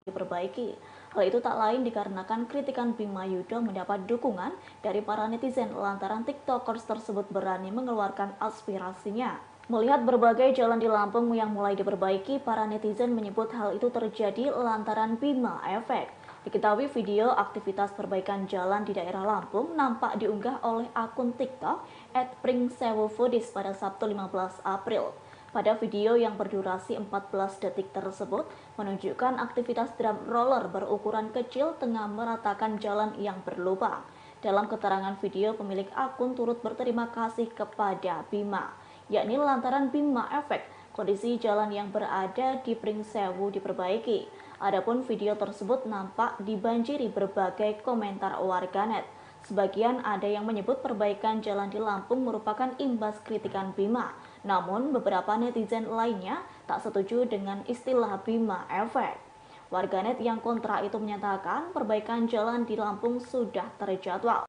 diperbaiki. Hal itu tak lain dikarenakan kritikan Bima Yudho mendapat dukungan dari para netizen lantaran TikTokers tersebut berani mengeluarkan aspirasinya. Melihat berbagai jalan di Lampung yang mulai diperbaiki, para netizen menyebut hal itu terjadi lantaran Bima Efek. Diketahui video aktivitas perbaikan jalan di daerah Lampung nampak diunggah oleh akun TikTok @pringsewofoodies pada Sabtu 15 April. Pada video yang berdurasi 14 detik tersebut menunjukkan aktivitas drum roller berukuran kecil tengah meratakan jalan yang berlubang. Dalam keterangan video, pemilik akun turut berterima kasih kepada Bima, yakni lantaran Bima Efek, kondisi jalan yang berada di Pringsewu diperbaiki. Adapun video tersebut nampak dibanjiri berbagai komentar warganet. Sebagian ada yang menyebut perbaikan jalan di Lampung merupakan imbas kritikan Bima. Namun beberapa netizen lainnya tak setuju dengan istilah Bima Efek. Warganet yang kontra itu menyatakan perbaikan jalan di Lampung sudah terjadwal.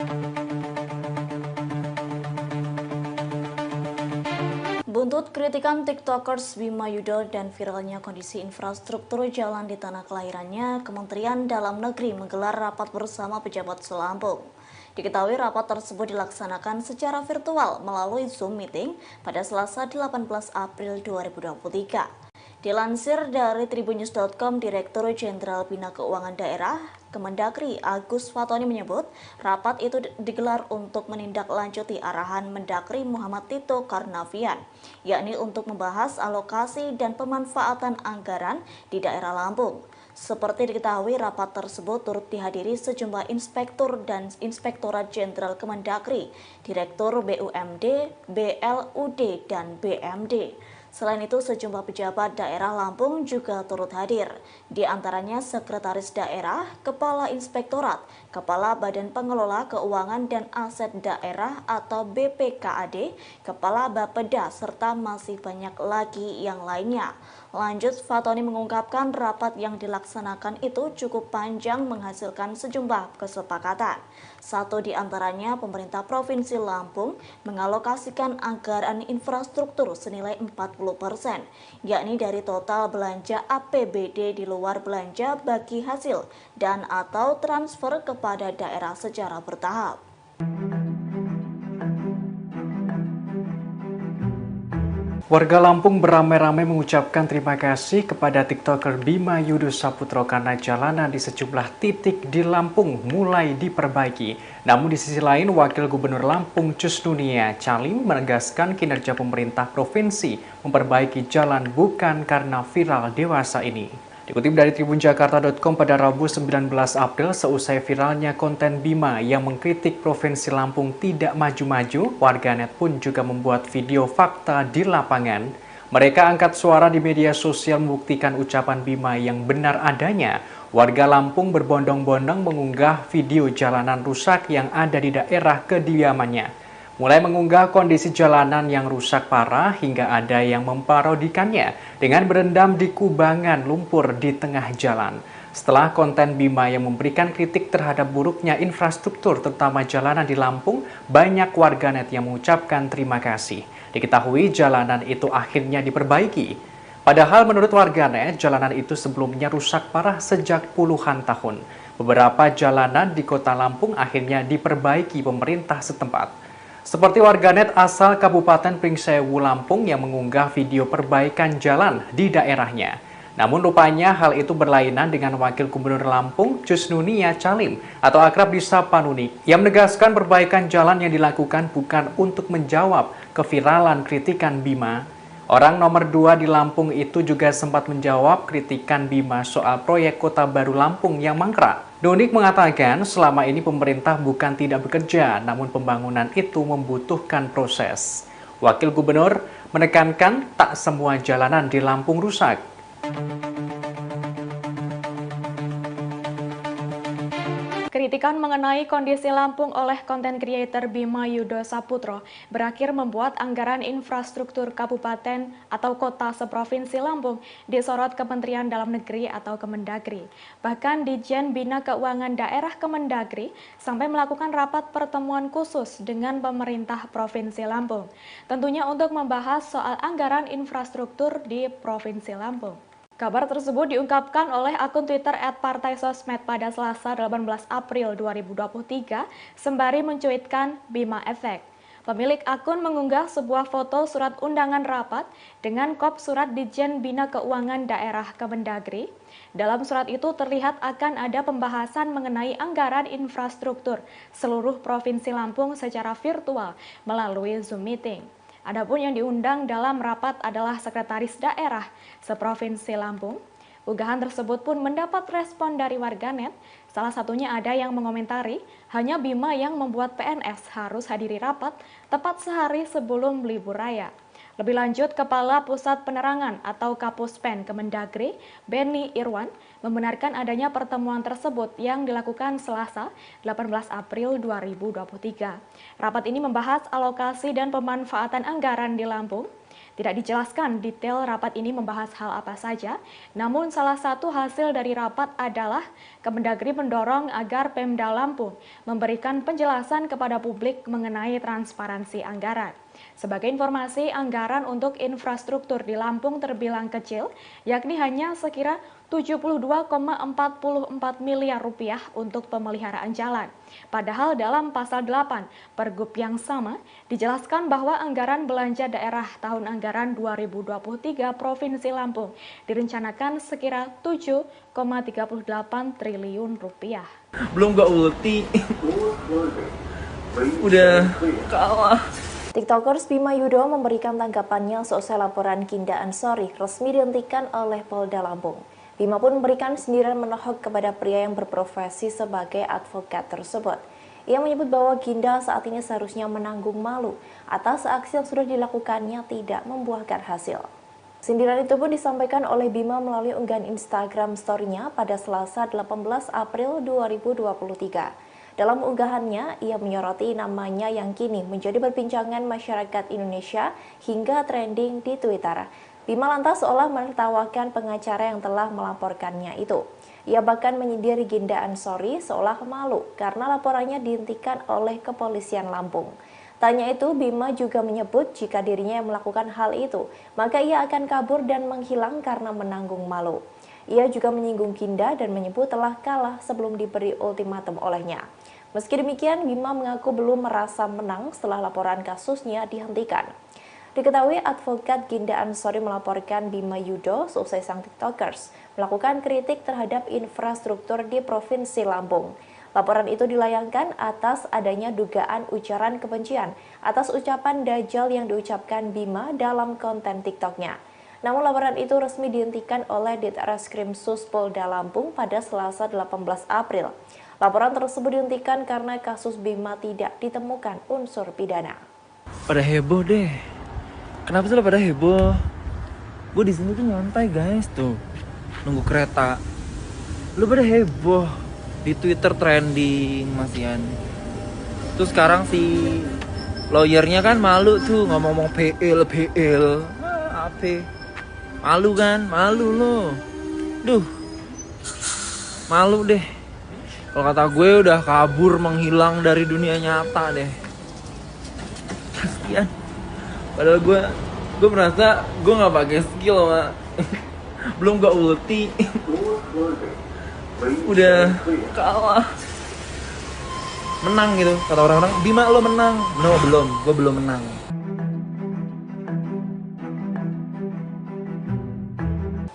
Buntut kritikan TikTokers Bima Yudho dan viralnya kondisi infrastruktur jalan di tanah kelahirannya, Kementerian Dalam Negeri menggelar rapat bersama pejabat Selampung. Diketahui rapat tersebut dilaksanakan secara virtual melalui Zoom Meeting pada Selasa 18 April 2023. Dilansir dari tribunnews.com, Direktur Jenderal Bina Keuangan Daerah Kemendagri Agus Fatoni menyebut rapat itu digelar untuk menindaklanjuti arahan Mendagri Muhammad Tito Karnavian, yakni untuk membahas alokasi dan pemanfaatan anggaran di daerah Lampung. Seperti diketahui, rapat tersebut turut dihadiri sejumlah inspektur dan Inspektorat Jenderal Kemendagri, Direktur BUMD, BLUD, dan BMD. Selain itu, sejumlah pejabat daerah Lampung juga turut hadir, di antaranya Sekretaris Daerah, Kepala Inspektorat, Kepala Badan Pengelola Keuangan dan Aset Daerah atau BPKAD, Kepala Bapeda, serta masih banyak lagi yang lainnya. Lanjut, Fatoni mengungkapkan rapat yang dilaksanakan itu cukup panjang menghasilkan sejumlah kesepakatan. Satu di antaranya, pemerintah Provinsi Lampung mengalokasikan anggaran infrastruktur senilai 40%, yakni dari total belanja APBD di luar belanja bagi hasil dan atau transfer kepada daerah secara bertahap. Warga Lampung beramai-ramai mengucapkan terima kasih kepada TikToker Bima Yudho Saputro karena jalanan di sejumlah titik di Lampung mulai diperbaiki. Namun di sisi lain, Wakil Gubernur Lampung Kusnunia Calim menegaskan kinerja pemerintah provinsi memperbaiki jalan bukan karena viral dewasa ini. Dikutip dari tribunjakarta.com pada Rabu 19 April, seusai viralnya konten Bima yang mengkritik Provinsi Lampung tidak maju-maju, warganet pun juga membuat video fakta di lapangan. Mereka angkat suara di media sosial membuktikan ucapan Bima yang benar adanya. Warga Lampung berbondong-bondong mengunggah video jalanan rusak yang ada di daerah kediamannya. Mulai mengunggah kondisi jalanan yang rusak parah hingga ada yang memparodikannya dengan berendam di kubangan lumpur di tengah jalan. Setelah konten Bima yang memberikan kritik terhadap buruknya infrastruktur terutama jalanan di Lampung, banyak warganet yang mengucapkan terima kasih. Diketahui jalanan itu akhirnya diperbaiki. Padahal menurut warganet, jalanan itu sebelumnya rusak parah sejak puluhan tahun. Beberapa jalanan di kota Lampung akhirnya diperbaiki pemerintah setempat. Seperti warganet asal Kabupaten Pringsewu Lampung yang mengunggah video perbaikan jalan di daerahnya. Namun rupanya hal itu berlainan dengan Wakil Gubernur Lampung Kusnunia Calim atau akrab disapa Nuni yang menegaskan perbaikan jalan yang dilakukan bukan untuk menjawab keviralan kritikan Bima. Orang nomor 2 di Lampung itu juga sempat menjawab kritikan Bima soal proyek Kota Baru Lampung yang mangkrak. Donik mengatakan selama ini pemerintah bukan tidak bekerja, namun pembangunan itu membutuhkan proses. Wakil Gubernur menekankan tak semua jalanan di Lampung rusak. Kritikan mengenai kondisi Lampung oleh konten kreator Bima Yudho Saputro berakhir membuat anggaran infrastruktur kabupaten atau kota seprovinsi Lampung disorot Kementerian Dalam Negeri atau Kemendagri. Bahkan Ditjen Bina Keuangan Daerah Kemendagri sampai melakukan rapat pertemuan khusus dengan pemerintah Provinsi Lampung. Tentunya untuk membahas soal anggaran infrastruktur di Provinsi Lampung. Kabar tersebut diungkapkan oleh akun Twitter @partaisosmed pada Selasa 18 April 2023 sembari mencuitkan Bima Efek. Pemilik akun mengunggah sebuah foto surat undangan rapat dengan kop surat Ditjen Bina Keuangan Daerah Kemendagri. Dalam surat itu terlihat akan ada pembahasan mengenai anggaran infrastruktur seluruh Provinsi Lampung secara virtual melalui Zoom meeting. Adapun yang diundang dalam rapat adalah Sekretaris Daerah seprovinsi Lampung. Unggahan tersebut pun mendapat respon dari warganet. Salah satunya ada yang mengomentari, hanya Bima yang membuat PNS harus hadiri rapat tepat sehari sebelum libur raya. Lebih lanjut, Kepala Pusat Penerangan atau Kapuspen Kemendagri, Benny Irwan, membenarkan adanya pertemuan tersebut yang dilakukan Selasa 18 April 2023. Rapat ini membahas alokasi dan pemanfaatan anggaran di Lampung. Tidak dijelaskan detail rapat ini membahas hal apa saja, namun salah satu hasil dari rapat adalah Kemendagri mendorong agar Pemda Lampung memberikan penjelasan kepada publik mengenai transparansi anggaran. Sebagai informasi, anggaran untuk infrastruktur di Lampung terbilang kecil, yakni hanya sekira 72,44 miliar rupiah untuk pemeliharaan jalan. Padahal dalam pasal 8 Pergub yang sama dijelaskan bahwa anggaran belanja daerah tahun anggaran 2023 Provinsi Lampung direncanakan sekira 7,38 triliun rupiah. Belum gak ulti, udah kalah. TikTokers Bima Yudo memberikan tanggapannya seusai laporan Ginda Ansori resmi dihentikan oleh Polda Lampung. Bima pun memberikan sindiran menohok kepada pria yang berprofesi sebagai advokat tersebut. Ia menyebut bahwa Ginda saat ini seharusnya menanggung malu atas aksi yang sudah dilakukannya tidak membuahkan hasil. Sindiran itu pun disampaikan oleh Bima melalui unggahan Instagram story-nya pada Selasa 18 April 2023. Dalam unggahannya, ia menyoroti namanya yang kini menjadi perbincangan masyarakat Indonesia hingga trending di Twitter. Bima lantas seolah menertawakan pengacara yang telah melaporkannya itu. Ia bahkan menyindir Ginda Ansori seolah malu karena laporannya dihentikan oleh kepolisian Lampung. Tanya itu, Bima juga menyebut jika dirinya yang melakukan hal itu, maka ia akan kabur dan menghilang karena menanggung malu. Ia juga menyinggung Ginda dan menyebut telah kalah sebelum diberi ultimatum olehnya. Meski demikian, Bima mengaku belum merasa menang setelah laporan kasusnya dihentikan. Diketahui advokat Ginda Ansori melaporkan Bima Yudo seusai sang TikTokers melakukan kritik terhadap infrastruktur di Provinsi Lampung. Laporan itu dilayangkan atas adanya dugaan ujaran kebencian atas ucapan Dajjal yang diucapkan Bima dalam konten TikToknya. Namun laporan itu resmi dihentikan oleh Ditreskrim Sus Polda Lampung pada Selasa 18 April. Laporan tersebut dihentikan karena kasus Bima tidak ditemukan unsur pidana. Pada heboh deh. Kenapa sih pada heboh? Gue di sini tuh nyantai guys tuh, nunggu kereta. Lu pada heboh di Twitter trending masian. Terus sekarang si lawyernya kan malu tuh ngomong PL. Apa? Malu kan? Malu lo. Duh. Malu deh. Kalau kata gue udah kabur menghilang dari dunia nyata deh. Kasian. Padahal gue merasa gue nggak pakai skill sama belum gak ulti. Udah kalah. Menang gitu kata orang-orang. Bima lo menang. No, gue belum menang.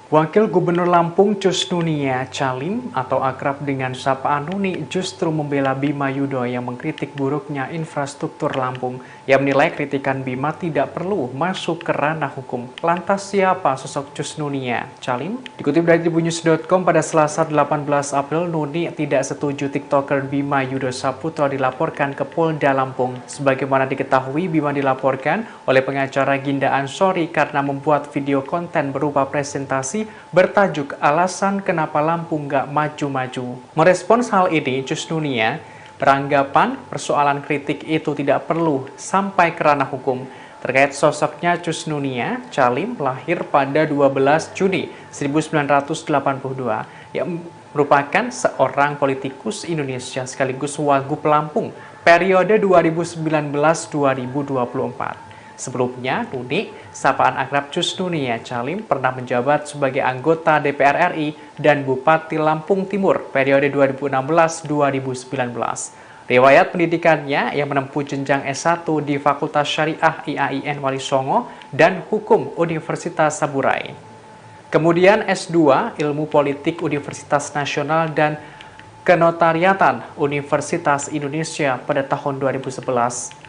Wakil Gubernur Lampung Cus Nunia Calim atau akrab dengan sapaan Nuni justru membela Bima Yudo yang mengkritik buruknya infrastruktur Lampung. Ia menilai kritikan Bima tidak perlu masuk ke ranah hukum. Lantas siapa sosok Cus Nunia Calim? Dikutip dari tribunnews.com pada Selasa 18 April, Nuni tidak setuju TikToker Bima Yudo Saputro dilaporkan ke Polda Lampung. Sebagaimana diketahui, Bima dilaporkan oleh pengacara Ginda Ansori karena membuat video konten berupa presentasi bertajuk alasan kenapa Lampung nggak maju-maju. Merespons hal ini, Cus Nunia beranggapan persoalan kritik itu tidak perlu sampai ke ranah hukum. Terkait sosoknya, Cus Nunia Calim lahir pada 12 Juni 1982 yang merupakan seorang politikus Indonesia sekaligus Wagub Lampung periode 2019-2024. Sebelumnya, Nuni, sapaan akrab Cus Nunia Calim, pernah menjabat sebagai anggota DPR RI dan Bupati Lampung Timur periode 2016-2019. Riwayat pendidikannya yang menempuh jenjang S1 di Fakultas Syariah IAIN Wali Songo dan Hukum Universitas Saburai. Kemudian S2 Ilmu Politik Universitas Nasional dan Kenotariatan Universitas Indonesia pada tahun 2011.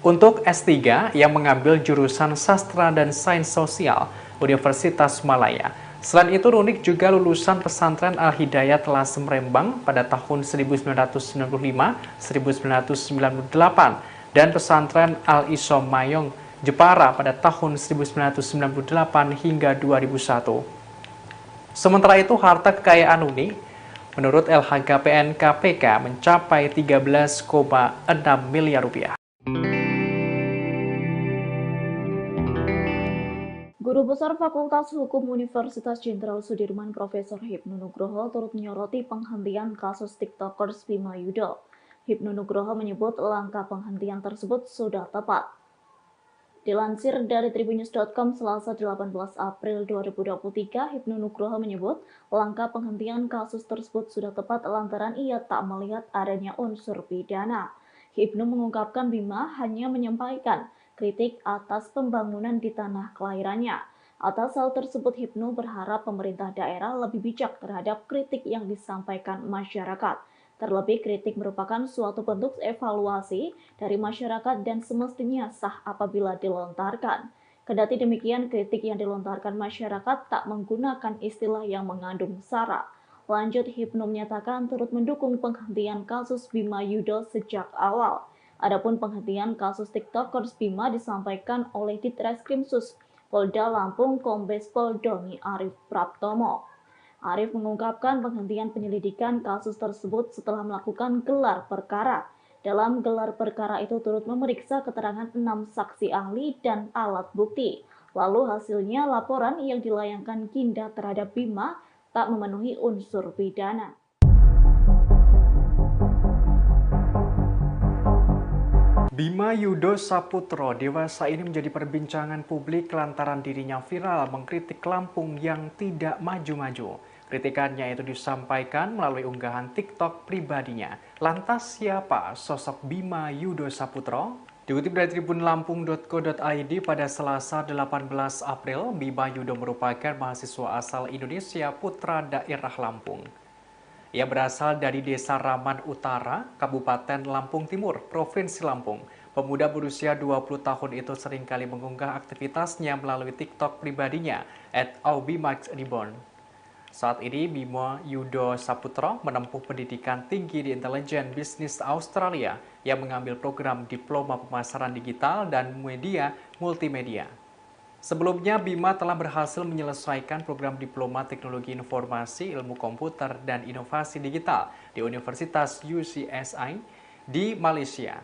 Untuk S3 yang mengambil jurusan Sastra dan Sains Sosial Universitas Malaya. Selain itu, Nunik juga lulusan pesantren Al-Hidayat Lasem Rembang pada tahun 1995-1998 dan pesantren Al-Isom Mayong Jepara pada tahun 1998 hingga 2001. Sementara itu, harta kekayaan Nunik menurut LHKPN KPK mencapai 13,6 miliar rupiah. Guru Besar Fakultas Hukum Universitas Jenderal Sudirman Profesor Hipnu Nugroho turut menyoroti penghentian kasus TikTokers Bima Yudo. Hipnu Nugroho menyebut langkah penghentian tersebut sudah tepat. Dilansir dari tribunnews.com Selasa 18 April 2023, Hipnu Nugroho menyebut langkah penghentian kasus tersebut sudah tepat lantaran ia tak melihat adanya unsur pidana. Hipnu mengungkapkan Bima hanya menyampaikan kritik atas pembangunan di tanah kelahirannya. Atas hal tersebut, Hipnu berharap pemerintah daerah lebih bijak terhadap kritik yang disampaikan masyarakat. Terlebih, kritik merupakan suatu bentuk evaluasi dari masyarakat dan semestinya sah apabila dilontarkan. Kendati demikian, kritik yang dilontarkan masyarakat tak menggunakan istilah yang mengandung sara. Lanjut, Hipnu menyatakan turut mendukung penghentian kasus Bima Yudo sejak awal. Adapun penghentian kasus TikTokers Bima disampaikan oleh Ditreskrimsus Polda Lampung Kombes Pol Doni Arif Praptomo. Arif mengungkapkan penghentian penyelidikan kasus tersebut setelah melakukan gelar perkara. Dalam gelar perkara itu turut memeriksa keterangan 6 saksi ahli dan alat bukti. Lalu hasilnya laporan yang dilayangkan Ginda terhadap Bima tak memenuhi unsur pidana. Bima Yudo Saputro dewasa ini menjadi perbincangan publik lantaran dirinya viral mengkritik Lampung yang tidak maju-maju. Kritikannya itu disampaikan melalui unggahan TikTok pribadinya. Lantas siapa sosok Bima Yudo Saputro? Dikutip dari tribunlampung.co.id pada Selasa 18 April, Bima Yudo merupakan mahasiswa asal Indonesia putra daerah Lampung. Ia berasal dari Desa Raman Utara, Kabupaten Lampung Timur, Provinsi Lampung. Pemuda berusia 20 tahun itu seringkali mengunggah aktivitasnya melalui TikTok pribadinya @aubimaxreborn. Saat ini, Bima Yudo Saputro menempuh pendidikan tinggi di Intelijen Bisnis Australia yang mengambil program Diploma Pemasaran Digital dan Media Multimedia. Sebelumnya, Bima telah berhasil menyelesaikan program Diploma Teknologi Informasi, Ilmu Komputer, dan Inovasi Digital di Universitas UCSI di Malaysia.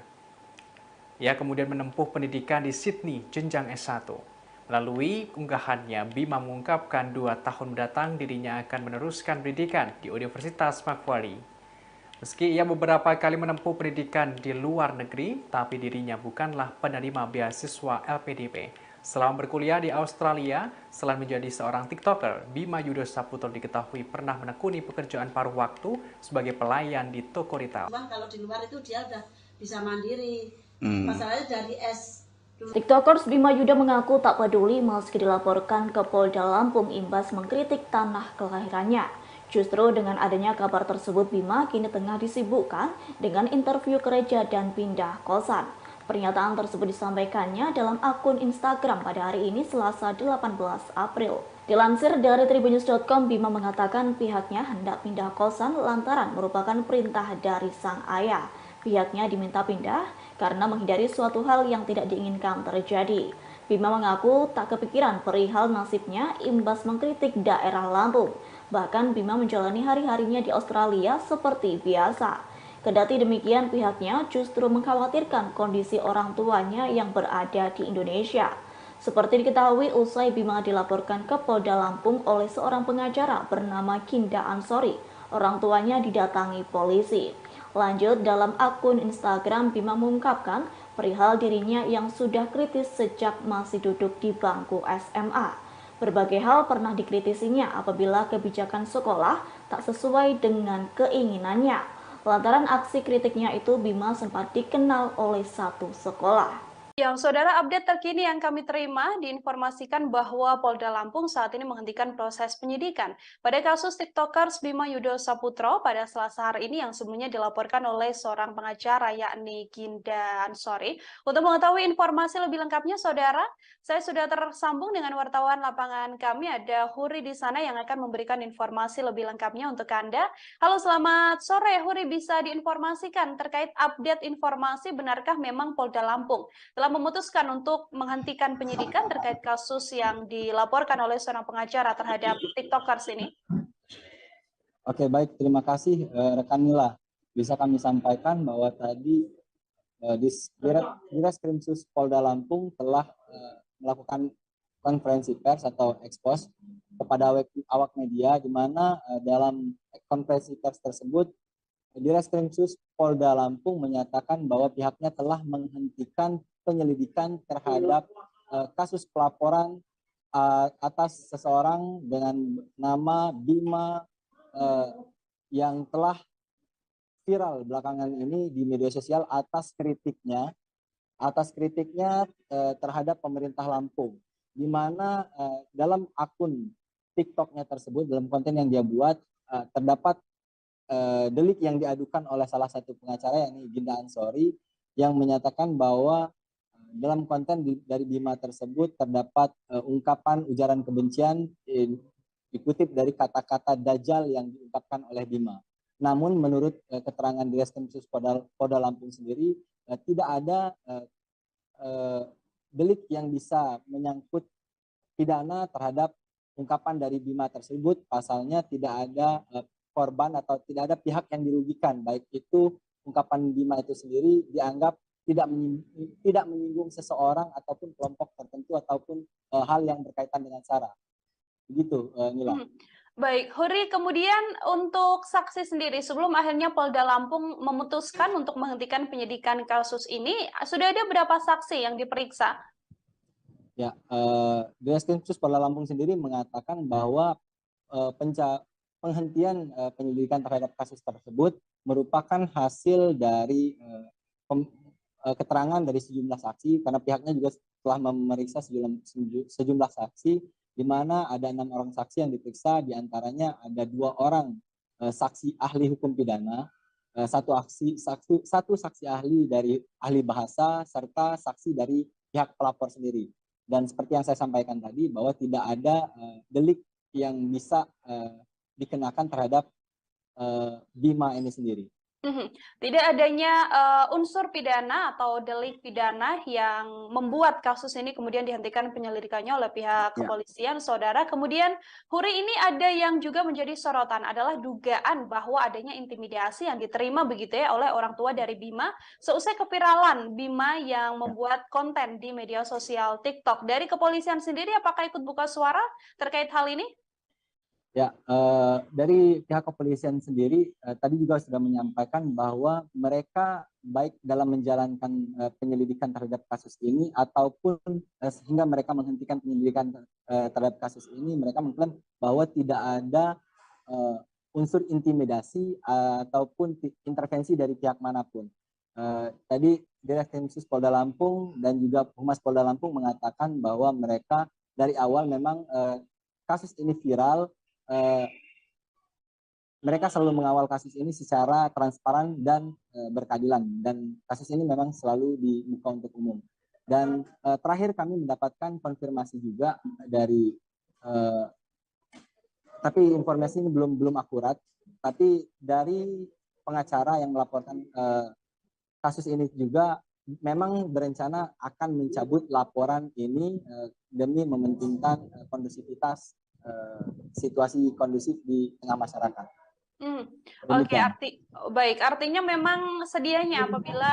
Ia kemudian menempuh pendidikan di Sydney, jenjang S1. Melalui unggahannya, Bima mengungkapkan 2 tahun mendatang dirinya akan meneruskan pendidikan di Universitas Macquarie. Meski ia beberapa kali menempuh pendidikan di luar negeri, tapi dirinya bukanlah penerima beasiswa LPDP. Selama berkuliah di Australia, selain menjadi seorang TikToker, Bima Yudo Saputro diketahui pernah menekuni pekerjaan paruh waktu sebagai pelayan di toko retail. Kalau di luar itu dia udah bisa mandiri. Masalahnya dari TikTokers Bima Yudo mengaku tak peduli meski dilaporkan ke Polda Lampung imbas mengkritik tanah kelahirannya. Justru dengan adanya kabar tersebut, Bima kini tengah disibukkan dengan interview gereja dan pindah kosan. Pernyataan tersebut disampaikannya dalam akun Instagram pada hari ini Selasa 18 April. Dilansir dari tribunnews.com, Bima mengatakan pihaknya hendak pindah kosan lantaran merupakan perintah dari sang ayah. Pihaknya diminta pindah karena menghindari suatu hal yang tidak diinginkan terjadi. Bima mengaku tak kepikiran perihal nasibnya imbas mengkritik daerah Lampung. Bahkan Bima menjalani hari-harinya di Australia seperti biasa. Kendati demikian, pihaknya justru mengkhawatirkan kondisi orang tuanya yang berada di Indonesia. Seperti diketahui, usai Bima dilaporkan ke Polda Lampung oleh seorang pengacara bernama Ginda Ansori, orang tuanya didatangi polisi. Lanjut, dalam akun Instagram, Bima mengungkapkan perihal dirinya yang sudah kritis sejak masih duduk di bangku SMA. Berbagai hal pernah dikritisinya apabila kebijakan sekolah tak sesuai dengan keinginannya. Lantaran aksi kritiknya itu, Bima sempat dikenal oleh satu sekolah. Yang saudara, update terkini yang kami terima diinformasikan bahwa Polda Lampung saat ini menghentikan proses penyidikan pada kasus TikTokers Bima Yudo Saputro pada Selasa hari ini yang sebelumnya dilaporkan oleh seorang pengacara yakni Ginda Ansori. Untuk mengetahui informasi lebih lengkapnya, saudara, saya sudah tersambung dengan wartawan lapangan kami, ada Huri di sana yang akan memberikan informasi lebih lengkapnya untuk Anda. Halo, selamat sore Huri, bisa diinformasikan terkait update informasi benarkah memang Polda Lampung telah memutuskan untuk menghentikan penyidikan terkait kasus yang dilaporkan oleh seorang pengacara terhadap TikTokers ini? Oke, baik. Terima kasih rekan Mila. Bisa kami sampaikan bahwa tadi Ditreskrimsus Polda Lampung telah melakukan konferensi pers atau ekspos kepada awak media, di mana dalam konferensi pers tersebut Ditreskrimsus Polda Lampung menyatakan bahwa pihaknya telah menghentikan penyelidikan terhadap kasus pelaporan atas seseorang dengan nama Bima yang telah viral belakangan ini di media sosial atas kritiknya terhadap pemerintah Lampung, di mana dalam akun TikToknya tersebut, dalam konten yang dia buat, terdapat delik yang diadukan oleh salah satu pengacara yakni Ginda Ansori, yang menyatakan bahwa dalam konten dari Bima tersebut terdapat ungkapan ujaran kebencian dikutip dari kata-kata Dajjal yang diungkapkan oleh Bima. Namun menurut keterangan Ditreskrimsus Polda Lampung sendiri, tidak ada delik yang bisa menyangkut pidana terhadap ungkapan dari Bima tersebut. Pasalnya tidak ada korban atau tidak ada pihak yang dirugikan, baik itu ungkapan Bima itu sendiri dianggap tidak menyinggung seseorang ataupun kelompok tertentu ataupun hal yang berkaitan dengan SARA. Begitu, Nila. Baik, Huri, kemudian untuk saksi sendiri, sebelum akhirnya Polda Lampung memutuskan untuk menghentikan penyidikan kasus ini, sudah ada berapa saksi yang diperiksa? Ya, Ditreskrimsus Polda Lampung sendiri mengatakan bahwa penghentian penyelidikan terhadap kasus tersebut merupakan hasil dari keterangan dari sejumlah saksi, karena pihaknya juga telah memeriksa sejumlah saksi, di mana ada 6 orang saksi yang diperiksa, diantaranya ada 2 orang saksi ahli hukum pidana, satu saksi ahli dari ahli bahasa, serta saksi dari pihak pelapor sendiri. Dan seperti yang saya sampaikan tadi, bahwa tidak ada delik yang bisa dikenakan terhadap Bima ini sendiri. Tidak adanya unsur pidana atau delik pidana yang membuat kasus ini kemudian dihentikan penyelidikannya oleh pihak kepolisian, saudara. Kemudian, Huri, ini ada yang juga menjadi sorotan adalah dugaan bahwa adanya intimidasi yang diterima begitu ya oleh orang tua dari Bima seusai keviralan Bima yang membuat konten di media sosial TikTok. Dari kepolisian sendiri, apakah ikut buka suara terkait hal ini? Ya, dari pihak kepolisian sendiri tadi juga sudah menyampaikan bahwa mereka baik dalam menjalankan penyelidikan terhadap kasus ini ataupun sehingga mereka menghentikan penyelidikan terhadap kasus ini, mereka mengklaim bahwa tidak ada unsur intimidasi ataupun intervensi dari pihak manapun. Tadi Ditreskrimsus Polda Lampung dan juga Humas Polda Lampung mengatakan bahwa mereka dari awal memang kasus ini viral. Mereka selalu mengawal kasus ini secara transparan dan berkeadilan, dan kasus ini memang selalu dibuka untuk umum. Dan terakhir kami mendapatkan konfirmasi juga dari tapi informasi ini belum akurat, tapi dari pengacara yang melaporkan kasus ini juga memang berencana akan mencabut laporan ini demi mementingkan kondusivitas situasi kondusif di tengah masyarakat. Oke, Demikian. baik. Artinya memang sedianya apabila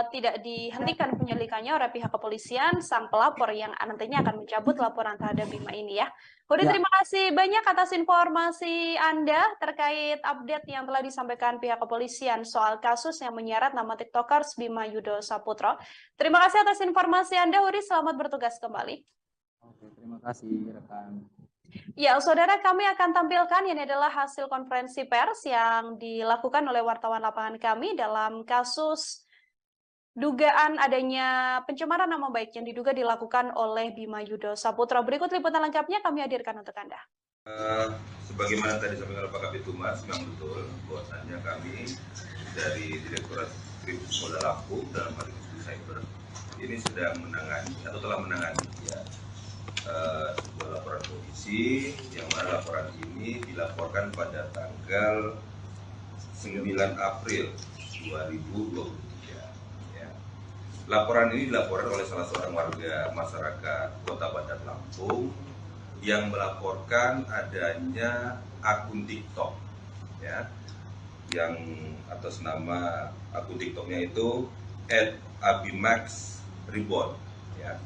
tidak dihentikan penyelidikannya oleh pihak kepolisian, sang pelapor yang nantinya akan mencabut laporan terhadap Bima ini ya. Budi, Ya, terima kasih banyak atas informasi Anda terkait update yang telah disampaikan pihak kepolisian soal kasus yang menyeret nama TikTokers Bima Yudo Saputro. Terima kasih atas informasi Anda, Budi. Selamat bertugas kembali. oke, terima kasih rekan. Ya, saudara, kami akan tampilkan ini adalah hasil konferensi pers yang dilakukan oleh wartawan lapangan kami dalam kasus dugaan adanya pencemaran nama baik yang diduga dilakukan oleh Bima Yudo Saputro. Berikut liputan lengkapnya kami hadirkan untuk Anda. Sebagaimana tadi disampaikan oleh Pak Kabid Humas, memang betul bahwasannya kami dari Direktorat Kriminal Polda Lampung dalam hal ini Cyber ini sedang menangani atau telah menangani sebuah laporan polisi yang mana laporan ini dilaporkan pada tanggal 9 April 2023. Ya. Laporan ini dilaporkan oleh salah seorang warga masyarakat Kota Bandar Lampung yang melaporkan adanya akun TikTok, ya, yang atas nama akun TikToknya itu @abimax_reborn, ya.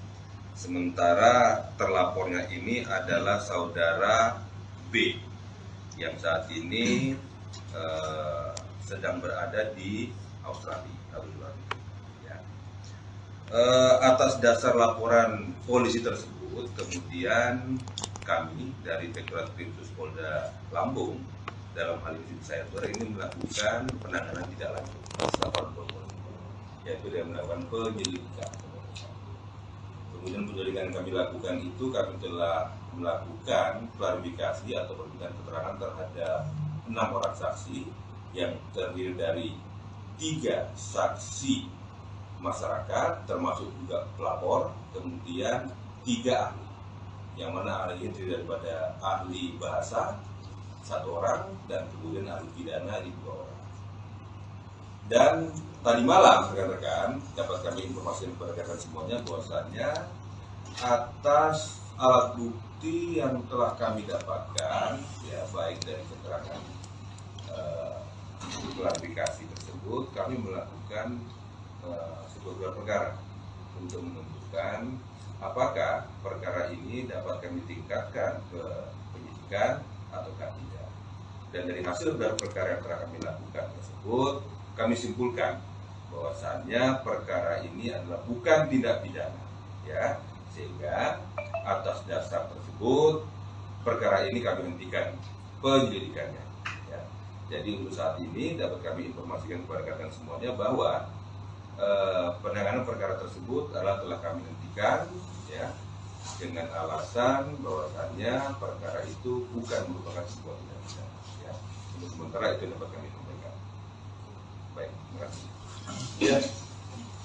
Sementara terlapornya ini adalah saudara B yang saat ini sedang berada di Australia. Ya. Atas dasar laporan polisi tersebut, kemudian kami dari Direktorat Kriminal Polda Lampung dalam hal ini Cyber ini melakukan penanganan tidak lanjut atas laporan polisi, yaitu dengan melakukan penyelidikan. Kemudian penyelidikan yang kami lakukan itu kami telah melakukan klarifikasi atau permintaan keterangan terhadap 6 orang saksi yang terdiri dari 3 saksi masyarakat termasuk juga pelapor, kemudian 3 ahli, yang mana ahli ini terdiri daripada ahli bahasa 1 orang dan kemudian ahli pidana 2 orang. Dan tadi malam rekan-rekan dapat kami informasikan kepada rekan semuanya bahwasannya atas alat bukti yang telah kami dapatkan, ya baik dari keterangan klarifikasi tersebut, kami melakukan sebuah gelar perkara untuk menentukan apakah perkara ini dapat kami tingkatkan ke penyidikan ataukah tidak. Dan dari hasil gelar perkara yang telah kami lakukan tersebut, kami simpulkan bahwasannya perkara ini adalah bukan tindak pidana, ya, sehingga atas dasar tersebut perkara ini kami hentikan penyelidikannya. Ya. Jadi untuk saat ini dapat kami informasikan kepada rekan semuanya bahwa penanganan perkara tersebut adalah telah kami hentikan, ya, dengan alasan bahwasannya perkara itu bukan merupakan sebuah tindak pidana. Ya. Untuk sementara itu dapat kami sampaikan. Baik, terima kasih. Ya,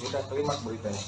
kita terima beritanya.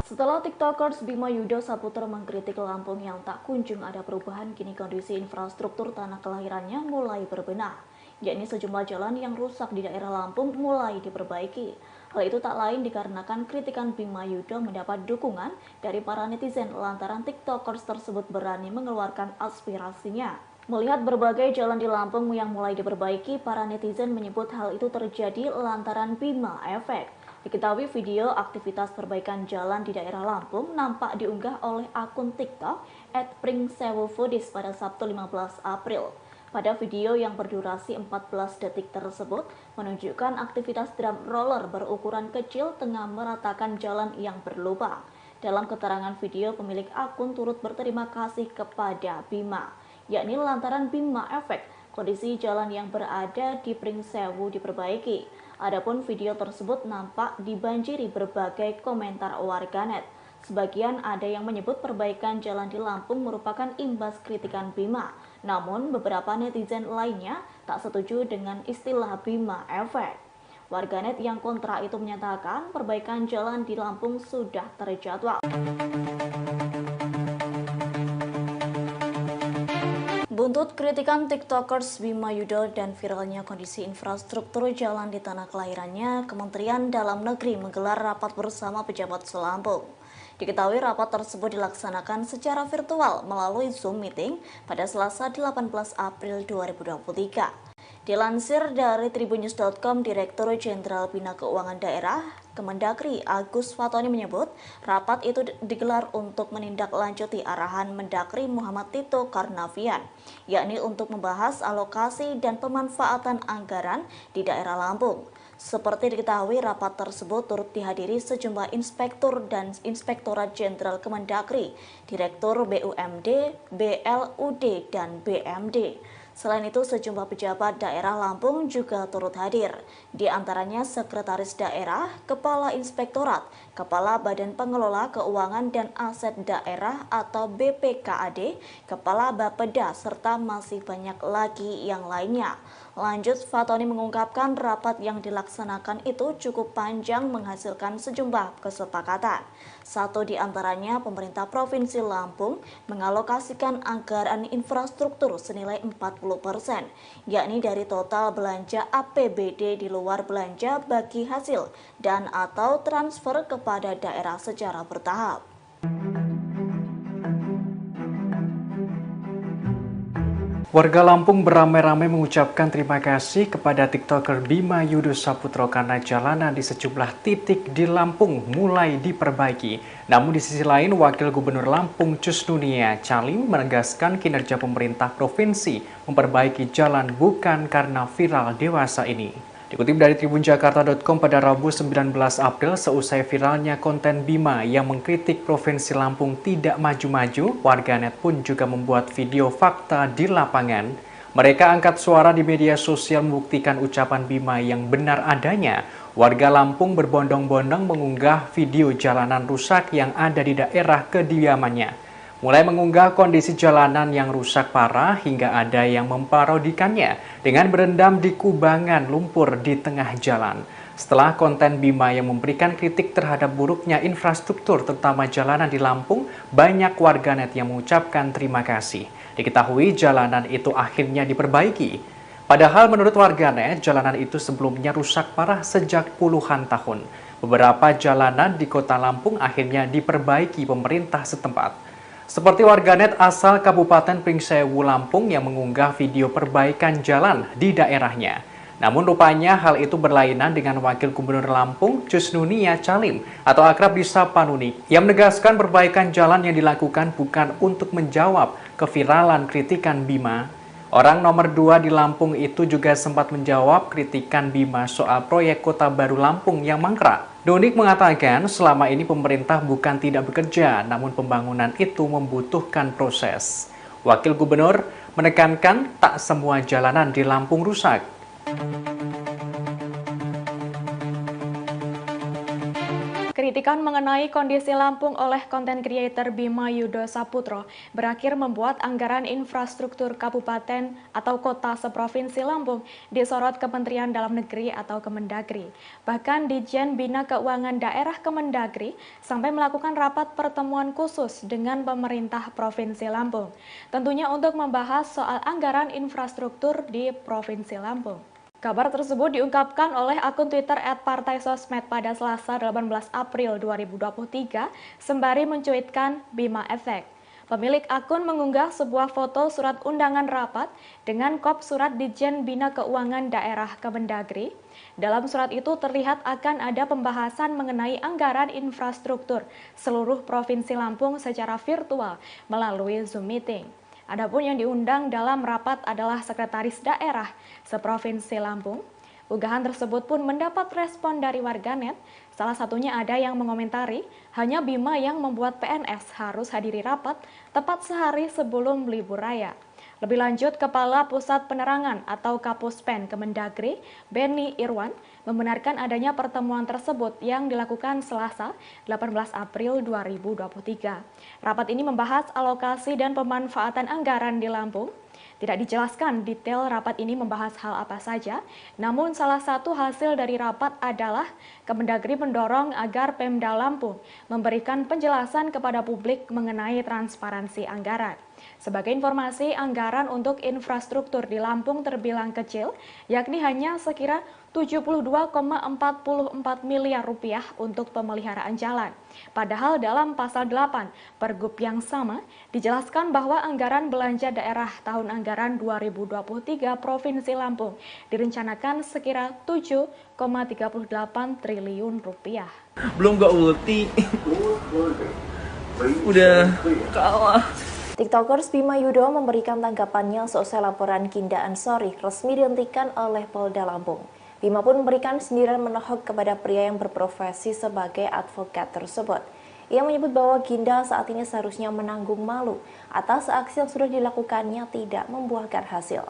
Setelah TikTokers Bima Yudo Saputro mengkritik Lampung yang tak kunjung ada perubahan, kini kondisi infrastruktur tanah kelahirannya mulai berbenah, yakni sejumlah jalan yang rusak di daerah Lampung mulai diperbaiki. Hal itu tak lain dikarenakan kritikan Bima Yudo mendapat dukungan dari para netizen lantaran TikTokers tersebut berani mengeluarkan aspirasinya. Melihat berbagai jalan di Lampung yang mulai diperbaiki, para netizen menyebut hal itu terjadi lantaran Bima Efek. Diketahui video aktivitas perbaikan jalan di daerah Lampung nampak diunggah oleh akun TikTok @pringsewufoodies pada Sabtu 15 April. Pada video yang berdurasi 14 detik tersebut menunjukkan aktivitas drum roller berukuran kecil tengah meratakan jalan yang berlubang. Dalam keterangan video, pemilik akun turut berterima kasih kepada Bima, yakni lantaran Bima Efek, kondisi jalan yang berada di Pringsewu diperbaiki. Adapun video tersebut nampak dibanjiri berbagai komentar warganet. Sebagian ada yang menyebut perbaikan jalan di Lampung merupakan imbas kritikan Bima. Namun beberapa netizen lainnya tak setuju dengan istilah Bima Efek. Warganet yang kontra itu menyatakan perbaikan jalan di Lampung sudah terjadwal. Buntut kritikan TikTokers Bima Yudo dan viralnya kondisi infrastruktur jalan di tanah kelahirannya, Kementerian Dalam Negeri menggelar rapat bersama pejabat Selampung. Diketahui rapat tersebut dilaksanakan secara virtual melalui Zoom Meeting pada Selasa 18 April 2023. Dilansir dari tribunnews.com, Direktur Jenderal Bina Keuangan Daerah Kemendagri Agus Fatoni menyebut rapat itu digelar untuk menindaklanjuti arahan Mendagri Muhammad Tito Karnavian, yakni untuk membahas alokasi dan pemanfaatan anggaran di daerah Lampung. Seperti diketahui, rapat tersebut turut dihadiri sejumlah inspektur dan Inspektorat Jenderal Kemendagri, Direktur BUMD, BLUD, dan BMD. Selain itu, sejumlah pejabat daerah Lampung juga turut hadir, di antaranya Sekretaris Daerah, Kepala Inspektorat, Kepala Badan Pengelola Keuangan dan Aset Daerah atau BPKAD, Kepala Bapeda, serta masih banyak lagi yang lainnya. Lanjut, Fatoni mengungkapkan rapat yang dilaksanakan itu cukup panjang menghasilkan sejumlah kesepakatan. Satu di antaranya, pemerintah Provinsi Lampung mengalokasikan anggaran infrastruktur senilai 40%, yakni dari total belanja APBD di luar belanja bagi hasil dan atau transfer kepada daerah secara bertahap. Warga Lampung beramai-ramai mengucapkan terima kasih kepada TikToker Bima Yudo Saputro karena jalanan di sejumlah titik di Lampung mulai diperbaiki. Namun di sisi lain, Wakil Gubernur Lampung Cusnunia Calim menegaskan kinerja pemerintah provinsi memperbaiki jalan bukan karena viral dewasa ini. Dikutip dari tribunjakarta.com pada Rabu 19 April, seusai viralnya konten Bima yang mengkritik Provinsi Lampung tidak maju-maju, warganet pun juga membuat video fakta di lapangan. Mereka angkat suara di media sosial membuktikan ucapan Bima yang benar adanya. Warga Lampung berbondong-bondong mengunggah video jalanan rusak yang ada di daerah kediamannya. Mulai mengunggah kondisi jalanan yang rusak parah hingga ada yang memparodikannya dengan berendam di kubangan lumpur di tengah jalan. Setelah konten Bima yang memberikan kritik terhadap buruknya infrastruktur terutama jalanan di Lampung, banyak warganet yang mengucapkan terima kasih. Diketahui jalanan itu akhirnya diperbaiki. Padahal menurut warganet, jalanan itu sebelumnya rusak parah sejak puluhan tahun. Beberapa jalanan di kota Lampung akhirnya diperbaiki pemerintah setempat. Seperti warganet asal Kabupaten Pringsewu, Lampung yang mengunggah video perbaikan jalan di daerahnya. Namun rupanya hal itu berlainan dengan Wakil Gubernur Lampung Cusnunia Calim atau akrab disapa Nunik yang menegaskan perbaikan jalan yang dilakukan bukan untuk menjawab keviralan kritikan Bima. Orang nomor 2 di Lampung itu juga sempat menjawab kritikan Bima soal proyek Kota Baru Lampung yang mangkrak. Nunik mengatakan selama ini pemerintah bukan tidak bekerja, namun pembangunan itu membutuhkan proses. Wakil Gubernur menekankan tak semua jalanan di Lampung rusak. Kritikan mengenai kondisi Lampung oleh konten kreator Bima Yudo Saputro berakhir membuat anggaran infrastruktur kabupaten atau kota seprovinsi Lampung disorot Kementerian Dalam Negeri atau Kemendagri. Bahkan Ditjen Bina Keuangan Daerah Kemendagri sampai melakukan rapat pertemuan khusus dengan pemerintah Provinsi Lampung. Tentunya untuk membahas soal anggaran infrastruktur di Provinsi Lampung. Kabar tersebut diungkapkan oleh akun Twitter @partaisosmed pada Selasa 18 April 2023 sembari mencuitkan Bima Efek. Pemilik akun mengunggah sebuah foto surat undangan rapat dengan kop surat Ditjen Bina Keuangan Daerah Kemendagri. Dalam surat itu terlihat akan ada pembahasan mengenai anggaran infrastruktur seluruh Provinsi Lampung secara virtual melalui Zoom Meeting. Adapun yang diundang dalam rapat adalah Sekretaris Daerah Seprovinsi Lampung. Unggahan tersebut pun mendapat respon dari warganet. Salah satunya ada yang mengomentari, hanya Bima yang membuat PNS harus hadiri rapat tepat sehari sebelum libur raya. Lebih lanjut, Kepala Pusat Penerangan atau Kapuspen Kemendagri, Benny Irwan, membenarkan adanya pertemuan tersebut yang dilakukan Selasa 18 April 2023. Rapat ini membahas alokasi dan pemanfaatan anggaran di Lampung. Tidak dijelaskan detail rapat ini membahas hal apa saja, namun salah satu hasil dari rapat adalah Kemendagri mendorong agar Pemda Lampung memberikan penjelasan kepada publik mengenai transparansi anggaran. Sebagai informasi, anggaran untuk infrastruktur di Lampung terbilang kecil, yakni hanya sekira 72,44 miliar rupiah untuk pemeliharaan jalan. Padahal dalam pasal 8 Pergub yang sama dijelaskan bahwa anggaran belanja daerah tahun anggaran 2023 Provinsi Lampung direncanakan sekira 7,38 triliun rupiah. Belum gak ulti. Udah kalah. TikTokers Bima Yudo memberikan tanggapannya seusai laporan Ginda Ansori resmi dihentikan oleh Polda Lampung. Bima pun memberikan sindiran menohok kepada pria yang berprofesi sebagai advokat tersebut. Ia menyebut bahwa Ginda saat ini seharusnya menanggung malu atas aksi yang sudah dilakukannya tidak membuahkan hasil.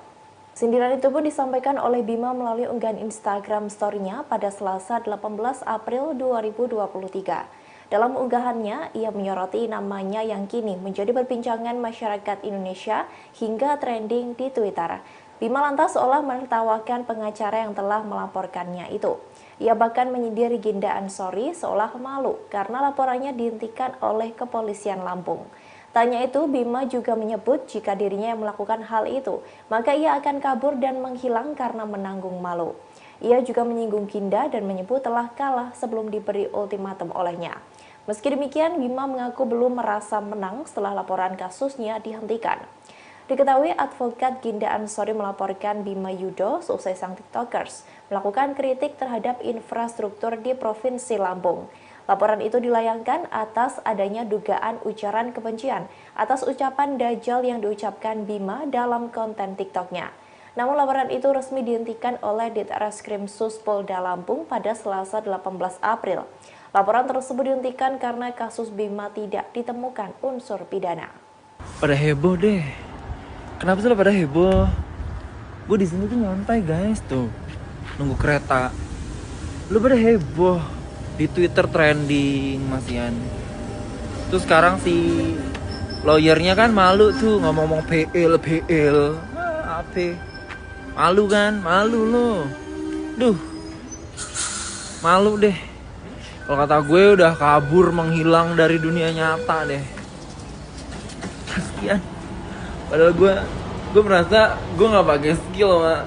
Sindiran itu pun disampaikan oleh Bima melalui unggahan Instagram story-nya pada Selasa 18 April 2023. Dalam unggahannya, ia menyoroti namanya yang kini menjadi perbincangan masyarakat Indonesia hingga trending di Twitter. Bima lantas seolah menertawakan pengacara yang telah melaporkannya itu. Ia bahkan menyindir Ginda Ansori seolah malu karena laporannya dihentikan oleh kepolisian Lampung. Tanya itu, Bima juga menyebut jika dirinya yang melakukan hal itu, maka ia akan kabur dan menghilang karena menanggung malu. Ia juga menyinggung Ginda dan menyebut telah kalah sebelum diberi ultimatum olehnya. Meski demikian, Bima mengaku belum merasa menang setelah laporan kasusnya dihentikan. Diketahui advokat Ginda Ansori melaporkan Bima Yudo seusai sang TikTokers melakukan kritik terhadap infrastruktur di Provinsi Lampung. Laporan itu dilayangkan atas adanya dugaan ujaran kebencian atas ucapan Dajjal yang diucapkan Bima dalam konten TikToknya. Namun laporan itu resmi dihentikan oleh Ditreskrim Sus Polda Lampung pada Selasa 18 April. Laporan tersebut dihentikan karena kasus Bima tidak ditemukan unsur pidana. Pada heboh deh. Kenapa sih pada heboh? Gue di sini tuh nyantai guys tuh, nunggu kereta. Lu pada heboh di Twitter trending masian. Terus sekarang si lawyernya kan malu tuh ngomong-ngomong PL. Apa? Malu kan? Malu lo. Duh. Malu deh. Kalau kata gue udah kabur menghilang dari dunia nyata deh. Kasian. Padahal gue merasa gue nggak pakai skill mak.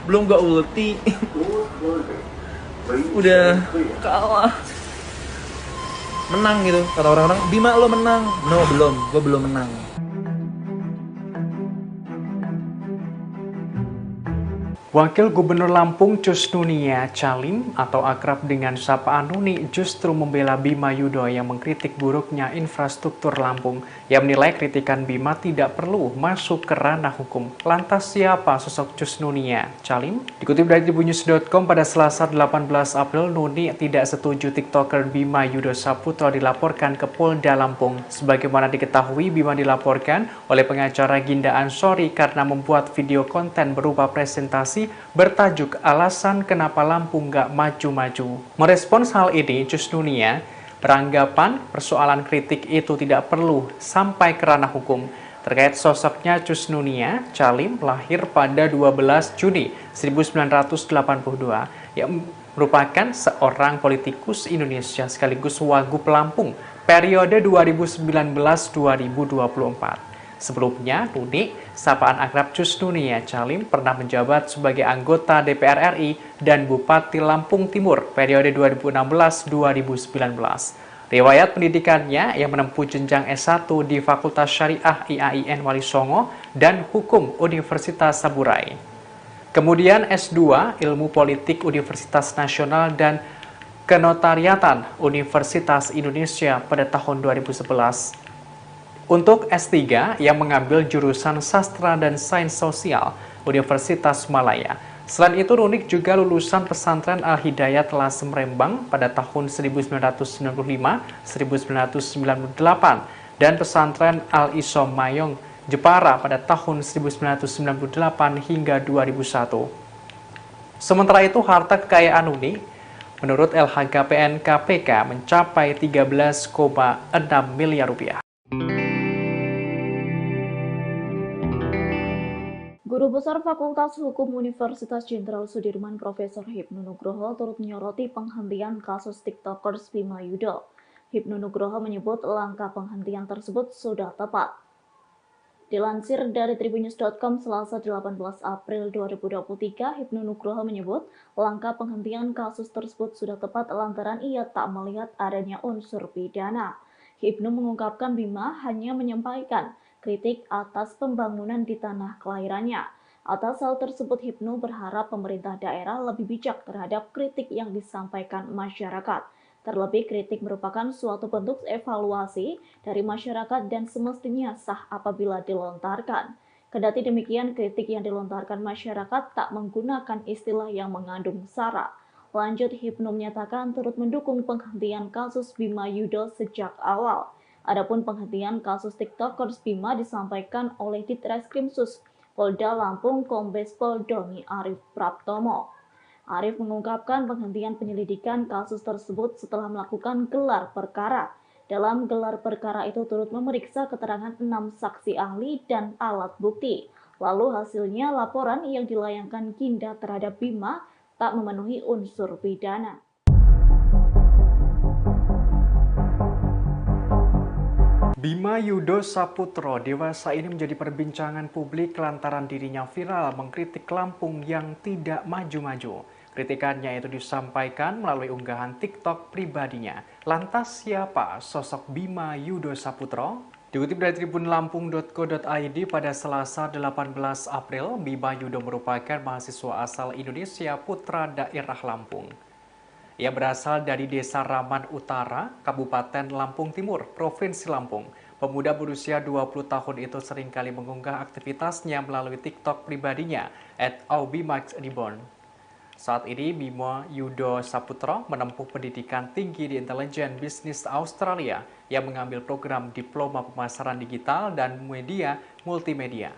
Belum gak ulti. Udah kalah. Menang gitu kata orang-orang. Bima lo menang. No belum. Gue belum menang. Wakil Gubernur Lampung Cus Nunia Calim atau akrab dengan sapaan Nuni justru membela Bima Yudo yang mengkritik buruknya infrastruktur Lampung. Ia menilai kritikan Bima tidak perlu masuk ke ranah hukum. Lantas siapa sosok Cus Nunia Calim? Dikutip dari tribunnews.com pada Selasa 18 April, Nuni tidak setuju TikToker Bima Yudo Saputro dilaporkan ke Polda Lampung. Sebagaimana diketahui, Bima dilaporkan oleh pengacara Ginda Ansori karena membuat video konten berupa presentasi bertajuk alasan kenapa Lampung gak maju-maju. Merespons hal ini, Cus Nunia beranggapan persoalan kritik itu tidak perlu sampai ke ranah hukum. Terkait sosoknya, Cus Nunia Calim lahir pada 12 Juni 1982 yang merupakan seorang politikus Indonesia sekaligus Wagub Lampung periode 2019-2024. Sebelumnya, Nuni, sapaan akrab Cus Nunia Calim pernah menjabat sebagai anggota DPR RI dan Bupati Lampung Timur periode 2016-2019. Riwayat pendidikannya yang menempuh jenjang S1 di Fakultas Syariah IAIN Wali Songo dan Hukum Universitas Saburai. Kemudian S2 Ilmu Politik Universitas Nasional dan Kenotariatan Universitas Indonesia pada tahun 2011. Untuk S3, ia mengambil jurusan Sastra dan Sains Sosial Universitas Malaya. Selain itu, Nunik juga lulusan pesantren Al-Hidayat Lasem Rembang pada tahun 1995-1998 dan pesantren Al-Isom Mayong Jepara pada tahun 1998 hingga 2001. Sementara itu, harta kekayaan Nunik menurut LHKPN KPK mencapai 13,6 miliar rupiah. Guru Besar Fakultas Hukum Universitas Jenderal Sudirman Profesor Hipnu Nugroho turut menyoroti penghentian kasus TikTokers Bima Yudo. Hipnu Nugroho menyebut langkah penghentian tersebut sudah tepat. Dilansir dari tribunnews.com Selasa 18 April 2023, Hipnu Nugroho menyebut langkah penghentian kasus tersebut sudah tepat lantaran ia tak melihat adanya unsur pidana. Hipnu mengungkapkan Bima hanya menyampaikan kritik atas pembangunan di tanah kelahirannya. Atas hal tersebut, Hipnu berharap pemerintah daerah lebih bijak terhadap kritik yang disampaikan masyarakat. Terlebih, kritik merupakan suatu bentuk evaluasi dari masyarakat dan semestinya sah apabila dilontarkan. Kendati demikian, kritik yang dilontarkan masyarakat tak menggunakan istilah yang mengandung sara. Lanjut, Hipnu menyatakan turut mendukung penghentian kasus Bima Yudo sejak awal. Adapun penghentian kasus TikTokers Bima disampaikan oleh Ditreskrimsus Polda Lampung Kombes Pol Doni Arif Praptomo. Arif mengungkapkan penghentian penyelidikan kasus tersebut setelah melakukan gelar perkara. Dalam gelar perkara itu turut memeriksa keterangan 6 saksi ahli dan alat bukti. Lalu hasilnya laporan yang dilayangkan Ginda terhadap Bima tak memenuhi unsur pidana. Bima Yudo Saputro dewasa ini menjadi perbincangan publik lantaran dirinya viral mengkritik Lampung yang tidak maju-maju. Kritikannya itu disampaikan melalui unggahan TikTok pribadinya. Lantas siapa sosok Bima Yudo Saputro? Dikutip dari tribunlampung.co.id pada Selasa 18 April, Bima Yudo merupakan mahasiswa asal Indonesia putra daerah Lampung. Ia berasal dari Desa Raman Utara, Kabupaten Lampung Timur, Provinsi Lampung. Pemuda berusia 20 tahun itu seringkali mengunggah aktivitasnya melalui TikTok pribadinya @aubimaxreborn. Saat ini, Bima Yudo Saputro menempuh pendidikan tinggi di Intelijen Bisnis Australia yang mengambil program Diploma Pemasaran Digital dan Media Multimedia.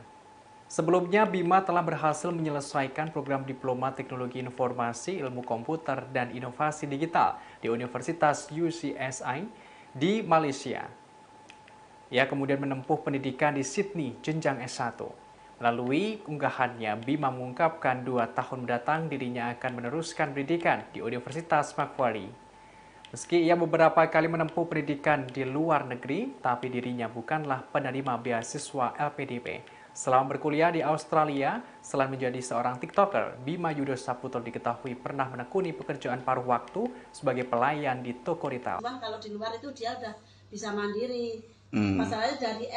Sebelumnya, Bima telah berhasil menyelesaikan program Diploma Teknologi Informasi, Ilmu Komputer, dan Inovasi Digital di Universitas UCSI di Malaysia. Ia kemudian menempuh pendidikan di Sydney, jenjang S1. Melalui unggahannya, Bima mengungkapkan 2 tahun mendatang dirinya akan meneruskan pendidikan di Universitas Macquarie. Meski ia beberapa kali menempuh pendidikan di luar negeri, tapi dirinya bukanlah penerima beasiswa LPDP. Selama berkuliah di Australia, selain menjadi seorang TikToker, Bima Yudo Saputro diketahui pernah menekuni pekerjaan paruh waktu sebagai pelayan di toko retail. Kalau di luar itu dia udah bisa mandiri. Masalahnya dari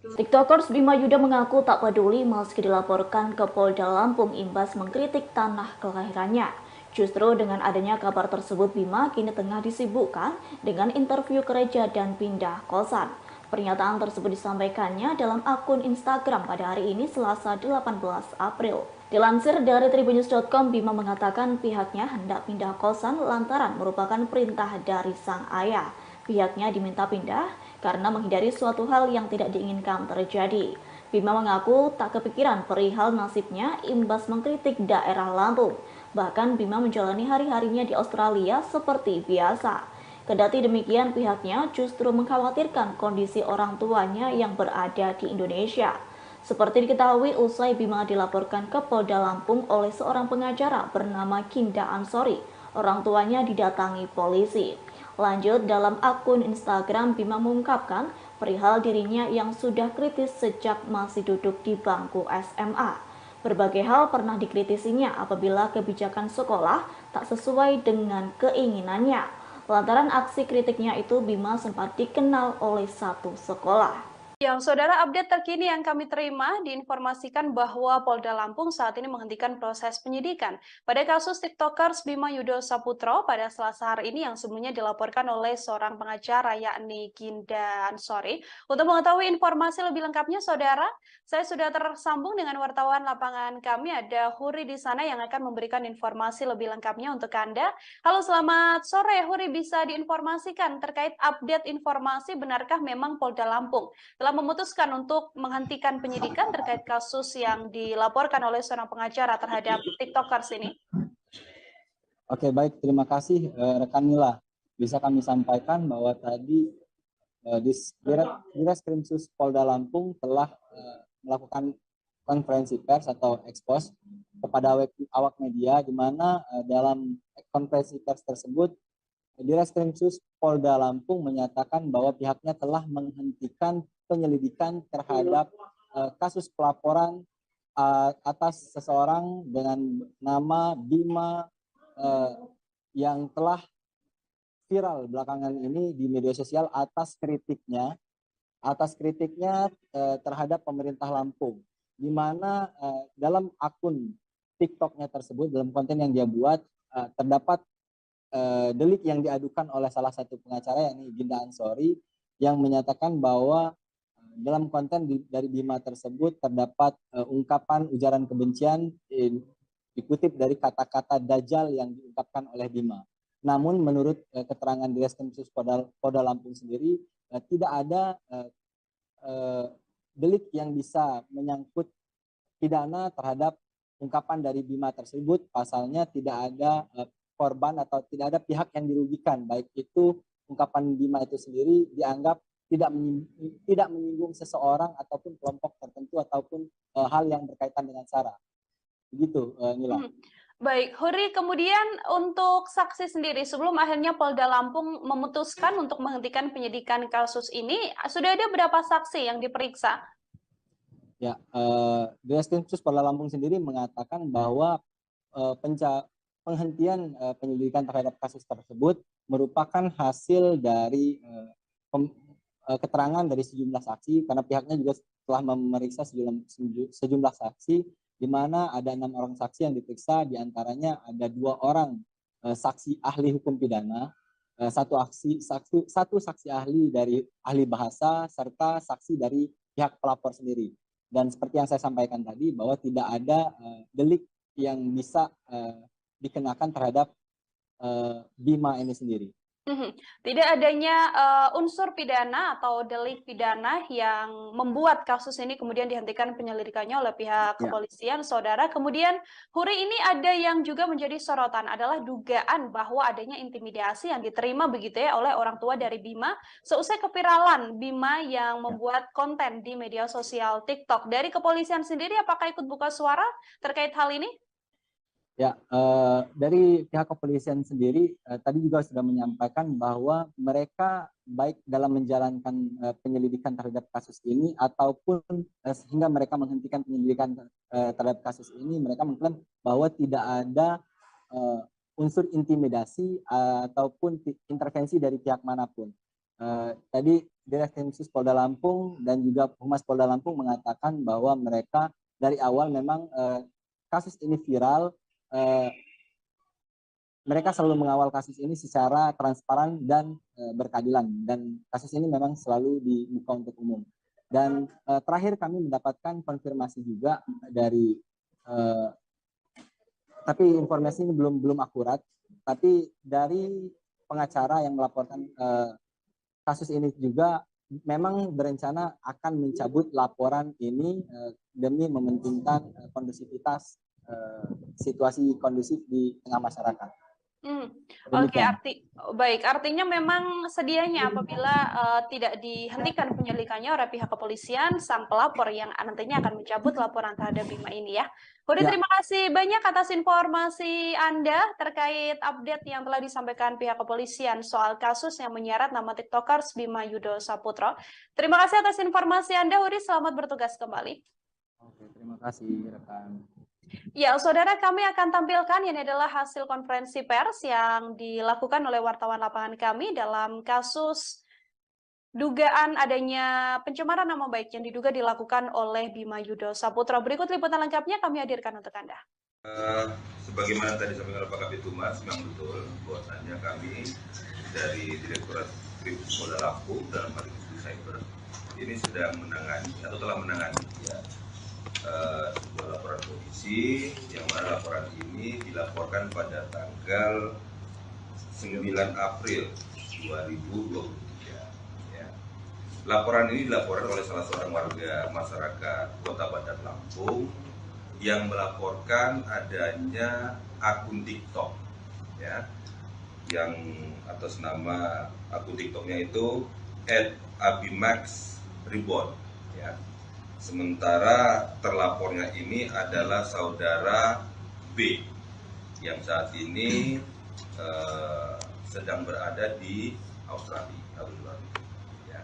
TikTokers Bima Yudo mengaku tak peduli meski dilaporkan ke Polda Lampung imbas mengkritik tanah kelahirannya. Justru dengan adanya kabar tersebut, Bima kini tengah disibukkan dengan interview gereja dan pindah kosan. Pernyataan tersebut disampaikannya dalam akun Instagram pada hari ini Selasa 18 April. Dilansir dari tribunnews.com, Bima mengatakan pihaknya hendak pindah kosan lantaran merupakan perintah dari sang ayah. Pihaknya diminta pindah karena menghindari suatu hal yang tidak diinginkan terjadi. Bima mengaku tak kepikiran perihal nasibnya imbas mengkritik daerah Lampung. Bahkan Bima menjalani hari-harinya di Australia seperti biasa. Kendati demikian, pihaknya justru mengkhawatirkan kondisi orang tuanya yang berada di Indonesia. Seperti diketahui, usai Bima dilaporkan ke Polda Lampung oleh seorang pengacara bernama Ginda Ansori, orang tuanya didatangi polisi. Lanjut, dalam akun Instagram, Bima mengungkapkan perihal dirinya yang sudah kritis sejak masih duduk di bangku SMA. Berbagai hal pernah dikritisinya apabila kebijakan sekolah tak sesuai dengan keinginannya. Lantaran aksi kritiknya itu, Bima sempat dikenal oleh satu sekolah. Yang saudara, update terkini yang kami terima diinformasikan bahwa Polda Lampung saat ini menghentikan proses penyidikan pada kasus TikTokers Bima Yudo Saputro pada Selasa hari ini yang sebelumnya dilaporkan oleh seorang pengacara yakni Ginda Ansori. Untuk mengetahui informasi lebih lengkapnya, saudara, saya sudah tersambung dengan wartawan lapangan kami, ada Huri di sana yang akan memberikan informasi lebih lengkapnya untuk Anda. Halo, selamat sore Huri, bisa diinformasikan terkait update informasi benarkah memang Polda Lampung telah memutuskan untuk menghentikan penyidikan terkait kasus yang dilaporkan oleh seorang pengacara terhadap TikTokers ini? Oke, baik, terima kasih rekan Mila. Bisa kami sampaikan bahwa tadi Ditreskrimsus Polda Lampung telah melakukan konferensi pers atau ekspos kepada awak media, di mana dalam konferensi pers tersebut Direskrimsus Polda Lampung menyatakan bahwa pihaknya telah menghentikan penyelidikan terhadap kasus pelaporan atas seseorang dengan nama Bima yang telah viral belakangan ini di media sosial atas kritiknya terhadap pemerintah Lampung, di mana dalam akun TikToknya tersebut, dalam konten yang dia buat, terdapat delik yang diadukan oleh salah satu pengacara, yakni Ginda Ansori, yang menyatakan bahwa dalam konten dari Bima tersebut terdapat ungkapan ujaran kebencian dikutip dari kata-kata Dajjal yang diungkapkan oleh Bima. Namun menurut keterangan Direskrimsus Polda Lampung sendiri, tidak ada delik yang bisa menyangkut pidana terhadap ungkapan dari Bima tersebut. Pasalnya tidak ada korban atau tidak ada pihak yang dirugikan, baik itu ungkapan Bima itu sendiri dianggap tidak menyinggung seseorang ataupun kelompok tertentu ataupun hal yang berkaitan dengan SARA. Begitu, Nila. Baik, Huri, kemudian untuk saksi sendiri, sebelum akhirnya Polda Lampung memutuskan untuk menghentikan penyidikan kasus ini, sudah ada berapa saksi yang diperiksa? Ya, Direskrimsus Polda Lampung sendiri mengatakan bahwa penghentian penyelidikan terhadap kasus tersebut merupakan hasil dari keterangan dari sejumlah saksi, karena pihaknya juga telah memeriksa sejumlah saksi, di mana ada 6 orang saksi yang diperiksa, diantaranya ada 2 orang saksi ahli hukum pidana, satu saksi ahli dari ahli bahasa, serta saksi dari pihak pelapor sendiri. Dan seperti yang saya sampaikan tadi, bahwa tidak ada delik yang bisa dikenakan terhadap Bima ini sendiri. Tidak adanya unsur pidana atau delik pidana yang membuat kasus ini kemudian dihentikan penyelidikannya oleh pihak kepolisian, saudara. Kemudian, Huri, ini ada yang juga menjadi sorotan adalah dugaan bahwa adanya intimidasi yang diterima begitu ya oleh orang tua dari Bima seusai keviralan Bima yang membuat konten di media sosial TikTok. Dari kepolisian sendiri, apakah ikut buka suara terkait hal ini? Ya, dari pihak kepolisian sendiri tadi juga sudah menyampaikan bahwa mereka baik dalam menjalankan penyelidikan terhadap kasus ini ataupun sehingga mereka menghentikan penyelidikan terhadap kasus ini, mereka mengklaim bahwa tidak ada unsur intimidasi ataupun intervensi dari pihak manapun. Tadi Direskrimsus Polda Lampung dan juga Humas Polda Lampung mengatakan bahwa mereka dari awal memang kasus ini viral. Mereka selalu mengawal kasus ini secara transparan dan berkeadilan, dan kasus ini memang selalu dibuka untuk umum. Dan terakhir kami mendapatkan konfirmasi juga dari tapi informasi ini belum akurat, tapi dari pengacara yang melaporkan kasus ini juga memang berencana akan mencabut laporan ini demi mementingkan kondusivitas situasi kondusif di tengah masyarakat. Oke, artinya memang sedianya apabila tidak dihentikan penyelidikannya oleh pihak kepolisian, sang pelapor yang nantinya akan mencabut laporan terhadap Bima ini ya. Huri, terima kasih banyak atas informasi Anda terkait update yang telah disampaikan pihak kepolisian soal kasus yang menyeret nama TikTokers Bima Yudo Saputro. Terima kasih atas informasi Anda, Huri. Selamat bertugas kembali. Oke, terima kasih rekan. Ya, saudara, kami akan tampilkan ini adalah hasil konferensi pers yang dilakukan oleh wartawan lapangan kami dalam kasus dugaan adanya pencemaran nama baik yang diduga dilakukan oleh Bima Yudo Saputro. Berikut liputan lengkapnya kami hadirkan untuk Anda. Sebagaimana tadi disampaikan oleh Pak Kabid Humas, memang betul bahwasannya kami dari Direktorat Kriminal Polda Lampung dalam hal ini Cyber ini sedang menangani atau telah menangani sebuah laporan polisi yang mana laporan ini dilaporkan pada tanggal 9 April 2023. Ya. Laporan ini dilaporkan oleh salah seorang warga masyarakat Kota Bandar Lampung yang melaporkan adanya akun TikTok, ya, yang atas nama akun TikToknya itu @abimax_reborn, ya. Sementara terlapornya ini adalah saudara B yang saat ini sedang berada di Australia. Ya.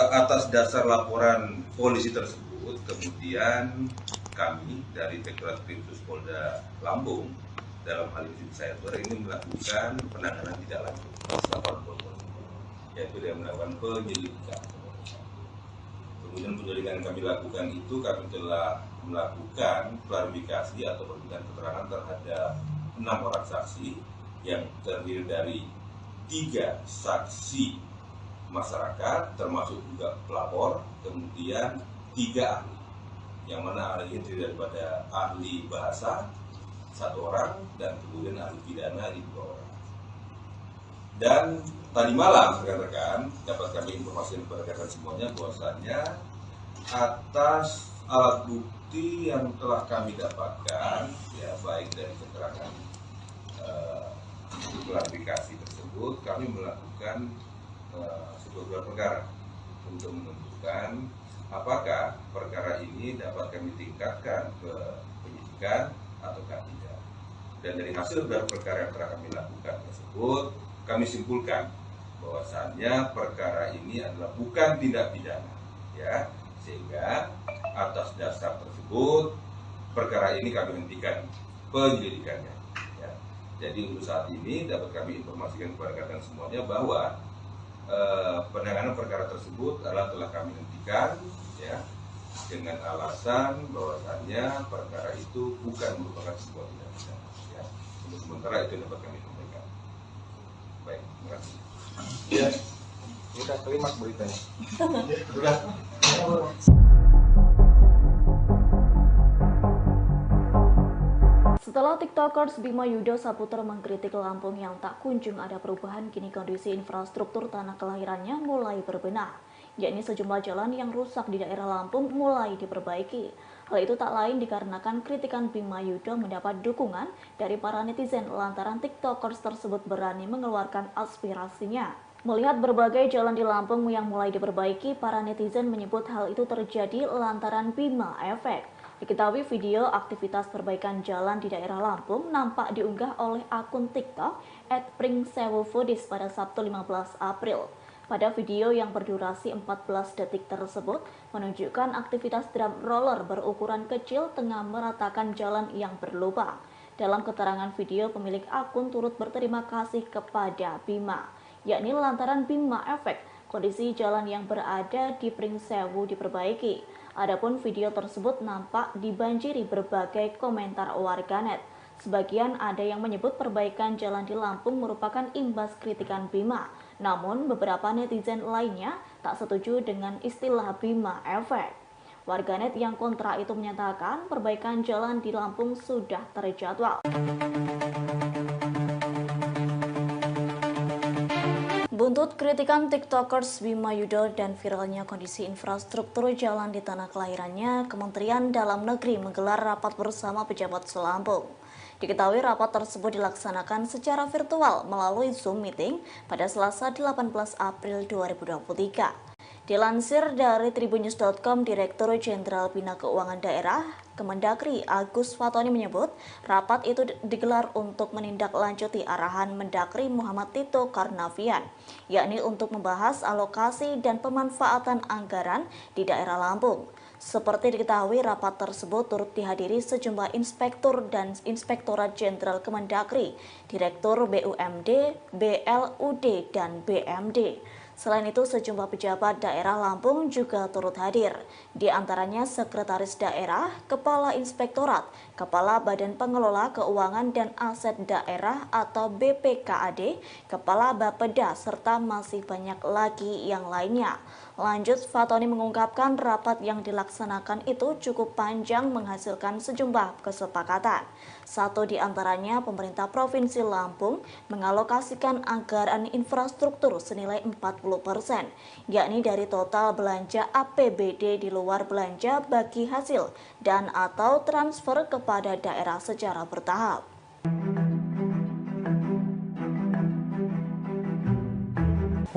Atas dasar laporan polisi tersebut, kemudian kami dari Direktorat Kriminsus Polda Lampung dalam hal ini saya ini melakukan penanganan tidak lanjut laporan polisi, yaitu dengan melakukan penyelidikan. Kemudian penyelidikan yang kami lakukan itu kami telah melakukan klarifikasi atau permintaan keterangan terhadap 6 orang saksi yang terdiri dari 3 saksi masyarakat termasuk juga pelapor, kemudian 3 ahli, yang mana ahli itu daripada ahli bahasa 1 orang dan kemudian ahli pidana 2 orang. Dan tadi malam rekan-rekan dapat kami informasikan kepada rekan semuanya bahwasannya atas alat bukti yang telah kami dapatkan, ya baik dari keterangan klarifikasi tersebut, kami melakukan sebuah gelar perkara untuk menentukan apakah perkara ini dapat kami tingkatkan ke penyidikan ataukah tidak. Dan dari hasil gelar perkara yang telah kami lakukan tersebut, kami simpulkan bahwasannya perkara ini adalah bukan tindak pidana, ya, sehingga atas dasar tersebut perkara ini kami hentikan penyelidikannya. Ya. Jadi untuk saat ini dapat kami informasikan kepada rekan semuanya bahwa penanganan perkara tersebut adalah telah kami hentikan, ya, dengan alasan bahwasannya perkara itu bukan merupakan sebuah tindak pidana. Ya. Untuk sementara itu dapat kami sampaikan. Baik, terima kasih. Ya, kita terima beritanya. Sudah. Setelah TikTokers Bima Yudo Saputra mengkritik Lampung yang tak kunjung ada perubahan, kini kondisi infrastruktur tanah kelahirannya mulai berbenah, yakni sejumlah jalan yang rusak di daerah Lampung mulai diperbaiki. Hal itu tak lain dikarenakan kritikan Bima Yudo mendapat dukungan dari para netizen lantaran TikTokers tersebut berani mengeluarkan aspirasinya. Melihat berbagai jalan di Lampung yang mulai diperbaiki, para netizen menyebut hal itu terjadi lantaran Bima Efek. Diketahui video aktivitas perbaikan jalan di daerah Lampung nampak diunggah oleh akun TikTok @pringsewofoodies pada Sabtu 15 April. Pada video yang berdurasi 14 detik tersebut menunjukkan aktivitas drum roller berukuran kecil tengah meratakan jalan yang berlubang. Dalam keterangan video, pemilik akun turut berterima kasih kepada Bima, yakni lantaran Bima Efek, kondisi jalan yang berada di Pringsewu diperbaiki. Adapun video tersebut nampak dibanjiri berbagai komentar warganet. Sebagian ada yang menyebut perbaikan jalan di Lampung merupakan imbas kritikan Bima. Namun beberapa netizen lainnya tak setuju dengan istilah Bima Efek. Warganet yang kontra itu menyatakan perbaikan jalan di Lampung sudah terjadwal. Buntut kritikan TikTokers Bima Yudo dan viralnya kondisi infrastruktur jalan di tanah kelahirannya, Kementerian Dalam Negeri menggelar rapat bersama pejabat Selampung. Diketahui rapat tersebut dilaksanakan secara virtual melalui Zoom meeting pada Selasa 18 April 2023. Dilansir dari tribunnews.com, Direktur Jenderal Bina Keuangan Daerah Kemendagri Agus Fatoni menyebut rapat itu digelar untuk menindaklanjuti arahan Mendagri Muhammad Tito Karnavian, yakni untuk membahas alokasi dan pemanfaatan anggaran di daerah Lampung. Seperti diketahui, rapat tersebut turut dihadiri sejumlah inspektur dan Inspektorat Jenderal Kemendagri, Direktur BUMD, BLUD, dan BMD. Selain itu, sejumlah pejabat daerah Lampung juga turut hadir, di antaranya Sekretaris Daerah, Kepala Inspektorat, Kepala Badan Pengelola Keuangan dan Aset Daerah atau BPKAD, Kepala Bapeda, serta masih banyak lagi yang lainnya. Lanjut, Fatoni mengungkapkan rapat yang dilaksanakan itu cukup panjang menghasilkan sejumlah kesepakatan. Satu di antaranya, pemerintah Provinsi Lampung mengalokasikan anggaran infrastruktur senilai 40%, yakni dari total belanja APBD di luar belanja bagi hasil dan atau transfer kepada daerah secara bertahap.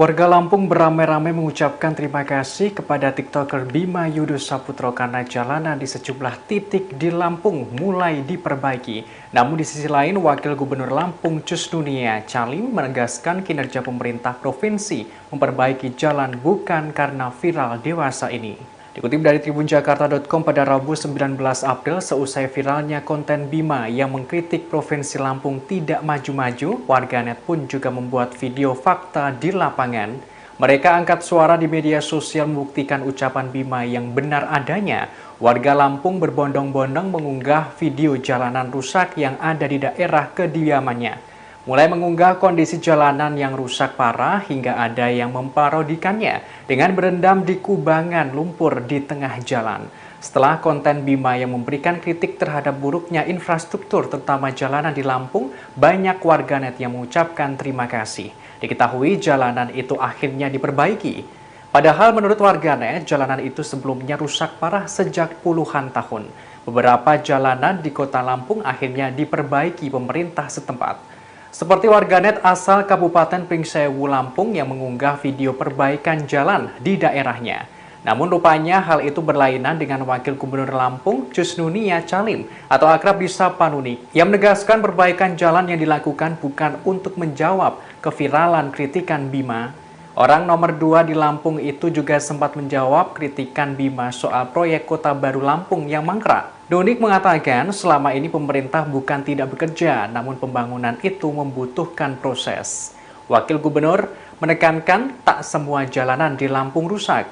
Warga Lampung beramai-ramai mengucapkan terima kasih kepada TikToker Bima Yudo Saputro karena jalanan di sejumlah titik di Lampung mulai diperbaiki. Namun di sisi lain, Wakil Gubernur Lampung Cusnunia Calim menegaskan kinerja pemerintah provinsi memperbaiki jalan bukan karena viral dewasa ini. Dikutip dari tribunjakarta.com pada Rabu 19 April, seusai viralnya konten Bima yang mengkritik Provinsi Lampung tidak maju-maju, warganet pun juga membuat video fakta di lapangan. Mereka angkat suara di media sosial membuktikan ucapan Bima yang benar adanya. Warga Lampung berbondong-bondong mengunggah video jalanan rusak yang ada di daerah kediamannya. Mulai mengunggah kondisi jalanan yang rusak parah hingga ada yang memparodikannya dengan berendam di kubangan lumpur di tengah jalan. Setelah konten Bima yang memberikan kritik terhadap buruknya infrastruktur terutama jalanan di Lampung, banyak warganet yang mengucapkan terima kasih. Diketahui jalanan itu akhirnya diperbaiki. Padahal menurut warganet, jalanan itu sebelumnya rusak parah sejak puluhan tahun. Beberapa jalanan di kota Lampung akhirnya diperbaiki pemerintah setempat. Seperti warganet asal Kabupaten Pringsewu Lampung yang mengunggah video perbaikan jalan di daerahnya. Namun rupanya hal itu berlainan dengan Wakil Gubernur Lampung Cusnunia Calim atau akrab disapa Nuni yang menegaskan perbaikan jalan yang dilakukan bukan untuk menjawab keviralan kritikan Bima. Orang nomor 2 di Lampung itu juga sempat menjawab kritikan Bima soal proyek Kota Baru Lampung yang mangkrak. Donik mengatakan selama ini pemerintah bukan tidak bekerja, namun pembangunan itu membutuhkan proses. Wakil Gubernur menekankan tak semua jalanan di Lampung rusak.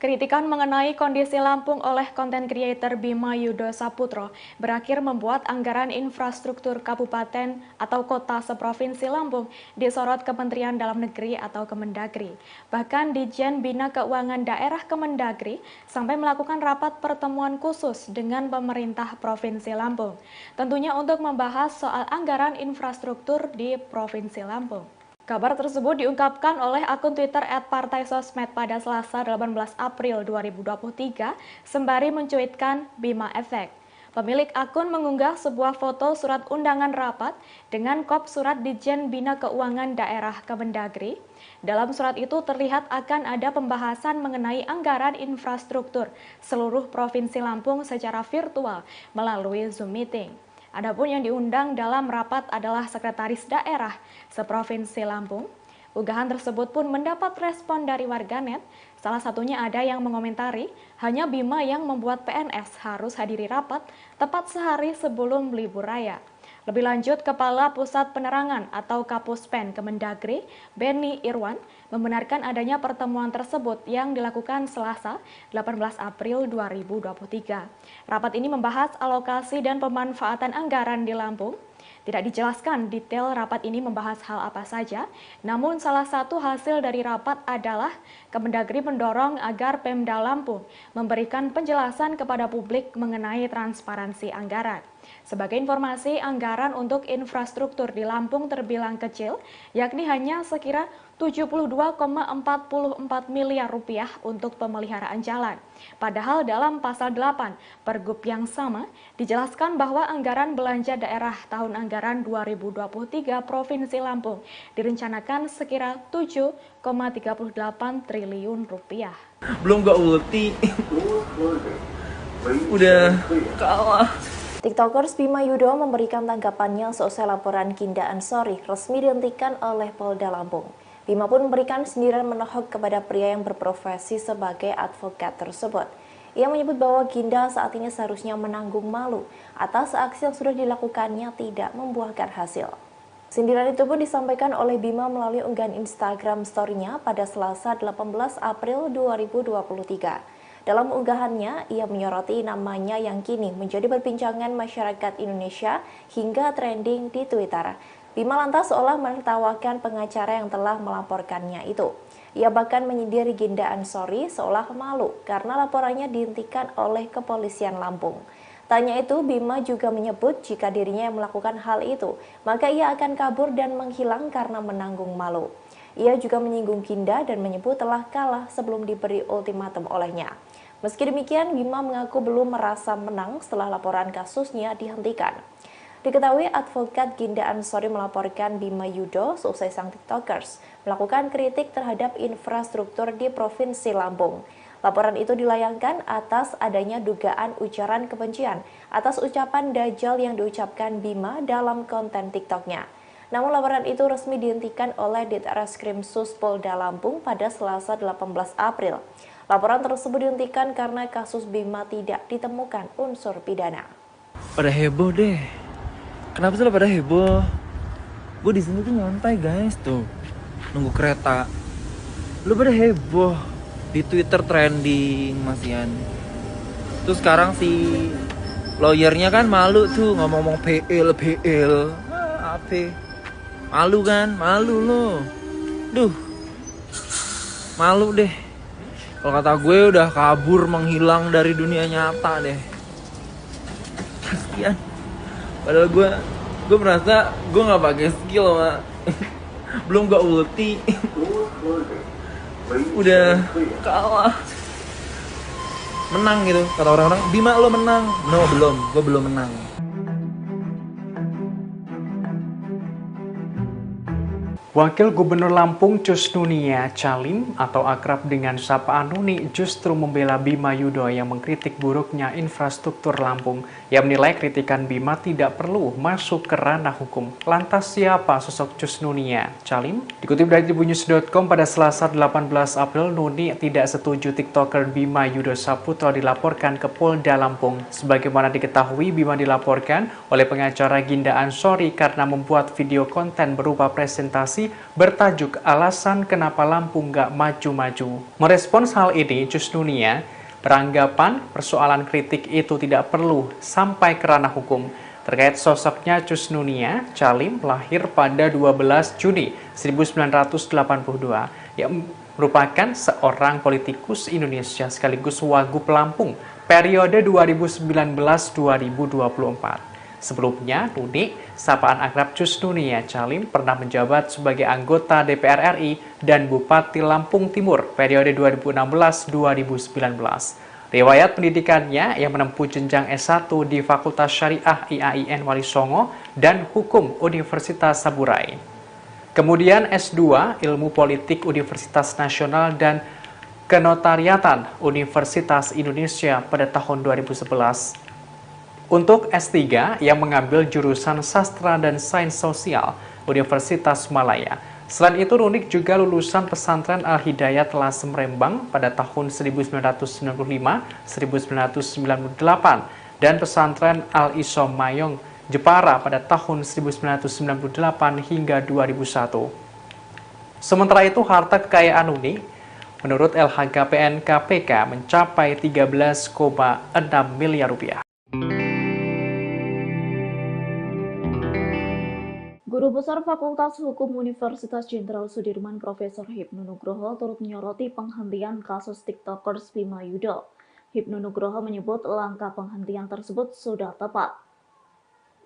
Kritikan mengenai kondisi Lampung oleh konten creator Bima Yudo Saputro berakhir membuat anggaran infrastruktur kabupaten atau kota seprovinsi Lampung disorot Kementerian Dalam Negeri atau Kemendagri. Bahkan Ditjen Bina Keuangan Daerah Kemendagri sampai melakukan rapat pertemuan khusus dengan pemerintah Provinsi Lampung. Tentunya untuk membahas soal anggaran infrastruktur di Provinsi Lampung. Kabar tersebut diungkapkan oleh akun Twitter @partaisosmed pada Selasa 18 April 2023 sembari mencuitkan Bima Efek. Pemilik akun mengunggah sebuah foto surat undangan rapat dengan kop surat Ditjen Bina Keuangan Daerah Kemendagri. Dalam surat itu terlihat akan ada pembahasan mengenai anggaran infrastruktur seluruh Provinsi Lampung secara virtual melalui Zoom Meeting. Adapun yang diundang dalam rapat adalah Sekretaris Daerah Seprovinsi Lampung. Unggahan tersebut pun mendapat respon dari warganet. Salah satunya ada yang mengomentari, hanya Bima yang membuat PNS harus hadiri rapat tepat sehari sebelum libur raya. Lebih lanjut, Kepala Pusat Penerangan atau Kapuspen Kemendagri, Benny Irwan, membenarkan adanya pertemuan tersebut yang dilakukan Selasa 18 April 2023. Rapat ini membahas alokasi dan pemanfaatan anggaran di Lampung. Tidak dijelaskan detail rapat ini membahas hal apa saja, namun salah satu hasil dari rapat adalah Kemendagri mendorong agar Pemda Lampung memberikan penjelasan kepada publik mengenai transparansi anggaran. Sebagai informasi, anggaran untuk infrastruktur di Lampung terbilang kecil, yakni hanya sekira 72,44 miliar rupiah untuk pemeliharaan jalan. Padahal dalam pasal 8 Pergub yang sama dijelaskan bahwa anggaran belanja daerah tahun anggaran 2023 Provinsi Lampung direncanakan sekira 7,38 triliun rupiah. Belum gak ulti. Udah kalah. TikTokers Bima Yudo memberikan tanggapannya seusai laporan Kinda Ansori resmi dihentikan oleh Polda Lampung. Bima pun memberikan sindiran menohok kepada pria yang berprofesi sebagai advokat tersebut. Ia menyebut bahwa Kinda saat ini seharusnya menanggung malu atas aksi yang sudah dilakukannya tidak membuahkan hasil. Sindiran itu pun disampaikan oleh Bima melalui unggahan Instagram story-nya pada Selasa 18 April 2023. Dalam unggahannya, ia menyoroti namanya yang kini menjadi perbincangan masyarakat Indonesia hingga trending di Twitter. Bima lantas seolah menertawakan pengacara yang telah melaporkannya itu. Ia bahkan menyindir Kinda Ansori seolah malu karena laporannya dihentikan oleh kepolisian Lampung. Tanya itu, Bima juga menyebut jika dirinya yang melakukan hal itu, maka ia akan kabur dan menghilang karena menanggung malu. Ia juga menyinggung Kinda dan menyebut telah kalah sebelum diberi ultimatum olehnya. Meski demikian, Bima mengaku belum merasa menang setelah laporan kasusnya dihentikan. Diketahui advokat Ginda Ansori melaporkan Bima Yudo, seusai sang TikTokers, melakukan kritik terhadap infrastruktur di Provinsi Lampung. Laporan itu dilayangkan atas adanya dugaan ujaran kebencian atas ucapan Dajjal yang diucapkan Bima dalam konten TikToknya. Namun laporan itu resmi dihentikan oleh Ditreskrim Sus Polda Lampung pada Selasa 18 April. Laporan tersebut dihentikan karena kasus Bima tidak ditemukan unsur pidana. Pada heboh deh. Kenapa sih pada heboh? Gue di sini tuh nyantai guys tuh, nunggu kereta. Lu pada heboh di Twitter trending masian. Terus sekarang si lawyernya kan malu tuh ngomong-ngomong PL. Apa? Malu kan? Malu lo. Duh. Malu deh. Kalau kata gue udah kabur menghilang dari dunia nyata deh. Kasian. Padahal gue merasa gue nggak pakai skill mak. Belum gue ulti. Udah kalah. Menang gitu kata orang-orang. Bima lo menang. No belum. Gue belum menang. Wakil Gubernur Lampung Cusnunia Calim atau akrab dengan sapaan Nuni justru membela Bima Yudo yang mengkritik buruknya infrastruktur Lampung. Ia menilai kritikan Bima tidak perlu masuk ke ranah hukum. Lantas siapa sosok Cusnunia Calim? Dikutip dari tribunnews.com pada Selasa 18 April, Nuni tidak setuju TikToker Bima Yudo Saputro dilaporkan ke Polda Lampung. Sebagaimana diketahui, Bima dilaporkan oleh pengacara Ginda Ansori karena membuat video konten berupa presentasi bertajuk alasan kenapa Lampung nggak maju-maju. Merespons hal ini, Cusnunia beranggapan persoalan kritik itu tidak perlu sampai ke ranah hukum. Terkait sosoknya, Cusnunia Calim lahir pada 12 Juni 1982 yang merupakan seorang politikus Indonesia sekaligus Wagub Lampung periode 2019-2024. Sebelumnya, Nuni, sapaan akrab Cusnunia Calim, pernah menjabat sebagai anggota DPR RI dan Bupati Lampung Timur periode 2016-2019. Riwayat pendidikannya yang menempuh jenjang S1 di Fakultas Syariah IAIN Wali Songo dan Hukum Universitas Saburai. Kemudian S2 Ilmu Politik Universitas Nasional dan Kenotariatan Universitas Indonesia pada tahun 2011. Untuk S3 yang mengambil jurusan Sastra dan Sains Sosial Universitas Malaya. Selain itu, Nunik juga lulusan pesantren Al-Hidayat Lasem Rembang pada tahun 1995-1998 dan pesantren Al-Isom Mayong Jepara pada tahun 1998 hingga 2001. Sementara itu, harta kekayaan Nunik menurut LHKPN KPK mencapai 13,6 miliar rupiah. Guru Besar Fakultas Hukum Universitas Jenderal Sudirman Profesor Hipnu Nugroho turut menyoroti penghentian kasus TikTokers Bima Yudo. Hipnu Nugroho menyebut langkah penghentian tersebut sudah tepat.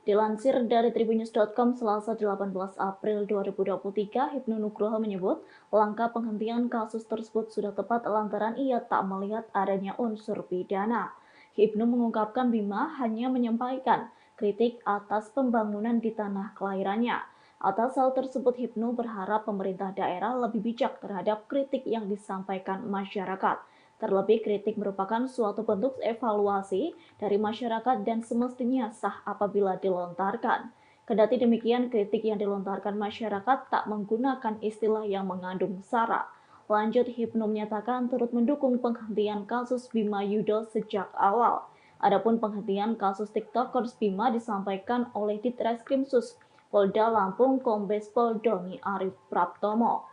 Dilansir dari tribunnews.com Selasa 18 April 2023, Hipnu Nugroho menyebut langkah penghentian kasus tersebut sudah tepat lantaran ia tak melihat adanya unsur pidana. Hipnu mengungkapkan Bima hanya menyampaikan kritik atas pembangunan di tanah kelahirannya. Atas hal tersebut, Hipnu berharap pemerintah daerah lebih bijak terhadap kritik yang disampaikan masyarakat. Terlebih, kritik merupakan suatu bentuk evaluasi dari masyarakat dan semestinya sah apabila dilontarkan. Kendati demikian, kritik yang dilontarkan masyarakat tak menggunakan istilah yang mengandung sara. Lanjut, Hipnu menyatakan turut mendukung penghentian kasus Bima Yudo sejak awal. Adapun penghentian kasus TikTokers Bima disampaikan oleh Ditreskrimsus Polda Lampung Kombes Pol Doni Arif Praptomo.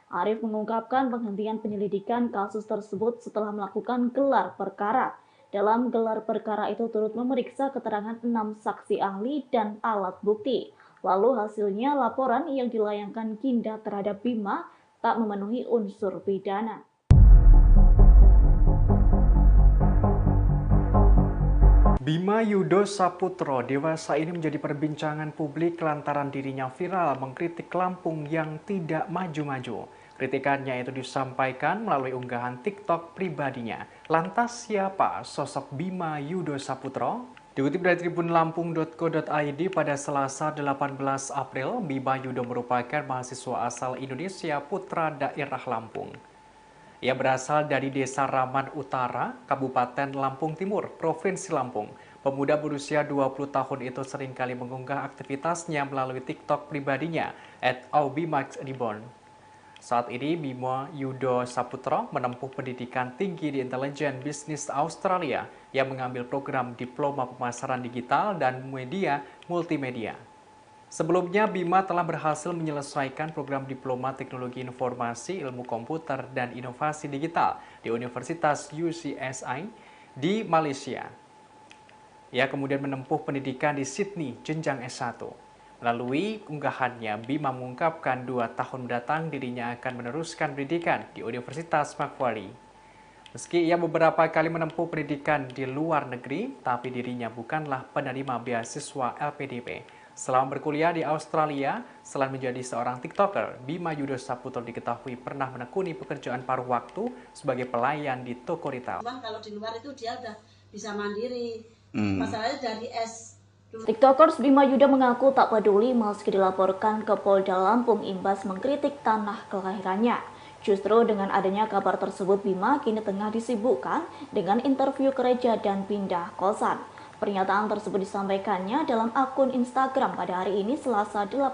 Arif mengungkapkan penghentian penyelidikan kasus tersebut setelah melakukan gelar perkara. Dalam gelar perkara itu turut memeriksa keterangan 6 saksi ahli dan alat bukti. Lalu hasilnya laporan yang dilayangkan Ginda terhadap Bima tak memenuhi unsur pidana. Bima Yudo Saputro dewasa ini menjadi perbincangan publik lantaran dirinya viral mengkritik Lampung yang tidak maju-maju. Kritikannya itu disampaikan melalui unggahan TikTok pribadinya. Lantas siapa sosok Bima Yudo Saputro? Dikutip dari tribunlampung.co.id pada Selasa 18 April, Bima Yudo merupakan mahasiswa asal Indonesia putra daerah Lampung. Ia berasal dari Desa Raman Utara, Kabupaten Lampung Timur, Provinsi Lampung. Pemuda berusia 20 tahun itu seringkali mengunggah aktivitasnya melalui TikTok pribadinya @aubimaxribon. Saat ini, Bima Yudo Saputro menempuh pendidikan tinggi di Intelijen Bisnis Australia yang mengambil program Diploma Pemasaran Digital dan Media Multimedia. Sebelumnya, Bima telah berhasil menyelesaikan program Diploma Teknologi Informasi, Ilmu Komputer, dan Inovasi Digital di Universitas UCSI di Malaysia. Ia kemudian menempuh pendidikan di Sydney, jenjang S1. Melalui unggahannya, Bima mengungkapkan 2 tahun mendatang dirinya akan meneruskan pendidikan di Universitas Macquarie. Meski ia beberapa kali menempuh pendidikan di luar negeri, tapi dirinya bukanlah penerima beasiswa LPDP. Selama berkuliah di Australia, selain menjadi seorang TikToker, Bima Yudo Saputro diketahui pernah menekuni pekerjaan paruh waktu sebagai pelayan di toko retail. Cuman kalau di luar itu dia udah bisa mandiri. Masalahnya dari TikTokers Bima Yudo mengaku tak peduli meski dilaporkan ke Polda Lampung imbas mengkritik tanah kelahirannya. Justru dengan adanya kabar tersebut, Bima kini tengah disibukkan dengan interview gereja dan pindah kosan. Pernyataan tersebut disampaikannya dalam akun Instagram pada hari ini Selasa 18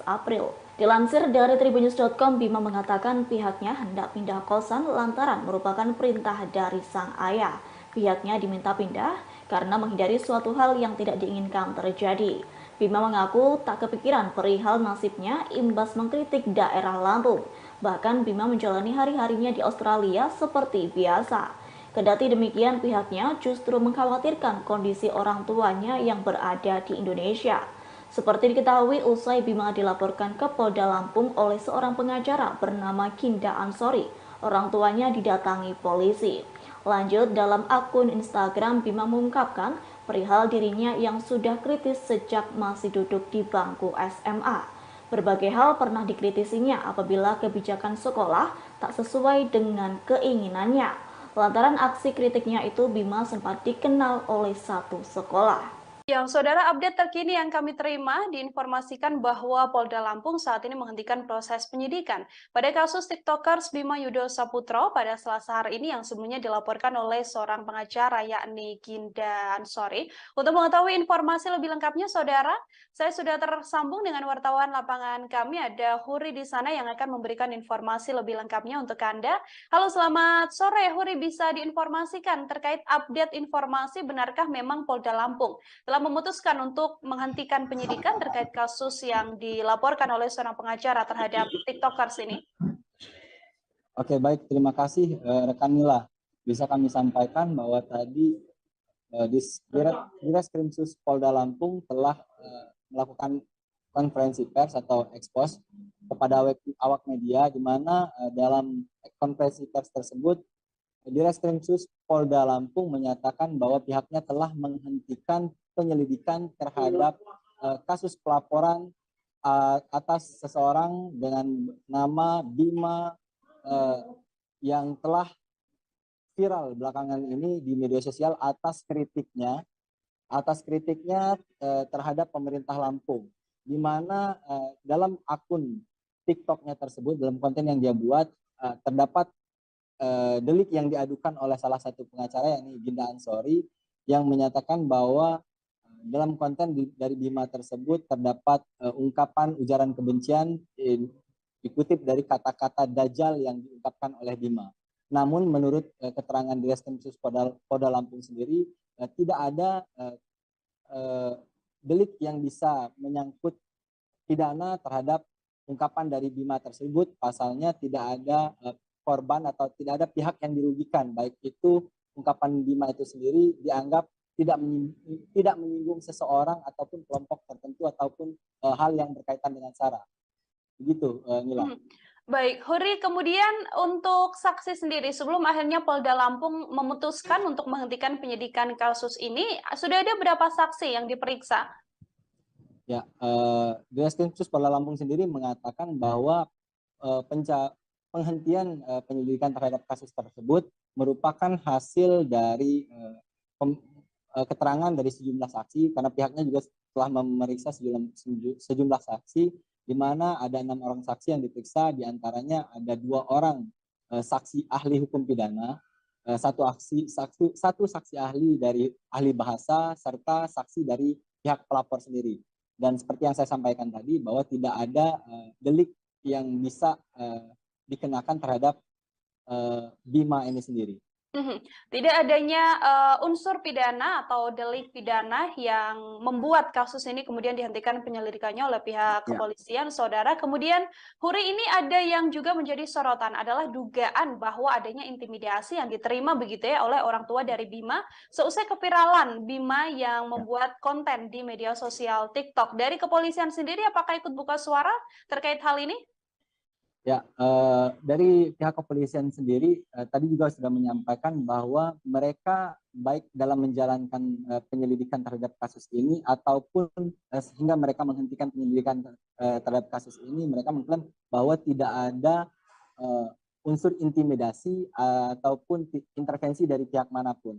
April. Dilansir dari tribunnews.com, Bima mengatakan pihaknya hendak pindah kosan lantaran merupakan perintah dari sang ayah. Pihaknya diminta pindah karena menghindari suatu hal yang tidak diinginkan terjadi. Bima mengaku tak kepikiran perihal nasibnya imbas mengkritik daerah Lampung. Bahkan Bima menjalani hari-harinya di Australia seperti biasa. Kendati demikian, pihaknya justru mengkhawatirkan kondisi orang tuanya yang berada di Indonesia. Seperti diketahui, usai Bima dilaporkan ke Polda Lampung oleh seorang pengacara bernama Ginda Ansori, orang tuanya didatangi polisi. Lanjut, dalam akun Instagram, Bima mengungkapkan perihal dirinya yang sudah kritis sejak masih duduk di bangku SMA. Berbagai hal pernah dikritisinya apabila kebijakan sekolah tak sesuai dengan keinginannya. Lantaran aksi kritiknya itu, Bima sempat dikenal oleh satu sekolah. Yang saudara, update terkini yang kami terima diinformasikan bahwa Polda Lampung saat ini menghentikan proses penyidikan pada kasus TikTokers Bima Yudo Saputro pada Selasa hari ini yang sebelumnya dilaporkan oleh seorang pengacara yakni Ginda Ansori. Untuk mengetahui informasi lebih lengkapnya, saudara, saya sudah tersambung dengan wartawan lapangan kami, ada Huri di sana yang akan memberikan informasi lebih lengkapnya untuk Anda. Halo, selamat sore Huri, bisa diinformasikan terkait update informasi benarkah memang Polda Lampung telah memutuskan untuk menghentikan penyidikan terkait kasus yang dilaporkan oleh seorang pengacara terhadap TikTokers ini? Oke, baik, terima kasih rekan Mila. Bisa kami sampaikan bahwa tadi Ditreskrimsus Polda Lampung telah melakukan konferensi pers atau ekspos kepada awak media, di mana dalam konferensi pers tersebut Ditreskrimsus Polda Lampung menyatakan bahwa pihaknya telah menghentikan penyelidikan terhadap kasus pelaporan atas seseorang dengan nama Bima yang telah viral belakangan ini di media sosial atas kritiknya terhadap pemerintah Lampung, di mana dalam akun TikToknya tersebut, dalam konten yang dia buat, terdapat delik yang diadukan oleh salah satu pengacara yakni Ginda Ansori yang menyatakan bahwa dalam konten dari Bima tersebut terdapat ungkapan ujaran kebencian dikutip dari kata-kata Dajjal yang diungkapkan oleh Bima. Namun menurut keterangan Ditreskrimsus Polda Lampung sendiri tidak ada delik yang bisa menyangkut pidana terhadap ungkapan dari Bima tersebut. Pasalnya tidak ada korban atau tidak ada pihak yang dirugikan, baik itu ungkapan Bima itu sendiri dianggap tidak menyinggung seseorang ataupun kelompok tertentu ataupun hal yang berkaitan dengan SARA. Begitu, Mila. Baik, Huri, kemudian untuk saksi sendiri, sebelum akhirnya Polda Lampung memutuskan untuk menghentikan penyidikan kasus ini, sudah ada berapa saksi yang diperiksa? Ya, Ditreskrimsus Polda Lampung sendiri mengatakan bahwa penghentian penyelidikan terhadap kasus tersebut merupakan hasil dari keterangan dari sejumlah saksi, karena pihaknya juga telah memeriksa sejumlah saksi, di mana ada 6 orang saksi yang diperiksa, diantaranya ada 2 orang saksi ahli hukum pidana, satu saksi ahli dari ahli bahasa, serta saksi dari pihak pelapor sendiri. Dan seperti yang saya sampaikan tadi, bahwa tidak ada delik yang bisa dikenakan terhadap Bima ini sendiri. Tidak adanya unsur pidana atau delik pidana yang membuat kasus ini kemudian dihentikan penyelidikannya oleh pihak kepolisian, saudara. Kemudian, Huri, ini ada yang juga menjadi sorotan adalah dugaan bahwa adanya intimidasi yang diterima begitu ya oleh orang tua dari Bima seusai keviralan Bima yang membuat konten di media sosial TikTok. Dari kepolisian sendiri, apakah ikut buka suara terkait hal ini? Ya, dari pihak kepolisian sendiri tadi juga sudah menyampaikan bahwa mereka baik dalam menjalankan penyelidikan terhadap kasus ini ataupun sehingga mereka menghentikan penyelidikan terhadap kasus ini, mereka mengklaim bahwa tidak ada unsur intimidasi ataupun intervensi dari pihak manapun.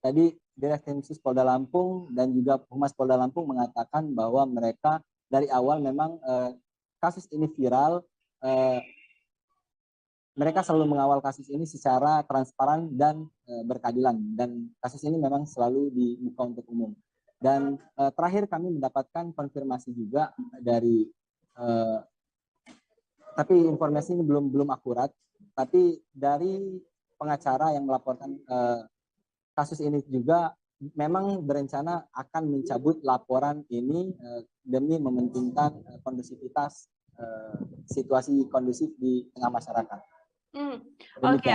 Tadi Direktur Khusus Polda Lampung dan juga Humas Polda Lampung mengatakan bahwa mereka dari awal memang kasus ini viral. Mereka selalu mengawal kasus ini secara transparan dan berkeadilan, dan kasus ini memang selalu dibuka untuk umum. Dan terakhir kami mendapatkan konfirmasi juga dari, tapi informasi ini belum akurat, tapi dari pengacara yang melaporkan kasus ini juga memang berencana akan mencabut laporan ini demi mementingkan kondusivitas situasi kondusif di tengah masyarakat. Oke,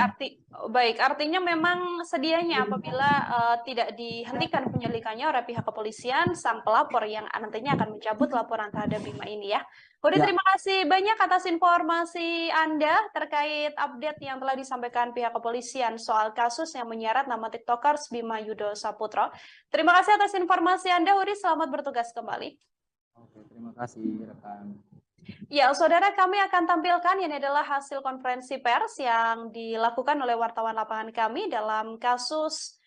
artinya memang sedianya apabila tidak dihentikan penyelidikannya oleh pihak kepolisian, sang pelapor yang nantinya akan mencabut laporan terhadap Bima ini ya. Huri, terima kasih banyak atas informasi Anda terkait update yang telah disampaikan pihak kepolisian soal kasus yang menyeret nama TikTokers Bima Yudo Saputro. Terima kasih atas informasi Anda, Huri. Selamat bertugas kembali. Oke, terima kasih rekan. Ya, saudara, kami akan tampilkan ini adalah hasil konferensi pers yang dilakukan oleh wartawan lapangan kami dalam kasus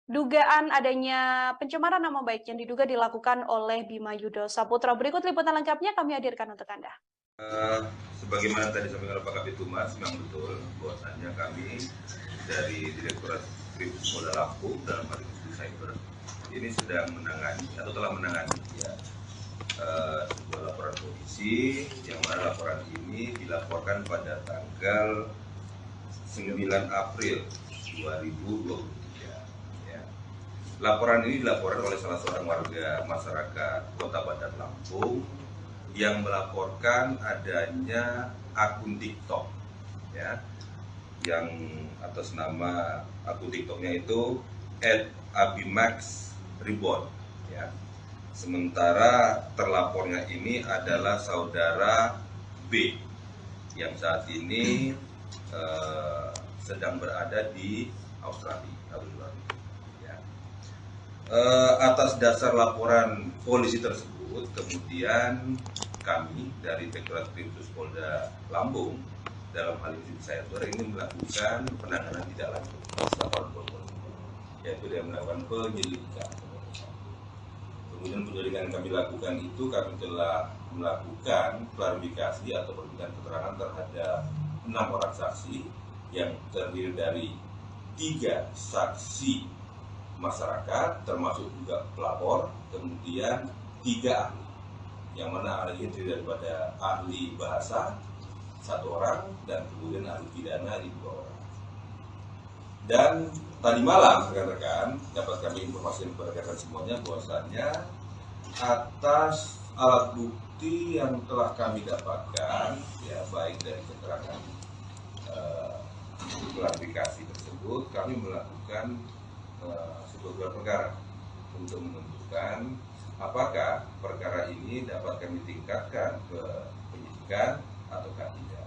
dugaan adanya pencemaran nama baik yang diduga dilakukan oleh Bima Yudo Saputro. Berikut liputan lengkapnya kami hadirkan untuk Anda. Sebagaimana tadi disampaikan oleh Pak Kabid Humas, memang betul bahwasannya kami dari Direktorat Kriminal Polda Lampung dalam hal ini cyber ini sedang menangani atau telah menangani sebuah laporan polisi yang mana laporan ini dilaporkan pada tanggal 9 April 2023. Ya. Laporan ini dilaporkan oleh salah seorang warga masyarakat Kota Bandar Lampung yang melaporkan adanya akun TikTok, ya, yang atas nama akun TikToknya itu @abimax_reborn, ya. Sementara terlapornya ini adalah saudara B yang saat ini sedang berada di Australia. Ya. Atas dasar laporan polisi tersebut, kemudian kami dari Direktorat Kriminal Polda Lampung dalam hal ini cyber ini melakukan penanganan tidak lanjut laporan polisi, yaitu dengan melakukan penyelidikan. Kemudian penyelidikan yang kami lakukan itu kami telah melakukan klarifikasi atau permintaan keterangan terhadap 6 orang saksi yang terdiri dari 3 saksi masyarakat termasuk juga pelapor, kemudian 3 ahli, yang mana ahli itu daripada ahli bahasa 1 orang dan kemudian ahli pidana 2 orang. Dan tadi malam rekan-rekan dapat kami informasikan kepada rekan semuanya bahwasannya atas alat bukti yang telah kami dapatkan, ya baik dari keterangan klarifikasi tersebut, kami melakukan sebuah gelar perkara untuk menentukan apakah perkara ini dapat kami tingkatkan ke penyidikan ataukah tidak.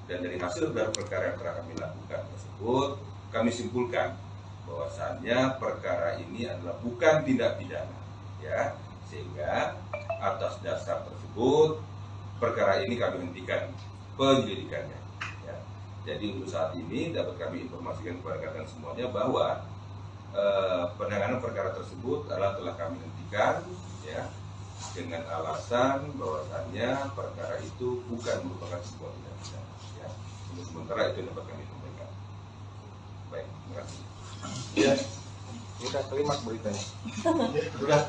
Dan dari hasil gelar perkara yang telah kami lakukan tersebut, kami simpulkan bahwasannya perkara ini adalah bukan tindak pidana, ya, sehingga atas dasar tersebut perkara ini kami hentikan penyelidikannya. Ya. Jadi untuk saat ini dapat kami informasikan kepada rekan semuanya bahwa penanganan perkara tersebut adalah telah kami hentikan ya dengan alasan bahwasannya perkara itu bukan merupakan sebuah tindak pidana ya. Untuk sementara itu dapat kami sampaikan. Baik, terima kasih. Ya, kita terima beritanya. Sudah.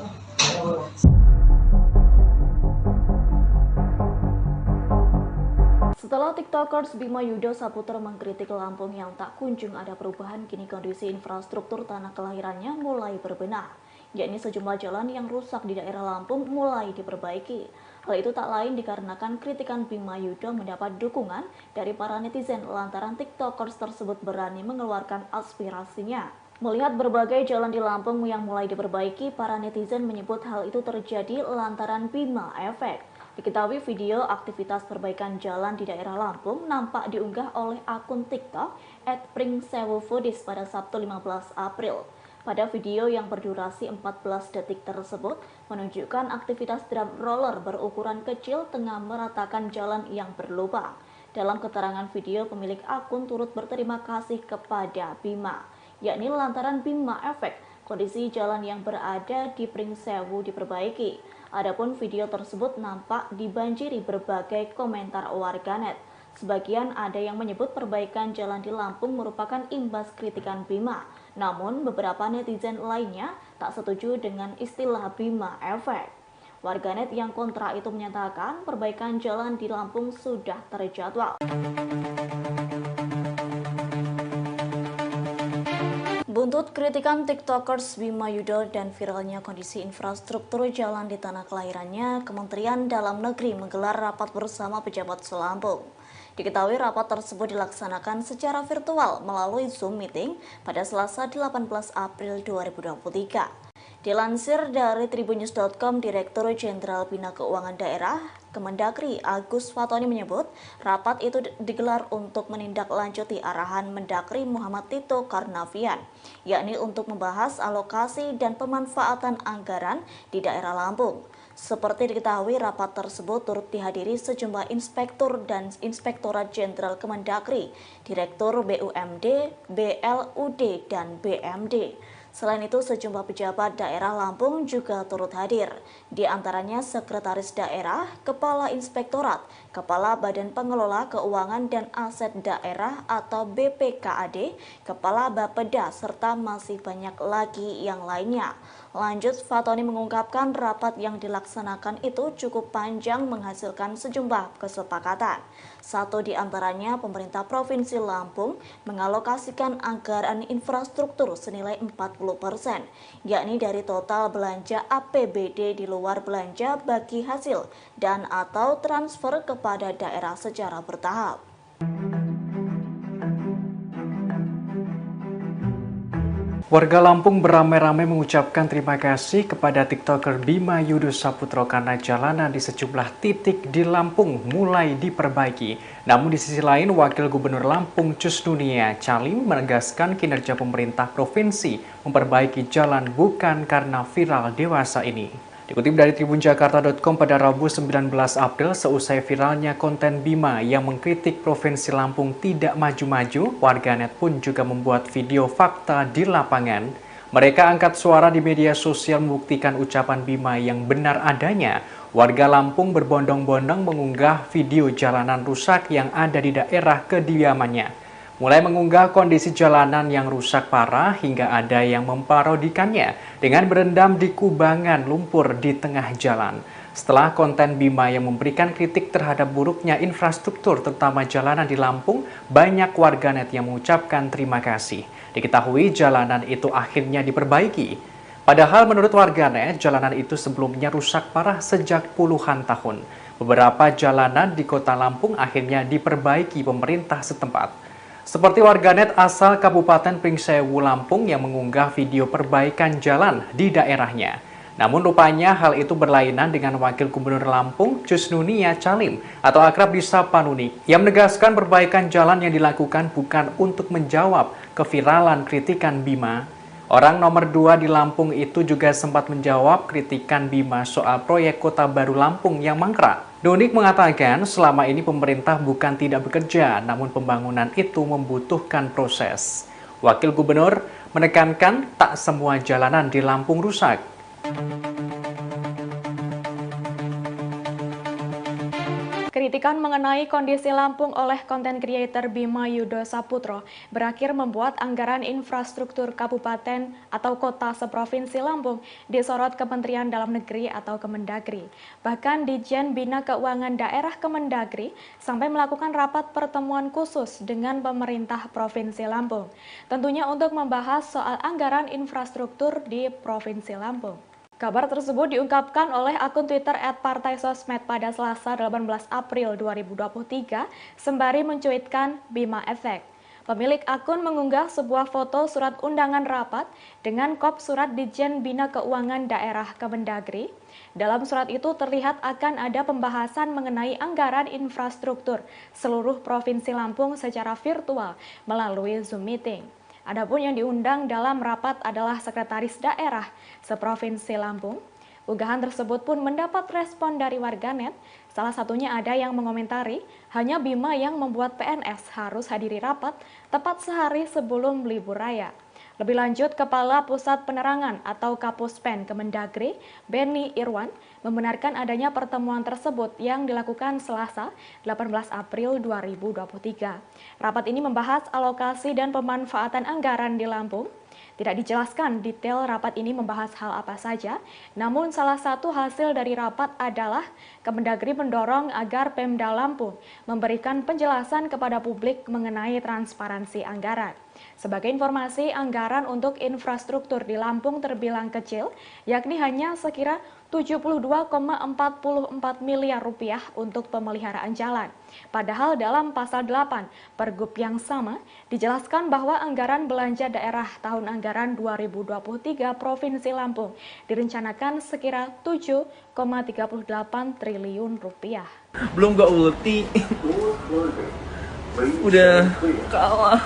Setelah TikTokers Bima Yudo Saputra mengkritik Lampung yang tak kunjung ada perubahan, kini kondisi infrastruktur tanah kelahirannya mulai berbenah, yakni sejumlah jalan yang rusak di daerah Lampung mulai diperbaiki. Hal itu tak lain dikarenakan kritikan Bima Yudo mendapat dukungan dari para netizen lantaran TikTokers tersebut berani mengeluarkan aspirasinya. Melihat berbagai jalan di Lampung yang mulai diperbaiki, para netizen menyebut hal itu terjadi lantaran Bima Efek. Diketahui video aktivitas perbaikan jalan di daerah Lampung nampak diunggah oleh akun TikTok @pringsewufoodies pada Sabtu 15 April. Pada video yang berdurasi 14 detik tersebut menunjukkan aktivitas drum roller berukuran kecil tengah meratakan jalan yang berlubang. Dalam keterangan video, pemilik akun turut berterima kasih kepada Bima, yakni lantaran Bima Efek, kondisi jalan yang berada di Pringsewu diperbaiki. Adapun video tersebut nampak dibanjiri berbagai komentar warganet. Sebagian ada yang menyebut perbaikan jalan di Lampung merupakan imbas kritikan Bima. Namun beberapa netizen lainnya tak setuju dengan istilah Bima Efek. Warganet yang kontra itu menyatakan perbaikan jalan di Lampung sudah terjadwal. Buntut kritikan TikTokers Bima Yudo dan viralnya kondisi infrastruktur jalan di tanah kelahirannya, Kementerian Dalam Negeri menggelar rapat bersama pejabat Selampung. Diketahui rapat tersebut dilaksanakan secara virtual melalui Zoom meeting pada Selasa 18 April 2023. Dilansir dari tribunnews.com, Direktur Jenderal Bina Keuangan Daerah Kemendagri Agus Fatoni menyebut rapat itu digelar untuk menindaklanjuti arahan Mendagri Muhammad Tito Karnavian, yakni untuk membahas alokasi dan pemanfaatan anggaran di daerah Lampung. Seperti diketahui, rapat tersebut turut dihadiri sejumlah inspektur dan Inspektorat Jenderal Kemendagri, Direktur BUMD, BLUD, dan BMD. Selain itu, sejumlah pejabat daerah Lampung juga turut hadir, di antaranya Sekretaris Daerah, Kepala Inspektorat, Kepala Badan Pengelola Keuangan dan Aset Daerah atau BPKAD, Kepala Bapeda, serta masih banyak lagi yang lainnya. Lanjut, Fatoni mengungkapkan rapat yang dilaksanakan itu cukup panjang menghasilkan sejumlah kesepakatan. Satu di antaranya, pemerintah Provinsi Lampung mengalokasikan anggaran infrastruktur senilai 40%, yakni dari total belanja APBD di luar belanja bagi hasil dan atau transfer kepada daerah secara bertahap. Warga Lampung beramai-ramai mengucapkan terima kasih kepada TikToker Bima Yudo Saputro karena jalanan di sejumlah titik di Lampung mulai diperbaiki. Namun di sisi lain, Wakil Gubernur Lampung Cusnunia Calim menegaskan kinerja pemerintah provinsi memperbaiki jalan bukan karena viral dewasa ini. Dikutip dari tribunjakarta.com pada Rabu 19 April, seusai viralnya konten Bima yang mengkritik Provinsi Lampung tidak maju-maju, warganet pun juga membuat video fakta di lapangan. Mereka angkat suara di media sosial membuktikan ucapan Bima yang benar adanya. Warga Lampung berbondong-bondong mengunggah video jalanan rusak yang ada di daerah kediamannya. Mulai mengunggah kondisi jalanan yang rusak parah hingga ada yang memparodikannya dengan berendam di kubangan lumpur di tengah jalan. Setelah konten Bima yang memberikan kritik terhadap buruknya infrastruktur terutama jalanan di Lampung, banyak warganet yang mengucapkan terima kasih. Diketahui jalanan itu akhirnya diperbaiki. Padahal menurut warganet, jalanan itu sebelumnya rusak parah sejak puluhan tahun. Beberapa jalanan di kota Lampung akhirnya diperbaiki pemerintah setempat. Seperti warganet asal Kabupaten Pringsewu, Lampung yang mengunggah video perbaikan jalan di daerahnya. Namun rupanya hal itu berlainan dengan Wakil Gubernur Lampung Cusnunia Calim atau akrab disapa Nuni yang menegaskan perbaikan jalan yang dilakukan bukan untuk menjawab keviralan kritikan Bima. Orang nomor 2 di Lampung itu juga sempat menjawab kritikan Bima soal proyek Kota Baru Lampung yang mangkrak. Nunik mengatakan selama ini pemerintah bukan tidak bekerja, namun pembangunan itu membutuhkan proses. Wakil Gubernur menekankan tak semua jalanan di Lampung rusak. Kritikan mengenai kondisi Lampung oleh konten creator Bima Yudo Saputro berakhir membuat anggaran infrastruktur kabupaten atau kota seprovinsi Lampung disorot Kementerian Dalam Negeri atau Kemendagri. Bahkan Ditjen Bina Keuangan Daerah Kemendagri sampai melakukan rapat pertemuan khusus dengan pemerintah Provinsi Lampung. Tentunya untuk membahas soal anggaran infrastruktur di Provinsi Lampung. Kabar tersebut diungkapkan oleh akun Twitter @partaisosmed pada Selasa 18 April 2023 sembari mencuitkan Bima Efek. Pemilik akun mengunggah sebuah foto surat undangan rapat dengan kop surat Ditjen Bina Keuangan Daerah Kemendagri. Dalam surat itu terlihat akan ada pembahasan mengenai anggaran infrastruktur seluruh Provinsi Lampung secara virtual melalui Zoom Meeting. Adapun yang diundang dalam rapat adalah Sekretaris Daerah Seprovinsi Lampung. Unggahan tersebut pun mendapat respon dari warganet. Salah satunya ada yang mengomentari, hanya Bima yang membuat PNS harus hadiri rapat tepat sehari sebelum libur raya. Lebih lanjut, Kepala Pusat Penerangan atau Kapuspen Kemendagri, Benny Irwan, membenarkan adanya pertemuan tersebut yang dilakukan Selasa 18 April 2023. Rapat ini membahas alokasi dan pemanfaatan anggaran di Lampung. Tidak dijelaskan detail rapat ini membahas hal apa saja, namun salah satu hasil dari rapat adalah Kemendagri mendorong agar Pemda Lampung memberikan penjelasan kepada publik mengenai transparansi anggaran. Sebagai informasi, anggaran untuk infrastruktur di Lampung terbilang kecil, yakni hanya sekira 72,44 miliar rupiah untuk pemeliharaan jalan. Padahal dalam pasal 8 Pergub yang sama dijelaskan bahwa anggaran belanja daerah tahun anggaran 2023 Provinsi Lampung direncanakan sekira 7,38 triliun rupiah. Belum gak ulti. Udah kalah.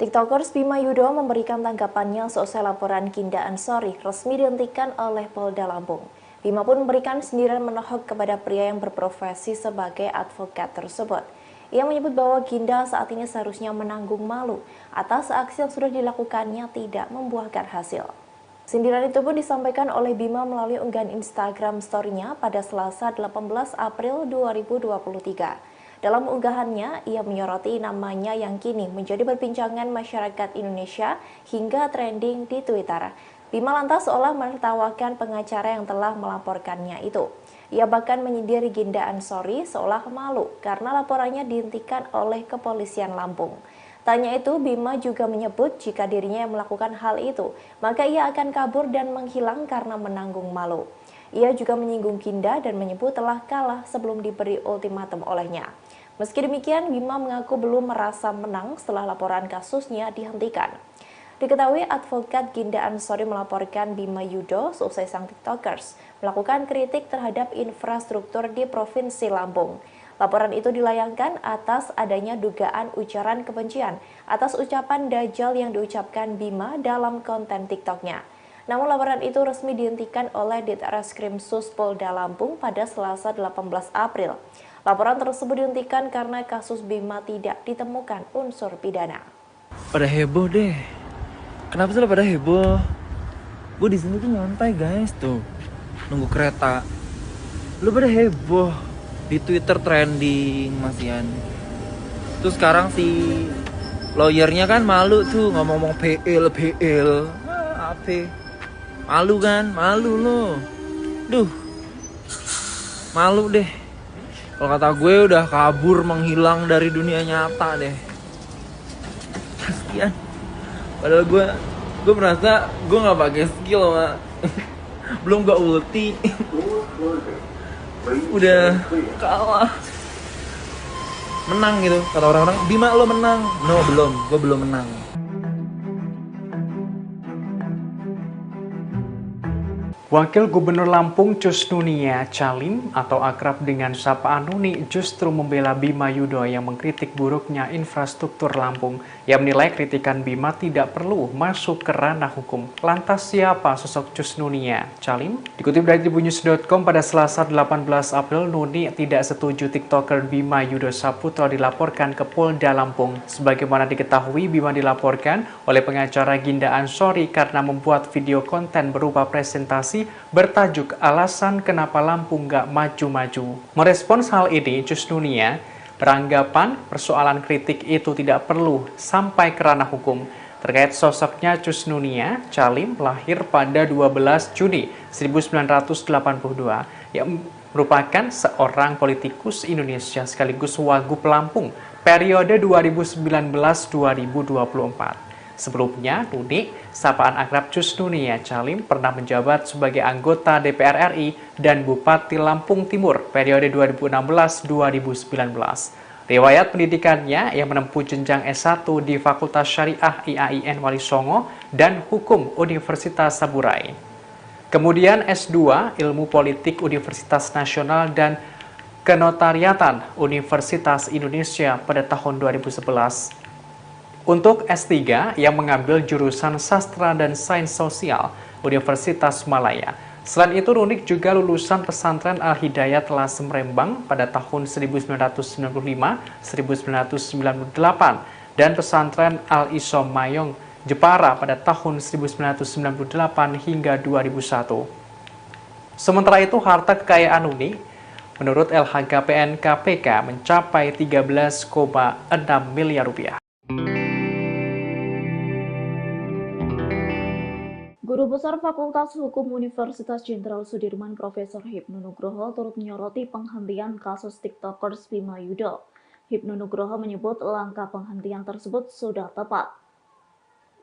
TikTokers Bima Yudo memberikan tanggapannya seusai laporan Ginda Ansori resmi dihentikan oleh Polda Lampung. Bima pun memberikan sindiran menohok kepada pria yang berprofesi sebagai advokat tersebut. Ia menyebut bahwa Ginda saat ini seharusnya menanggung malu atas aksi yang sudah dilakukannya tidak membuahkan hasil. Sindiran itu pun disampaikan oleh Bima melalui unggahan Instagram story-nya pada Selasa 18 April 2023. Dalam unggahannya, ia menyoroti namanya yang kini menjadi perbincangan masyarakat Indonesia hingga trending di Twitter. Bima lantas seolah menertawakan pengacara yang telah melaporkannya itu. Ia bahkan menyindir Ginda Ansori seolah malu karena laporannya dihentikan oleh kepolisian Lampung. Tanya itu, Bima juga menyebut jika dirinya yang melakukan hal itu, maka ia akan kabur dan menghilang karena menanggung malu. Ia juga menyinggung Ginda dan menyebut telah kalah sebelum diberi ultimatum olehnya. Meski demikian, Bima mengaku belum merasa menang setelah laporan kasusnya dihentikan. Diketahui advokat Ginda Ansori melaporkan Bima Yudo seusai sang TikTokers melakukan kritik terhadap infrastruktur di Provinsi Lampung. Laporan itu dilayangkan atas adanya dugaan ujaran kebencian atas ucapan Dajjal yang diucapkan Bima dalam konten TikToknya. Namun laporan itu resmi dihentikan oleh Ditreskrim Sus Polda Lampung pada Selasa 18 April. Laporan tersebut dihentikan karena kasus Bima tidak ditemukan unsur pidana. Pada heboh deh. Kenapa sih pada heboh? Gue di sini tuh nyantai guys tuh, nunggu kereta. Lu pada heboh di Twitter trending masian. Terus sekarang si lawyernya kan malu tuh ngomong PL. Apa? Malu kan? Malu lo. Duh. Malu deh. Kalau kata gue udah kabur menghilang dari dunia nyata deh. Kasian. Padahal gue merasa gue nggak pakai skill mak. Belum gak ulti. Udah kalah. Menang gitu kata orang-orang. Bima lo menang. No belum. Gue belum menang. Wakil Gubernur Lampung Cus Nunia Calim atau akrab dengan sapaan Nuni justru membela Bima Yudho yang mengkritik buruknya infrastruktur Lampung. Ia menilai kritikan Bima tidak perlu masuk ke ranah hukum. Lantas siapa sosok Cus Nunia Calim? Dikutip dari tribunnews.com pada Selasa 18 April, Nuni tidak setuju TikToker Bima Yudho Saputro dilaporkan ke Polda Lampung. Sebagaimana diketahui, Bima dilaporkan oleh pengacara Ginda Ansori karena membuat video konten berupa presentasi bertajuk alasan kenapa Lampung nggak maju-maju. Merespons hal ini, Cus Nunia beranggapan persoalan kritik itu tidak perlu sampai ke ranah hukum. Terkait sosoknya, Cus Nunia Calim lahir pada 12 Juni 1982 yang merupakan seorang politikus Indonesia sekaligus Wagub Lampung periode 2019-2024. Sebelumnya, Nuni, sapaan akrab Cus Nunia Calim pernah menjabat sebagai anggota DPR RI dan Bupati Lampung Timur periode 2016-2019. Riwayat pendidikannya yang menempuh jenjang S1 di Fakultas Syariah IAIN Wali Songo dan Hukum Universitas Saburai. Kemudian S2 Ilmu Politik Universitas Nasional dan Kenotariatan Universitas Indonesia pada tahun 2011. Untuk S3 yang mengambil jurusan Sastra dan Sains Sosial Universitas Malaya. Selain itu, Nunik juga lulusan pesantren Al-Hidayat Lasem Rembang pada tahun 1995-1998 dan pesantren Al-Isom Mayong Jepara pada tahun 1998 hingga 2001. Sementara itu, harta kekayaan Nunik menurut LHKPN KPK mencapai 13,6 miliar rupiah. Guru Besar Fakultas Hukum Universitas Jenderal Sudirman Profesor Hipnu Nugroho turut menyoroti penghentian kasus TikTokers Bima Yudho. Hipnu Nugroho menyebut langkah penghentian tersebut sudah tepat.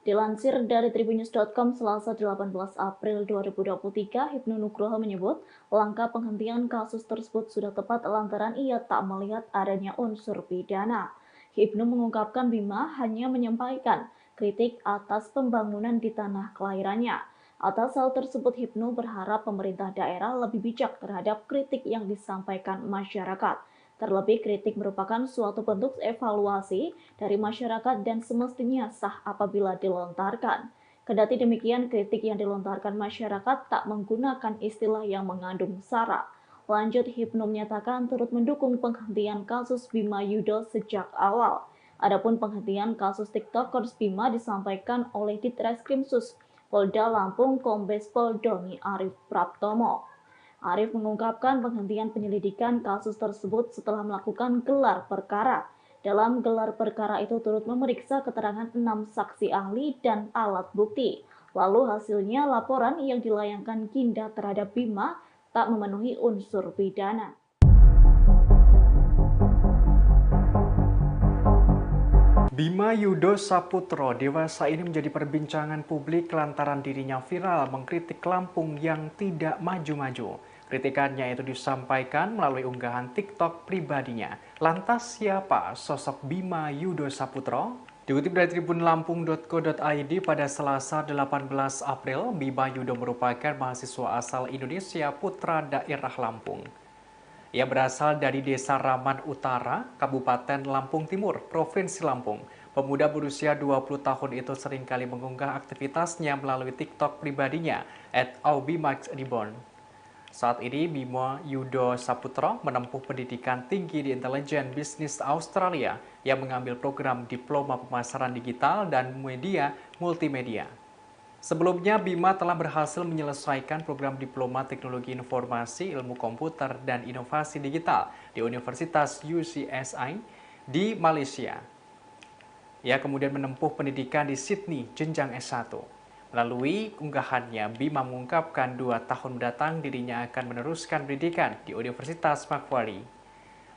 Dilansir dari tribunnews.com Selasa 18 April 2023, Hipnu Nugroho menyebut langkah penghentian kasus tersebut sudah tepat lantaran ia tak melihat adanya unsur pidana. Hipnu mengungkapkan Bima hanya menyampaikan kritik atas pembangunan di tanah kelahirannya. Atas hal tersebut, Hipnu berharap pemerintah daerah lebih bijak terhadap kritik yang disampaikan masyarakat. Terlebih, kritik merupakan suatu bentuk evaluasi dari masyarakat dan semestinya sah apabila dilontarkan. Kendati demikian, kritik yang dilontarkan masyarakat tak menggunakan istilah yang mengandung sara. Lanjut, Hipnu menyatakan turut mendukung penghentian kasus Bima Yudho sejak awal. Adapun penghentian kasus TikTokers Bima disampaikan oleh Ditreskrimsus Polda Lampung Kombes Pol Doni Arif Praptomo. Arif mengungkapkan penghentian penyelidikan kasus tersebut setelah melakukan gelar perkara. Dalam gelar perkara itu turut memeriksa keterangan 6 saksi ahli dan alat bukti. Lalu hasilnya laporan yang dilayangkan Ginda terhadap Bima tak memenuhi unsur pidana. Bima Yudho Saputro dewasa ini menjadi perbincangan publik lantaran dirinya viral mengkritik Lampung yang tidak maju-maju. Kritikannya itu disampaikan melalui unggahan TikTok pribadinya. Lantas siapa sosok Bima Yudho Saputro? Dikutip dari tribunlampung.co.id pada Selasa 18 April, Bima Yudho merupakan mahasiswa asal Indonesia putra daerah Lampung. Ia berasal dari Desa Raman Utara, Kabupaten Lampung Timur, Provinsi Lampung. Pemuda berusia 20 tahun itu seringkali mengunggah aktivitasnya melalui TikTok pribadinya @aubimaxreborn. Saat ini, Bima Yudho Saputro menempuh pendidikan tinggi di intelijen bisnis Australia yang mengambil program diploma pemasaran digital dan media multimedia. Sebelumnya, Bima telah berhasil menyelesaikan program Diploma Teknologi Informasi, Ilmu Komputer, dan Inovasi Digital di Universitas UCSI di Malaysia. Ia kemudian menempuh pendidikan di Sydney, jenjang S1. Melalui unggahannya, Bima mengungkapkan 2 tahun mendatang dirinya akan meneruskan pendidikan di Universitas Macquarie.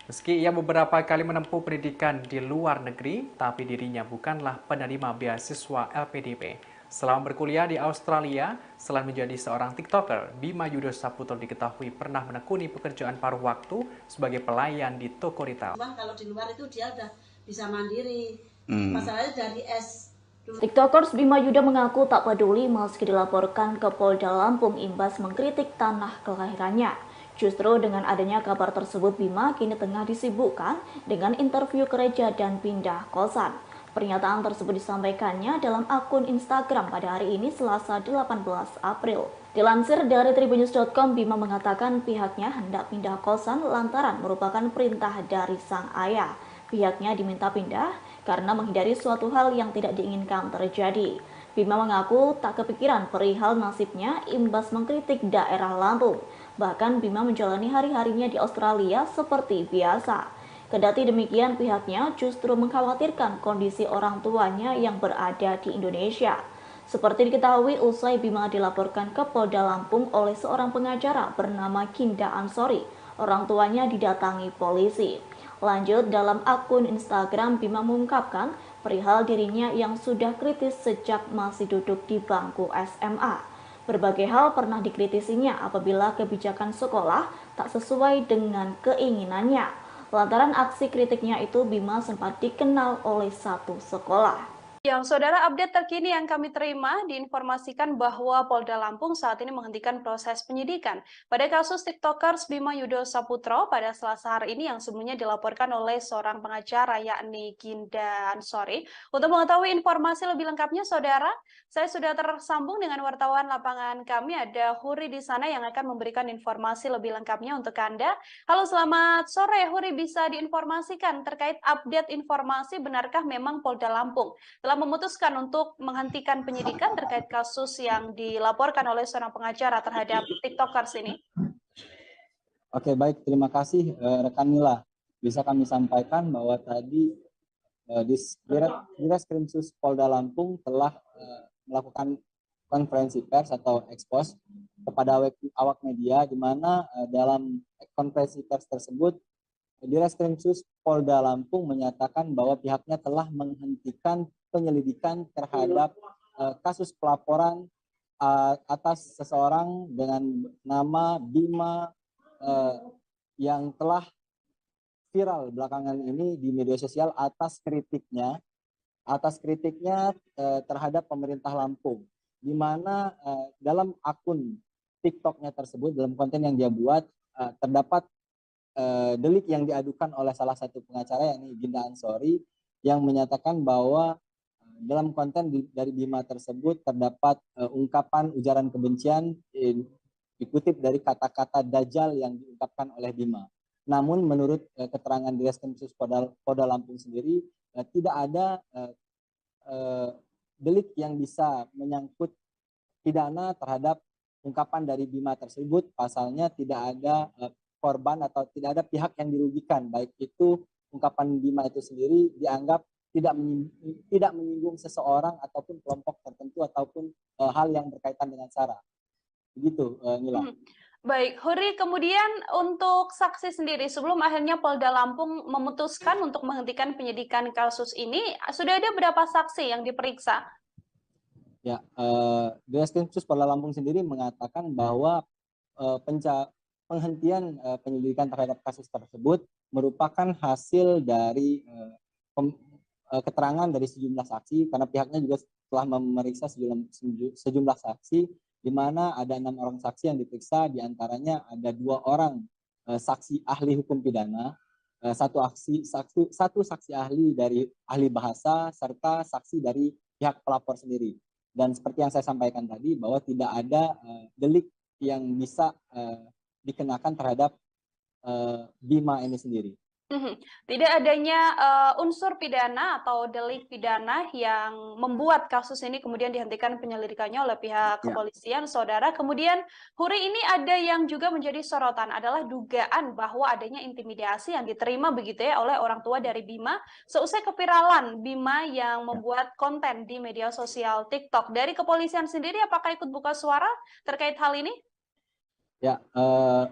Meski ia beberapa kali menempuh pendidikan di luar negeri, tapi dirinya bukanlah penerima beasiswa LPDP. Selama berkuliah di Australia, selain menjadi seorang TikToker, Bima Yudho Saputro diketahui pernah menekuni pekerjaan paruh waktu sebagai pelayan di toko retail. Cuman kalau di luar itu dia udah bisa mandiri. Masalahnya dari S2 TikTokers Bima Yuda mengaku tak peduli meski dilaporkan ke Polda Lampung imbas mengkritik tanah kelahirannya. Justru dengan adanya kabar tersebut, Bima kini tengah disibukkan dengan interview gereja dan pindah kosan. Pernyataan tersebut disampaikannya dalam akun Instagram pada hari ini Selasa 18 April. Dilansir dari tribunnews.com, Bima mengatakan pihaknya hendak pindah kosan lantaran merupakan perintah dari sang ayah. Pihaknya diminta pindah karena menghindari suatu hal yang tidak diinginkan terjadi. Bima mengaku tak kepikiran perihal nasibnya imbas mengkritik daerah Lampung. Bahkan Bima menjalani hari-harinya di Australia seperti biasa. Kendati demikian, pihaknya justru mengkhawatirkan kondisi orang tuanya yang berada di Indonesia. Seperti diketahui, usai Bima dilaporkan ke Polda Lampung oleh seorang pengacara bernama Ginda Ansori, orang tuanya didatangi polisi. Lanjut, dalam akun Instagram, Bima mengungkapkan perihal dirinya yang sudah kritis sejak masih duduk di bangku SMA. Berbagai hal pernah dikritisinya apabila kebijakan sekolah tak sesuai dengan keinginannya. Lantaran aksi kritiknya itu, Bima sempat dikenal oleh satu sekolah. Yang saudara, update terkini yang kami terima diinformasikan bahwa Polda Lampung saat ini menghentikan proses penyidikan pada kasus TikTokers Bima Yudo Saputro pada Selasa hari ini yang sebelumnya dilaporkan oleh seorang pengacara yakni Ginda Ansori. Untuk mengetahui informasi lebih lengkapnya, saudara, saya sudah tersambung dengan wartawan lapangan kami, ada Huri di sana yang akan memberikan informasi lebih lengkapnya untuk Anda. Halo, selamat sore Huri, bisa diinformasikan terkait update informasi benarkah memang Polda Lampung telah memutuskan untuk menghentikan penyidikan terkait kasus yang dilaporkan oleh seorang pengacara terhadap TikTokers ini? Oke, baik, terima kasih rekan Mila. Bisa kami sampaikan bahwa tadi Ditreskrimsus Polda Lampung telah melakukan konferensi pers atau ekspos kepada awak media, di mana dalam konferensi pers tersebut Ditreskrimsus Polda Lampung menyatakan bahwa pihaknya telah menghentikan penyelidikan terhadap kasus pelaporan atas seseorang dengan nama Bima yang telah viral belakangan ini di media sosial atas kritiknya terhadap pemerintah Lampung, di mana dalam akun TikToknya tersebut, dalam konten yang dia buat, terdapat delik yang diadukan oleh salah satu pengacara yakni Ginda Ansori, yang menyatakan bahwa dalam konten dari Bima tersebut terdapat ungkapan ujaran kebencian dikutip dari kata-kata Dajjal yang diungkapkan oleh Bima. Namun menurut keterangan Ditreskrimsus Polda Lampung sendiri, tidak ada delik yang bisa menyangkut pidana terhadap ungkapan dari Bima tersebut. Pasalnya tidak ada korban atau tidak ada pihak yang dirugikan, baik itu ungkapan Bima itu sendiri dianggap tidak menyinggung seseorang ataupun kelompok tertentu ataupun hal yang berkaitan dengan SARA. Begitu, Nila. Baik, Huri, kemudian untuk saksi sendiri, sebelum akhirnya Polda Lampung memutuskan untuk menghentikan penyidikan kasus ini, sudah ada berapa saksi yang diperiksa? Ya, Ditreskrimsus Polda Lampung sendiri mengatakan bahwa penghentian penyelidikan terhadap kasus tersebut merupakan hasil dari keterangan dari sejumlah saksi, karena pihaknya juga telah memeriksa sejumlah saksi, di mana ada 6 orang saksi yang diperiksa, diantaranya ada 2 orang saksi ahli hukum pidana, satu saksi ahli dari ahli bahasa, serta saksi dari pihak pelapor sendiri. Dan seperti yang saya sampaikan tadi, bahwa tidak ada delik yang bisa dikenakan terhadap Bima ini sendiri. Tidak adanya unsur pidana atau delik pidana yang membuat kasus ini kemudian dihentikan penyelidikannya oleh pihak kepolisian, saudara. Kemudian, Huri, ini ada yang juga menjadi sorotan adalah dugaan bahwa adanya intimidasi yang diterima begitu ya oleh orang tua dari Bima seusai keviralan Bima yang membuat konten di media sosial TikTok. Dari kepolisian sendiri, apakah ikut buka suara terkait hal ini? Ya,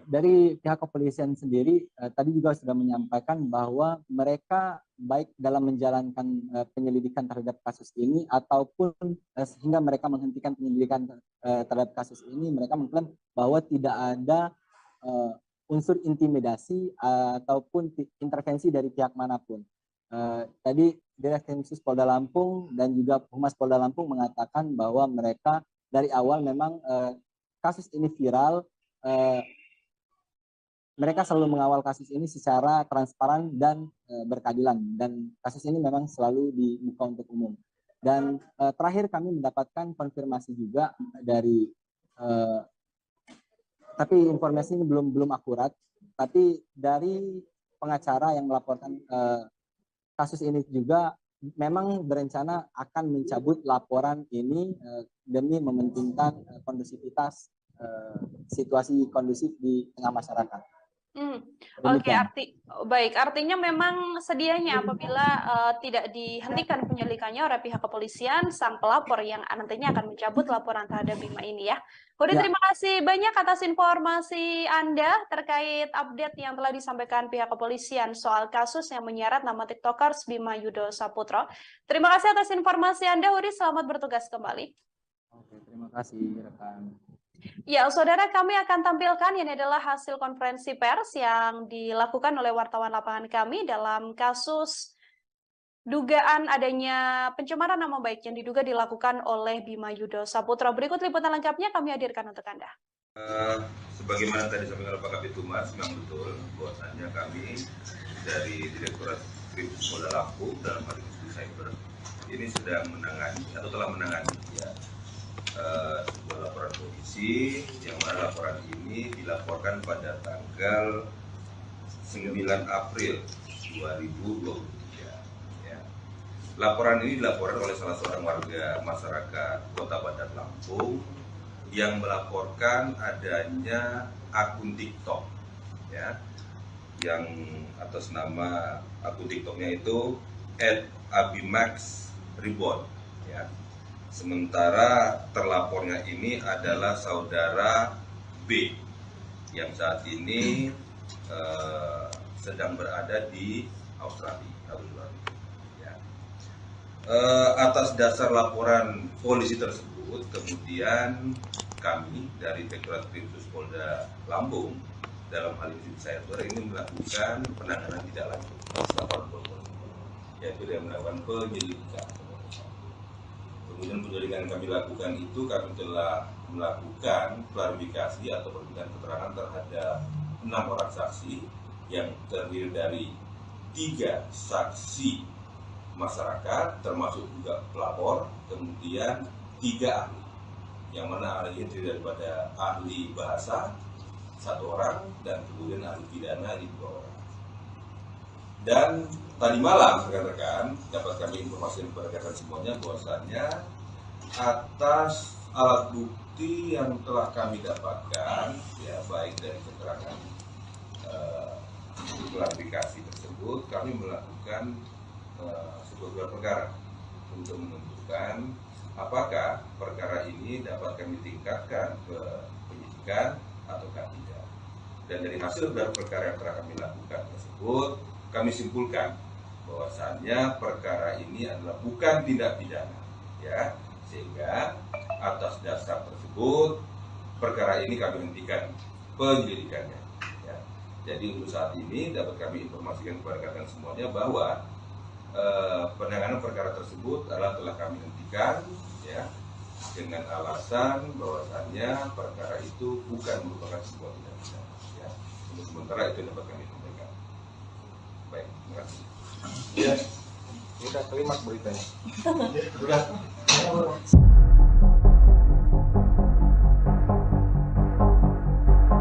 dari pihak kepolisian sendiri tadi juga sudah menyampaikan bahwa mereka baik dalam menjalankan penyelidikan terhadap kasus ini ataupun sehingga mereka menghentikan penyelidikan terhadap kasus ini, mereka mengklaim bahwa tidak ada unsur intimidasi ataupun intervensi dari pihak manapun. Tadi Direktur Khusus Polda Lampung dan juga Humas Polda Lampung mengatakan bahwa mereka dari awal memang kasus ini viral, mereka selalu mengawal kasus ini secara transparan dan berkeadilan, dan kasus ini memang selalu dibuka untuk umum. Dan terakhir kami mendapatkan konfirmasi juga dari, tapi informasi ini belum akurat, tapi dari pengacara yang melaporkan kasus ini juga memang berencana akan mencabut laporan ini demi mementingkan kondusivitas situasi kondusif di tengah masyarakat. Oke, artinya memang sedianya apabila tidak dihentikan penyelidikannya oleh pihak kepolisian, sang pelapor yang nantinya akan mencabut laporan terhadap Bima ini ya. Hudi, terima kasih banyak atas informasi Anda terkait update yang telah disampaikan pihak kepolisian soal kasus yang menyeret nama TikTokers Bima Yudo Saputro. Terima kasih atas informasi Anda, Hudi. Selamat bertugas kembali. Oke, terima kasih rekan. Ya, saudara, kami akan tampilkan ini adalah hasil konferensi pers yang dilakukan oleh wartawan lapangan kami dalam kasus dugaan adanya pencemaran nama baik yang diduga dilakukan oleh Bima Yudo Saputro. Berikut liputan lengkapnya kami hadirkan untuk Anda. Sebagaimana tadi disampaikan oleh Pak Kabid Humas, memang betul bahwasannya kami dari Direktorat Kriminal Polda Lampung dalam hal ini cyber ini sedang menangani atau telah menangani sebuah laporan polisi yang mana laporan ini dilaporkan pada tanggal 9 April 2023. Ya. Laporan ini dilaporkan oleh salah seorang warga masyarakat Kota Bandar Lampung yang melaporkan adanya akun TikTok, ya, yang atas nama akun TikToknya itu @abimax_reborn, ya. Sementara terlapornya ini adalah saudara B yang saat ini sedang berada di Australia. Ya. Atas dasar laporan polisi tersebut, kemudian kami dari Direktorat Kriminal Polda Lampung dalam hal ini saya ini melakukan penanganan tidak lanjut laporan polisi, yaitu dengan melakukan penyelidikan. Kemudian penyelidikan yang kami lakukan itu kami telah melakukan klarifikasi atau perbincangan keterangan terhadap 6 orang saksi yang terdiri dari 3 saksi masyarakat termasuk juga pelapor, kemudian 3 ahli, yang mana ahli itu daripada ahli bahasa 1 orang dan kemudian ahli pidana 2 orang. Dan tadi malam rekan-rekan dapat kami informasi kepada rekan semuanya bahwasannya atas alat bukti yang telah kami dapatkan, ya baik dari keterangan klarifikasi tersebut, kami melakukan sebuah gelar perkara untuk menentukan apakah perkara ini dapat kami tingkatkan ke penyidikan ataukah tidak. Dan dari hasil gelar perkara yang telah kami lakukan tersebut, kami simpulkan bahwasannya perkara ini adalah bukan tindak pidana, ya, sehingga atas dasar tersebut perkara ini kami hentikan penyelidikannya. Ya. Jadi untuk saat ini dapat kami informasikan kepada rekan semuanya bahwa penanganan perkara tersebut adalah telah kami hentikan, ya, dengan alasan bahwasannya perkara itu bukan merupakan sebuah tindak pidana. Ya. Untuk sementara itu dapat kami sampaikan. Baik, terima kasih. Ya, kita kalimat beritanya. Sudah.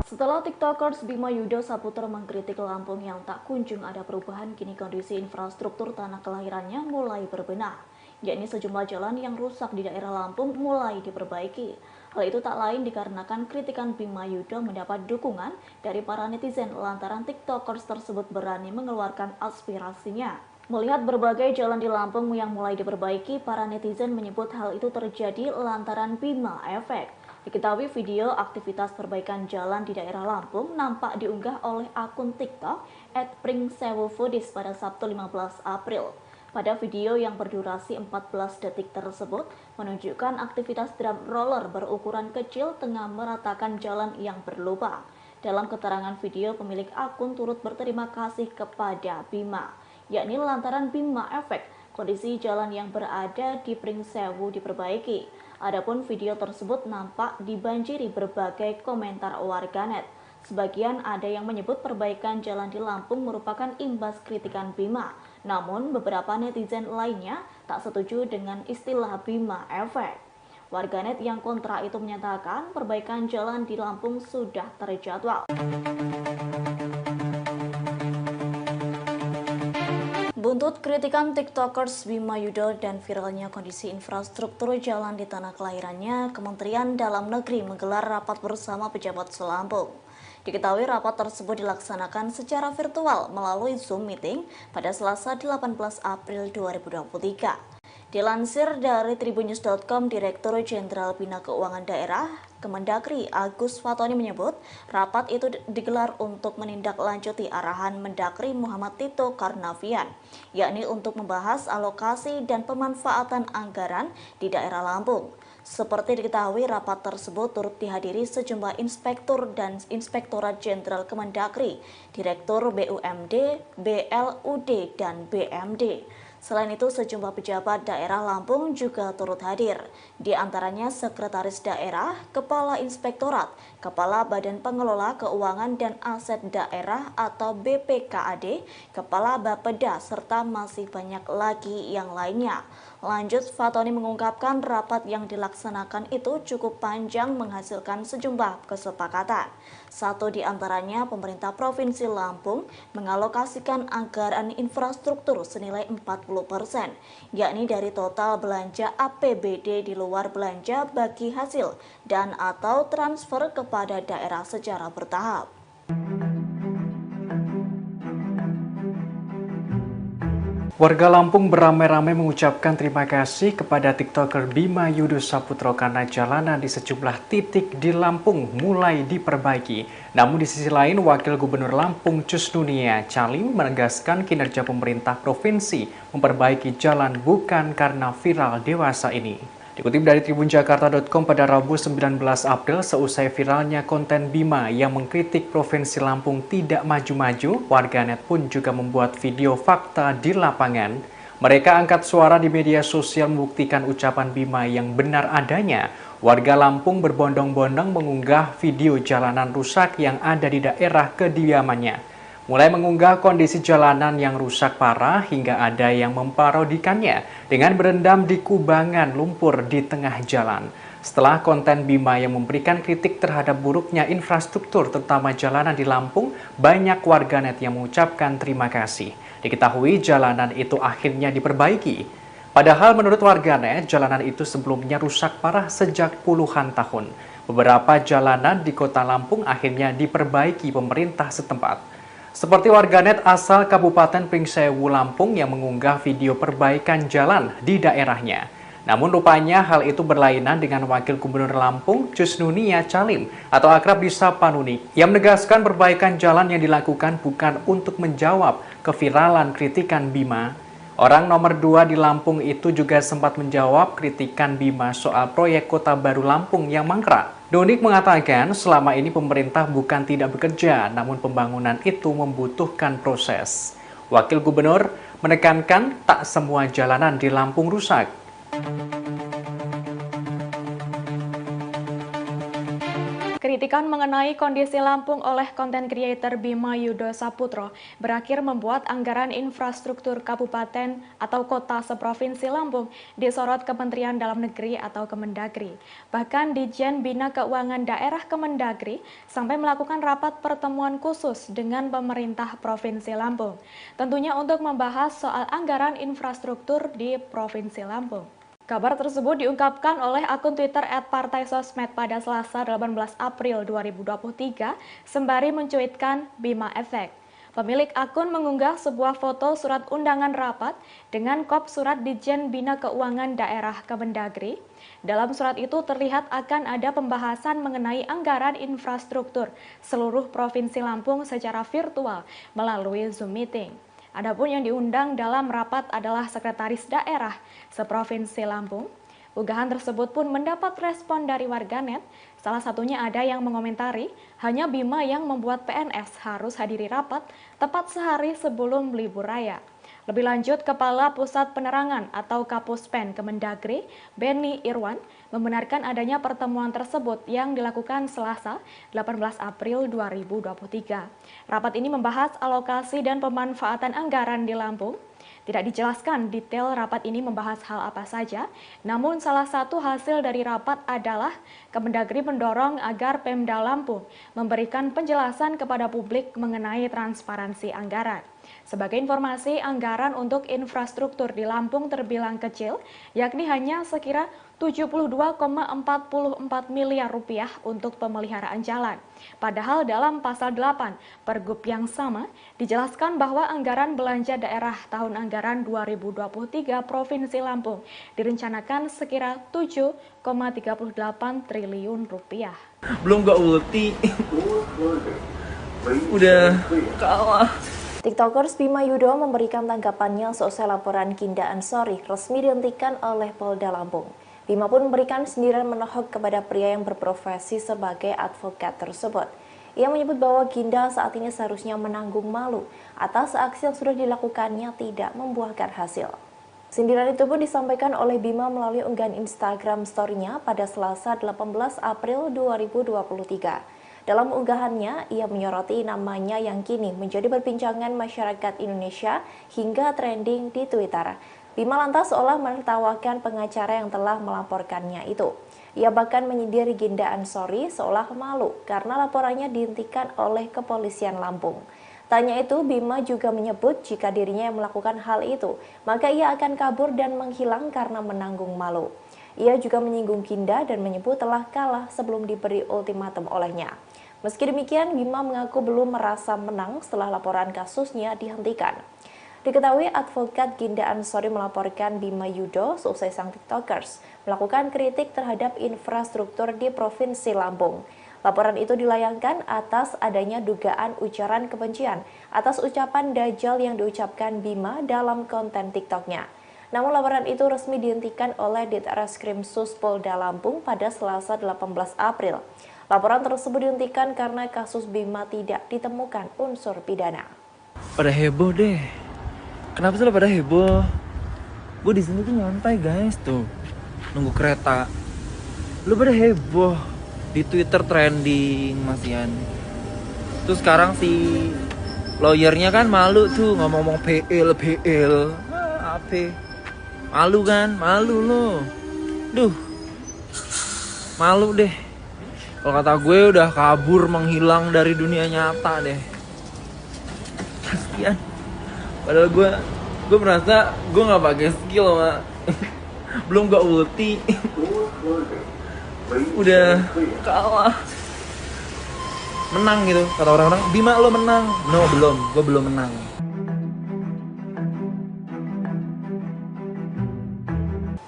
Setelah TikTokers Bima Yudo Saputro mengkritik Lampung yang tak kunjung ada perubahan, kini kondisi infrastruktur tanah kelahirannya mulai berbenah. Yakni sejumlah jalan yang rusak di daerah Lampung mulai diperbaiki. Hal itu tak lain dikarenakan kritikan Bima Yudo mendapat dukungan dari para netizen lantaran TikTokers tersebut berani mengeluarkan aspirasinya. Melihat berbagai jalan di Lampung yang mulai diperbaiki, para netizen menyebut hal itu terjadi lantaran Bima Efek. Diketahui video aktivitas perbaikan jalan di daerah Lampung nampak diunggah oleh akun TikTok @pringsewufoodies pada Sabtu 15 April. Pada video yang berdurasi 14 detik tersebut menunjukkan aktivitas drum roller berukuran kecil tengah meratakan jalan yang berlubang. Dalam keterangan video, pemilik akun turut berterima kasih kepada Bima. yakni lantaran Bima Efek, kondisi jalan yang berada di Pringsewu diperbaiki. Adapun video tersebut nampak dibanjiri berbagai komentar warganet. Sebagian ada yang menyebut perbaikan jalan di Lampung merupakan imbas kritikan Bima. Namun beberapa netizen lainnya tak setuju dengan istilah Bima Efek. Warganet yang kontra itu menyatakan perbaikan jalan di Lampung sudah terjadwal. Buntut kritikan TikTokers Bima Yudo dan viralnya kondisi infrastruktur jalan di tanah kelahirannya, Kementerian Dalam Negeri menggelar rapat bersama pejabat Selampung. Diketahui rapat tersebut dilaksanakan secara virtual melalui Zoom meeting pada Selasa 18 April 2023. Dilansir dari tribunnews.com, Direktur Jenderal Bina Keuangan Daerah Kemendagri Agus Fatoni menyebut rapat itu digelar untuk menindaklanjuti arahan Mendagri Muhammad Tito Karnavian, yakni untuk membahas alokasi dan pemanfaatan anggaran di daerah Lampung. Seperti diketahui, rapat tersebut turut dihadiri sejumlah inspektur dan Inspektorat Jenderal Kemendagri, Direktur BUMD, BLUD, dan BMD. Selain itu, sejumlah pejabat daerah Lampung juga turut hadir, di antaranya Sekretaris Daerah, Kepala Inspektorat, Kepala Badan Pengelola Keuangan dan Aset Daerah atau BPKAD, Kepala Bapeda, serta masih banyak lagi yang lainnya. Lanjut, Fatoni mengungkapkan rapat yang dilaksanakan itu cukup panjang menghasilkan sejumlah kesepakatan. Satu di antaranya, pemerintah Provinsi Lampung mengalokasikan anggaran infrastruktur senilai 40%, yakni dari total belanja APBD di luar belanja bagi hasil dan atau transfer kepada daerah secara bertahap. Warga Lampung beramai-ramai mengucapkan terima kasih kepada TikToker Bima Yudo Saputro karena jalanan di sejumlah titik di Lampung mulai diperbaiki. Namun di sisi lain, Wakil Gubernur Lampung Cusnunia Calim menegaskan kinerja pemerintah provinsi memperbaiki jalan bukan karena viral dewasa ini. Dikutip dari tribunjakarta.com pada Rabu 19 April, seusai viralnya konten Bima yang mengkritik Provinsi Lampung tidak maju-maju, warganet pun juga membuat video fakta di lapangan. Mereka angkat suara di media sosial membuktikan ucapan Bima yang benar adanya. Warga Lampung berbondong-bondong mengunggah video jalanan rusak yang ada di daerah kediamannya. Mulai mengunggah kondisi jalanan yang rusak parah hingga ada yang memparodikannya dengan berendam di kubangan lumpur di tengah jalan. Setelah konten Bima yang memberikan kritik terhadap buruknya infrastruktur terutama jalanan di Lampung, banyak warganet yang mengucapkan terima kasih. Diketahui jalanan itu akhirnya diperbaiki. Padahal menurut warganet, jalanan itu sebelumnya rusak parah sejak puluhan tahun. Beberapa jalanan di kota Lampung akhirnya diperbaiki pemerintah setempat. Seperti warganet asal Kabupaten Pringsewu, Lampung yang mengunggah video perbaikan jalan di daerahnya. Namun rupanya hal itu berlainan dengan Wakil Gubernur Lampung Cusnunia Calim atau akrab disapa Nuni yang menegaskan perbaikan jalan yang dilakukan bukan untuk menjawab keviralan kritikan Bima. Orang nomor 2 di Lampung itu juga sempat menjawab kritikan Bima soal proyek Kota Baru Lampung yang mangkrak. Donik mengatakan selama ini pemerintah bukan tidak bekerja, namun pembangunan itu membutuhkan proses. Wakil Gubernur menekankan tak semua jalanan di Lampung rusak. Kritikan mengenai kondisi Lampung oleh konten creator Bima Yudo Saputro berakhir membuat anggaran infrastruktur kabupaten atau kota seprovinsi Lampung disorot Kementerian Dalam Negeri atau Kemendagri. Bahkan Ditjen Bina Keuangan Daerah Kemendagri sampai melakukan rapat pertemuan khusus dengan pemerintah Provinsi Lampung. Tentunya untuk membahas soal anggaran infrastruktur di Provinsi Lampung. Kabar tersebut diungkapkan oleh akun Twitter @partaisosmed pada Selasa 18 April 2023 sembari mencuitkan Bima Efek. Pemilik akun mengunggah sebuah foto surat undangan rapat dengan kop surat Ditjen Bina Keuangan Daerah Kemendagri. Dalam surat itu terlihat akan ada pembahasan mengenai anggaran infrastruktur seluruh Provinsi Lampung secara virtual melalui Zoom meeting. Adapun yang diundang dalam rapat adalah Sekretaris Daerah seprovinsi Lampung. Unggahan tersebut pun mendapat respon dari warganet. Salah satunya ada yang mengomentari, hanya Bima yang membuat PNS harus hadiri rapat tepat sehari sebelum libur raya. Lebih lanjut, Kepala Pusat Penerangan atau Kapuspen Kemendagri, Beni Irwan, membenarkan adanya pertemuan tersebut yang dilakukan Selasa, 18 April 2023. Rapat ini membahas alokasi dan pemanfaatan anggaran di Lampung. Tidak dijelaskan detail rapat ini membahas hal apa saja, namun salah satu hasil dari rapat adalah Kemendagri mendorong agar Pemda Lampung memberikan penjelasan kepada publik mengenai transparansi anggaran. Sebagai informasi, anggaran untuk infrastruktur di Lampung terbilang kecil, yakni hanya sekira 72,44 miliar rupiah untuk pemeliharaan jalan. Padahal dalam pasal 8 Pergub yang sama dijelaskan bahwa anggaran belanja daerah tahun anggaran 2023 Provinsi Lampung direncanakan sekira 7,38 triliun rupiah. Belum gak ulti. Udah kalah. TikTokers Bima Yudo memberikan tanggapannya seusai laporan Ginda Ansori resmi dihentikan oleh Polda Lampung. Bima pun memberikan sindiran menohok kepada pria yang berprofesi sebagai advokat tersebut. Ia menyebut bahwa Ginda saat ini seharusnya menanggung malu atas aksi yang sudah dilakukannya tidak membuahkan hasil. Sindiran itu pun disampaikan oleh Bima melalui unggahan Instagram story-nya pada Selasa 18 April 2023. Dalam unggahannya, ia menyoroti namanya yang kini menjadi perbincangan masyarakat Indonesia hingga trending di Twitter. Bima lantas seolah menertawakan pengacara yang telah melaporkannya itu. Ia bahkan menyindir Ginda Ansori seolah malu karena laporannya dihentikan oleh kepolisian Lampung. Tanya itu, Bima juga menyebut jika dirinya yang melakukan hal itu, maka ia akan kabur dan menghilang karena menanggung malu. Ia juga menyinggung Ginda dan menyebut telah kalah sebelum diberi ultimatum olehnya. Meski demikian, Bima mengaku belum merasa menang setelah laporan kasusnya dihentikan. Diketahui advokat Ginda Ansori melaporkan Bima Yudo seusai sang TikTokers melakukan kritik terhadap infrastruktur di Provinsi Lampung. Laporan itu dilayangkan atas adanya dugaan ujaran kebencian atas ucapan Dajjal yang diucapkan Bima dalam konten TikToknya. Namun laporan itu resmi dihentikan oleh Ditreskrim Sus Polda Lampung pada Selasa 18 April. Laporan tersebut dihentikan karena kasus Bima tidak ditemukan unsur pidana. Pada heboh deh. Kenapa sih lo pada heboh? Gue di sini tuh nyantai guys tuh, nunggu kereta. Lo pada heboh di Twitter trending masian. Terus sekarang si lawyernya kan malu tuh ngomong-ngomong PL. Apa? Malu kan? Malu lo. Duh. Malu deh. Kalau kata gue udah kabur menghilang dari dunia nyata deh. Kasian. Padahal gue merasa gue nggak pakai skill mah. Belum gak ulti. Udah kalah. Menang gitu kata orang-orang. Bima lo menang. No, belum. Gue belum menang.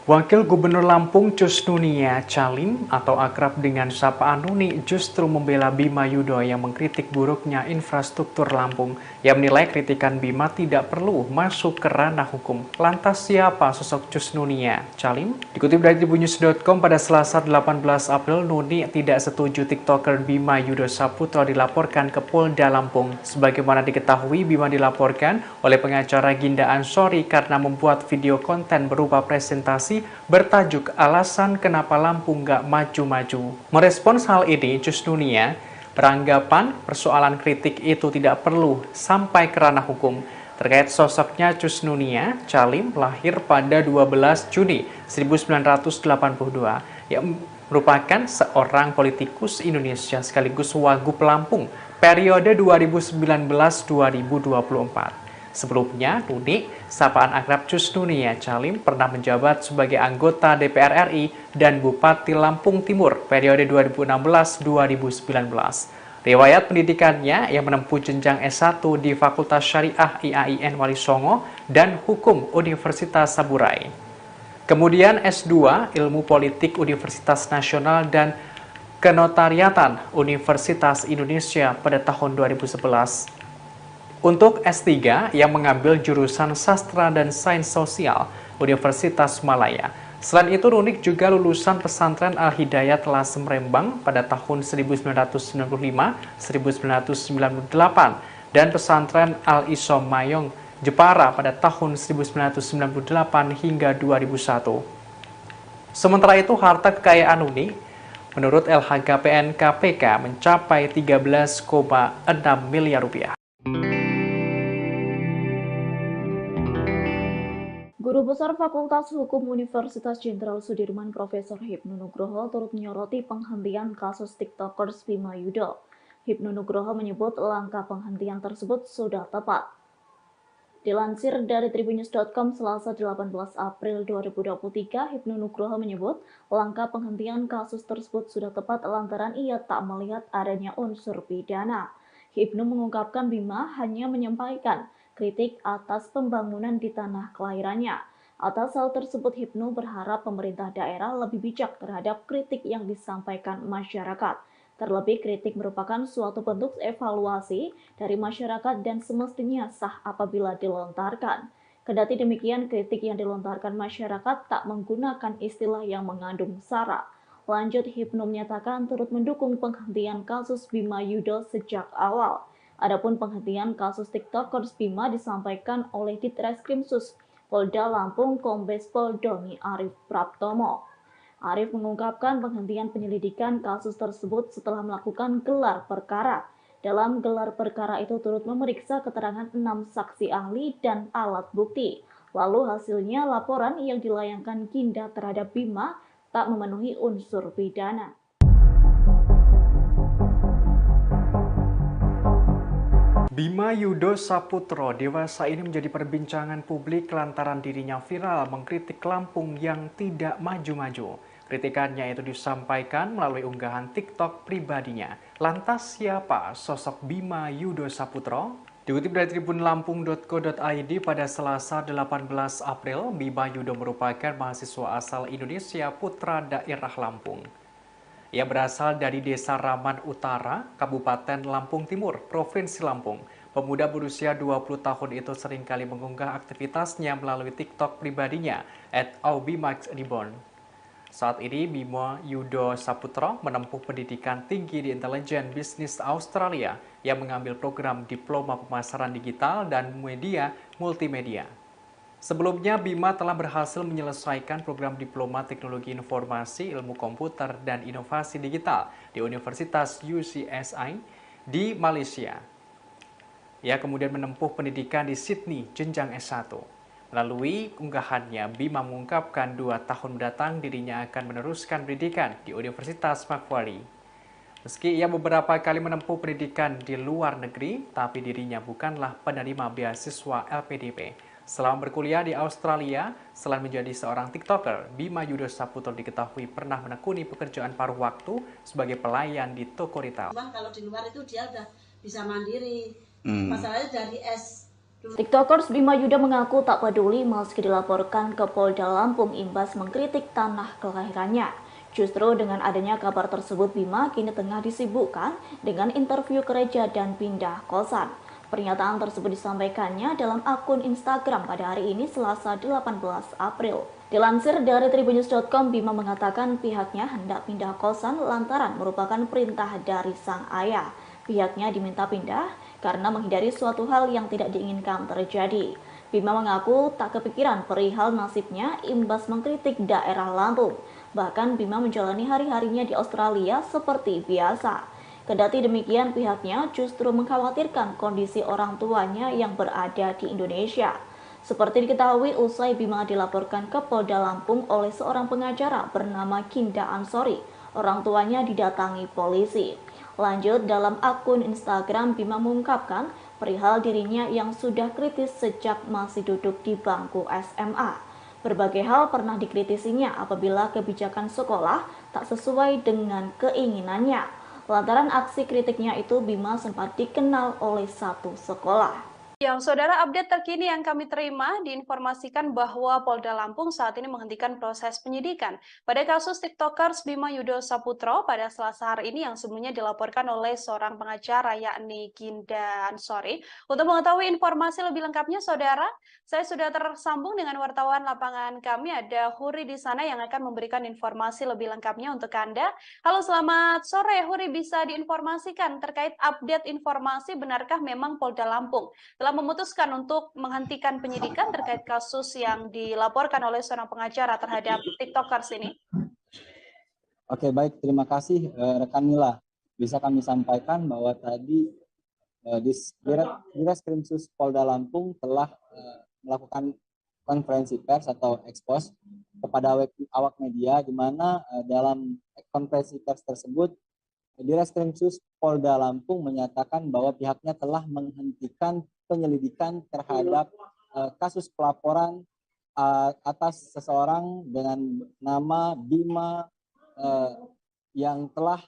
Wakil Gubernur Lampung Cus Nunia Calim atau akrab dengan sapaan Nuni justru membela Bima Yudo yang mengkritik buruknya infrastruktur Lampung. Ia menilai kritikan Bima tidak perlu masuk ke ranah hukum. Lantas siapa sosok Cus Nunia Calim? Dikutip dari tribunnews.com pada Selasa 18 April, Nuni tidak setuju TikToker Bima Yudo Saputro dilaporkan ke Polda Lampung. Sebagaimana diketahui, Bima dilaporkan oleh pengacara Ginda Ansori karena membuat video konten berupa presentasi bertajuk alasan kenapa Lampung gak maju-maju. Merespons hal ini, Cus Nunia beranggapan persoalan kritik itu tidak perlu sampai ke ranah hukum. Terkait sosoknya, Cus Nunia Calim lahir pada 12 Juni 1982 yang merupakan seorang politikus Indonesia sekaligus Wagub Lampung periode 2019-2024. Sebelumnya, Nuni, sapaan akrab Cus Nunia Calim pernah menjabat sebagai anggota DPR RI dan Bupati Lampung Timur periode 2016-2019. Riwayat pendidikannya yang menempuh jenjang S1 di Fakultas Syariah IAIN Wali Songo dan Hukum Universitas Saburai. Kemudian S2 Ilmu Politik Universitas Nasional dan Kenotariatan Universitas Indonesia pada tahun 2011. Untuk S3 yang mengambil jurusan Sastra dan Sains Sosial Universitas Malaya. Selain itu, Nunik juga lulusan pesantren Al-Hidayat Lasem Rembang pada tahun 1995-1998 dan pesantren Al-Isom Mayong Jepara pada tahun 1998 hingga 2001. Sementara itu, harta kekayaan Nuni menurut LHKPN KPK mencapai 13,6 miliar rupiah. Guru Besar Fakultas Hukum Universitas Jenderal Sudirman Profesor Hipnu Nugroho turut menyoroti penghentian kasus TikTokers Bima Yudo. Hipnu Nugroho menyebut langkah penghentian tersebut sudah tepat. Dilansir dari tribunnews.com Selasa 18 April 2023, Hipnu Nugroho menyebut langkah penghentian kasus tersebut sudah tepat lantaran ia tak melihat adanya unsur pidana. Hipnu mengungkapkan Bima hanya menyampaikan kritik atas pembangunan di tanah kelahirannya. Atas hal tersebut, Hipnu berharap pemerintah daerah lebih bijak terhadap kritik yang disampaikan masyarakat. Terlebih, kritik merupakan suatu bentuk evaluasi dari masyarakat dan semestinya sah apabila dilontarkan. Kendati demikian, kritik yang dilontarkan masyarakat tak menggunakan istilah yang mengandung sara. Lanjut, Hipnu menyatakan turut mendukung penghentian kasus Bima Yudo sejak awal. Adapun penghentian kasus TikTokers Bima disampaikan oleh Ditreskrimsus Polda Lampung Kombes Pol Doni Arif Praptomo. Arif mengungkapkan penghentian penyelidikan kasus tersebut setelah melakukan gelar perkara. Dalam gelar perkara itu turut memeriksa keterangan 6 saksi ahli dan alat bukti. Lalu hasilnya laporan yang dilayangkan Ginda terhadap Bima tak memenuhi unsur pidana. Bima Yudo Saputro dewasa ini menjadi perbincangan publik lantaran dirinya viral mengkritik Lampung yang tidak maju-maju. Kritikannya itu disampaikan melalui unggahan TikTok pribadinya. Lantas siapa sosok Bima Yudo Saputro? Dikutip dari tribunlampung.co.id pada Selasa 18 April, Bima Yudo merupakan mahasiswa asal Indonesia putra daerah Lampung. Ia berasal dari Desa Raman Utara, Kabupaten Lampung Timur, Provinsi Lampung. Pemuda berusia 20 tahun itu seringkali mengunggah aktivitasnya melalui TikTok pribadinya @aubimaxreborn. Saat ini, Bima Yudo Saputro menempuh pendidikan tinggi di intelijen bisnis Australia yang mengambil program diploma pemasaran digital dan media multimedia. Sebelumnya, Bima telah berhasil menyelesaikan program Diploma Teknologi Informasi, Ilmu Komputer, dan Inovasi Digital di Universitas UCSI di Malaysia. Ia kemudian menempuh pendidikan di Sydney, jenjang S1. Melalui unggahannya, Bima mengungkapkan 2 tahun mendatang dirinya akan meneruskan pendidikan di Universitas Macquarie. Meski ia beberapa kali menempuh pendidikan di luar negeri, tapi dirinya bukanlah penerima beasiswa LPDP. Selama berkuliah di Australia, selain menjadi seorang TikToker, Bima Yudo Saputro diketahui pernah menekuni pekerjaan paruh waktu sebagai pelayan di toko retail. Cuman kalau di luar itu dia udah bisa mandiri. Masalahnya dari TikTokers Bima Yudo mengaku tak peduli meski dilaporkan ke Polda Lampung imbas mengkritik tanah kelahirannya. Justru dengan adanya kabar tersebut, Bima kini tengah disibukkan dengan interview gereja dan pindah kosan. Pernyataan tersebut disampaikannya dalam akun Instagram pada hari ini Selasa 18 April. Dilansir dari tribunnews.com, Bima mengatakan pihaknya hendak pindah kosan lantaran merupakan perintah dari sang ayah. Pihaknya diminta pindah karena menghindari suatu hal yang tidak diinginkan terjadi. Bima mengaku tak kepikiran perihal nasibnya imbas mengkritik daerah Lampung. Bahkan Bima menjalani hari-harinya di Australia seperti biasa. Kendati demikian, pihaknya justru mengkhawatirkan kondisi orang tuanya yang berada di Indonesia. Seperti diketahui, usai Bima dilaporkan ke Polda Lampung oleh seorang pengacara bernama Ginda Ansori, orang tuanya didatangi polisi. Lanjut, dalam akun Instagram, Bima mengungkapkan perihal dirinya yang sudah kritis sejak masih duduk di bangku SMA. Berbagai hal pernah dikritisinya apabila kebijakan sekolah tak sesuai dengan keinginannya. Lantaran aksi kritiknya itu, Bima sempat dikenal oleh satu sekolah. Yang saudara, update terkini yang kami terima diinformasikan bahwa Polda Lampung saat ini menghentikan proses penyidikan pada kasus TikTokers Bima Yudo Saputro pada Selasa hari ini yang sebelumnya dilaporkan oleh seorang pengacara yakni Ginda Ansori. Untuk mengetahui informasi lebih lengkapnya, saudara, saya sudah tersambung dengan wartawan lapangan kami, ada Huri di sana yang akan memberikan informasi lebih lengkapnya untuk Anda. Halo, selamat sore Huri, bisa diinformasikan terkait update informasi benarkah memang Polda Lampung telah telah memutuskan untuk menghentikan penyidikan terkait kasus yang dilaporkan oleh seorang pengacara terhadap TikTokers ini? Oke, baik, terima kasih rekan Mila. Bisa kami sampaikan bahwa tadi Direskrimsus Polda Lampung telah melakukan konferensi pers atau ekspos kepada awak media, di mana dalam konferensi pers tersebut Direskrimsus Polda Lampung menyatakan bahwa pihaknya telah menghentikan penyelidikan terhadap kasus pelaporan atas seseorang dengan nama Bima yang telah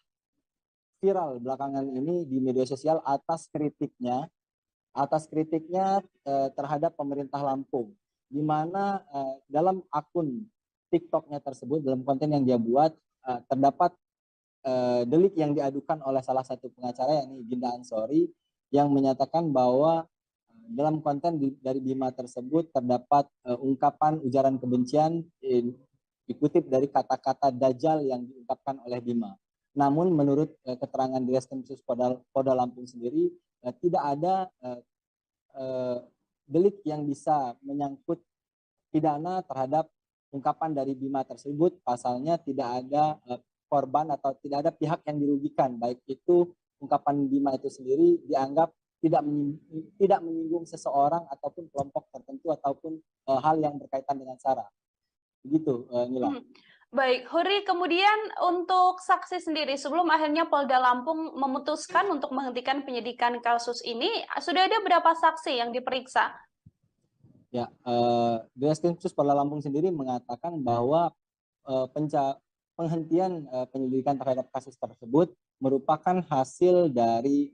viral belakangan ini di media sosial atas kritiknya terhadap pemerintah Lampung, di mana dalam akun TikToknya tersebut, dalam konten yang dia buat, terdapat delik yang diadukan oleh salah satu pengacara, yakni Ginda Ansori, yang menyatakan bahwa dalam konten dari Bima tersebut terdapat ungkapan ujaran kebencian dikutip dari kata-kata Dajjal yang diungkapkan oleh Bima. Namun menurut keterangan Direskrimsus Polda Lampung sendiri, tidak ada delik yang bisa menyangkut pidana terhadap ungkapan dari Bima tersebut. Pasalnya tidak ada korban atau tidak ada pihak yang dirugikan, baik itu ungkapan Bima itu sendiri dianggap tidak menyinggung seseorang ataupun kelompok tertentu ataupun hal yang berkaitan dengan SARA. Begitu, Nila. Baik, Huri, kemudian untuk saksi sendiri, sebelum akhirnya Polda Lampung memutuskan untuk menghentikan penyidikan kasus ini, sudah ada berapa saksi yang diperiksa? Ya, Direskrimsus Polda Lampung sendiri mengatakan bahwa penghentian penyelidikan terhadap kasus tersebut merupakan hasil dari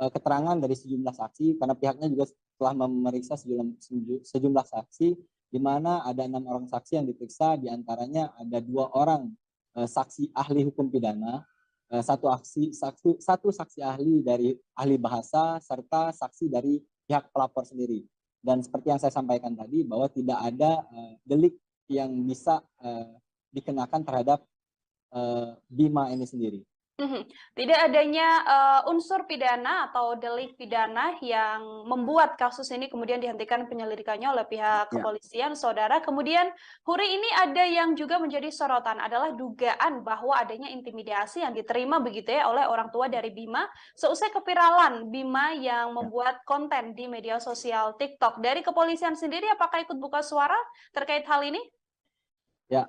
keterangan dari sejumlah saksi, karena pihaknya juga telah memeriksa sejumlah saksi, di mana ada 6 orang saksi yang diperiksa, diantaranya ada 2 orang saksi ahli hukum pidana, satu saksi ahli dari ahli bahasa, serta saksi dari pihak pelapor sendiri. Dan seperti yang saya sampaikan tadi, bahwa tidak ada delik yang bisa dikenakan terhadap Bima ini sendiri. Tidak adanya unsur pidana atau delik pidana yang membuat kasus ini kemudian dihentikan penyelidikannya oleh pihak kepolisian, saudara. Kemudian, Huri, ini ada yang juga menjadi sorotan adalah dugaan bahwa adanya intimidasi yang diterima begitu ya oleh orang tua dari Bima seusai keviralan Bima yang membuat konten di media sosial TikTok. Dari kepolisian sendiri, apakah ikut buka suara terkait hal ini? Ya,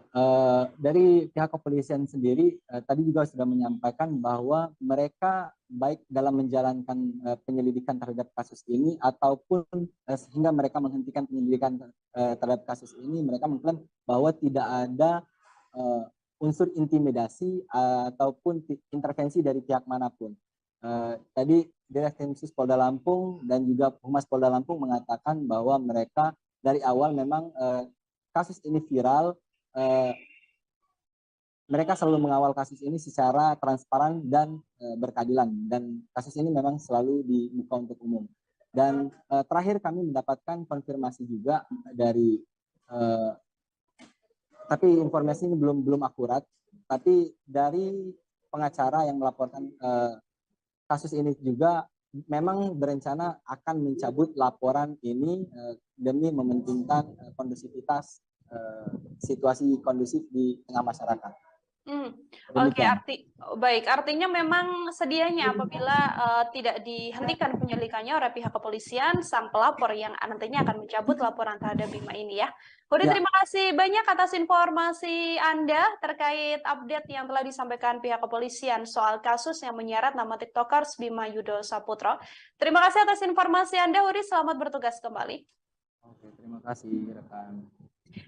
dari pihak kepolisian sendiri tadi juga sudah menyampaikan bahwa mereka baik dalam menjalankan penyelidikan terhadap kasus ini ataupun sehingga mereka menghentikan penyelidikan terhadap kasus ini, mereka mengklaim bahwa tidak ada unsur intimidasi ataupun intervensi dari pihak manapun. Tadi Direskrimsus Polda Lampung dan juga Humas Polda Lampung mengatakan bahwa mereka dari awal memang kasus ini viral. Mereka selalu mengawal kasus ini secara transparan dan berkeadilan, dan kasus ini memang selalu dibuka untuk umum. Dan terakhir kami mendapatkan konfirmasi juga dari tapi informasi ini belum akurat, tapi dari pengacara yang melaporkan kasus ini juga memang berencana akan mencabut laporan ini demi mementingkan kondusivitas situasi kondusif di tengah masyarakat. Oke, artinya memang sedianya apabila tidak dihentikan penyelidikannya oleh pihak kepolisian, sang pelapor yang nantinya akan mencabut laporan terhadap Bima ini ya. Huri, terima kasih banyak atas informasi Anda terkait update yang telah disampaikan pihak kepolisian soal kasus yang menyeret nama TikTokers Bima Yudo Saputro. Terima kasih atas informasi Anda, Huri. Selamat bertugas kembali. Oke, terima kasih rekan.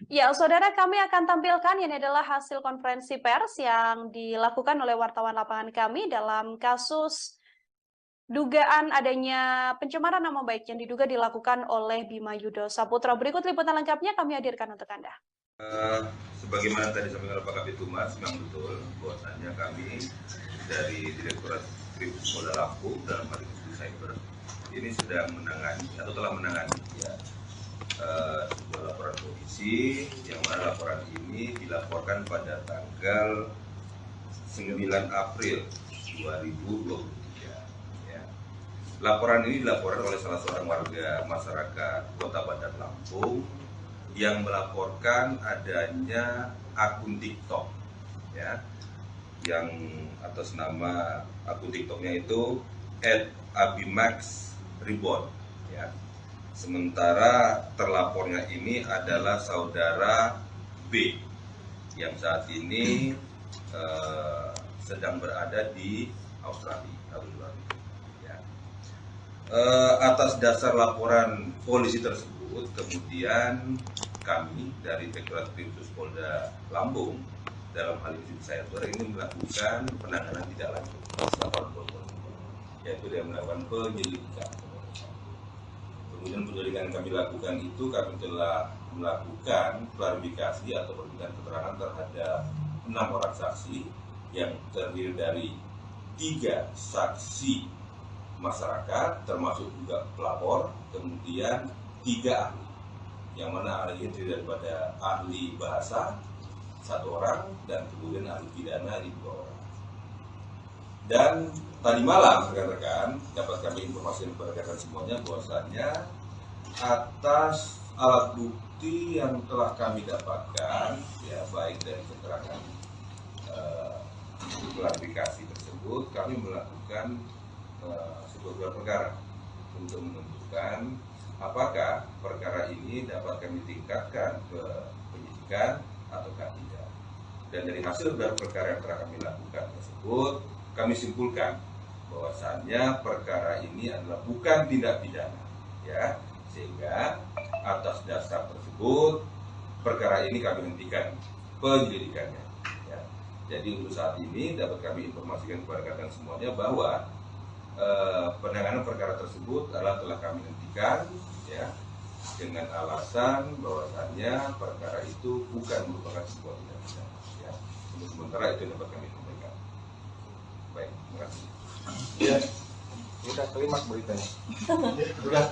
Ya, saudara, kami akan tampilkan ini adalah hasil konferensi pers yang dilakukan oleh wartawan lapangan kami dalam kasus dugaan adanya pencemaran nama baik yang diduga dilakukan oleh Bima Yudo Saputro. Berikut liputan lengkapnya kami hadirkan untuk Anda. Sebagaimana tadi disampaikan oleh Pak Kabid Humas, memang betul bahwasannya kami dari Direktorat Kriminal Polda Lampung dalam hal ini cyber ini sedang menangani atau telah menangani sebuah laporan polisi yang mana laporan ini dilaporkan pada tanggal 9 April 2023 ya. Laporan ini dilaporkan oleh salah seorang warga masyarakat Kota Bandar Lampung yang melaporkan adanya akun TikTok, ya, yang atas nama akun TikToknya itu @abimax_reborn, ya. Sementara terlapornya ini adalah saudara B yang saat ini sedang berada di Australia. Ya. Atas dasar laporan polisi tersebut, kemudian kami dari Direktorat Kriminal Polda Lampung dalam hal ini saya ini melakukan penanganan tidak lanjut, yaitu dia melakukan penyelidikan. Kemudian penyelidikan kami lakukan itu kami telah melakukan klarifikasi atau perbincangan keterangan terhadap 6 orang saksi yang terdiri dari 3 saksi masyarakat termasuk juga pelapor, kemudian 3 ahli, yang mana ahli itu daripada ahli bahasa 1 orang dan kemudian ahli pidana 2 orang. Dan tadi malam rekan-rekan dapat kami informasikan kepada rekan semuanya bahwasannya atas alat bukti yang telah kami dapatkan, ya, baik dari keterangan klarifikasi tersebut, kami melakukan sebuah gelar perkara untuk menentukan apakah perkara ini dapat kami tingkatkan ke penyidikan ataukah tidak. Dan dari hasil gelar perkara yang telah kami lakukan tersebut, kami simpulkan bahwasannya perkara ini adalah bukan tindak pidana, ya, sehingga atas dasar tersebut perkara ini kami hentikan penyelidikannya. Ya. Jadi untuk saat ini dapat kami informasikan kepada rekan semuanya bahwa penanganan perkara tersebut adalah telah kami hentikan, ya, dengan alasan bahwasannya perkara itu bukan merupakan sebuah tindak pidana. Ya. Untuk sementara itu dapat kami sampaikan. Baik, terima kasih. Ya, udah kelimat beritanya. Udah.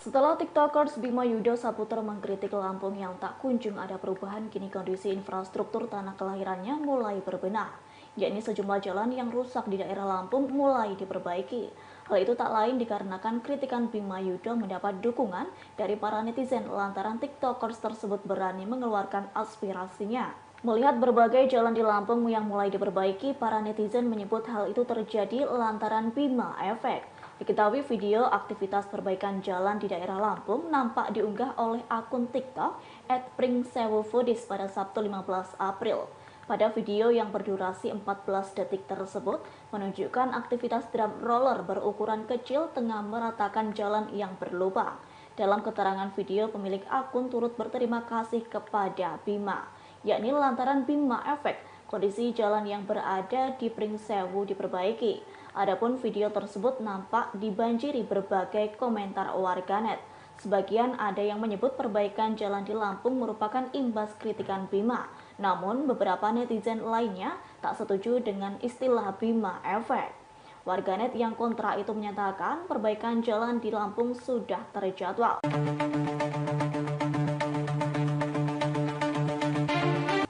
Setelah TikTokers Bima Yudo Saputra mengkritik Lampung yang tak kunjung ada perubahan, kini kondisi infrastruktur tanah kelahirannya mulai berbenah, yakni sejumlah jalan yang rusak di daerah Lampung mulai diperbaiki. Hal itu tak lain dikarenakan kritikan Bima Yudo mendapat dukungan dari para netizen lantaran TikTokers tersebut berani mengeluarkan aspirasinya. Melihat berbagai jalan di Lampung yang mulai diperbaiki, para netizen menyebut hal itu terjadi lantaran Bima Efek. Diketahui video aktivitas perbaikan jalan di daerah Lampung nampak diunggah oleh akun TikTok @pringsewufoodies pada Sabtu 15 April. Pada video yang berdurasi 14 detik tersebut menunjukkan aktivitas drum roller berukuran kecil tengah meratakan jalan yang berlubang. Dalam keterangan video, pemilik akun turut berterima kasih kepada Bima, yakni lantaran Bima Efek, kondisi jalan yang berada di Pringsewu diperbaiki. Adapun video tersebut nampak dibanjiri berbagai komentar warganet. Sebagian ada yang menyebut perbaikan jalan di Lampung merupakan imbas kritikan Bima. Namun beberapa netizen lainnya tak setuju dengan istilah Bima Efek. Warganet yang kontra itu menyatakan perbaikan jalan di Lampung sudah terjadwal.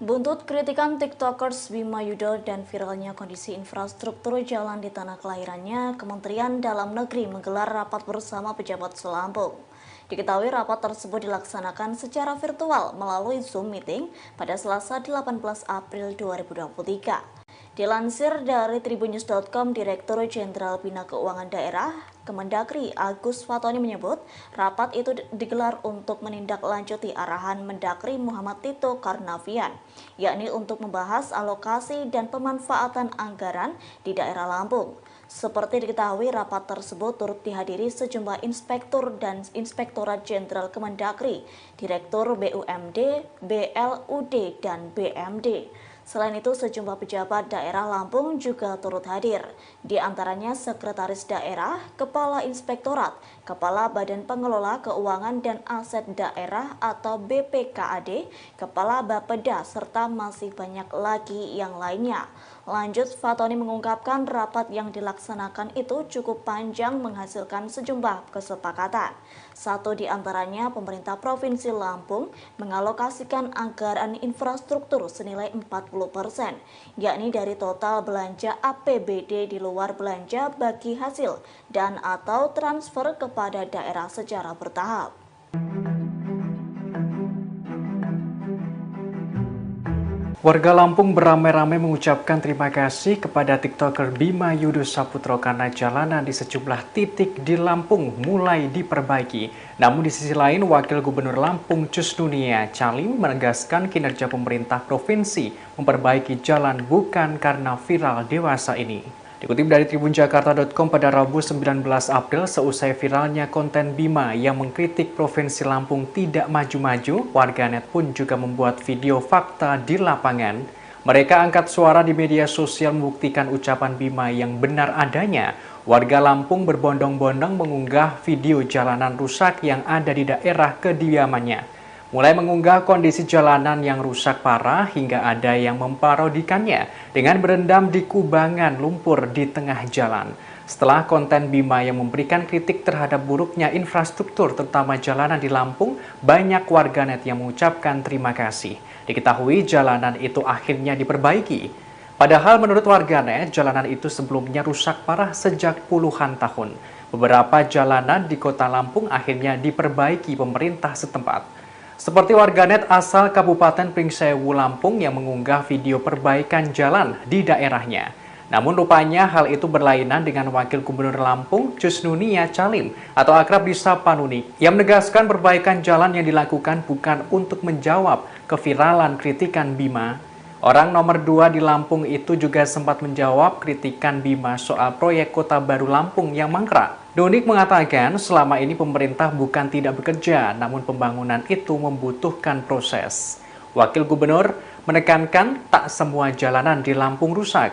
Buntut kritikan TikTokers Bima Yudo dan viralnya kondisi infrastruktur jalan di tanah kelahirannya, Kementerian Dalam Negeri menggelar rapat bersama pejabat Selampung. Diketahui rapat tersebut dilaksanakan secara virtual melalui Zoom meeting pada Selasa 18 April 2023. Dilansir dari tribunnews.com, Direktur Jenderal Bina Keuangan Daerah Kemendagri Agus Fatoni menyebut rapat itu digelar untuk menindaklanjuti arahan Mendagri Muhammad Tito Karnavian, yakni untuk membahas alokasi dan pemanfaatan anggaran di daerah Lampung. Seperti diketahui, rapat tersebut turut dihadiri sejumlah inspektur dan Inspektorat Jenderal Kemendagri, Direktur BUMD, BLUD, dan BMD. Selain itu, sejumlah pejabat daerah Lampung juga turut hadir, di antaranya Sekretaris Daerah, Kepala Inspektorat, Kepala Badan Pengelola Keuangan dan Aset Daerah atau BPKAD, Kepala Bapeda, serta masih banyak lagi yang lainnya. Lanjut, Fatoni mengungkapkan rapat yang dilaksanakan itu cukup panjang menghasilkan sejumlah kesepakatan. Satu di antaranya, pemerintah Provinsi Lampung mengalokasikan anggaran infrastruktur senilai 40 yakni dari total belanja APBD di luar belanja bagi hasil dan atau transfer kepada daerah secara bertahap. Warga Lampung beramai-ramai mengucapkan terima kasih kepada TikToker Bima Yudho Saputro karena jalanan di sejumlah titik di Lampung mulai diperbaiki. Namun di sisi lain, Wakil Gubernur Lampung Kusnunia Calim menegaskan kinerja pemerintah provinsi memperbaiki jalan bukan karena viral dewasa ini. Dikutip dari tribunjakarta.com pada Rabu 19 April seusai viralnya konten Bima yang mengkritik Provinsi Lampung tidak maju-maju, warganet pun juga membuat video fakta di lapangan. Mereka angkat suara di media sosial membuktikan ucapan Bima yang benar adanya. Warga Lampung berbondong-bondong mengunggah video jalanan rusak yang ada di daerah kediamannya. Mulai mengunggah kondisi jalanan yang rusak parah hingga ada yang memparodikannya dengan berendam di kubangan lumpur di tengah jalan. Setelah konten Bima yang memberikan kritik terhadap buruknya infrastruktur terutama jalanan di Lampung, banyak warganet yang mengucapkan terima kasih. Diketahui jalanan itu akhirnya diperbaiki. Padahal menurut warganet, jalanan itu sebelumnya rusak parah sejak puluhan tahun. Beberapa jalanan di kota Lampung akhirnya diperbaiki pemerintah setempat. Seperti warganet asal Kabupaten Pringsewu, Lampung yang mengunggah video perbaikan jalan di daerahnya. Namun rupanya hal itu berlainan dengan Wakil Gubernur Lampung Kusnunia Calim atau akrab disapa Nuni yang menegaskan perbaikan jalan yang dilakukan bukan untuk menjawab keviralan kritikan Bima. Orang nomor 2 di Lampung itu juga sempat menjawab kritikan Bima soal proyek Kota Baru Lampung yang mangkrak. Donik mengatakan selama ini pemerintah bukan tidak bekerja, namun pembangunan itu membutuhkan proses. Wakil Gubernur menekankan tak semua jalanan di Lampung rusak.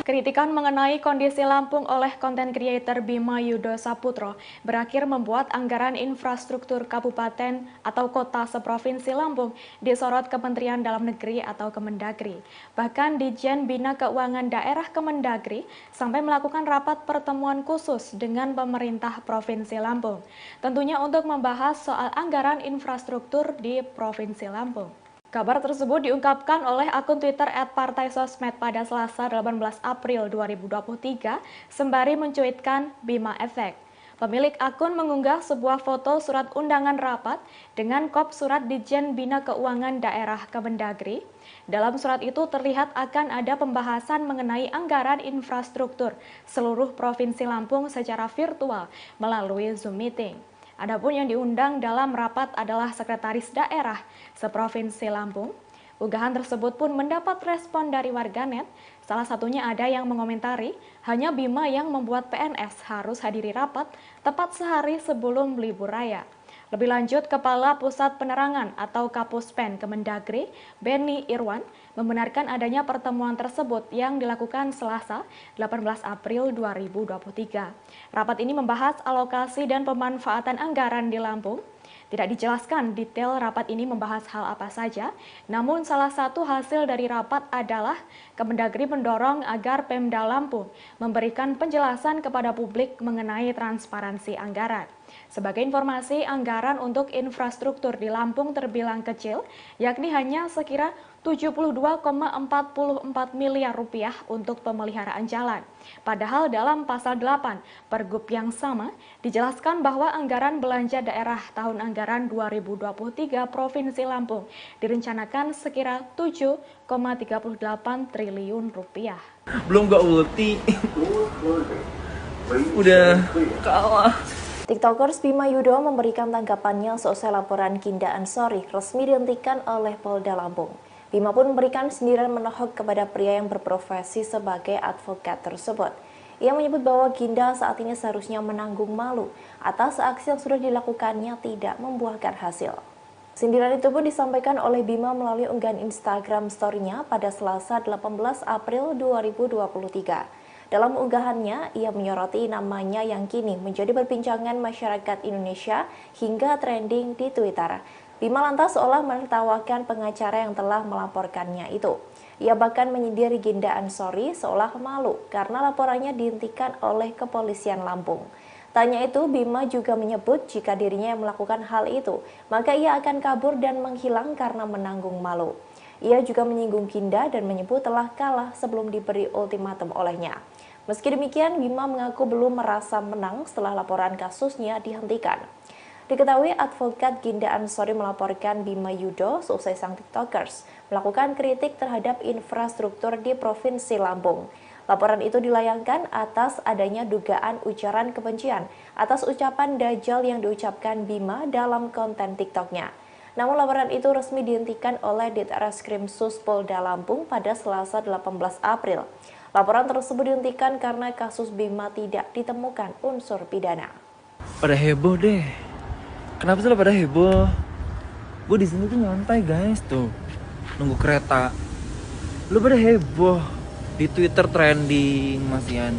Kritikan mengenai kondisi Lampung oleh konten kreator Bima Yudho Saputro berakhir membuat anggaran infrastruktur kabupaten atau kota seprovinsi Lampung disorot Kementerian Dalam Negeri atau Kemendagri. Bahkan Ditjen Bina Keuangan Daerah Kemendagri sampai melakukan rapat pertemuan khusus dengan pemerintah Provinsi Lampung. Tentunya untuk membahas soal anggaran infrastruktur di Provinsi Lampung. Kabar tersebut diungkapkan oleh akun Twitter @partaisosmed pada Selasa 18 April 2023 sembari mencuitkan Bima Efek. Pemilik akun mengunggah sebuah foto surat undangan rapat dengan kop surat Ditjen Bina Keuangan Daerah Kemendagri. Dalam surat itu terlihat akan ada pembahasan mengenai anggaran infrastruktur seluruh Provinsi Lampung secara virtual melalui Zoom Meeting. Adapun yang diundang dalam rapat adalah Sekretaris Daerah Seprovinsi Lampung. Unggahan tersebut pun mendapat respon dari warganet. Salah satunya ada yang mengomentari, hanya Bima yang membuat PNS harus hadiri rapat tepat sehari sebelum libur raya. Lebih lanjut, Kepala Pusat Penerangan atau Kapuspen Kemendagri, Benny Irwan, membenarkan adanya pertemuan tersebut yang dilakukan Selasa 18 April 2023. Rapat ini membahas alokasi dan pemanfaatan anggaran di Lampung. Tidak dijelaskan detail rapat ini membahas hal apa saja, namun salah satu hasil dari rapat adalah Kemendagri mendorong agar Pemda Lampung memberikan penjelasan kepada publik mengenai transparansi anggaran. Sebagai informasi, anggaran untuk infrastruktur di Lampung terbilang kecil, yakni hanya sekira 72,44 miliar rupiah untuk pemeliharaan jalan. Padahal dalam pasal 8 Pergub yang sama dijelaskan bahwa anggaran belanja daerah tahun anggaran 2023 Provinsi Lampung direncanakan sekira 7,38 triliun rupiah. Belum gak ulti. Udah kalah. TikTokers Bima Yudho memberikan tanggapannya seusai laporan Ginda Ansori resmi dihentikan oleh Polda Lampung. Bima pun memberikan sindiran menohok kepada pria yang berprofesi sebagai advokat tersebut. Ia menyebut bahwa Ginda saat ini seharusnya menanggung malu atas aksi yang sudah dilakukannya tidak membuahkan hasil. Sindiran itu pun disampaikan oleh Bima melalui unggahan Instagram story-nya pada Selasa 18 April 2023. Dalam unggahannya, ia menyoroti namanya yang kini menjadi perbincangan masyarakat Indonesia hingga trending di Twitter. Bima lantas seolah menertawakan pengacara yang telah melaporkannya itu. Ia bahkan menyindir Ginda Ansori seolah malu karena laporannya dihentikan oleh kepolisian Lampung. Tanya itu, Bima juga menyebut jika dirinya yang melakukan hal itu, maka ia akan kabur dan menghilang karena menanggung malu. Ia juga menyinggung Ginda dan menyebut telah kalah sebelum diberi ultimatum olehnya. Meski demikian, Bima mengaku belum merasa menang setelah laporan kasusnya dihentikan. Diketahui advokat Ginda Ansori melaporkan Bima Yudo seusai sang tiktokers melakukan kritik terhadap infrastruktur di Provinsi Lampung. Laporan itu dilayangkan atas adanya dugaan ujaran kebencian atas ucapan Dajjal yang diucapkan Bima dalam konten TikToknya. Namun laporan itu resmi dihentikan oleh Ditreskrim Sus Polda Lampung pada Selasa 18 April. Laporan tersebut dihentikan karena kasus Bima tidak ditemukan unsur pidana. Pada heboh deh. Kenapa sih pada heboh? Gue di sini tuh nyantai guys tuh, nunggu kereta. Lu pada heboh. Di Twitter trending masian.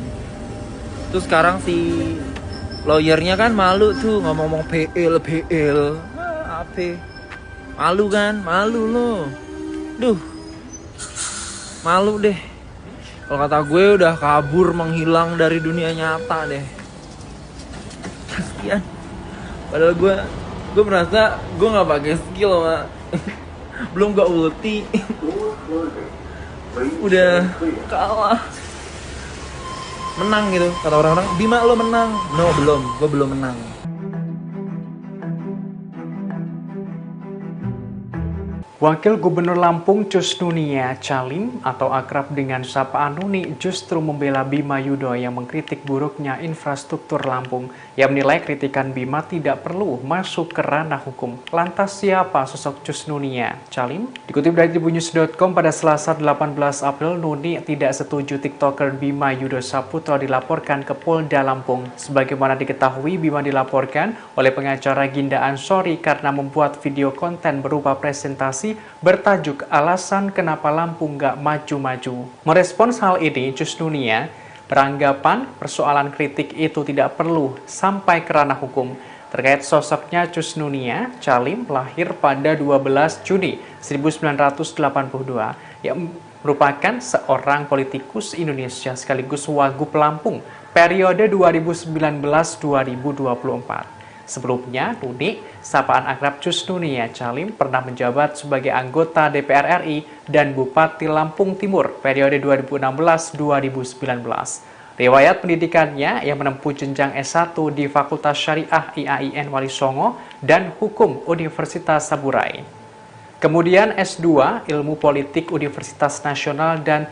Terus sekarang si lawyernya kan malu tuh ngomong-ngomong PL. Apa? Malu kan? Malu lo. Duh. Malu deh. Kalau kata gue udah kabur menghilang dari dunia nyata deh. Kasian. Padahal gue merasa gue nggak pakai skill sama belum gak ulti. Udah kalah, menang gitu kata orang-orang. Bima lo menang? No, gue belum menang. Wakil Gubernur Lampung Cus Nunia Calim atau akrab dengan sapaan Nuni justru membela Bima Yudo yang mengkritik buruknya infrastruktur Lampung. Ia menilai kritikan Bima tidak perlu masuk ke ranah hukum. Lantas siapa sosok Cus Nunia Calim? Dikutip dari tribunnews.com pada Selasa 18 April, Nuni tidak setuju TikToker Bima Yudo Saputro dilaporkan ke Polda Lampung. Sebagaimana diketahui, Bima dilaporkan oleh pengacara Ginda Ansori karena membuat video konten berupa presentasi bertajuk alasan kenapa Lampung nggak maju-maju. Merespons hal ini, Cus Nunia beranggapan persoalan kritik itu tidak perlu sampai ke ranah hukum. Terkait sosoknya, Cus Nunia Calim lahir pada 12 Juni 1982 yang merupakan seorang politikus Indonesia sekaligus Wagub Lampung periode 2019-2024. Sebelumnya, Nuni, sapaan akrab Cus Nunia Calim, pernah menjabat sebagai anggota DPR RI dan Bupati Lampung Timur periode 2016-2019. Riwayat pendidikannya yang menempuh jenjang S1 di Fakultas Syariah IAIN Wali Songo dan Hukum Universitas Saburai. Kemudian S2 Ilmu Politik Universitas Nasional dan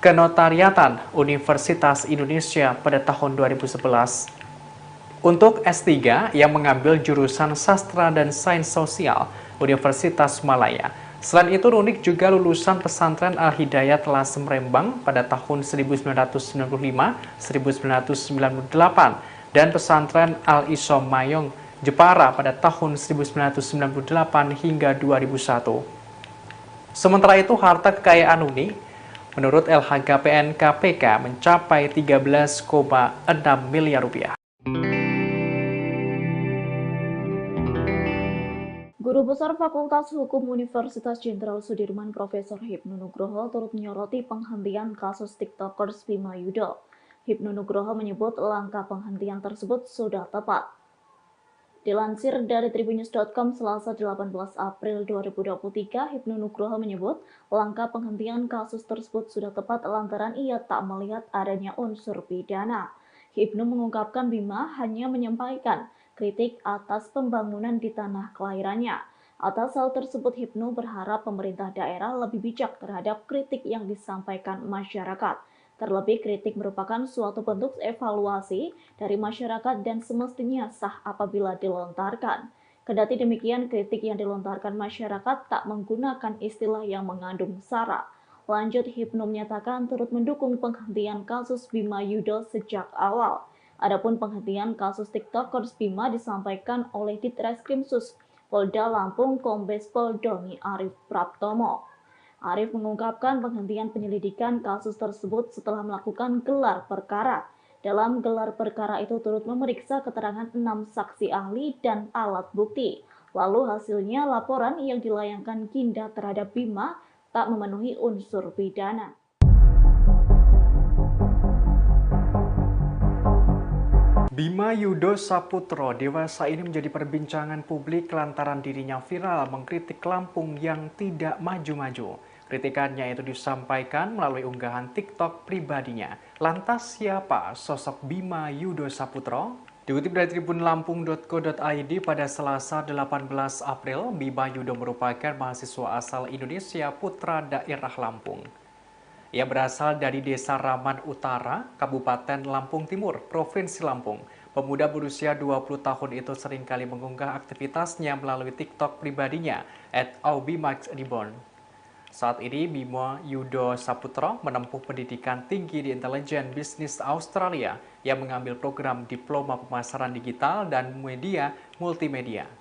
Kenotariatan Universitas Indonesia pada tahun 2011. Untuk S3, ia mengambil jurusan Sastra dan Sains Sosial Universitas Malaya. Selain itu, Nunik juga lulusan pesantren Al-Hidayat Lasem Rembang pada tahun 1995-1998 dan pesantren Al-Isom Mayong Jepara pada tahun 1998 hingga 2001. Sementara itu, harta kekayaan Nunik menurut LHKPN KPK mencapai 13,6 miliar rupiah. Guru Besar Fakultas Hukum Universitas Jenderal Sudirman Profesor Hipnu Nugroho turut menyoroti penghentian kasus TikTokers Bima Yudo. Hipnu Nugroho menyebut langkah penghentian tersebut sudah tepat. Dilansir dari tribunnews.com Selasa 18 April 2023, Hipnu Nugroho menyebut langkah penghentian kasus tersebut sudah tepat lantaran ia tak melihat adanya unsur pidana. Hipnu mengungkapkan Bima hanya menyampaikan kritik atas pembangunan di tanah kelahirannya. Atas hal tersebut, Hipnu berharap pemerintah daerah lebih bijak terhadap kritik yang disampaikan masyarakat. Terlebih, kritik merupakan suatu bentuk evaluasi dari masyarakat dan semestinya sah apabila dilontarkan. Kendati demikian, kritik yang dilontarkan masyarakat tak menggunakan istilah yang mengandung sara. Lanjut, Hipnu menyatakan turut mendukung penghentian kasus Bima Yudo sejak awal. Adapun penghentian kasus TikTokers Bima disampaikan oleh Ditreskrim Sus Polda Lampung Kombes Pol Doni Arif Praptomo. Arif mengungkapkan penghentian penyelidikan kasus tersebut setelah melakukan gelar perkara. Dalam gelar perkara itu turut memeriksa keterangan 6 saksi ahli dan alat bukti. Lalu hasilnya laporan yang dilayangkan Ginda terhadap Bima tak memenuhi unsur pidana. Bima Yudo Saputro dewasa ini menjadi perbincangan publik lantaran dirinya viral mengkritik Lampung yang tidak maju-maju. Kritikannya itu disampaikan melalui unggahan TikTok pribadinya. Lantas siapa sosok Bima Yudo Saputro? Dikutip dari tribunlampung.co.id pada Selasa 18 April, Bima Yudo merupakan mahasiswa asal Indonesia putra daerah Lampung. Ia berasal dari Desa Raman Utara, Kabupaten Lampung Timur, Provinsi Lampung. Pemuda berusia 20 tahun itu seringkali mengunggah aktivitasnya melalui TikTok pribadinya @aubimaxreborn. Saat ini Bima Yudo Saputro menempuh pendidikan tinggi di Intelijen Bisnis Australia yang mengambil program Diploma Pemasaran Digital dan Media Multimedia.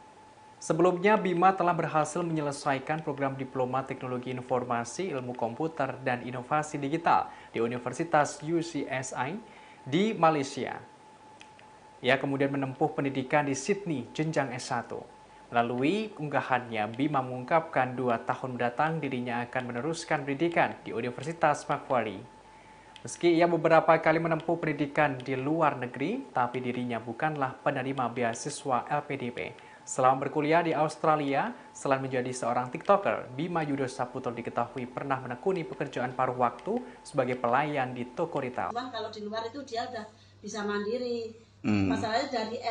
Sebelumnya, Bima telah berhasil menyelesaikan program Diploma Teknologi Informasi, Ilmu Komputer, dan Inovasi Digital di Universitas UCSI di Malaysia. Ia kemudian menempuh pendidikan di Sydney, jenjang S1. Melalui unggahannya, Bima mengungkapkan 2 tahun mendatang dirinya akan meneruskan pendidikan di Universitas Macquarie. Meski ia beberapa kali menempuh pendidikan di luar negeri, tapi dirinya bukanlah penerima beasiswa LPDP. Selama berkuliah di Australia, selain menjadi seorang TikToker, Bima Yudo Saputro diketahui pernah menekuni pekerjaan paruh waktu sebagai pelayan di toko retail. Cuman kalau di luar itu dia udah bisa mandiri. Masalahnya dari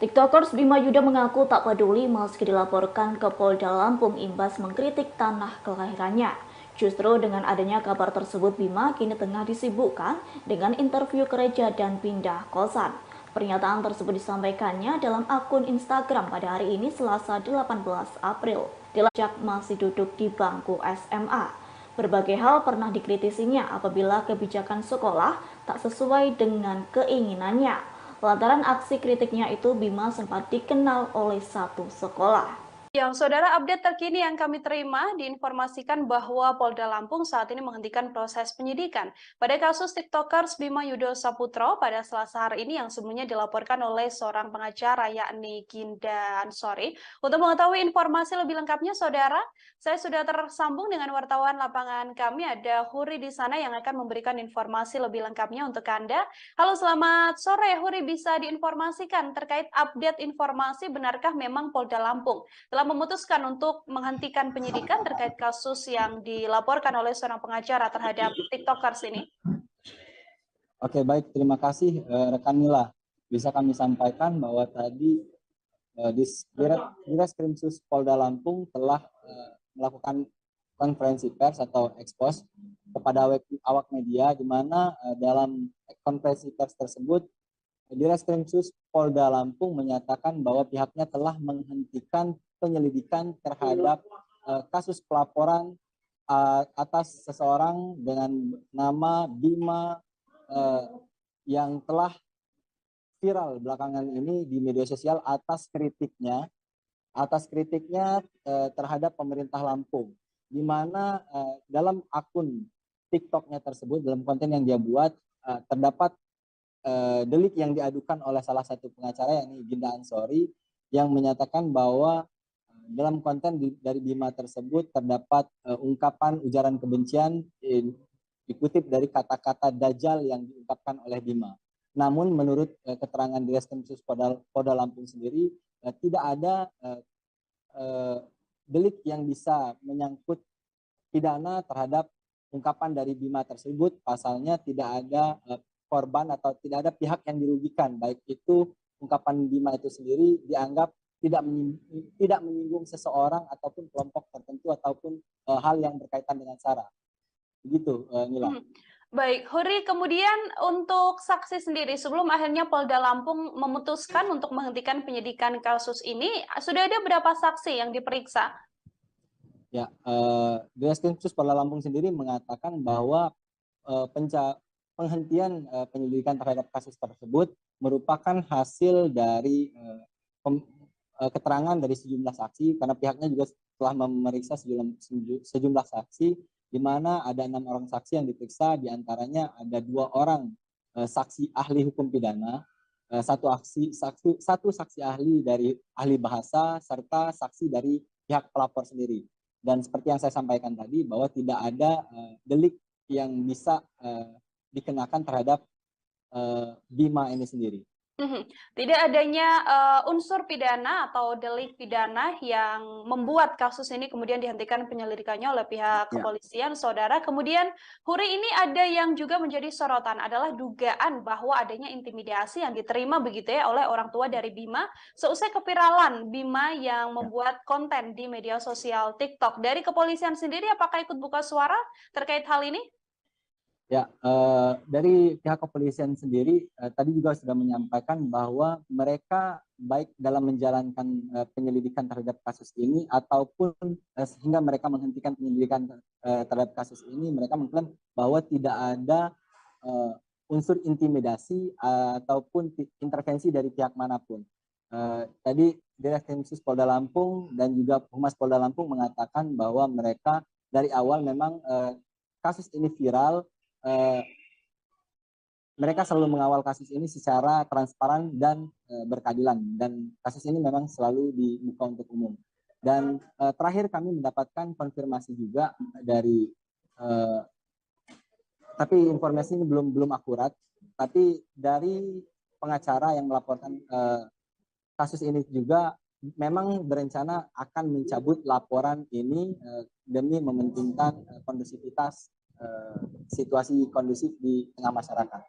TikTokers Bima Yudo mengaku tak peduli meski dilaporkan ke Polda Lampung imbas mengkritik tanah kelahirannya. Justru dengan adanya kabar tersebut, Bima kini tengah disibukkan dengan interview gereja dan pindah kosan. Pernyataan tersebut disampaikannya dalam akun Instagram pada hari ini Selasa 18 April. Dilacak masih duduk di bangku SMA. Berbagai hal pernah dikritisinya apabila kebijakan sekolah tak sesuai dengan keinginannya. Lantaran aksi kritiknya itu, Bima sempat dikenal oleh satu sekolah. Yang saudara, update terkini yang kami terima diinformasikan bahwa Polda Lampung saat ini menghentikan proses penyidikan pada kasus TikTokers Bima Yudo Saputro pada Selasa hari ini yang sebelumnya dilaporkan oleh seorang pengacara yakni Ginda Ansori. Untuk mengetahui informasi lebih lengkapnya, saudara, saya sudah tersambung dengan wartawan lapangan kami, ada Huri di sana yang akan memberikan informasi lebih lengkapnya untuk Anda. Halo, selamat sore Huri, bisa diinformasikan terkait update informasi benarkah memang Polda Lampung telah memutuskan untuk menghentikan penyidikan terkait kasus yang dilaporkan oleh seorang pengacara terhadap TikTokers ini? Oke, baik, terima kasih rekan Mila. Bisa kami sampaikan bahwa tadi Ditreskrimsus Polda Lampung telah melakukan konferensi pers atau ekspos kepada awak media, di mana dalam konferensi pers tersebut Ditreskrimsus Polda Lampung menyatakan bahwa pihaknya telah menghentikan penyelidikan terhadap kasus pelaporan atas seseorang dengan nama Bima yang telah viral belakangan ini di media sosial atas kritiknya terhadap pemerintah Lampung, di mana dalam akun TikToknya tersebut, dalam konten yang dia buat, terdapat delik yang diadukan oleh salah satu pengacara yakni Ginda Ansori yang menyatakan bahwa dalam konten dari Bima tersebut terdapat ungkapan ujaran kebencian dikutip dari kata-kata Dajjal yang diungkapkan oleh Bima. Namun menurut keterangan Ditreskrimsus Polda Lampung sendiri tidak ada delik yang bisa menyangkut pidana terhadap ungkapan dari Bima tersebut. Pasalnya tidak ada korban atau tidak ada pihak yang dirugikan, baik itu ungkapan Bima itu sendiri dianggap tidak menyinggung seseorang ataupun kelompok tertentu ataupun hal yang berkaitan dengan SARA. Begitu, Nila. Baik, Huri, kemudian untuk saksi sendiri, sebelum akhirnya Polda Lampung memutuskan untuk menghentikan penyidikan kasus ini, sudah ada berapa saksi yang diperiksa? Ya, Ditreskrimsus Polda Lampung sendiri mengatakan bahwa penghentian penyelidikan terhadap kasus tersebut merupakan hasil dari keterangan dari sejumlah saksi, karena pihaknya juga telah memeriksa sejumlah saksi, di mana ada 6 orang saksi yang diperiksa, diantaranya ada 2 orang saksi ahli hukum pidana, satu saksi ahli dari ahli bahasa, serta saksi dari pihak pelapor sendiri. Dan seperti yang saya sampaikan tadi, bahwa tidak ada delik yang bisa dikenakan terhadap Bima ini sendiri. Tidak adanya unsur pidana atau delik pidana yang membuat kasus ini kemudian dihentikan penyelidikannya oleh pihak kepolisian, saudara. Kemudian, Huri, ini ada yang juga menjadi sorotan adalah dugaan bahwa adanya intimidasi yang diterima begitu ya oleh orang tua dari Bima seusai keviralan Bima yang membuat konten di media sosial TikTok. Dari kepolisian sendiri, apakah ikut buka suara terkait hal ini? Ya, dari pihak kepolisian sendiri tadi juga sudah menyampaikan bahwa mereka baik dalam menjalankan penyelidikan terhadap kasus ini ataupun sehingga mereka menghentikan penyelidikan terhadap kasus ini, mereka mengklaim bahwa tidak ada unsur intimidasi ataupun intervensi dari pihak manapun. Tadi Direktur Polda Lampung dan juga Humas Polda Lampung mengatakan bahwa mereka dari awal memang kasus ini viral. Mereka selalu mengawal kasus ini secara transparan dan berkeadilan, dan kasus ini memang selalu dibuka untuk umum. Dan terakhir kami mendapatkan konfirmasi juga dari, tapi informasi ini belum akurat, tapi dari pengacara yang melaporkan kasus ini juga memang berencana akan mencabut laporan ini demi mementingkan kondusivitas situasi kondusif di tengah masyarakat.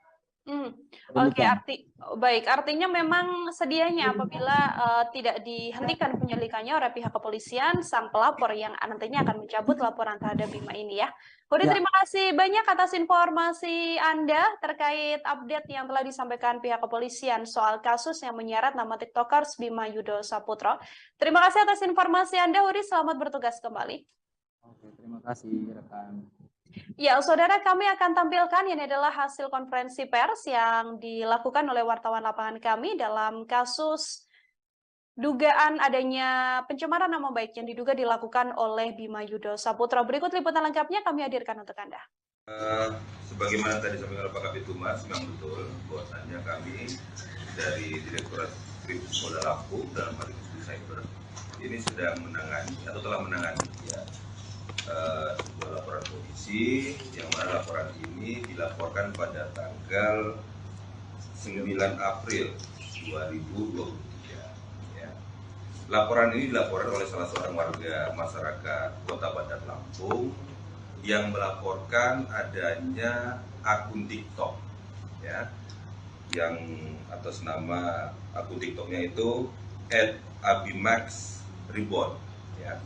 Oke, artinya memang sedianya apabila tidak dihentikan penyelidikannya oleh pihak kepolisian, sang pelapor yang nantinya akan mencabut laporan terhadap Bima ini ya. Huri, terima kasih banyak atas informasi Anda terkait update yang telah disampaikan pihak kepolisian soal kasus yang menyeret nama TikTokers Bima Yudo Saputro. Terima kasih atas informasi Anda, Huri. Selamat bertugas kembali. Oke, terima kasih rekan. Ya, saudara, kami akan tampilkan ini adalah hasil konferensi pers yang dilakukan oleh wartawan lapangan kami dalam kasus dugaan adanya pencemaran nama baik yang diduga dilakukan oleh Bima Yudo Saputro. Berikut liputan lengkapnya kami hadirkan untuk Anda. Sebagaimana tadi disampaikan oleh Pak Kabid Humas, memang betul bahwasannya kami dari Direktorat Kriminal Polda Lampung dalam hal ini cyber ini sedang menangani atau telah menangani sebuah laporan polisi yang mana laporan ini dilaporkan pada tanggal 9 April 2023. Ya. Laporan ini dilaporkan oleh salah seorang warga masyarakat Kota Bandar Lampung yang melaporkan adanya akun TikTok, ya, yang atas nama akun TikToknya itu @abimax_reborn, ya.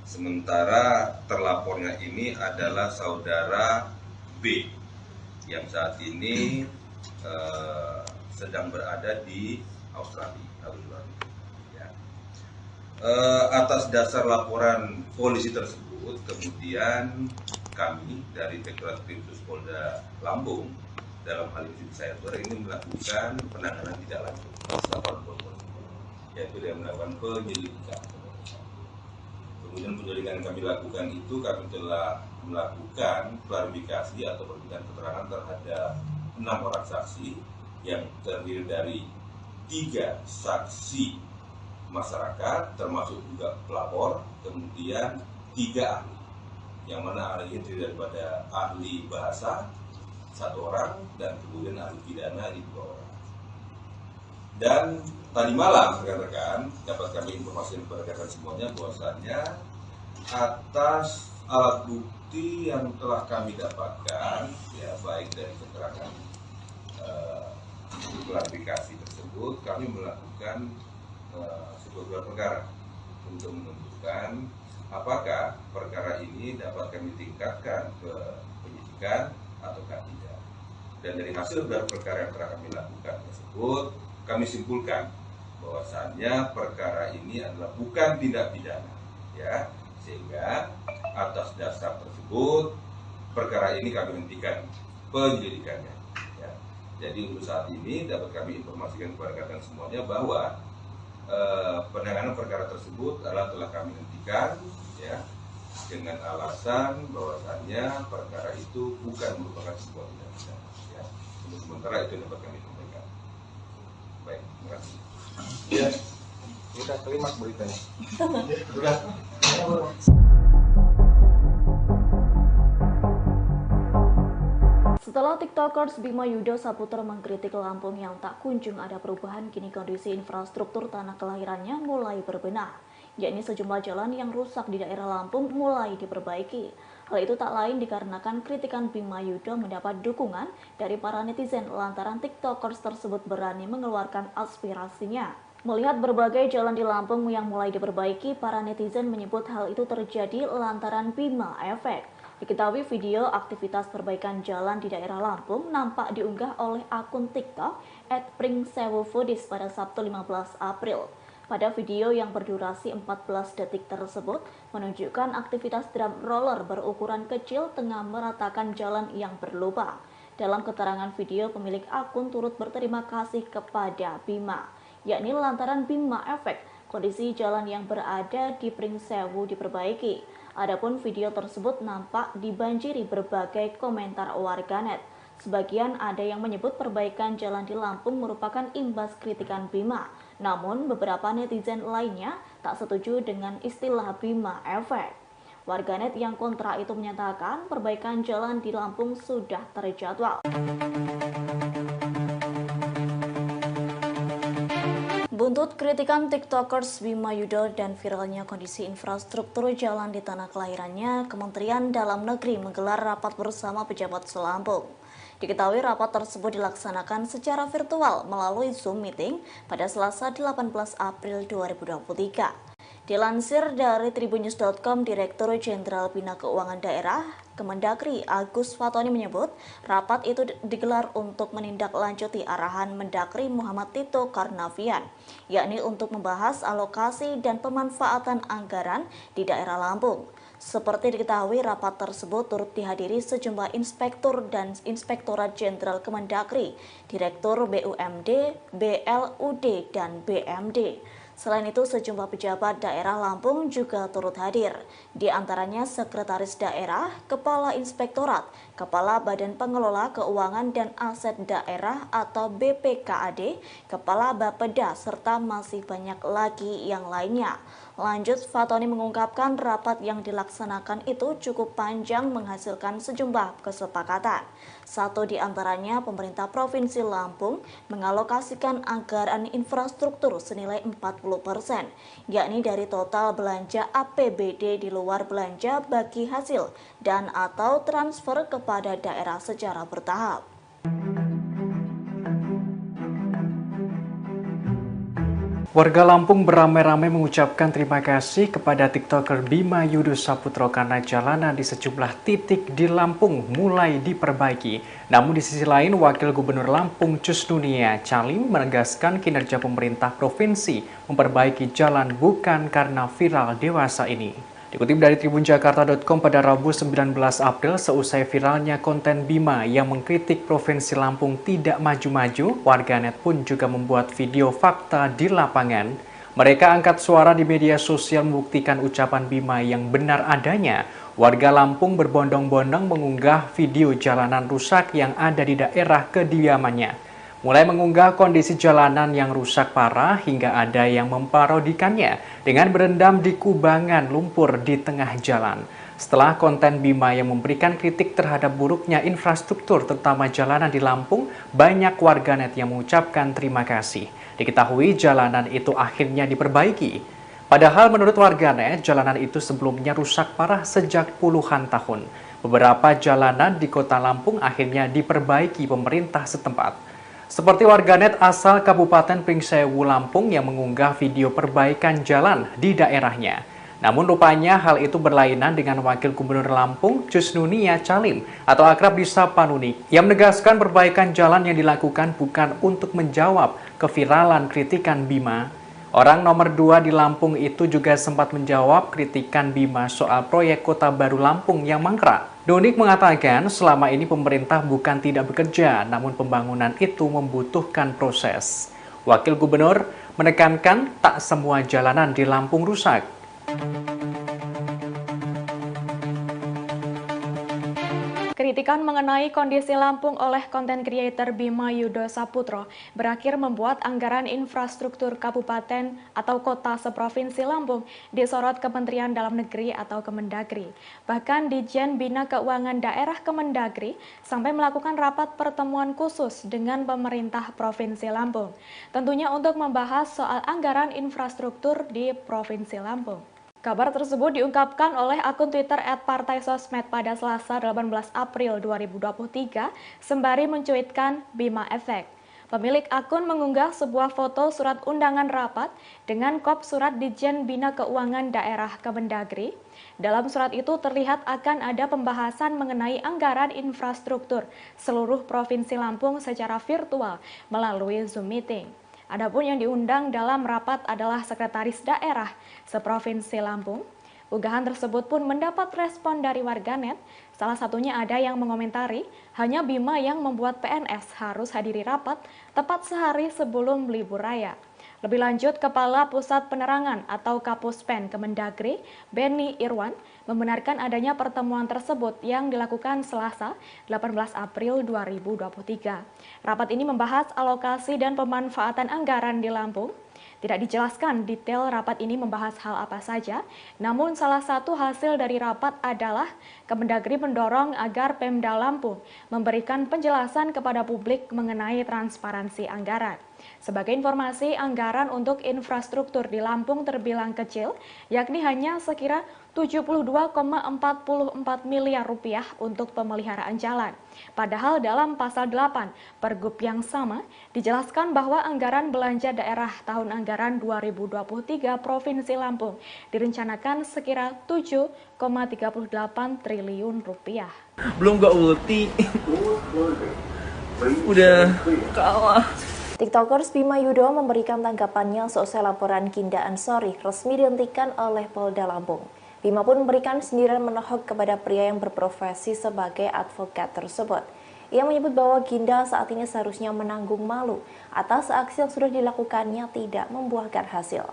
Sementara terlapornya ini adalah saudara B yang saat ini sedang berada di Australia. Ya. Atas dasar laporan polisi tersebut, kemudian kami dari Direktorat Kriminal Polda Lampung dalam hal ini cyber ini melakukan penanganan tidak lanjut laporan polisi, yaitu dengan melakukan penyelidikan. Kemudian penyelidikan yang kami lakukan itu kami telah melakukan klarifikasi atau perbincangan keterangan terhadap 6 orang saksi yang terdiri dari 3 saksi masyarakat termasuk juga pelapor, kemudian 3 ahli, yang mana ahli itu daripada ahli bahasa 1 orang dan kemudian ahli pidana 2 orang. Dan tadi malam rekan-rekan dapat kami informasikan kepada rekan semuanya bahwasannya atas alat bukti yang telah kami dapatkan, ya baik dari keterangan klarifikasi tersebut, kami melakukan sebuah gelar perkara untuk menentukan apakah perkara ini dapat kami tingkatkan ke penyidikan ataukah tidak. Dan dari hasil gelar perkara yang telah kami lakukan tersebut, kami simpulkan bahwasannya perkara ini adalah bukan tindak pidana, ya, sehingga atas dasar tersebut perkara ini kami hentikan penyelidikannya. Ya. Jadi untuk saat ini dapat kami informasikan kepada rekan semuanya bahwa penanganan perkara tersebut adalah telah kami hentikan, ya, dengan alasan bahwasannya perkara itu bukan merupakan sebuah tindak pidana. Ya. Untuk sementara itu dapat kami sampaikan. Baik, terima kasih. Ya, kita terima beritanya. Sudah. Setelah TikTokers Bima Yudo Saputra mengkritik Lampung yang tak kunjung ada perubahan, kini kondisi infrastruktur tanah kelahirannya mulai berbenah, yakni sejumlah jalan yang rusak di daerah Lampung mulai diperbaiki. Hal itu tak lain dikarenakan kritikan Bima Yudo mendapat dukungan dari para netizen lantaran TikTokers tersebut berani mengeluarkan aspirasinya. Melihat berbagai jalan di Lampung yang mulai diperbaiki, para netizen menyebut hal itu terjadi lantaran Bima Efek. Diketahui video aktivitas perbaikan jalan di daerah Lampung nampak diunggah oleh akun TikTok @pringsewufoodies pada Sabtu 15 April. Pada video yang berdurasi 14 detik tersebut menunjukkan aktivitas drum roller berukuran kecil tengah meratakan jalan yang berlubang. Dalam keterangan video, pemilik akun turut berterima kasih kepada Bima, yakni lantaran Bima Efek, kondisi jalan yang berada di Pringsewu diperbaiki. Adapun video tersebut nampak dibanjiri berbagai komentar warganet. Sebagian ada yang menyebut perbaikan jalan di Lampung merupakan imbas kritikan Bima. Namun beberapa netizen lainnya tak setuju dengan istilah Bima Efek. Warganet yang kontra itu menyatakan perbaikan jalan di Lampung sudah terjadwal. Buntut kritikan TikTokers Bima Yudo dan viralnya kondisi infrastruktur jalan di tanah kelahirannya, Kementerian Dalam Negeri menggelar rapat bersama pejabat Selampung. Diketahui rapat tersebut dilaksanakan secara virtual melalui Zoom meeting pada Selasa 18 April 2023. Dilansir dari tribunnews.com, Direktur Jenderal Bina Keuangan Daerah Kemendagri Agus Fatoni menyebut rapat itu digelar untuk menindaklanjuti arahan Mendagri Muhammad Tito Karnavian, yakni untuk membahas alokasi dan pemanfaatan anggaran di daerah Lampung. Seperti diketahui, rapat tersebut turut dihadiri sejumlah inspektur dan Inspektorat Jenderal Kemendagri, Direktur BUMD, BLUD, dan BMD. Selain itu, sejumlah pejabat daerah Lampung juga turut hadir, di antaranya Sekretaris Daerah, Kepala Inspektorat, Kepala Badan Pengelola Keuangan dan Aset Daerah atau BPKAD, Kepala Bapeda, serta masih banyak lagi yang lainnya. Lanjut, Fatoni mengungkapkan rapat yang dilaksanakan itu cukup panjang menghasilkan sejumlah kesepakatan. Satu di antaranya, pemerintah Provinsi Lampung mengalokasikan anggaran infrastruktur senilai 40%, yakni dari total belanja APBD di luar belanja bagi hasil dan atau transfer kepada daerah secara bertahap. Warga Lampung beramai-ramai mengucapkan terima kasih kepada TikToker Bima Yudo Saputro karena jalanan di sejumlah titik di Lampung mulai diperbaiki. Namun di sisi lain, Wakil Gubernur Lampung Cusnunia Calim menegaskan kinerja pemerintah provinsi memperbaiki jalan bukan karena viral dewasa ini. Dikutip dari tribunjakarta.com pada Rabu 19 April, seusai viralnya konten Bima yang mengkritik Provinsi Lampung tidak maju-maju, warganet pun juga membuat video fakta di lapangan. Mereka angkat suara di media sosial membuktikan ucapan Bima yang benar adanya. Warga Lampung berbondong-bondong mengunggah video jalanan rusak yang ada di daerah kediamannya. Mulai mengunggah kondisi jalanan yang rusak parah hingga ada yang memparodikannya dengan berendam di kubangan lumpur di tengah jalan. Setelah konten Bima yang memberikan kritik terhadap buruknya infrastruktur terutama jalanan di Lampung, banyak warganet yang mengucapkan terima kasih. Diketahui jalanan itu akhirnya diperbaiki. Padahal menurut warganet, jalanan itu sebelumnya rusak parah sejak puluhan tahun. Beberapa jalanan di kota Lampung akhirnya diperbaiki pemerintah setempat. Seperti warganet asal Kabupaten Pringsewu, Lampung yang mengunggah video perbaikan jalan di daerahnya. Namun rupanya hal itu berlainan dengan Wakil Gubernur Lampung Cusnunia Calim atau akrab disapa Nuni yang menegaskan perbaikan jalan yang dilakukan bukan untuk menjawab keviralan kritikan Bima. Orang nomor 2 di Lampung itu juga sempat menjawab kritikan Bima soal proyek Kota Baru Lampung yang mangkrak. Donik mengatakan selama ini pemerintah bukan tidak bekerja, namun pembangunan itu membutuhkan proses. Wakil Gubernur menekankan tak semua jalanan di Lampung rusak. Kritikan mengenai kondisi Lampung oleh konten kreator Bima Yudo Saputro berakhir membuat anggaran infrastruktur kabupaten atau kota seprovinsi Lampung disorot Kementerian Dalam Negeri atau Kemendagri. Bahkan Ditjen Bina Keuangan Daerah Kemendagri sampai melakukan rapat pertemuan khusus dengan pemerintah Provinsi Lampung. Tentunya untuk membahas soal anggaran infrastruktur di Provinsi Lampung. Kabar tersebut diungkapkan oleh akun Twitter @partaisosmed pada Selasa 18 April 2023 sembari mencuitkan Bima Efek. Pemilik akun mengunggah sebuah foto surat undangan rapat dengan kop surat Ditjen Bina Keuangan Daerah Kemendagri. Dalam surat itu terlihat akan ada pembahasan mengenai anggaran infrastruktur seluruh Provinsi Lampung secara virtual melalui Zoom meeting. Adapun yang diundang dalam rapat adalah Sekretaris Daerah Seprovinsi Lampung. Unggahan tersebut pun mendapat respon dari warganet. Salah satunya ada yang mengomentari, hanya Bima yang membuat PNS harus hadiri rapat tepat sehari sebelum libur raya. Lebih lanjut, Kepala Pusat Penerangan atau Kapuspen Kemendagri, Benny Irwan, membenarkan adanya pertemuan tersebut yang dilakukan Selasa 18 April 2023. Rapat ini membahas alokasi dan pemanfaatan anggaran di Lampung. Tidak dijelaskan detail rapat ini membahas hal apa saja, namun salah satu hasil dari rapat adalah Kemendagri mendorong agar Pemda Lampung memberikan penjelasan kepada publik mengenai transparansi anggaran. Sebagai informasi, anggaran untuk infrastruktur di Lampung terbilang kecil, yakni hanya sekira 72,44 miliar rupiah untuk pemeliharaan jalan. Padahal dalam pasal 8 Pergub yang sama dijelaskan bahwa anggaran belanja daerah tahun anggaran 2023 Provinsi Lampung direncanakan sekira 7,38 triliun rupiah. Belum gak ulti. Udah kalah. TikTokers Bima Yudo memberikan tanggapannya seusai laporan Ginda Ansori resmi dihentikan oleh Polda Lampung. Bima pun memberikan sindiran menohok kepada pria yang berprofesi sebagai advokat tersebut. Ia menyebut bahwa Ginda saat ini seharusnya menanggung malu atas aksi yang sudah dilakukannya tidak membuahkan hasil.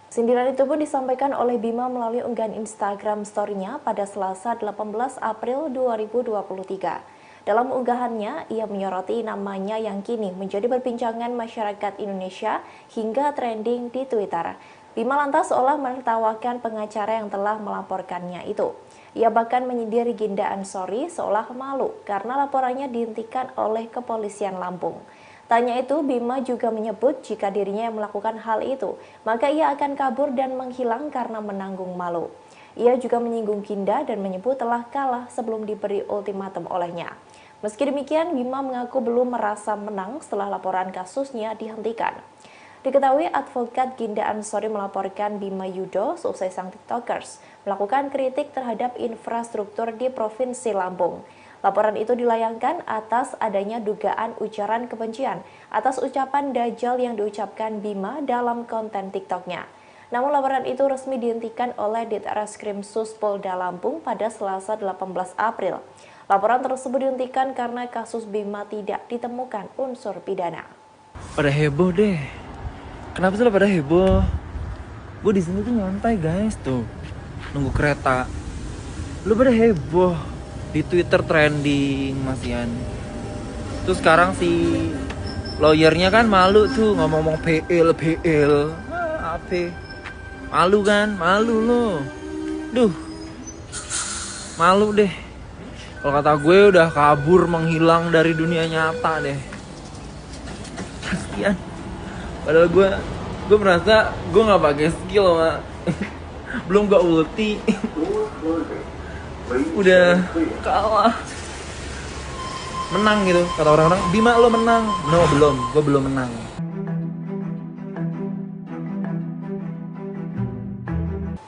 Sindiran itu pun disampaikan oleh Bima melalui unggahan Instagram story-nya pada Selasa 18 April 2023. Dalam unggahannya, ia menyoroti namanya yang kini menjadi perbincangan masyarakat Indonesia hingga trending di Twitter. Bima lantas seolah menertawakan pengacara yang telah melaporkannya itu. Ia bahkan menyindir Ginda Ansori seolah malu karena laporannya dihentikan oleh kepolisian Lampung. Tanya itu, Bima juga menyebut jika dirinya yang melakukan hal itu, maka ia akan kabur dan menghilang karena menanggung malu. Ia juga menyinggung Ginda dan menyebut telah kalah sebelum diberi ultimatum olehnya. Meski demikian, Bima mengaku belum merasa menang setelah laporan kasusnya dihentikan. Diketahui advokat Ginda Ansori melaporkan Bima Yudo seusai sang TikTokers melakukan kritik terhadap infrastruktur di Provinsi Lampung. Laporan itu dilayangkan atas adanya dugaan ujaran kebencian atas ucapan Dajjal yang diucapkan Bima dalam konten TikToknya. Namun laporan itu resmi dihentikan oleh Ditreskrim Sus Polda Lampung pada Selasa 18 April. Laporan tersebut dihentikan karena kasus Bima tidak ditemukan unsur pidana. Pada heboh deh. Kenapa sih pada heboh? Gue di sini tuh nyantai guys tuh, nunggu kereta. Lu pada heboh di Twitter trending masian. Terus sekarang si lawyernya kan malu tuh ngomong PL. Apa? Malu kan? Malu lo. Duh. Malu deh. Kalau kata gue udah kabur menghilang dari dunia nyata deh. Kasian. Padahal gue merasa gue nggak pakai skill mak. Belum gak ulti. Udah kalah. Menang gitu kata orang-orang. Bima lo menang. No belum. Gue belum menang.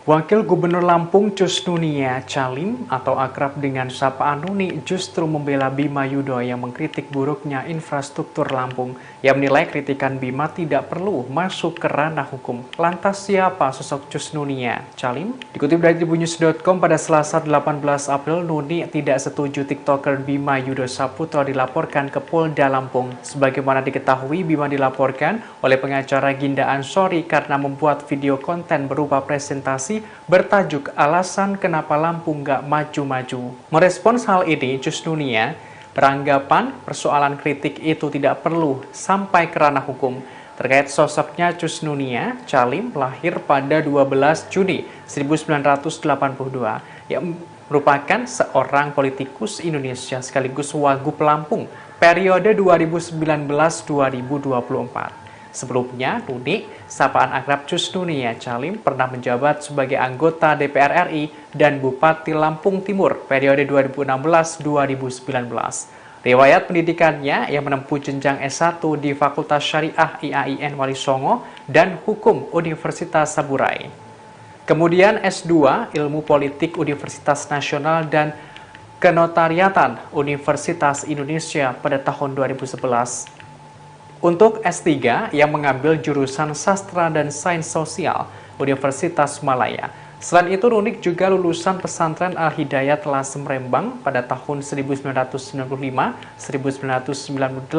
Wakil Gubernur Lampung Cus Nunia Calim atau akrab dengan sapaan Nuni justru membela Bima Yudo yang mengkritik buruknya infrastruktur Lampung. Ia menilai kritikan Bima tidak perlu masuk ke ranah hukum. Lantas siapa sosok Cus Nunia Calim? Dikutip dari tribunnews.com pada Selasa 18 April, Nuni tidak setuju TikToker Bima Yudo Saputro dilaporkan ke Polda Lampung. Sebagaimana diketahui, Bima dilaporkan oleh pengacara Ginda Ansori karena membuat video konten berupa presentasi informasi bertajuk Alasan Kenapa Lampung Nggak Maju-Maju. Merespons hal ini, Jus Nunia beranggapan persoalan kritik itu tidak perlu sampai ke ranah hukum. Terkait sosoknya Jus Nunia, Calim lahir pada 12 Juni 1982 yang merupakan seorang politikus Indonesia sekaligus Wagub Lampung periode 2019-2024. Sebelumnya, Nuni, sapaan akrab Jus Nunia Calim pernah menjabat sebagai anggota DPR RI dan Bupati Lampung Timur periode 2016-2019. Riwayat pendidikannya yang menempuh jenjang S1 di Fakultas Syariah IAIN Wali Songo dan Hukum Universitas Saburai. Kemudian S2 Ilmu Politik Universitas Nasional dan Kenotariatan Universitas Indonesia pada tahun 2011. Untuk S3 yang mengambil jurusan Sastra dan Sains Sosial Universitas Malaya. Selain itu, Nunik juga lulusan pesantren Al-Hidayat Lasem Rembang pada tahun 1995-1998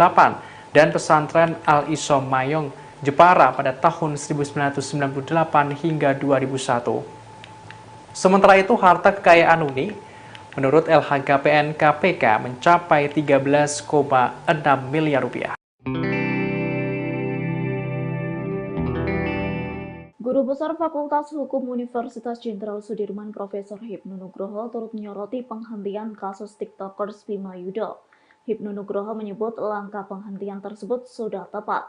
dan pesantren Al-Isom Mayong Jepara pada tahun 1998 hingga 2001. Sementara itu, harta kekayaan Nunik menurut LHKPN KPK mencapai 13,6 miliar rupiah. Guru Besar Fakultas Hukum Universitas Jenderal Sudirman Profesor Hipnu Nugroho turut menyoroti penghentian kasus TikTokers Bima Yudo. Hipnu Nugroho menyebut langkah penghentian tersebut sudah tepat.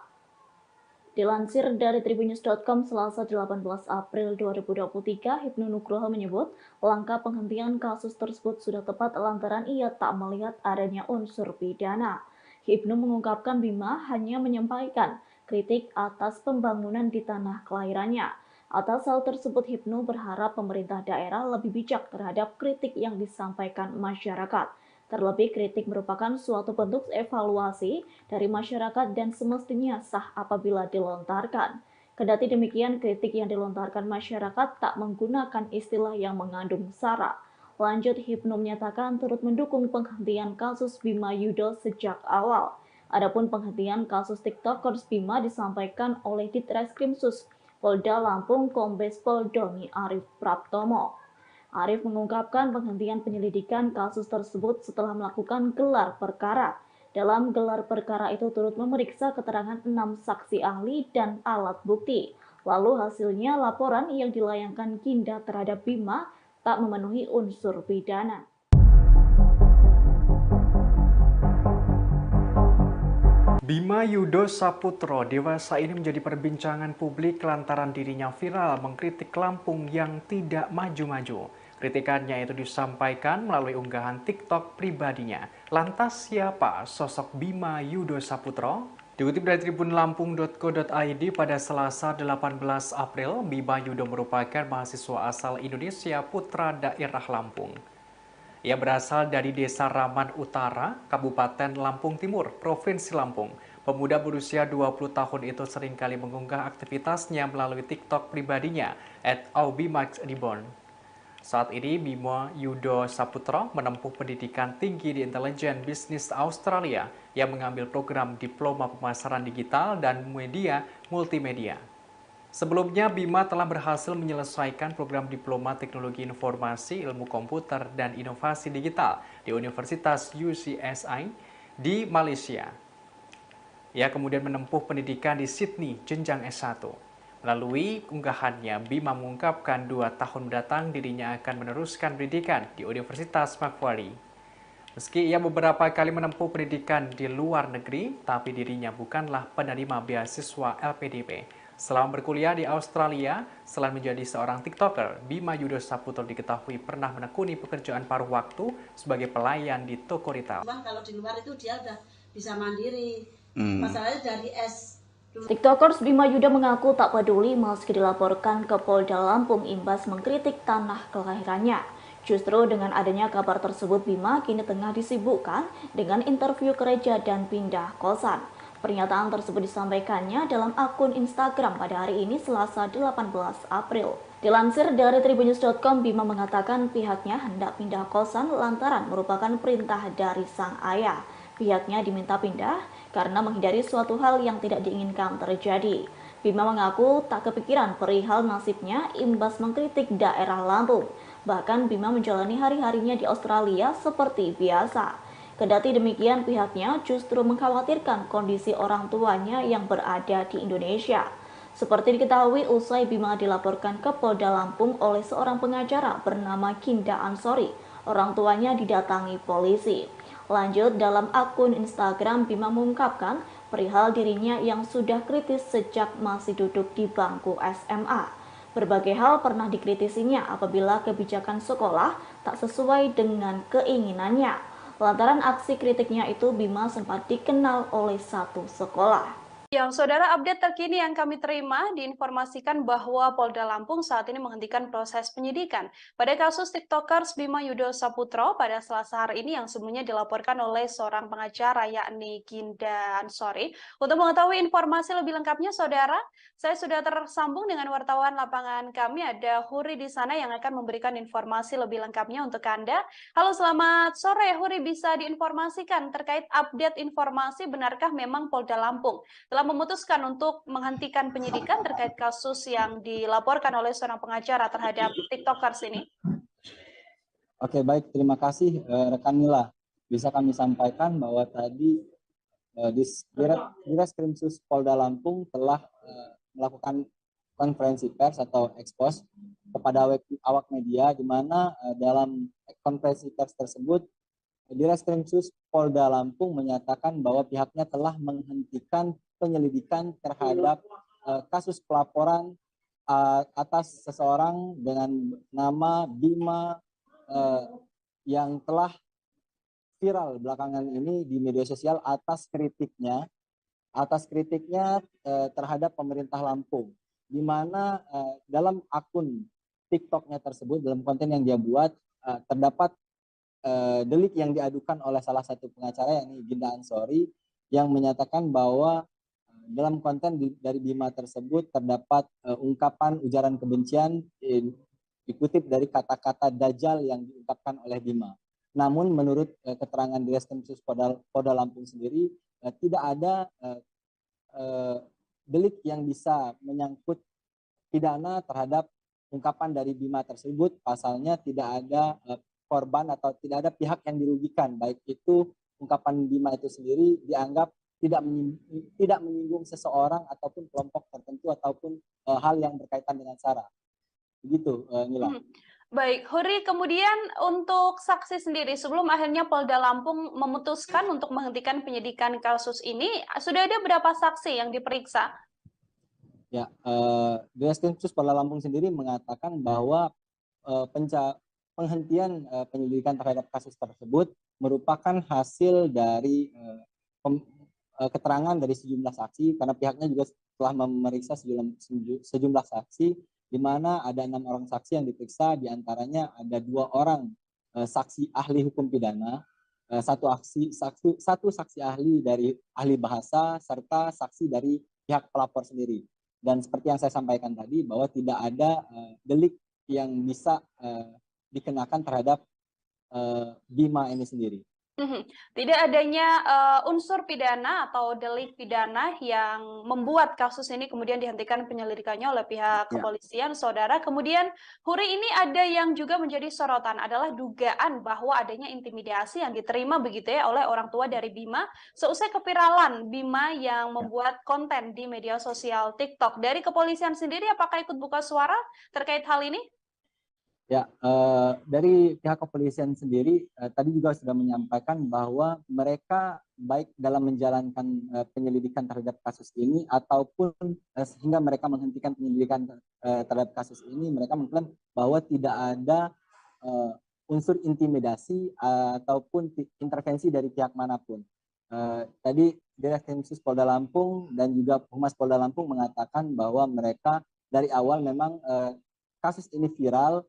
Dilansir dari tribunnews.com Selasa 18 April 2023, Hipnu Nugroho menyebut langkah penghentian kasus tersebut sudah tepat lantaran ia tak melihat adanya unsur pidana. Hipnu mengungkapkan Bima hanya menyampaikan kritik atas pembangunan di tanah kelahirannya. Atas hal tersebut, Hipnu berharap pemerintah daerah lebih bijak terhadap kritik yang disampaikan masyarakat. Terlebih, kritik merupakan suatu bentuk evaluasi dari masyarakat dan semestinya sah apabila dilontarkan. Kendati demikian, kritik yang dilontarkan masyarakat tak menggunakan istilah yang mengandung sara. Lanjut, Hipnu menyatakan turut mendukung penghentian kasus Bima Yudo sejak awal. Adapun penghentian kasus TikTokers Bima disampaikan oleh Ditreskrimsus Polda Lampung Kombes Pol Doni Arif Praptomo. Arif mengungkapkan penghentian penyelidikan kasus tersebut setelah melakukan gelar perkara. Dalam gelar perkara itu turut memeriksa keterangan 6 saksi ahli dan alat bukti. Lalu hasilnya laporan yang dilayangkan Ginda terhadap Bima tak memenuhi unsur pidana. Bima Yudo Saputro dewasa ini menjadi perbincangan publik lantaran dirinya viral mengkritik Lampung yang tidak maju-maju. Kritikannya itu disampaikan melalui unggahan TikTok pribadinya. Lantas siapa sosok Bima Yudo Saputro? Dikutip dari tribunlampung.co.id pada Selasa 18 April, Bima Yudo merupakan mahasiswa asal Indonesia putra daerah Lampung. Ia berasal dari Desa Raman Utara, Kabupaten Lampung Timur, Provinsi Lampung. Pemuda berusia 20 tahun itu seringkali mengunggah aktivitasnya melalui TikTok pribadinya @aubimaxribon. Saat ini, Bima Yudo Saputro menempuh pendidikan tinggi di intelijen bisnis Australia yang mengambil program diploma pemasaran digital dan media multimedia. Sebelumnya, Bima telah berhasil menyelesaikan program Diploma Teknologi Informasi, Ilmu Komputer, dan Inovasi Digital di Universitas UCSI di Malaysia. Ia kemudian menempuh pendidikan di Sydney, jenjang S1. Melalui unggahannya, Bima mengungkapkan 2 tahun mendatang dirinya akan meneruskan pendidikan di Universitas Macquarie. Meski ia beberapa kali menempuh pendidikan di luar negeri, tapi dirinya bukanlah penerima beasiswa LPDP. Selama berkuliah di Australia, selain menjadi seorang TikToker, Bima Yudo Saputro diketahui pernah menekuni pekerjaan paruh waktu sebagai pelayan di toko retail. Cuman kalau di luar itu dia udah bisa mandiri. Masalahnya dari TikTokers Bima Yudo mengaku tak peduli meski dilaporkan ke Polda Lampung imbas mengkritik tanah kelahirannya. Justru dengan adanya kabar tersebut, Bima kini tengah disibukkan dengan interview gereja dan pindah kosan. Pernyataan tersebut disampaikannya dalam akun Instagram pada hari ini Selasa 18 April. Dilansir dari tribunnews.com, Bima mengatakan pihaknya hendak pindah kosan lantaran merupakan perintah dari sang ayah. Pihaknya diminta pindah karena menghindari suatu hal yang tidak diinginkan terjadi. Bima mengaku tak kepikiran perihal nasibnya imbas mengkritik daerah Lampung. Bahkan Bima menjalani hari-harinya di Australia seperti biasa. Kendati demikian, pihaknya justru mengkhawatirkan kondisi orang tuanya yang berada di Indonesia. Seperti diketahui, usai Bima dilaporkan ke Polda Lampung oleh seorang pengacara bernama Ginda Ansori, orang tuanya didatangi polisi. Lanjut, dalam akun Instagram, Bima mengungkapkan perihal dirinya yang sudah kritis sejak masih duduk di bangku SMA. Berbagai hal pernah dikritisinya apabila kebijakan sekolah tak sesuai dengan keinginannya. Lantaran aksi kritiknya itu, Bima sempat dikenal oleh satu sekolah. Yang saudara, update terkini yang kami terima diinformasikan bahwa Polda Lampung saat ini menghentikan proses penyidikan pada kasus TikTokers Bima Yudo Saputro pada Selasa hari ini yang sebelumnya dilaporkan oleh seorang pengacara yakni Ginda Ansori. Untuk mengetahui informasi lebih lengkapnya, saudara, saya sudah tersambung dengan wartawan lapangan kami, ada Huri di sana yang akan memberikan informasi lebih lengkapnya untuk Anda. Halo, selamat sore Huri, bisa diinformasikan terkait update informasi benarkah memang Polda Lampung telah memutuskan untuk menghentikan penyidikan terkait kasus yang dilaporkan oleh seorang pengacara terhadap TikTokers ini? Oke, baik, terima kasih rekan Mila. Bisa kami sampaikan bahwa tadi Ditreskrimsus Polda Lampung telah melakukan konferensi pers atau ekspos kepada awak media, di mana dalam konferensi pers tersebut Ditreskrimsus Polda Lampung menyatakan bahwa pihaknya telah menghentikan penyelidikan terhadap kasus pelaporan atas seseorang dengan nama Bima yang telah viral belakangan ini di media sosial atas kritiknya terhadap pemerintah Lampung, di mana dalam akun TikToknya tersebut, dalam konten yang dia buat, terdapat delik yang diadukan oleh salah satu pengacara yakni Ginda Ansori, yang menyatakan bahwa dalam konten dari Bima tersebut terdapat ungkapan ujaran kebencian dikutip dari kata-kata Dajjal yang diungkapkan oleh Bima. Namun menurut keterangan Ditreskrimsus Polda Lampung sendiri, tidak ada delik yang bisa menyangkut pidana terhadap ungkapan dari Bima tersebut. Pasalnya tidak ada korban atau tidak ada pihak yang dirugikan, baik itu ungkapan Bima itu sendiri dianggap tidak menyinggung seseorang ataupun kelompok tertentu ataupun hal yang berkaitan dengan SARA. Begitu, Nila. Baik, Huri, kemudian untuk saksi sendiri, sebelum akhirnya Polda Lampung memutuskan untuk menghentikan penyidikan kasus ini, sudah ada berapa saksi yang diperiksa? Ya, Ditreskrimsus Polda Lampung sendiri mengatakan bahwa penghentian penyelidikan terhadap kasus tersebut merupakan hasil dari keterangan dari sejumlah saksi, karena pihaknya juga telah memeriksa sejumlah saksi, di mana ada 6 orang saksi yang diperiksa, diantaranya ada 2 orang saksi ahli hukum pidana, satu saksi ahli dari ahli bahasa, serta saksi dari pihak pelapor sendiri. Dan seperti yang saya sampaikan tadi, bahwa tidak ada delik yang bisa dikenakan terhadap Bima ini sendiri. Tidak adanya unsur pidana atau delik pidana yang membuat kasus ini kemudian dihentikan penyelidikannya oleh pihak kepolisian, saudara. Kemudian, Huri, ini ada yang juga menjadi sorotan adalah dugaan bahwa adanya intimidasi yang diterima begitu ya oleh orang tua dari Bima seusai keviralan Bima yang membuat konten di media sosial TikTok. Dari kepolisian sendiri, apakah ikut buka suara terkait hal ini? Ya, dari pihak kepolisian sendiri tadi juga sudah menyampaikan bahwa mereka baik dalam menjalankan penyelidikan terhadap kasus ini ataupun sehingga mereka menghentikan penyelidikan terhadap kasus ini, mereka mengklaim bahwa tidak ada unsur intimidasi ataupun intervensi dari pihak manapun. Tadi Ditreskrimsus Polda Lampung dan juga Humas Polda Lampung mengatakan bahwa mereka dari awal memang kasus ini viral.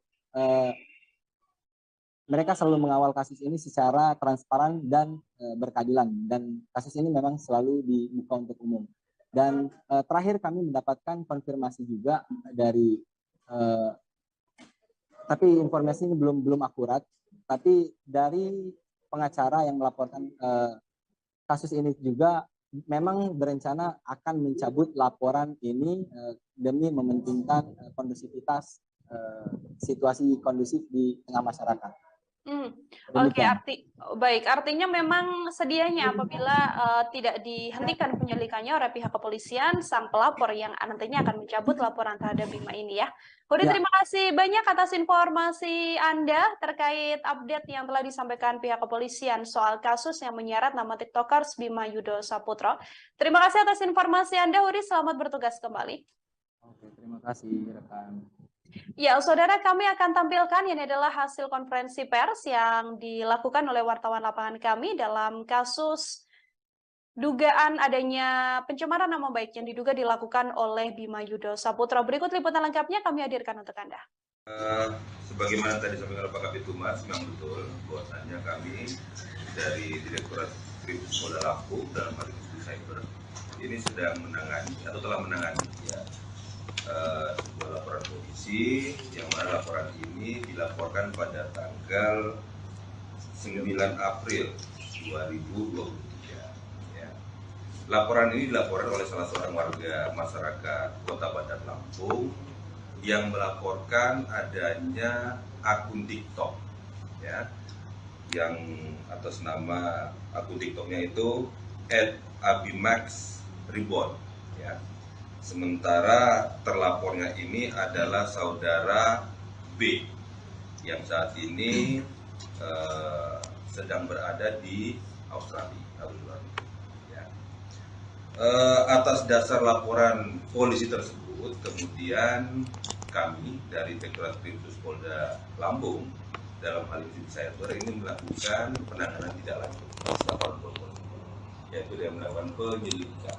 Mereka selalu mengawal kasus ini secara transparan dan berkeadilan, dan kasus ini memang selalu dibuka untuk umum. Dan terakhir kami mendapatkan konfirmasi juga dari tapi informasi ini belum akurat, tapi dari pengacara yang melaporkan kasus ini juga memang berencana akan mencabut laporan ini demi mementingkan kondusivitas situasi kondusif di tengah masyarakat. Oke, artinya memang sedianya apabila tidak dihentikan penyelidikannya oleh pihak kepolisian, sang pelapor yang nantinya akan mencabut laporan terhadap Bima ini ya. Hudi, terima kasih banyak atas informasi Anda terkait update yang telah disampaikan pihak kepolisian soal kasus yang menyeret nama TikTokers Bima Yudo Saputro. Terima kasih atas informasi Anda, Hudi. Selamat bertugas kembali. Oke, terima kasih rekan. Ya, saudara, kami akan tampilkan ini adalah hasil konferensi pers yang dilakukan oleh wartawan lapangan kami dalam kasus dugaan adanya pencemaran nama baik yang diduga dilakukan oleh Bima Yudo Saputro. Berikut liputan lengkapnya kami hadirkan untuk Anda. Sebagaimana tadi disampaikan oleh Pak Kabid Humas, memang betul bahwasannya kami dari Direktorat Kriminal Polda Lampung dalam hal ini cyber ini sedang menangani atau telah menangani sebuah laporan polisi yang mana laporan ini dilaporkan pada tanggal 9 April 2023. Ya. Laporan ini dilaporkan oleh salah seorang warga masyarakat Kota Bandar Lampung yang melaporkan adanya akun TikTok, ya, yang atas nama akun TikToknya itu @abimax_reborn, ya. Sementara terlapornya ini adalah saudara B yang saat ini sedang berada di Australia. Ya. Atas dasar laporan polisi tersebut, kemudian kami dari Direktorat Kriminal Polda Lampung dalam hal ini cyber ini melakukan penanganan tidak lanjut, yaitu dengan melakukan penyelidikan.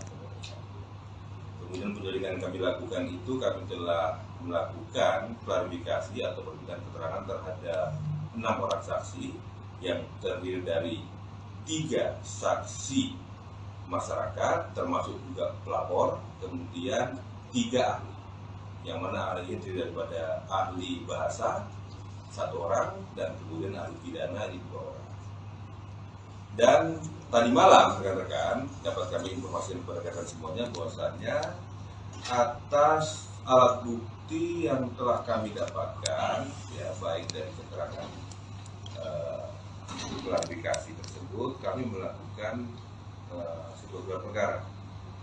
Kemudian penyelidikan yang kami lakukan itu kami telah melakukan klarifikasi atau perbincangan keterangan terhadap 6 orang saksi yang terdiri dari 3 saksi masyarakat termasuk juga pelapor, kemudian 3 ahli, yang mana ahli ini terdiri daripada ahli bahasa 1 orang dan kemudian ahli pidana 2 orang. Dan tadi malam rekan-rekan dapat kami informasikan kepada rekan semuanya bahwasannya atas alat bukti yang telah kami dapatkan, ya baik dari keterangan klarifikasi tersebut, kami melakukan sebuah gelar perkara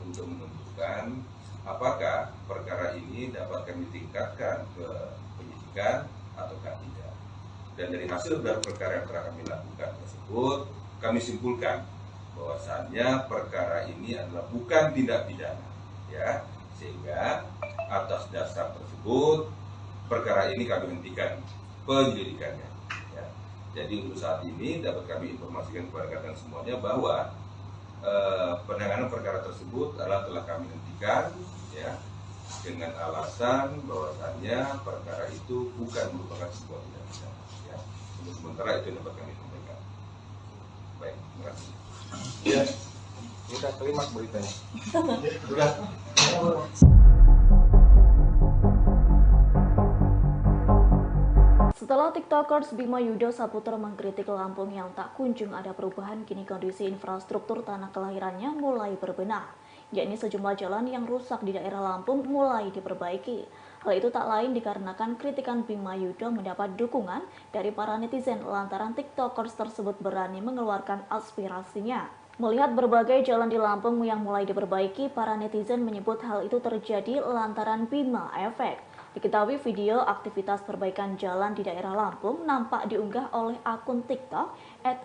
untuk menentukan apakah perkara ini dapat kami tingkatkan ke penyidikan ataukah tidak. Dan dari hasil gelar perkara yang telah kami lakukan tersebut, kami simpulkan bahwasannya perkara ini adalah bukan tindak pidana, ya, sehingga atas dasar tersebut perkara ini kami hentikan penyelidikannya. Ya. Jadi untuk saat ini dapat kami informasikan kepada rekan semuanya bahwa penanganan perkara tersebut adalah telah kami hentikan, ya, dengan alasan bahwasannya perkara itu bukan merupakan sebuah tindak pidana. Ya. Untuk sementara itu dapat kami sampaikan. Baik, terima kasih. Ya, udah klimaks beritanya. Udah. Setelah TikTokers Bima Yudo Saputro mengkritik Lampung yang tak kunjung ada perubahan, kini kondisi infrastruktur tanah kelahirannya mulai berbenah, yakni sejumlah jalan yang rusak di daerah Lampung mulai diperbaiki. Hal itu tak lain dikarenakan kritikan Bima Yudo mendapat dukungan dari para netizen lantaran TikTokers tersebut berani mengeluarkan aspirasinya. Melihat berbagai jalan di Lampung yang mulai diperbaiki, para netizen menyebut hal itu terjadi lantaran Bima Efek. Diketahui video aktivitas perbaikan jalan di daerah Lampung nampak diunggah oleh akun TikTok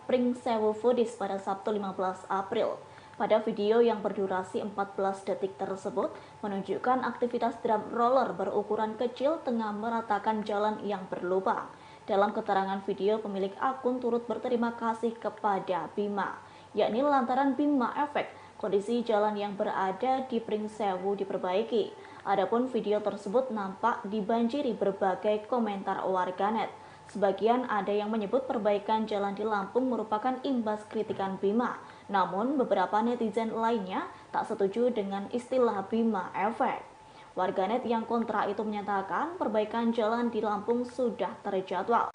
@pringsewufoodies pada Sabtu 15 April. Pada video yang berdurasi 14 detik tersebut menunjukkan aktivitas drum roller berukuran kecil tengah meratakan jalan yang berlubang. Dalam keterangan video, pemilik akun turut berterima kasih kepada Bima, yakni lantaran Bima Efek, kondisi jalan yang berada di Pringsewu diperbaiki. Adapun video tersebut nampak dibanjiri berbagai komentar warganet. Sebagian ada yang menyebut perbaikan jalan di Lampung merupakan imbas kritikan Bima. Namun beberapa netizen lainnya tak setuju dengan istilah Bima Efek. Warganet yang kontra itu menyatakan perbaikan jalan di Lampung sudah terjadwal.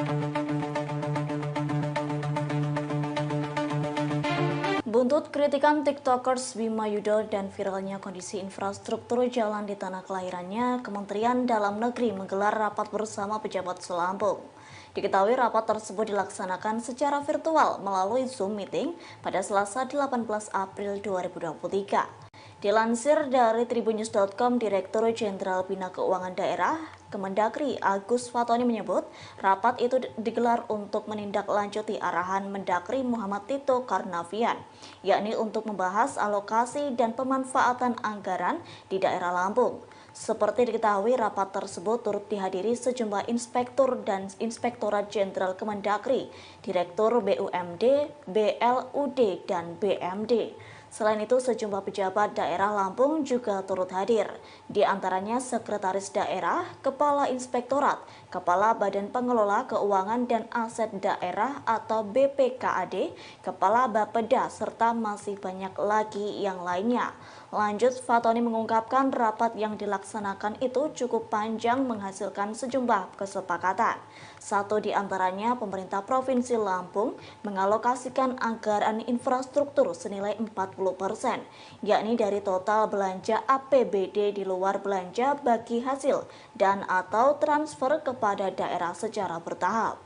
Buntut Buntut kritikan TikTokers Bima Yudho dan viralnya kondisi infrastruktur jalan di tanah kelahirannya, Kementerian Dalam Negeri menggelar rapat bersama pejabat Selampung. Diketahui rapat tersebut dilaksanakan secara virtual melalui Zoom meeting pada Selasa 18 April 2023. Dilansir dari tribunnews.com, Direktur Jenderal Bina Keuangan Daerah Kemendagri Agus Fatoni menyebut rapat itu digelar untuk menindaklanjuti arahan Mendagri Muhammad Tito Karnavian, yakni untuk membahas alokasi dan pemanfaatan anggaran di daerah Lampung. Seperti diketahui, rapat tersebut turut dihadiri sejumlah inspektur dan Inspektorat Jenderal Kemendagri, Direktur BUMD, BLUD, dan BMD. Selain itu, sejumlah pejabat daerah Lampung juga turut hadir, di antaranya Sekretaris Daerah, Kepala Inspektorat, Kepala Badan Pengelola Keuangan dan Aset Daerah atau BPKAD, Kepala Bapeda, serta masih banyak lagi yang lainnya. Lanjut, Fatoni mengungkapkan rapat yang dilaksanakan itu cukup panjang menghasilkan sejumlah kesepakatan. Satu di antaranya, pemerintah Provinsi Lampung mengalokasikan anggaran infrastruktur senilai 40%, yakni dari total belanja APBD di luar belanja bagi hasil dan atau transfer kepada daerah secara bertahap.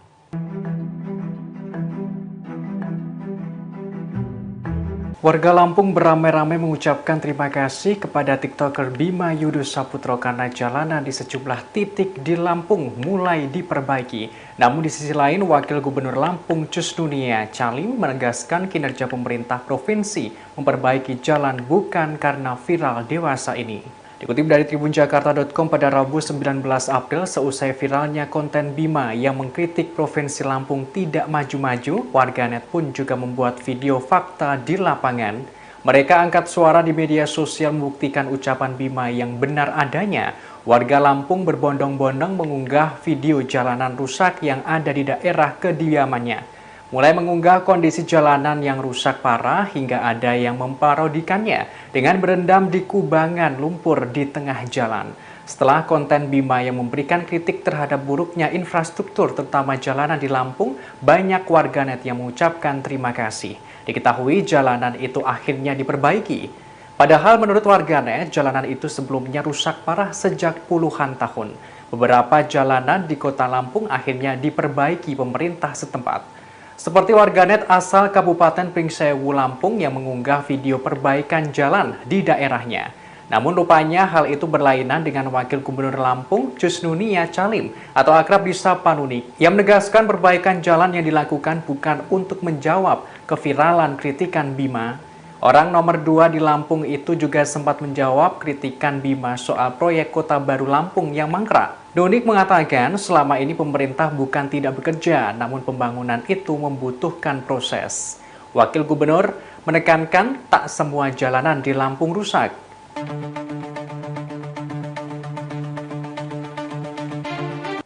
Warga Lampung beramai-ramai mengucapkan terima kasih kepada TikToker Bima Yudho Saputro karena jalanan di sejumlah titik di Lampung mulai diperbaiki. Namun di sisi lain, Wakil Gubernur Lampung Cusnunia Calim menegaskan kinerja pemerintah provinsi memperbaiki jalan bukan karena viral dewasa ini. Dikutip dari tribunjakarta.com pada Rabu 19 April, seusai viralnya konten Bima yang mengkritik Provinsi Lampung tidak maju-maju, warganet pun juga membuat video fakta di lapangan. Mereka angkat suara di media sosial membuktikan ucapan Bima yang benar adanya. Warga Lampung berbondong-bondong mengunggah video jalanan rusak yang ada di daerah kediamannya. Mulai mengunggah kondisi jalanan yang rusak parah hingga ada yang memparodikannya dengan berendam di kubangan lumpur di tengah jalan. Setelah konten Bima yang memberikan kritik terhadap buruknya infrastruktur terutama jalanan di Lampung, banyak warganet yang mengucapkan terima kasih. Diketahui jalanan itu akhirnya diperbaiki. Padahal menurut warganet, jalanan itu sebelumnya rusak parah sejak puluhan tahun. Beberapa jalanan di kota Lampung akhirnya diperbaiki pemerintah setempat. Seperti warganet asal Kabupaten Pringsewu Lampung yang mengunggah video perbaikan jalan di daerahnya. Namun rupanya hal itu berlainan dengan Wakil Gubernur Lampung Cusnunia Calim atau akrab disapa Nunik yang menegaskan perbaikan jalan yang dilakukan bukan untuk menjawab keviralan kritikan Bima. Orang nomor 2 di Lampung itu juga sempat menjawab kritikan Bima soal proyek Kota Baru Lampung yang mangkrak. Nunik mengatakan selama ini pemerintah bukan tidak bekerja, namun pembangunan itu membutuhkan proses. Wakil Gubernur menekankan tak semua jalanan di Lampung rusak.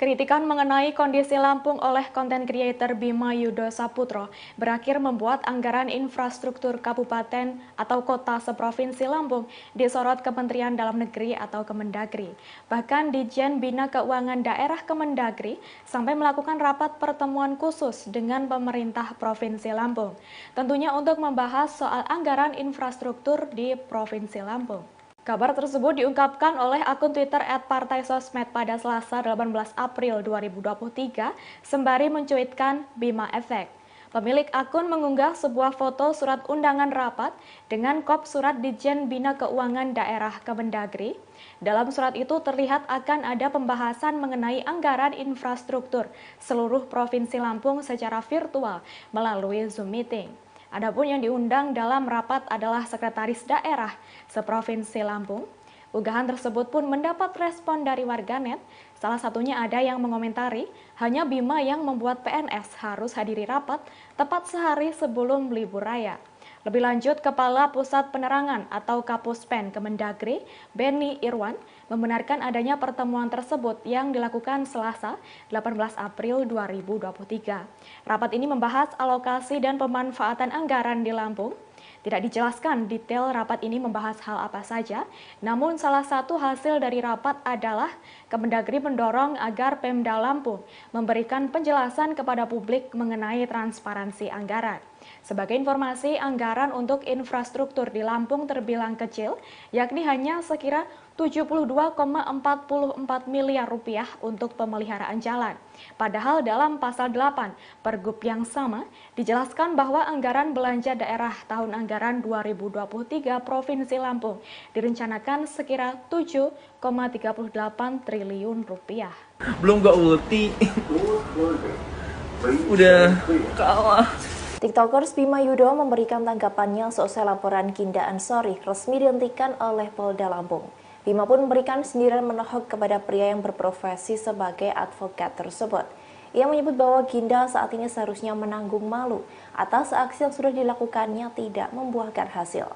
Kritikan mengenai kondisi Lampung oleh konten creator Bima Yudho Saputro berakhir membuat anggaran infrastruktur kabupaten atau kota seprovinsi Lampung disorot Kementerian Dalam Negeri atau Kemendagri. Bahkan Ditjen Bina Keuangan Daerah Kemendagri sampai melakukan rapat pertemuan khusus dengan pemerintah Provinsi Lampung. Tentunya untuk membahas soal anggaran infrastruktur di Provinsi Lampung. Kabar tersebut diungkapkan oleh akun Twitter @partaisosmed pada Selasa 18 April 2023 sembari mencuitkan Bima Efek. Pemilik akun mengunggah sebuah foto surat undangan rapat dengan kop surat Ditjen Bina Keuangan Daerah Kemendagri. Dalam surat itu terlihat akan ada pembahasan mengenai anggaran infrastruktur seluruh Provinsi Lampung secara virtual melalui Zoom meeting. Adapun yang diundang dalam rapat adalah Sekretaris Daerah seprovinsi Lampung. Unggahan tersebut pun mendapat respon dari warganet. Salah satunya ada yang mengomentari, hanya Bima yang membuat PNS harus hadiri rapat tepat sehari sebelum libur raya. Lebih lanjut, Kepala Pusat Penerangan atau Kapuspen Kemendagri, Benny Irwan, membenarkan adanya pertemuan tersebut yang dilakukan Selasa 18 April 2023. Rapat ini membahas alokasi dan pemanfaatan anggaran di Lampung. Tidak dijelaskan detail rapat ini membahas hal apa saja, namun salah satu hasil dari rapat adalah Kemendagri mendorong agar Pemda Lampung memberikan penjelasan kepada publik mengenai transparansi anggaran. Sebagai informasi, anggaran untuk infrastruktur di Lampung terbilang kecil, yakni hanya sekira 72,44 miliar rupiah untuk pemeliharaan jalan. Padahal dalam pasal 8 Pergub yang sama dijelaskan bahwa anggaran belanja daerah tahun anggaran 2023 Provinsi Lampung direncanakan sekira 7,38 triliun rupiah. Belum gak ulti. Udah kalah. TikTokers Bima Yudo memberikan tanggapannya seusai laporan Ginda Ansori resmi dihentikan oleh Polda Lampung. Bima pun memberikan sindiran menohok kepada pria yang berprofesi sebagai advokat tersebut. Ia menyebut bahwa Ginda saat ini seharusnya menanggung malu atas aksi yang sudah dilakukannya tidak membuahkan hasil.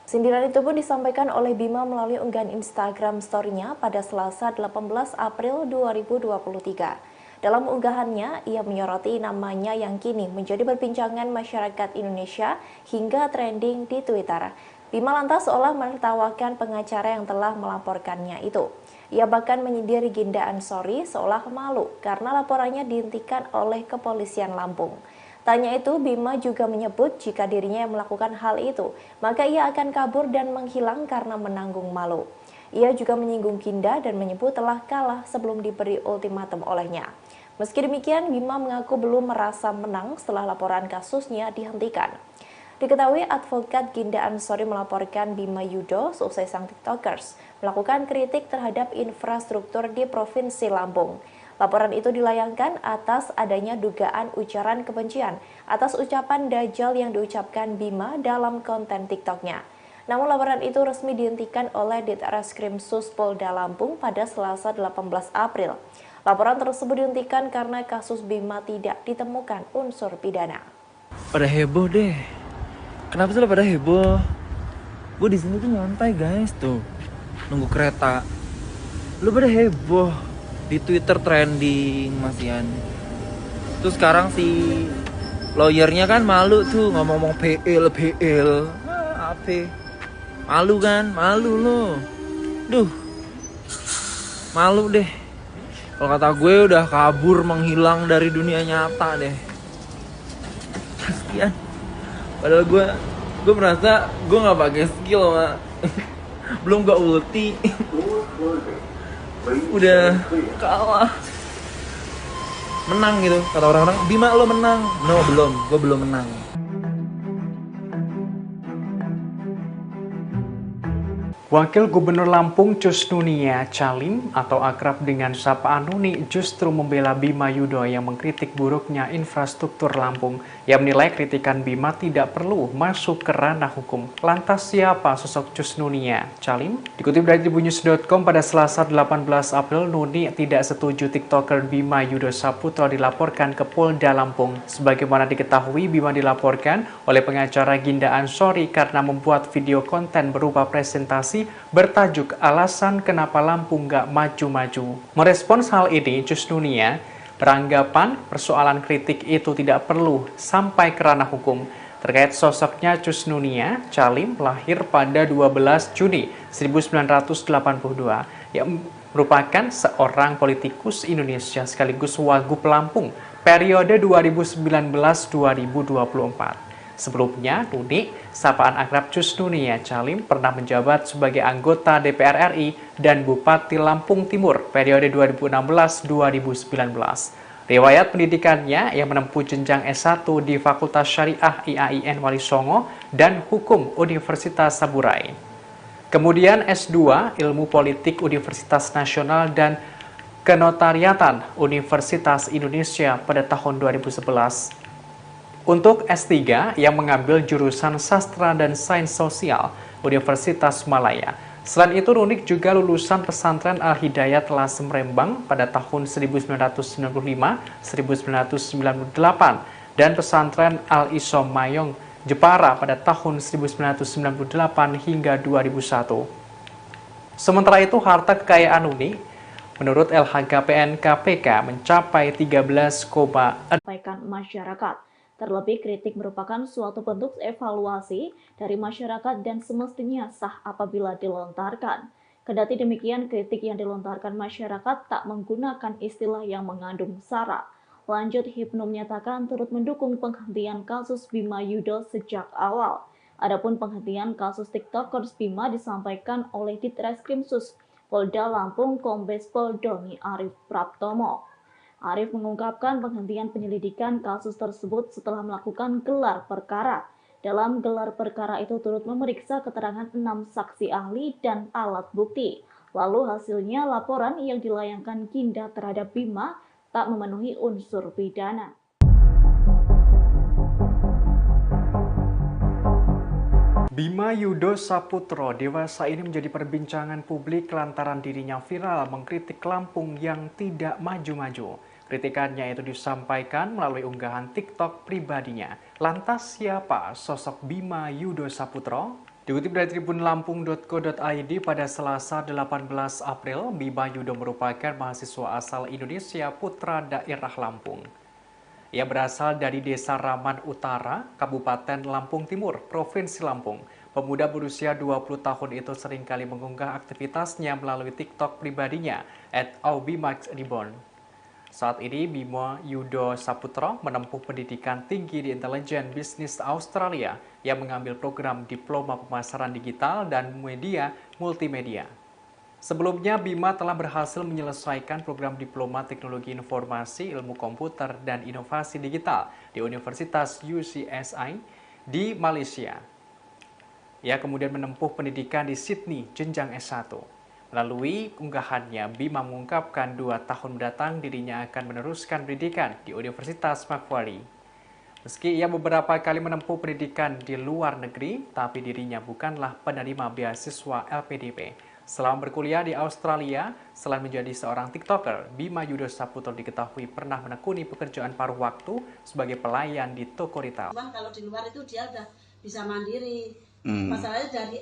Sindiran itu pun disampaikan oleh Bima melalui unggahan Instagram story-nya pada Selasa 18 April 2023. Dalam unggahannya, ia menyoroti namanya yang kini menjadi perbincangan masyarakat Indonesia hingga trending di Twitter. Bima lantas seolah menertawakan pengacara yang telah melaporkannya itu. Ia bahkan menyindir Ginda Ansori seolah malu karena laporannya dihentikan oleh kepolisian Lampung. Tanya itu, Bima juga menyebut jika dirinya yang melakukan hal itu, maka ia akan kabur dan menghilang karena menanggung malu. Ia juga menyinggung Ginda dan menyebut telah kalah sebelum diberi ultimatum olehnya. Meski demikian, Bima mengaku belum merasa menang setelah laporan kasusnya dihentikan. Diketahui advokat Ginda Ansori melaporkan Bima Yudo seusai sang TikTokers melakukan kritik terhadap infrastruktur di Provinsi Lampung. Laporan itu dilayangkan atas adanya dugaan ujaran kebencian atas ucapan Dajjal yang diucapkan Bima dalam konten TikToknya. Namun laporan itu resmi dihentikan oleh Ditreskrim Sus Polda Lampung pada Selasa 18 April. Laporan tersebut dihentikan karena kasus Bima tidak ditemukan unsur pidana. Pada heboh deh. Kenapa sih pada heboh? Gue di sini tuh nyantai guys tuh, nunggu kereta. Lu pada heboh di Twitter trending masian. Terus sekarang si lawyernya kan malu tuh ngomong-ngomong PL. Apa? Malu kan? Malu lo. Duh. Malu deh. Kalau kata gue udah kabur menghilang dari dunia nyata deh. Kasian. Padahal gue merasa gue nggak pakai skill mak. Belum gak ulti. Udah kalah. Menang gitu kata orang-orang. Bima lo menang. No belum, gue belum menang. Wakil Gubernur Lampung Cus Nunia Calim atau akrab dengan sapaan Nuni justru membela Bima Yudo yang mengkritik buruknya infrastruktur Lampung. Ia menilai kritikan Bima tidak perlu masuk ke ranah hukum. Lantas siapa sosok Cus Nunia Calim? Dikutip dari tribunnews.com pada Selasa 18 April, Nuni tidak setuju TikToker Bima Yudo Saputro dilaporkan ke Polda Lampung. Sebagaimana diketahui, Bima dilaporkan oleh pengacara Ginda Ansori karena membuat video konten berupa presentasi bertajuk alasan kenapa Lampung gak maju-maju. Merespons hal ini, Cus Nunia beranggapan persoalan kritik itu tidak perlu sampai ke ranah hukum. Terkait sosoknya, Cus Nunia Calim lahir pada 12 Juni 1982 yang merupakan seorang politikus Indonesia sekaligus Wagub Lampung periode 2019-2024. Sebelumnya, Nuni, sapaan akrab Cus Nunia Calim pernah menjabat sebagai anggota DPR RI dan Bupati Lampung Timur periode 2016-2019. Riwayat pendidikannya yang menempuh jenjang S1 di Fakultas Syariah IAIN Wali Songo dan Hukum Universitas Saburai. Kemudian S2 Ilmu Politik Universitas Nasional dan Kenotariatan Universitas Indonesia pada tahun 2011. Untuk S3 yang mengambil jurusan Sastra dan Sains Sosial Universitas Malaya. Selain itu, Nunik juga lulusan pesantren Al-Hidayat Lasem Rembang pada tahun 1995-1998 dan pesantren Al-Isom Mayong Jepara pada tahun 1998 hingga 2001. Sementara itu, harta kekayaan Nunik menurut LHKPN KPK mencapai 13,6 masyarakat. Terlebih, kritik merupakan suatu bentuk evaluasi dari masyarakat dan semestinya sah apabila dilontarkan. Kendati demikian, kritik yang dilontarkan masyarakat tak menggunakan istilah yang mengandung sara. Lanjut, Hipnu menyatakan turut mendukung penghentian kasus Bima Yudo sejak awal. Adapun penghentian kasus TikTokers Bima disampaikan oleh Ditreskrimsus Polda Lampung Kombes Pol Doni Arif Praptomo. Arif mengungkapkan penghentian penyelidikan kasus tersebut setelah melakukan gelar perkara. Dalam gelar perkara itu turut memeriksa keterangan 6 saksi ahli dan alat bukti. Lalu hasilnya laporan yang dilayangkan Ginda terhadap Bima tak memenuhi unsur pidana. Bima Yudo Saputro dewasa ini menjadi perbincangan publik lantaran dirinya viral mengkritik Lampung yang tidak maju-maju. Kritikannya itu disampaikan melalui unggahan TikTok pribadinya. Lantas siapa sosok Bima Yudo Saputro? Dikutip dari tribunlampung.co.id pada Selasa 18 April, Bima Yudo merupakan mahasiswa asal Indonesia putra daerah Lampung. Ia berasal dari Desa Raman Utara, Kabupaten Lampung Timur, Provinsi Lampung. Pemuda berusia 20 tahun itu seringkali mengunggah aktivitasnya melalui TikTok pribadinya @aubimaxreborn. Saat ini, Bima Yudo Saputro menempuh pendidikan tinggi di Intelijen Bisnis Australia yang mengambil program Diploma Pemasaran Digital dan Media Multimedia. Sebelumnya, Bima telah berhasil menyelesaikan program Diploma Teknologi Informasi, Ilmu Komputer, dan Inovasi Digital di Universitas UCSI di Malaysia. Ia kemudian menempuh pendidikan di Sydney, jenjang S1. Melalui unggahannya, Bima mengungkapkan 2 tahun mendatang dirinya akan meneruskan pendidikan di Universitas Macquarie. Meski ia beberapa kali menempuh pendidikan di luar negeri, tapi dirinya bukanlah penerima beasiswa LPDP. Selama berkuliah di Australia, selain menjadi seorang TikToker, Bima Yudo Saputro diketahui pernah menekuni pekerjaan paruh waktu sebagai pelayan di toko retail. Cuman kalau di luar itu dia udah bisa mandiri. Masalahnya dari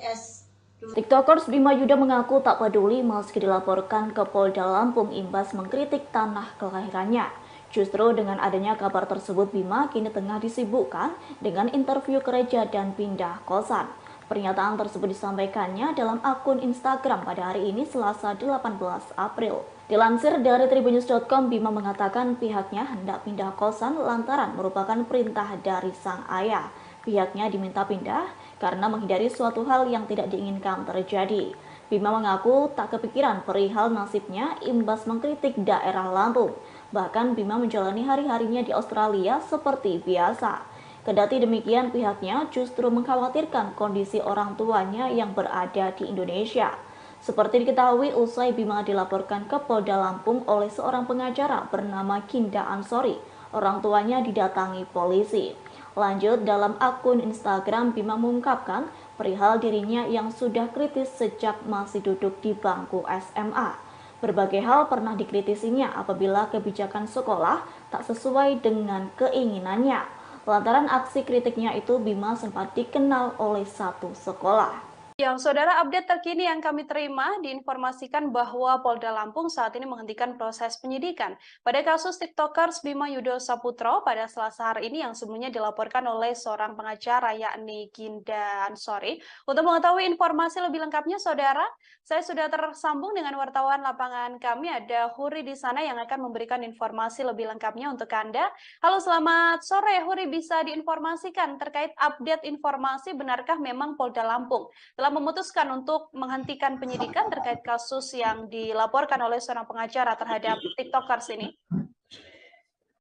TikTokers Bima Yudo mengaku tak peduli meski dilaporkan ke Polda Lampung imbas mengkritik tanah kelahirannya. Justru dengan adanya kabar tersebut, Bima kini tengah disibukkan dengan interview gereja dan pindah kosan. Pernyataan tersebut disampaikannya dalam akun Instagram pada hari ini Selasa 18 April. Dilansir dari tribunnews.com, Bima mengatakan pihaknya hendak pindah kosan lantaran merupakan perintah dari sang ayah. Pihaknya diminta pindah karena menghindari suatu hal yang tidak diinginkan terjadi. Bima mengaku tak kepikiran perihal nasibnya imbas mengkritik daerah Lampung. Bahkan Bima menjalani hari-harinya di Australia seperti biasa. Kendati demikian, pihaknya justru mengkhawatirkan kondisi orang tuanya yang berada di Indonesia. Seperti diketahui, usai Bima dilaporkan ke Polda Lampung oleh seorang pengacara bernama Ginda Ansori, orang tuanya didatangi polisi. Lanjut, dalam akun Instagram, Bima mengungkapkan perihal dirinya yang sudah kritis sejak masih duduk di bangku SMA. Berbagai hal pernah dikritisinya apabila kebijakan sekolah tak sesuai dengan keinginannya. Lantaran aksi kritiknya itu, Bima sempat dikenal oleh satu sekolah. Yang saudara, update terkini yang kami terima diinformasikan bahwa Polda Lampung saat ini menghentikan proses penyidikan pada kasus TikTokers Bima Yudo Saputro pada Selasa hari ini yang sebelumnya dilaporkan oleh seorang pengacara yakni Ginda Ansori. Untuk mengetahui informasi lebih lengkapnya, saudara, saya sudah tersambung dengan wartawan lapangan kami, ada Huri di sana yang akan memberikan informasi lebih lengkapnya untuk Anda. Halo, selamat sore Huri, bisa diinformasikan terkait update informasi benarkah memang Polda Lampung telah memutuskan untuk menghentikan penyidikan terkait kasus yang dilaporkan oleh seorang pengacara terhadap TikTokers ini?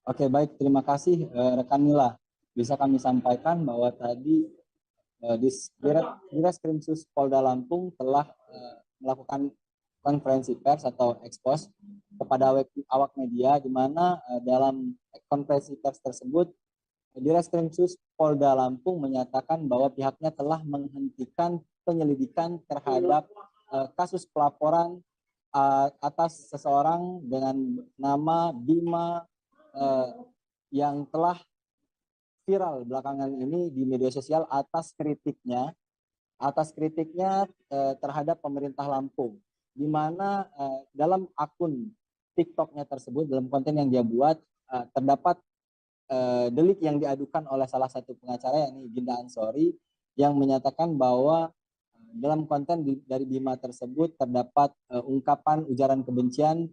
Oke, baik, terima kasih rekan Mila. Bisa kami sampaikan bahwa tadi Ditreskrimsus Polda Lampung telah melakukan konferensi pers atau ekspos kepada awak media, di mana dalam konferensi pers tersebut Ditreskrimsus Polda Lampung menyatakan bahwa pihaknya telah menghentikan penyelidikan terhadap kasus pelaporan atas seseorang dengan nama Bima yang telah viral belakangan ini di media sosial atas kritiknya terhadap pemerintah Lampung, di mana dalam akun TikToknya tersebut, dalam konten yang dia buat, terdapat delik yang diadukan oleh salah satu pengacara yakni Ginda Ansori yang menyatakan bahwa dalam konten dari Bima tersebut terdapat ungkapan ujaran kebencian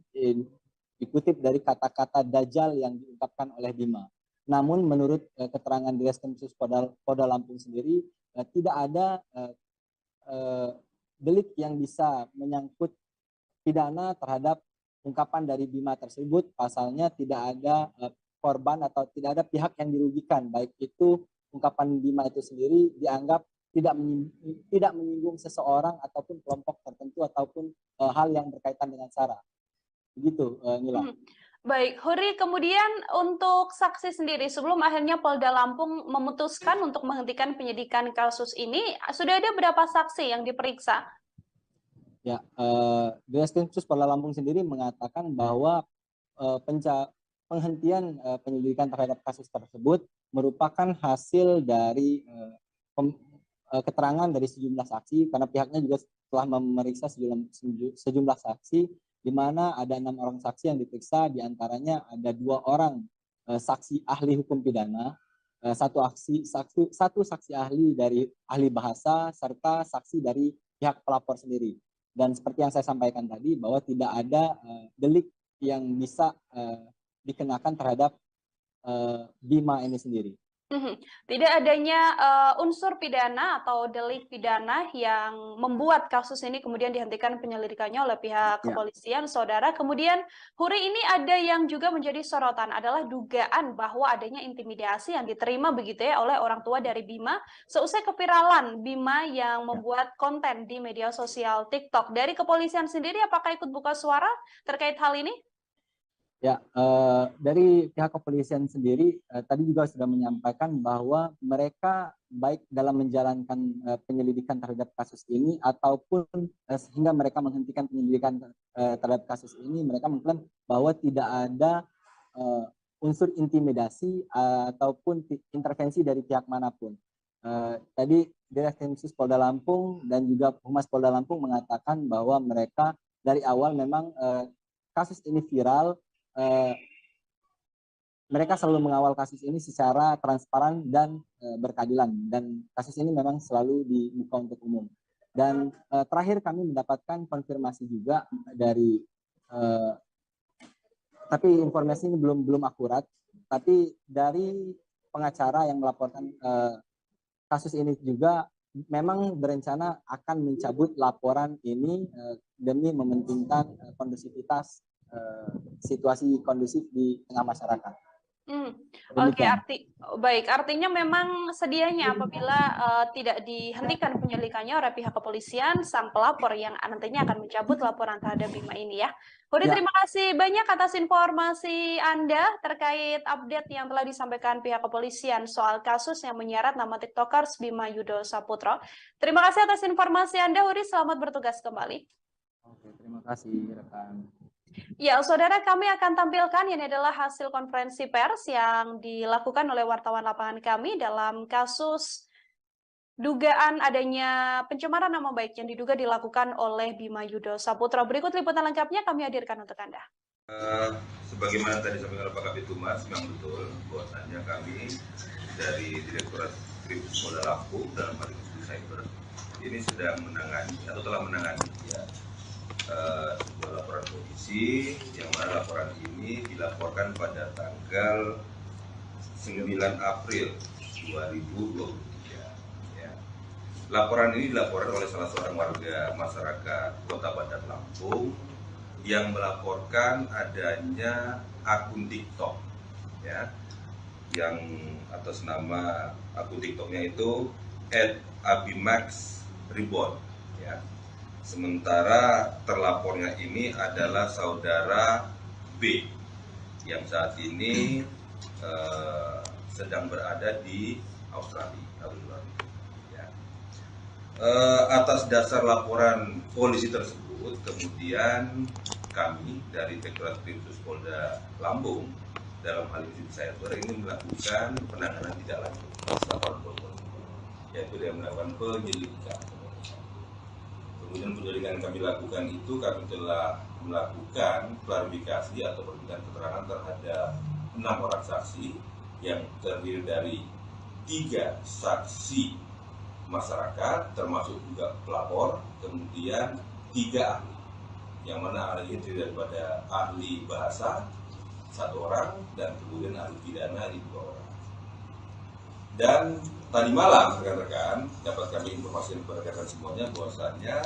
dikutip dari kata-kata Dajjal yang diungkapkan oleh Bima. Namun menurut keterangan Direskrim Polda Lampung sendiri, tidak ada delik yang bisa menyangkut pidana terhadap ungkapan dari Bima tersebut. Pasalnya tidak ada korban atau tidak ada pihak yang dirugikan, baik itu ungkapan Bima itu sendiri dianggap tidak menyinggung seseorang ataupun kelompok tertentu ataupun hal yang berkaitan dengan SARA. Begitu, Nila. Baik, Huri, kemudian untuk saksi sendiri, sebelum akhirnya Polda Lampung memutuskan untuk menghentikan penyidikan kasus ini, sudah ada berapa saksi yang diperiksa? Ya, Direskrim Polda Lampung sendiri mengatakan bahwa penghentian penyelidikan terhadap kasus tersebut merupakan hasil dari keterangan dari sejumlah saksi, karena pihaknya juga telah memeriksa sejumlah saksi, di mana ada 6 orang saksi yang diperiksa, diantaranya ada 2 orang saksi ahli hukum pidana, satu saksi ahli dari ahli bahasa, serta saksi dari pihak pelapor sendiri. Dan seperti yang saya sampaikan tadi, bahwa tidak ada delik yang bisa dikenakan terhadap Bima ini sendiri. Tidak adanya unsur pidana atau delik pidana yang membuat kasus ini kemudian dihentikan penyelidikannya oleh pihak kepolisian, saudara. Kemudian, Huri, ini ada yang juga menjadi sorotan adalah dugaan bahwa adanya intimidasi yang diterima begitu ya oleh orang tua dari Bima seusai keviralan Bima yang membuat konten di media sosial TikTok. Dari kepolisian sendiri, apakah ikut buka suara terkait hal ini? Ya, dari pihak kepolisian sendiri tadi juga sudah menyampaikan bahwa mereka baik dalam menjalankan penyelidikan terhadap kasus ini ataupun sehingga mereka menghentikan penyelidikan terhadap kasus ini, mereka mengklaim bahwa tidak ada unsur intimidasi ataupun intervensi dari pihak manapun. Tadi Direskrim Polda Lampung dan juga Humas Polda Lampung mengatakan bahwa mereka dari awal memang kasus ini viral. Mereka selalu mengawal kasus ini secara transparan dan berkeadilan, dan kasus ini memang selalu dibuka untuk umum. Dan terakhir kami mendapatkan konfirmasi juga dari tapi informasi ini belum akurat, tapi dari pengacara yang melaporkan kasus ini juga memang berencana akan mencabut laporan ini demi mementingkan kondusivitas situasi kondusif di tengah masyarakat. Oke, artinya memang sedianya apabila tidak dihentikan penyelidikannya oleh pihak kepolisian, sang pelapor yang nantinya akan mencabut laporan terhadap Bima ini ya. Huri, terima kasih banyak atas informasi Anda terkait update yang telah disampaikan pihak kepolisian soal kasus yang menyeret nama TikTokers Bima Yudo Saputro. Terima kasih atas informasi Anda, Huri. Selamat bertugas kembali. Oke, terima kasih rekan. Ya, saudara, kami akan tampilkan ini adalah hasil konferensi pers yang dilakukan oleh wartawan lapangan kami dalam kasus dugaan adanya pencemaran nama baik yang diduga dilakukan oleh Bima Yudo Saputro. Berikut liputan lengkapnya kami hadirkan untuk Anda. Sebagaimana tadi disampaikan oleh Pak Kabid Humas, memang betul bahwasannya kami dari Direktorat Kriminal Polda Lampung dalam hal ini Cyber ini sedang menangani atau telah menangani sebuah laporan polisi yang mana laporan ini dilaporkan pada tanggal 9 April 2023. Ya. Laporan ini dilaporkan oleh salah seorang warga masyarakat Kota Bandar Lampung yang melaporkan adanya akun TikTok, ya, yang atas nama akun TikToknya itu @abimax_reborn, ya. Sementara terlapornya ini adalah saudara B yang saat ini sedang berada di Australia. Ya. Atas dasar laporan polisi tersebut, kemudian kami dari Direktorat Kriminal Polda Lampung dalam hal ini Cyber ini melakukan penanganan tidak lanjut laporan polisi, yaitu dengan melakukan penyelidikan. Kemudian penyelidikan yang kami lakukan itu kami telah melakukan klarifikasi atau permintaan keterangan terhadap 6 orang saksi yang terdiri dari 3 saksi masyarakat termasuk juga pelapor, kemudian 3 ahli. yang mana ahli itu daripada ahli bahasa 1 orang dan kemudian ahli pidana di 2 orang. Dan tadi malam rekan-rekan dapat kami informasikan kepada rekan semuanya bahwasannya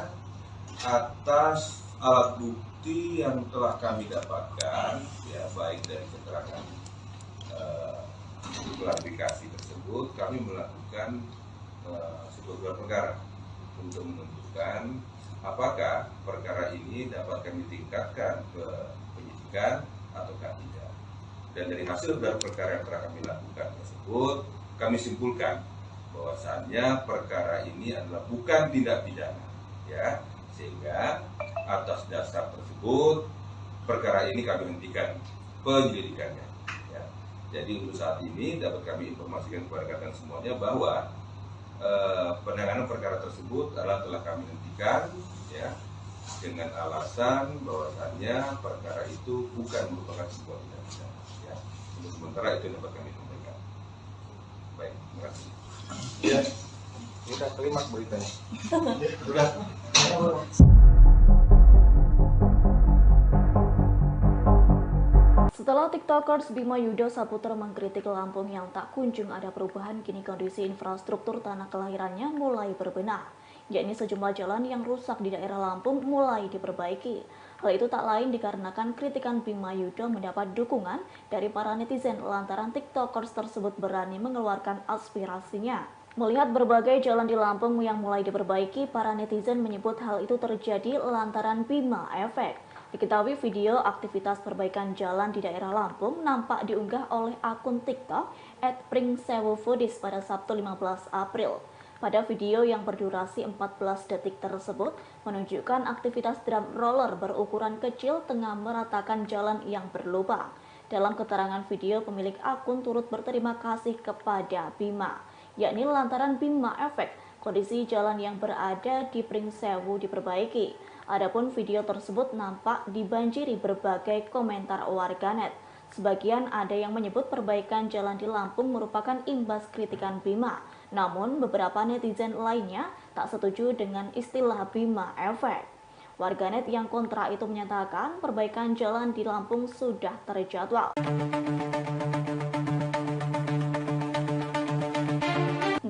atas alat bukti yang telah kami dapatkan, ya baik dari keterangan klarifikasi tersebut, kami melakukan sebuah gelar perkara untuk menentukan apakah perkara ini dapat kami tingkatkan ke penyidikan ataukah tidak. Dan dari hasil gelar perkara yang telah kami lakukan tersebut, kami simpulkan bahwasannya perkara ini adalah bukan tindak pidana, ya, sehingga atas dasar tersebut perkara ini kami hentikan penyelidikannya. Ya. Jadi untuk saat ini dapat kami informasikan kepada rekan semuanya bahwa penanganan perkara tersebut adalah telah kami hentikan, ya, dengan alasan bahwasannya perkara itu bukan merupakan sebuah tindak pidana. Ya. Untuk sementara itu dapat kami sampaikan. Baik, terima kasih. Ya, kita terima beritanya. Sudah. Setelah TikTokers Bima Yudo Saputra mengkritik Lampung yang tak kunjung ada perubahan, kini kondisi infrastruktur tanah kelahirannya mulai berbenah, yakni sejumlah jalan yang rusak di daerah Lampung mulai diperbaiki. Hal itu tak lain dikarenakan kritikan Bima Yudo mendapat dukungan dari para netizen lantaran TikTokers tersebut berani mengeluarkan aspirasinya. Melihat berbagai jalan di Lampung yang mulai diperbaiki, para netizen menyebut hal itu terjadi lantaran Bima Efek. Diketahui video aktivitas perbaikan jalan di daerah Lampung nampak diunggah oleh akun TikTok @pringsewofoodies pada Sabtu 15 April. Pada video yang berdurasi 14 detik tersebut menunjukkan aktivitas drum roller berukuran kecil tengah meratakan jalan yang berlubang. Dalam keterangan video, pemilik akun turut berterima kasih kepada Bima, yakni lantaran Bima Efek, kondisi jalan yang berada di Pringsewu diperbaiki. Adapun video tersebut nampak dibanjiri berbagai komentar warganet. Sebagian ada yang menyebut perbaikan jalan di Lampung merupakan imbas kritikan Bima. Namun beberapa netizen lainnya tak setuju dengan istilah Bima Efek. Warganet yang kontra itu menyatakan perbaikan jalan di Lampung sudah terjadwal.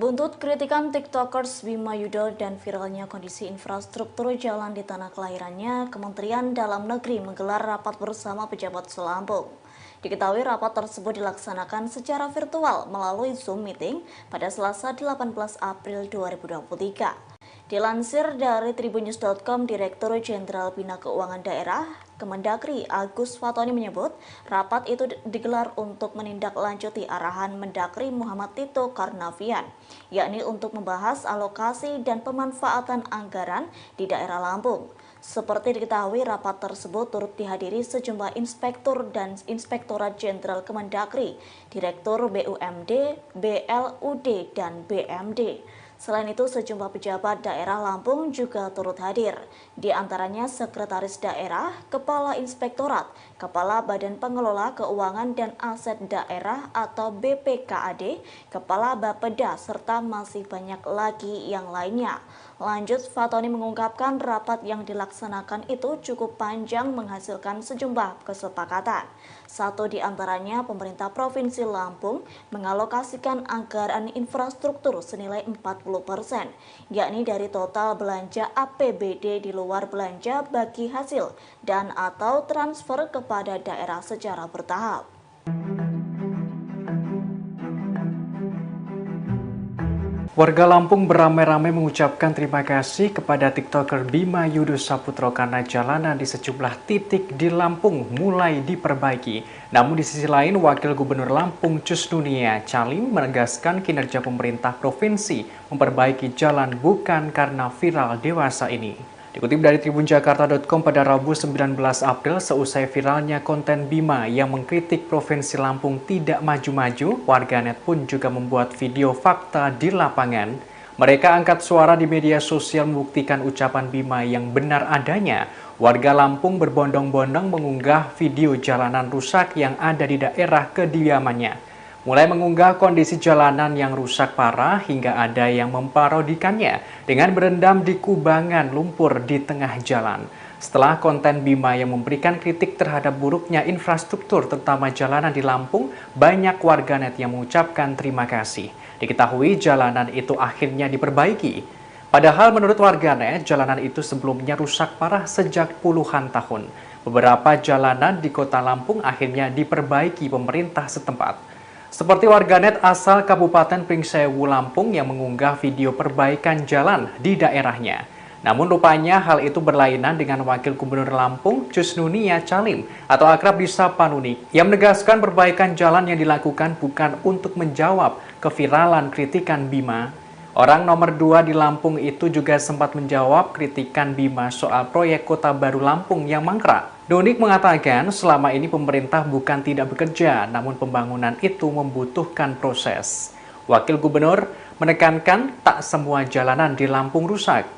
Buntut kritikan TikTokers Bima Yudo dan viralnya kondisi infrastruktur jalan di tanah kelahirannya, Kementerian Dalam Negeri menggelar rapat bersama pejabat Selampung. Diketahui rapat tersebut dilaksanakan secara virtual melalui Zoom meeting pada Selasa 18 April 2023. Dilansir dari tribunnews.com, Direktur Jenderal Bina Keuangan Daerah Kemendagri Agus Fatoni menyebut rapat itu digelar untuk menindaklanjuti arahan Mendagri Muhammad Tito Karnavian, yakni untuk membahas alokasi dan pemanfaatan anggaran di daerah Lampung. Seperti diketahui, rapat tersebut turut dihadiri sejumlah inspektur dan Inspektorat Jenderal Kemendagri, Direktur BUMD, BLUD, dan BMD. Selain itu, sejumlah pejabat daerah Lampung juga turut hadir, di antaranya Sekretaris Daerah, Kepala Inspektorat, Kepala Badan Pengelola Keuangan dan Aset Daerah atau BPKAD, Kepala Bapeda, serta masih banyak lagi yang lainnya. Lanjut, Fatoni mengungkapkan rapat yang dilaksanakan itu cukup panjang menghasilkan sejumlah kesepakatan. Satu di antaranya, pemerintah Provinsi Lampung mengalokasikan anggaran infrastruktur senilai 40%, yakni dari total belanja APBD di luar belanja bagi hasil dan atau transfer kepada daerah secara bertahap. Warga Lampung beramai-ramai mengucapkan terima kasih kepada TikToker Bima Yudo Saputro karena jalanan di sejumlah titik di Lampung mulai diperbaiki. Namun di sisi lain, Wakil Gubernur Lampung Cusnunia Calim menegaskan kinerja pemerintah provinsi memperbaiki jalan bukan karena viral dewasa ini. Dikutip dari tribunjakarta.com pada Rabu 19 April, seusai viralnya konten Bima yang mengkritik Provinsi Lampung tidak maju-maju, warganet pun juga membuat video fakta di lapangan. Mereka angkat suara di media sosial membuktikan ucapan Bima yang benar adanya. Warga Lampung berbondong-bondong mengunggah video jalanan rusak yang ada di daerah kediamannya. Mulai mengunggah kondisi jalanan yang rusak parah hingga ada yang memparodikannya dengan berendam di kubangan lumpur di tengah jalan. Setelah konten Bima yang memberikan kritik terhadap buruknya infrastruktur terutama jalanan di Lampung, banyak warganet yang mengucapkan terima kasih. Diketahui jalanan itu akhirnya diperbaiki. Padahal menurut warganet, jalanan itu sebelumnya rusak parah sejak puluhan tahun. Beberapa jalanan di kota Lampung akhirnya diperbaiki pemerintah setempat. Seperti warganet asal Kabupaten Pringsewu, Lampung yang mengunggah video perbaikan jalan di daerahnya. Namun rupanya hal itu berlainan dengan Wakil Gubernur Lampung, Cusnunia Calim atau akrab disapa Nunik, yang menegaskan perbaikan jalan yang dilakukan bukan untuk menjawab keviralan kritikan Bima. Orang nomor 2 di Lampung itu juga sempat menjawab kritikan Bima soal proyek Kota Baru Lampung yang mangkrak. Nunik mengatakan selama ini pemerintah bukan tidak bekerja, namun pembangunan itu membutuhkan proses. Wakil Gubernur menekankan tak semua jalanan di Lampung rusak.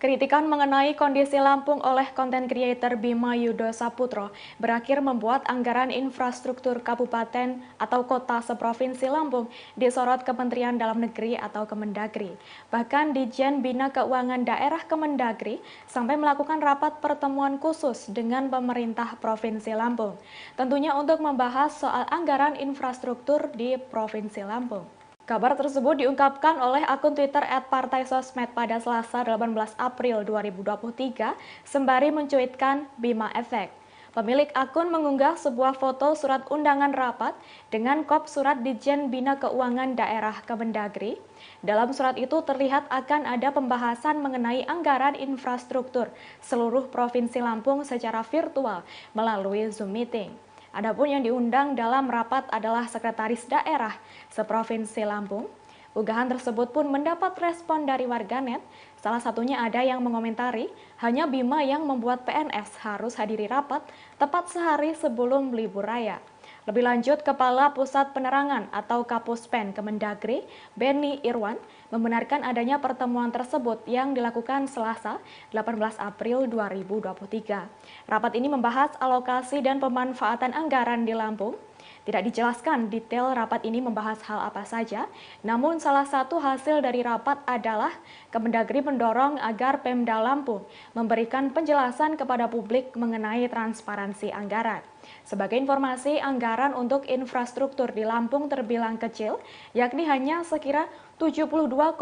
Kritikan mengenai kondisi Lampung oleh konten creator Bima Yudo Saputro berakhir membuat anggaran infrastruktur kabupaten atau kota seprovinsi Lampung disorot Kementerian Dalam Negeri atau Kemendagri. Bahkan Ditjen Bina Keuangan Daerah Kemendagri sampai melakukan rapat pertemuan khusus dengan pemerintah Provinsi Lampung. Tentunya untuk membahas soal anggaran infrastruktur di Provinsi Lampung. Kabar tersebut diungkapkan oleh akun Twitter @partaisosmed pada Selasa 18 April 2023 sembari mencuitkan Bima Efek. Pemilik akun mengunggah sebuah foto surat undangan rapat dengan kop surat Ditjen Bina Keuangan Daerah Kemendagri. Dalam surat itu terlihat akan ada pembahasan mengenai anggaran infrastruktur seluruh Provinsi Lampung secara virtual melalui Zoom Meeting. Adapun yang diundang dalam rapat adalah Sekretaris Daerah Seprovinsi Lampung. Unggahan tersebut pun mendapat respon dari warganet. Salah satunya ada yang mengomentari, hanya Bima yang membuat PNS harus hadiri rapat tepat sehari sebelum libur raya. Lebih lanjut, Kepala Pusat Penerangan atau Kapuspen Kemendagri, Benny Irwan, membenarkan adanya pertemuan tersebut yang dilakukan Selasa 18 April 2023. Rapat ini membahas alokasi dan pemanfaatan anggaran di Lampung. Tidak dijelaskan detail rapat ini membahas hal apa saja, namun salah satu hasil dari rapat adalah Kemendagri mendorong agar Pemda Lampung memberikan penjelasan kepada publik mengenai transparansi anggaran. Sebagai informasi, anggaran untuk infrastruktur di Lampung terbilang kecil, yakni hanya sekira 72,44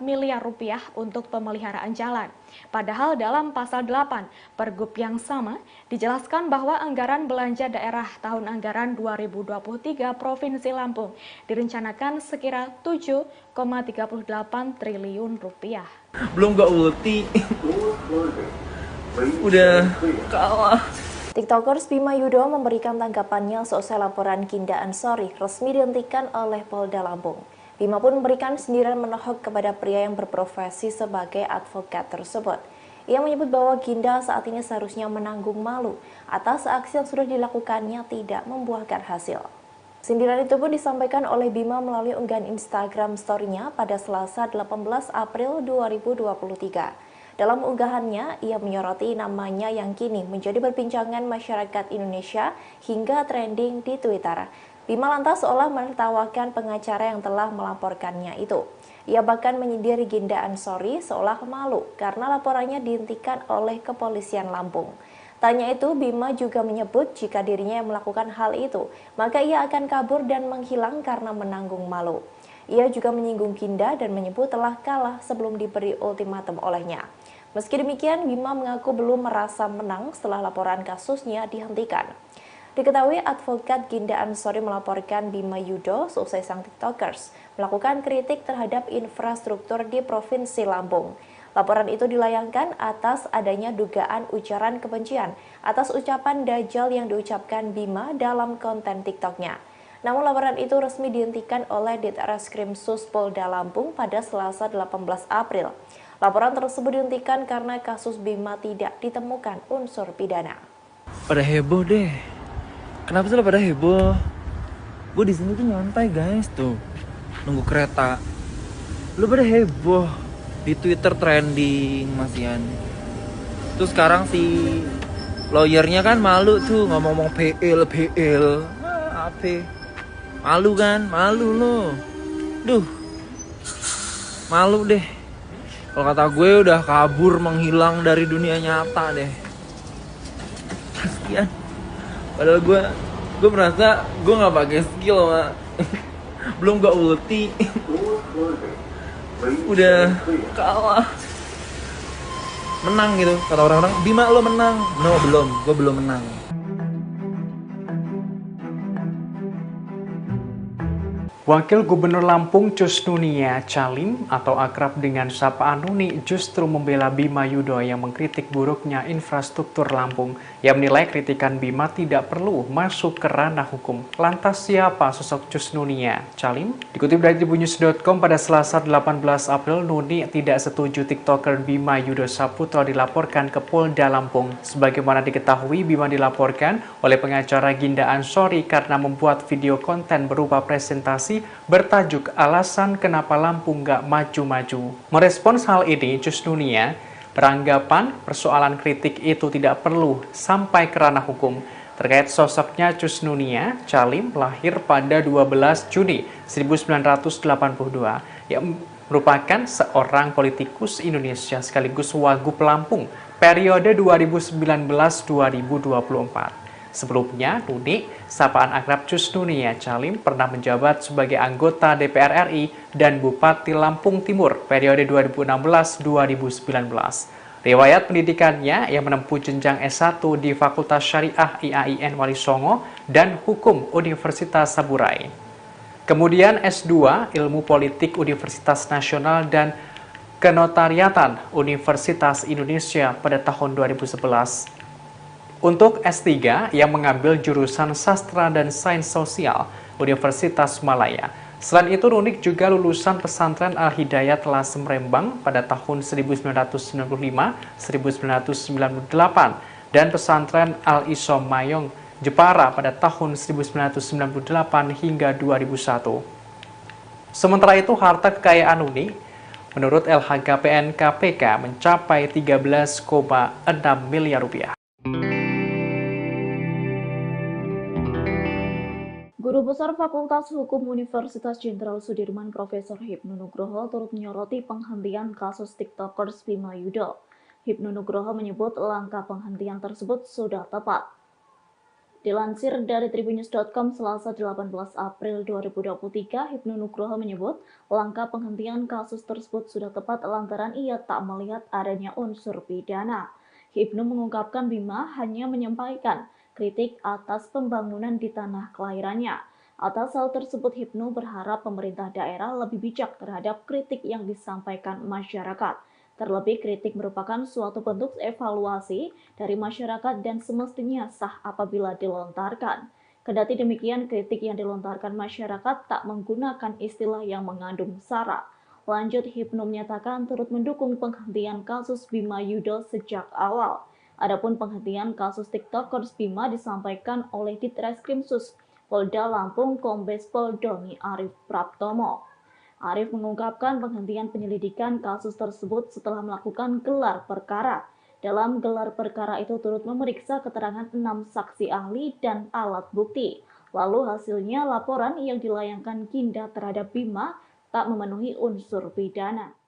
miliar rupiah untuk pemeliharaan jalan. Padahal dalam pasal 8 Pergub yang sama dijelaskan bahwa anggaran belanja daerah tahun anggaran 2023 Provinsi Lampung direncanakan sekira 7,38 triliun rupiah. Belum gak ulti. Udah kalah. TikTokers Bima Yudo memberikan tanggapannya seusai laporan Ginda Ansori resmi dihentikan oleh Polda Lampung. Bima pun memberikan sindiran menohok kepada pria yang berprofesi sebagai advokat tersebut. Ia menyebut bahwa Ginda saat ini seharusnya menanggung malu atas aksi yang sudah dilakukannya tidak membuahkan hasil. Sindiran itu pun disampaikan oleh Bima melalui unggahan Instagram story-nya pada Selasa 18 April 2023. Dalam unggahannya, ia menyoroti namanya yang kini menjadi perbincangan masyarakat Indonesia hingga trending di Twitter. Bima lantas seolah menertawakan pengacara yang telah melaporkannya itu. Ia bahkan menyindir Ginda Ansori seolah malu karena laporannya dihentikan oleh kepolisian Lampung. Tanya itu, Bima juga menyebut jika dirinya yang melakukan hal itu, maka ia akan kabur dan menghilang karena menanggung malu. Ia juga menyinggung Ginda dan menyebut telah kalah sebelum diberi ultimatum olehnya. Meski demikian, Bima mengaku belum merasa menang setelah laporan kasusnya dihentikan. Diketahui advokat Ginda Ansori melaporkan Bima Yudo seusai sang TikTokers melakukan kritik terhadap infrastruktur di Provinsi Lampung. Laporan itu dilayangkan atas adanya dugaan ujaran kebencian atas ucapan Dajjal yang diucapkan Bima dalam konten TikToknya. Namun laporan itu resmi dihentikan oleh Ditreskrim Sus Polda Lampung pada Selasa 18 April. Laporan tersebut dihentikan karena kasus Bima tidak ditemukan unsur pidana. Pada heboh deh. Kenapa sih pada heboh? Gue di sini tuh nyantai guys tuh, nunggu kereta. Lu pada heboh di Twitter trending masian. Terus sekarang si lawyernya kan malu tuh ngomong-ngomong PL. Apa? Malu kan? Malu lo. Duh. Malu deh. Kalau kata gue udah kabur menghilang dari dunia nyata deh. Kasian. Padahal gue merasa gue nggak pakai skill mak. Belum gue ulti. Udah kalah. Menang gitu. Kata orang-orang, Bima lo menang. No, belum. Gue belum menang. Wakil Gubernur Lampung Cus Nunia Calim atau akrab dengan sapaan Nuni justru membela Bima Yudho yang mengkritik buruknya infrastruktur Lampung. Ia menilai kritikan Bima tidak perlu masuk ke ranah hukum. Lantas siapa sosok Cus Nunia Calim? Dikutip dari tribunnews.com pada Selasa 18 April, Nuni tidak setuju TikToker Bima Yudho Saputro dilaporkan ke Polda Lampung. Sebagaimana diketahui, Bima dilaporkan oleh pengacara Ginda Ansori karena membuat video konten berupa presentasi bertajuk alasan kenapa Lampung nggak maju-maju. Merespons hal ini, Cus Nunia beranggapan persoalan kritik itu tidak perlu sampai ke ranah hukum. Terkait sosoknya, Cus Nunia Calim lahir pada 12 Juni 1982 yang merupakan seorang politikus Indonesia sekaligus Wagub Lampung periode 2019-2024. Sebelumnya, Nuni, sapaan akrab Cus Nunia Calim pernah menjabat sebagai anggota DPR RI dan Bupati Lampung Timur periode 2016-2019. Riwayat pendidikannya yang menempuh jenjang S1 di Fakultas Syariah IAIN Wali Songo dan Hukum Universitas Saburai. Kemudian S2 Ilmu Politik Universitas Nasional dan Kenotariatan Universitas Indonesia pada tahun 2011. Untuk S3 yang mengambil jurusan Sastra dan Sains Sosial Universitas Malaya. Selain itu, Nunik juga lulusan pesantren Al-Hidayat Lasem Rembang pada tahun 1995-1998 dan pesantren Al-Isom Mayong Jepara pada tahun 1998 hingga 2001. Sementara itu, harta kekayaan Nunik menurut LHKPN KPK mencapai 13,6 miliar rupiah. Guru Besar Fakultas Hukum Universitas Jenderal Sudirman Profesor Hipnu Nugroho turut menyoroti penghentian kasus TikTokers Bima Yudho. Hipnu Nugroho menyebut langkah penghentian tersebut sudah tepat. Dilansir dari tribunnews.com Selasa 18 April 2023, Hipnu Nugroho menyebut langkah penghentian kasus tersebut sudah tepat lantaran ia tak melihat adanya unsur pidana. Hipnu mengungkapkan Bima hanya menyampaikan kritik atas pembangunan di tanah kelahirannya. Atas hal tersebut, Hipnu berharap pemerintah daerah lebih bijak terhadap kritik yang disampaikan masyarakat. Terlebih, kritik merupakan suatu bentuk evaluasi dari masyarakat dan semestinya sah apabila dilontarkan. Kendati demikian, kritik yang dilontarkan masyarakat tak menggunakan istilah yang mengandung sara. Lanjut, Hipnu menyatakan turut mendukung penghentian kasus Bima Yudho sejak awal. Adapun penghentian kasus TikTokers Bima disampaikan oleh Ditreskrimsus Polda Lampung Kombes Pol Doni Arif Praptomo. Arif mengungkapkan penghentian penyelidikan kasus tersebut setelah melakukan gelar perkara. Dalam gelar perkara itu turut memeriksa keterangan 6 saksi ahli dan alat bukti. Lalu hasilnya laporan yang dilayangkan Ginda terhadap Bima tak memenuhi unsur pidana.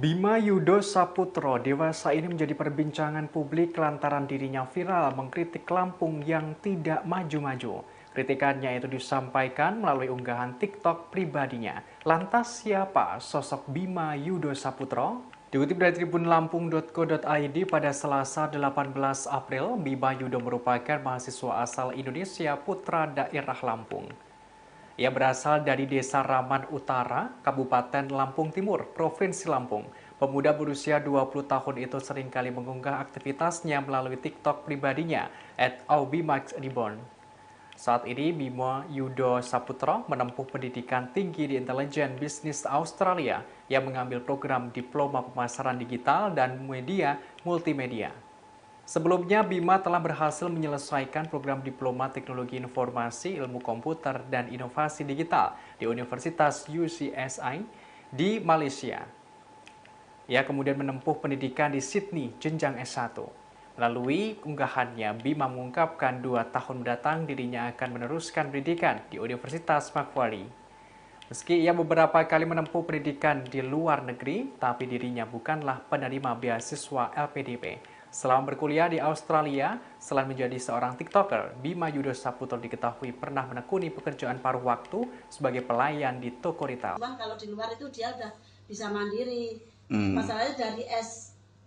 Bima Yudho Saputro dewasa ini menjadi perbincangan publik lantaran dirinya viral mengkritik Lampung yang tidak maju-maju. Kritikannya itu disampaikan melalui unggahan TikTok pribadinya. Lantas siapa sosok Bima Yudho Saputro? Dikutip dari tribunlampung.co.id pada Selasa 18 April, Bima Yudho merupakan mahasiswa asal Indonesia putra daerah Lampung. Ia berasal dari Desa Raman Utara, Kabupaten Lampung Timur, Provinsi Lampung. Pemuda berusia 20 tahun itu seringkali mengunggah aktivitasnya melalui TikTok pribadinya @aubimaxreborn. Saat ini, Bima Yudho Saputro menempuh pendidikan tinggi di Intelijen Bisnis Australia yang mengambil program Diploma Pemasaran Digital dan Media Multimedia. Sebelumnya, Bima telah berhasil menyelesaikan program Diploma Teknologi Informasi, Ilmu Komputer, dan Inovasi Digital di Universitas UCSI di Malaysia. Ia kemudian menempuh pendidikan di Sydney, jenjang S1. Melalui unggahannya, Bima mengungkapkan 2 tahun mendatang dirinya akan meneruskan pendidikan di Universitas Macquarie. Meski ia beberapa kali menempuh pendidikan di luar negeri, tapi dirinya bukanlah penerima beasiswa LPDP. Selama berkuliah di Australia, selain menjadi seorang TikToker, Bima Yudo Saputro diketahui pernah menekuni pekerjaan paruh waktu sebagai pelayan di toko retail. Cuman kalau di luar itu dia udah bisa mandiri. Masalahnya dari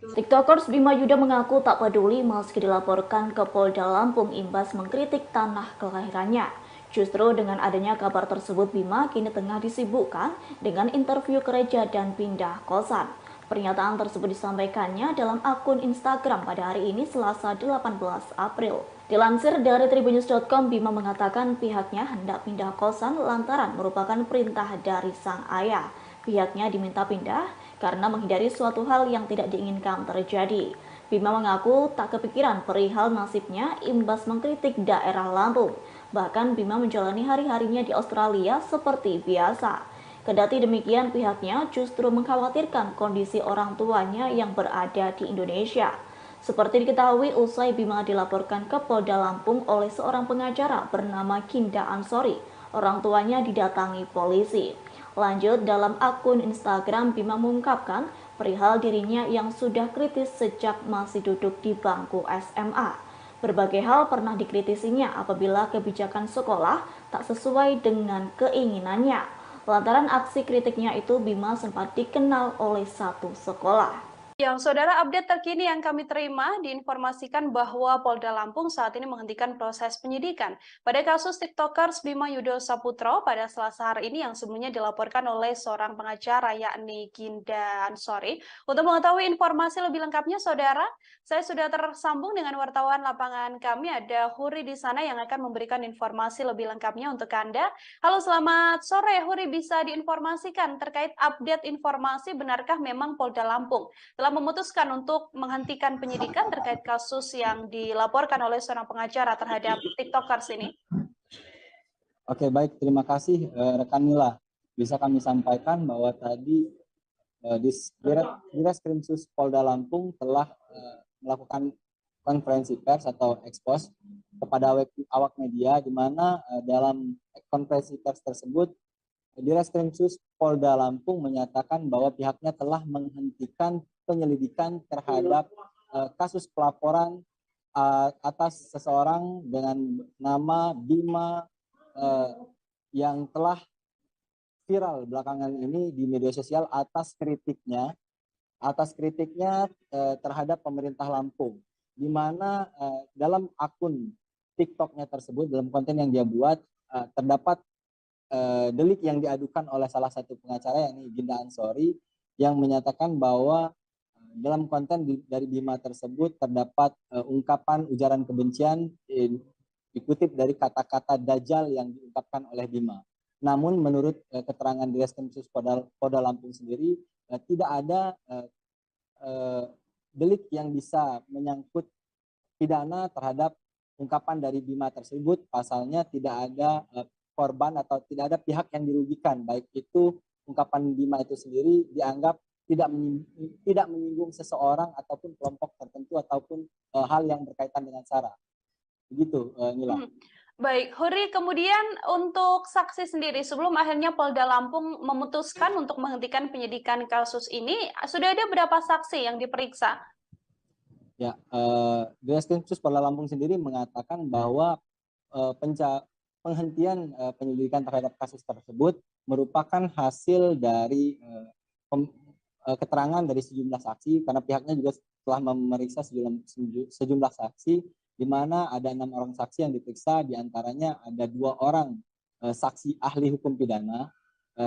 TikTokers Bima Yudo mengaku tak peduli meski dilaporkan ke Polda Lampung imbas mengkritik tanah kelahirannya. Justru dengan adanya kabar tersebut, Bima kini tengah disibukkan dengan interview gereja dan pindah kosan. Pernyataan tersebut disampaikannya dalam akun Instagram pada hari ini Selasa 18 April. Dilansir dari tribunnews.com, Bima mengatakan pihaknya hendak pindah kosan lantaran merupakan perintah dari sang ayah. Pihaknya diminta pindah karena menghindari suatu hal yang tidak diinginkan terjadi. Bima mengaku tak kepikiran perihal nasibnya imbas mengkritik daerah Lampung. Bahkan Bima menjalani hari-harinya di Australia seperti biasa. Kendati demikian, pihaknya justru mengkhawatirkan kondisi orang tuanya yang berada di Indonesia. Seperti diketahui, usai Bima dilaporkan ke Polda Lampung oleh seorang pengacara bernama Ginda Ansori, orang tuanya didatangi polisi. Lanjut, dalam akun Instagram, Bima mengungkapkan perihal dirinya yang sudah kritis sejak masih duduk di bangku SMA. Berbagai hal pernah dikritisinya apabila kebijakan sekolah tak sesuai dengan keinginannya. Lantaran aksi kritiknya itu, Bima sempat dikenal oleh satu sekolah. Yang saudara, update terkini yang kami terima diinformasikan bahwa Polda Lampung saat ini menghentikan proses penyidikan pada kasus TikTokers Bima Yudo Saputro pada Selasa hari ini yang sebelumnya dilaporkan oleh seorang pengacara yakni Ginda Ansori. Untuk mengetahui informasi lebih lengkapnya, saudara, saya sudah tersambung dengan wartawan lapangan kami, ada Huri di sana yang akan memberikan informasi lebih lengkapnya untuk Anda. Halo, selamat sore Huri, bisa diinformasikan terkait update informasi benarkah memang Polda Lampung telah memutuskan untuk menghentikan penyidikan terkait kasus yang dilaporkan oleh seorang pengacara terhadap TikTokers ini? Oke, baik, terima kasih rekan Mila. Bisa kami sampaikan bahwa tadi Ditreskrimsus Polda Lampung telah melakukan konferensi pers atau ekspos kepada awak media, di mana dalam konferensi pers tersebut Ditreskrimsus Polda Lampung menyatakan bahwa pihaknya telah menghentikan penyelidikan terhadap kasus pelaporan atas seseorang dengan nama Bima yang telah viral belakangan ini di media sosial atas kritiknya terhadap pemerintah Lampung, di mana dalam akun TikToknya tersebut, dalam konten yang dia buat, terdapat delik yang diadukan oleh salah satu pengacara yakni Ginda Ansori yang menyatakan bahwa dalam konten dari Bima tersebut terdapat ungkapan ujaran kebencian dikutip dari kata-kata Dajjal yang diungkapkan oleh Bima. Namun menurut keterangan Ditreskrimsus Polda Lampung sendiri tidak ada delik yang bisa menyangkut pidana terhadap ungkapan dari Bima tersebut. Pasalnya tidak ada korban atau tidak ada pihak yang dirugikan, baik itu ungkapan Bima itu sendiri dianggap tidak menyinggung seseorang ataupun kelompok tertentu ataupun hal yang berkaitan dengan SARA. Begitu, Nila. Baik, Huri, kemudian untuk saksi sendiri, sebelum akhirnya Polda Lampung memutuskan untuk menghentikan penyidikan kasus ini, sudah ada berapa saksi yang diperiksa? Ya, Ditreskrimsus Polda Lampung sendiri mengatakan bahwa penghentian penyelidikan terhadap kasus tersebut merupakan hasil dari keterangan dari sejumlah saksi, karena pihaknya juga telah memeriksa sejumlah saksi, di mana ada 6 orang saksi yang diperiksa, diantaranya ada 2 orang saksi ahli hukum pidana,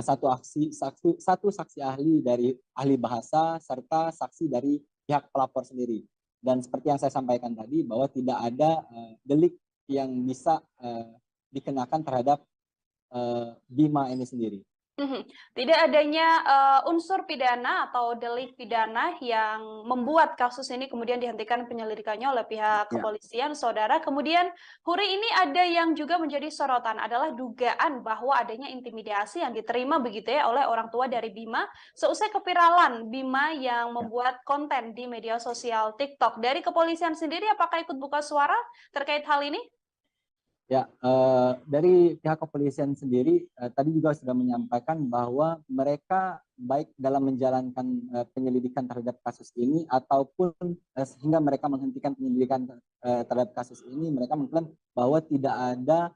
satu saksi ahli dari ahli bahasa, serta saksi dari pihak pelapor sendiri. Dan seperti yang saya sampaikan tadi, bahwa tidak ada delik yang bisa dikenakan terhadap Bima ini sendiri. Tidak adanya unsur pidana atau delik pidana yang membuat kasus ini kemudian dihentikan penyelidikannya oleh pihak kepolisian, Saudara. Kemudian, Huri, ini ada yang juga menjadi sorotan adalah dugaan bahwa adanya intimidasi yang diterima begitu ya oleh orang tua dari Bima seusai keviralan Bima yang membuat konten di media sosial TikTok. Dari kepolisian sendiri, apakah ikut buka suara terkait hal ini? Ya, dari pihak kepolisian sendiri tadi juga sudah menyampaikan bahwa mereka baik dalam menjalankan penyelidikan terhadap kasus ini ataupun sehingga mereka menghentikan penyelidikan terhadap kasus ini, mereka mengklaim bahwa tidak ada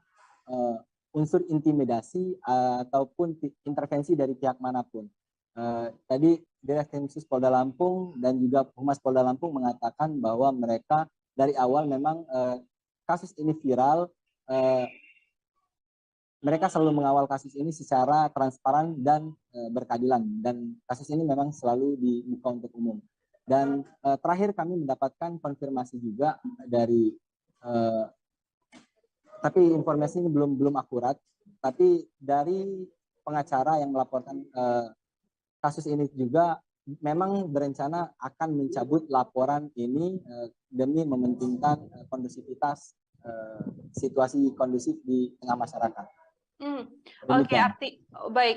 unsur intimidasi ataupun intervensi dari pihak manapun. Tadi Direktur Khusus Polda Lampung dan juga Humas Polda Lampung mengatakan bahwa mereka dari awal memang kasus ini viral. Mereka selalu mengawal kasus ini secara transparan dan berkeadilan, dan kasus ini memang selalu dibuka untuk umum. Dan terakhir kami mendapatkan konfirmasi juga dari tapi informasi ini belum akurat, tapi dari pengacara yang melaporkan kasus ini juga memang berencana akan mencabut laporan ini demi mementingkan kondusivitas situasi kondusif di tengah masyarakat. Oke,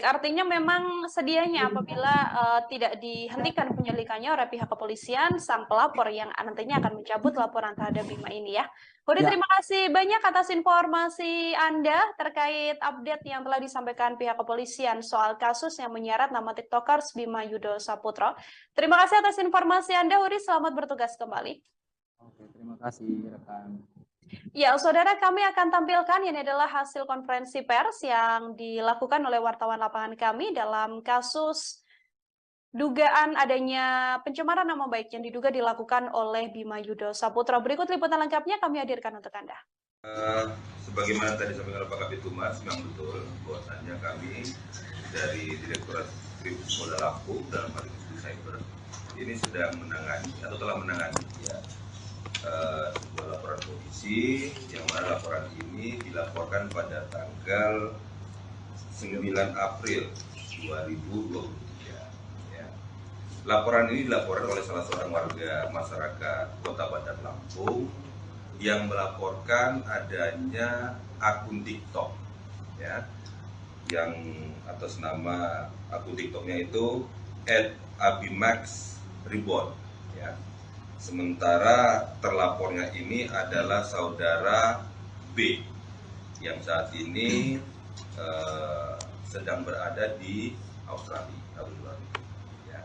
artinya memang sedianya apabila tidak dihentikan penyelidikannya oleh pihak kepolisian, sang pelapor yang nantinya akan mencabut laporan terhadap Bima ini ya. Huri, terima kasih banyak atas informasi Anda terkait update yang telah disampaikan pihak kepolisian soal kasus yang menyeret nama TikTokers Bima Yudo Saputro. Terima kasih atas informasi Anda, Huri. Selamat bertugas kembali. Oke, terima kasih rekan. Ya, Saudara, kami akan tampilkan ini adalah hasil konferensi pers yang dilakukan oleh wartawan lapangan kami dalam kasus dugaan adanya pencemaran nama baik yang diduga dilakukan oleh Bima Yudo Saputro. Berikut liputan lengkapnya kami hadirkan untuk Anda. Sebagaimana tadi disampaikan oleh Pak Kabid Humas, memang betul bahwasannya kami dari Direktorat Kriminal Polda Lampung dalam hal ini cyber ini sedang menangani atau telah menangani sebuah laporan polisi yang mana laporan ini dilaporkan pada tanggal 9 April 2023. Ya. Laporan ini dilaporkan oleh salah seorang warga masyarakat Kota Bandar Lampung yang melaporkan adanya akun TikTok, ya, yang atas nama akun TikToknya itu @abimax_reborn, ya. Sementara terlapornya ini adalah saudara B yang saat ini sedang berada di Australia. Ya.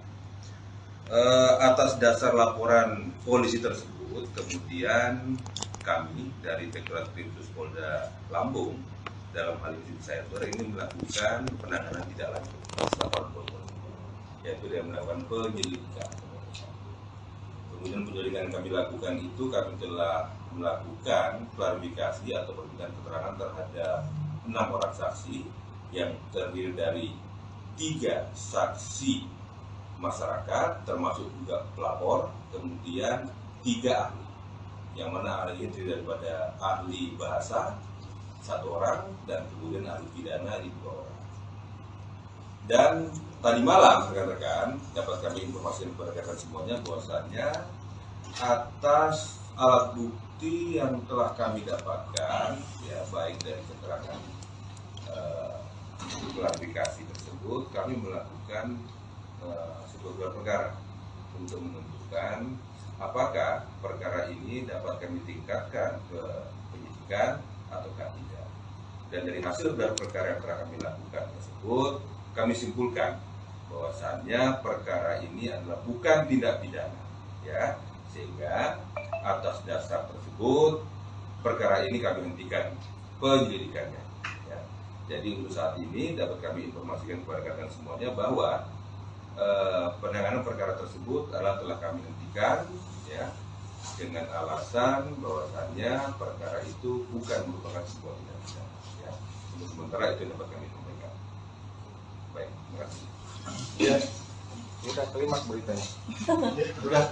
Atas dasar laporan polisi tersebut, kemudian kami dari Direktorat Kriminal Polda Lampung dalam hal ini cyber ini melakukan penanganan tidak lanjut laporan polisi, yaitu dengan melakukan penyelidikan. Kemudian penyelidikan yang kami lakukan itu kami telah melakukan klarifikasi atau permintaan keterangan terhadap 6 orang saksi yang terdiri dari 3 saksi masyarakat termasuk juga pelapor, kemudian 3 ahli, yang mana ahli itu daripada ahli bahasa 1 orang dan kemudian ahli pidana 2 orang. Dan tadi malam rekan-rekan dapat kami informasikan kepada rekan semuanya bahwasannya atas alat bukti yang telah kami dapatkan, ya baik dari keterangan klarifikasi tersebut, kami melakukan sebuah gelar perkara untuk menentukan apakah perkara ini dapat kami tingkatkan ke penyidikan ataukah tidak. Dan dari hasil gelar perkara yang telah kami lakukan tersebut, kami simpulkan bahwasannya perkara ini adalah bukan tindak pidana, ya, sehingga atas dasar tersebut perkara ini kami hentikan penyelidikannya. Ya. Jadi untuk saat ini dapat kami informasikan kepada rekan semuanya bahwa penanganan perkara tersebut adalah telah kami hentikan, ya, dengan alasan bahwasannya perkara itu bukan merupakan sebuah tindak pidana. Ya. Untuk sementara itu dapat kami sampaikan. Baik, terima kasih. Ya, kita klimaks beritanya. Sudah.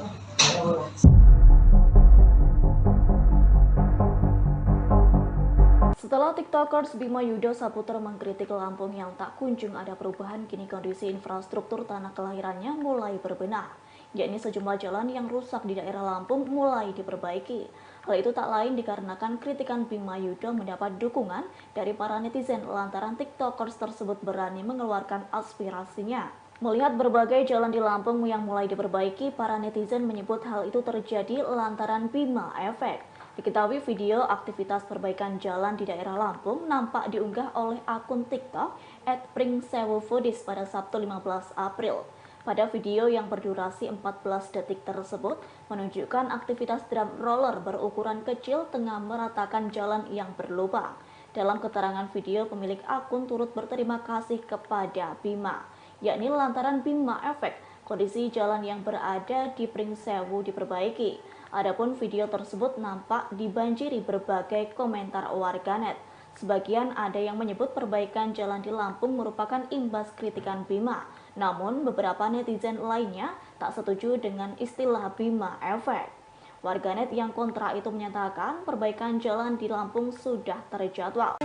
Setelah TikTokers Bima Yudo Saputra mengkritik Lampung yang tak kunjung ada perubahan, kini kondisi infrastruktur tanah kelahirannya mulai berbenah, yakni sejumlah jalan yang rusak di daerah Lampung mulai diperbaiki. Hal itu tak lain dikarenakan kritikan Bima Yudo mendapat dukungan dari para netizen lantaran TikTokers tersebut berani mengeluarkan aspirasinya. Melihat berbagai jalan di Lampung yang mulai diperbaiki, para netizen menyebut hal itu terjadi lantaran Bima Efek. Diketahui video aktivitas perbaikan jalan di daerah Lampung nampak diunggah oleh akun TikTok @pringsewufoodies pada Sabtu 15 April. Pada video yang berdurasi 14 detik tersebut menunjukkan aktivitas drum roller berukuran kecil tengah meratakan jalan yang berlubang. Dalam keterangan video, pemilik akun turut berterima kasih kepada Bima, yakni lantaran Bima Efek, kondisi jalan yang berada di Pringsewu diperbaiki. Adapun video tersebut nampak dibanjiri berbagai komentar warganet. Sebagian ada yang menyebut perbaikan jalan di Lampung merupakan imbas kritikan Bima. Namun beberapa netizen lainnya tak setuju dengan istilah Bima Efek. Warganet yang kontra itu menyatakan perbaikan jalan di Lampung sudah terjadwal.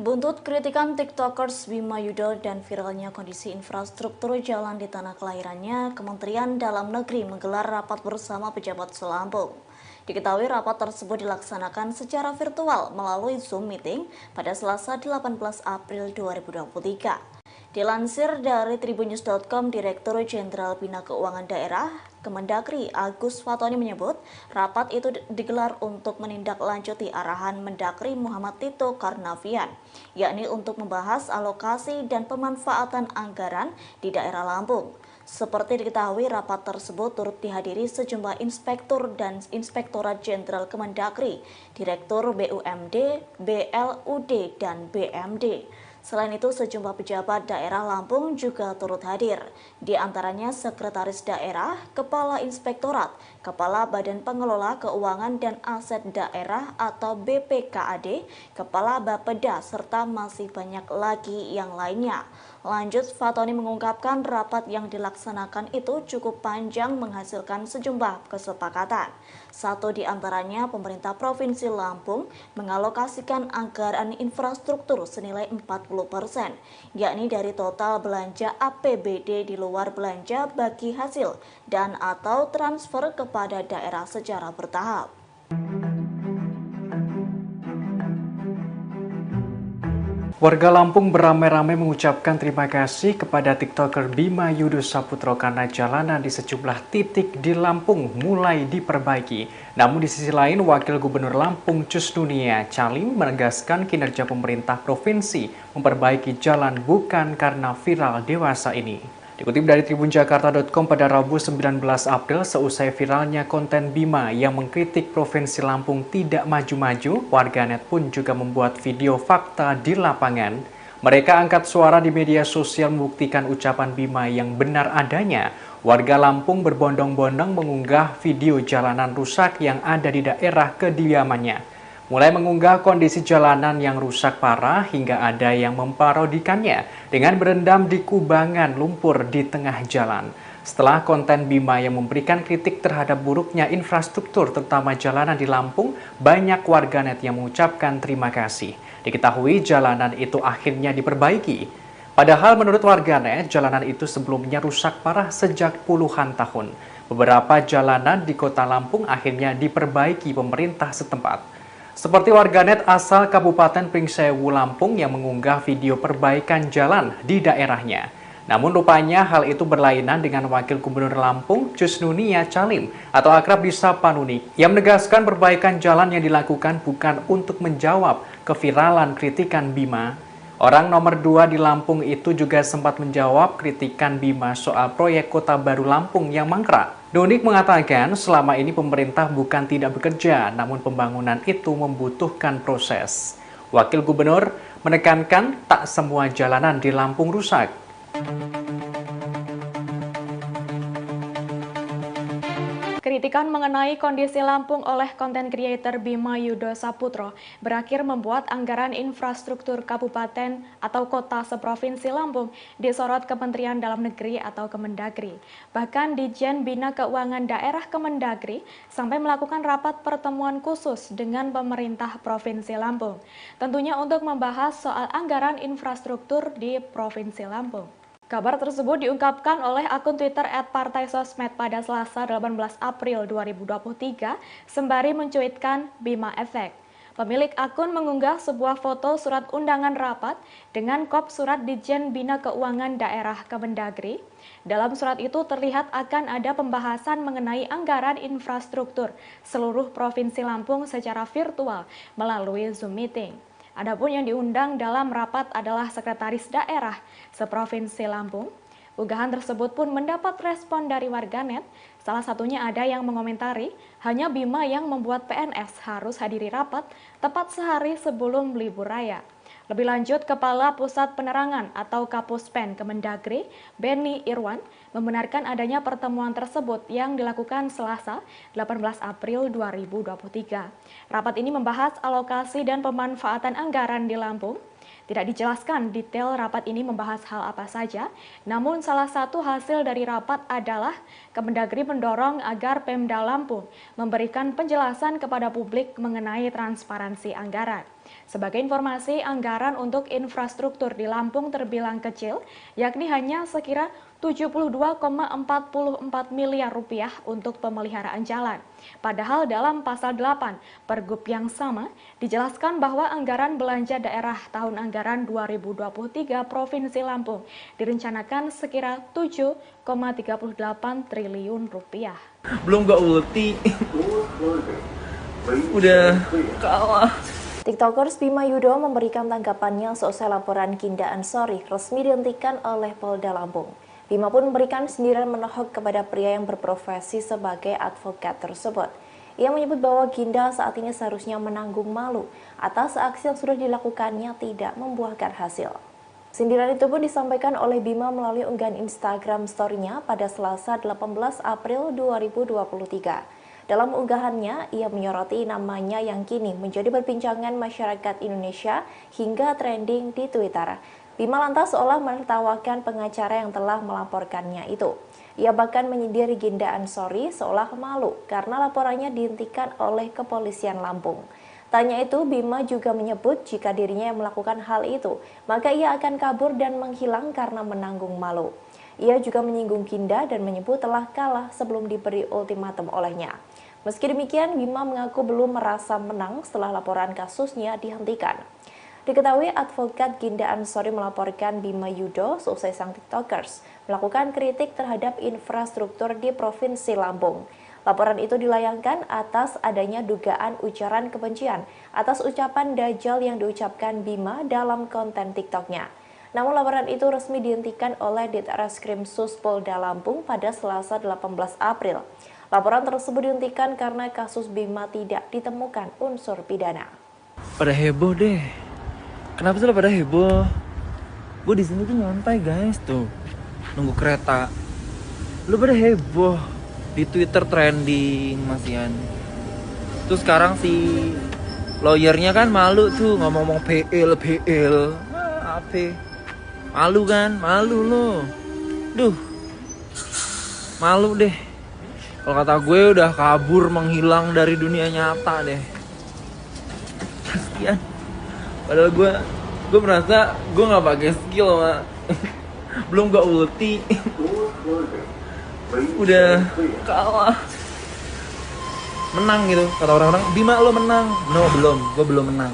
Buntut kritikan TikTokers Bima Yudo dan viralnya kondisi infrastruktur jalan di tanah kelahirannya, Kementerian Dalam Negeri menggelar rapat bersama pejabat Selampung. Diketahui rapat tersebut dilaksanakan secara virtual melalui Zoom meeting pada Selasa 18 April 2023. Dilansir dari tribunnews.com, Direktur Jenderal Bina Keuangan Daerah Kemendagri Agus Fatoni menyebut rapat itu digelar untuk menindaklanjuti arahan Mendagri Muhammad Tito Karnavian, yakni untuk membahas alokasi dan pemanfaatan anggaran di daerah Lampung. Seperti diketahui, rapat tersebut turut dihadiri sejumlah inspektur dan Inspektorat Jenderal Kemendagri, Direktur BUMD, BLUD, dan BMD. Selain itu, sejumlah pejabat daerah Lampung juga turut hadir, di antaranya Sekretaris Daerah, Kepala Inspektorat, Kepala Badan Pengelola Keuangan dan Aset Daerah atau BPKAD, Kepala Bapeda, serta masih banyak lagi yang lainnya. Lanjut, Fatoni mengungkapkan rapat yang dilaksanakan itu cukup panjang menghasilkan sejumlah kesepakatan. Satu di antaranya, pemerintah Provinsi Lampung mengalokasikan anggaran infrastruktur senilai 40%, yakni dari total belanja APBD di luar belanja bagi hasil dan atau transfer kepada daerah secara bertahap. Warga Lampung beramai-ramai mengucapkan terima kasih kepada TikToker Bima Yudo Saputro karena jalanan di sejumlah titik di Lampung mulai diperbaiki. Namun di sisi lain, Wakil Gubernur Lampung Cus Nunia Calim menegaskan kinerja pemerintah provinsi memperbaiki jalan bukan karena viral dewasa ini. Dikutip dari tribunjakarta.com pada Rabu 19 April, seusai viralnya konten Bima yang mengkritik Provinsi Lampung tidak maju-maju, warganet pun juga membuat video fakta di lapangan. Mereka angkat suara di media sosial membuktikan ucapan Bima yang benar adanya. Warga Lampung berbondong-bondong mengunggah video jalanan rusak yang ada di daerah kediamannya. Mulai mengunggah kondisi jalanan yang rusak parah hingga ada yang memparodikannya dengan berendam di kubangan lumpur di tengah jalan. Setelah konten Bima yang memberikan kritik terhadap buruknya infrastruktur terutama jalanan di Lampung, banyak warganet yang mengucapkan terima kasih. Diketahui jalanan itu akhirnya diperbaiki. Padahal menurut warganet, jalanan itu sebelumnya rusak parah sejak puluhan tahun. Beberapa jalanan di kota Lampung akhirnya diperbaiki pemerintah setempat. Seperti warganet asal Kabupaten Pringsewu, Lampung yang mengunggah video perbaikan jalan di daerahnya. Namun rupanya hal itu berlainan dengan Wakil Gubernur Lampung Cus Nunia Calim atau akrab disapa Nunik yang menegaskan perbaikan jalan yang dilakukan bukan untuk menjawab keviralan kritikan Bima. Orang nomor 2 di Lampung itu juga sempat menjawab kritikan Bima soal proyek Kota Baru Lampung yang mangkrak. Nunik mengatakan selama ini pemerintah bukan tidak bekerja, namun pembangunan itu membutuhkan proses. Wakil Gubernur menekankan tak semua jalanan di Lampung rusak. Kritikan mengenai kondisi Lampung oleh konten kreator Bima Yudo Saputro berakhir membuat anggaran infrastruktur kabupaten atau kota seprovinsi Lampung disorot Kementerian Dalam Negeri atau Kemendagri. Bahkan Ditjen Bina Keuangan Daerah Kemendagri sampai melakukan rapat pertemuan khusus dengan pemerintah Provinsi Lampung. Tentunya untuk membahas soal anggaran infrastruktur di Provinsi Lampung. Kabar tersebut diungkapkan oleh akun Twitter @partaisosmed pada Selasa 18 April 2023 sembari mencuitkan Bima Efek. Pemilik akun mengunggah sebuah foto surat undangan rapat dengan kop surat Ditjen Bina Keuangan Daerah Kemendagri. Dalam surat itu terlihat akan ada pembahasan mengenai anggaran infrastruktur seluruh Provinsi Lampung secara virtual melalui Zoom Meeting. Adapun yang diundang dalam rapat adalah Sekretaris Daerah Seprovinsi Lampung. Unggahan tersebut pun mendapat respon dari warganet. Salah satunya ada yang mengomentari, hanya Bima yang membuat PNS harus hadiri rapat tepat sehari sebelum libur raya. Lebih lanjut, Kepala Pusat Penerangan atau Kapuspen Kemendagri, Benny Irwan, membenarkan adanya pertemuan tersebut yang dilakukan Selasa 18 April 2023. Rapat ini membahas alokasi dan pemanfaatan anggaran di Lampung. Tidak dijelaskan detail rapat ini membahas hal apa saja, namun salah satu hasil dari rapat adalah Kemendagri mendorong agar Pemda Lampung memberikan penjelasan kepada publik mengenai transparansi anggaran. Sebagai informasi, anggaran untuk infrastruktur di Lampung terbilang kecil, yakni hanya sekira 72,44 miliar rupiah untuk pemeliharaan jalan. Padahal dalam pasal 8 Pergub yang sama dijelaskan bahwa anggaran belanja daerah tahun anggaran 2023 Provinsi Lampung direncanakan sekira 7,38 triliun rupiah. Belum gak ulti. Udah kalah. TikTokers Bima Yudo memberikan tanggapannya seusai laporan Ginda Ansori resmi dihentikan oleh Polda Lampung. Bima pun memberikan sindiran menohok kepada pria yang berprofesi sebagai advokat tersebut. Ia menyebut bahwa Ginda saat ini seharusnya menanggung malu atas aksi yang sudah dilakukannya tidak membuahkan hasil. Sindiran itu pun disampaikan oleh Bima melalui unggahan Instagram story-nya pada Selasa 18 April 2023. Dalam unggahannya, ia menyoroti namanya yang kini menjadi perbincangan masyarakat Indonesia hingga trending di Twitter. Bima lantas seolah menertawakan pengacara yang telah melaporkannya itu. Ia bahkan menyindir Ginda Ansori seolah malu karena laporannya dihentikan oleh kepolisian Lampung. Tanya itu, Bima juga menyebut jika dirinya yang melakukan hal itu, maka ia akan kabur dan menghilang karena menanggung malu. Ia juga menyinggung Ginda dan menyebut telah kalah sebelum diberi ultimatum olehnya. Meski demikian, Bima mengaku belum merasa menang setelah laporan kasusnya dihentikan. Diketahui advokat Ginda Ansori melaporkan Bima Yudo seusai sang TikTokers melakukan kritik terhadap infrastruktur di Provinsi Lampung. Laporan itu dilayangkan atas adanya dugaan ujaran kebencian atas ucapan Dajjal yang diucapkan Bima dalam konten TikToknya. Namun laporan itu resmi dihentikan oleh Ditreskrim Sus Polda Lampung pada Selasa 18 April. Laporan tersebut dihentikan karena kasus Bima tidak ditemukan unsur pidana. Pada heboh deh. Kenapa sih pada heboh? Gue di sini tuh nyantai guys tuh, nunggu kereta. Lu pada heboh di Twitter trending masian. Terus sekarang si lawyernya kan malu tuh ngomong-ngomong PL. Apa? Malu kan? Malu lo. Duh. Malu deh. Kalau kata gue udah kabur menghilang dari dunia nyata deh. Kasian. Padahal gue merasa gue nggak pakai skill mak. Belum gak ulti. Udah kalah. Menang gitu kata orang-orang. Bima lo menang. No belum, gue belum menang.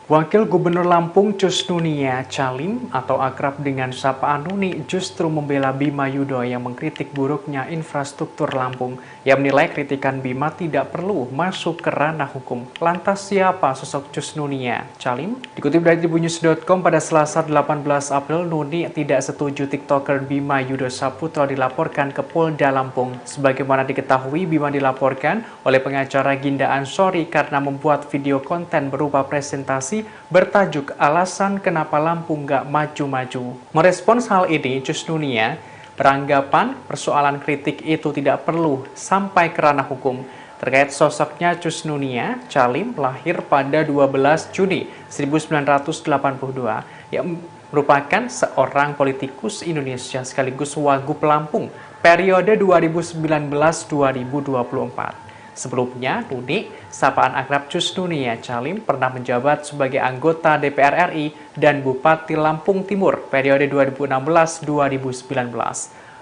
Wakil Gubernur Lampung Cus Nunia Calim atau akrab dengan sapaan Nuni justru membela Bima Yudo yang mengkritik buruknya infrastruktur Lampung. Ia menilai kritikan Bima tidak perlu masuk ke ranah hukum. Lantas siapa sosok Cus Nunia Calim? Dikutip dari tribunnews.com pada Selasa 18 April, Nuni tidak setuju TikToker Bima Yudo Saputro dilaporkan ke Polda Lampung. Sebagaimana diketahui, Bima dilaporkan oleh pengacara Ginda Ansori karena membuat video konten berupa presentasi informasi bertajuk Alasan Kenapa Lampung Nggak Maju-Maju. Merespons hal ini, Jus Nunia beranggapan persoalan kritik itu tidak perlu sampai ke ranah hukum. Terkait sosoknya Cus Nunia, Calim lahir pada 12 Juni 1982 yang merupakan seorang politikus Indonesia sekaligus Wagub Lampung periode 2019-2024. Sebelumnya, Nuni, sapaan akrab Cus Nunia Calim pernah menjabat sebagai anggota DPR RI dan Bupati Lampung Timur periode 2016-2019.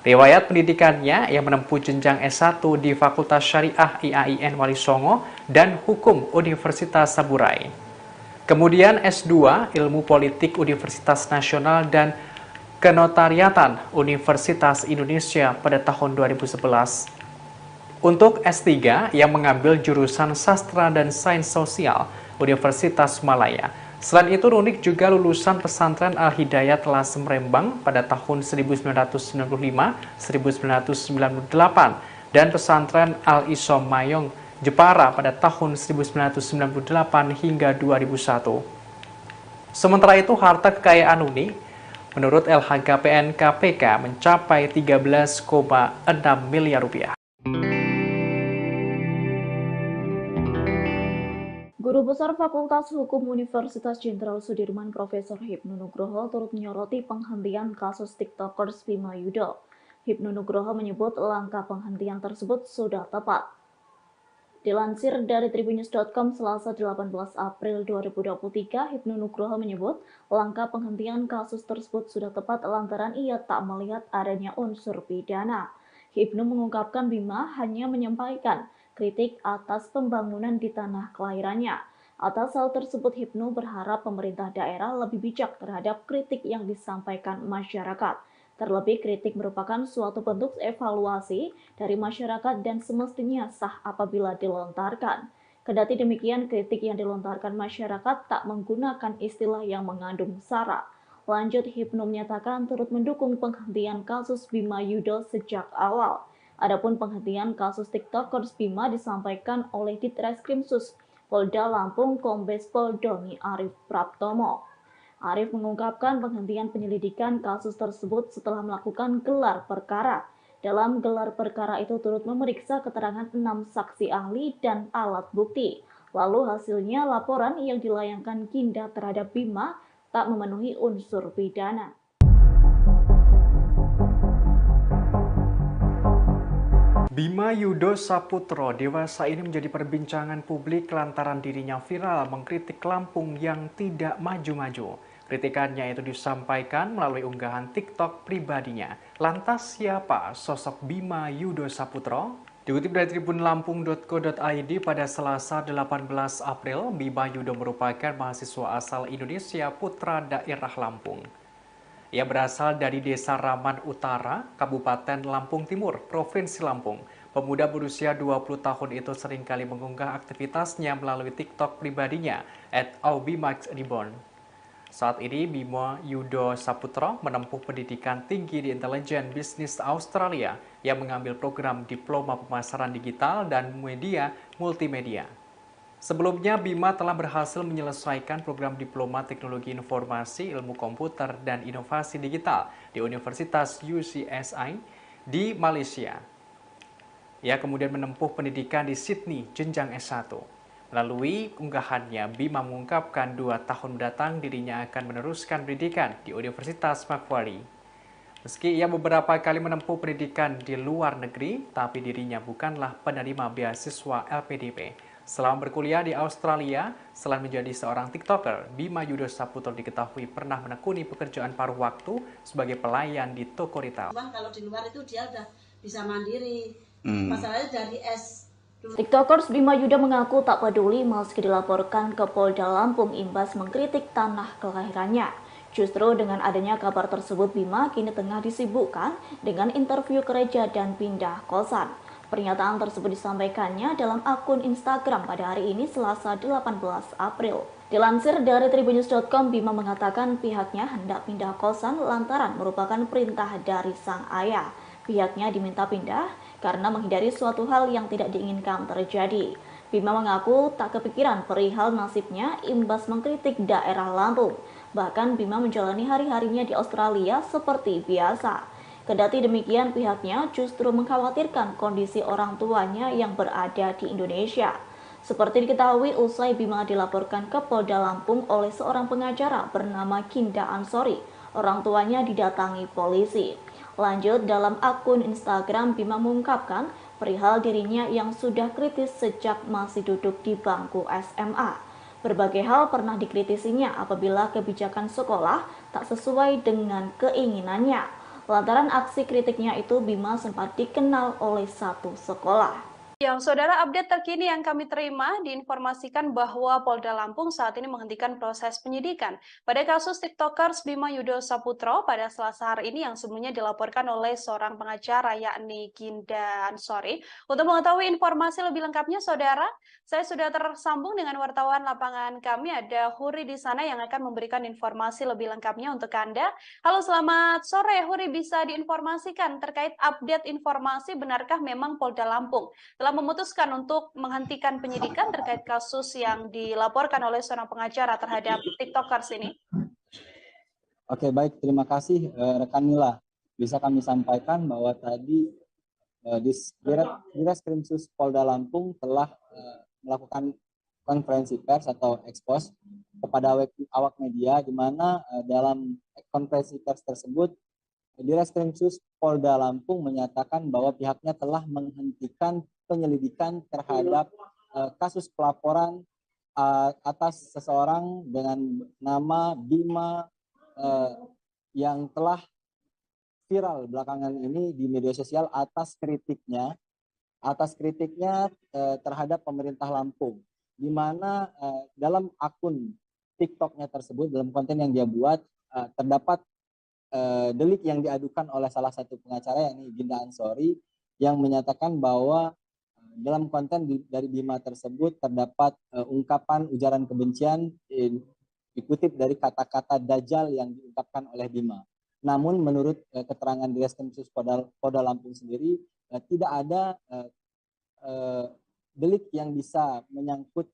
Riwayat pendidikannya yang menempuh jenjang S1 di Fakultas Syariah IAIN Wali Songo dan Hukum Universitas Saburai. Kemudian S2 Ilmu Politik Universitas Nasional dan Kenotariatan Universitas Indonesia pada tahun 2011. Untuk S3 yang mengambil jurusan Sastra dan Sains Sosial Universitas Malaya. Selain itu, Nunik juga lulusan pesantren Al-Hidayat Lasem Rembang pada tahun 1995-1998 dan pesantren Al-Isom Mayong Jepara pada tahun 1998 hingga 2001. Sementara itu, harta kekayaan Nunik menurut LHKPN KPK mencapai 13,6 miliar rupiah. Guru Besar Fakultas Hukum Universitas Jenderal Sudirman Profesor Hipnu Nugroho turut menyoroti penghentian kasus TikTokers Bima Yudo. Hipnu Nugroho menyebut langkah penghentian tersebut sudah tepat. Dilansir dari tribunnews.com Selasa 18 April 2023, Hipnu Nugroho menyebut langkah penghentian kasus tersebut sudah tepat lantaran ia tak melihat adanya unsur pidana. Hipnu mengungkapkan Bima hanya menyampaikan kritik atas pembangunan di tanah kelahirannya. Atas hal tersebut, Hipnu berharap pemerintah daerah lebih bijak terhadap kritik yang disampaikan masyarakat. Terlebih, kritik merupakan suatu bentuk evaluasi dari masyarakat dan semestinya sah apabila dilontarkan. Kendati demikian, kritik yang dilontarkan masyarakat tak menggunakan istilah yang mengandung sara. Lanjut, Hipnu menyatakan turut mendukung penghentian kasus Bima Yudo sejak awal. Adapun penghentian kasus TikTokers Bima disampaikan oleh Ditreskrimsus Polda Lampung Kombes Pol Doni Arif Praptomo. Arif mengungkapkan penghentian penyelidikan kasus tersebut setelah melakukan gelar perkara. Dalam gelar perkara itu turut memeriksa keterangan 6 saksi ahli dan alat bukti. Lalu hasilnya laporan yang dilayangkan Ginda terhadap Bima tak memenuhi unsur pidana. Bima Yudo Saputro dewasa ini menjadi perbincangan publik lantaran dirinya viral mengkritik Lampung yang tidak maju-maju. Kritikannya itu disampaikan melalui unggahan TikTok pribadinya. Lantas siapa sosok Bima Yudo Saputro? Dikutip dari tribunlampung.co.id pada Selasa 18 April, Bima Yudo merupakan mahasiswa asal Indonesia putra daerah Lampung. Ia berasal dari Desa Raman Utara, Kabupaten Lampung Timur, Provinsi Lampung. Pemuda berusia 20 tahun itu seringkali mengunggah aktivitasnya melalui TikTok pribadinya @aubimaxreborn. Saat ini, Bima Yudo Saputro menempuh pendidikan tinggi di intelijen bisnis Australia yang mengambil program diploma pemasaran digital dan media multimedia. Sebelumnya, Bima telah berhasil menyelesaikan program Diploma Teknologi Informasi, Ilmu Komputer, dan Inovasi Digital di Universitas UCSI di Malaysia. Ia kemudian menempuh pendidikan di Sydney, jenjang S1. Melalui unggahannya, Bima mengungkapkan 2 tahun mendatang dirinya akan meneruskan pendidikan di Universitas Macquarie. Meski ia beberapa kali menempuh pendidikan di luar negeri, tapi dirinya bukanlah penerima beasiswa LPDP. Selama berkuliah di Australia, selain menjadi seorang TikToker, Bima Yudo Saputro diketahui pernah menekuni pekerjaan paruh waktu sebagai pelayan di toko retail. Cuman kalau di luar itu dia udah bisa mandiri. Masalahnya dari TikTokers Bima Yudo mengaku tak peduli meski dilaporkan ke Polda Lampung imbas mengkritik tanah kelahirannya. Justru dengan adanya kabar tersebut, Bima kini tengah disibukkan dengan interview gereja dan pindah kosan. Pernyataan tersebut disampaikannya dalam akun Instagram pada hari ini Selasa 18 April. Dilansir dari tribunnews.com, Bima mengatakan pihaknya hendak pindah kosan lantaran merupakan perintah dari sang ayah. Pihaknya diminta pindah karena menghindari suatu hal yang tidak diinginkan terjadi. Bima mengaku tak kepikiran perihal nasibnya imbas mengkritik daerah Lampung. Bahkan Bima menjalani hari-harinya di Australia seperti biasa. Kendati demikian, pihaknya justru mengkhawatirkan kondisi orang tuanya yang berada di Indonesia. Seperti diketahui, usai Bima dilaporkan ke Polda Lampung oleh seorang pengacara bernama Ginda Ansori, orang tuanya didatangi polisi. Lanjut, dalam akun Instagram, Bima mengungkapkan perihal dirinya yang sudah kritis sejak masih duduk di bangku SMA. Berbagai hal pernah dikritisinya apabila kebijakan sekolah tak sesuai dengan keinginannya. Lantaran aksi kritiknya itu, Bima sempat dikenal oleh satu sekolah. Yang saudara, update terkini yang kami terima diinformasikan bahwa Polda Lampung saat ini menghentikan proses penyidikan pada kasus TikTokers Bima Yudo Saputro pada Selasa hari ini yang sebelumnya dilaporkan oleh seorang pengacara yakni Ginda Ansori. Untuk mengetahui informasi lebih lengkapnya, saudara, saya sudah tersambung dengan wartawan lapangan kami, ada Huri di sana yang akan memberikan informasi lebih lengkapnya untuk Anda. Halo, selamat sore Huri, bisa diinformasikan terkait update informasi benarkah memang Polda Lampung telah memutuskan untuk menghentikan penyidikan terkait kasus yang dilaporkan oleh seorang pengacara terhadap TikTokers ini? Oke, baik, terima kasih rekan Mila. Bisa kami sampaikan bahwa tadi Ditreskrimsus Polda Lampung telah melakukan konferensi pers atau ekspos kepada awak media, di mana dalam konferensi pers tersebut Ditreskrimsus Polda Lampung menyatakan bahwa pihaknya telah menghentikan penyelidikan terhadap kasus pelaporan atas seseorang dengan nama Bima yang telah viral belakangan ini di media sosial atas kritiknya terhadap pemerintah Lampung, di mana dalam akun TikToknya tersebut, dalam konten yang dia buat, terdapat delik yang diadukan oleh salah satu pengacara yakni Ginda Ansori, yang menyatakan bahwa dalam konten dari Bima tersebut terdapat ungkapan ujaran kebencian dikutip dari kata-kata Dajjal yang diungkapkan oleh Bima. Namun menurut keterangan Ditreskrimsus Polda Lampung sendiri, tidak ada delik yang bisa menyangkut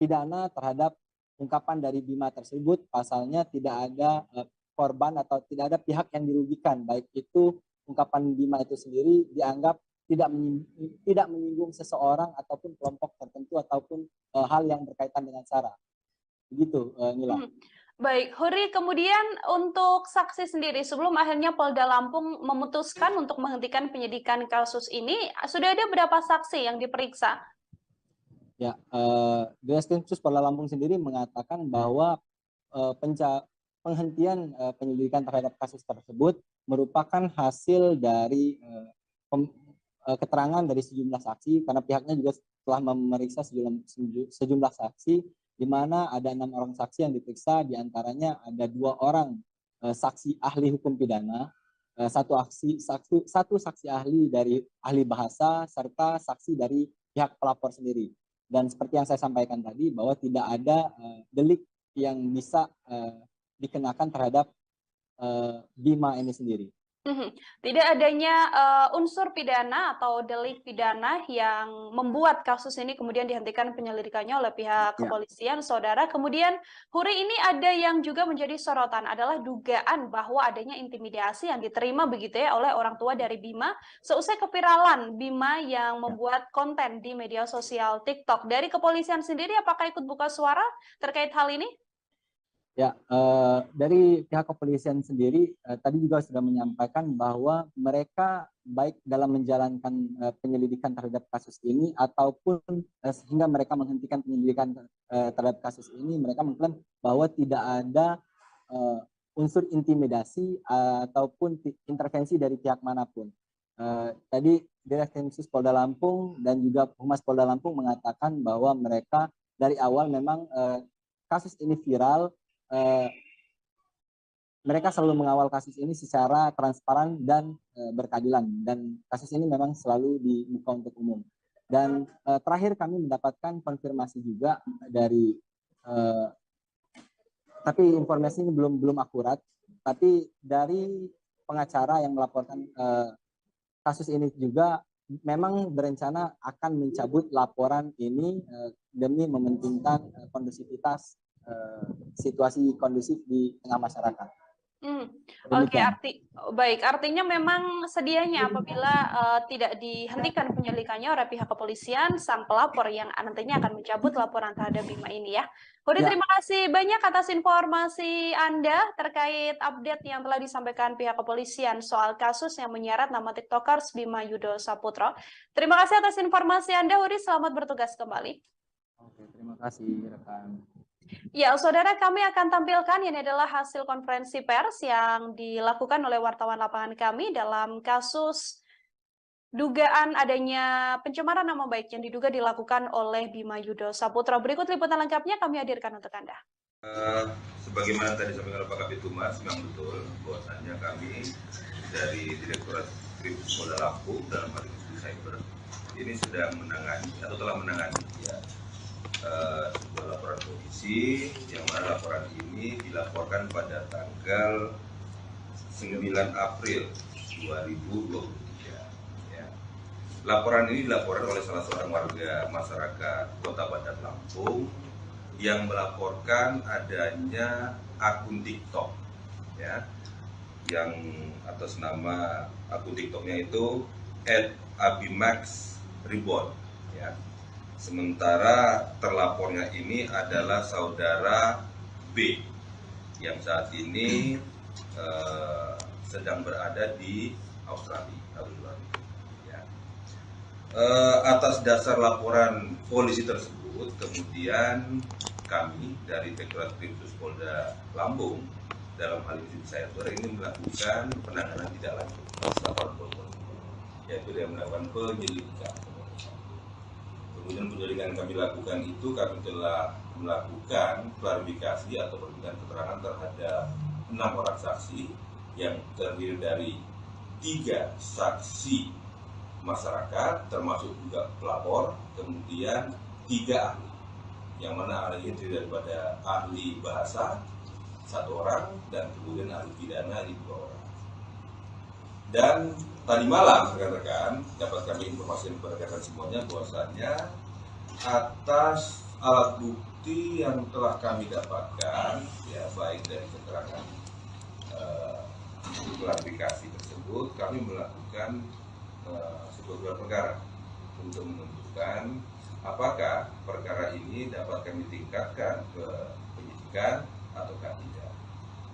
pidana terhadap ungkapan dari Bima tersebut. Pasalnya tidak ada korban atau tidak ada pihak yang dirugikan, baik itu ungkapan Bima itu sendiri dianggap tidak menyinggung seseorang ataupun kelompok tertentu ataupun hal yang berkaitan dengan SARA. Begitu, Nila. Baik, Huri, kemudian untuk saksi sendiri, sebelum akhirnya Polda Lampung memutuskan untuk menghentikan penyidikan kasus ini, sudah ada berapa saksi yang diperiksa? Ya, Ditreskrimsus Polda Lampung sendiri mengatakan bahwa penghentian penyelidikan terhadap kasus tersebut merupakan hasil dari keterangan dari sejumlah saksi, karena pihaknya juga telah memeriksa sejumlah saksi, di mana ada 6 orang saksi yang diperiksa, diantaranya ada 2 orang saksi ahli hukum pidana, satu saksi ahli dari ahli bahasa, serta saksi dari pihak pelapor sendiri. Dan seperti yang saya sampaikan tadi, bahwa tidak ada delik yang bisa dikenakan terhadap Bima ini sendiri. Tidak adanya unsur pidana atau delik pidana yang membuat kasus ini kemudian dihentikan penyelidikannya oleh pihak kepolisian, saudara. Kemudian, Huri, ini ada yang juga menjadi sorotan adalah dugaan bahwa adanya intimidasi yang diterima begitu ya oleh orang tua dari Bima seusai keviralan Bima yang membuat konten di media sosial TikTok. Dari kepolisian sendiri, apakah ikut buka suara terkait hal ini? Ya, dari pihak kepolisian sendiri tadi juga sudah menyampaikan bahwa mereka baik dalam menjalankan penyelidikan terhadap kasus ini ataupun sehingga mereka menghentikan penyelidikan terhadap kasus ini, mereka mengklaim bahwa tidak ada unsur intimidasi ataupun intervensi dari pihak manapun. Tadi Ditreskrimsus Polda Lampung dan juga Humas Polda Lampung mengatakan bahwa mereka dari awal memang kasus ini viral. Mereka selalu mengawal kasus ini secara transparan dan berkeadilan, dan kasus ini memang selalu dibuka untuk umum. Dan terakhir kami mendapatkan konfirmasi juga dari tapi informasi ini belum akurat, tapi dari pengacara yang melaporkan kasus ini juga memang berencana akan mencabut laporan ini demi mementingkan kondusivitas situasi kondusif di tengah masyarakat. Oke, baik. Artinya memang sedianya apabila tidak dihentikan penyelidikannya oleh pihak kepolisian, sang pelapor yang nantinya akan mencabut laporan terhadap Bima ini ya. Hudi, Ya. terima kasih banyak atas informasi Anda terkait update yang telah disampaikan pihak kepolisian soal kasus yang menyeret nama TikTokers Bima Yudo Saputro. Terima kasih atas informasi Anda, Hudi. Selamat bertugas kembali. Oke, terima kasih rekan. Ya, saudara, kami akan tampilkan ini adalah hasil konferensi pers yang dilakukan oleh wartawan lapangan kami dalam kasus dugaan adanya pencemaran nama baik yang diduga dilakukan oleh Bima Yudo Saputro. Berikut liputan lengkapnya kami hadirkan untuk Anda. Sebagaimana tadi disampaikan oleh Pak Kabid Humas, memang betul bahwasannya kami dari Direktorat Kriminal Polda Lampung dalam hal ini cyber ini sedang menangani atau telah menangani sebuah laporan polisi yang mana laporan ini dilaporkan pada tanggal 9 April 2023. Ya. Laporan ini dilaporkan oleh salah seorang warga masyarakat Kota Bandar Lampung yang melaporkan adanya akun TikTok, ya, yang atas nama akun TikToknya itu @abimax_reborn, ya. Sementara terlapornya ini adalah saudara B yang saat ini sedang berada di Australia. Ya. Atas dasar laporan polisi tersebut, kemudian kami dari Direktorat Kriminal Polda Lampung dalam hal ini saya ini melakukan penanganan tidak lanjut laporan polisi, yaitu dengan melakukan penyelidikan. Kemudian penyelidikan yang kami lakukan itu kami telah melakukan klarifikasi atau perbincangan keterangan terhadap 6 orang saksi yang terdiri dari 3 saksi masyarakat termasuk juga pelapor, kemudian 3 ahli, yang mana ahli itu daripada ahli bahasa 1 orang dan kemudian ahli pidana 2 orang. Dan tadi malam rekan-rekan dapat kami informasi kepada rekan semuanya bahwasannya atas alat bukti yang telah kami dapatkan, ya baik dari keterangan klarifikasi tersebut, kami melakukan sebuah gelar perkara untuk menentukan apakah perkara ini dapat kami tingkatkan ke penyidikan ataukah tidak.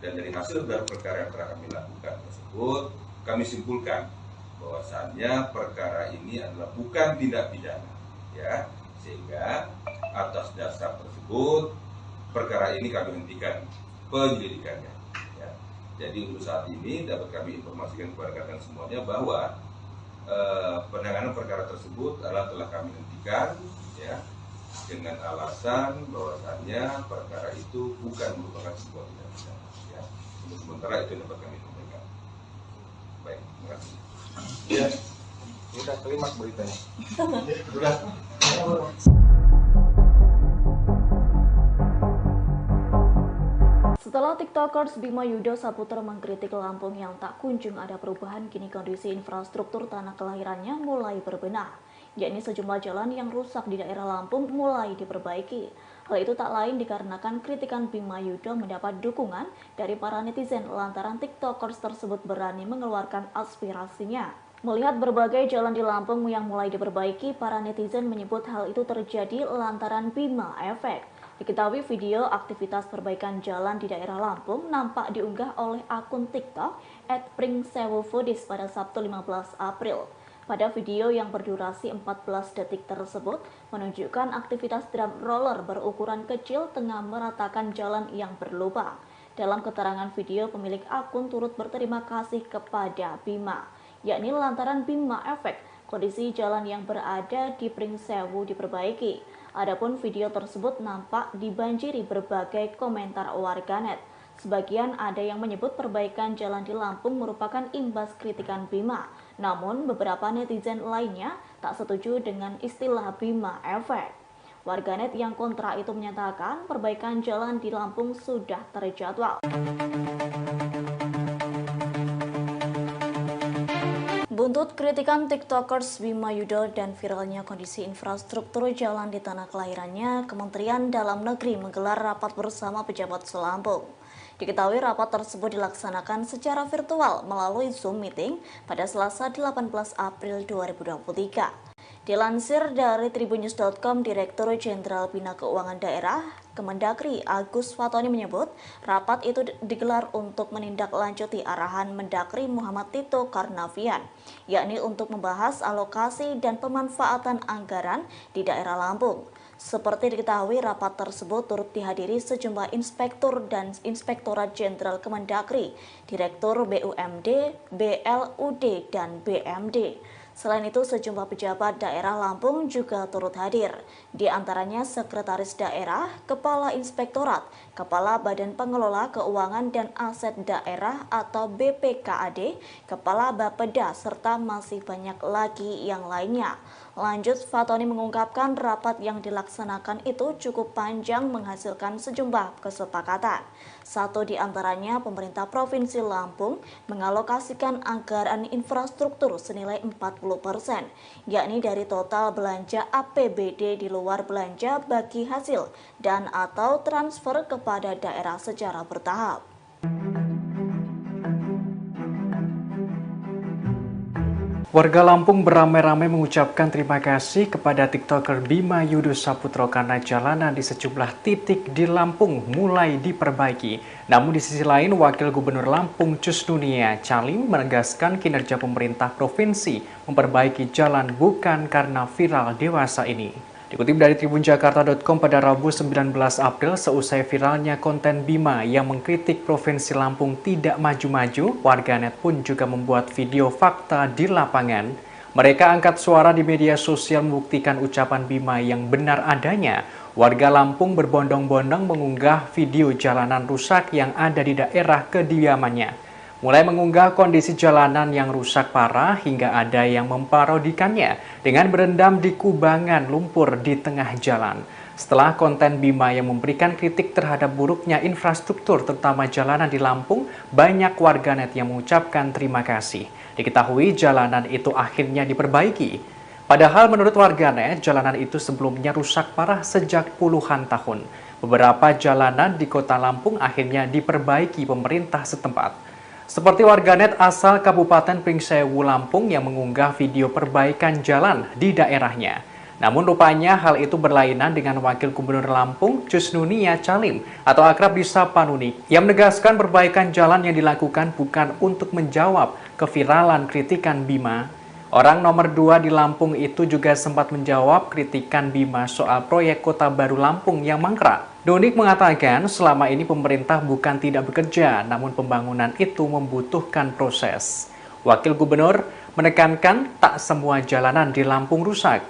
Dan dari hasil gelar perkara yang telah kami lakukan tersebut, kami simpulkan bahwasannya perkara ini adalah bukan tindak pidana, ya, sehingga atas dasar tersebut perkara ini kami hentikan penyelidikannya. Ya. Jadi untuk saat ini dapat kami informasikan kepada rekan semuanya bahwa penanganan perkara tersebut adalah telah kami hentikan, ya, dengan alasan bahwasannya perkara itu bukan merupakan sebuah tindak pidana. Ya. Untuk sementara itu dapat kami sampaikan. Baik, terima kasih. Ya, kita terima beritanya. Sudah. Setelah TikTokers Bima Yudo Saputro mengkritik Lampung yang tak kunjung ada perubahan, kini kondisi infrastruktur tanah kelahirannya mulai berbenah, yakni sejumlah jalan yang rusak di daerah Lampung mulai diperbaiki. Hal itu tak lain dikarenakan kritikan Bima Yudo mendapat dukungan dari para netizen lantaran TikTokers tersebut berani mengeluarkan aspirasinya. Melihat berbagai jalan di Lampung yang mulai diperbaiki, para netizen menyebut hal itu terjadi lantaran Bima Efek. Diketahui video aktivitas perbaikan jalan di daerah Lampung nampak diunggah oleh akun TikTok @pringsewufoodies pada Sabtu 15 April. Pada video yang berdurasi 14 detik tersebut menunjukkan aktivitas drum roller berukuran kecil tengah meratakan jalan yang berlubang. Dalam keterangan video, pemilik akun turut berterima kasih kepada Bima, yakni lantaran Bima Efek, kondisi jalan yang berada di Pringsewu diperbaiki. Adapun video tersebut nampak dibanjiri berbagai komentar warganet. Sebagian ada yang menyebut perbaikan jalan di Lampung merupakan imbas kritikan Bima. Namun beberapa netizen lainnya tak setuju dengan istilah Bima Efek. Warganet yang kontra itu menyatakan perbaikan jalan di Lampung sudah terjadwal. Buntut kritikan TikTokers Bima Yudho dan viralnya kondisi infrastruktur jalan di tanah kelahirannya, Kementerian Dalam Negeri menggelar rapat bersama pejabat Selampung. Diketahui rapat tersebut dilaksanakan secara virtual melalui Zoom Meeting pada Selasa 18 April 2023. Dilansir dari tribunnews.com, Direktur Jenderal Bina Keuangan Daerah Kemendagri Agus Fatoni menyebut rapat itu digelar untuk menindaklanjuti arahan Mendagri Muhammad Tito Karnavian, yakni untuk membahas alokasi dan pemanfaatan anggaran di daerah Lampung. Seperti diketahui, rapat tersebut turut dihadiri sejumlah inspektur dan Inspektorat Jenderal Kemendagri, Direktur BUMD, BLUD, dan BMD. Selain itu, sejumlah pejabat daerah Lampung juga turut hadir, di antaranya Sekretaris Daerah, Kepala Inspektorat, Kepala Badan Pengelola Keuangan dan Aset Daerah atau BPKAD, Kepala Bapeda, serta masih banyak lagi yang lainnya. Lanjut, Fatoni mengungkapkan rapat yang dilaksanakan itu cukup panjang menghasilkan sejumlah kesepakatan. Satu di antaranya, pemerintah Provinsi Lampung mengalokasikan anggaran infrastruktur senilai 40%, yakni dari total belanja APBD di luar belanja bagi hasil dan atau transfer kepada daerah secara bertahap. Warga Lampung beramai-ramai mengucapkan terima kasih kepada TikToker Bima Yudho Saputro karena jalanan di sejumlah titik di Lampung mulai diperbaiki. Namun di sisi lain, Wakil Gubernur Lampung Cusnunia Calim menegaskan kinerja pemerintah provinsi memperbaiki jalan bukan karena viral dewasa ini. Dikutip dari tribunjakarta.com pada Rabu 19 April, seusai viralnya konten Bima yang mengkritik Provinsi Lampung tidak maju-maju, warganet pun juga membuat video fakta di lapangan. Mereka angkat suara di media sosial membuktikan ucapan Bima yang benar adanya. Warga Lampung berbondong-bondong mengunggah video jalanan rusak yang ada di daerah kediamannya. Mulai mengunggah kondisi jalanan yang rusak parah hingga ada yang memparodikannya dengan berendam di kubangan lumpur di tengah jalan. Setelah konten Bima yang memberikan kritik terhadap buruknya infrastruktur terutama jalanan di Lampung, banyak warganet yang mengucapkan terima kasih. Diketahui jalanan itu akhirnya diperbaiki. Padahal menurut warganet, jalanan itu sebelumnya rusak parah sejak puluhan tahun. Beberapa jalanan di kota Lampung akhirnya diperbaiki pemerintah setempat. Seperti warganet asal Kabupaten Pringsewu Lampung yang mengunggah video perbaikan jalan di daerahnya. Namun rupanya hal itu berlainan dengan Wakil Gubernur Lampung Cusnunia Calim atau akrab disapa Nunik yang menegaskan perbaikan jalan yang dilakukan bukan untuk menjawab keviralan kritikan Bima. Orang nomor 2 di Lampung itu juga sempat menjawab kritikan Bima soal proyek Kota Baru Lampung yang mangkrak. Nunik mengatakan selama ini pemerintah bukan tidak bekerja, namun pembangunan itu membutuhkan proses. Wakil Gubernur menekankan tak semua jalanan di Lampung rusak.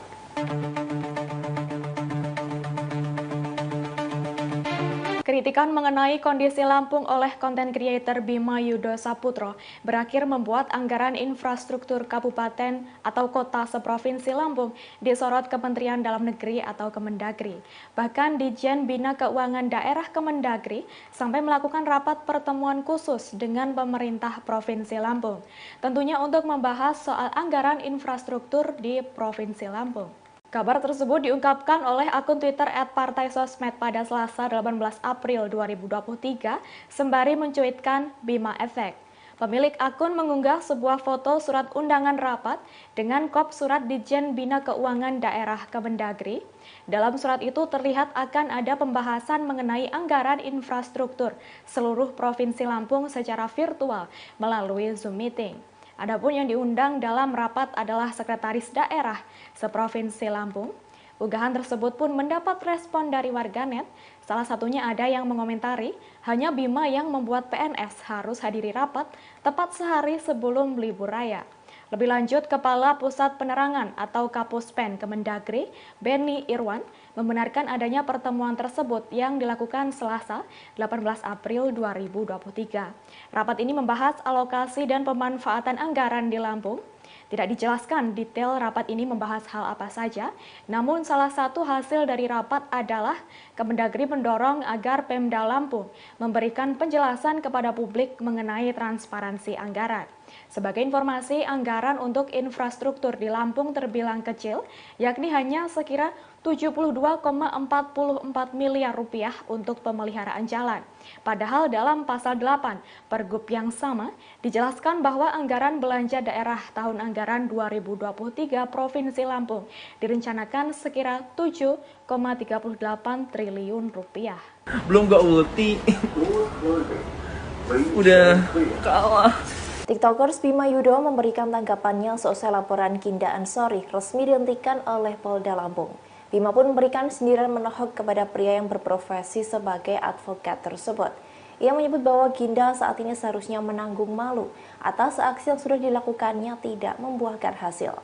Kritikan mengenai kondisi Lampung oleh konten kreator Bima Yudho Saputro berakhir membuat anggaran infrastruktur kabupaten atau kota seprovinsi Lampung disorot Kementerian Dalam Negeri atau Kemendagri. Bahkan Ditjen Bina Keuangan Daerah Kemendagri sampai melakukan rapat pertemuan khusus dengan pemerintah Provinsi Lampung. Tentunya untuk membahas soal anggaran infrastruktur di Provinsi Lampung. Kabar tersebut diungkapkan oleh akun Twitter @partaisosmed pada Selasa 18 April 2023 sembari mencuitkan Bima Efek. Pemilik akun mengunggah sebuah foto surat undangan rapat dengan kop surat Ditjen Bina Keuangan Daerah Kemendagri. Dalam surat itu terlihat akan ada pembahasan mengenai anggaran infrastruktur seluruh Provinsi Lampung secara virtual melalui Zoom Meeting. Adapun yang diundang dalam rapat adalah Sekretaris Daerah seprovinsi Lampung. Unggahan tersebut pun mendapat respon dari warganet. Salah satunya ada yang mengomentari, hanya Bima yang membuat PNS harus hadiri rapat tepat sehari sebelum libur raya. Lebih lanjut, Kepala Pusat Penerangan atau Kapuspen Kemendagri, Benny Irwan, membenarkan adanya pertemuan tersebut yang dilakukan Selasa 18 April 2023. Rapat ini membahas alokasi dan pemanfaatan anggaran di Lampung. Tidak dijelaskan detail rapat ini membahas hal apa saja, namun salah satu hasil dari rapat adalah Kemendagri mendorong agar Pemda Lampung memberikan penjelasan kepada publik mengenai transparansi anggaran. Sebagai informasi, anggaran untuk infrastruktur di Lampung terbilang kecil, yakni hanya sekira 72,44 miliar rupiah untuk pemeliharaan jalan. Padahal dalam pasal 8 Pergub yang sama dijelaskan bahwa anggaran belanja daerah tahun anggaran 2023 Provinsi Lampung direncanakan sekira 7,38 triliun rupiah. Belum gak ulti. Udah kalah. TikTokers Bima Yudo memberikan tanggapannya seusai laporan Ginda Ansori resmi dihentikan oleh Polda Lampung. Bima pun memberikan sindiran menohok kepada pria yang berprofesi sebagai advokat tersebut. Ia menyebut bahwa Ginda saat ini seharusnya menanggung malu atas aksi yang sudah dilakukannya tidak membuahkan hasil.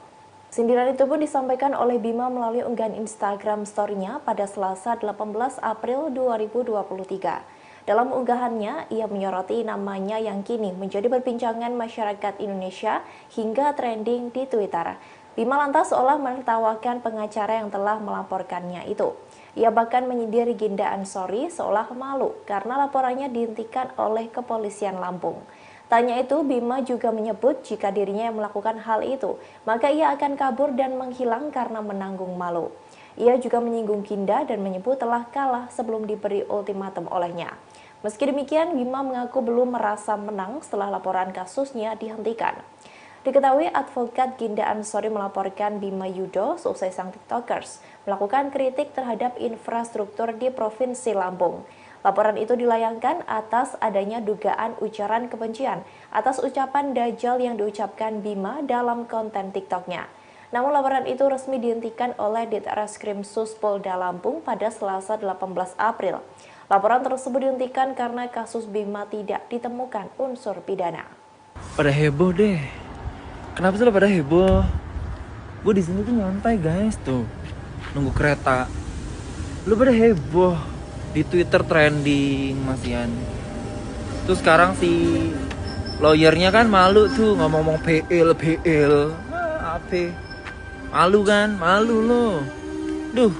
Sindiran itu pun disampaikan oleh Bima melalui unggahan Instagram story-nya pada Selasa 18 April 2023. Dalam unggahannya, ia menyoroti namanya yang kini menjadi perbincangan masyarakat Indonesia hingga trending di Twitter. Bima lantas seolah menertawakan pengacara yang telah melaporkannya itu. Ia bahkan menyindir Ginda Ansori seolah malu karena laporannya dihentikan oleh kepolisian Lampung. Tanya itu, Bima juga menyebut jika dirinya yang melakukan hal itu, maka ia akan kabur dan menghilang karena menanggung malu. Ia juga menyinggung Ginda dan menyebut telah kalah sebelum diberi ultimatum olehnya. Meski demikian, Bima mengaku belum merasa menang setelah laporan kasusnya dihentikan. Diketahui advokat Ginda Ansori melaporkan Bima Yudo seusai sang TikTokers melakukan kritik terhadap infrastruktur di Provinsi Lampung. Laporan itu dilayangkan atas adanya dugaan ujaran kebencian atas ucapan Dajjal yang diucapkan Bima dalam konten TikToknya. Namun laporan itu resmi dihentikan oleh Ditreskrim Sus Polda Lampung pada Selasa 18 April. Laporan tersebut dihentikan karena kasus Bima tidak ditemukan unsur pidana. Pada heboh deh. Kenapa sih lo pada heboh? Gue di sini tuh nyantai guys tuh, nunggu kereta. Lo pada heboh di Twitter trending masian. Terus sekarang si lawyernya kan malu tuh ngomong-ngomong PL. Apa? Malu kan? Malu lo. Duh.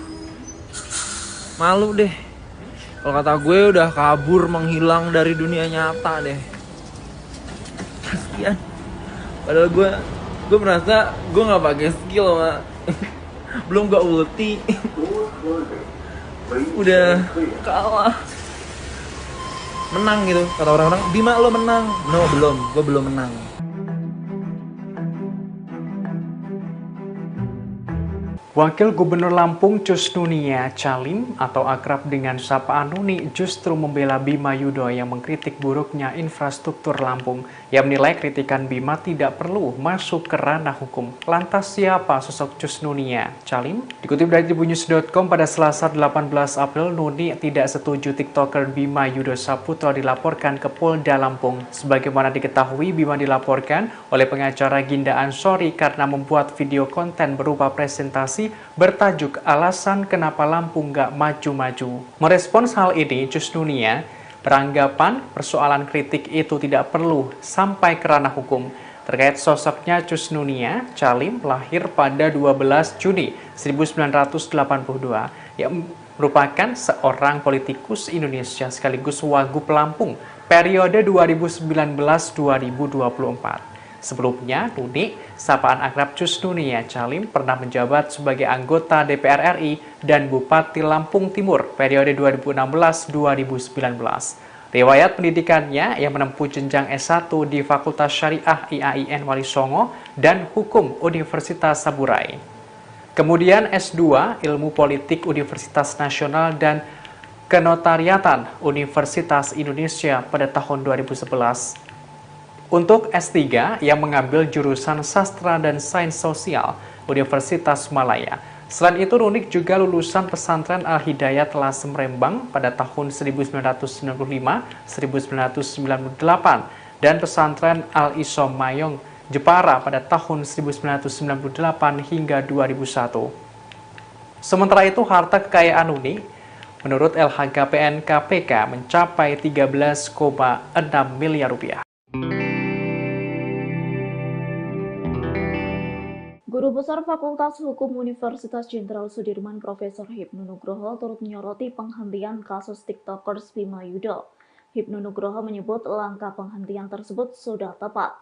Malu deh. Kalau kata gue udah kabur menghilang dari dunia nyata deh. Kasian. Padahal gue merasa gue nggak pakai skill mak. Belum gak ulti. Udah kalah. Menang gitu kata orang-orang. Bima lo menang. No belum. Gue belum menang. Wakil Gubernur Lampung Cus Nunia Calim atau akrab dengan sapaan Nuni justru membela Bima Yudo yang mengkritik buruknya infrastruktur Lampung. Ia menilai kritikan Bima tidak perlu masuk ke ranah hukum. Lantas siapa sosok Cus Nunia Calim? Dikutip dari tribunnews.com pada Selasa 18 April, Nuni tidak setuju TikToker Bima Yudo Saputro dilaporkan ke Polda Lampung. Sebagaimana diketahui, Bima dilaporkan oleh pengacara Ginda Ansori karena membuat video konten berupa presentasi bertajuk alasan kenapa Lampung gak maju-maju. Merespons hal ini, Cus Nunia beranggapan persoalan kritik itu tidak perlu sampai ke ranah hukum. Terkait sosoknya, Cus Nunia Calim lahir pada 12 Juni 1982 yang merupakan seorang politikus Indonesia sekaligus Wagub Lampung periode 2019-2024. Sebelumnya, Nuni, sapaan akrab Cus Nunia Calim pernah menjabat sebagai anggota DPR RI dan Bupati Lampung Timur periode 2016-2019. Riwayat pendidikannya yang menempuh jenjang S1 di Fakultas Syariah IAIN Wali Songo dan Hukum Universitas Saburai. Kemudian S2 Ilmu Politik Universitas Nasional dan Kenotariatan Universitas Indonesia pada tahun 2011. Untuk S3 yang mengambil jurusan Sastra dan Sains Sosial Universitas Malaya. Selain itu, Nunik juga lulusan pesantren Al-Hidayat Lasem Rembang pada tahun 1995-1998 dan pesantren Al-Isom Mayong Jepara pada tahun 1998 hingga 2001. Sementara itu, harta kekayaan Nunik menurut LHKPN KPK mencapai 13,6 miliar rupiah. Guru Besar Fakultas Hukum Universitas Jenderal Sudirman Profesor Hipnu Nugroho turut menyoroti penghentian kasus TikTokers Bima Yudo. Hipnu Nugroho menyebut langkah penghentian tersebut sudah tepat.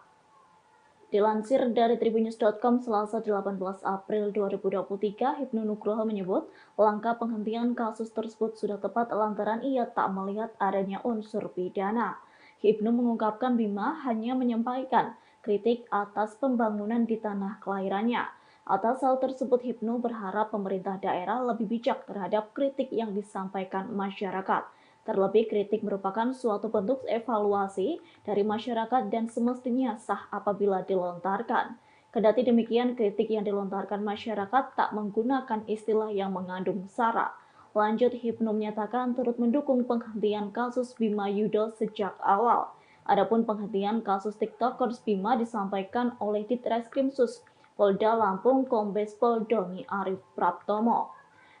Dilansir dari tribunnews.com Selasa 18 April 2023, Hipnu Nugroho menyebut langkah penghentian kasus tersebut sudah tepat lantaran ia tak melihat adanya unsur pidana. Hipnu mengungkapkan Bima hanya menyampaikan kritik atas pembangunan di tanah kelahirannya. Atas hal tersebut, Hipnu berharap pemerintah daerah lebih bijak terhadap kritik yang disampaikan masyarakat. Terlebih, kritik merupakan suatu bentuk evaluasi dari masyarakat dan semestinya sah apabila dilontarkan. Kendati demikian, kritik yang dilontarkan masyarakat tak menggunakan istilah yang mengandung sara. Lanjut, Hipnu menyatakan turut mendukung penghentian kasus Bima Yudo sejak awal. Adapun penghentian kasus TikTokers Bima disampaikan oleh Ditreskrimsus Polda Lampung Kombes Pol Doni Arif Praptomo.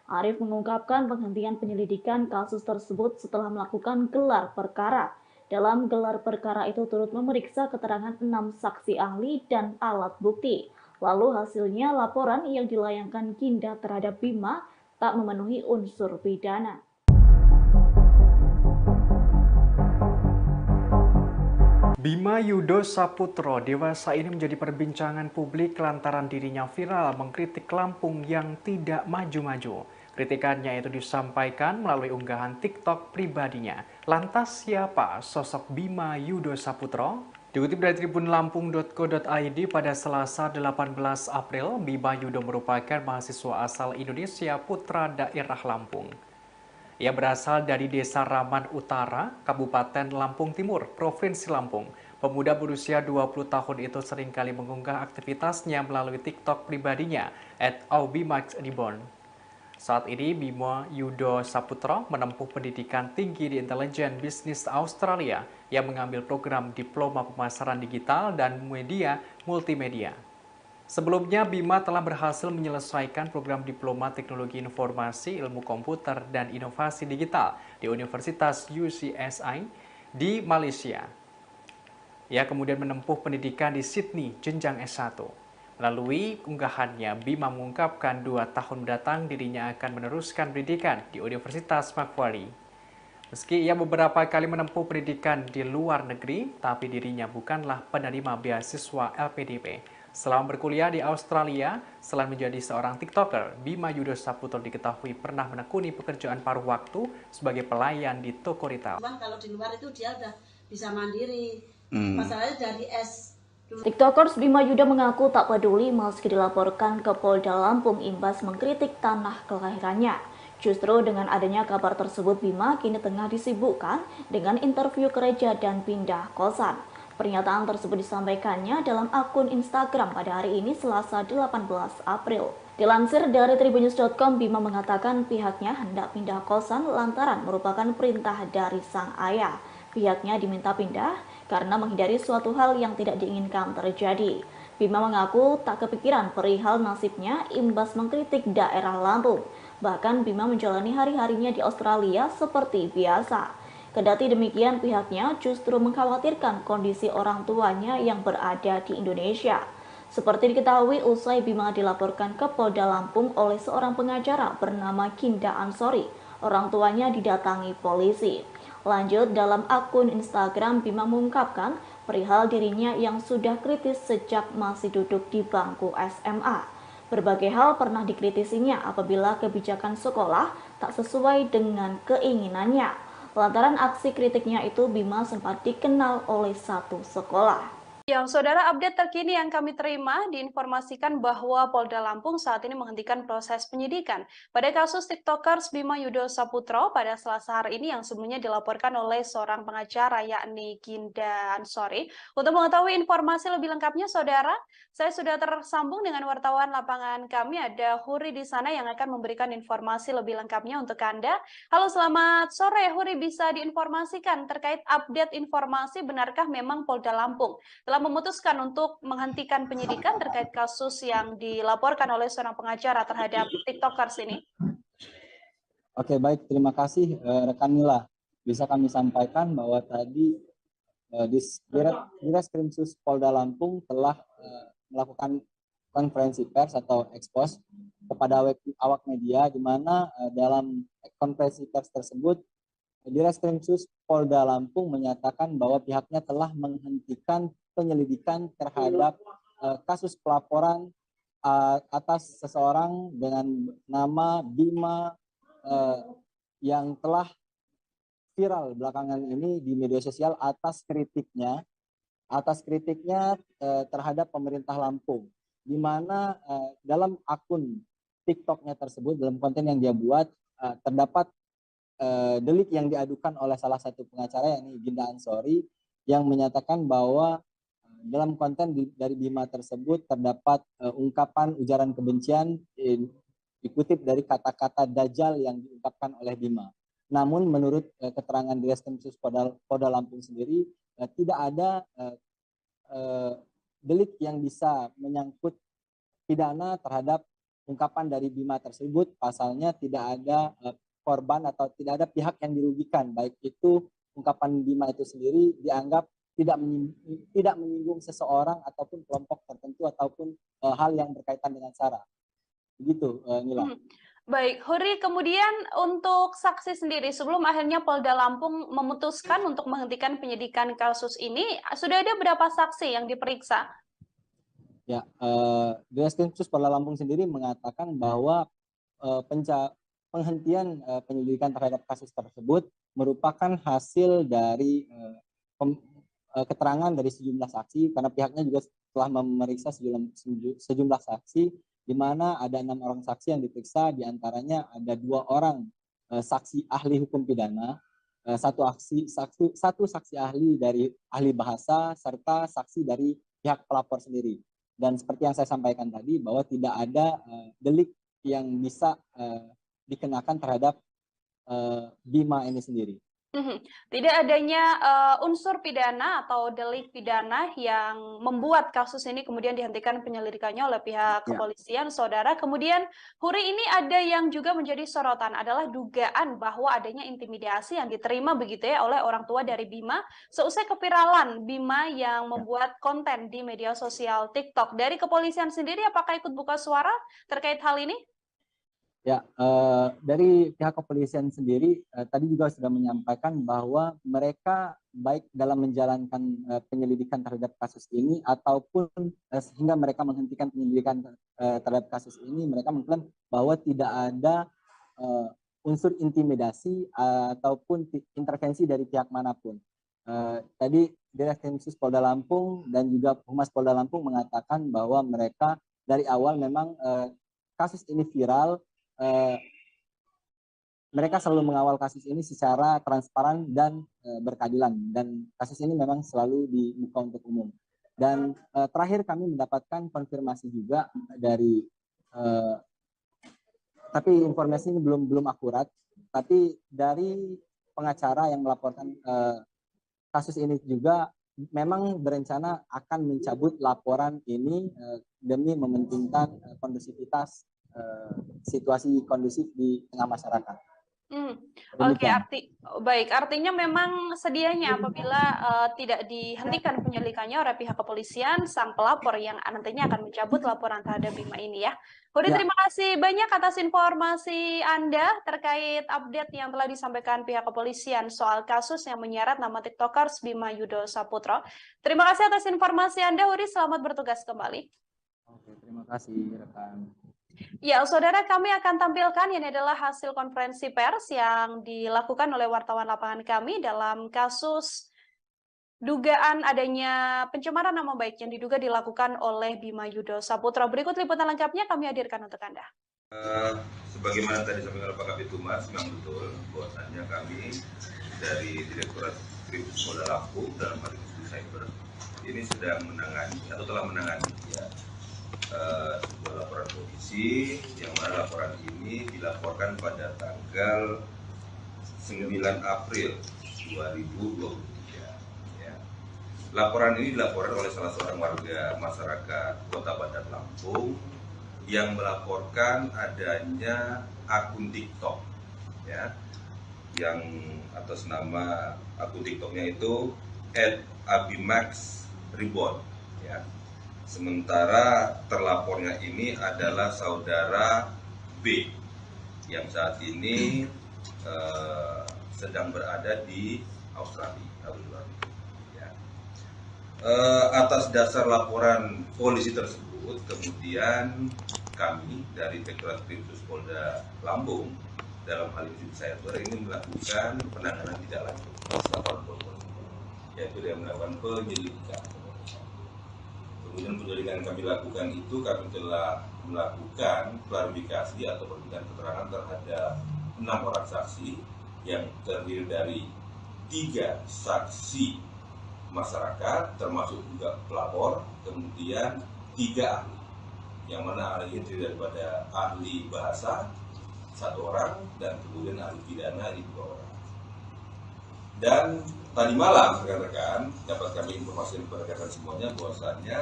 Arif mengungkapkan penghentian penyelidikan kasus tersebut setelah melakukan gelar perkara. Dalam gelar perkara itu turut memeriksa keterangan 6 saksi ahli dan alat bukti. Lalu hasilnya laporan yang dilayangkan Ginda terhadap Bima tak memenuhi unsur pidana. Bima Yudo Saputro dewasa ini menjadi perbincangan publik lantaran dirinya viral mengkritik Lampung yang tidak maju-maju. Kritikannya itu disampaikan melalui unggahan TikTok pribadinya. Lantas siapa sosok Bima Yudo Saputro? Dikutip dari tribunlampung.co.id pada Selasa 18 April, Bima Yudo merupakan mahasiswa asal Indonesia putra daerah Lampung. Ia berasal dari Desa Raman Utara, Kabupaten Lampung Timur, Provinsi Lampung. Pemuda berusia 20 tahun itu seringkali mengunggah aktivitasnya melalui TikTok pribadinya @aubimaxreborn. Saat ini, Bima Yudo Saputro menempuh pendidikan tinggi di Intelijen Bisnis Australia yang mengambil program Diploma Pemasaran Digital dan Media Multimedia. Sebelumnya, Bima telah berhasil menyelesaikan program Diploma Teknologi Informasi, Ilmu Komputer, dan Inovasi Digital di Universitas UCSI di Malaysia. Ia kemudian menempuh pendidikan di Sydney, jenjang S1. Melalui unggahannya, Bima mengungkapkan 2 tahun mendatang dirinya akan meneruskan pendidikan di Universitas Macquarie. Meski ia beberapa kali menempuh pendidikan di luar negeri, tapi dirinya bukanlah penerima beasiswa LPDP. Selama berkuliah di Australia, selain menjadi seorang TikToker, Bima Yudo Saputro diketahui pernah menekuni pekerjaan paruh waktu sebagai pelayan di toko retail. Cuman kalau di luar itu dia udah bisa mandiri. Masalahnya dari TikTokers Bima Yudo mengaku tak peduli meski dilaporkan ke Polda Lampung imbas mengkritik tanah kelahirannya. Justru dengan adanya kabar tersebut, Bima kini tengah disibukkan dengan interview kerja dan pindah kosan. Pernyataan tersebut disampaikannya dalam akun Instagram pada hari ini Selasa 18 April. Dilansir dari tribunnews.com, Bima mengatakan pihaknya hendak pindah kosan lantaran merupakan perintah dari sang ayah. Pihaknya diminta pindah karena menghindari suatu hal yang tidak diinginkan terjadi. Bima mengaku tak kepikiran perihal nasibnya imbas mengkritik daerah Lampung. Bahkan Bima menjalani hari-harinya di Australia seperti biasa. Kendati demikian, pihaknya justru mengkhawatirkan kondisi orang tuanya yang berada di Indonesia. Seperti diketahui, usai Bima dilaporkan ke Polda Lampung oleh seorang pengacara bernama Ginda Ansori, orang tuanya didatangi polisi. Lanjut, dalam akun Instagram, Bima mengungkapkan perihal dirinya yang sudah kritis sejak masih duduk di bangku SMA. Berbagai hal pernah dikritisinya apabila kebijakan sekolah tak sesuai dengan keinginannya. Lantaran aksi kritiknya itu, Bima sempat dikenal oleh satu sekolah. Yang saudara, update terkini yang kami terima diinformasikan bahwa Polda Lampung saat ini menghentikan proses penyidikan pada kasus TikTokers Bima Yudo Saputro pada Selasa hari ini yang sebelumnya dilaporkan oleh seorang pengacara yakni Ginda Ansori. Untuk mengetahui informasi lebih lengkapnya, saudara, saya sudah tersambung dengan wartawan lapangan kami, ada Huri di sana yang akan memberikan informasi lebih lengkapnya untuk Anda. Halo, selamat sore Huri, bisa diinformasikan terkait update informasi benarkah memang Polda Lampung telah memutuskan untuk menghentikan penyidikan terkait kasus yang dilaporkan oleh seorang pengacara terhadap TikTokers ini? Oke, baik, terima kasih rekan Mila. Bisa kami sampaikan bahwa tadi Ditreskrimsus Polda Lampung telah melakukan konferensi pers atau ekspos kepada awak media, di mana dalam konferensi pers tersebut Ditreskrimsus Polda Lampung menyatakan bahwa pihaknya telah menghentikan penyelidikan terhadap kasus pelaporan atas seseorang dengan nama Bima yang telah viral belakangan ini di media sosial atas kritiknya terhadap pemerintah Lampung, di mana dalam akun TikToknya tersebut, dalam konten yang dia buat, terdapat delik yang diadukan oleh salah satu pengacara, yakni Ginda Ansori, yang menyatakan bahwa dalam konten dari Bima tersebut terdapat ungkapan ujaran kebencian dikutip dari kata-kata Dajjal yang diungkapkan oleh Bima. Namun menurut keterangan di Reskrimsus Polda Lampung sendiri, tidak ada delik yang bisa menyangkut pidana terhadap ungkapan dari Bima tersebut. Pasalnya tidak ada korban atau tidak ada pihak yang dirugikan, baik itu ungkapan Bima itu sendiri dianggap tidak menyinggung seseorang ataupun kelompok tertentu ataupun hal yang berkaitan dengan SARA. Begitu, Nila. Baik, Huri, kemudian untuk saksi sendiri, sebelum akhirnya Polda Lampung memutuskan untuk menghentikan penyidikan kasus ini, sudah ada berapa saksi yang diperiksa? Ya, Reskrimsus Polda Lampung sendiri mengatakan bahwa penghentian penyelidikan terhadap kasus tersebut merupakan hasil dari keterangan dari sejumlah saksi, karena pihaknya juga telah memeriksa sejumlah saksi, di mana ada 6 orang saksi yang diperiksa, diantaranya ada 2 orang saksi ahli hukum pidana, satu saksi ahli dari ahli bahasa, serta saksi dari pihak pelapor sendiri. Dan seperti yang saya sampaikan tadi, bahwa tidak ada delik yang bisa dikenakan terhadap Bima ini sendiri. Tidak adanya unsur pidana atau delik pidana yang membuat kasus ini kemudian dihentikan penyelidikannya oleh pihak kepolisian, saudara. Kemudian, Huri, ini ada yang juga menjadi sorotan adalah dugaan bahwa adanya intimidasi yang diterima begitu ya oleh orang tua dari Bima seusai keviralan Bima yang membuat konten di media sosial TikTok. Dari kepolisian sendiri, apakah ikut buka suara terkait hal ini? Ya, dari pihak kepolisian sendiri tadi juga sudah menyampaikan bahwa mereka baik dalam menjalankan penyelidikan terhadap kasus ini ataupun sehingga mereka menghentikan penyelidikan terhadap kasus ini, mereka mengklaim bahwa tidak ada unsur intimidasi ataupun intervensi dari pihak manapun. Tadi Direktur Polda Lampung dan juga Humas Polda Lampung mengatakan bahwa mereka dari awal memang kasus ini viral. Mereka selalu mengawal kasus ini secara transparan dan berkeadilan, dan kasus ini memang selalu dibuka untuk umum. Dan terakhir kami mendapatkan konfirmasi juga dari tapi informasi ini belum akurat, tapi dari pengacara yang melaporkan kasus ini juga memang berencana akan mencabut laporan ini demi mementingkan kondusivitas situasi kondusif di tengah masyarakat. Oke, artinya memang sedianya apabila tidak dihentikan penyelidikannya oleh pihak kepolisian, sang pelapor yang nantinya akan mencabut laporan terhadap Bima ini ya. Huri, terima kasih banyak atas informasi Anda terkait update yang telah disampaikan pihak kepolisian soal kasus yang menyeret nama TikTokers Bima Yudo Saputro. Terima kasih atas informasi Anda, Huri. Selamat bertugas kembali. Oke, terima kasih rekan. Ya, saudara, kami akan tampilkan ini adalah hasil konferensi pers yang dilakukan oleh wartawan lapangan kami dalam kasus dugaan adanya pencemaran nama baik yang diduga dilakukan oleh Bima Yudo Saputro. Berikut liputan lengkapnya kami hadirkan untuk Anda. Sebagaimana tadi disampaikan oleh Pak Kabid Humas, memang betul bahwasannya kami dari Direktorat Kriminal Polda Lampung dalam hal ini Cyber ini sedang menangani atau telah menangani sebuah laporan polisi yang mana laporan ini dilaporkan pada tanggal 9 April 2023. Ya. Laporan ini dilaporkan oleh salah seorang warga masyarakat Kota Bandar Lampung yang melaporkan adanya akun TikTok, ya, yang atas nama akun TikToknya itu @abimax_reborn, ya. Sementara terlapornya ini adalah saudara B yang saat ini sedang berada di Australia. Ya. Atas dasar laporan polisi tersebut, kemudian kami dari Direktorat Kriminal Polda Lampung dalam hal ini saya ini melakukan penanganan tidak lanjut laporan polisi, yaitu dengan melakukan penyelidikan. Kemudian penyelidikan kami lakukan itu kami telah melakukan klarifikasi atau perbincangan keterangan terhadap 6 orang saksi yang terdiri dari 3 saksi masyarakat termasuk juga pelapor, kemudian 3 ahli, yang mana ahli itu daripada ahli bahasa 1 orang dan kemudian ahli pidana ini 2 orang. Dan tadi malam rekan-rekan dapat kami informasikan kepada rekan semuanya bahwasannya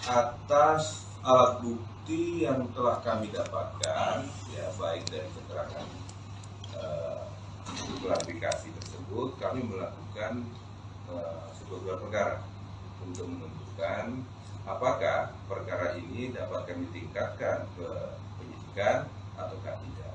atas alat bukti yang telah kami dapatkan, ya baik dari keterangan klarifikasi tersebut, kami melakukan sebuah gelar perkara untuk menentukan apakah perkara ini dapat kami tingkatkan ke penyidikan ataukah tidak.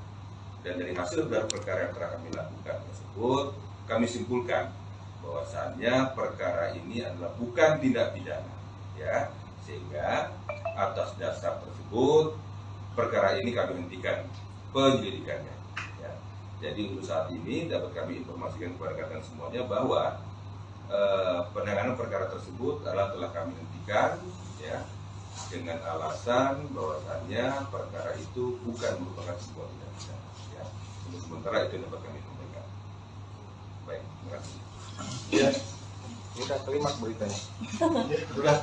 Dan dari hasil gelar perkara yang telah kami lakukan tersebut, kami simpulkan bahwasannya perkara ini adalah bukan tindak pidana, ya, sehingga atas dasar tersebut perkara ini kami hentikan penyelidikannya. Ya. Jadi untuk saat ini dapat kami informasikan kepada rekan semuanya bahwa penanganan perkara tersebut adalah telah kami hentikan, ya, dengan alasan bahwasannya perkara itu bukan merupakan sebuah tindak pidana. Ya. Untuk sementara itu dapat kami sampaikan. Baik, terima kasih. Ya, udah kelimat beritanya. Udah.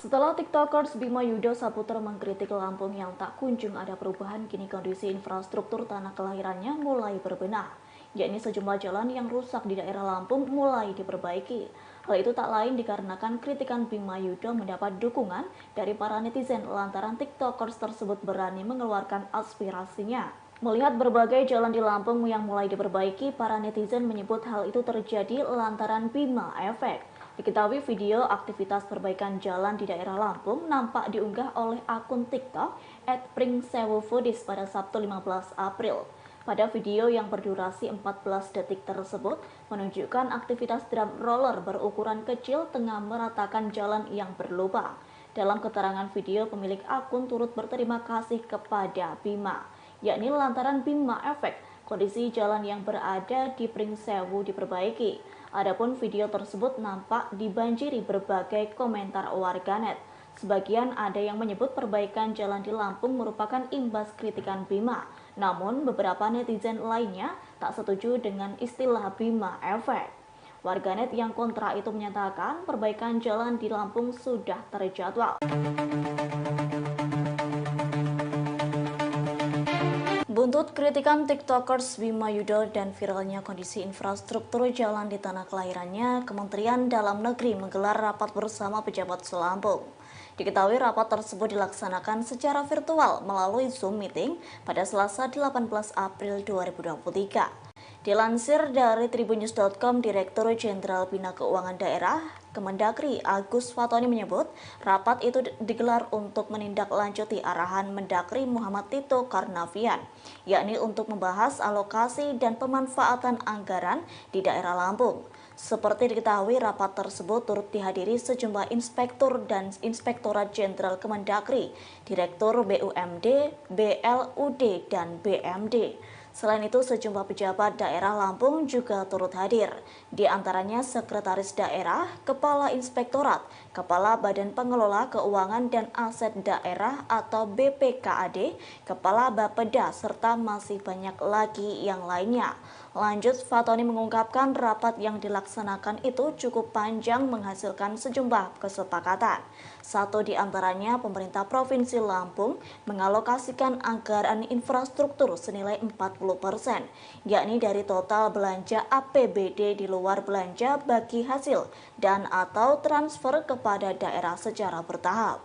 Setelah TikTokers Bima Yudo Saputra mengkritik Lampung yang tak kunjung ada perubahan, kini kondisi infrastruktur tanah kelahirannya mulai berbenah, yakni sejumlah jalan yang rusak di daerah Lampung mulai diperbaiki. Hal itu tak lain dikarenakan kritikan Bima Yudo mendapat dukungan dari para netizen lantaran TikTokers tersebut berani mengeluarkan aspirasinya. Melihat berbagai jalan di Lampung yang mulai diperbaiki, para netizen menyebut hal itu terjadi lantaran Bima Efek. Diketahui video aktivitas perbaikan jalan di daerah Lampung nampak diunggah oleh akun TikTok @pringsewufoodies pada Sabtu 15 April. Pada video yang berdurasi 14 detik tersebut menunjukkan aktivitas drum roller berukuran kecil tengah meratakan jalan yang berlubang. Dalam keterangan video, pemilik akun turut berterima kasih kepada Bima, yakni lantaran Bima Efek, kondisi jalan yang berada di Pringsewu diperbaiki. Adapun video tersebut nampak dibanjiri berbagai komentar warganet. Sebagian ada yang menyebut perbaikan jalan di Lampung merupakan imbas kritikan Bima. Namun beberapa netizen lainnya tak setuju dengan istilah Bima Efek. Warganet yang kontra itu menyatakan perbaikan jalan di Lampung sudah terjadwal. Buntut kritikan TikTokers Bima Yudo dan viralnya kondisi infrastruktur jalan di tanah kelahirannya, Kementerian Dalam Negeri menggelar rapat bersama pejabat Selampung. Diketahui rapat tersebut dilaksanakan secara virtual melalui Zoom meeting pada Selasa 18 April 2023. Dilansir dari tribunnews.com, Direktur Jenderal Bina Keuangan Daerah Kemendagri Agus Fatoni menyebut rapat itu digelar untuk menindaklanjuti arahan Mendagri Muhammad Tito Karnavian, yakni untuk membahas alokasi dan pemanfaatan anggaran di daerah Lampung. Seperti diketahui, rapat tersebut turut dihadiri sejumlah inspektur dan Inspektorat Jenderal Kemendagri, Direktur BUMD, BLUD, dan BMD. Selain itu, sejumlah pejabat daerah Lampung juga turut hadir, di antaranya Sekretaris Daerah, Kepala Inspektorat, Kepala Badan Pengelola Keuangan dan Aset Daerah atau BPKAD, Kepala Bapeda, serta masih banyak lagi yang lainnya. Lanjut, Fatoni mengungkapkan rapat yang dilaksanakan itu cukup panjang menghasilkan sejumlah kesepakatan. Satu di antaranya, pemerintah Provinsi Lampung mengalokasikan anggaran infrastruktur senilai 40%, yakni dari total belanja APBD di luar belanja bagi hasil dan atau transfer kepada daerah secara bertahap.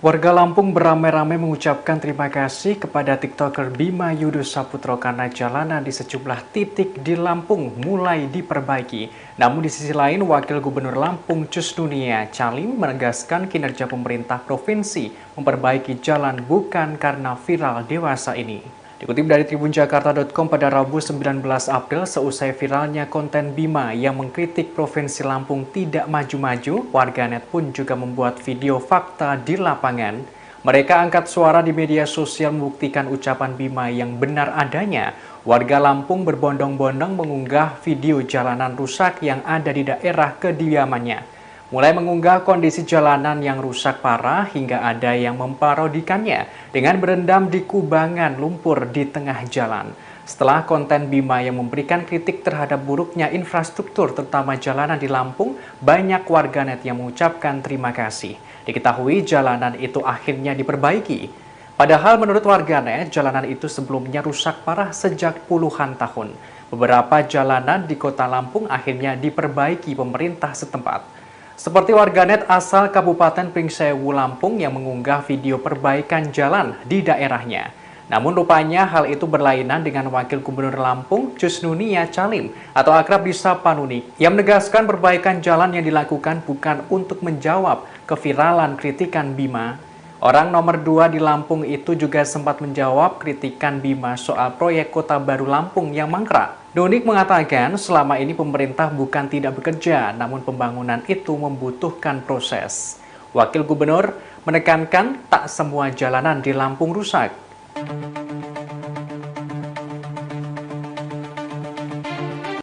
Warga Lampung beramai-ramai mengucapkan terima kasih kepada TikToker Bima Yudo Saputro karena jalanan di sejumlah titik di Lampung mulai diperbaiki. Namun di sisi lain, Wakil Gubernur Lampung Cusnunia Calim menegaskan kinerja pemerintah provinsi memperbaiki jalan bukan karena viral dewasa ini. Dikutip dari tribunjakarta.com pada Rabu 19 April, seusai viralnya konten Bima yang mengkritik Provinsi Lampung tidak maju-maju, warganet pun juga membuat video fakta di lapangan. Mereka angkat suara di media sosial membuktikan ucapan Bima yang benar adanya. Warga Lampung berbondong-bondong mengunggah video jalanan rusak yang ada di daerah kediamannya. Mulai mengunggah kondisi jalanan yang rusak parah hingga ada yang memparodikannya dengan berendam di kubangan lumpur di tengah jalan. Setelah konten Bima yang memberikan kritik terhadap buruknya infrastruktur terutama jalanan di Lampung, banyak warganet yang mengucapkan terima kasih. Diketahui jalanan itu akhirnya diperbaiki. Padahal menurut warganet, jalanan itu sebelumnya rusak parah sejak puluhan tahun. Beberapa jalanan di kota Lampung akhirnya diperbaiki pemerintah setempat. Seperti warganet asal Kabupaten Pringsewu, Lampung yang mengunggah video perbaikan jalan di daerahnya. Namun rupanya hal itu berlainan dengan Wakil Gubernur Lampung Cusnunia Calim atau akrab disapa Nuni yang menegaskan perbaikan jalan yang dilakukan bukan untuk menjawab keviralan kritikan Bima. Orang nomor 2 di Lampung itu juga sempat menjawab kritikan Bima soal proyek Kota Baru Lampung yang mangkrak. Donik mengatakan selama ini pemerintah bukan tidak bekerja, namun pembangunan itu membutuhkan proses. Wakil Gubernur menekankan tak semua jalanan di Lampung rusak.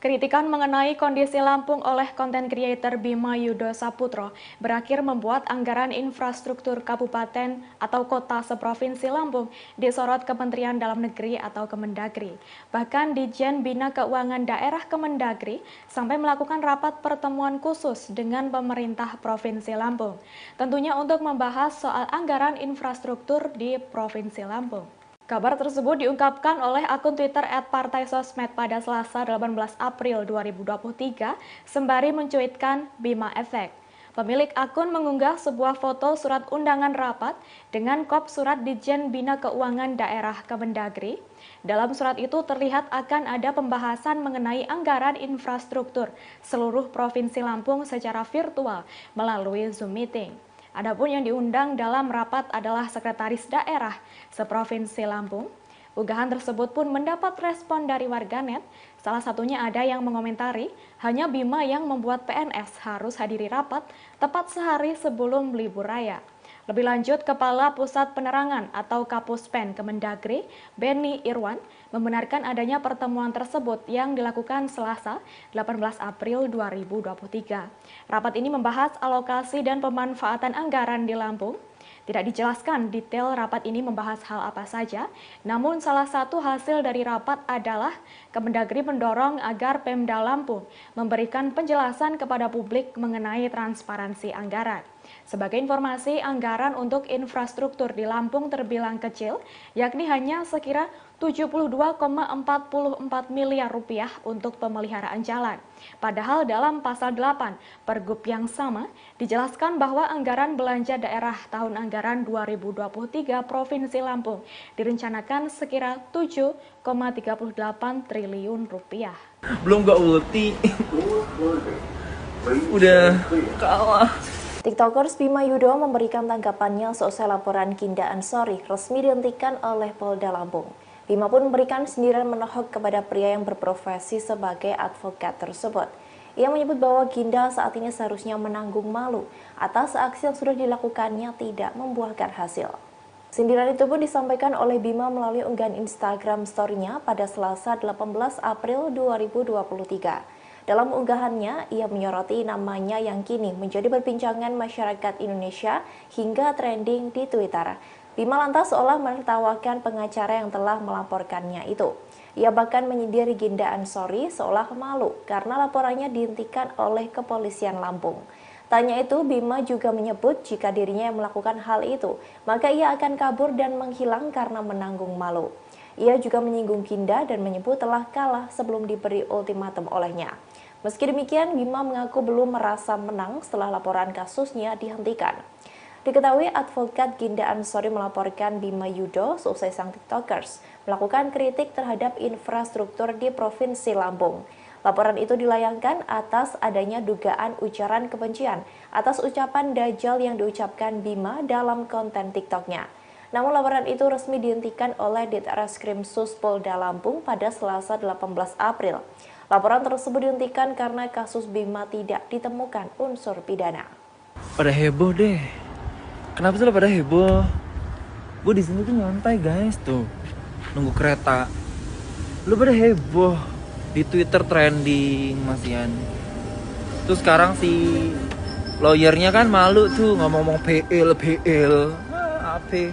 Kritikan mengenai kondisi Lampung oleh konten kreator Bima Yudo Saputro berakhir membuat anggaran infrastruktur kabupaten atau kota seprovinsi Lampung disorot Kementerian Dalam Negeri atau Kemendagri. Bahkan Ditjen Bina Keuangan Daerah Kemendagri sampai melakukan rapat pertemuan khusus dengan pemerintah Provinsi Lampung. Tentunya untuk membahas soal anggaran infrastruktur di Provinsi Lampung. Kabar tersebut diungkapkan oleh akun Twitter @partaisosmed pada Selasa 18 April 2023 sembari mencuitkan Bima Efek. Pemilik akun mengunggah sebuah foto surat undangan rapat dengan kop surat Ditjen Bina Keuangan Daerah Kemendagri. Dalam surat itu terlihat akan ada pembahasan mengenai anggaran infrastruktur seluruh Provinsi Lampung secara virtual melalui Zoom Meeting. Adapun yang diundang dalam rapat adalah Sekretaris Daerah Seprovinsi Lampung. Unggahan tersebut pun mendapat respon dari warganet. Salah satunya ada yang mengomentari, hanya Bima yang membuat PNS harus hadiri rapat tepat sehari sebelum libur raya. Lebih lanjut, Kepala Pusat Penerangan atau Kapuspen Kemendagri, Benny Irwan, membenarkan adanya pertemuan tersebut yang dilakukan Selasa 18 April 2023. Rapat ini membahas alokasi dan pemanfaatan anggaran di Lampung. Tidak dijelaskan detail rapat ini membahas hal apa saja, namun salah satu hasil dari rapat adalah Kemendagri mendorong agar Pemda Lampung memberikan penjelasan kepada publik mengenai transparansi anggaran. Sebagai informasi, anggaran untuk infrastruktur di Lampung terbilang kecil, yakni hanya sekira 72,44 miliar rupiah untuk pemeliharaan jalan. Padahal dalam pasal 8 Pergub yang sama dijelaskan bahwa anggaran belanja daerah tahun anggaran 2023 Provinsi Lampung direncanakan sekira 7,38 triliun rupiah. Belum gak ulti. Udah kalah. TikTokers Bima Yudo memberikan tanggapannya seusai laporan Ginda Ansori resmi dihentikan oleh Polda Lampung. Bima pun memberikan sindiran menohok kepada pria yang berprofesi sebagai advokat tersebut. Ia menyebut bahwa Ginda saat ini seharusnya menanggung malu atas aksi yang sudah dilakukannya tidak membuahkan hasil. Sindiran itu pun disampaikan oleh Bima melalui unggahan Instagram story-nya pada Selasa 18 April 2023. Dalam unggahannya, ia menyoroti namanya yang kini menjadi perbincangan masyarakat Indonesia hingga trending di Twitter. Bima lantas seolah menertawakan pengacara yang telah melaporkannya itu. Ia bahkan menyindir Ginda Ansori seolah malu karena laporannya dihentikan oleh kepolisian Lampung. Tanya itu, Bima juga menyebut jika dirinya yang melakukan hal itu, maka ia akan kabur dan menghilang karena menanggung malu. Ia juga menyinggung Ginda dan menyebut telah kalah sebelum diberi ultimatum olehnya. Meski demikian, Bima mengaku belum merasa menang setelah laporan kasusnya dihentikan. Diketahui advokat Ginda Ansori melaporkan Bima Yudo seusai sang tiktokers melakukan kritik terhadap infrastruktur di Provinsi Lampung. Laporan itu dilayangkan atas adanya dugaan ujaran kebencian atas ucapan Dajjal yang diucapkan Bima dalam konten TikToknya. Namun laporan itu resmi dihentikan oleh Ditreskrim Sus Polda Lampung pada Selasa 18 April. Laporan tersebut dihentikan karena kasus Bima tidak ditemukan unsur pidana. Pada heboh deh. Kenapa sih pada heboh? Gue di sini tuh nyantai guys tuh, nunggu kereta. Lu pada heboh di Twitter trending Mas Ian. Terus sekarang si lawyernya kan malu tuh ngomong-ngomong PL. Apa?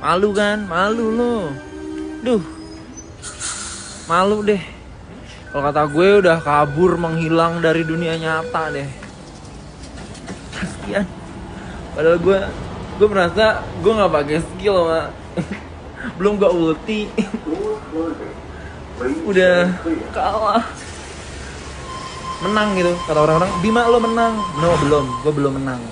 Malu kan? Malu lo. Duh. Malu deh. Kalau kata gue udah kabur menghilang dari dunia nyata deh. Kasian. Padahal gue merasa gue nggak pakai skill sama belum gak ulti. Udah kalah. Menang gitu kata orang-orang. Bima lo menang. No, belum. Gue belum menang.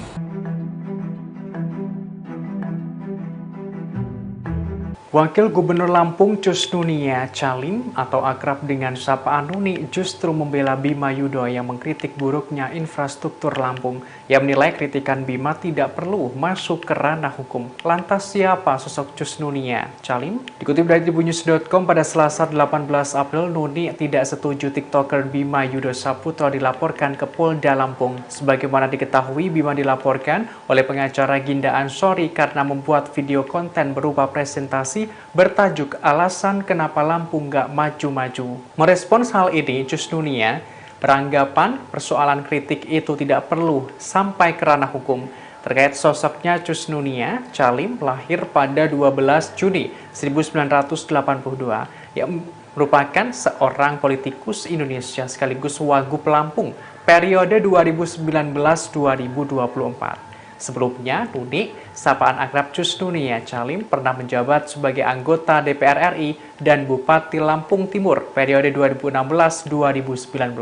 Wakil Gubernur Lampung Cus Nunia Calim atau akrab dengan sapaan Nuni justru membela Bima Yudo yang mengkritik buruknya infrastruktur Lampung. Yang menilai kritikan Bima tidak perlu masuk ke ranah hukum. Lantas siapa sosok Cus Nunia Calim? Dikutip dari tribunnews.com pada Selasa 18 April, Nuni tidak setuju TikToker Bima Yudo Saputro dilaporkan ke Polda Lampung. Sebagaimana diketahui, Bima dilaporkan oleh pengacara Ginda Ansori karena membuat video konten berupa presentasi bertajuk alasan kenapa Lampung nggak maju-maju. Merespons hal ini, Cus Nunia beranggapan persoalan kritik itu tidak perlu sampai ke ranah hukum. Terkait sosoknya, Cus Nunia Calim lahir pada 12 Juni 1982 yang merupakan seorang politikus Indonesia sekaligus Wagub Lampung periode 2019-2024. Sebelumnya, Nuni, sapaan akrab Cus Nunia Calim, pernah menjabat sebagai anggota DPR RI dan Bupati Lampung Timur periode 2016-2019.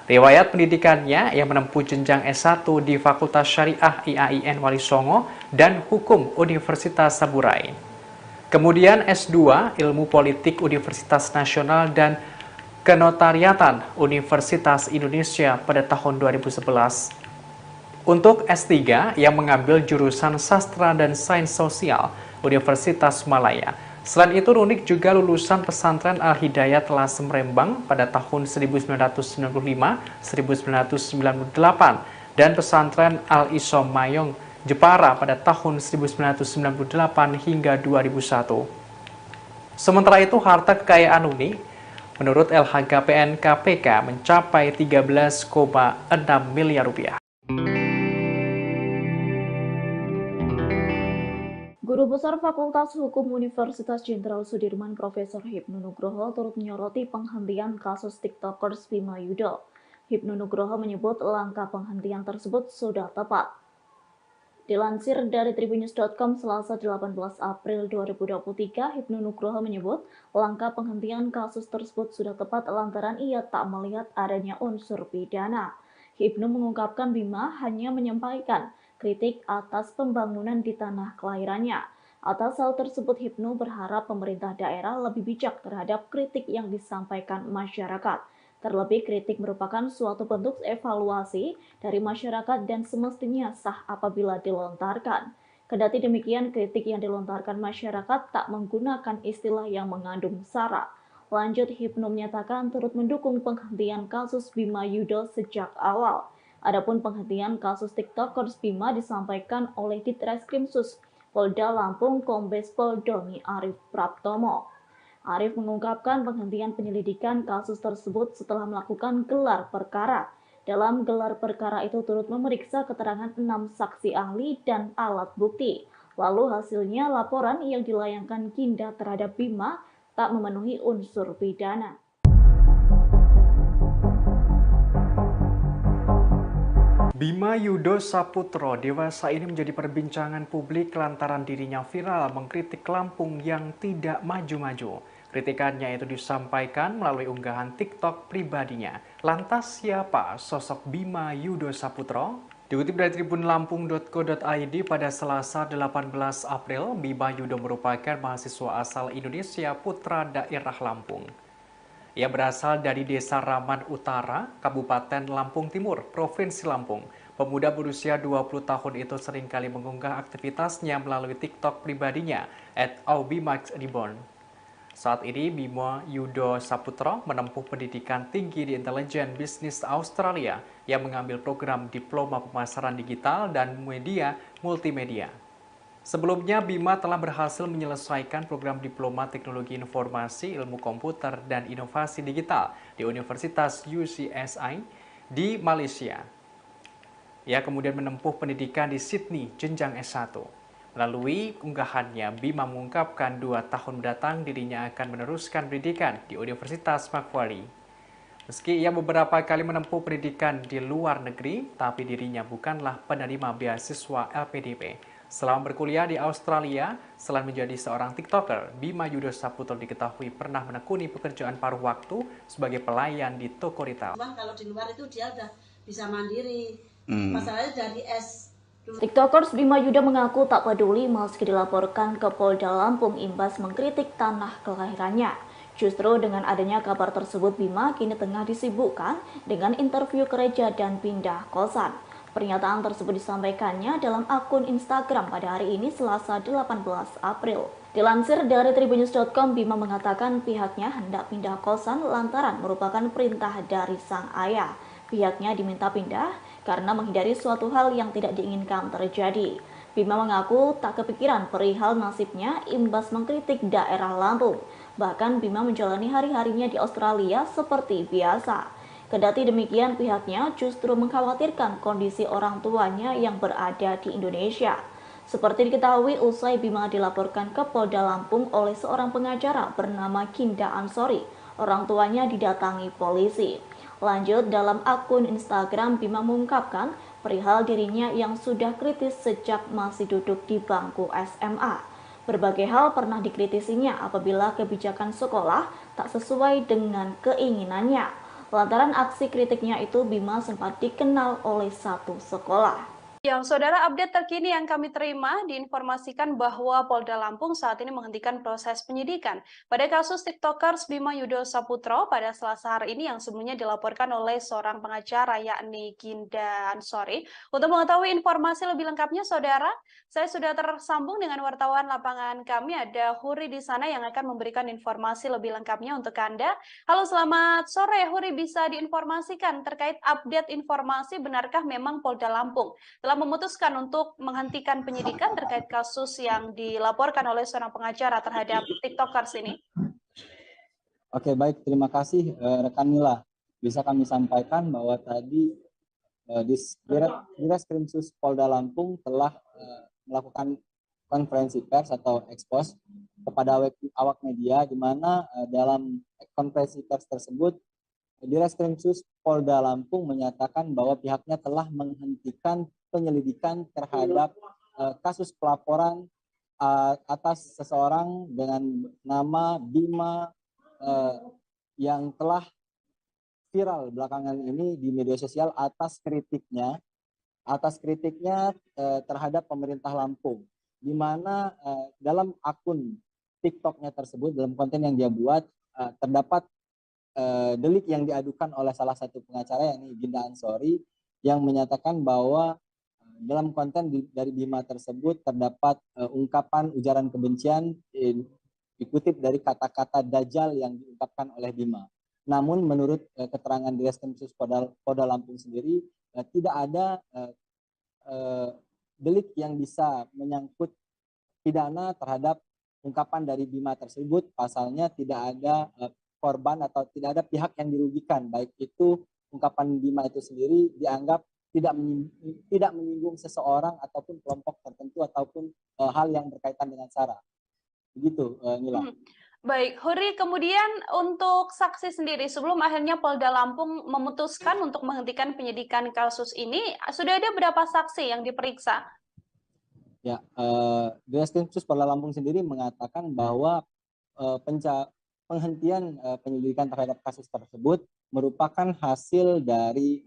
Riwayat pendidikannya yang menempuh jenjang S1 di Fakultas Syariah IAIN Wali Songo dan Hukum Universitas Saburai. Kemudian S2 Ilmu Politik Universitas Nasional dan Kenotariatan Universitas Indonesia pada tahun 2011. Untuk S3 yang mengambil jurusan Sastra dan Sains Sosial Universitas Malaya. Selain itu, Nunik juga lulusan pesantren Al-Hidayat Lasem Rembang pada tahun 1995-1998 dan pesantren Al-Isom Mayong Jepara pada tahun 1998 hingga 2001. Sementara itu, harta kekayaan Nunik menurut LHKPN KPK mencapai 13,6 miliar rupiah. Guru Besar Fakultas Hukum Universitas Jenderal Sudirman Profesor Hipnu Nugroho turut menyoroti penghentian kasus TikTokers Bima Yudo. Hipnu Nugroho menyebut langkah penghentian tersebut sudah tepat. Dilansir dari tribunnews.com Selasa 18 April 2023, Hipnu Nugroho menyebut langkah penghentian kasus tersebut sudah tepat lantaran ia tak melihat adanya unsur pidana. Hipnu mengungkapkan Bima hanya menyampaikan kritik atas pembangunan di tanah kelahirannya. Atas hal tersebut, Hipnu berharap pemerintah daerah lebih bijak terhadap kritik yang disampaikan masyarakat. Terlebih, kritik merupakan suatu bentuk evaluasi dari masyarakat dan semestinya sah apabila dilontarkan. Kendati demikian, kritik yang dilontarkan masyarakat tak menggunakan istilah yang mengandung sara. Lanjut, Hipnu menyatakan turut mendukung penghentian kasus Bima Yudo sejak awal. Adapun penghentian kasus TikTokers Bima disampaikan oleh Ditreskrim Sus Polda Lampung Kombes Pol Doni Arif Praptomo. Arif mengungkapkan penghentian penyelidikan kasus tersebut setelah melakukan gelar perkara. Dalam gelar perkara itu turut memeriksa keterangan 6 saksi ahli dan alat bukti. Lalu hasilnya laporan yang dilayangkan Ginda terhadap Bima tak memenuhi unsur pidana. Bima Yudo Saputro dewasa ini menjadi perbincangan publik lantaran dirinya viral mengkritik Lampung yang tidak maju-maju. Kritikannya itu disampaikan melalui unggahan TikTok pribadinya. Lantas siapa sosok Bima Yudo Saputro? Dikutip dari tribunlampung.co.id pada Selasa 18 April, Bima Yudo merupakan mahasiswa asal Indonesia putra daerah Lampung. Ia berasal dari Desa Raman Utara, Kabupaten Lampung Timur, Provinsi Lampung. Pemuda berusia 20 tahun itu seringkali mengunggah aktivitasnya melalui TikTok pribadinya @aubimaxreborn. Saat ini, Bima Yudo Saputro menempuh pendidikan tinggi di Intelijen Bisnis Australia yang mengambil program Diploma Pemasaran Digital dan Media Multimedia. Sebelumnya, Bima telah berhasil menyelesaikan program Diploma Teknologi Informasi, Ilmu Komputer, dan Inovasi Digital di Universitas UCSI di Malaysia. Ia kemudian menempuh pendidikan di Sydney, jenjang S1. Melalui unggahannya, Bima mengungkapkan 2 tahun mendatang dirinya akan meneruskan pendidikan di Universitas Macquarie. Meski ia beberapa kali menempuh pendidikan di luar negeri, tapi dirinya bukanlah penerima beasiswa LPDP. Selama berkuliah di Australia, selain menjadi seorang TikToker, Bima Yudo Saputro diketahui pernah menekuni pekerjaan paruh waktu sebagai pelayan di toko retail. Cuman kalau di luar itu dia udah bisa mandiri. Masalahnya dari TikTokers Bima Yudo mengaku tak peduli meski dilaporkan ke Polda Lampung imbas mengkritik tanah kelahirannya. Justru dengan adanya kabar tersebut, Bima kini tengah disibukkan dengan interview gereja dan pindah kosan. Pernyataan tersebut disampaikannya dalam akun Instagram pada hari ini Selasa 18 April. Dilansir dari tribunnews.com, Bima mengatakan pihaknya hendak pindah kosan lantaran merupakan perintah dari sang ayah. Pihaknya diminta pindah karena menghindari suatu hal yang tidak diinginkan terjadi. Bima mengaku tak kepikiran perihal nasibnya imbas mengkritik daerah Lampung. Bahkan Bima menjalani hari-harinya di Australia seperti biasa. Kendati demikian, pihaknya justru mengkhawatirkan kondisi orang tuanya yang berada di Indonesia. Seperti diketahui, usai Bima dilaporkan ke Polda Lampung oleh seorang pengacara bernama Ginda Ansori, orang tuanya didatangi polisi. Lanjut, dalam akun Instagram, Bima mengungkapkan perihal dirinya yang sudah kritis sejak masih duduk di bangku SMA. Berbagai hal pernah dikritisinya apabila kebijakan sekolah tak sesuai dengan keinginannya. Lantaran aksi kritiknya itu, Bima sempat dikenal oleh satu sekolah. Yang saudara, update terkini yang kami terima diinformasikan bahwa Polda Lampung saat ini menghentikan proses penyidikan pada kasus TikTokers Bima Yudo Saputro pada Selasa hari ini yang sebelumnya dilaporkan oleh seorang pengacara yakni Ginda Ansori. Untuk mengetahui informasi lebih lengkapnya, saudara, saya sudah tersambung dengan wartawan lapangan kami, ada Huri di sana yang akan memberikan informasi lebih lengkapnya untuk Anda. Halo, selamat sore Huri, bisa diinformasikan terkait update informasi benarkah memang Polda Lampung telah memutuskan untuk menghentikan penyidikan terkait kasus yang dilaporkan oleh seorang pengacara terhadap TikTokers ini? Oke, baik, terima kasih rekan Mila. Bisa kami sampaikan bahwa tadi Ditreskrimsus Polda Lampung telah melakukan konferensi pers atau ekspos kepada awak media, di mana dalam konferensi pers tersebut Ditreskrimsus Polda Lampung menyatakan bahwa pihaknya telah menghentikan penyelidikan terhadap kasus pelaporan atas seseorang dengan nama Bima yang telah viral belakangan ini di media sosial atas kritiknya terhadap pemerintah Lampung, di mana dalam akun TikToknya tersebut, dalam konten yang dia buat, terdapat delik yang diadukan oleh salah satu pengacara yakni Ginda Ansori yang menyatakan bahwa dalam konten dari Bima tersebut terdapat ungkapan ujaran kebencian dikutip dari kata-kata Dajjal yang diungkapkan oleh Bima. Namun menurut keterangan Ditreskrimsus Polda Lampung sendiri tidak ada delik yang bisa menyangkut pidana terhadap ungkapan dari Bima tersebut. Pasalnya tidak ada korban atau tidak ada pihak yang dirugikan, baik itu ungkapan Bima itu sendiri dianggap tidak menyinggung seseorang ataupun kelompok tertentu ataupun hal yang berkaitan dengan SARA. Begitu, Nila. Baik, Huri, kemudian untuk saksi sendiri, sebelum akhirnya Polda Lampung memutuskan untuk menghentikan penyidikan kasus ini, sudah ada berapa saksi yang diperiksa? Ya, Ditreskrimsus Polda Lampung sendiri mengatakan bahwa penghentian penyelidikan terhadap kasus tersebut merupakan hasil dari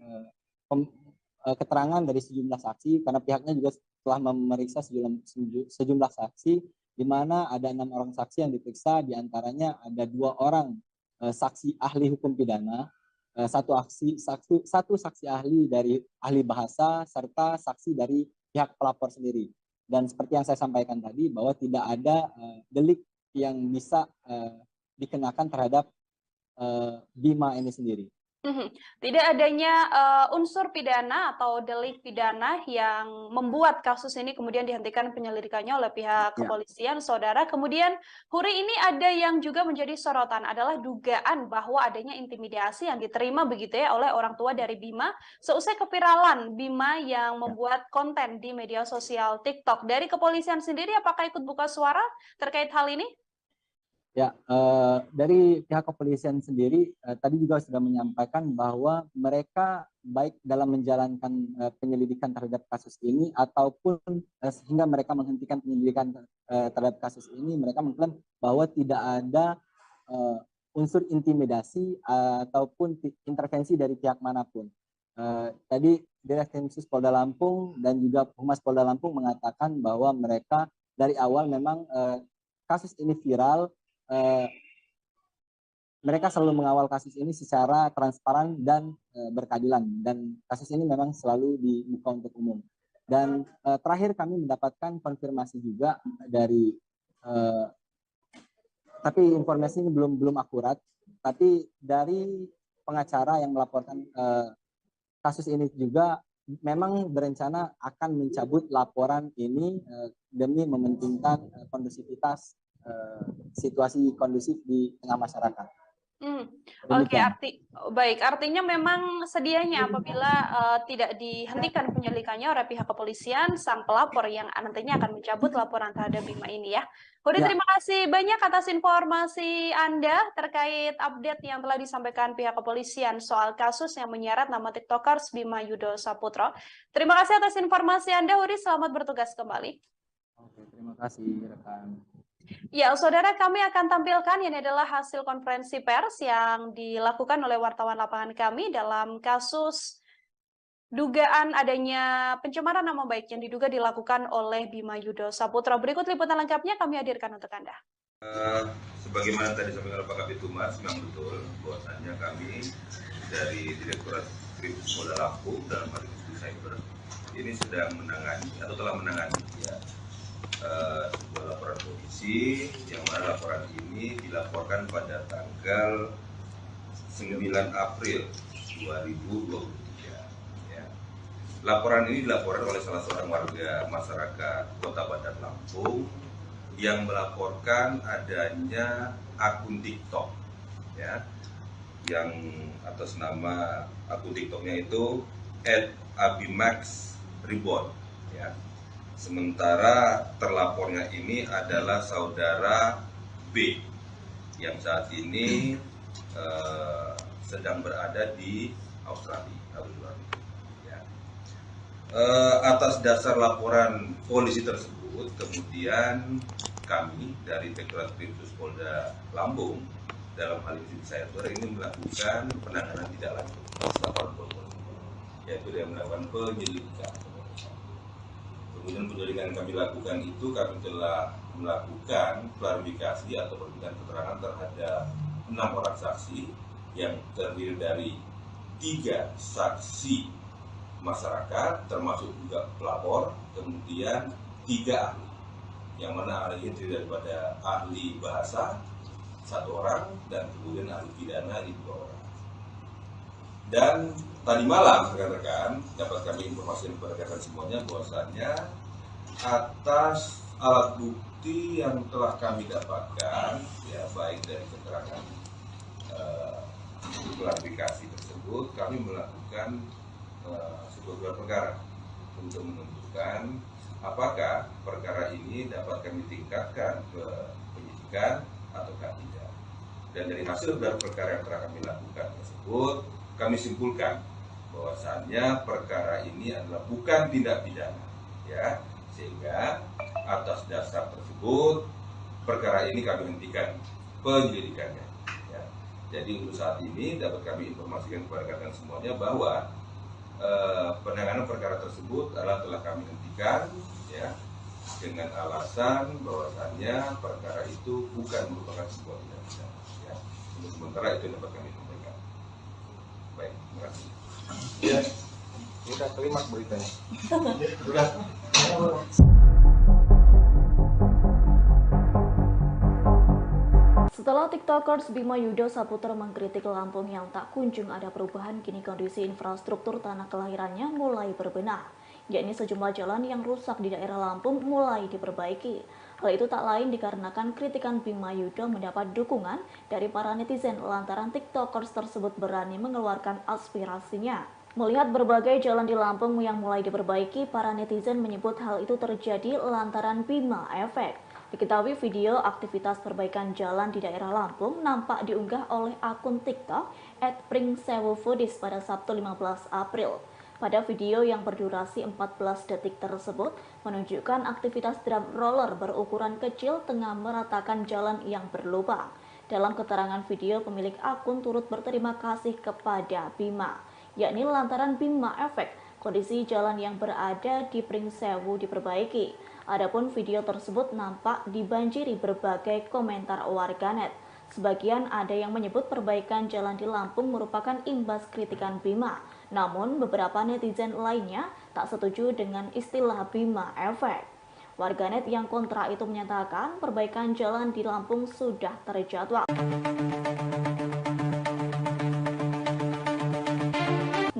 keterangan dari sejumlah saksi, karena pihaknya juga telah memeriksa sejumlah saksi, di mana ada 6 orang saksi yang diperiksa, diantaranya ada 2 orang saksi ahli hukum pidana, satu saksi ahli dari ahli bahasa, serta saksi dari pihak pelapor sendiri. Dan seperti yang saya sampaikan tadi, bahwa tidak ada delik yang bisa dikenakan terhadap Bima ini sendiri. Tidak adanya unsur pidana atau delik pidana yang membuat kasus ini kemudian dihentikan penyelidikannya oleh pihak kepolisian, saudara. Kemudian, Huri, ini ada yang juga menjadi sorotan adalah dugaan bahwa adanya intimidasi yang diterima begitu ya oleh orang tua dari Bima seusai keviralan Bima yang membuat konten di media sosial TikTok. Dari kepolisian sendiri, apakah ikut buka suara terkait hal ini? Ya, dari pihak kepolisian sendiri tadi juga sudah menyampaikan bahwa mereka baik dalam menjalankan penyelidikan terhadap kasus ini ataupun sehingga mereka menghentikan penyelidikan terhadap kasus ini, mereka mengklaim bahwa tidak ada unsur intimidasi ataupun intervensi dari pihak manapun. Tadi Direktur Polda Lampung dan juga Humas Polda Lampung mengatakan bahwa mereka dari awal memang kasus ini viral. Mereka selalu mengawal kasus ini secara transparan dan berkeadilan, dan kasus ini memang selalu dibuka untuk umum. Dan terakhir kami mendapatkan konfirmasi juga dari tapi informasi ini belum akurat, tapi dari pengacara yang melaporkan kasus ini juga memang berencana akan mencabut laporan ini demi mementingkan kondusivitas situasi kondusif di tengah masyarakat. Oke, artinya memang sedianya apabila tidak dihentikan penyelidikannya oleh pihak kepolisian, sang pelapor yang nantinya akan mencabut laporan terhadap Bima ini ya. Huri, terima kasih banyak atas informasi Anda terkait update yang telah disampaikan pihak kepolisian soal kasus yang menyeret nama TikTokers Bima Yudo Saputro. Terima kasih atas informasi Anda, Huri. Selamat bertugas kembali. Oke, terima kasih rekan. Ya, saudara, kami akan tampilkan ini adalah hasil konferensi pers yang dilakukan oleh wartawan lapangan kami dalam kasus dugaan adanya pencemaran nama baik yang diduga dilakukan oleh Bima Yudo Saputro. Berikut liputan lengkapnya kami hadirkan untuk Anda. Sebagaimana tadi disampaikan oleh Pak Kabid Humas, memang betul bahwasannya kami dari Direktorat Kriminal Polda Lampung dalam hal ini Cyber ini sedang menangani atau telah menangani sebuah laporan polisi yang mana laporan ini dilaporkan pada tanggal 9 April 2023. Ya. Laporan ini dilaporkan oleh salah seorang warga masyarakat Kota Bandar Lampung yang melaporkan adanya akun TikTok, ya, yang atas nama akun TikToknya itu @abimax_reborn, ya. Sementara terlapornya ini adalah saudara B yang saat ini sedang berada di Australia. Ya. Atas dasar laporan polisi tersebut, kemudian kami dari Direktorat Kriminal Polda Lampung dalam hal ini saya ini melakukan penanganan tidak lanjut laporan polisi, yaitu dengan melakukan penyelidikan. Kemudian penyelidikan yang kami lakukan itu kami telah melakukan klarifikasi atau perbincangan keterangan terhadap 6 orang saksi yang terdiri dari 3 saksi masyarakat termasuk juga pelapor, kemudian 3 ahli, yang mana ahli ini terdiri daripada ahli bahasa 1 orang dan kemudian ahli pidana 2 orang. Dan tadi malam rekan-rekan dapat kami informasikan kepada rekan semuanya bahwasannya atas alat bukti yang telah kami dapatkan, ya baik dari keterangan klarifikasi tersebut, kami melakukan sebuah gelar perkara untuk menentukan apakah perkara ini dapat kami tingkatkan ke penyidikan ataukah tidak. Dan dari hasil gelar perkara yang telah kami lakukan tersebut, kami simpulkan bahwasannya perkara ini adalah bukan tindak pidana, ya, sehingga atas dasar tersebut perkara ini kami hentikan penyelidikannya. Ya. Jadi untuk saat ini dapat kami informasikan kepada rekan semuanya bahwa penanganan perkara tersebut adalah telah kami hentikan ya dengan alasan bahwasannya perkara itu bukan merupakan sebuah tindak pidana ya. Untuk sementara itu dapat kami sampaikan. Baik, terima kasih. Ya, kita terima beritanya. Sudah. Setelah TikTokers Bima Yudo Saputra mengkritik Lampung yang tak kunjung ada perubahan, kini kondisi infrastruktur tanah kelahirannya mulai berbenah, yakni sejumlah jalan yang rusak di daerah Lampung mulai diperbaiki. Hal itu tak lain dikarenakan kritikan Bima Yudo mendapat dukungan dari para netizen lantaran TikTokers tersebut berani mengeluarkan aspirasinya. Melihat berbagai jalan di Lampung yang mulai diperbaiki, para netizen menyebut hal itu terjadi lantaran Bima Efek. Diketahui video aktivitas perbaikan jalan di daerah Lampung nampak diunggah oleh akun TikTok @pringsewufoodies pada Sabtu 15 April. Pada video yang berdurasi 14 detik tersebut menunjukkan aktivitas drum roller berukuran kecil tengah meratakan jalan yang berlubang. Dalam keterangan video, pemilik akun turut berterima kasih kepada Bima, yakni lantaran Bima Efek, kondisi jalan yang berada di Pringsewu diperbaiki. Adapun video tersebut nampak dibanjiri berbagai komentar warganet. Sebagian ada yang menyebut perbaikan jalan di Lampung merupakan imbas kritikan Bima. Namun beberapa netizen lainnya tak setuju dengan istilah Bima Efek. Warganet yang kontra itu menyatakan perbaikan jalan di Lampung sudah terjadwal.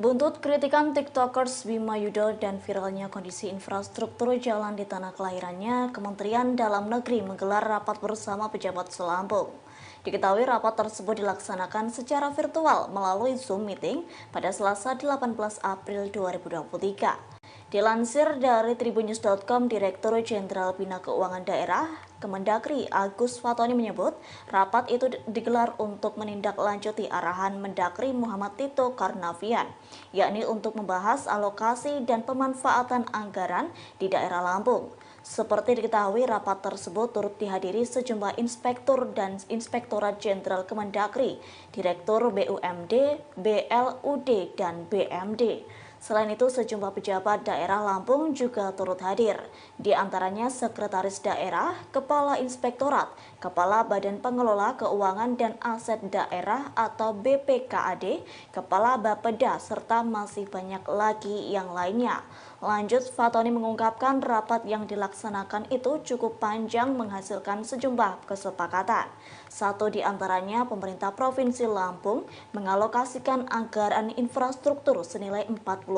Buntut kritikan TikTokers Bima Yudo dan viralnya kondisi infrastruktur jalan di tanah kelahirannya, Kementerian Dalam Negeri menggelar rapat bersama pejabat Selampung. Diketahui rapat tersebut dilaksanakan secara virtual melalui Zoom meeting pada Selasa 18 April 2023. Dilansir dari tribunnews.com, Direktur Jenderal Bina Keuangan Daerah Kemendagri Agus Fatoni menyebut rapat itu digelar untuk menindaklanjuti arahan Mendagri Muhammad Tito Karnavian, yakni untuk membahas alokasi dan pemanfaatan anggaran di daerah Lampung. Seperti diketahui, rapat tersebut turut dihadiri sejumlah inspektur dan Inspektorat Jenderal Kemendagri, Direktur BUMD, BLUD, dan BMD. Selain itu, sejumlah pejabat daerah Lampung juga turut hadir, di antaranya Sekretaris Daerah, Kepala Inspektorat, Kepala Badan Pengelola Keuangan dan Aset Daerah atau BPKAD, Kepala Bapeda, serta masih banyak lagi yang lainnya. Lanjut, Fatoni mengungkapkan rapat yang dilaksanakan itu cukup panjang menghasilkan sejumlah kesepakatan. Satu di antaranya, pemerintah Provinsi Lampung mengalokasikan anggaran infrastruktur senilai 40%,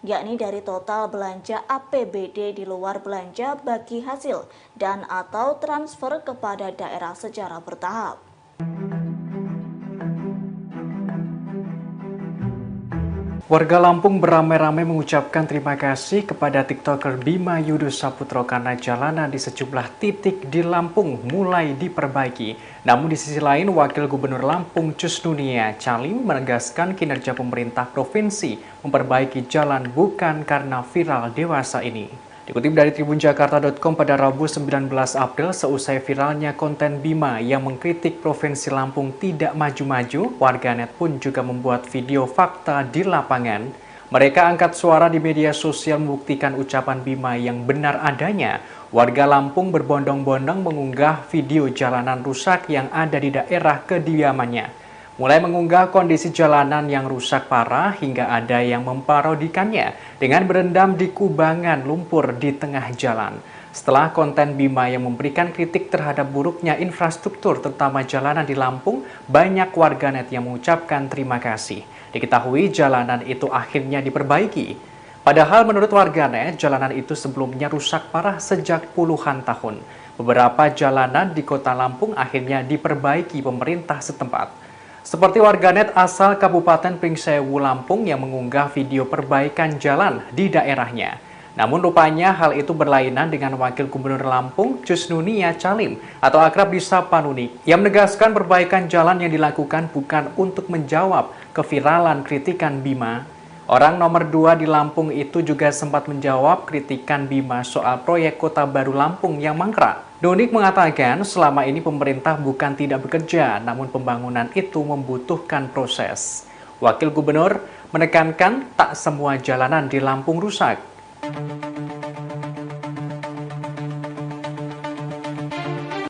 yakni dari total belanja APBD di luar belanja bagi hasil dan atau transfer kepada daerah secara bertahap. Warga Lampung beramai-ramai mengucapkan terima kasih kepada TikToker Bima Yudo Saputro karena jalanan di sejumlah titik di Lampung mulai diperbaiki. Namun di sisi lain, Wakil Gubernur Lampung Cusnunia Calim menegaskan kinerja pemerintah provinsi memperbaiki jalan bukan karena viral dewasa ini. Dikutip dari tribunjakarta.com pada Rabu 19 April, seusai viralnya konten Bima yang mengkritik Provinsi Lampung tidak maju-maju, warganet pun juga membuat video fakta di lapangan. Mereka angkat suara di media sosial membuktikan ucapan Bima yang benar adanya. Warga Lampung berbondong-bondong mengunggah video jalanan rusak yang ada di daerah kediamannya. Mulai mengunggah kondisi jalanan yang rusak parah hingga ada yang memparodikannya dengan berendam di kubangan lumpur di tengah jalan. Setelah konten Bima yang memberikan kritik terhadap buruknya infrastruktur terutama jalanan di Lampung, banyak warganet yang mengucapkan terima kasih. Diketahui jalanan itu akhirnya diperbaiki. Padahal menurut warganet, jalanan itu sebelumnya rusak parah sejak puluhan tahun. Beberapa jalanan di kota Lampung akhirnya diperbaiki pemerintah setempat. Seperti warganet asal Kabupaten Pringsewu, Lampung yang mengunggah video perbaikan jalan di daerahnya. Namun rupanya hal itu berlainan dengan Wakil Gubernur Lampung Cusnunia Calim atau akrab disapa Nuni yang menegaskan perbaikan jalan yang dilakukan bukan untuk menjawab keviralan kritikan Bima. Orang nomor 2 di Lampung itu juga sempat menjawab kritikan Bima soal proyek Kota Baru Lampung yang mangkrak. Donik mengatakan selama ini pemerintah bukan tidak bekerja, namun pembangunan itu membutuhkan proses. Wakil Gubernur menekankan tak semua jalanan di Lampung rusak.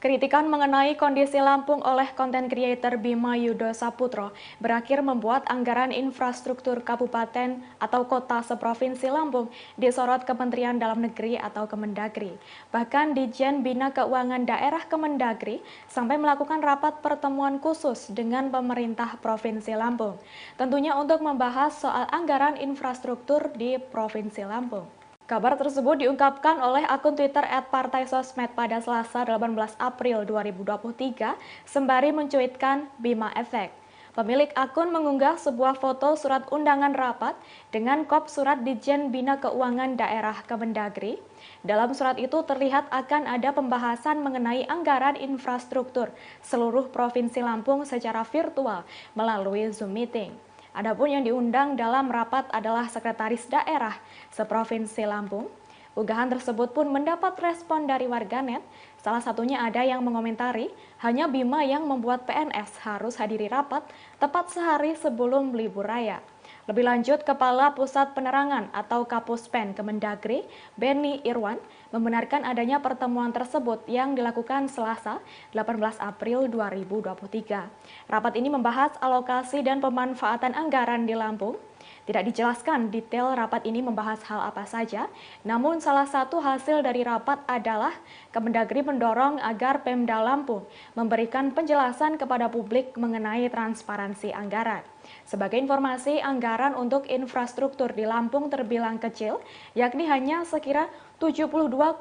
Kritikan mengenai kondisi Lampung oleh konten kreator Bima Yudo Saputro berakhir membuat anggaran infrastruktur kabupaten atau kota seprovinsi Lampung disorot Kementerian Dalam Negeri atau Kemendagri. Bahkan Ditjen Bina Keuangan Daerah Kemendagri sampai melakukan rapat pertemuan khusus dengan pemerintah Provinsi Lampung. Tentunya untuk membahas soal anggaran infrastruktur di Provinsi Lampung. Kabar tersebut diungkapkan oleh akun Twitter @partaisosmed pada Selasa 18 April 2023 sembari mencuitkan Bima Efek. Pemilik akun mengunggah sebuah foto surat undangan rapat dengan kop surat Ditjen Bina Keuangan Daerah Kemendagri. Dalam surat itu terlihat akan ada pembahasan mengenai anggaran infrastruktur seluruh Provinsi Lampung secara virtual melalui Zoom meeting. Adapun yang diundang dalam rapat adalah Sekretaris Daerah Seprovinsi Lampung. Unggahan tersebut pun mendapat respon dari warganet. Salah satunya ada yang mengomentari, hanya Bima yang membuat PNS harus hadiri rapat tepat sehari sebelum libur raya. Lebih lanjut, Kepala Pusat Penerangan atau Kapuspen Kemendagri, Benny Irwan, membenarkan adanya pertemuan tersebut yang dilakukan Selasa 18 April 2023. Rapat ini membahas alokasi dan pemanfaatan anggaran di Lampung. Tidak dijelaskan detail rapat ini membahas hal apa saja, namun salah satu hasil dari rapat adalah Kemendagri mendorong agar Pemda Lampung memberikan penjelasan kepada publik mengenai transparansi anggaran. Sebagai informasi, anggaran untuk infrastruktur di Lampung terbilang kecil, yakni hanya sekira 72,44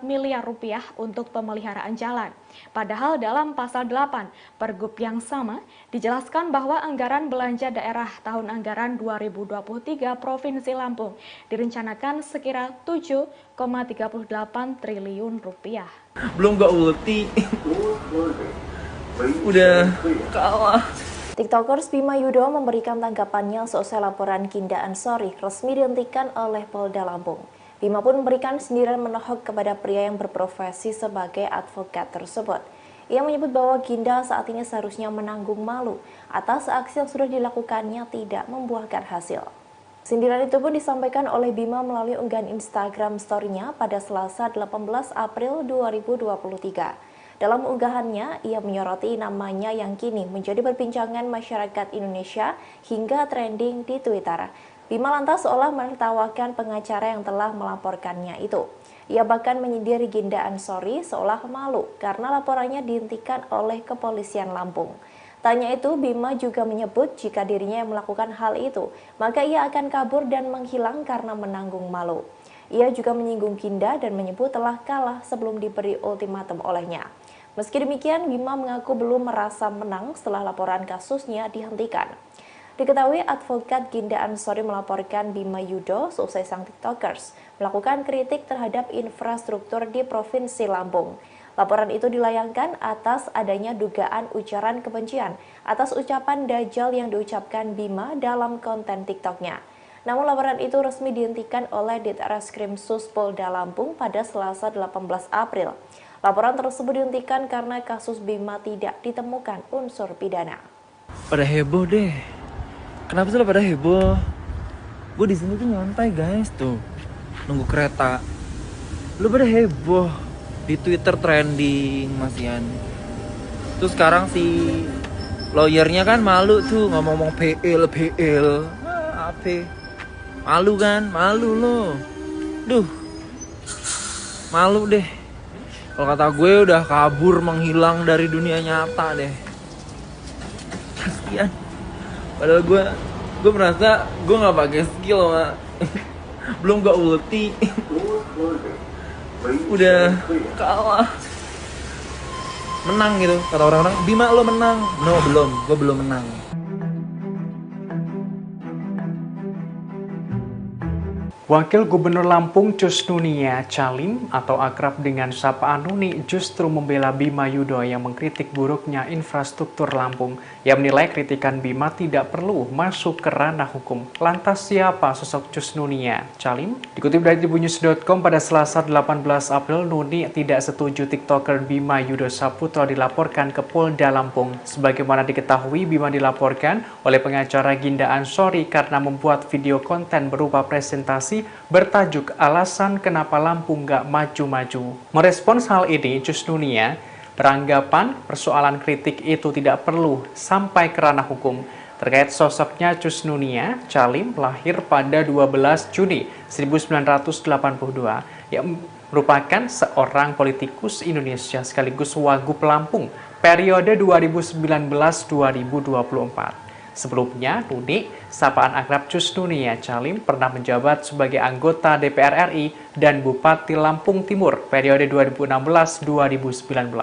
miliar rupiah untuk pemeliharaan jalan. Padahal dalam pasal 8 Pergub yang sama dijelaskan bahwa anggaran belanja daerah tahun anggaran 2023 Provinsi Lampung direncanakan sekira 7,38 triliun rupiah. Belum gak ulti. Udah kalah. TikTokers Bima Yudo memberikan tanggapannya seusai laporan Ginda Ansori resmi dihentikan oleh Polda Lampung. Bima pun memberikan sindiran menohok kepada pria yang berprofesi sebagai advokat tersebut. Ia menyebut bahwa Ginda saat ini seharusnya menanggung malu atas aksi yang sudah dilakukannya tidak membuahkan hasil. Sindiran itu pun disampaikan oleh Bima melalui unggahan Instagram story-nya pada Selasa 18 April 2023. Dalam unggahannya, ia menyoroti namanya yang kini menjadi perbincangan masyarakat Indonesia hingga trending di Twitter. Bima lantas seolah menertawakan pengacara yang telah melaporkannya itu. Ia bahkan menyindir Ginda Ansori seolah malu karena laporannya dihentikan oleh kepolisian Lampung. Tanya itu, Bima juga menyebut jika dirinya yang melakukan hal itu, maka ia akan kabur dan menghilang karena menanggung malu. Ia juga menyinggung Ginda dan menyebut telah kalah sebelum diberi ultimatum olehnya. Meski demikian, Bima mengaku belum merasa menang setelah laporan kasusnya dihentikan. Diketahui advokat Ginda Ansori melaporkan Bima Yudo seusai sang TikTokers melakukan kritik terhadap infrastruktur di Provinsi Lampung. Laporan itu dilayangkan atas adanya dugaan ujaran kebencian atas ucapan dajjal yang diucapkan Bima dalam konten TikToknya. Namun laporan itu resmi dihentikan oleh Ditreskrim Sus Polda Lampung pada Selasa 18 April. Laporan tersebut dihentikan karena kasus Bima tidak ditemukan unsur pidana. Pada heboh deh. Kenapa sih pada heboh? Gue di sini tuh nyantai guys tuh, nunggu kereta. Lu pada heboh di Twitter trending masian. Terus sekarang si lawyernya kan malu tuh ngomong-ngomong PL. Apa? Malu kan? Malu lo. Duh. Malu deh. Kalau kata gue udah kabur menghilang dari dunia nyata deh. Kasian. Padahal gue merasa gue nggak pakai skill sama belum gak ulti. Udah kalah. Menang gitu kata orang-orang. Bima lo menang. No belum. Gue belum menang. Wakil Gubernur Lampung Cus Nunia Calim atau akrab dengan sapaan Nuni justru membela Bima Yudho yang mengkritik buruknya infrastruktur Lampung. Ia menilai kritikan Bima tidak perlu masuk ke ranah hukum. Lantas siapa sosok Cus Nunia Calim? Dikutip dari tribunnews.com pada Selasa 18 April, Nuni tidak setuju TikToker Bima Yudho Saputro dilaporkan ke Polda Lampung. Sebagaimana diketahui, Bima dilaporkan oleh pengacara Ginda Ansori karena membuat video konten berupa presentasi bertajuk alasan kenapa Lampung nggak maju-maju. Merespons hal ini, Cus Nunia beranggapan persoalan kritik itu tidak perlu sampai ke ranah hukum. Terkait sosoknya, Cus Nunia Calim lahir pada 12 Juni 1982 yang merupakan seorang politikus Indonesia sekaligus Wagub Lampung periode 2019-2024. Sebelumnya, Nuni, sapaan akrab Cus Nunia Calim, pernah menjabat sebagai anggota DPR RI dan Bupati Lampung Timur periode 2016-2019.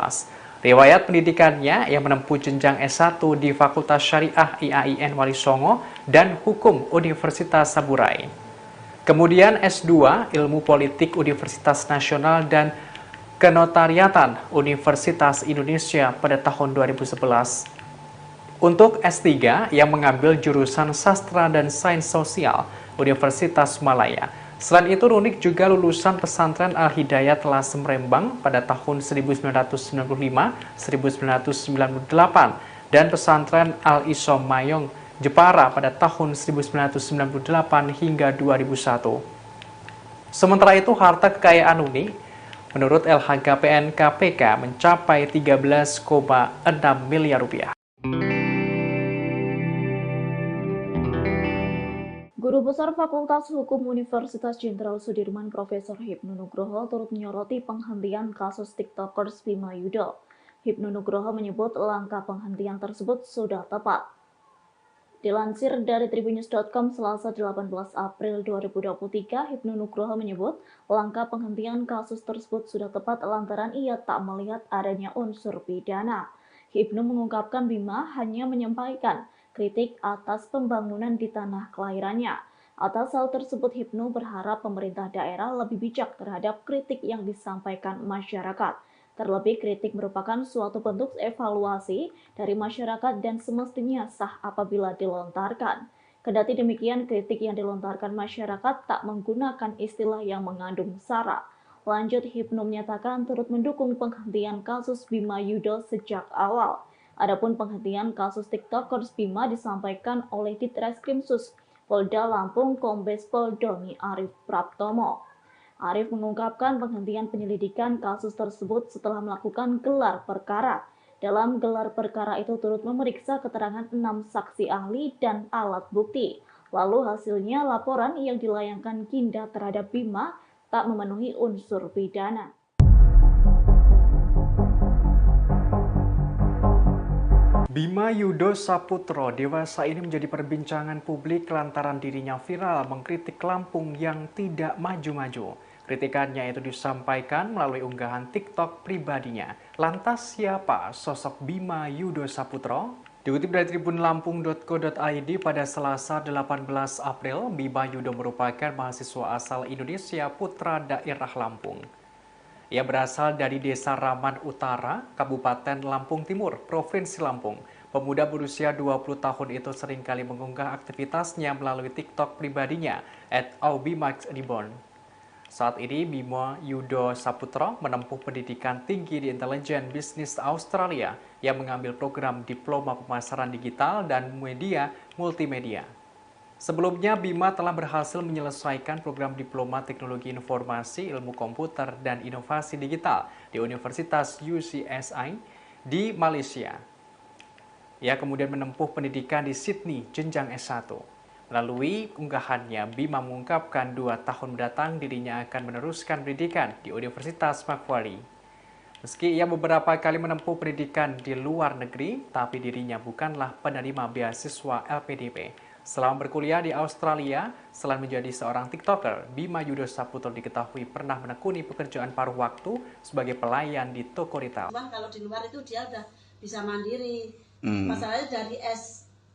Riwayat pendidikannya yang menempuh jenjang S1 di Fakultas Syariah IAIN Wali Songo dan Hukum Universitas Saburai. Kemudian S2 Ilmu Politik Universitas Nasional dan Kenotariatan Universitas Indonesia pada tahun 2011. Untuk S3 yang mengambil jurusan Sastra dan Sains Sosial Universitas Malaya. Selain itu, Nunik juga lulusan pesantren Al-Hidayat Lasem Rembang pada tahun 1995-1998 dan pesantren Al-Isom Mayong Jepara pada tahun 1998 hingga 2001. Sementara itu, harta kekayaan Nunik menurut LHKPN KPK mencapai 13,6 miliar rupiah. Guru Besar Fakultas Hukum Universitas Jenderal Sudirman Profesor Hipnu Nugroho turut menyoroti penghentian kasus TikTokers Bima Yudho. Hipnu Nugroho menyebut langkah penghentian tersebut sudah tepat. Dilansir dari tribunnews.com Selasa 18 April 2023, Hipnu Nugroho menyebut langkah penghentian kasus tersebut sudah tepat lantaran ia tak melihat adanya unsur pidana. Hipnu mengungkapkan Bima hanya menyampaikan kritik atas pembangunan di tanah kelahirannya. Atas hal tersebut, Hipnu berharap pemerintah daerah lebih bijak terhadap kritik yang disampaikan masyarakat. Terlebih, kritik merupakan suatu bentuk evaluasi dari masyarakat dan semestinya sah apabila dilontarkan. Kendati demikian, kritik yang dilontarkan masyarakat tak menggunakan istilah yang mengandung sara. Lanjut, Hipnu menyatakan turut mendukung penghentian kasus Bima Yudho sejak awal. Adapun penghentian kasus TikTokers Bima disampaikan oleh Ditreskrimsus Polda Lampung Kombes Pol Doni Arif Praptomo. Arif mengungkapkan penghentian penyelidikan kasus tersebut setelah melakukan gelar perkara. Dalam gelar perkara itu turut memeriksa keterangan 6 saksi ahli dan alat bukti. Lalu hasilnya laporan yang dilayangkan Ginda terhadap Bima tak memenuhi unsur pidana. Bima Yudho Saputro dewasa ini menjadi perbincangan publik lantaran dirinya viral mengkritik Lampung yang tidak maju-maju. Kritikannya itu disampaikan melalui unggahan TikTok pribadinya. Lantas siapa sosok Bima Yudho Saputro? Dikutip dari tribunlampung.co.id pada Selasa 18 April, Bima Yudho merupakan mahasiswa asal Indonesia putra daerah Lampung. Ia berasal dari Desa Raman Utara, Kabupaten Lampung Timur, Provinsi Lampung. Pemuda berusia 20 tahun itu seringkali mengunggah aktivitasnya melalui TikTok pribadinya @aubimaxreborn. Saat ini, Bima Yudho Saputro menempuh pendidikan tinggi di Intelijen Bisnis Australia yang mengambil program Diploma Pemasaran Digital dan Media Multimedia. Sebelumnya, Bima telah berhasil menyelesaikan program Diploma Teknologi Informasi, Ilmu Komputer, dan Inovasi Digital di Universitas UCSI di Malaysia. Ia kemudian menempuh pendidikan di Sydney, jenjang S1. Melalui unggahannya, Bima mengungkapkan 2 tahun mendatang dirinya akan meneruskan pendidikan di Universitas Macquarie. Meski ia beberapa kali menempuh pendidikan di luar negeri, tapi dirinya bukanlah penerima beasiswa LPDP. Selama berkuliah di Australia, selain menjadi seorang TikToker, Bima Yudho Saputro diketahui pernah menekuni pekerjaan paruh waktu sebagai pelayan di toko retail. Cuman kalau di luar itu dia udah bisa mandiri. Masalahnya dari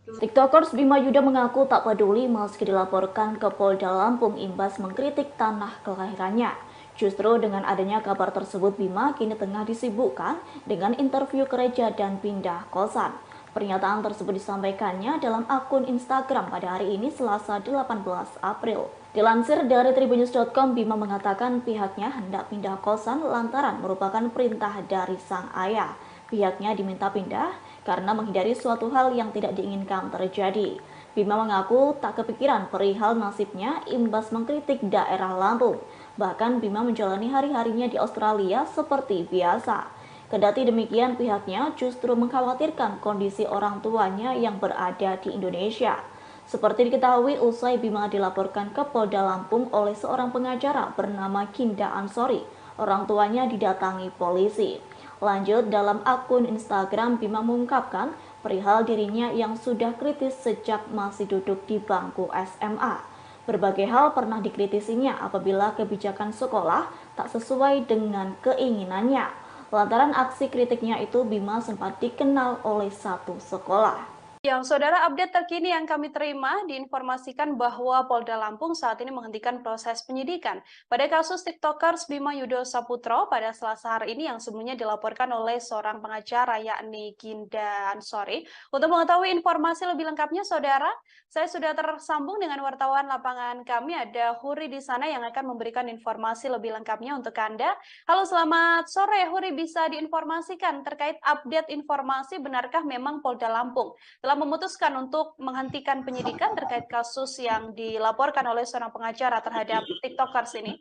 TikTokers Bima Yuda mengaku tak peduli meski dilaporkan ke Polda Lampung imbas mengkritik tanah kelahirannya. Justru dengan adanya kabar tersebut, Bima kini tengah disibukkan dengan interview gereja dan pindah kosan. Pernyataan tersebut disampaikannya dalam akun Instagram pada hari ini Selasa 18 April. Dilansir dari tribunnews.com, Bima mengatakan pihaknya hendak pindah kosan lantaran merupakan perintah dari sang ayah. Pihaknya diminta pindah karena menghindari suatu hal yang tidak diinginkan terjadi. Bima mengaku tak kepikiran perihal nasibnya imbas mengkritik daerah Lampung. Bahkan Bima menjalani hari-harinya di Australia seperti biasa. Kendati demikian, pihaknya justru mengkhawatirkan kondisi orang tuanya yang berada di Indonesia. Seperti diketahui, usai Bima dilaporkan ke Polda Lampung oleh seorang pengacara bernama Ginda Ansori, orang tuanya didatangi polisi. Lanjut, dalam akun Instagram, Bima mengungkapkan perihal dirinya yang sudah kritis sejak masih duduk di bangku SMA. Berbagai hal pernah dikritisinya apabila kebijakan sekolah tak sesuai dengan keinginannya. Lantaran aksi kritiknya itu, Bima sempat dikenal oleh satu sekolah. Yang saudara, update terkini yang kami terima diinformasikan bahwa Polda Lampung saat ini menghentikan proses penyidikan pada kasus TikTokers Bima Yudo Saputro pada Selasa hari ini yang sebelumnya dilaporkan oleh seorang pengacara yakni Ginda Ansori. Untuk mengetahui informasi lebih lengkapnya, saudara, saya sudah tersambung dengan wartawan lapangan kami, ada Huri di sana yang akan memberikan informasi lebih lengkapnya untuk Anda. Halo, selamat sore Huri, bisa diinformasikan terkait update informasi benarkah memang Polda Lampung telah memutuskan untuk menghentikan penyidikan terkait kasus yang dilaporkan oleh seorang pengacara terhadap TikTokers ini?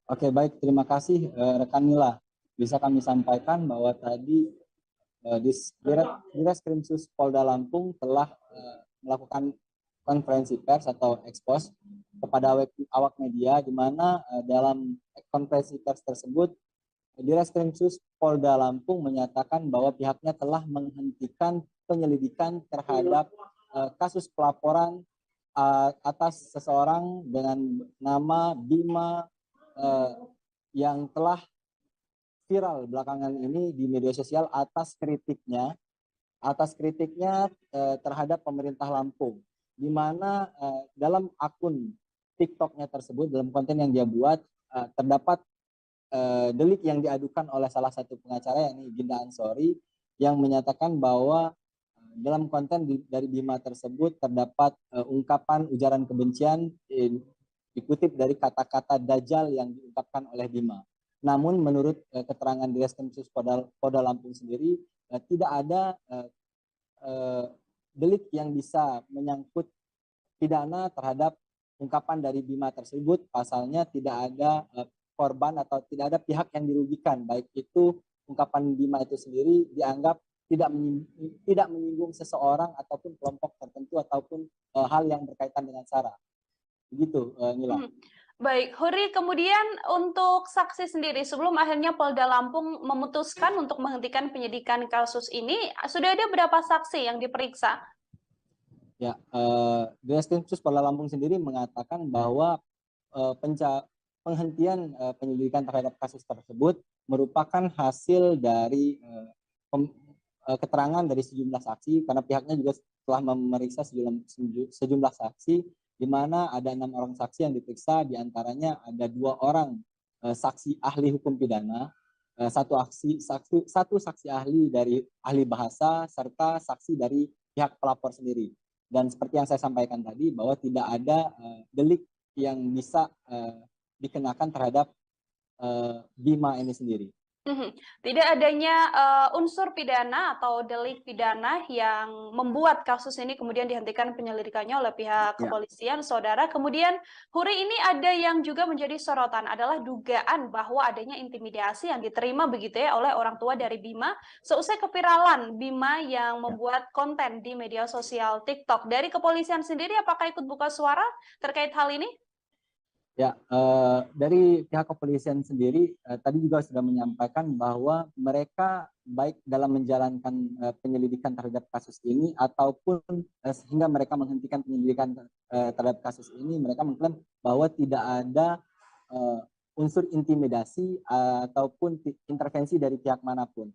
Oke, baik, terima kasih rekan Mila. Bisa kami sampaikan bahwa tadi Ditreskrimsus Polda Lampung telah melakukan konferensi pers atau ekspos kepada awak media, di mana dalam konferensi pers tersebut Ditreskrimsus Polda Lampung menyatakan bahwa pihaknya telah menghentikan penyelidikan terhadap kasus pelaporan atas seseorang dengan nama Bima yang telah viral belakangan ini di media sosial atas kritiknya terhadap pemerintah Lampung, di mana dalam akun TikToknya tersebut, dalam konten yang dia buat, terdapat delik yang diadukan oleh salah satu pengacara yakni Ginda Ansori yang menyatakan bahwa dalam konten dari Bima tersebut terdapat ungkapan ujaran kebencian dikutip dari kata-kata Dajjal yang diungkapkan oleh Bima. Namun menurut keterangan Ditreskrimsus Polda Lampung sendiri tidak ada delik yang bisa menyangkut pidana terhadap ungkapan dari Bima tersebut. Pasalnya tidak ada korban atau tidak ada pihak yang dirugikan, baik itu ungkapan Bima itu sendiri dianggap tidak menyinggung seseorang ataupun kelompok tertentu ataupun hal yang berkaitan dengan SARA. Begitu, Nila. Baik, Huri, kemudian untuk saksi sendiri, sebelum akhirnya Polda Lampung memutuskan untuk menghentikan penyidikan kasus ini, sudah ada berapa saksi yang diperiksa? Ya, Ditreskrimsus Polda Lampung sendiri mengatakan bahwa penghentian penyelidikan terhadap kasus tersebut merupakan hasil dari keterangan dari sejumlah saksi, karena pihaknya juga telah memeriksa sejumlah saksi, di mana ada 6 orang saksi yang diperiksa, diantaranya ada 2 orang saksi ahli hukum pidana, satu saksi ahli dari ahli bahasa, serta saksi dari pihak pelapor sendiri. Dan seperti yang saya sampaikan tadi, bahwa tidak ada delik yang bisa dikenakan terhadap Bima ini sendiri. Tidak adanya unsur pidana atau delik pidana yang membuat kasus ini kemudian dihentikan penyelidikannya oleh pihak kepolisian, saudara. Kemudian, Huri, ini ada yang juga menjadi sorotan adalah dugaan bahwa adanya intimidasi yang diterima begitu ya oleh orang tua dari Bima seusai keviralan Bima yang membuat konten di media sosial TikTok. Dari kepolisian sendiri, apakah ikut buka suara terkait hal ini? Ya, dari pihak kepolisian sendiri tadi juga sudah menyampaikan bahwa mereka baik dalam menjalankan penyelidikan terhadap kasus ini ataupun sehingga mereka menghentikan penyelidikan terhadap kasus ini, mereka mengklaim bahwa tidak ada unsur intimidasi ataupun intervensi dari pihak manapun.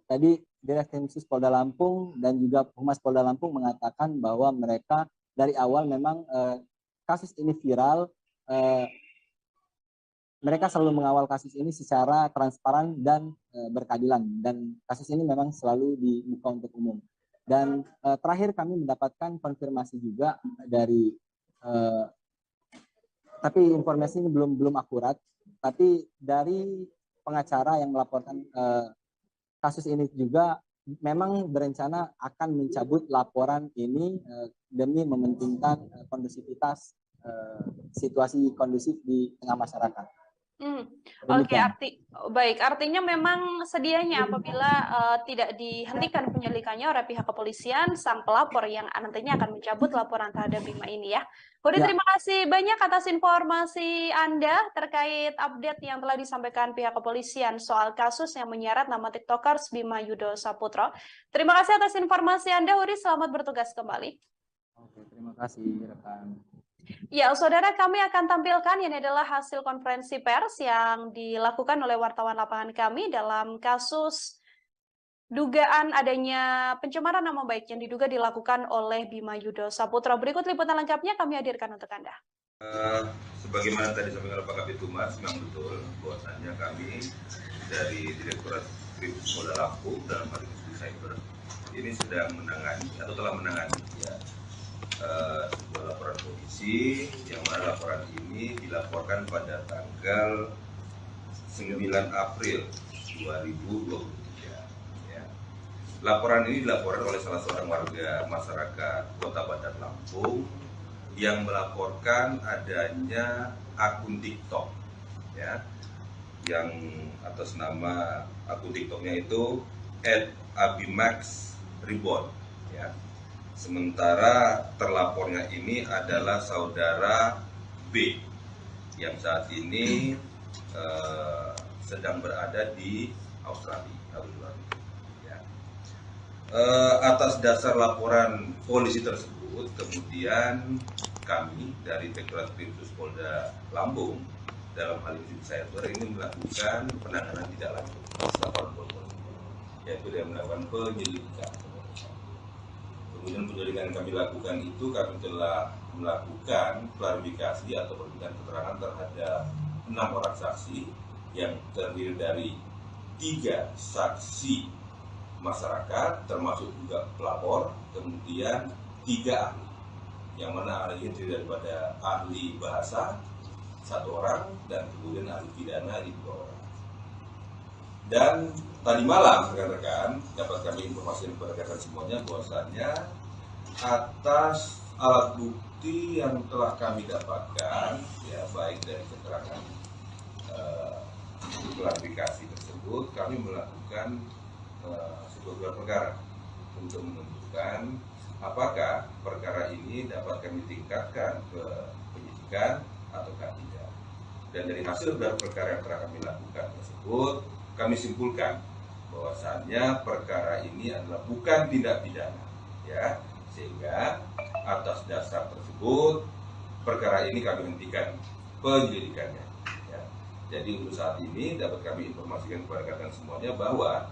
Tadi Direktur Polda Lampung dan juga Humas Polda Lampung mengatakan bahwa mereka dari awal memang kasus ini viral, mereka selalu mengawal kasus ini secara transparan dan berkeadilan, dan kasus ini memang selalu dibuka untuk umum. Dan terakhir kami mendapatkan konfirmasi juga dari tapi informasi ini belum akurat, tapi dari pengacara yang melaporkan kasus ini juga memang berencana akan mencabut laporan ini demi mementingkan kondusivitas situasi kondusif di tengah masyarakat. Oke, artinya memang sedianya apabila tidak dihentikan penyelidikannya oleh pihak kepolisian, sang pelapor yang nantinya akan mencabut laporan terhadap Bima ini ya. Budi, terima kasih banyak atas informasi Anda terkait update yang telah disampaikan pihak kepolisian soal kasus yang menyeret nama TikTokers Bima Yudo Saputro. Terima kasih atas informasi Anda, Huri. Selamat bertugas kembali. Oke, terima kasih rekan. Ya, saudara, kami akan tampilkan ini adalah hasil konferensi pers yang dilakukan oleh wartawan lapangan kami dalam kasus dugaan adanya pencemaran nama baik yang diduga dilakukan oleh Bima Yudo Saputro. Berikut liputan lengkapnya kami hadirkan untuk Anda. Sebagaimana tadi disampaikan oleh Pak Kabid Humas, memang betul bahwasannya kami dari Direktorat Kriminal Polda Lampung dalam hal ini cyber ini sedang menangani atau telah menangani sebuah laporan polisi yang mana laporan ini dilaporkan pada tanggal 9 April 2023. Ya. Laporan ini dilaporkan oleh salah seorang warga masyarakat Kota Bandar Lampung yang melaporkan adanya akun TikTok, ya, yang atas nama akun TikToknya itu @abimax_reborn, ya. Sementara terlapornya ini adalah saudara B yang saat ini sedang berada di Australia. Ya. Atas dasar laporan polisi tersebut, kemudian kami dari Direktorat Kriminal Polda Lampung dalam hal ini cyber ini melakukan penanganan tidak lanjut laporan polisi, yaitu dengan melakukan penyelidikan. Kemudian penyelidikan yang kami lakukan itu kami telah melakukan klarifikasi atau perbincangan keterangan terhadap 6 orang saksi yang terdiri dari 3 saksi masyarakat termasuk juga pelapor, kemudian 3 ahli, yang mana ahli ini terdiri daripada ahli bahasa 1 orang dan kemudian ahli pidana 2 orang. Dan tadi malam rekan-rekan dapat kami informasikan kepada rekan semuanya bahwasannya atas alat bukti yang telah kami dapatkan, ya baik dari keterangan klarifikasi tersebut, kami melakukan sebuah gelar perkara untuk menentukan apakah perkara ini dapat kami tingkatkan ke penyidikan ataukah tidak. Dan dari hasil gelar perkara yang telah kami lakukan tersebut, kami simpulkan bahwasannya perkara ini adalah bukan tindak pidana, ya, sehingga atas dasar tersebut perkara ini kami hentikan penyelidikannya. Ya. Jadi untuk saat ini dapat kami informasikan kepada rekan semuanya bahwa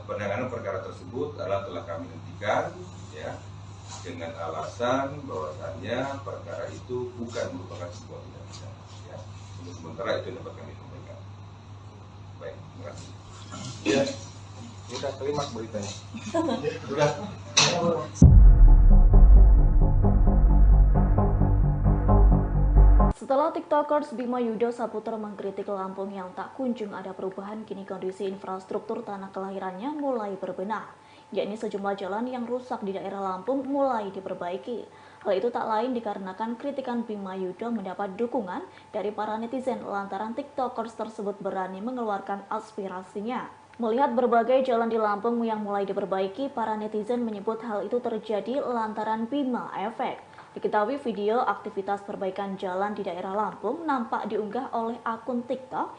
penanganan perkara tersebut adalah telah kami hentikan, ya, dengan alasan bahwasannya perkara itu bukan merupakan sebuah tindak pidana. Ya. Untuk sementara itu dapat kami sampaikan. Baik, terima kasih. Ya, kita terima beritanya. Sudah. Setelah TikTokers Bima Yudo Saputro mengkritik Lampung yang tak kunjung ada perubahan, kini kondisi infrastruktur tanah kelahirannya mulai berbenah, yakni sejumlah jalan yang rusak di daerah Lampung mulai diperbaiki. Hal itu tak lain dikarenakan kritikan Bima Yudo mendapat dukungan dari para netizen lantaran TikTokers tersebut berani mengeluarkan aspirasinya. Melihat berbagai jalan di Lampung yang mulai diperbaiki, para netizen menyebut hal itu terjadi lantaran Bima Efek. Diketahui video aktivitas perbaikan jalan di daerah Lampung nampak diunggah oleh akun TikTok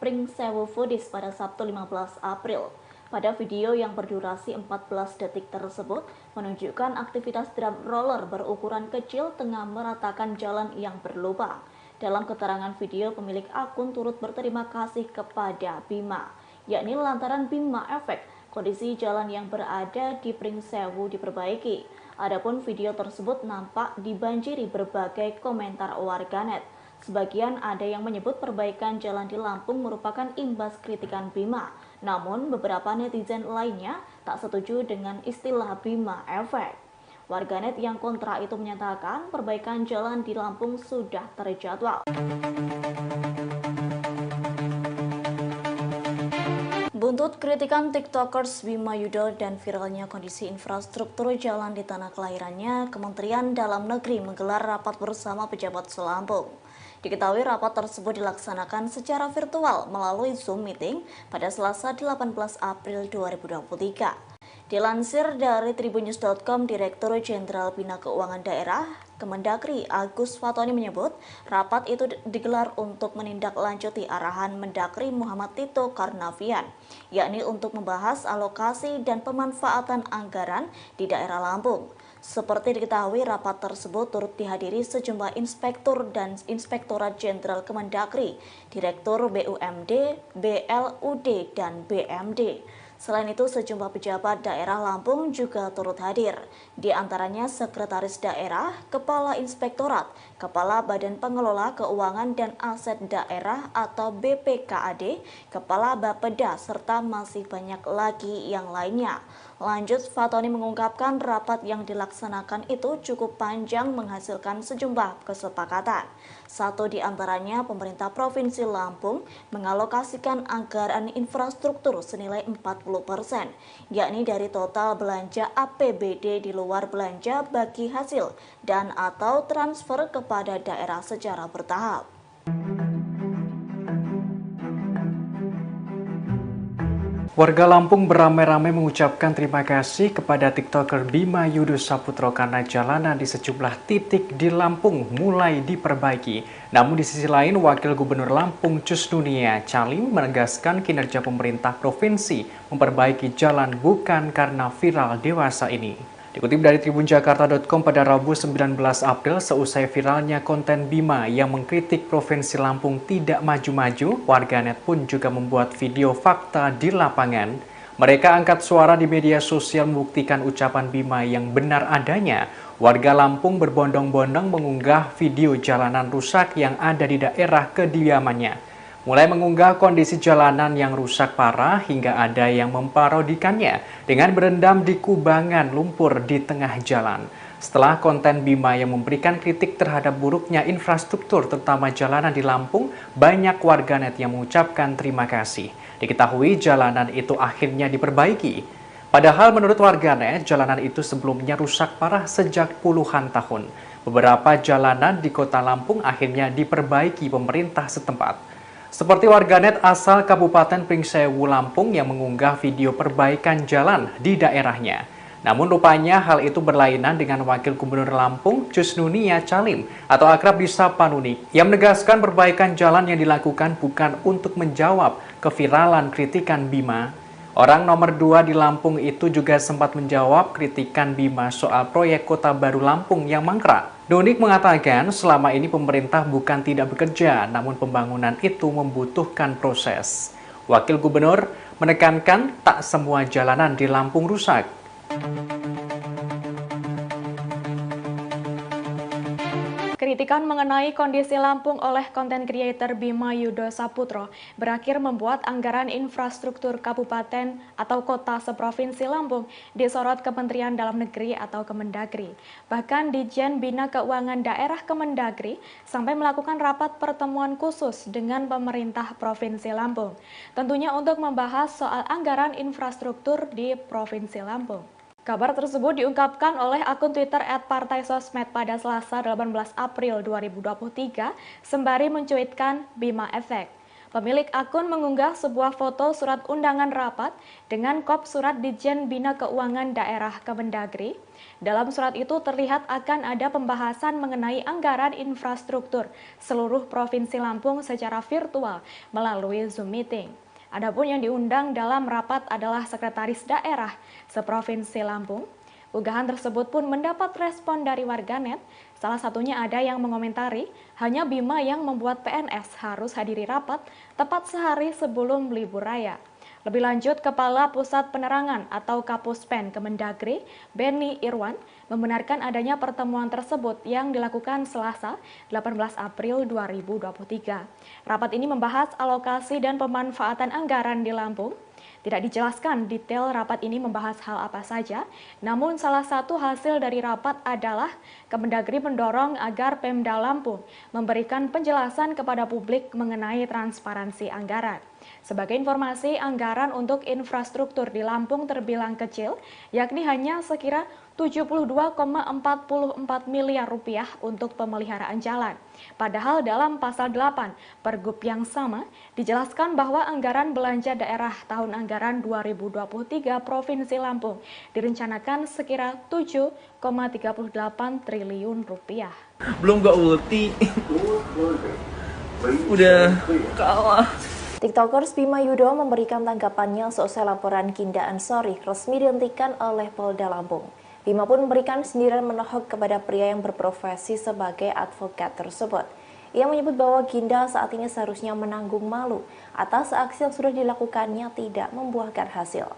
@pringsewufoodies pada Sabtu 15 April. Pada video yang berdurasi 14 detik tersebut menunjukkan aktivitas drum roller berukuran kecil tengah meratakan jalan yang berlubang. Dalam keterangan video, pemilik akun turut berterima kasih kepada Bima yakni lantaran Bima Efek, kondisi jalan yang berada di Pringsewu diperbaiki. Adapun video tersebut nampak dibanjiri berbagai komentar warganet. Sebagian ada yang menyebut perbaikan jalan di Lampung merupakan imbas kritikan Bima. Namun beberapa netizen lainnya tak setuju dengan istilah Bima Efek. Warganet yang kontra itu menyatakan perbaikan jalan di Lampung sudah terjadwal. Buntut kritikan TikTokers Bima Yudho dan viralnya kondisi infrastruktur jalan di tanah kelahirannya, Kementerian Dalam Negeri menggelar rapat bersama pejabat Selampung. Diketahui rapat tersebut dilaksanakan secara virtual melalui Zoom meeting pada Selasa 18 April 2023. Dilansir dari tribunnews.com, Direktur Jenderal Bina Keuangan Daerah Kemendagri Agus Fatoni menyebut rapat itu digelar untuk menindaklanjuti arahan Mendagri Muhammad Tito Karnavian, yakni untuk membahas alokasi dan pemanfaatan anggaran di daerah Lampung. Seperti diketahui, rapat tersebut turut dihadiri sejumlah inspektur dan Inspektorat Jenderal Kemendagri, Direktur BUMD, BLUD, dan BMD. Selain itu, sejumlah pejabat daerah Lampung juga turut hadir, di antaranya Sekretaris Daerah, Kepala Inspektorat, Kepala Badan Pengelola Keuangan dan Aset Daerah atau BPKAD, Kepala Bapeda, serta masih banyak lagi yang lainnya. Lanjut, Fatoni mengungkapkan rapat yang dilaksanakan itu cukup panjang menghasilkan sejumlah kesepakatan. Satu di antaranya, pemerintah Provinsi Lampung mengalokasikan anggaran infrastruktur senilai 40%, yakni dari total belanja APBD di luar belanja bagi hasil dan atau transfer kepada daerah secara bertahap. Warga Lampung beramai-ramai mengucapkan terima kasih kepada TikToker Bima Yudho Saputro karena jalanan di sejumlah titik di Lampung mulai diperbaiki. Namun di sisi lain, Wakil Gubernur Lampung Cusnunia Calim menegaskan kinerja pemerintah provinsi memperbaiki jalan bukan karena viral dewasa ini. Dikutip dari tribunjakarta.com pada Rabu 19 April, seusai viralnya konten Bima yang mengkritik Provinsi Lampung tidak maju-maju, warganet pun juga membuat video fakta di lapangan. Mereka angkat suara di media sosial membuktikan ucapan Bima yang benar adanya. Warga Lampung berbondong-bondong mengunggah video jalanan rusak yang ada di daerah kediamannya. Mulai mengunggah kondisi jalanan yang rusak parah hingga ada yang memparodikannya dengan berendam di kubangan lumpur di tengah jalan. Setelah konten Bima yang memberikan kritik terhadap buruknya infrastruktur terutama jalanan di Lampung, banyak warganet yang mengucapkan terima kasih. Diketahui jalanan itu akhirnya diperbaiki. Padahal menurut warganet, jalanan itu sebelumnya rusak parah sejak puluhan tahun. Beberapa jalanan di kota Lampung akhirnya diperbaiki pemerintah setempat. Seperti warganet asal Kabupaten Pringsewu, Lampung yang mengunggah video perbaikan jalan di daerahnya. Namun rupanya hal itu berlainan dengan Wakil Gubernur Lampung Cusnunia Calim atau akrab disapa Nunik yang menegaskan perbaikan jalan yang dilakukan bukan untuk menjawab keviralan kritikan Bima. Orang nomor 2 di Lampung itu juga sempat menjawab kritikan Bima soal proyek Kota Baru Lampung yang mangkrak. Nunik mengatakan selama ini pemerintah bukan tidak bekerja, namun pembangunan itu membutuhkan proses. Wakil Gubernur menekankan tak semua jalanan di Lampung rusak. Kritikan mengenai kondisi Lampung oleh konten creator Bima Yudho Saputro berakhir membuat anggaran infrastruktur kabupaten atau kota seprovinsi Lampung disorot Kementerian Dalam Negeri atau Kemendagri. Bahkan Ditjen Bina Keuangan Daerah Kemendagri sampai melakukan rapat pertemuan khusus dengan pemerintah Provinsi Lampung. Tentunya untuk membahas soal anggaran infrastruktur di Provinsi Lampung. Kabar tersebut diungkapkan oleh akun Twitter @partaisosmed pada Selasa 18 April 2023 sembari mencuitkan Bima Efek. Pemilik akun mengunggah sebuah foto surat undangan rapat dengan kop surat Ditjen Bina Keuangan Daerah Kemendagri. Dalam surat itu terlihat akan ada pembahasan mengenai anggaran infrastruktur seluruh Provinsi Lampung secara virtual melalui Zoom meeting. Adapun yang diundang dalam rapat adalah Sekretaris Daerah seprovinsi Lampung. Unggahan tersebut pun mendapat respon dari warganet. Salah satunya ada yang mengomentari, hanya Bima yang membuat PNS harus hadiri rapat tepat sehari sebelum libur raya. Lebih lanjut, Kepala Pusat Penerangan atau Kapuspen Kemendagri, Beni Irwan, membenarkan adanya pertemuan tersebut yang dilakukan Selasa, 18 April 2023. Rapat ini membahas alokasi dan pemanfaatan anggaran di Lampung. Tidak dijelaskan detail rapat ini membahas hal apa saja, namun salah satu hasil dari rapat adalah Kemendagri mendorong agar Pemda Lampung memberikan penjelasan kepada publik mengenai transparansi anggaran. Sebagai informasi, anggaran untuk infrastruktur di Lampung terbilang kecil, yakni hanya sekira 72,44 miliar rupiah untuk pemeliharaan jalan. Padahal dalam pasal 8 Pergub yang sama dijelaskan bahwa anggaran belanja daerah tahun anggaran 2023 Provinsi Lampung direncanakan sekira 7,38 triliun rupiah. Belum gak ulti. Udah kalah. TikTokers Bima Yudo memberikan tanggapannya seusai laporan Ginda Ansori resmi dihentikan oleh Polda Lampung. Bima pun memberikan sindiran menohok kepada pria yang berprofesi sebagai advokat tersebut. Ia menyebut bahwa Ginda saat ini seharusnya menanggung malu atas aksi yang sudah dilakukannya tidak membuahkan hasil.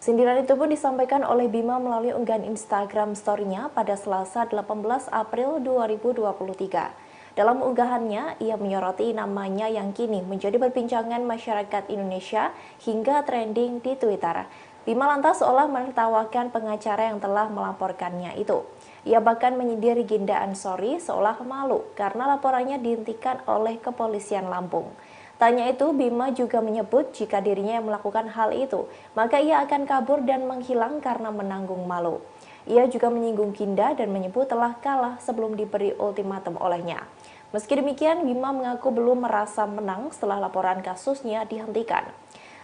Sindiran itu pun disampaikan oleh Bima melalui unggahan Instagram story-nya pada Selasa 18 April 2023. Dalam unggahannya, ia menyoroti namanya yang kini menjadi perbincangan masyarakat Indonesia hingga trending di Twitter. Bima lantas seolah menertawakan pengacara yang telah melaporkannya itu. Ia bahkan menyindir Ginda Ansori seolah malu karena laporannya dihentikan oleh kepolisian Lampung. Tanya itu, Bima juga menyebut jika dirinya yang melakukan hal itu, maka ia akan kabur dan menghilang karena menanggung malu. Ia juga menyinggung Ginda dan menyebut telah kalah sebelum diberi ultimatum olehnya. Meski demikian, Bima mengaku belum merasa menang setelah laporan kasusnya dihentikan.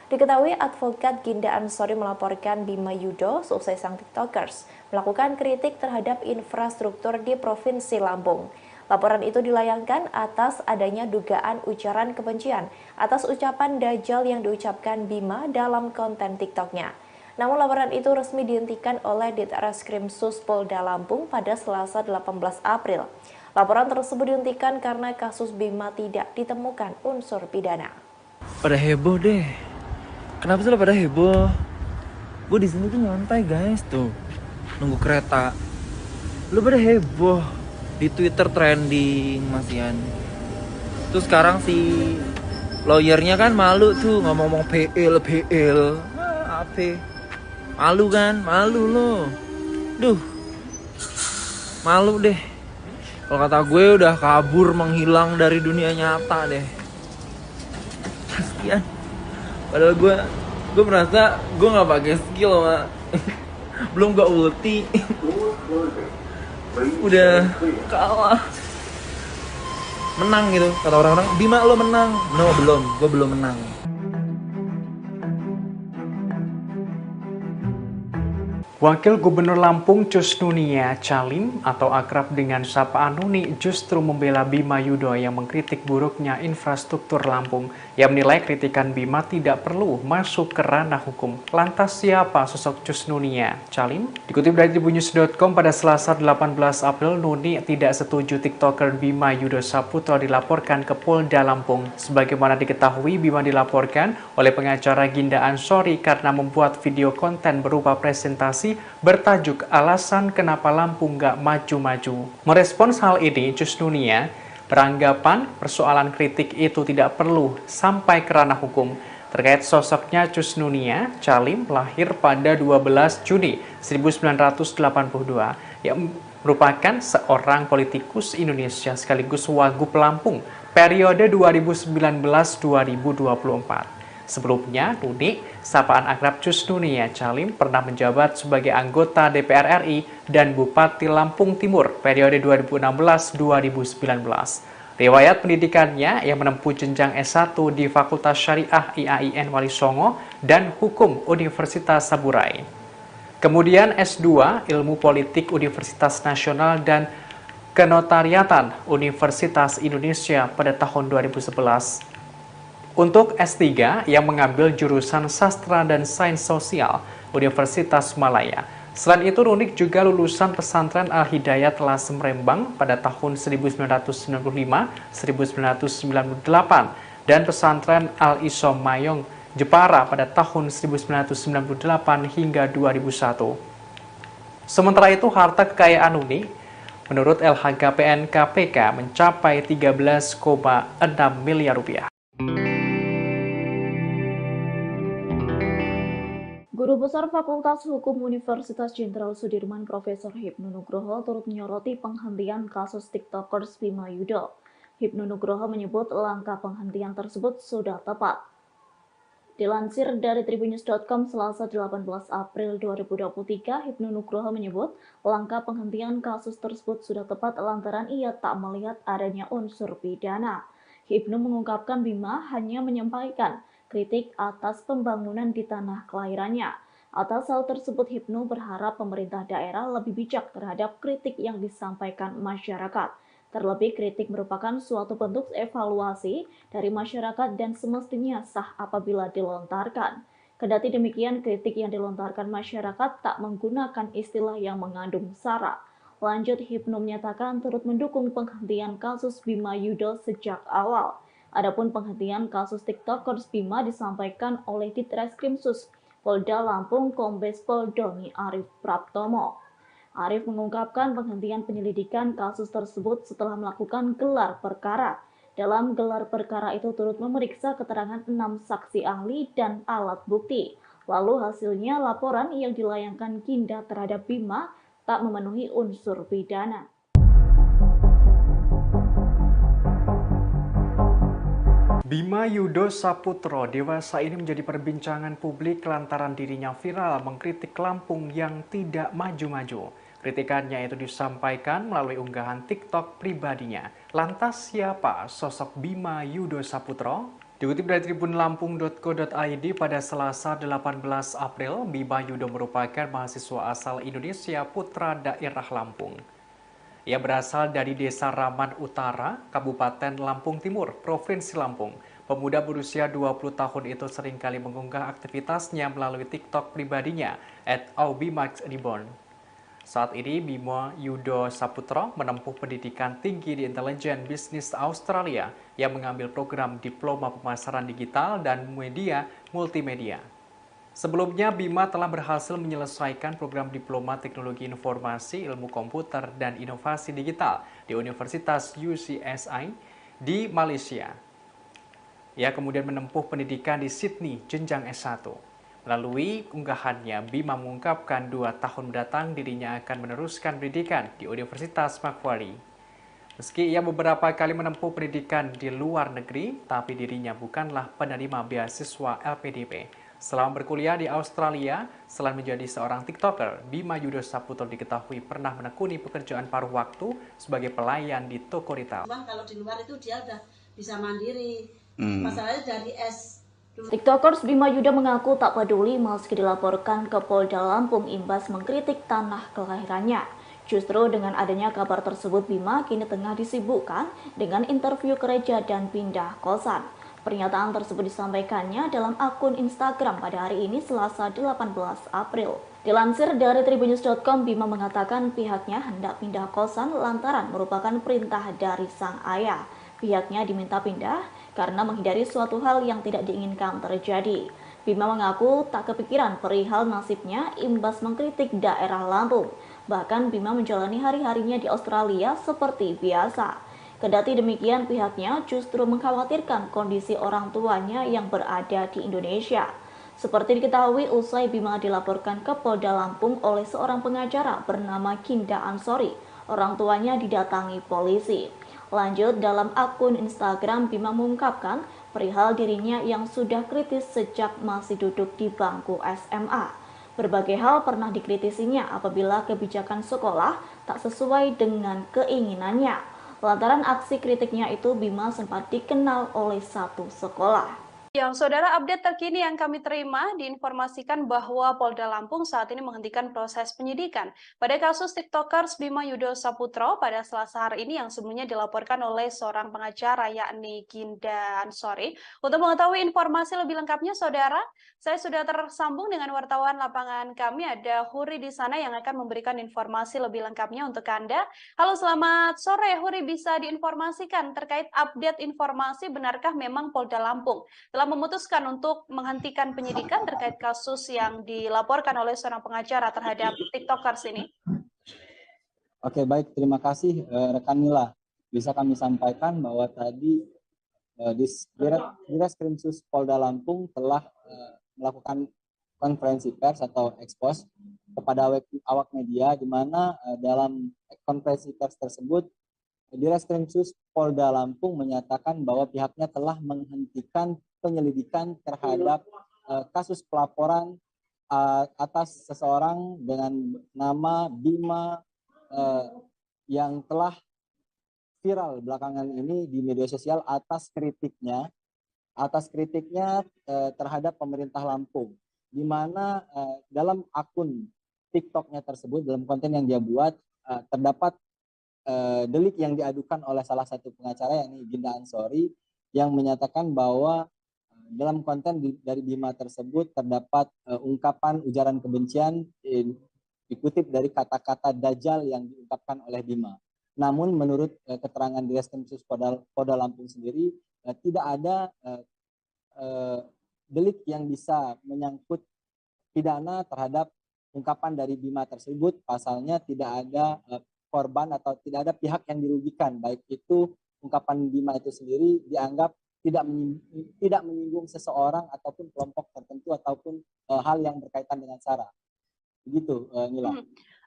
Diketahui advokat Ginda Ansori melaporkan Bima Yudo seusai sang TikTokers melakukan kritik terhadap infrastruktur di Provinsi Lampung. Laporan itu dilayangkan atas adanya dugaan ujaran kebencian atas ucapan Dajjal yang diucapkan Bima dalam konten TikToknya. Namun laporan itu resmi dihentikan oleh Ditreskrim Sus Polda Lampung pada Selasa 18 April. Laporan tersebut dihentikan karena kasus Bima tidak ditemukan unsur pidana. Pada heboh deh. Kenapa sih pada heboh? Gue di sini tuh nyantai guys tuh, nunggu kereta. Lu pada heboh di Twitter trending masihan. Terus sekarang si lawyernya kan malu tuh ngomong-ngomong PL. Apa? Malu kan? Malu lo. Duh. Malu deh. Kalau kata gue udah kabur menghilang dari dunia nyata deh. Kasian. Padahal gue merasa gue nggak pakai skill mak. Belum gak ulti. Udah kalah. Menang gitu kata orang-orang. Bima lo menang. No belum. Gue belum menang. Wakil Gubernur Lampung Cus Nunia Calim atau akrab dengan sapaan Nuni justru membela Bima Yudo yang mengkritik buruknya infrastruktur Lampung. Ia menilai kritikan Bima tidak perlu masuk ke ranah hukum. Lantas siapa sosok Cus Nunia Calim? Dikutip dari tribunnews.com pada Selasa 18 April, Nuni tidak setuju TikToker Bima Yudo Saputro dilaporkan ke Polda Lampung. Sebagaimana diketahui, Bima dilaporkan oleh pengacara Ginda Ansori karena membuat video konten berupa presentasi bertajuk alasan kenapa Lampung nggak maju-maju. Merespons hal ini, Cus Nunia beranggapan persoalan kritik itu tidak perlu sampai ke ranah hukum. Terkait sosoknya, Cus Nunia Calim lahir pada 12 Juni 1982 yang merupakan seorang politikus Indonesia sekaligus Wagub Lampung periode 2019-2024. Sebelumnya, Nuni, sapaan akrab Cus Nunia Calim pernah menjabat sebagai anggota DPR RI dan Bupati Lampung Timur periode 2016-2019. Riwayat pendidikannya yang menempuh jenjang S1 di Fakultas Syariah IAIN Wali Songo dan Hukum Universitas Saburai. Kemudian S2 Ilmu Politik Universitas Nasional dan Kenotariatan Universitas Indonesia pada tahun 2011. Untuk S3 yang mengambil jurusan Sastra dan Sains Sosial Universitas Malaya. Selain itu, Nunik juga lulusan pesantren Al-Hidayat Lasem Rembang pada tahun 1995-1998 dan pesantren Al-Isom Mayong Jepara pada tahun 1998 hingga 2001. Sementara itu, harta kekayaan Nuni menurut LHKPN KPK mencapai 13,6 miliar rupiah. Guru Besar Fakultas Hukum Universitas Jenderal Sudirman Profesor Hipnu Nugroho turut menyoroti penghentian kasus TikTokers Bima Yudo. Hipnu Nugroho menyebut langkah penghentian tersebut sudah tepat. Dilansir dari tribunnews.com Selasa 18 April 2023, Hipnu Nugroho menyebut langkah penghentian kasus tersebut sudah tepat lantaran ia tak melihat adanya unsur pidana. Hipnu mengungkapkan Bima hanya menyampaikan kritik atas pembangunan di tanah kelahirannya. Atas hal tersebut, Hipnu berharap pemerintah daerah lebih bijak terhadap kritik yang disampaikan masyarakat. Terlebih, kritik merupakan suatu bentuk evaluasi dari masyarakat dan semestinya sah apabila dilontarkan. Kendati demikian, kritik yang dilontarkan masyarakat tak menggunakan istilah yang mengandung sara. Lanjut, Hipnu menyatakan turut mendukung penghentian kasus Bima Yudo sejak awal. Adapun penghentian kasus TikTokers Bima disampaikan oleh Ditreskrimsus Polda Lampung Kombes Pol Doni Arif Praptomo. Arif mengungkapkan penghentian penyelidikan kasus tersebut setelah melakukan gelar perkara. Dalam gelar perkara itu turut memeriksa keterangan 6 saksi ahli dan alat bukti. Lalu hasilnya laporan yang dilayangkan Ginda terhadap Bima tak memenuhi unsur pidana. Bima Yudo Saputro dewasa ini menjadi perbincangan publik lantaran dirinya viral mengkritik Lampung yang tidak maju-maju. Kritikannya itu disampaikan melalui unggahan TikTok pribadinya. Lantas siapa sosok Bima Yudo Saputro? Dikutip dari tribunlampung.co.id pada Selasa 18 April, Bima Yudo merupakan mahasiswa asal Indonesia putra daerah Lampung. Ia berasal dari Desa Raman Utara, Kabupaten Lampung Timur, Provinsi Lampung. Pemuda berusia 20 tahun itu seringkali mengunggah aktivitasnya melalui TikTok pribadinya @aubimaxreborn. Saat ini, Bima Yudo Saputro menempuh pendidikan tinggi di Intelijen Bisnis Australia yang mengambil program Diploma Pemasaran Digital dan Media Multimedia. Sebelumnya, Bima telah berhasil menyelesaikan program Diploma Teknologi Informasi, Ilmu Komputer, dan Inovasi Digital di Universitas UCSI di Malaysia. Ia kemudian menempuh pendidikan di Sydney, jenjang S1. Melalui unggahannya, Bima mengungkapkan 2 tahun mendatang dirinya akan meneruskan pendidikan di Universitas Macquarie. Meski ia beberapa kali menempuh pendidikan di luar negeri, tapi dirinya bukanlah penerima beasiswa LPDP. Selama berkuliah di Australia, selain menjadi seorang TikToker, Bima Yudo Saputro diketahui pernah menekuni pekerjaan paruh waktu sebagai pelayan di toko retail. Cuman kalau di luar itu dia udah bisa mandiri. Masalahnya dari TikTokers Bima Yudo mengaku tak peduli meski dilaporkan ke Polda Lampung imbas mengkritik tanah kelahirannya. Justru dengan adanya kabar tersebut, Bima kini tengah disibukkan dengan interview gereja dan pindah kosan. Pernyataan tersebut disampaikannya dalam akun Instagram pada hari ini Selasa 18 April. Dilansir dari tribunnews.com, Bima mengatakan pihaknya hendak pindah kosan lantaran merupakan perintah dari sang ayah. Pihaknya diminta pindah karena menghindari suatu hal yang tidak diinginkan terjadi. Bima mengaku tak kepikiran perihal nasibnya imbas mengkritik daerah Lampung. Bahkan Bima menjalani hari-harinya di Australia seperti biasa. Kendati demikian, pihaknya justru mengkhawatirkan kondisi orang tuanya yang berada di Indonesia. Seperti diketahui, usai Bima dilaporkan ke Polda Lampung oleh seorang pengacara bernama Ginda Ansori, orang tuanya didatangi polisi. Lanjut, dalam akun Instagram, Bima mengungkapkan perihal dirinya yang sudah kritis sejak masih duduk di bangku SMA. Berbagai hal pernah dikritisinya apabila kebijakan sekolah tak sesuai dengan keinginannya. Lantaran aksi kritiknya itu, Bima sempat dikenal oleh satu sekolah. Yang saudara, update terkini yang kami terima diinformasikan bahwa Polda Lampung saat ini menghentikan proses penyidikan pada kasus TikTokers Bima Yudo Saputro pada Selasa hari ini yang sebelumnya dilaporkan oleh seorang pengacara yakni Ginda Ansori. Untuk mengetahui informasi lebih lengkapnya, saudara, saya sudah tersambung dengan wartawan lapangan kami, ada Huri di sana yang akan memberikan informasi lebih lengkapnya untuk Anda. Halo, selamat sore Huri, bisa diinformasikan terkait update informasi benarkah memang Polda Lampung telah memutuskan untuk menghentikan penyidikan terkait kasus yang dilaporkan oleh seorang pengacara terhadap TikTokers ini? Oke, baik, terima kasih rekan Mila. Bisa kami sampaikan bahwa tadi Ditreskrimsus Polda Lampung telah melakukan konferensi pers atau ekspos kepada awak media, di mana dalam konferensi pers tersebut Ditreskrimsus Polda Lampung menyatakan bahwa pihaknya telah menghentikan penyelidikan terhadap kasus pelaporan atas seseorang dengan nama Bima yang telah viral belakangan ini di media sosial atas kritiknya terhadap pemerintah Lampung, di mana dalam akun TikToknya tersebut, dalam konten yang dia buat, terdapat delik yang diadukan oleh salah satu pengacara, yakni Ginda Ansori, yang menyatakan bahwa dalam konten dari Bima tersebut terdapat ungkapan ujaran kebencian dikutip dari kata-kata Dajjal yang diungkapkan oleh Bima. Namun menurut keterangan Ditreskrimsus Polda Lampung sendiri, tidak ada delik yang bisa menyangkut pidana terhadap ungkapan dari Bima tersebut. Pasalnya tidak ada korban atau tidak ada pihak yang dirugikan, baik itu ungkapan Bima itu sendiri dianggap tidak menyinggung seseorang ataupun kelompok tertentu ataupun hal yang berkaitan dengan SARA. Begitu, Nila.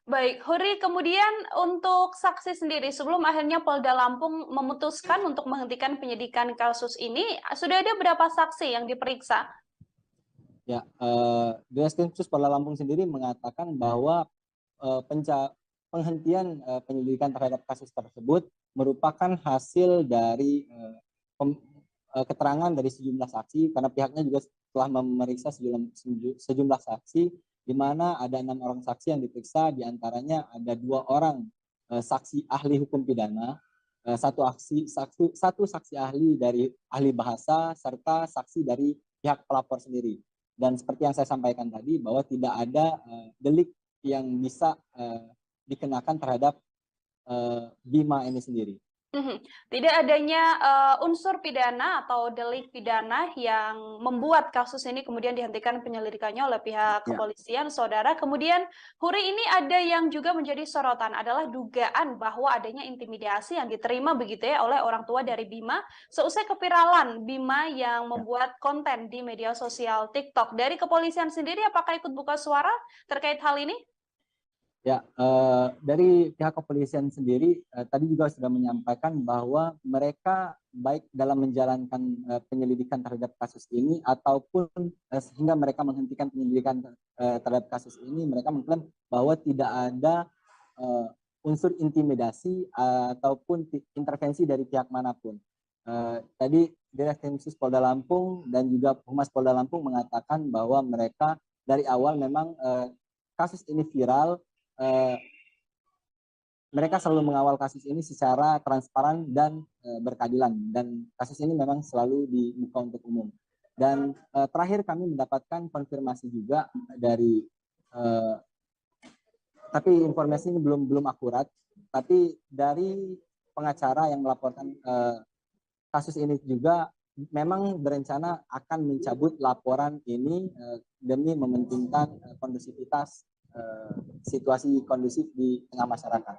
Baik, Huri, kemudian untuk saksi sendiri, sebelum akhirnya Polda Lampung memutuskan untuk menghentikan penyidikan kasus ini, sudah ada berapa saksi yang diperiksa? Ya, Ditreskrimsus Polda Lampung sendiri mengatakan bahwa penghentian penyelidikan terhadap kasus tersebut merupakan hasil dari keterangan dari sejumlah saksi, karena pihaknya juga telah memeriksa sejumlah saksi, di mana ada 6 orang saksi yang diperiksa, diantaranya ada 2 orang saksi ahli hukum pidana, satu saksi ahli dari ahli bahasa, serta saksi dari pihak pelapor sendiri. Dan seperti yang saya sampaikan tadi, bahwa tidak ada delik yang bisa dikenakan terhadap Bima ini sendiri. Tidak adanya unsur pidana atau delik pidana yang membuat kasus ini kemudian dihentikan penyelidikannya oleh pihak kepolisian, Saudara. Kemudian, Huri, ini ada yang juga menjadi sorotan adalah dugaan bahwa adanya intimidasi yang diterima begitu ya oleh orang tua dari Bima seusai keviralan Bima yang membuat konten di media sosial TikTok. Dari kepolisian sendiri, apakah ikut buka suara terkait hal ini? Ya, dari pihak kepolisian sendiri tadi juga sudah menyampaikan bahwa mereka baik dalam menjalankan penyelidikan terhadap kasus ini ataupun sehingga mereka menghentikan penyelidikan terhadap kasus ini, mereka mengklaim bahwa tidak ada unsur intimidasi ataupun intervensi dari pihak manapun. Tadi Ditreskrimsus Polda Lampung dan juga Humas Polda Lampung mengatakan bahwa mereka dari awal memang kasus ini viral. Mereka selalu mengawal kasus ini secara transparan dan berkeadilan, dan kasus ini memang selalu dibuka untuk umum. Dan terakhir kami mendapatkan konfirmasi juga dari tapi informasi ini belum akurat, tapi dari pengacara yang melaporkan kasus ini juga memang berencana akan mencabut laporan ini demi mementingkan kondusivitas situasi kondusif di tengah masyarakat.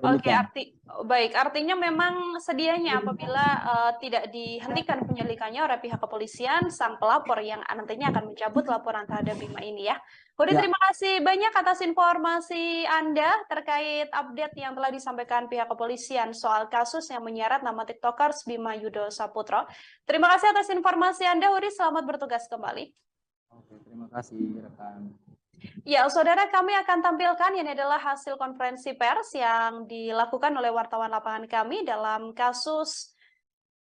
Oke, artinya memang sedianya apabila tidak dihentikan penyelidikannya oleh pihak kepolisian, sang pelapor yang nantinya akan mencabut laporan terhadap Bima ini ya. Huri, terima kasih banyak atas informasi Anda terkait update yang telah disampaikan pihak kepolisian soal kasus yang menyeret nama TikTokers Bima Yudo Saputro. Terima kasih atas informasi Anda, Huri. Selamat bertugas kembali. Oke, terima kasih rekan. Ya, Saudara, kami akan tampilkan ini adalah hasil konferensi pers yang dilakukan oleh wartawan lapangan kami dalam kasus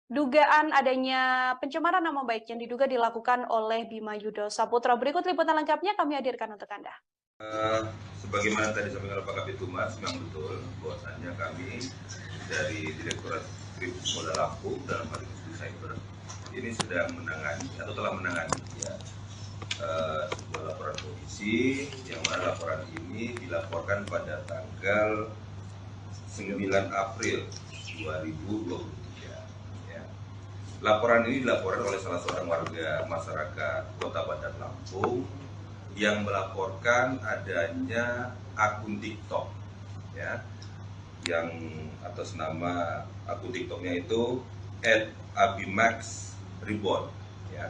dugaan adanya pencemaran nama baik yang diduga dilakukan oleh Bima Yudo Saputro. Berikut liputan lengkapnya kami hadirkan untuk Anda. Sebagaimana tadi disampaikan oleh Pak Kabid Humas, memang betul bahwasannya kami dari Direktorat Kriminal Polda Lampung dalam hal ini cyber ini sedang menangani atau telah menangani sebuah laporan polisi yang mana laporan ini dilaporkan pada tanggal 9 April 2023 ya. Laporan ini dilaporkan oleh salah seorang warga masyarakat Kota Bandar Lampung yang melaporkan adanya akun TikTok, ya, yang atas nama akun TikToknya itu @abimax_reborn, ya.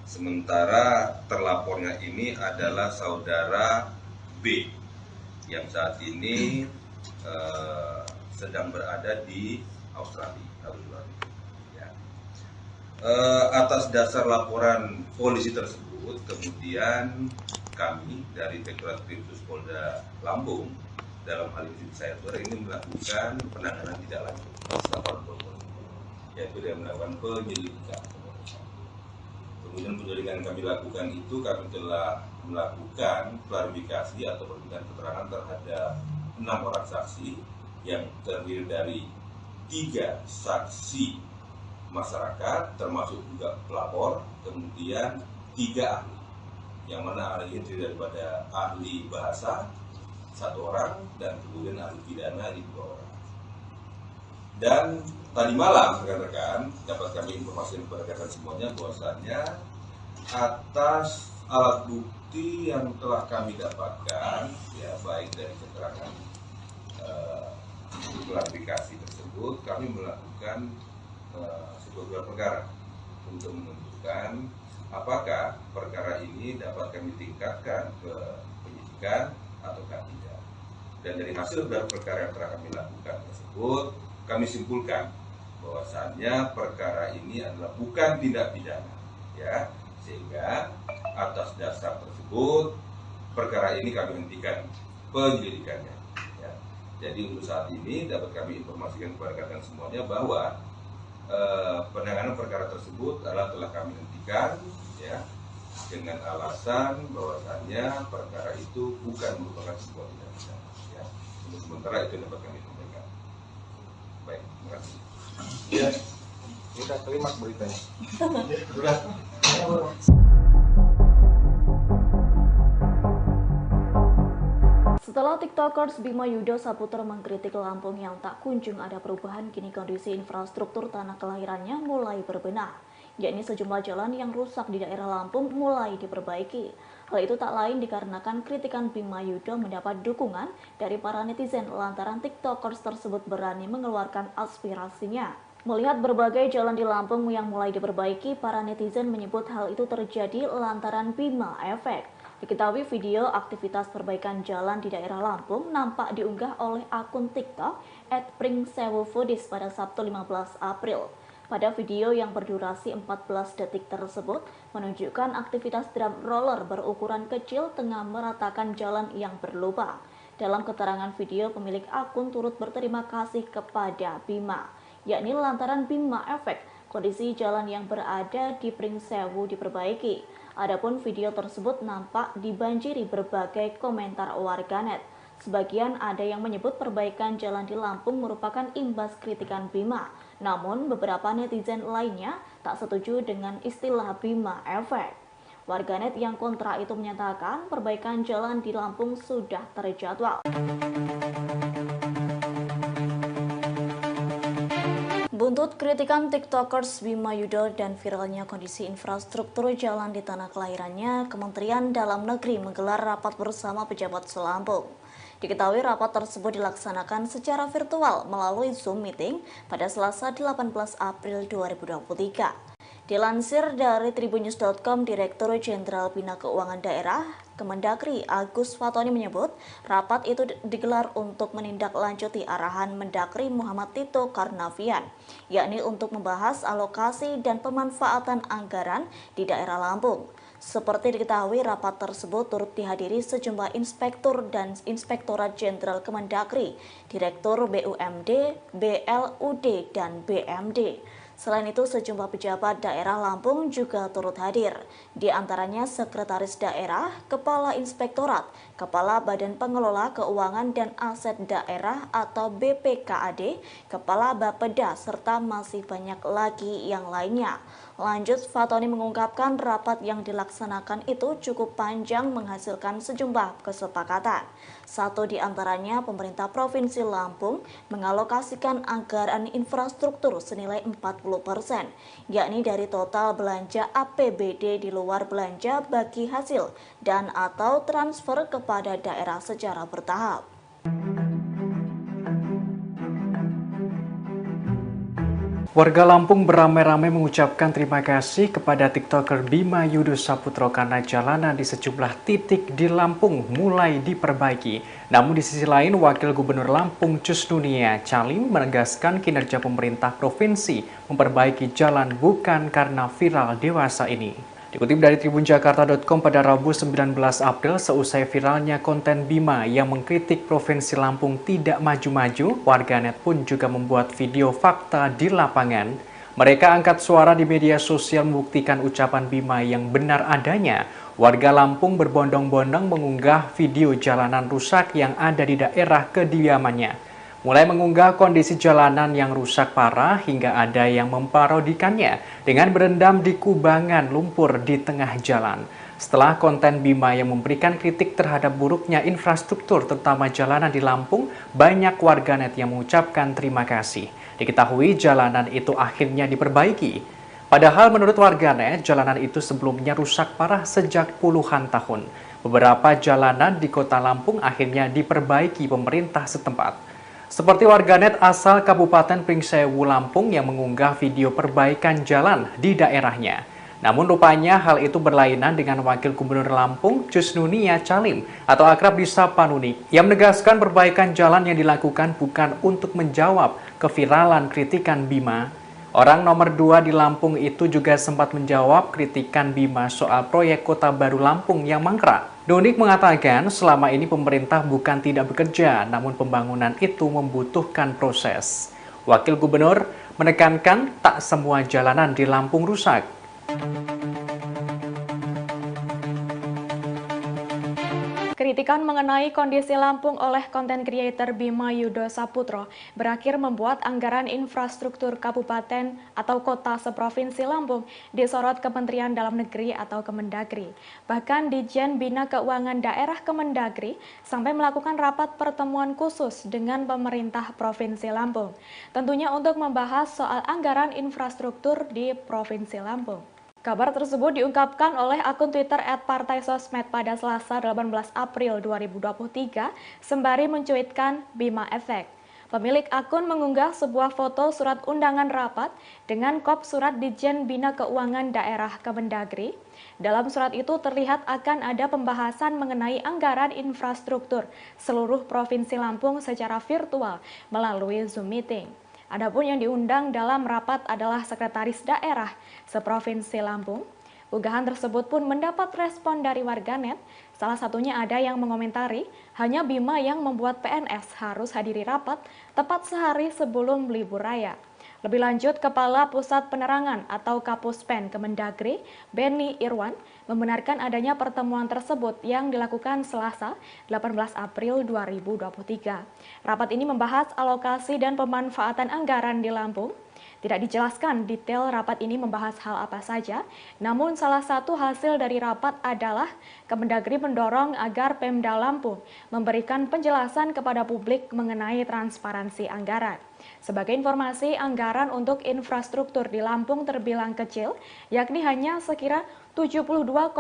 Sementara terlapornya ini adalah saudara B yang saat ini sedang berada di Australia. Ya. Atas dasar laporan polisi tersebut, kemudian kami dari Direktorat Kriminal Polda Lampung dalam hal ini saya ini melakukan penanganan tidak lanjut, yaitu dengan melakukan penyelidikan. Kemudian penyelidikan yang kami lakukan itu kami telah melakukan klarifikasi atau permintaan keterangan terhadap 6 orang saksi yang terdiri dari 3 saksi masyarakat termasuk juga pelapor, kemudian 3 ahli, yang mana ahli ini terdiri daripada ahli bahasa 1 orang dan kemudian ahli pidana 2 orang. Dan tadi malam rekan-rekan dapat kami informasikan kepada rekan semuanya bahwasannya atas alat bukti yang telah kami dapatkan, ya, baik dari keterangan klarifikasi tersebut, kami melakukan sebuah gelar perkara untuk menentukan apakah perkara ini dapat kami tingkatkan ke penyidikan ataukah tidak. Dan dari hasil gelar perkara yang telah kami lakukan tersebut, kami simpulkan bahwasannya perkara ini adalah bukan tindak pidana, ya, sehingga atas dasar tersebut perkara ini kami hentikan penyelidikannya, ya. Jadi untuk saat ini dapat kami informasikan kepada rekan semuanya bahwa penanganan perkara tersebut adalah telah kami hentikan, ya, dengan alasan bahwasannya perkara itu bukan merupakan sebuah tindak pidana, ya. Untuk sementara itu dapat kami sampaikan. Baik, terima kasih. Ya, kita terima beritanya. Sudah. Setelah TikTokers Bima Yudo Saputra mengkritik Lampung yang tak kunjung ada perubahan, kini kondisi infrastruktur tanah kelahirannya mulai berbenah, yakni sejumlah jalan yang rusak di daerah Lampung mulai diperbaiki. Hal itu tak lain dikarenakan kritikan Bima Yudo mendapat dukungan dari para netizen lantaran TikTokers tersebut berani mengeluarkan aspirasinya. Melihat berbagai jalan di Lampung yang mulai diperbaiki, para netizen menyebut hal itu terjadi lantaran Bima Efek. Diketahui video aktivitas perbaikan jalan di daerah Lampung nampak diunggah oleh akun TikTok @pringsewufoodies pada Sabtu 15 April. Pada video yang berdurasi 14 detik tersebut menunjukkan aktivitas drum roller berukuran kecil tengah meratakan jalan yang berlubang. Dalam keterangan video, pemilik akun turut berterima kasih kepada Bima, yakni lantaran Bima Efek kondisi jalan yang berada di Pringsewu diperbaiki. Adapun video tersebut nampak dibanjiri berbagai komentar warganet. Sebagian ada yang menyebut perbaikan jalan di Lampung merupakan imbas kritikan Bima. Namun beberapa netizen lainnya tak setuju dengan istilah Bima Efek. Warganet yang kontra itu menyatakan perbaikan jalan di Lampung sudah terjadwal. Buntut kritikan TikTokers Bima Yudo dan viralnya kondisi infrastruktur jalan di tanah kelahirannya, Kementerian Dalam Negeri menggelar rapat bersama pejabat Selampung. Diketahui rapat tersebut dilaksanakan secara virtual melalui Zoom meeting pada Selasa 18 April 2023. Dilansir dari tribunnews.com, Direktur Jenderal Bina Keuangan Daerah Kemendagri Agus Fatoni menyebut rapat itu digelar untuk menindaklanjuti arahan Mendagri Muhammad Tito Karnavian, yakni untuk membahas alokasi dan pemanfaatan anggaran di daerah Lampung. Seperti diketahui, rapat tersebut turut dihadiri sejumlah inspektur dan Inspektorat Jenderal Kemendagri, Direktur BUMD, BLUD, dan BMD. Selain itu, sejumlah pejabat daerah Lampung juga turut hadir. di antaranya Sekretaris Daerah, Kepala Inspektorat, Kepala Badan Pengelola Keuangan dan Aset Daerah atau BPKAD, Kepala Bapeda, serta masih banyak lagi yang lainnya. Lanjut, Fatoni mengungkapkan rapat yang dilaksanakan itu cukup panjang menghasilkan sejumlah kesepakatan. Satu di antaranya pemerintah Provinsi Lampung mengalokasikan anggaran infrastruktur senilai 40%, yakni dari total belanja APBD di luar belanja bagi hasil dan atau transfer kepada daerah secara bertahap. Warga Lampung beramai-ramai mengucapkan terima kasih kepada TikToker Bima Yudho Saputro karena jalanan di sejumlah titik di Lampung mulai diperbaiki. Namun di sisi lain, Wakil Gubernur Lampung Cusnunia Calim menegaskan kinerja pemerintah provinsi memperbaiki jalan bukan karena viral dewasa ini. Dikutip dari tribunjakarta.com pada Rabu 19 April, seusai viralnya konten Bima yang mengkritik Provinsi Lampung tidak maju-maju, warganet pun juga membuat video fakta di lapangan. Mereka angkat suara di media sosial membuktikan ucapan Bima yang benar adanya. Warga Lampung berbondong-bondong mengunggah video jalanan rusak yang ada di daerah kediamannya. Mulai mengunggah kondisi jalanan yang rusak parah hingga ada yang memparodikannya dengan berendam di kubangan lumpur di tengah jalan. Setelah konten Bima yang memberikan kritik terhadap buruknya infrastruktur terutama jalanan di Lampung, banyak warganet yang mengucapkan terima kasih. Diketahui jalanan itu akhirnya diperbaiki. Padahal menurut warganet, jalanan itu sebelumnya rusak parah sejak puluhan tahun. Beberapa jalanan di kota Lampung akhirnya diperbaiki pemerintah setempat. Seperti warganet asal Kabupaten Pringsewu Lampung yang mengunggah video perbaikan jalan di daerahnya. Namun rupanya hal itu berlainan dengan Wakil Gubernur Lampung Cusnunia Calim atau akrab disapa Nuni yang menegaskan perbaikan jalan yang dilakukan bukan untuk menjawab keviralan kritikan Bima. Orang nomor 2 di Lampung itu juga sempat menjawab kritikan Bima soal proyek Kota Baru Lampung yang mangkrak. Nunik mengatakan selama ini pemerintah bukan tidak bekerja, namun pembangunan itu membutuhkan proses. Wakil Gubernur menekankan tak semua jalanan di Lampung rusak. Kritikan mengenai kondisi Lampung oleh konten creator Bima Yudho Saputro berakhir membuat anggaran infrastruktur kabupaten atau kota seprovinsi Lampung disorot Kementerian Dalam Negeri atau Kemendagri. Bahkan Ditjen Bina Keuangan Daerah Kemendagri sampai melakukan rapat pertemuan khusus dengan pemerintah Provinsi Lampung. Tentunya untuk membahas soal anggaran infrastruktur di Provinsi Lampung. Kabar tersebut diungkapkan oleh akun Twitter @partaisosmed pada Selasa 18 April 2023 sembari mencuitkan Bima Efek. Pemilik akun mengunggah sebuah foto surat undangan rapat dengan kop surat Ditjen Bina Keuangan Daerah Kemendagri. Dalam surat itu terlihat akan ada pembahasan mengenai anggaran infrastruktur seluruh Provinsi Lampung secara virtual melalui Zoom Meeting. Adapun yang diundang dalam rapat adalah Sekretaris Daerah seprovinsi Lampung. Unggahan tersebut pun mendapat respon dari warganet. Salah satunya ada yang mengomentari, hanya Bima yang membuat PNS harus hadiri rapat tepat sehari sebelum libur raya. Lebih lanjut, Kepala Pusat Penerangan atau Kapuspen Kemendagri, Benny Irwan, membenarkan adanya pertemuan tersebut yang dilakukan Selasa 18 April 2023. Rapat ini membahas alokasi dan pemanfaatan anggaran di Lampung. Tidak dijelaskan detail rapat ini membahas hal apa saja, namun salah satu hasil dari rapat adalah Kemendagri mendorong agar Pemda Lampung memberikan penjelasan kepada publik mengenai transparansi anggaran. Sebagai informasi, anggaran untuk infrastruktur di Lampung terbilang kecil, yakni hanya sekira 72,44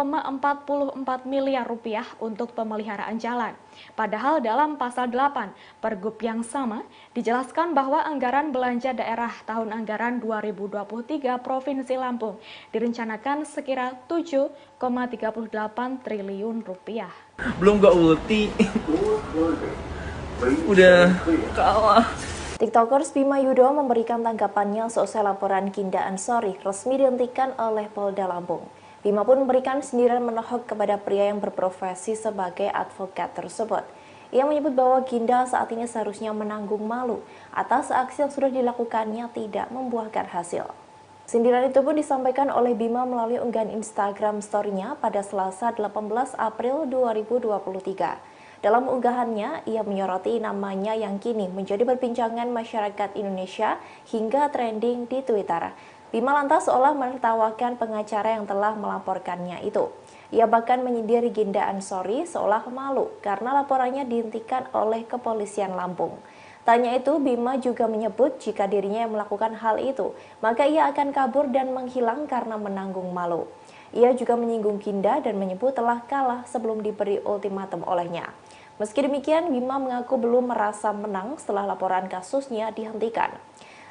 miliar rupiah untuk pemeliharaan jalan. Padahal dalam pasal 8 Pergub yang sama dijelaskan bahwa anggaran belanja daerah tahun anggaran 2023 Provinsi Lampung direncanakan sekira 7,38 triliun rupiah. Belum gak ulti. Udah kalah. TikTokers Bima Yudho memberikan tanggapannya seusai laporan Ginda Ansori resmi dihentikan oleh Polda Lampung. Bima pun memberikan sindiran menohok kepada pria yang berprofesi sebagai advokat tersebut. Ia menyebut bahwa Ginda saat ini seharusnya menanggung malu atas aksi yang sudah dilakukannya tidak membuahkan hasil. Sindiran itu pun disampaikan oleh Bima melalui unggahan Instagram story-nya pada Selasa 18 April 2023. Dalam unggahannya, ia menyoroti namanya yang kini menjadi perbincangan masyarakat Indonesia hingga trending di Twitter. Bima lantas seolah menertawakan pengacara yang telah melaporkannya itu. Ia bahkan menyindir Ginda Ansori seolah malu karena laporannya dihentikan oleh kepolisian Lampung. Tanya itu, Bima juga menyebut jika dirinya yang melakukan hal itu, maka ia akan kabur dan menghilang karena menanggung malu. Ia juga menyinggung Ginda dan menyebut telah kalah sebelum diberi ultimatum olehnya. Meski demikian, Bima mengaku belum merasa menang setelah laporan kasusnya dihentikan.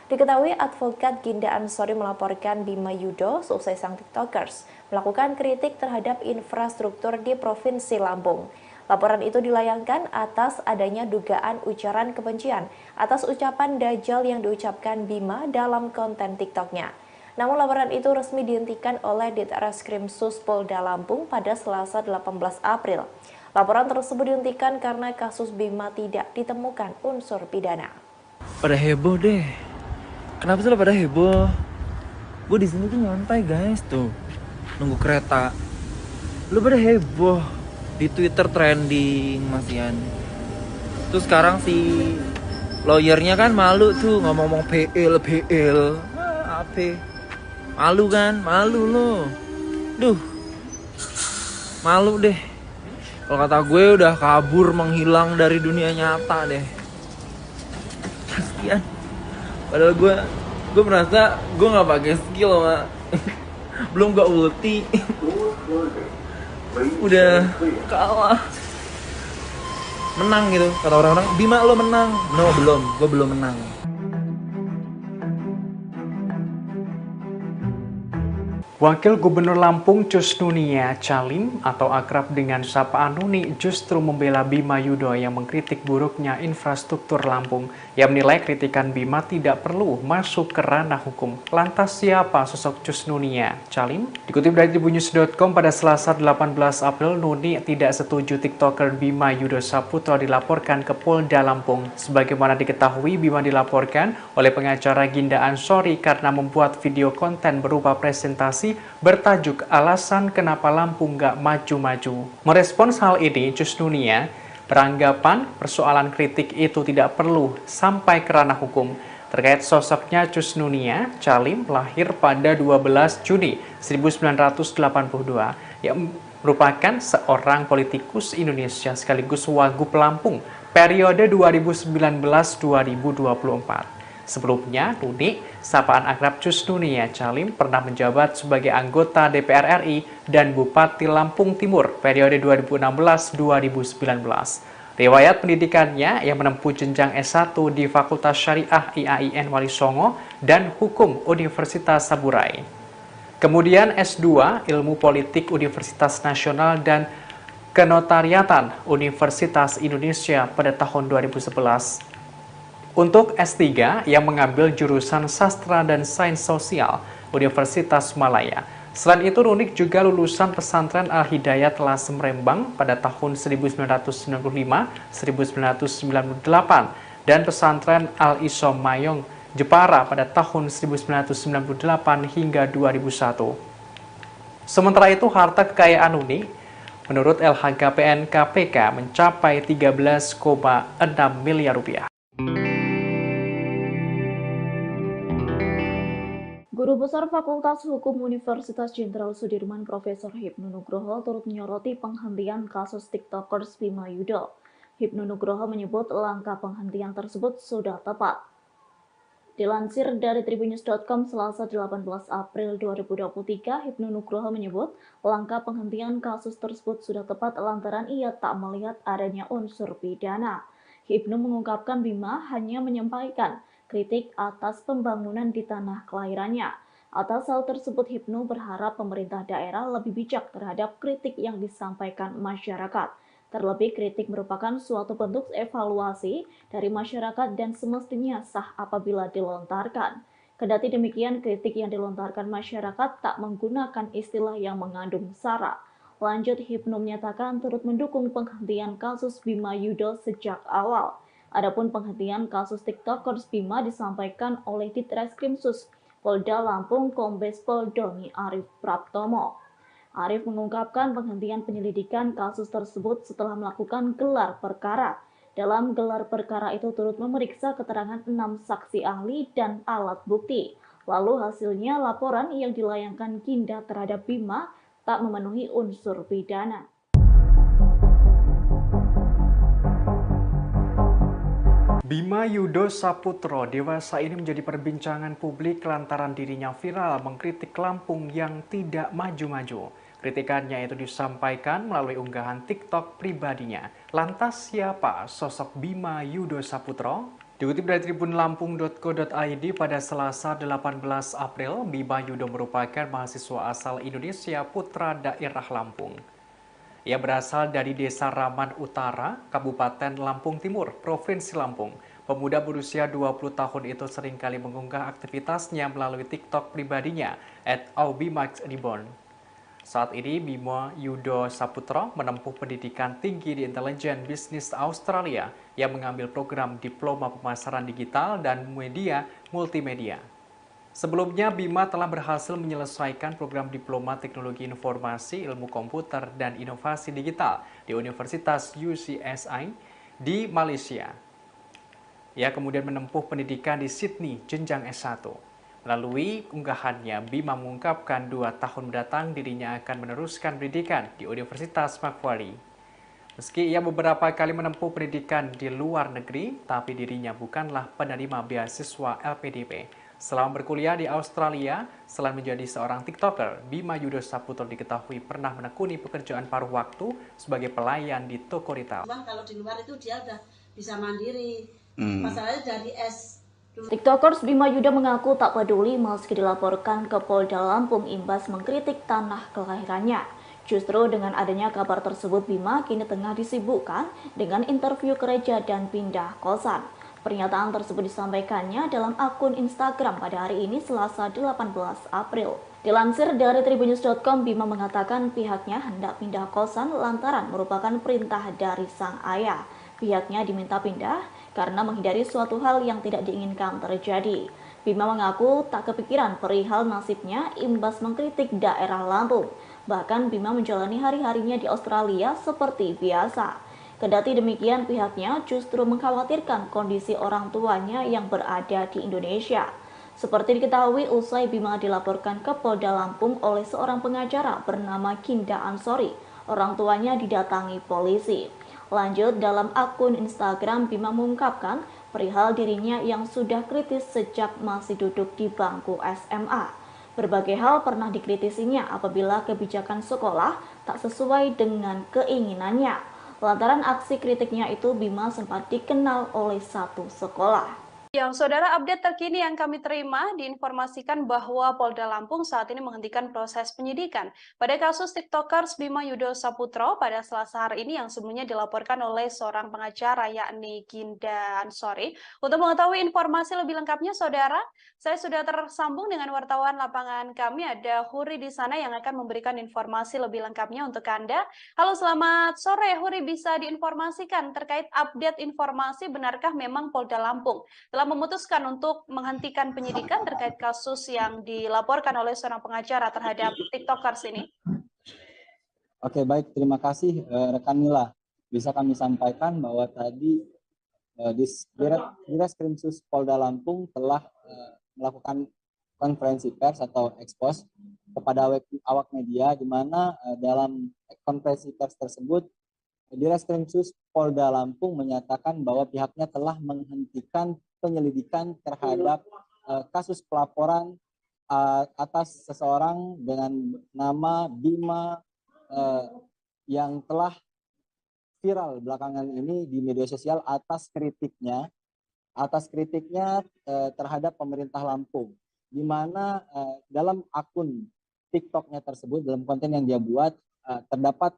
Diketahui advokat Ginda Ansori melaporkan Bima Yudo seusai sang TikTokers melakukan kritik terhadap infrastruktur di Provinsi Lampung. Laporan itu dilayangkan atas adanya dugaan ujaran kebencian atas ucapan Dajjal yang diucapkan Bima dalam konten TikToknya. Namun laporan itu resmi dihentikan oleh Ditreskrim Sus Polda Lampung pada Selasa 18 April. Laporan tersebut dihentikan karena kasus Bima tidak ditemukan unsur pidana. Pada heboh deh. Kenapa sih pada heboh? Gue di sini tuh nyantai guys tuh, nunggu kereta. Lu pada heboh. Di Twitter trending masian. Terus sekarang si lawyernya kan malu tuh ngomong-ngomong PL. Apa? Malu kan? Malu lo. Duh. Malu deh. Kalau kata gue udah kabur menghilang dari dunia nyata deh. Kasian. Padahal gue merasa gue nggak pakai skill sama belum gak ulti. Udah kalah, menang gitu kata orang-orang. Bima lo menang. No, gue belum menang. Wakil Gubernur Lampung Cus Nunia Calim atau akrab dengan sapaan Nuni justru membela Bima Yudo yang mengkritik buruknya infrastruktur Lampung. Ia menilai kritikan Bima tidak perlu masuk ke ranah hukum. Lantas siapa sosok Cus Nunia Calim? Dikutip dari tribunnews.com pada Selasa 18 April, Nuni tidak setuju TikToker Bima Yudo Saputro dilaporkan ke Polda Lampung. Sebagaimana diketahui, Bima dilaporkan oleh pengacara Ginda Ansori karena membuat video konten berupa presentasi bertajuk alasan kenapa Lampung gak maju-maju. Merespons hal ini, Cus Nunia beranggapan persoalan kritik itu tidak perlu sampai ke ranah hukum. Terkait sosoknya, Cus Nunia Calim lahir pada 12 Juni 1982 yang merupakan seorang politikus Indonesia sekaligus Wagub Lampung periode 2019-2024. Sebelumnya, Nuni, sapaan akrab Cus Nunia Calim pernah menjabat sebagai anggota DPR RI dan Bupati Lampung Timur periode 2016-2019. Riwayat pendidikannya yang menempuh jenjang S1 di Fakultas Syariah IAIN Wali Songo dan Hukum Universitas Saburai. Kemudian S2 Ilmu Politik Universitas Nasional dan Kenotariatan Universitas Indonesia pada tahun 2011. Untuk S3 yang mengambil jurusan Sastra dan Sains Sosial Universitas Malaya. Selain itu, Nunik juga lulusan pesantren Al-Hidayat Lasem Rembang pada tahun 1995-1998 dan pesantren Al-Isom Mayong Jepara pada tahun 1998 hingga 2001. Sementara itu, harta kekayaan Nunik menurut LHKPN KPK mencapai 13,6 miliar rupiah. Guru Besar Fakultas Hukum Universitas Jenderal Sudirman Profesor Hipnu Nugroho turut menyoroti penghentian kasus TikTokers Bima Yudo. Hipnu Nugroho menyebut langkah penghentian tersebut sudah tepat. Dilansir dari tribunnews.com Selasa 18 April 2023, Hipnu Nugroho menyebut langkah penghentian kasus tersebut sudah tepat lantaran ia tak melihat adanya unsur pidana. Hipnu mengungkapkan Bima hanya menyampaikan kritik atas pembangunan di tanah kelahirannya. Atas hal tersebut, Hipnu berharap pemerintah daerah lebih bijak terhadap kritik yang disampaikan masyarakat. Terlebih, kritik merupakan suatu bentuk evaluasi dari masyarakat dan semestinya sah apabila dilontarkan. Kendati demikian, kritik yang dilontarkan masyarakat tak menggunakan istilah yang mengandung sara. Lanjut, Hipnu menyatakan turut mendukung penghentian kasus Bima Yudo sejak awal. Adapun penghentian kasus TikTokers Bima disampaikan oleh Ditreskrim Sus Polda Lampung Kombes Pol Doni Arif Praptomo. Arif mengungkapkan penghentian penyelidikan kasus tersebut setelah melakukan gelar perkara. Dalam gelar perkara itu turut memeriksa keterangan 6 saksi ahli dan alat bukti. Lalu hasilnya laporan yang dilayangkan Ginda terhadap Bima tak memenuhi unsur pidana. Bima Yudo Saputro dewasa ini menjadi perbincangan publik lantaran dirinya viral mengkritik Lampung yang tidak maju-maju. Kritikannya itu disampaikan melalui unggahan TikTok pribadinya. Lantas siapa sosok Bima Yudo Saputro? Dikutip dari tribunlampung.co.id pada Selasa 18 April, Bima Yudo merupakan mahasiswa asal Indonesia putra daerah Lampung. Ia berasal dari Desa Raman Utara, Kabupaten Lampung Timur, Provinsi Lampung. Pemuda berusia 20 tahun itu seringkali mengunggah aktivitasnya melalui TikTok pribadinya @aubimaxreborn. Saat ini Bima Yudo Saputro menempuh pendidikan tinggi di Intelijen Bisnis Australia yang mengambil program Diploma Pemasaran Digital dan Media Multimedia. Sebelumnya, Bima telah berhasil menyelesaikan program Diploma Teknologi Informasi, Ilmu Komputer, dan Inovasi Digital di Universitas UCSI di Malaysia. Ia kemudian menempuh pendidikan di Sydney, jenjang S1. Melalui unggahannya, Bima mengungkapkan 2 tahun mendatang dirinya akan meneruskan pendidikan di Universitas Macquarie. Meski ia beberapa kali menempuh pendidikan di luar negeri, tapi dirinya bukanlah penerima beasiswa LPDP. Selama berkuliah di Australia, selain menjadi seorang TikToker, Bima Yudo Saputro diketahui pernah menekuni pekerjaan paruh waktu sebagai pelayan di toko retail. Cuman kalau di luar itu dia udah bisa mandiri. Masalahnya dari TikTokers Bima Yudo mengaku tak peduli meski dilaporkan ke Polda Lampung imbas mengkritik tanah kelahirannya. Justru dengan adanya kabar tersebut, Bima kini tengah disibukkan dengan interview gereja dan pindah kosan. Pernyataan tersebut disampaikannya dalam akun Instagram pada hari ini Selasa 18 April. Dilansir dari tribunnews.com, Bima mengatakan pihaknya hendak pindah kosan lantaran merupakan perintah dari sang ayah. Pihaknya diminta pindah karena menghindari suatu hal yang tidak diinginkan terjadi. Bima mengaku tak kepikiran perihal nasibnya imbas mengkritik daerah Lampung. Bahkan Bima menjalani hari-harinya di Australia seperti biasa. Kendati demikian, pihaknya justru mengkhawatirkan kondisi orang tuanya yang berada di Indonesia. Seperti diketahui, usai Bima dilaporkan ke Polda Lampung oleh seorang pengacara bernama Ginda Ansori, orang tuanya didatangi polisi. Lanjut, dalam akun Instagram, Bima mengungkapkan perihal dirinya yang sudah kritis sejak masih duduk di bangku SMA. Berbagai hal pernah dikritisinya apabila kebijakan sekolah tak sesuai dengan keinginannya. Lantaran aksi kritiknya itu, Bima sempat dikenal oleh satu sekolah. Yang saudara, update terkini yang kami terima diinformasikan bahwa Polda Lampung saat ini menghentikan proses penyidikan pada kasus TikTokers Bima Yudo Saputro pada Selasa hari ini yang sebelumnya dilaporkan oleh seorang pengacara yakni Ginda Ansori. Untuk mengetahui informasi lebih lengkapnya, saudara, saya sudah tersambung dengan wartawan lapangan kami, ada Huri di sana yang akan memberikan informasi lebih lengkapnya untuk Anda. Halo, selamat sore Huri, bisa diinformasikan terkait update informasi benarkah memang Polda Lampung telah memutuskan untuk menghentikan penyidikan terkait kasus yang dilaporkan oleh seorang pengacara terhadap TikTokers ini? Oke, baik, terima kasih rekan Mila. Bisa kami sampaikan bahwa tadi Ditreskrimsus Polda Lampung telah melakukan konferensi pers atau ekspos kepada awak media, di mana dalam konferensi pers tersebut Ditreskrimsus Polda Lampung menyatakan bahwa pihaknya telah menghentikan penyelidikan terhadap kasus pelaporan atas seseorang dengan nama Bima yang telah viral belakangan ini di media sosial atas kritiknya terhadap pemerintah Lampung, di mana dalam akun TikToknya tersebut, dalam konten yang dia buat, terdapat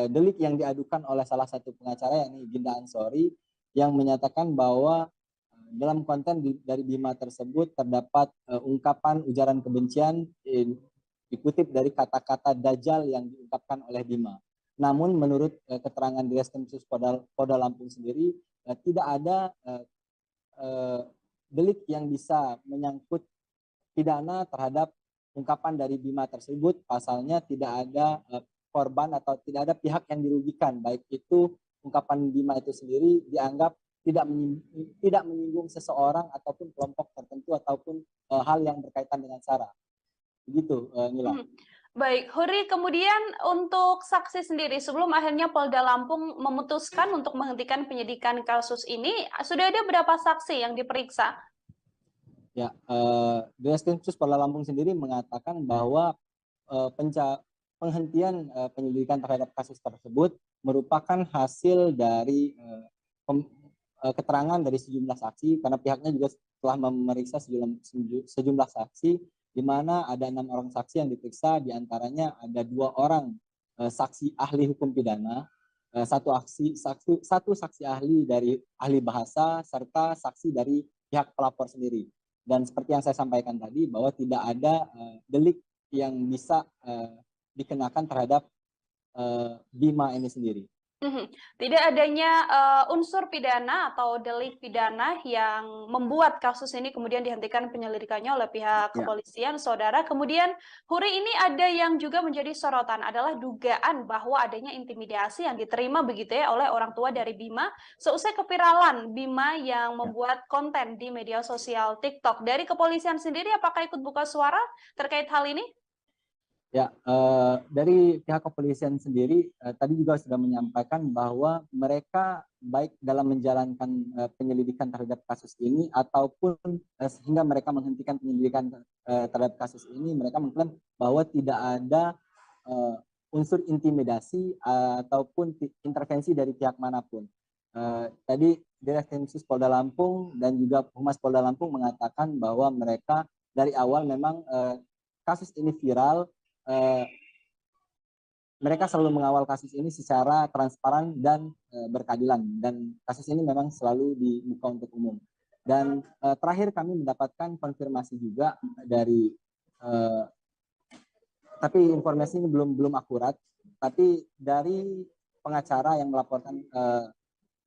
delik yang diadukan oleh salah satu pengacara yakni Ginda Ansori, yang menyatakan bahwa dalam konten dari Bima tersebut terdapat ungkapan ujaran kebencian dikutip dari kata-kata Dajjal yang diungkapkan oleh Bima. Namun menurut keterangan Ditreskrimsus Polda Lampung sendiri, tidak ada delik yang bisa menyangkut pidana terhadap ungkapan dari Bima tersebut. Pasalnya tidak ada korban atau tidak ada pihak yang dirugikan, baik itu ungkapan Bima itu sendiri dianggap tidak menyinggung seseorang ataupun kelompok tertentu ataupun hal yang berkaitan dengan SARA. Begitu, Nila. Baik, Huri, kemudian untuk saksi sendiri, sebelum akhirnya Polda Lampung memutuskan untuk menghentikan penyidikan kasus ini, sudah ada berapa saksi yang diperiksa? Ya, Direskrimsus Polda Lampung sendiri mengatakan bahwa penghentian penyelidikan terhadap kasus tersebut merupakan hasil dari keterangan dari sejumlah saksi, karena pihaknya juga telah memeriksa sejumlah saksi, di mana ada 6 orang saksi yang diperiksa, diantaranya ada 2 orang saksi ahli hukum pidana, satu saksi ahli dari ahli bahasa, serta saksi dari pihak pelapor sendiri. Dan seperti yang saya sampaikan tadi, bahwa tidak ada delik yang bisa dikenakan terhadap Bima ini sendiri. Tidak adanya unsur pidana atau delik pidana yang membuat kasus ini kemudian dihentikan penyelidikannya oleh pihak kepolisian, saudara. Kemudian, Huri, ini ada yang juga menjadi sorotan adalah dugaan bahwa adanya intimidasi yang diterima begitu ya oleh orang tua dari Bima seusai keviralan Bima yang membuat konten di media sosial TikTok. Dari kepolisian sendiri, apakah ikut buka suara terkait hal ini? Ya, dari pihak kepolisian sendiri tadi juga sudah menyampaikan bahwa mereka baik dalam menjalankan penyelidikan terhadap kasus ini ataupun sehingga mereka menghentikan penyelidikan terhadap kasus ini, mereka mengklaim bahwa tidak ada unsur intimidasi ataupun intervensi dari pihak manapun. Tadi Direskrimsus Polda Lampung dan juga Humas Polda Lampung mengatakan bahwa mereka dari awal memang kasus ini viral. Mereka selalu mengawal kasus ini secara transparan dan berkeadilan, dan kasus ini memang selalu dibuka untuk umum. Dan terakhir kami mendapatkan konfirmasi juga dari tapi informasi ini belum akurat, tapi dari pengacara yang melaporkan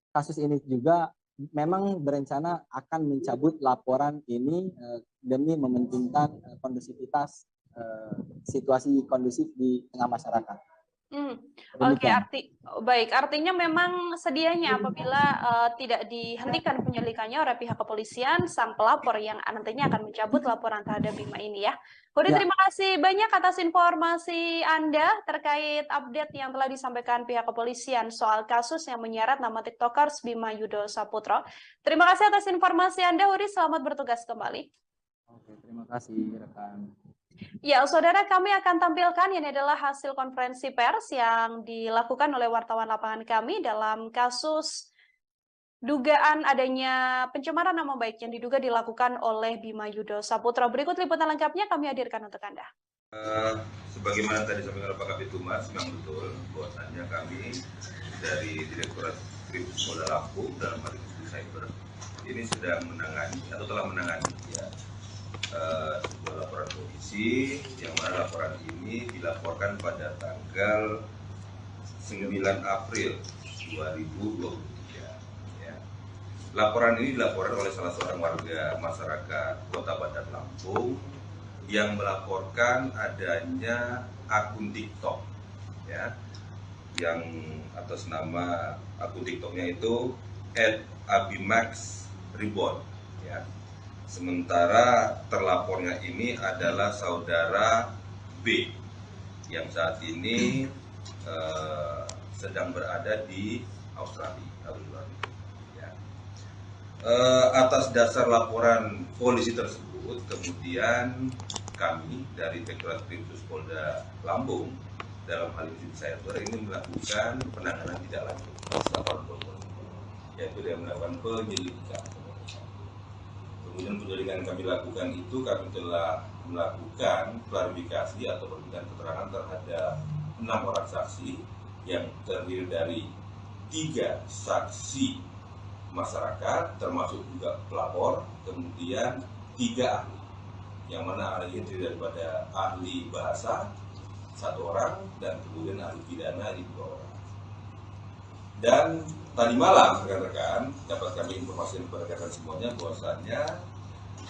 kasus ini juga memang berencana akan mencabut laporan ini demi mementingkan kondusivitas situasi kondusif di tengah masyarakat. Oke, artinya memang sedianya apabila tidak dihentikan penyelidikannya oleh pihak kepolisian, sang pelapor yang nantinya akan mencabut laporan terhadap Bima ini ya. Huri, terima kasih banyak atas informasi Anda terkait update yang telah disampaikan pihak kepolisian soal kasus yang menyeret nama TikTokers Bima Yudo Saputro. Terima kasih atas informasi Anda, Huri. Selamat bertugas kembali. Oke, terima kasih rekan. Ya, saudara, kami akan tampilkan ini adalah hasil konferensi pers yang dilakukan oleh wartawan lapangan kami dalam kasus dugaan adanya pencemaran nama baik yang diduga dilakukan oleh Bima Yudo Saputro. Berikut liputan lengkapnya kami hadirkan untuk Anda. Sebagaimana tadi disampaikan oleh Pak Kabid Humas, memang betul bahwasannya kami dari Direktorat Kriminal Polda Lampung dalam hal ini cyber ini sedang menangani atau telah menangani sebuah laporan polisi yang mana laporan ini dilaporkan pada tanggal 9 April 2023. Ya. Laporan ini dilaporkan oleh salah seorang warga masyarakat Kota Bandar Lampung yang melaporkan adanya akun TikTok, ya, yang atas nama akun TikToknya itu @abimax_reborn, ya. Sementara terlapornya ini adalah saudara B yang saat ini sedang berada di Australia. Ya. Atas dasar laporan polisi tersebut, kemudian kami dari Direktorat Kriminal Polda Lampung dalam hal ini cyber ini melakukan penanganan tidak lanjut, yaitu dengan melakukan penyelidikan. Kemudian penyelidikan yang kami lakukan itu kami telah melakukan klarifikasi atau memberikan keterangan terhadap 6 orang saksi yang terdiri dari 3 saksi masyarakat termasuk juga pelapor, kemudian 3 ahli, yang mana ahli itu daripada ahli bahasa 1 orang dan kemudian ahli pidana 2 orang. Dan tadi malam rekan-rekan dapat kami informasi kepada rekan semuanya bahwasannya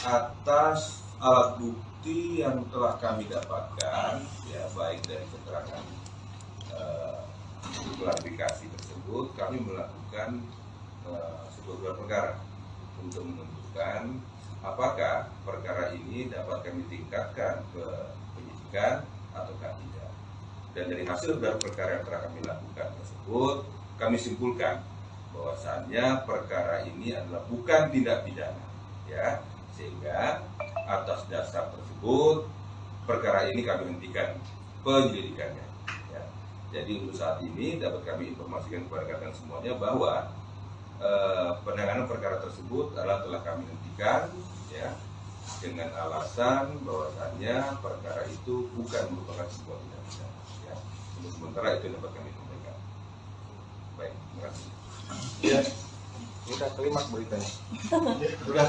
atas alat bukti yang telah kami dapatkan, ya baik dari keterangan klarifikasi tersebut, kami melakukan sebuah gelar perkara untuk menentukan apakah perkara ini dapat kami tingkatkan ke penyidikan ataukah tidak. Dan dari hasil gelar perkara yang telah kami lakukan tersebut, kami simpulkan bahwasannya perkara ini adalah bukan tindak pidana, ya, sehingga atas dasar tersebut perkara ini kami hentikan penyelidikannya. Ya. Jadi untuk saat ini dapat kami informasikan kepada kalian semuanya bahwa penanganan perkara tersebut adalah telah kami hentikan, ya, dengan alasan bahwasannya perkara itu bukan merupakan sebuah tindak pidana. Ya. Untuk sementara itu dapat kami sampaikan. Baik, terima kasih. Ya, kita terima beritanya. Sudah.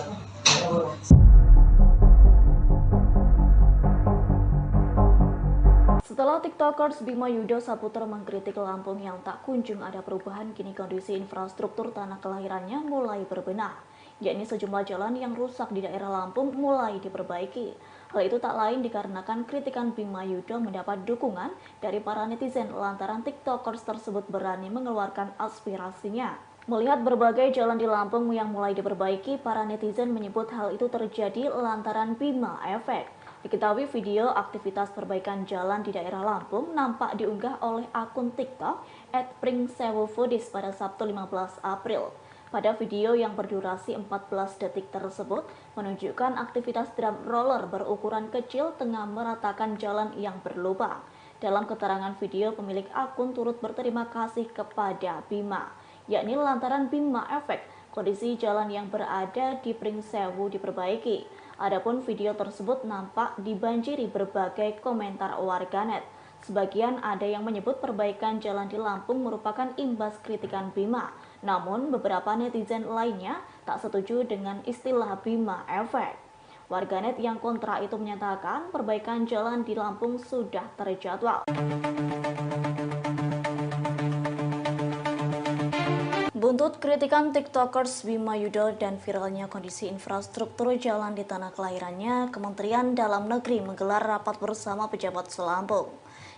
Setelah TikTokers Bima Yudo Saputra mengkritik Lampung yang tak kunjung ada perubahan, kini kondisi infrastruktur tanah kelahirannya mulai berbenah, yakni sejumlah jalan yang rusak di daerah Lampung mulai diperbaiki. Hal itu tak lain dikarenakan kritikan Bima Yudo mendapat dukungan dari para netizen lantaran TikTokers tersebut berani mengeluarkan aspirasinya. Melihat berbagai jalan di Lampung yang mulai diperbaiki, para netizen menyebut hal itu terjadi lantaran Bima Efek. Diketahui video aktivitas perbaikan jalan di daerah Lampung nampak diunggah oleh akun TikTok @pringsewofoodies pada Sabtu 15 April. Pada video yang berdurasi 14 detik tersebut menunjukkan aktivitas drum roller berukuran kecil tengah meratakan jalan yang berlubang. Dalam keterangan video, pemilik akun turut berterima kasih kepada Bima, yakni lantaran Bima Efek, kondisi jalan yang berada di Pringsewu diperbaiki. Adapun video tersebut nampak dibanjiri berbagai komentar warganet. Sebagian ada yang menyebut perbaikan jalan di Lampung merupakan imbas kritikan Bima. Namun beberapa netizen lainnya tak setuju dengan istilah Bima Efek. Warganet yang kontra itu menyatakan perbaikan jalan di Lampung sudah terjadwal. Buntut kritikan TikTokers Bima Yudo dan viralnya kondisi infrastruktur jalan di tanah kelahirannya, Kementerian Dalam Negeri menggelar rapat bersama pejabat Selampung.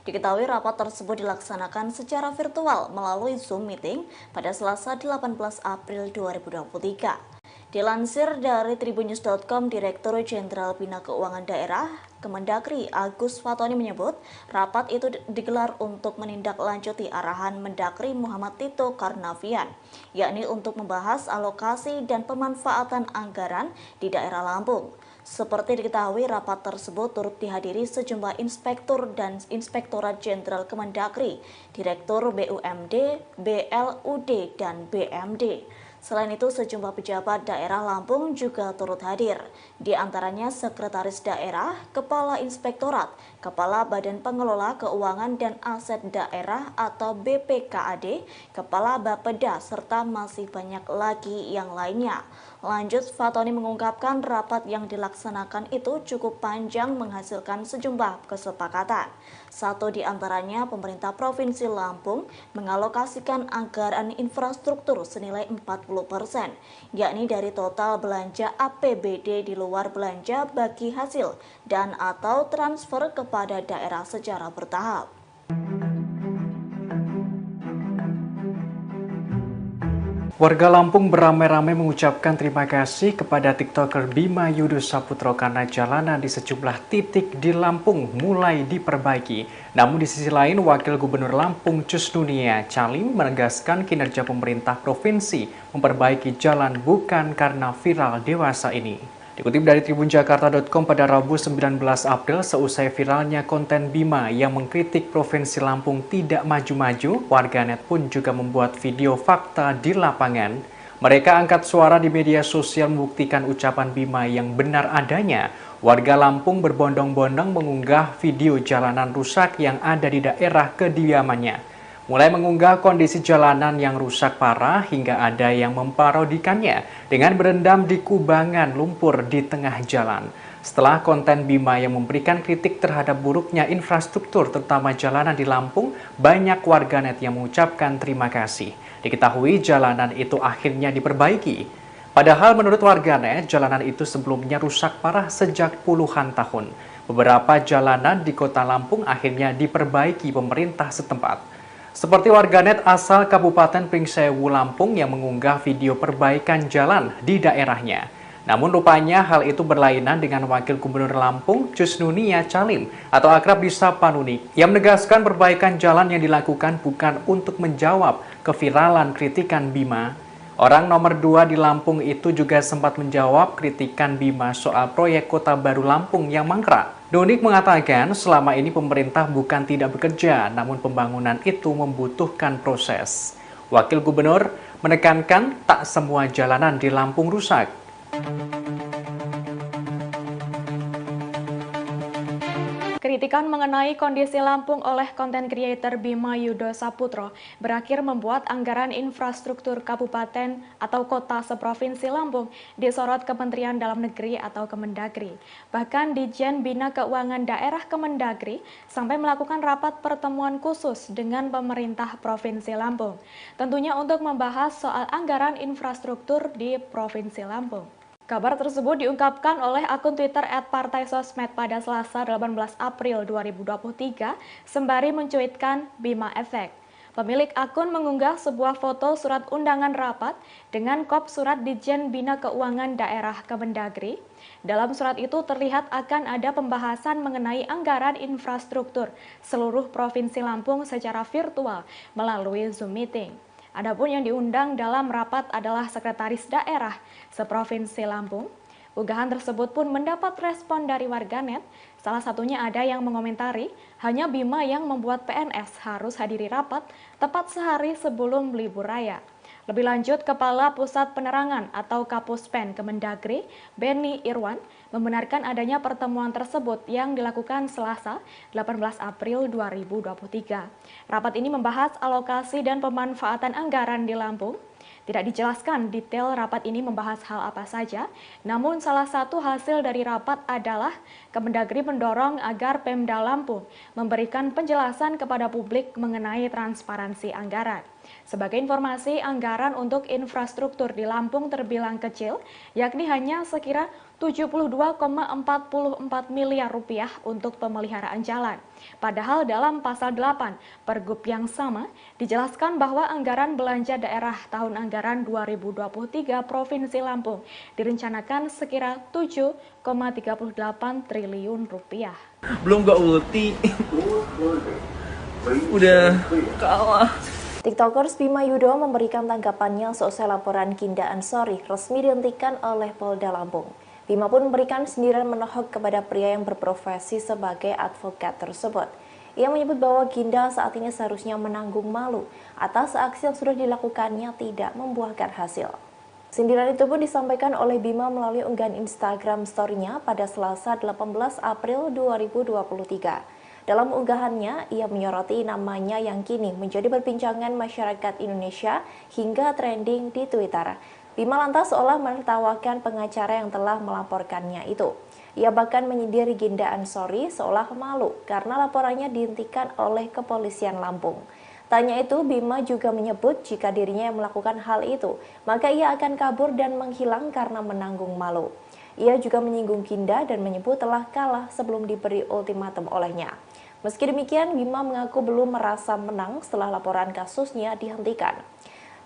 Diketahui rapat tersebut dilaksanakan secara virtual melalui Zoom meeting pada Selasa 18 April 2023. Dilansir dari tribunnews.com, Direktur Jenderal Bina Keuangan Daerah Kemendagri Agus Fatoni menyebut rapat itu digelar untuk menindaklanjuti arahan Mendagri Muhammad Tito Karnavian, yakni untuk membahas alokasi dan pemanfaatan anggaran di daerah Lampung. Seperti diketahui, rapat tersebut turut dihadiri sejumlah inspektur dan Inspektorat Jenderal Kemendagri, Direktur BUMD, BLUD, dan BMD. Selain itu, sejumlah pejabat daerah Lampung juga turut hadir, di antaranya Sekretaris Daerah, Kepala Inspektorat, Kepala Badan Pengelola Keuangan dan Aset Daerah atau BPKAD, Kepala Bapeda, serta masih banyak lagi yang lainnya. Lanjut, Fatoni mengungkapkan rapat yang dilaksanakan itu cukup panjang menghasilkan sejumlah kesepakatan. Satu di antaranya, pemerintah Provinsi Lampung mengalokasikan anggaran infrastruktur senilai 40%, yakni dari total belanja APBD di luar belanja bagi hasil dan atau transfer kepada daerah secara bertahap. Warga Lampung beramai-ramai mengucapkan terima kasih kepada TikToker Bima Yudo Saputro karena jalanan di sejumlah titik di Lampung mulai diperbaiki. Namun di sisi lain, Wakil Gubernur Lampung Cus Nunia Calim menegaskan kinerja pemerintah provinsi memperbaiki jalan bukan karena viral dewasa ini. Dikutip dari tribunjakarta.com pada Rabu 19 April, seusai viralnya konten Bima yang mengkritik Provinsi Lampung tidak maju-maju, warganet pun juga membuat video fakta di lapangan. Mereka angkat suara di media sosial membuktikan ucapan Bima yang benar adanya. Warga Lampung berbondong-bondong mengunggah video jalanan rusak yang ada di daerah kediamannya. Mulai mengunggah kondisi jalanan yang rusak parah hingga ada yang memparodikannya dengan berendam di kubangan lumpur di tengah jalan. Setelah konten Bima yang memberikan kritik terhadap buruknya infrastruktur terutama jalanan di Lampung, banyak warganet yang mengucapkan terima kasih. Diketahui jalanan itu akhirnya diperbaiki. Padahal menurut warganet, jalanan itu sebelumnya rusak parah sejak puluhan tahun. Beberapa jalanan di kota Lampung akhirnya diperbaiki pemerintah setempat. Seperti warganet asal Kabupaten Pringsewu, Lampung yang mengunggah video perbaikan jalan di daerahnya. Namun rupanya hal itu berlainan dengan Wakil Gubernur Lampung, Cusnunia Calim atau akrab disapa Nuni, yang menegaskan perbaikan jalan yang dilakukan bukan untuk menjawab keviralan kritikan Bima. Orang nomor 2 di Lampung itu juga sempat menjawab kritikan Bima soal proyek Kota Baru Lampung yang mangkrak. Nunik mengatakan selama ini pemerintah bukan tidak bekerja, namun pembangunan itu membutuhkan proses. Wakil Gubernur menekankan tak semua jalanan di Lampung rusak. Kritikan mengenai kondisi Lampung oleh konten kreator Bima Yudo Saputro berakhir membuat anggaran infrastruktur kabupaten atau kota seprovinsi Lampung disorot Kementerian Dalam Negeri atau Kemendagri. Bahkan Ditjen Bina Keuangan Daerah Kemendagri sampai melakukan rapat pertemuan khusus dengan pemerintah Provinsi Lampung. Tentunya untuk membahas soal anggaran infrastruktur di Provinsi Lampung. Kabar tersebut diungkapkan oleh akun Twitter @partaisosmed pada Selasa 18 April 2023 sembari mencuitkan Bima Efek. Pemilik akun mengunggah sebuah foto surat undangan rapat dengan kop surat Ditjen Bina Keuangan Daerah Kemendagri. Dalam surat itu terlihat akan ada pembahasan mengenai anggaran infrastruktur seluruh Provinsi Lampung secara virtual melalui Zoom Meeting. Adapun yang diundang dalam rapat adalah Sekretaris Daerah Seprovinsi Lampung. Unggahan tersebut pun mendapat respon dari warganet. Salah satunya ada yang mengomentari, hanya Bima yang membuat PNS harus hadiri rapat tepat sehari sebelum libur raya. Lebih lanjut, Kepala Pusat Penerangan atau Kapuspen Kemendagri, Benny Irwan, membenarkan adanya pertemuan tersebut yang dilakukan Selasa 18 April 2023. Rapat ini membahas alokasi dan pemanfaatan anggaran di Lampung. Tidak dijelaskan detail rapat ini membahas hal apa saja, namun salah satu hasil dari rapat adalah Kemendagri mendorong agar Pemda Lampung memberikan penjelasan kepada publik mengenai transparansi anggaran. Sebagai informasi, anggaran untuk infrastruktur di Lampung terbilang kecil, yakni hanya sekira 72,44 miliar rupiah untuk pemeliharaan jalan. Padahal dalam pasal 8 Pergub yang sama dijelaskan bahwa anggaran belanja daerah tahun anggaran 2023 Provinsi Lampung direncanakan sekira 7,38 triliun rupiah. Belum gak ulti. Udah kalah. TikTokers Bima Yudo memberikan tanggapannya seusai laporan Ginda Ansori resmi dihentikan oleh Polda Lampung. Bima pun memberikan sindiran menohok kepada pria yang berprofesi sebagai advokat tersebut. Ia menyebut bahwa Ginda saat ini seharusnya menanggung malu atas aksi yang sudah dilakukannya tidak membuahkan hasil. Sindiran itu pun disampaikan oleh Bima melalui unggahan Instagram story-nya pada Selasa 18 April 2023. Dalam unggahannya, ia menyoroti namanya yang kini menjadi perbincangan masyarakat Indonesia hingga trending di Twitter. Bima lantas seolah menertawakan pengacara yang telah melaporkannya itu. Ia bahkan menyindir Ginda Ansori seolah malu karena laporannya dihentikan oleh kepolisian Lampung. Tanya itu, Bima juga menyebut jika dirinya yang melakukan hal itu, maka ia akan kabur dan menghilang karena menanggung malu. Ia juga menyinggung Ginda dan menyebut telah kalah sebelum diberi ultimatum olehnya. Meski demikian, Bima mengaku belum merasa menang setelah laporan kasusnya dihentikan.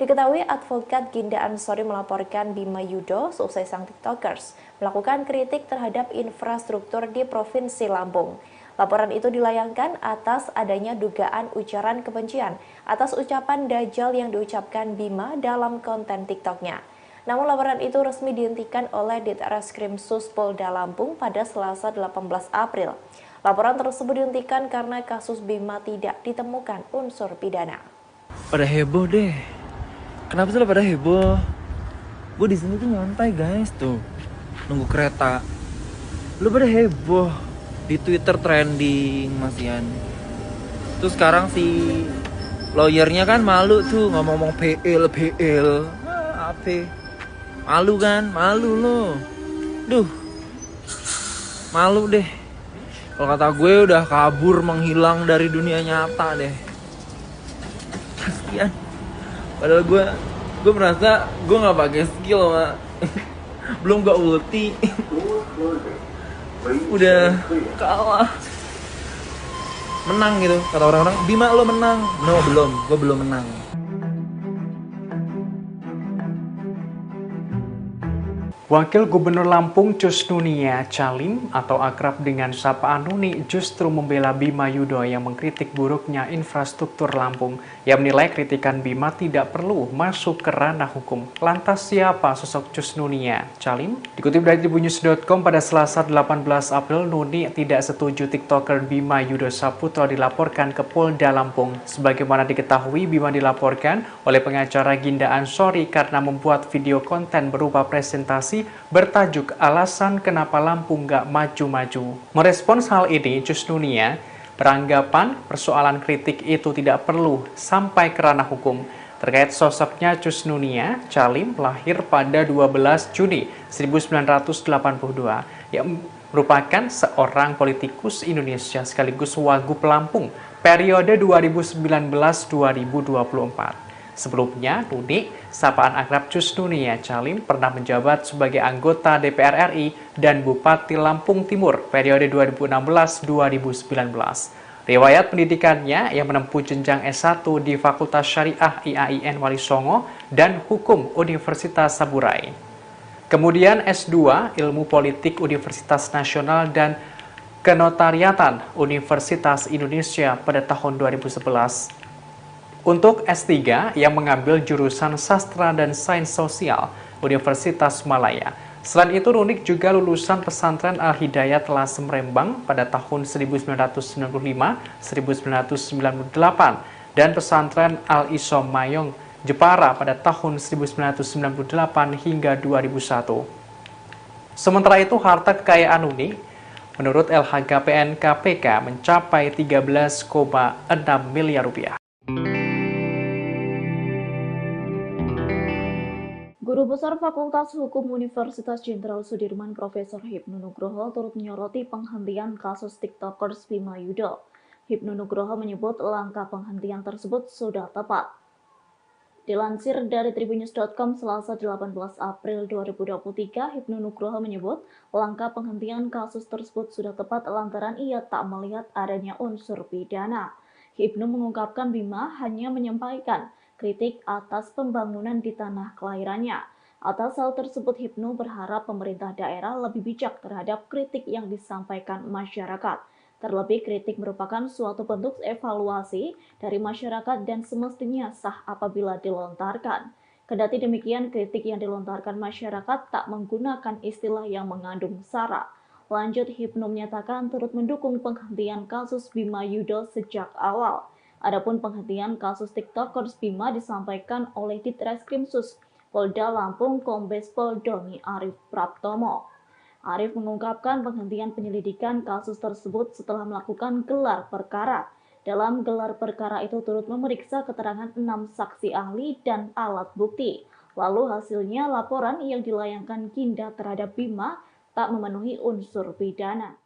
Diketahui advokat Ginda Ansori melaporkan Bima Yudo seusai sang TikTokers melakukan kritik terhadap infrastruktur di Provinsi Lampung. Laporan itu dilayangkan atas adanya dugaan ujaran kebencian atas ucapan Dajjal yang diucapkan Bima dalam konten TikToknya. Namun laporan itu resmi dihentikan oleh Ditreskrim Sus Polda Lampung pada Selasa 18 April. Laporan tersebut dihentikan karena kasus Bima tidak ditemukan unsur pidana. Pada heboh deh. Kenapa sih lo pada heboh? Gue di sini tuh nyantai guys tuh, nunggu kereta. Lo pada heboh di Twitter trending masian. Terus sekarang si lawyernya kan malu tuh ngomong-ngomong PL. Apa? Malu kan? Malu lo. Duh, malu deh. Kalau kata gue udah kabur menghilang dari dunia nyata deh. Kasian. Padahal gue merasa gue nggak pakai skill Belum gak ulti. Udah kalah. Menang gitu, kata orang-orang. Bima lo menang. No, belum. Gue belum menang. Wakil Gubernur Lampung Cus Nunia Calim atau akrab dengan sapaan Nuni justru membela Bima Yudho yang mengkritik buruknya infrastruktur Lampung. Ia menilai kritikan Bima tidak perlu masuk ke ranah hukum. Lantas siapa sosok Cus Nunia Calim? Dikutip dari tribunnews.com pada Selasa 18 April, Nuni tidak setuju TikToker Bima Yudho Saputro dilaporkan ke Polda Lampung. Sebagaimana diketahui, Bima dilaporkan oleh pengacara Ginda Ansori karena membuat video konten berupa presentasi bertajuk alasan kenapa Lampung gak maju-maju. Merespons hal ini, Cus Nunia beranggapan persoalan kritik itu tidak perlu sampai ke ranah hukum. Terkait sosoknya, Cus Nunia Calim lahir pada 12 Juni 1982 yang merupakan seorang politikus Indonesia sekaligus Wagub Lampung periode 2019-2024. Sebelumnya, Nuni, sapaan akrab Cus Nunia Calim, pernah menjabat sebagai anggota DPR RI dan Bupati Lampung Timur periode 2016-2019. Riwayat pendidikannya yang menempuh jenjang S1 di Fakultas Syariah IAIN Wali Songo dan Hukum Universitas Saburai. Kemudian S2 Ilmu Politik Universitas Nasional dan Kenotariatan Universitas Indonesia pada tahun 2011. Untuk S3 yang mengambil jurusan Sastra dan Sains Sosial Universitas Malaya. Selain itu, Nunik juga lulusan pesantren Al-Hidayat Lasem Rembang pada tahun 1995-1998 dan pesantren Al-Isom Mayong Jepara pada tahun 1998 hingga 2001. Sementara itu, harta kekayaan Nunik menurut LHKPN KPK mencapai 13,6 miliar rupiah. Guru Besar Fakultas Hukum Universitas Jenderal Sudirman Profesor Hipnu Nugroho turut menyoroti penghentian kasus TikTokers Bima Yudho. Hipnu Nugroho menyebut langkah penghentian tersebut sudah tepat. Dilansir dari tribunnews.com Selasa 18 April 2023, Hipnu Nugroho menyebut langkah penghentian kasus tersebut sudah tepat lantaran ia tak melihat adanya unsur pidana. Hipnu mengungkapkan Bima hanya menyampaikan kritik atas pembangunan di tanah kelahirannya. Atas hal tersebut, Hipnu berharap pemerintah daerah lebih bijak terhadap kritik yang disampaikan masyarakat. Terlebih, kritik merupakan suatu bentuk evaluasi dari masyarakat dan semestinya sah apabila dilontarkan. Kendati demikian, kritik yang dilontarkan masyarakat tak menggunakan istilah yang mengandung sara. Lanjut, Hipnu menyatakan turut mendukung penghentian kasus Bima Yudho sejak awal. Adapun penghentian kasus TikTokers Bima disampaikan oleh Ditreskrimsus Polda Lampung Kombes Pol Doni Arif Praptomo. Arif mengungkapkan penghentian penyelidikan kasus tersebut setelah melakukan gelar perkara. Dalam gelar perkara itu turut memeriksa keterangan 6 saksi ahli dan alat bukti. Lalu hasilnya laporan yang dilayangkan Ginda terhadap Bima tak memenuhi unsur pidana.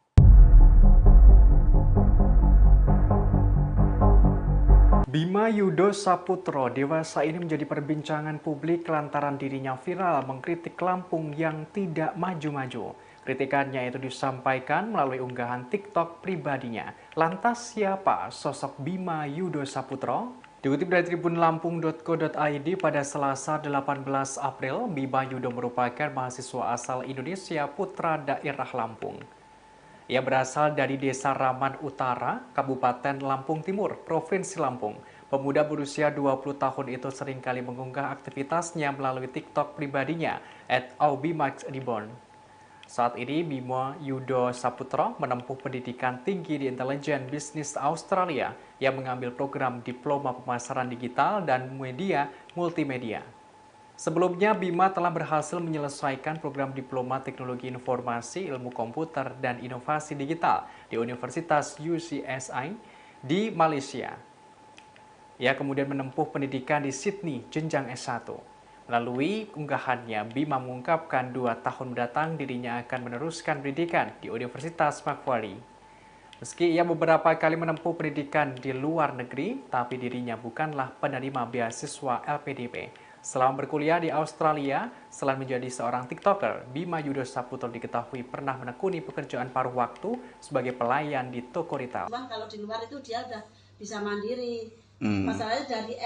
Bima Yudho Saputro dewasa ini menjadi perbincangan publik lantaran dirinya viral mengkritik Lampung yang tidak maju-maju. Kritikannya itu disampaikan melalui unggahan TikTok pribadinya. Lantas siapa sosok Bima Yudho Saputro? Dikutip dari tribunlampung.co.id pada Selasa 18 April, Bima Yudho merupakan mahasiswa asal Indonesia putra daerah Lampung. Ia berasal dari Desa Raman Utara, Kabupaten Lampung Timur, Provinsi Lampung. Pemuda berusia 20 tahun itu seringkali mengunggah aktivitasnya melalui TikTok pribadinya @aubimaxreborn. Saat ini, Bima Yudho Saputro menempuh pendidikan tinggi di Intelijen Bisnis Australia yang mengambil program Diploma Pemasaran Digital dan Media Multimedia. Sebelumnya, Bima telah berhasil menyelesaikan program Diploma Teknologi Informasi, Ilmu Komputer, dan Inovasi Digital di Universitas UCSI di Malaysia. Ia kemudian menempuh pendidikan di Sydney, jenjang S1. Melalui unggahannya, Bima mengungkapkan 2 tahun mendatang dirinya akan meneruskan pendidikan di Universitas Macquarie. Meski ia beberapa kali menempuh pendidikan di luar negeri, tapi dirinya bukanlah penerima beasiswa LPDP. Selama berkuliah di Australia, selain menjadi seorang TikToker, Bima Yudho Saputro diketahui pernah menekuni pekerjaan paruh waktu sebagai pelayan di toko retail. Cuman kalau di luar itu dia udah bisa mandiri. Masalahnya dari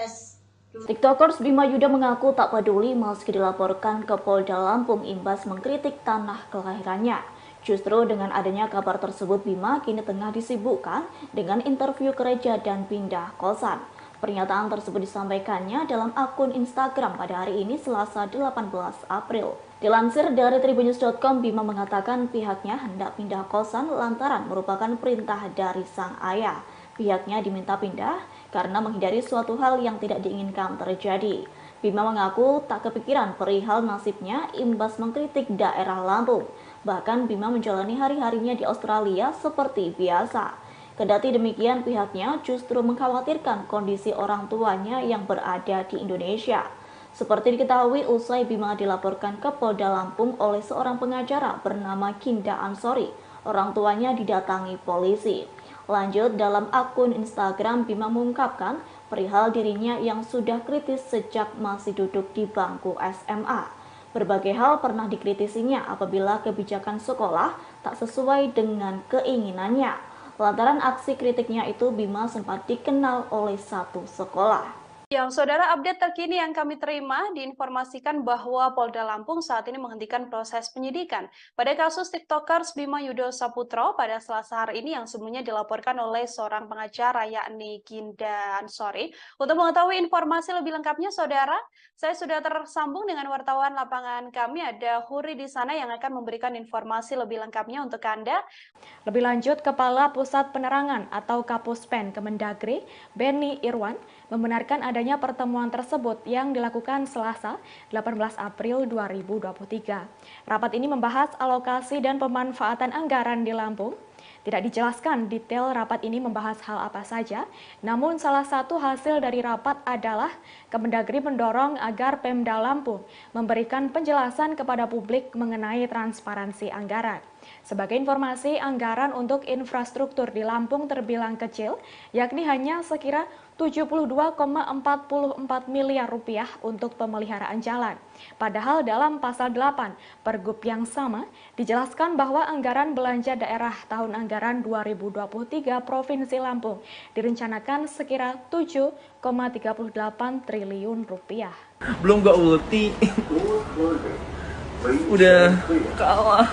TikTokers Bima Yudho mengaku tak peduli meski dilaporkan ke Polda Lampung imbas mengkritik tanah kelahirannya. Justru dengan adanya kabar tersebut, Bima kini tengah disibukkan dengan interview kerja dan pindah kosan. Pernyataan tersebut disampaikannya dalam akun Instagram pada hari ini Selasa 18 April. Dilansir dari tribunnews.com, Bima mengatakan pihaknya hendak pindah kosan lantaran merupakan perintah dari sang ayah. Pihaknya diminta pindah karena menghindari suatu hal yang tidak diinginkan terjadi. Bima mengaku tak kepikiran perihal nasibnya imbas mengkritik daerah Lampung. Bahkan Bima menjalani hari-harinya di Australia seperti biasa. Kendati demikian, pihaknya justru mengkhawatirkan kondisi orang tuanya yang berada di Indonesia. Seperti diketahui, usai Bima dilaporkan ke Polda Lampung oleh seorang pengacara bernama Ginda Ansori, orang tuanya didatangi polisi. Lanjut, dalam akun Instagram, Bima mengungkapkan perihal dirinya yang sudah kritis sejak masih duduk di bangku SMA. Berbagai hal pernah dikritisinya apabila kebijakan sekolah tak sesuai dengan keinginannya. Lantaran aksi kritiknya itu, Bima sempat dikenal oleh satu sekolah. Yang saudara, update terkini yang kami terima diinformasikan bahwa Polda Lampung saat ini menghentikan proses penyidikan pada kasus TikTokers Bima Yudho Saputro pada Selasa hari ini yang sebelumnya dilaporkan oleh seorang pengacara yakni Ginda Ansori. Untuk mengetahui informasi lebih lengkapnya, saudara, saya sudah tersambung dengan wartawan lapangan kami, ada Huri di sana yang akan memberikan informasi lebih lengkapnya untuk Anda. Lebih lanjut, Kepala Pusat Penerangan atau Kapuspen Kemendagri, Beni Irwan, membenarkan adanya pertemuan tersebut yang dilakukan Selasa 18 April 2023. Rapat ini membahas alokasi dan pemanfaatan anggaran di Lampung. Tidak dijelaskan detail rapat ini membahas hal apa saja, namun salah satu hasil dari rapat adalah Kemendagri mendorong agar Pemda Lampung memberikan penjelasan kepada publik mengenai transparansi anggaran. Sebagai informasi, anggaran untuk infrastruktur di Lampung terbilang kecil, yakni hanya sekira 72,44 miliar rupiah untuk pemeliharaan jalan. Padahal dalam pasal 8 Pergub yang sama dijelaskan bahwa anggaran belanja daerah tahun anggaran 2023 Provinsi Lampung direncanakan sekira 7,38 triliun rupiah. Belum gak ulti. Udah kalah.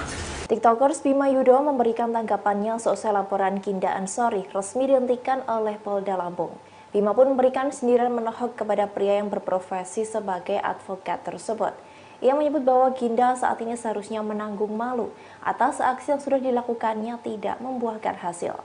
TikTokers Bima Yudho memberikan tanggapannya seusai laporan Ginda Ansori resmi dihentikan oleh Polda Lampung. Bima pun memberikan sindiran menohok kepada pria yang berprofesi sebagai advokat tersebut. Ia menyebut bahwa Ginda saat ini seharusnya menanggung malu atas aksi yang sudah dilakukannya tidak membuahkan hasil.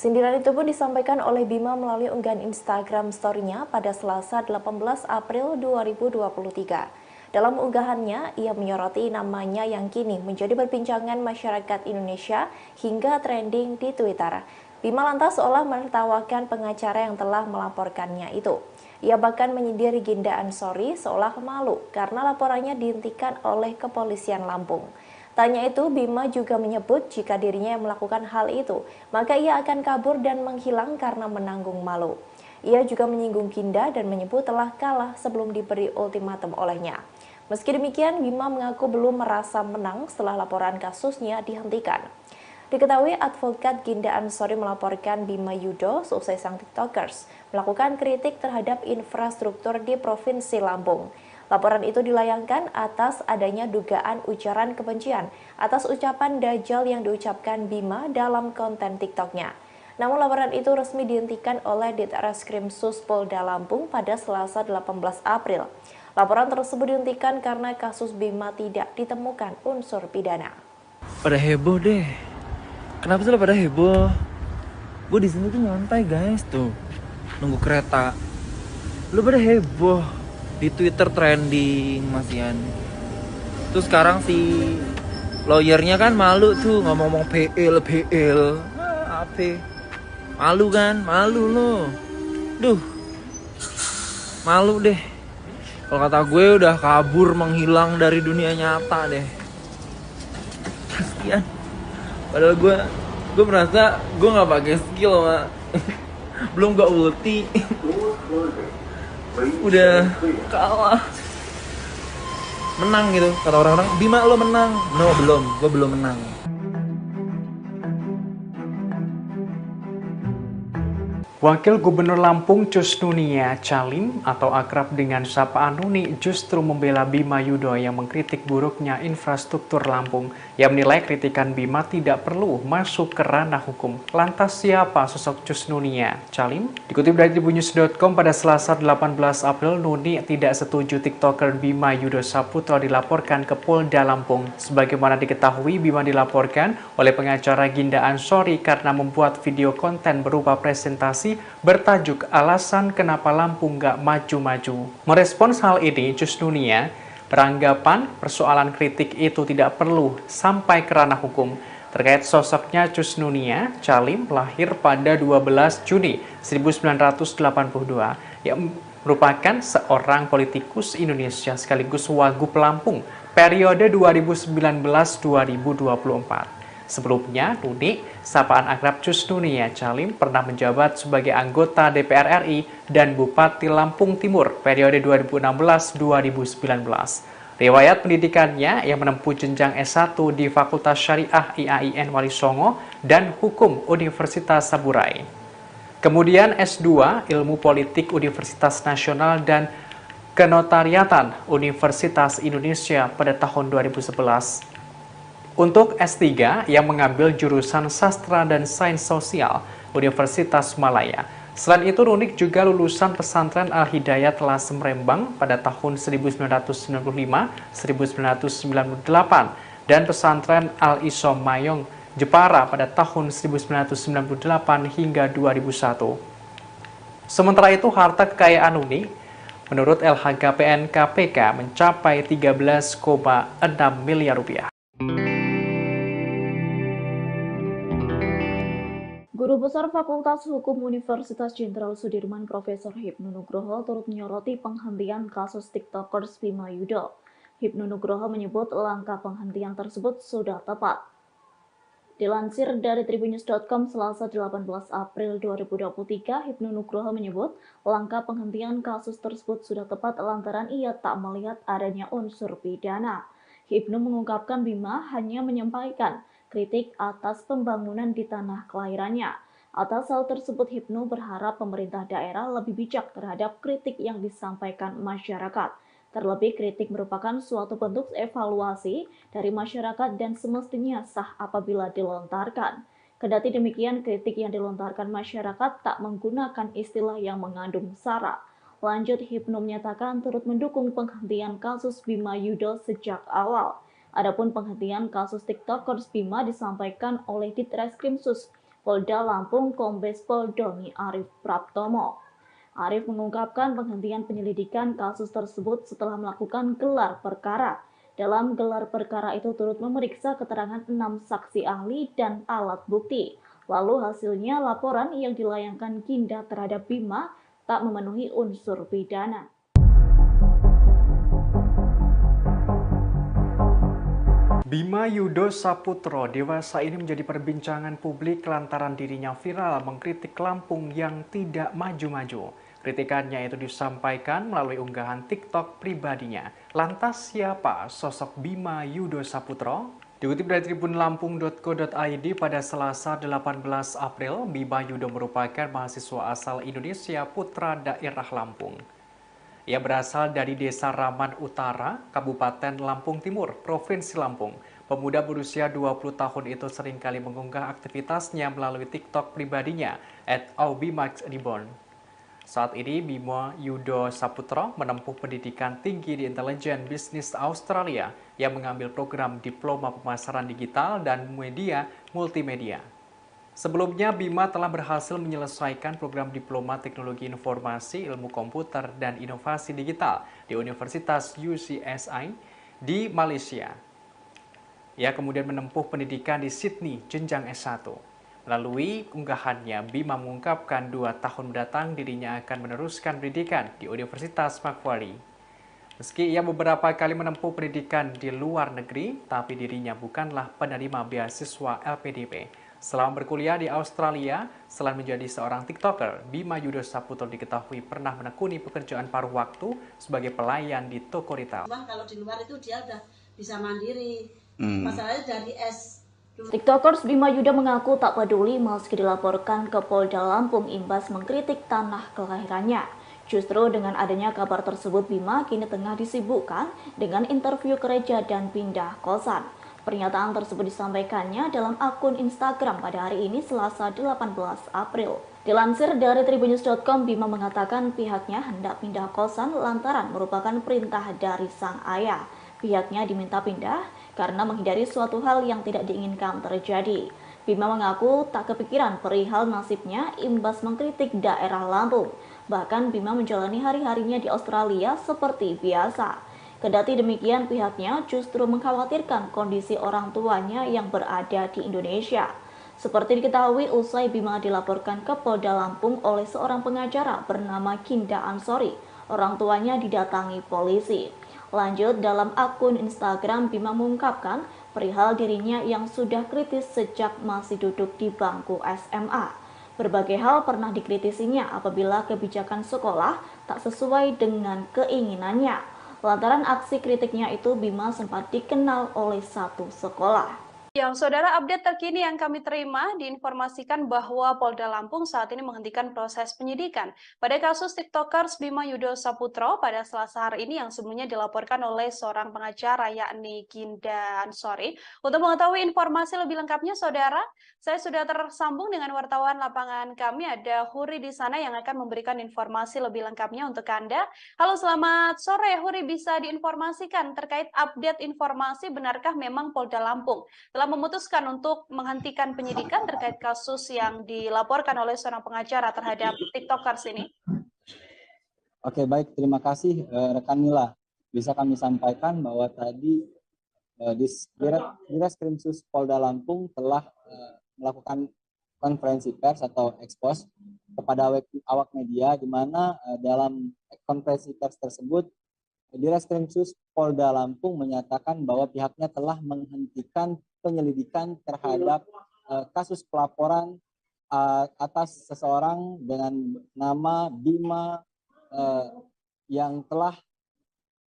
Sindiran itu pun disampaikan oleh Bima melalui unggahan Instagram story-nya pada Selasa 18 April 2023. Dalam unggahannya, ia menyoroti namanya yang kini menjadi perbincangan masyarakat Indonesia hingga trending di Twitter. Bima lantas seolah menertawakan pengacara yang telah melaporkannya itu. Ia bahkan menyindir Ginda Ansori seolah malu karena laporannya dihentikan oleh kepolisian Lampung. Tanya itu, Bima juga menyebut jika dirinya yang melakukan hal itu, maka ia akan kabur dan menghilang karena menanggung malu. Ia juga menyinggung Ginda dan menyebut telah kalah sebelum diberi ultimatum olehnya. Meski demikian, Bima mengaku belum merasa menang setelah laporan kasusnya dihentikan. Diketahui advokat Ginda Ansori melaporkan Bima Yudho seusai sang TikTokers melakukan kritik terhadap infrastruktur di Provinsi Lampung. Laporan itu dilayangkan atas adanya dugaan ujaran kebencian atas ucapan dajjal yang diucapkan Bima dalam konten TikToknya. Namun laporan itu resmi dihentikan oleh Ditreskrim Sus Polda Lampung pada Selasa 18 April. Laporan tersebut dihentikan karena kasus Bima tidak ditemukan unsur pidana. Pada heboh deh. Kenapa sih pada heboh? Gue di sini tuh nyantai guys tuh, nunggu kereta. Lu pada heboh di Twitter trending masian. Terus sekarang si lawyernya kan malu tuh ngomong-ngomong PL. Apa? Malu kan? Malu lo. Duh. Malu deh. Kalau kata gue udah kabur menghilang dari dunia nyata deh. Kasian. Padahal gue merasa gue nggak pakai skill, mak. Belum gak ulti. Udah kalah. menang gitu. Kata orang-orang, Bima lo menang. No, belum, gue belum menang. Wakil Gubernur Lampung Cus Nunia Calim atau akrab dengan sapaan Nuni justru membela Bima Yudho yang mengkritik buruknya infrastruktur Lampung. Ia menilai kritikan Bima tidak perlu masuk ke ranah hukum. Lantas siapa sosok Cus Nunia Calim? Dikutip dari tribunnews.com pada Selasa 18 April, Nuni tidak setuju TikToker Bima Yudho Saputro dilaporkan ke Polda Lampung. Sebagaimana diketahui, Bima dilaporkan oleh pengacara Ginda Ansori karena membuat video konten berupa presentasi bertajuk alasan kenapa Lampung nggak maju-maju. Merespons hal ini, Cus Nunia beranggapan persoalan kritik itu tidak perlu sampai ke ranah hukum. Terkait sosoknya, Cus Nunia Calim lahir pada 12 Juni 1982 yang merupakan seorang politikus Indonesia sekaligus Wagub Lampung periode 2019-2024. Sebelumnya, Nuni, sapaan akrab Cus Nunia Calim, pernah menjabat sebagai anggota DPR RI dan Bupati Lampung Timur periode 2016-2019. Riwayat pendidikannya yang menempuh jenjang S1 di Fakultas Syariah IAIN Wali Songo dan Hukum Universitas Saburai. Kemudian S2 Ilmu Politik Universitas Nasional dan Kenotariatan Universitas Indonesia pada tahun 2011. Untuk S3 yang mengambil jurusan Sastra dan Sains Sosial Universitas Malaya. Selain itu, Nunik juga lulusan pesantren Al-Hidayat Lasem Rembang pada tahun 1995-1998 dan pesantren Al-Isom Mayong Jepara pada tahun 1998 hingga 2001. Sementara itu, harta kekayaan Nunik menurut LHKPN KPK mencapai 13,6 miliar rupiah. Guru Besar Fakultas Hukum Universitas Jenderal Sudirman Profesor Hipnu Nugroho turut menyoroti penghentian kasus TikTokers Bima Yudho. Hipnu Nugroho menyebut langkah penghentian tersebut sudah tepat. Dilansir dari tribunnews.com Selasa 18 April 2023, Hipnu Nugroho menyebut langkah penghentian kasus tersebut sudah tepat lantaran ia tak melihat adanya unsur pidana. Hipnu mengungkapkan Bima hanya menyampaikan kritik atas pembangunan di tanah kelahirannya. Atas hal tersebut, Hipnu berharap pemerintah daerah lebih bijak terhadap kritik yang disampaikan masyarakat. Terlebih, kritik merupakan suatu bentuk evaluasi dari masyarakat dan semestinya sah apabila dilontarkan. Kendati demikian, kritik yang dilontarkan masyarakat tak menggunakan istilah yang mengandung sara. Lanjut, Hipnu menyatakan turut mendukung penghentian kasus Bima Yudho sejak awal. Adapun penghentian kasus TikTokers Bima disampaikan oleh Ditreskrimsus Polda Lampung Kombes Pol Doni Arif Praptomo. Arif mengungkapkan penghentian penyelidikan kasus tersebut setelah melakukan gelar perkara. Dalam gelar perkara itu turut memeriksa keterangan 6 saksi ahli dan alat bukti. Lalu hasilnya laporan yang dilayangkan Ginda terhadap Bima tak memenuhi unsur pidana. Bima Yudho Saputro dewasa ini menjadi perbincangan publik lantaran dirinya viral mengkritik Lampung yang tidak maju-maju. Kritikannya itu disampaikan melalui unggahan TikTok pribadinya. Lantas siapa sosok Bima Yudho Saputro? Dikutip dari tribunlampung.co.id pada Selasa 18 April, Bima Yudho merupakan mahasiswa asal Indonesia putra daerah Lampung. Ia berasal dari Desa Raman Utara, Kabupaten Lampung Timur, Provinsi Lampung. Pemuda berusia 20 tahun itu seringkali mengunggah aktivitasnya melalui TikTok pribadinya @aubimaxribon. Saat ini, Bima Yudho Saputro menempuh pendidikan tinggi di Intelijen Bisnis Australia yang mengambil program Diploma Pemasaran Digital dan Media Multimedia. Sebelumnya, Bima telah berhasil menyelesaikan program Diploma Teknologi Informasi, Ilmu Komputer, dan Inovasi Digital di Universitas UCSI di Malaysia. Ia kemudian menempuh pendidikan di Sydney, jenjang S1. Melalui unggahannya, Bima mengungkapkan 2 tahun mendatang dirinya akan meneruskan pendidikan di Universitas Macquarie. Meski ia beberapa kali menempuh pendidikan di luar negeri, tapi dirinya bukanlah penerima beasiswa LPDP. Selama berkuliah di Australia, selain menjadi seorang TikToker, Bima Yudo Saputro diketahui pernah menekuni pekerjaan paruh waktu sebagai pelayan di toko retail. Cuman kalau di luar itu dia udah bisa mandiri. Masalahnya dari TikTokers Bima Yudo mengaku tak peduli meski dilaporkan ke Polda Lampung imbas mengkritik tanah kelahirannya. Justru dengan adanya kabar tersebut, Bima kini tengah disibukkan dengan interview gereja dan pindah kosan. Pernyataan tersebut disampaikannya dalam akun Instagram pada hari ini Selasa 18 April. Dilansir dari tribunnews.com, Bima mengatakan pihaknya hendak pindah kosan lantaran merupakan perintah dari sang ayah. Pihaknya diminta pindah karena menghindari suatu hal yang tidak diinginkan terjadi. Bima mengaku tak kepikiran perihal nasibnya imbas mengkritik daerah Lampung. Bahkan Bima menjalani hari-harinya di Australia seperti biasa. Kendati demikian, pihaknya justru mengkhawatirkan kondisi orang tuanya yang berada di Indonesia. Seperti diketahui, usai Bima dilaporkan ke Polda Lampung oleh seorang pengacara bernama Ginda Ansori, orang tuanya didatangi polisi. Lanjut, dalam akun Instagram, Bima mengungkapkan perihal dirinya yang sudah kritis sejak masih duduk di bangku SMA. Berbagai hal pernah dikritisinya apabila kebijakan sekolah tak sesuai dengan keinginannya. Lantaran aksi kritiknya itu, Bima sempat dikenal oleh satu sekolah. Yang saudara, update terkini yang kami terima diinformasikan bahwa Polda Lampung saat ini menghentikan proses penyidikan pada kasus TikTokers Bima Yudo Saputro pada Selasa hari ini yang sebelumnya dilaporkan oleh seorang pengacara yakni Ginda Ansori. Untuk mengetahui informasi lebih lengkapnya, saudara, saya sudah tersambung dengan wartawan lapangan kami, ada Huri di sana yang akan memberikan informasi lebih lengkapnya untuk Anda. Halo, selamat sore Huri, bisa diinformasikan terkait update informasi benarkah memang Polda Lampung telah memutuskan untuk menghentikan penyidikan terkait kasus yang dilaporkan oleh seorang pengacara terhadap TikTokers ini? Oke, baik, terima kasih rekan Mila. Bisa kami sampaikan bahwa tadi Ditreskrimsus Polda Lampung telah melakukan konferensi pers atau ekspos kepada awak media, di mana dalam konferensi pers tersebut Ditreskrimsus Polda Lampung menyatakan bahwa pihaknya telah menghentikan penyelidikan terhadap kasus pelaporan atas seseorang dengan nama Bima yang telah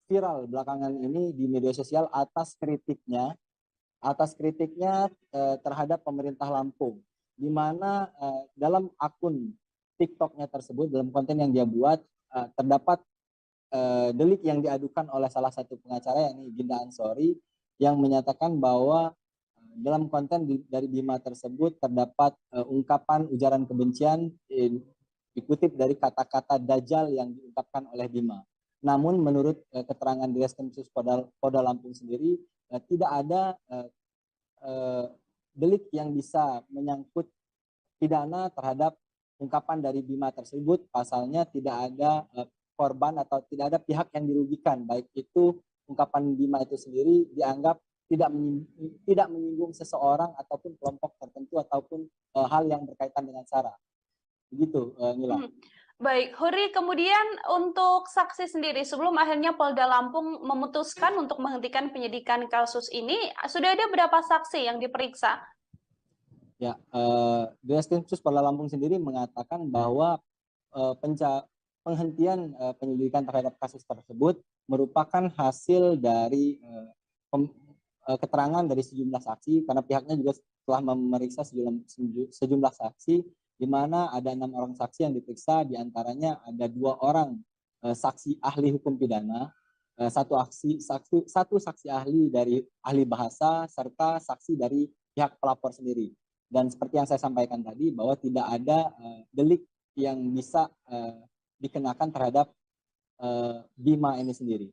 viral belakangan ini di media sosial atas kritiknya terhadap pemerintah Lampung, di mana dalam akun TikToknya tersebut, dalam konten yang dia buat, terdapat delik yang diadukan oleh salah satu pengacara yakni Ginda Ansori yang menyatakan bahwa dalam konten dari Bima tersebut terdapat ungkapan ujaran kebencian dikutip dari kata-kata Dajjal yang diungkapkan oleh Bima. Namun menurut keterangan Ditreskrimsus Polda Lampung sendiri tidak ada delik yang bisa menyangkut pidana terhadap ungkapan dari Bima tersebut. Pasalnya tidak ada korban atau tidak ada pihak yang dirugikan, baik itu ungkapan Bima itu sendiri dianggap tidak menyinggung seseorang ataupun kelompok tertentu ataupun hal yang berkaitan dengan SARA. Begitu, Nila. Baik, Huri, kemudian untuk saksi sendiri, sebelum akhirnya Polda Lampung memutuskan untuk menghentikan penyidikan kasus ini, sudah ada berapa saksi yang diperiksa? Ya, Ditreskrimsus Polda Lampung sendiri mengatakan bahwa penghentian penyelidikan terhadap kasus tersebut merupakan hasil dari keterangan dari sejumlah saksi, karena pihaknya juga telah memeriksa sejumlah saksi, di mana ada 6 orang saksi yang diperiksa, diantaranya ada 2 orang saksi ahli hukum pidana, satu saksi ahli dari ahli bahasa, serta saksi dari pihak pelapor sendiri. Dan seperti yang saya sampaikan tadi, bahwa tidak ada delik yang bisa dikenakan terhadap Bima ini sendiri.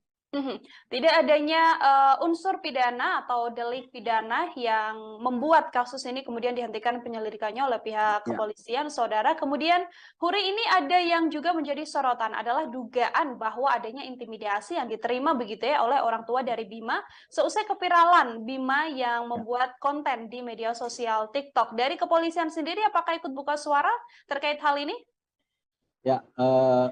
Tidak adanya unsur pidana atau delik pidana yang membuat kasus ini kemudian dihentikan penyelidikannya oleh pihak kepolisian, saudara. Kemudian, Huri, ini ada yang juga menjadi sorotan adalah dugaan bahwa adanya intimidasi yang diterima begitu ya oleh orang tua dari Bima seusai keviralan Bima yang membuat konten di media sosial TikTok. Dari kepolisian sendiri, apakah ikut buka suara terkait hal ini? Ya,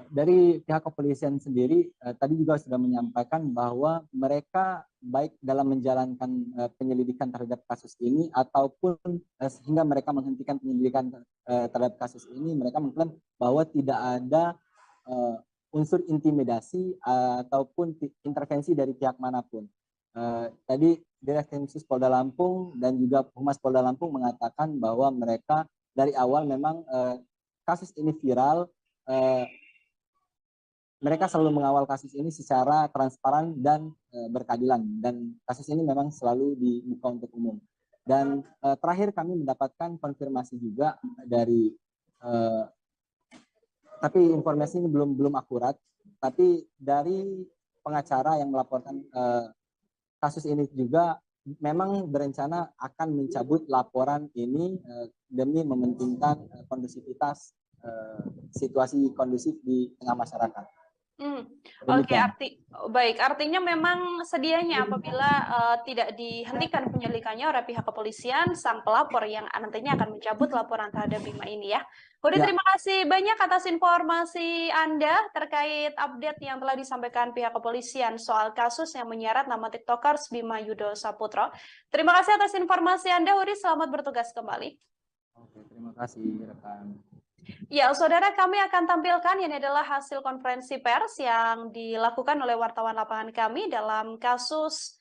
dari pihak kepolisian sendiri tadi juga sudah menyampaikan bahwa mereka baik dalam menjalankan penyelidikan terhadap kasus ini ataupun sehingga mereka menghentikan penyelidikan terhadap kasus ini, mereka mengklaim bahwa tidak ada unsur intimidasi ataupun intervensi dari pihak manapun. Tadi Direktur Khusus Polda Lampung dan juga Humas Polda Lampung mengatakan bahwa mereka dari awal memang kasus ini viral. Mereka selalu mengawal kasus ini secara transparan dan berkeadilan, dan kasus ini memang selalu dibuka untuk umum. Dan terakhir kami mendapatkan konfirmasi juga dari tapi informasi ini belum akurat, tapi dari pengacara yang melaporkan kasus ini juga memang berencana akan mencabut laporan ini demi mementingkan kondusivitas situasi kondusif di tengah masyarakat. Oke, artinya memang sedianya apabila tidak dihentikan penyelidikannya oleh pihak kepolisian, sang pelapor yang nantinya akan mencabut laporan terhadap Bima ini ya. Hudi, terima kasih banyak atas informasi Anda terkait update yang telah disampaikan pihak kepolisian soal kasus yang menyeret nama TikTokers Bima Yudo Saputro. Terima kasih atas informasi Anda, Hudi. Selamat bertugas kembali. Oke, terima kasih rekan. Ya, saudara, kami akan tampilkan ini adalah hasil konferensi pers yang dilakukan oleh wartawan lapangan kami dalam kasus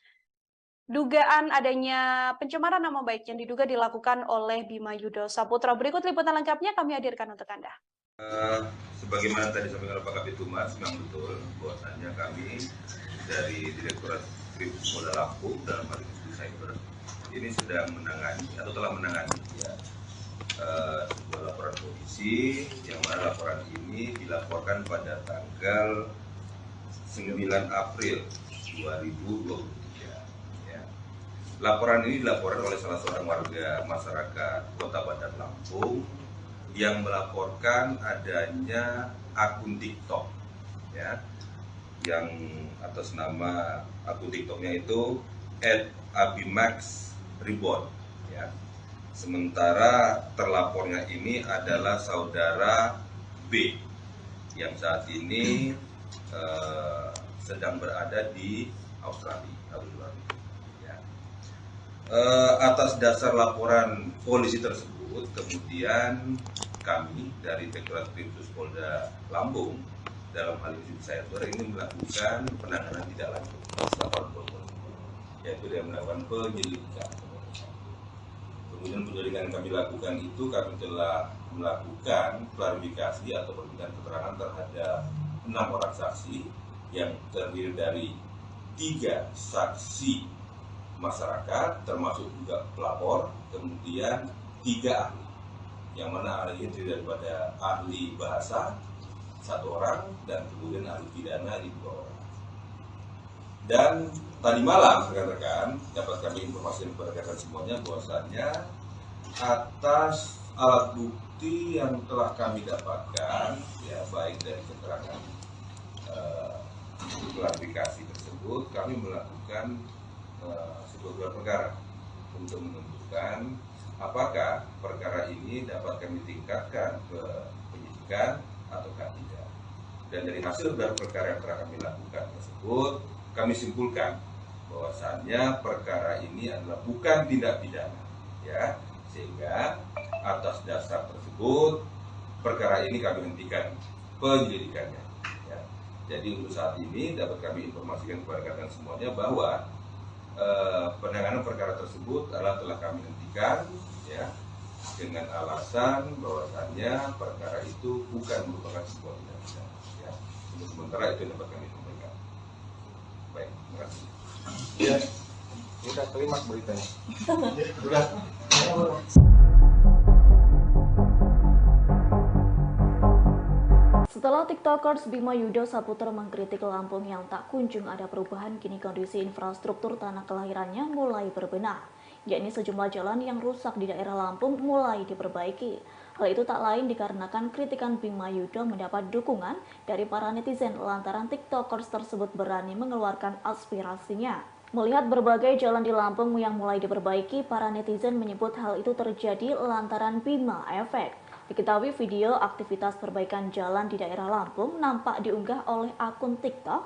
dugaan adanya pencemaran nama baik yang diduga dilakukan oleh Bima Yudo Saputro. Berikut liputan lengkapnya kami hadirkan untuk Anda. Sebagaimana tadi disampaikan oleh Pak Kabid Humas, memang betul bahwasannya kami dari Direktorat Kriminal Polda Lampung dalam hal ini Cyber ini sedang menangani atau telah menangani sebuah laporan polisi yang mana laporan ini dilaporkan pada tanggal 9 April 2023. Ya. Laporan ini dilaporkan oleh salah seorang warga masyarakat Kota Bandar Lampung yang melaporkan adanya akun TikTok, ya, yang atas nama akun TikToknya itu @abimax_reborn, ya. Sementara terlapornya ini adalah saudara B yang saat ini sedang berada di Australia. Ya. Atas dasar laporan polisi tersebut, kemudian kami dari Direktorat Kriminal Polda Lampung dalam hal ini Cyber ini melakukan penanganan tidak lanjut laporan polisi, yaitu dengan melakukan penyelidikan. Kemudian penyelidikan yang kami lakukan itu kami telah melakukan klarifikasi atau permintaan keterangan terhadap 6 orang saksi yang terdiri dari 3 saksi masyarakat termasuk juga pelapor, kemudian 3 ahli, yang mana ahli itu daripada ahli bahasa 1 orang dan kemudian ahli pidana 2 orang. Dan tadi malam rekan-rekan dapat kami informasikan kepada rekan semuanya bahwasannya atas alat bukti yang telah kami dapatkan, ya baik dari keterangan klarifikasi tersebut, kami melakukan sebuah gelar perkara untuk menentukan apakah perkara ini dapat kami tingkatkan ke penyidikan ataukah tidak. Dan dari hasil gelar perkara yang telah kami lakukan tersebut, kami simpulkan bahwasannya perkara ini adalah bukan tindak pidana, ya, sehingga atas dasar tersebut perkara ini kami hentikan penyelidikannya. Ya. Jadi untuk saat ini dapat kami informasikan kepada rekan semuanya bahwa penanganan perkara tersebut adalah telah kami hentikan, ya, dengan alasan bahwasannya perkara itu bukan merupakan sebuah tindak pidana. Ya. Untuk sementara itu dapat kami sampaikan. Baik, terima kasih. Ya, udah klimaks beritanya. Udah. Setelah TikTokers Bima Yudo Saputro mengkritik Lampung yang tak kunjung ada perubahan, kini kondisi infrastruktur tanah kelahirannya mulai berbenah, yakni sejumlah jalan yang rusak di daerah Lampung mulai diperbaiki. Hal itu tak lain dikarenakan kritikan Bima Yudo mendapat dukungan dari para netizen lantaran TikTokers tersebut berani mengeluarkan aspirasinya. Melihat berbagai jalan di Lampung yang mulai diperbaiki, para netizen menyebut hal itu terjadi lantaran Bima Efek. Diketahui video aktivitas perbaikan jalan di daerah Lampung nampak diunggah oleh akun TikTok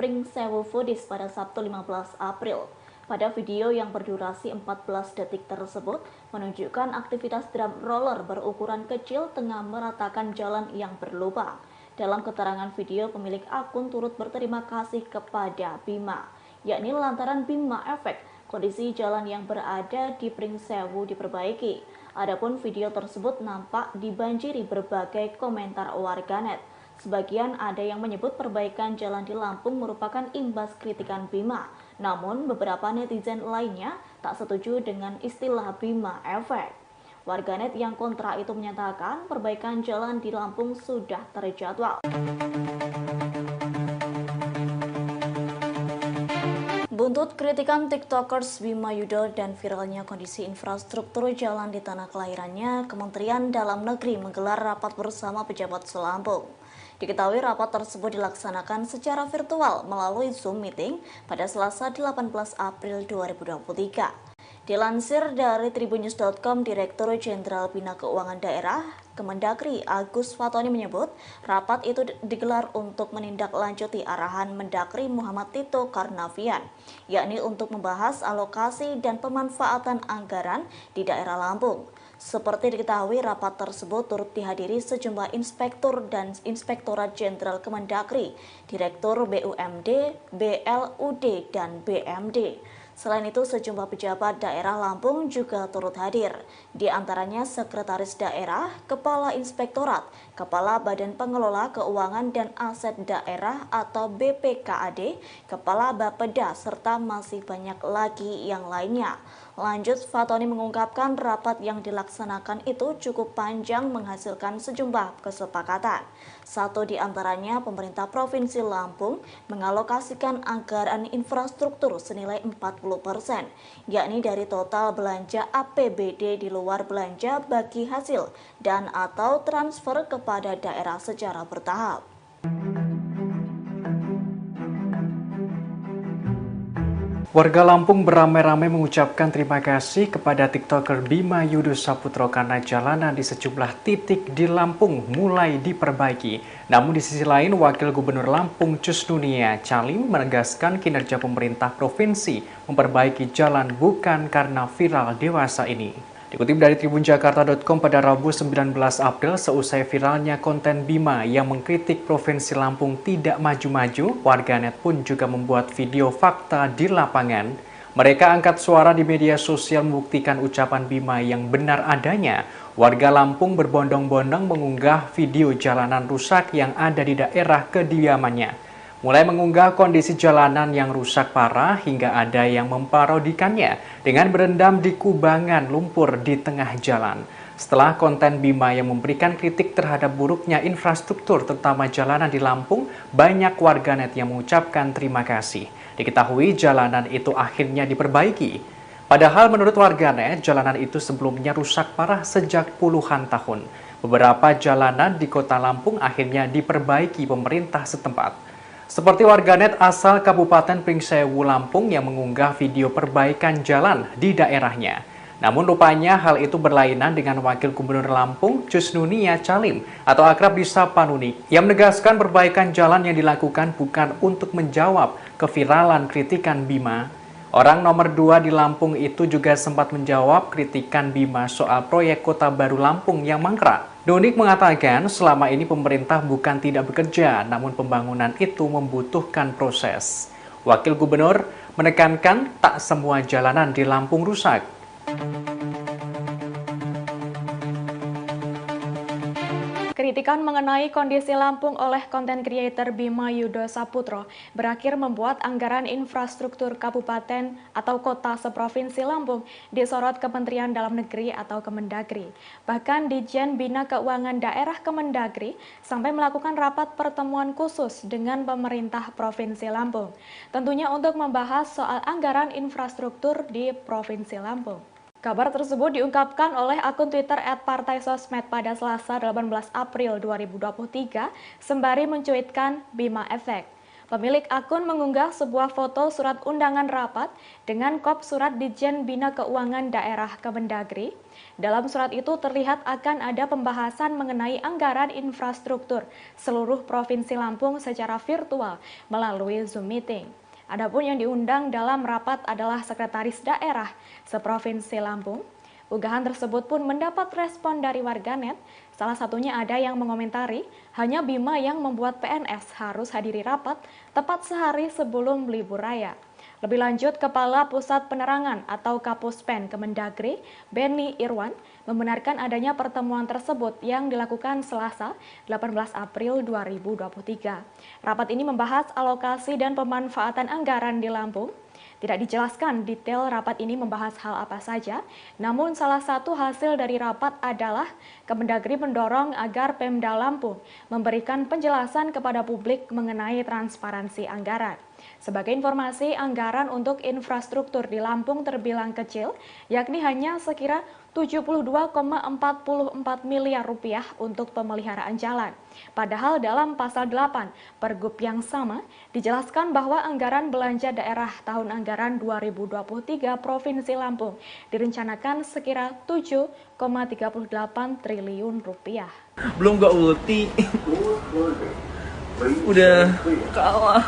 @pringsewu_foodies pada Sabtu 15 April. Pada video yang berdurasi 14 detik tersebut menunjukkan aktivitas drum roller berukuran kecil tengah meratakan jalan yang berlubang. Dalam keterangan video, pemilik akun turut berterima kasih kepada Bima, yakni lantaran Bima Efek, kondisi jalan yang berada di Pringsewu diperbaiki. Adapun video tersebut nampak dibanjiri berbagai komentar warganet. Sebagian ada yang menyebut perbaikan jalan di Lampung merupakan imbas kritikan Bima. Namun beberapa netizen lainnya tak setuju dengan istilah Bima Efek. Warganet yang kontra itu menyatakan perbaikan jalan di Lampung sudah terjadwal. Buntut kritikan TikTokers Bima Yudho dan viralnya kondisi infrastruktur jalan di tanah kelahirannya, Kementerian Dalam Negeri menggelar rapat bersama pejabat Selampung. Diketahui rapat tersebut dilaksanakan secara virtual melalui Zoom meeting pada Selasa 18 April 2023. Dilansir dari tribunnews.com, Direktur Jenderal Bina Keuangan Daerah Kemendagri Agus Fatoni menyebut rapat itu digelar untuk menindaklanjuti arahan Mendagri Muhammad Tito Karnavian, yakni untuk membahas alokasi dan pemanfaatan anggaran di daerah Lampung. Seperti diketahui, rapat tersebut turut dihadiri sejumlah inspektur dan Inspektorat Jenderal Kemendagri, Direktur BUMD, BLUD, dan BMD. Selain itu, sejumlah pejabat daerah Lampung juga turut hadir, di antaranya Sekretaris Daerah, Kepala Inspektorat, Kepala Badan Pengelola Keuangan dan Aset Daerah atau BPKAD, Kepala Bapeda, serta masih banyak lagi yang lainnya. Lanjut, Fatoni mengungkapkan rapat yang dilaksanakan itu cukup panjang menghasilkan sejumlah kesepakatan. Satu di antaranya, pemerintah Provinsi Lampung mengalokasikan anggaran infrastruktur senilai 40%, yakni dari total belanja APBD di luar belanja bagi hasil dan atau transfer kepada daerah secara bertahap. Warga Lampung beramai-ramai mengucapkan terima kasih kepada TikToker Bima Yudho Saputro karena jalanan di sejumlah titik di Lampung mulai diperbaiki. Namun di sisi lain, Wakil Gubernur Lampung Cus Nunia Calim menegaskan kinerja pemerintah provinsi memperbaiki jalan bukan karena viral dewasa ini. Dikutip dari tribunjakarta.com pada Rabu 19 April, seusai viralnya konten Bima yang mengkritik Provinsi Lampung tidak maju-maju, warganet pun juga membuat video fakta di lapangan. Mereka angkat suara di media sosial membuktikan ucapan Bima yang benar adanya. Warga Lampung berbondong-bondong mengunggah video jalanan rusak yang ada di daerah kediamannya. Mulai mengunggah kondisi jalanan yang rusak parah hingga ada yang memparodikannya dengan berendam di kubangan lumpur di tengah jalan. Setelah konten Bima yang memberikan kritik terhadap buruknya infrastruktur terutama jalanan di Lampung, banyak warganet yang mengucapkan terima kasih. Diketahui jalanan itu akhirnya diperbaiki. Padahal menurut warganet, jalanan itu sebelumnya rusak parah sejak puluhan tahun. Beberapa jalanan di kota Lampung akhirnya diperbaiki pemerintah setempat. Seperti warganet asal Kabupaten Pringsewu, Lampung yang mengunggah video perbaikan jalan di daerahnya. Namun rupanya hal itu berlainan dengan Wakil Gubernur Lampung Cus Nunia Calim atau akrab disapa Nunik yang menegaskan perbaikan jalan yang dilakukan bukan untuk menjawab keviralan kritikan Bima. Orang nomor 2 di Lampung itu juga sempat menjawab kritikan Bima soal proyek Kota Baru Lampung yang mangkrak. Nunik mengatakan selama ini pemerintah bukan tidak bekerja, namun pembangunan itu membutuhkan proses. Wakil Gubernur menekankan tak semua jalanan di Lampung rusak. Kritikan mengenai kondisi Lampung oleh konten creator Bima Yudho Saputro berakhir membuat anggaran infrastruktur kabupaten atau kota seprovinsi Lampung disorot Kementerian Dalam Negeri atau Kemendagri. Bahkan Ditjen Bina Keuangan Daerah Kemendagri sampai melakukan rapat pertemuan khusus dengan pemerintah Provinsi Lampung. Tentunya untuk membahas soal anggaran infrastruktur di Provinsi Lampung. Kabar tersebut diungkapkan oleh akun Twitter @partaisosmed pada Selasa 18 April 2023 sembari mencuitkan Bima Efek. Pemilik akun mengunggah sebuah foto surat undangan rapat dengan kop surat Ditjen Bina Keuangan Daerah Kemendagri. Dalam surat itu terlihat akan ada pembahasan mengenai anggaran infrastruktur seluruh Provinsi Lampung secara virtual melalui Zoom meeting. Adapun yang diundang dalam rapat adalah Sekretaris Daerah seprovinsi Lampung. Unggahan tersebut pun mendapat respon dari warganet. Salah satunya ada yang mengomentari, hanya Bima yang membuat PNS harus hadiri rapat tepat sehari sebelum libur raya. Lebih lanjut, Kepala Pusat Penerangan atau Kapuspen Kemendagri, Benny Irwan, membenarkan adanya pertemuan tersebut yang dilakukan Selasa, 18 April 2023. Rapat ini membahas alokasi dan pemanfaatan anggaran di Lampung. Tidak dijelaskan detail rapat ini membahas hal apa saja, namun salah satu hasil dari rapat adalah Kemendagri mendorong agar Pemda Lampung memberikan penjelasan kepada publik mengenai transparansi anggaran. Sebagai informasi, anggaran untuk infrastruktur di Lampung terbilang kecil, yakni hanya sekira 72,44 miliar rupiah untuk pemeliharaan jalan. Padahal dalam pasal 8 Pergub yang sama dijelaskan bahwa anggaran belanja daerah tahun anggaran 2023 Provinsi Lampung direncanakan sekira 7,38 triliun rupiah. Belum gak ulti. Udah kalah.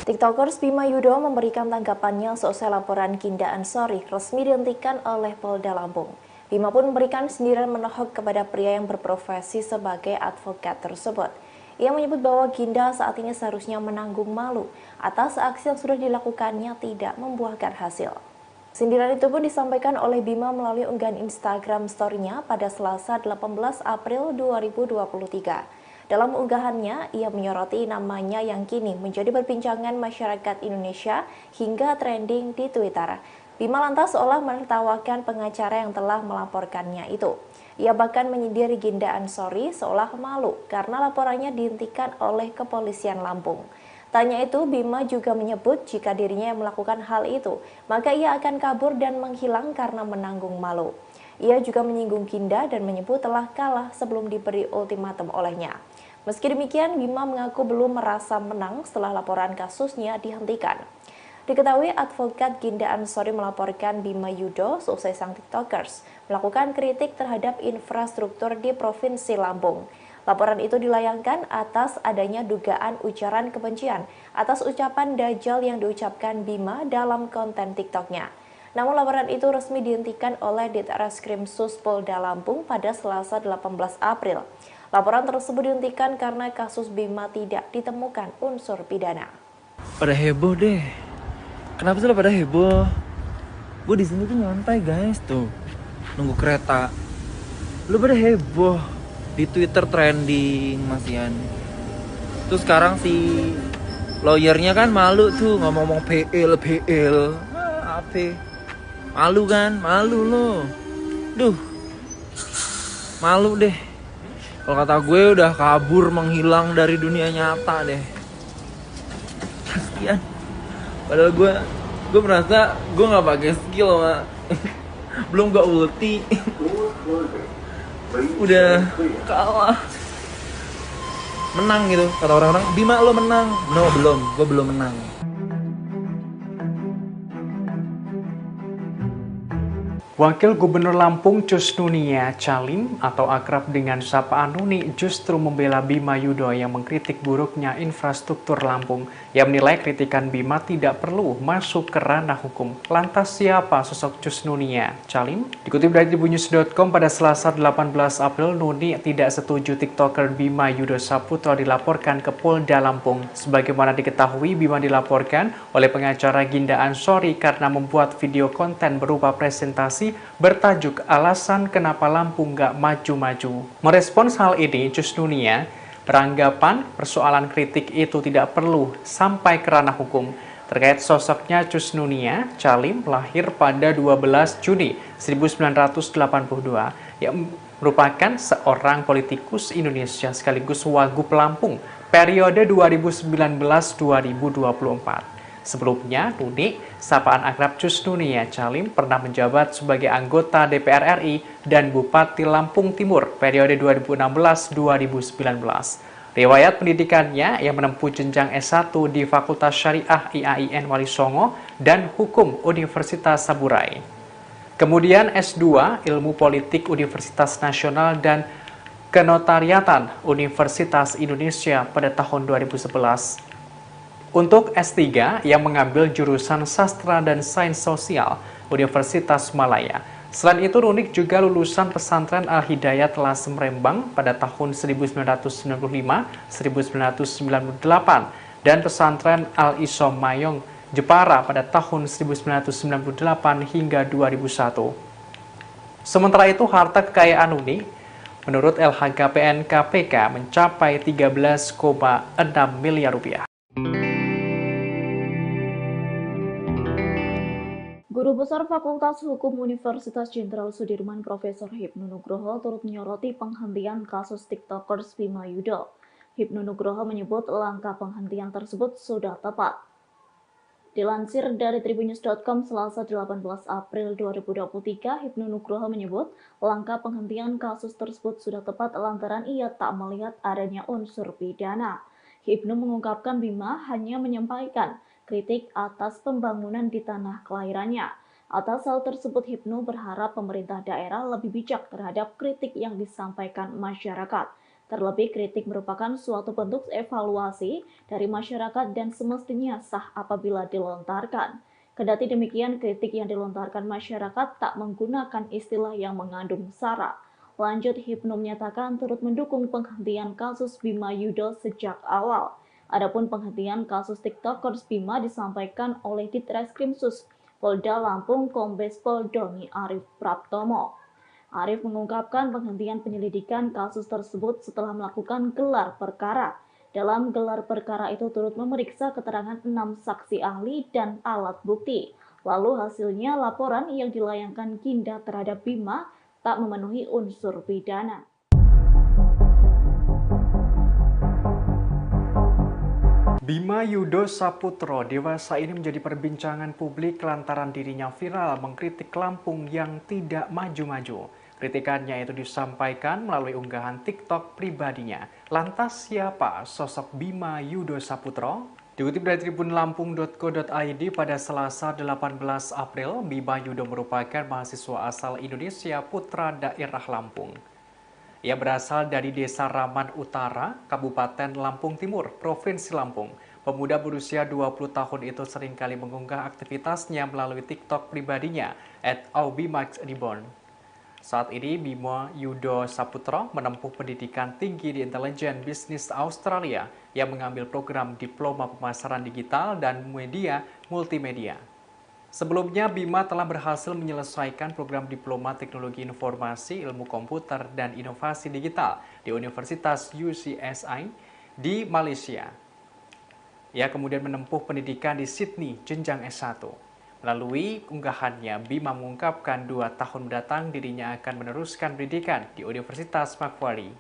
TikTokers Bima Yudo memberikan tanggapannya seusai laporan Ginda Ansori resmi dihentikan oleh Polda Lampung. Bima pun memberikan sindiran menohok kepada pria yang berprofesi sebagai advokat tersebut. Ia menyebut bahwa Ginda saat ini seharusnya menanggung malu atas aksi yang sudah dilakukannya tidak membuahkan hasil. Sindiran itu pun disampaikan oleh Bima melalui unggahan Instagram story-nya pada Selasa 18 April 2023. Dalam unggahannya, ia menyoroti namanya yang kini menjadi perbincangan masyarakat Indonesia hingga trending di Twitter. Bima lantas seolah menertawakan pengacara yang telah melaporkannya itu. Ia bahkan menyindir Ginda Ansori seolah malu karena laporannya dihentikan oleh kepolisian Lampung. Tanya itu, Bima juga menyebut jika dirinya yang melakukan hal itu, maka ia akan kabur dan menghilang karena menanggung malu. Ia juga menyinggung Ginda dan menyebut telah kalah sebelum diberi ultimatum olehnya. Meski demikian, Bima mengaku belum merasa menang setelah laporan kasusnya dihentikan. Diketahui advokat Ginda Ansori melaporkan Bima Yudo seusai sang TikTokers melakukan kritik terhadap infrastruktur di Provinsi Lampung. Laporan itu dilayangkan atas adanya dugaan ujaran kebencian atas ucapan Dajjal yang diucapkan Bima dalam konten TikToknya. Namun laporan itu resmi dihentikan oleh Ditreskrim Sus Polda Lampung pada Selasa 18 April. Laporan tersebut dihentikan karena kasus Bima tidak ditemukan unsur pidana. Pada heboh deh. Kenapa sih pada heboh? Gue di sini tuh nyantai guys tuh, nunggu kereta. Lu pada heboh di Twitter trending masian. Terus sekarang si lawyernya kan malu tuh ngomong PL. Apa? Malu kan? Malu lo. Duh. Malu deh. Kalau kata gue udah kabur menghilang dari dunia nyata deh. Kasian. Padahal gue merasa gue nggak pakai skill mak. Belum gak ulti. Udah kalah. Menang gitu kata orang-orang. Bima lo menang. No belum, gue belum menang. Wakil Gubernur Lampung Cus Nunia Calim atau akrab dengan sapaan Nuni justru membela Bima Yudo yang mengkritik buruknya infrastruktur Lampung. Ia menilai kritikan Bima tidak perlu masuk ke ranah hukum. Lantas siapa sosok Cus Nunia Calim? Dikutip dari tribunnews.com pada Selasa 18 April, Nuni tidak setuju TikToker Bima Yudo Saputro dilaporkan ke Polda Lampung. Sebagaimana diketahui, Bima dilaporkan oleh pengacara Ginda Ansori karena membuat video konten berupa presentasi bertajuk alasan kenapa Lampung gak maju-maju. Merespons hal ini, Cus Nunia beranggapan persoalan kritik itu tidak perlu sampai ke ranah hukum. Terkait sosoknya, Cus Nunia Calim lahir pada 12 Juni 1982 yang merupakan seorang politikus Indonesia sekaligus Wagub Lampung periode 2019-2024. Sebelumnya, Nuni, sapaan akrab Cus Nunia Calim pernah menjabat sebagai anggota DPR RI dan Bupati Lampung Timur periode 2016-2019. Riwayat pendidikannya, ia menempuh jenjang S1 di Fakultas Syariah IAIN Wali Songo dan Hukum Universitas Saburai. Kemudian S2 Ilmu Politik Universitas Nasional dan Kenotariatan Universitas Indonesia pada tahun 2011. Untuk S3, ia mengambil jurusan Sastra dan Sains Sosial Universitas Malaya. Selain itu, Nunik juga lulusan pesantren Al-Hidayat Lasem Rembang pada tahun 1995-1998 dan pesantren Al-Isom Mayong Jepara pada tahun 1998 hingga 2001. Sementara itu, harta kekayaan Nunik menurut LHKPN KPK mencapai 13,6 miliar rupiah. Guru Besar Fakultas Hukum Universitas Jenderal Sudirman Profesor Hipnu Nugroho turut menyoroti penghentian kasus TikTokers Bima Yudo. Hipnu Nugroho menyebut langkah penghentian tersebut sudah tepat. Dilansir dari tribunnews.com Selasa 18 April 2023, Hipnu Nugroho menyebut langkah penghentian kasus tersebut sudah tepat lantaran ia tak melihat adanya unsur pidana. Hipnu mengungkapkan Bima hanya menyampaikan kritik atas pembangunan di tanah kelahirannya. Atas hal tersebut, Hipnu berharap pemerintah daerah lebih bijak terhadap kritik yang disampaikan masyarakat. Terlebih, kritik merupakan suatu bentuk evaluasi dari masyarakat dan semestinya sah apabila dilontarkan. Kendati demikian, kritik yang dilontarkan masyarakat tak menggunakan istilah yang mengandung sara. Lanjut, Hipnu menyatakan turut mendukung penghentian kasus Bima Yudo sejak awal. Adapun penghentian kasus TikTokers Bima disampaikan oleh Ditreskrimsus Polda Lampung Kombes Pol Doni Arif Praptomo. Arif mengungkapkan penghentian penyelidikan kasus tersebut setelah melakukan gelar perkara. Dalam gelar perkara itu turut memeriksa keterangan 6 saksi ahli dan alat bukti. Lalu hasilnya laporan yang dilayangkan Ginda terhadap Bima tak memenuhi unsur pidana. Bima Yudo Saputro dewasa ini menjadi perbincangan publik lantaran dirinya viral mengkritik Lampung yang tidak maju-maju. Kritikannya itu disampaikan melalui unggahan TikTok pribadinya. Lantas siapa sosok Bima Yudo Saputro? Dikutip dari tribunlampung.co.id pada Selasa 18 April, Bima Yudo merupakan mahasiswa asal Indonesia putra daerah Lampung. Ia berasal dari Desa Raman Utara, Kabupaten Lampung Timur, Provinsi Lampung. Pemuda berusia 20 tahun itu seringkali mengunggah aktivitasnya melalui TikTok pribadinya @aubimaxreborn. Saat ini, Bima Yudo Saputro menempuh pendidikan tinggi di intelijen bisnis Australia yang mengambil program diploma pemasaran digital dan media multimedia. Sebelumnya, Bima telah berhasil menyelesaikan program Diploma Teknologi Informasi, Ilmu Komputer, dan Inovasi Digital di Universitas UCSI di Malaysia. Ia kemudian menempuh pendidikan di Sydney, jenjang S1. Melalui unggahannya, Bima mengungkapkan 2 tahun mendatang dirinya akan meneruskan pendidikan di Universitas Macquarie.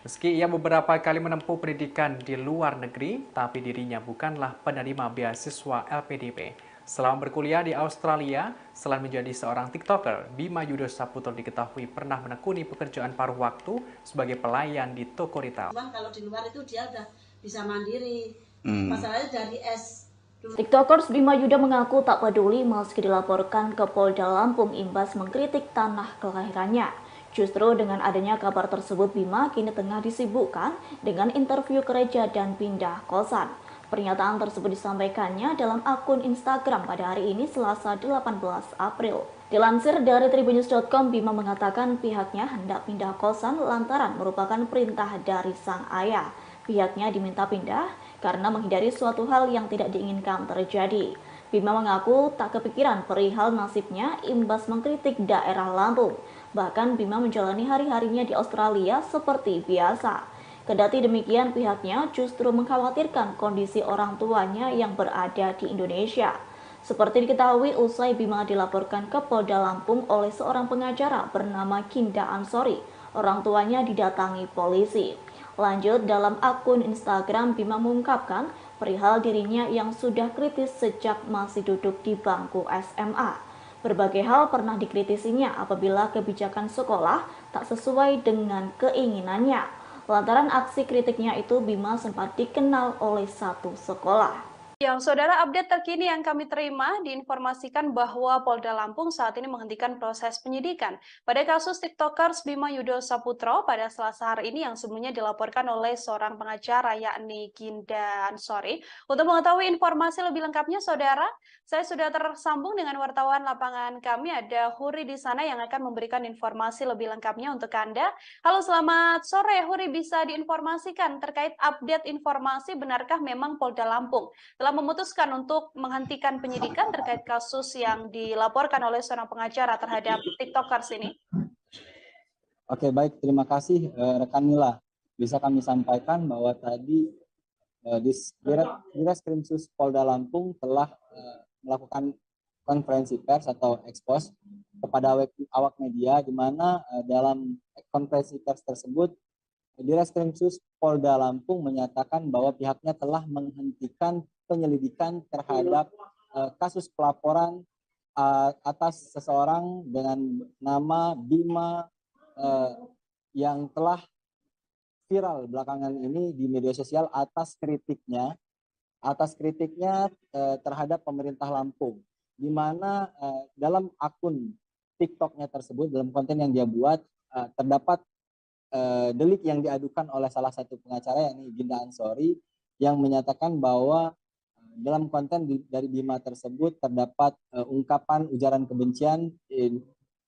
Meski ia beberapa kali menempuh pendidikan di luar negeri, tapi dirinya bukanlah penerima beasiswa LPDP. Selama berkuliah di Australia, selain menjadi seorang TikToker, Bima Yudo Saputro diketahui pernah menekuni pekerjaan paruh waktu sebagai pelayan di toko retail. Cuman kalau di luar itu dia udah bisa mandiri. Masalahnya dari TikTokers Bima Yudo mengaku tak peduli meski dilaporkan ke Polda Lampung imbas mengkritik tanah kelahirannya. Justru dengan adanya kabar tersebut, Bima kini tengah disibukkan dengan interview gereja dan pindah kosan. Pernyataan tersebut disampaikannya dalam akun Instagram pada hari ini Selasa 18 April. Dilansir dari tribunnews.com, Bima mengatakan pihaknya hendak pindah kosan lantaran merupakan perintah dari sang ayah. Pihaknya diminta pindah karena menghindari suatu hal yang tidak diinginkan terjadi. Bima mengaku tak kepikiran perihal nasibnya imbas mengkritik daerah Lampung. Bahkan Bima menjalani hari-harinya di Australia seperti biasa. Kendati demikian, pihaknya justru mengkhawatirkan kondisi orang tuanya yang berada di Indonesia. Seperti diketahui, usai Bima dilaporkan ke Polda Lampung oleh seorang pengacara bernama Ginda Ansori, orang tuanya didatangi polisi. Lanjut, dalam akun Instagram, Bima mengungkapkan perihal dirinya yang sudah kritis sejak masih duduk di bangku SMA. Berbagai hal pernah dikritisinya apabila kebijakan sekolah tak sesuai dengan keinginannya. Lantaran aksi kritiknya itu, Bima sempat dikenal oleh satu sekolah. Yang saudara, update terkini yang kami terima diinformasikan bahwa Polda Lampung saat ini menghentikan proses penyidikan pada kasus TikTokers Bima Yudo Saputro pada Selasa hari ini yang sebelumnya dilaporkan oleh seorang pengacara yakni Ginda Ansori. Untuk mengetahui informasi lebih lengkapnya, saudara, saya sudah tersambung dengan wartawan lapangan kami, ada Huri di sana yang akan memberikan informasi lebih lengkapnya untuk Anda. Halo, selamat sore Huri, bisa diinformasikan terkait update informasi benarkah memang Polda Lampung telah memutuskan untuk menghentikan penyidikan terkait kasus yang dilaporkan oleh seorang pengacara terhadap TikTokers ini? Oke, baik, terima kasih rekan Mila. Bisa kami sampaikan bahwa tadi Direskrimsus Polda Lampung telah melakukan konferensi pers atau ekspos kepada awak media, di mana dalam konferensi pers tersebut Direskrimsus Polda Lampung menyatakan bahwa pihaknya telah menghentikan penyelidikan terhadap kasus pelaporan atas seseorang dengan nama Bima yang telah viral belakangan ini di media sosial atas kritiknya terhadap pemerintah Lampung, di mana dalam akun TikToknya tersebut, dalam konten yang dia buat, terdapat delik yang diadukan oleh salah satu pengacara yakni Ginda Ansori, yang menyatakan bahwa dalam konten dari Bima tersebut terdapat ungkapan ujaran kebencian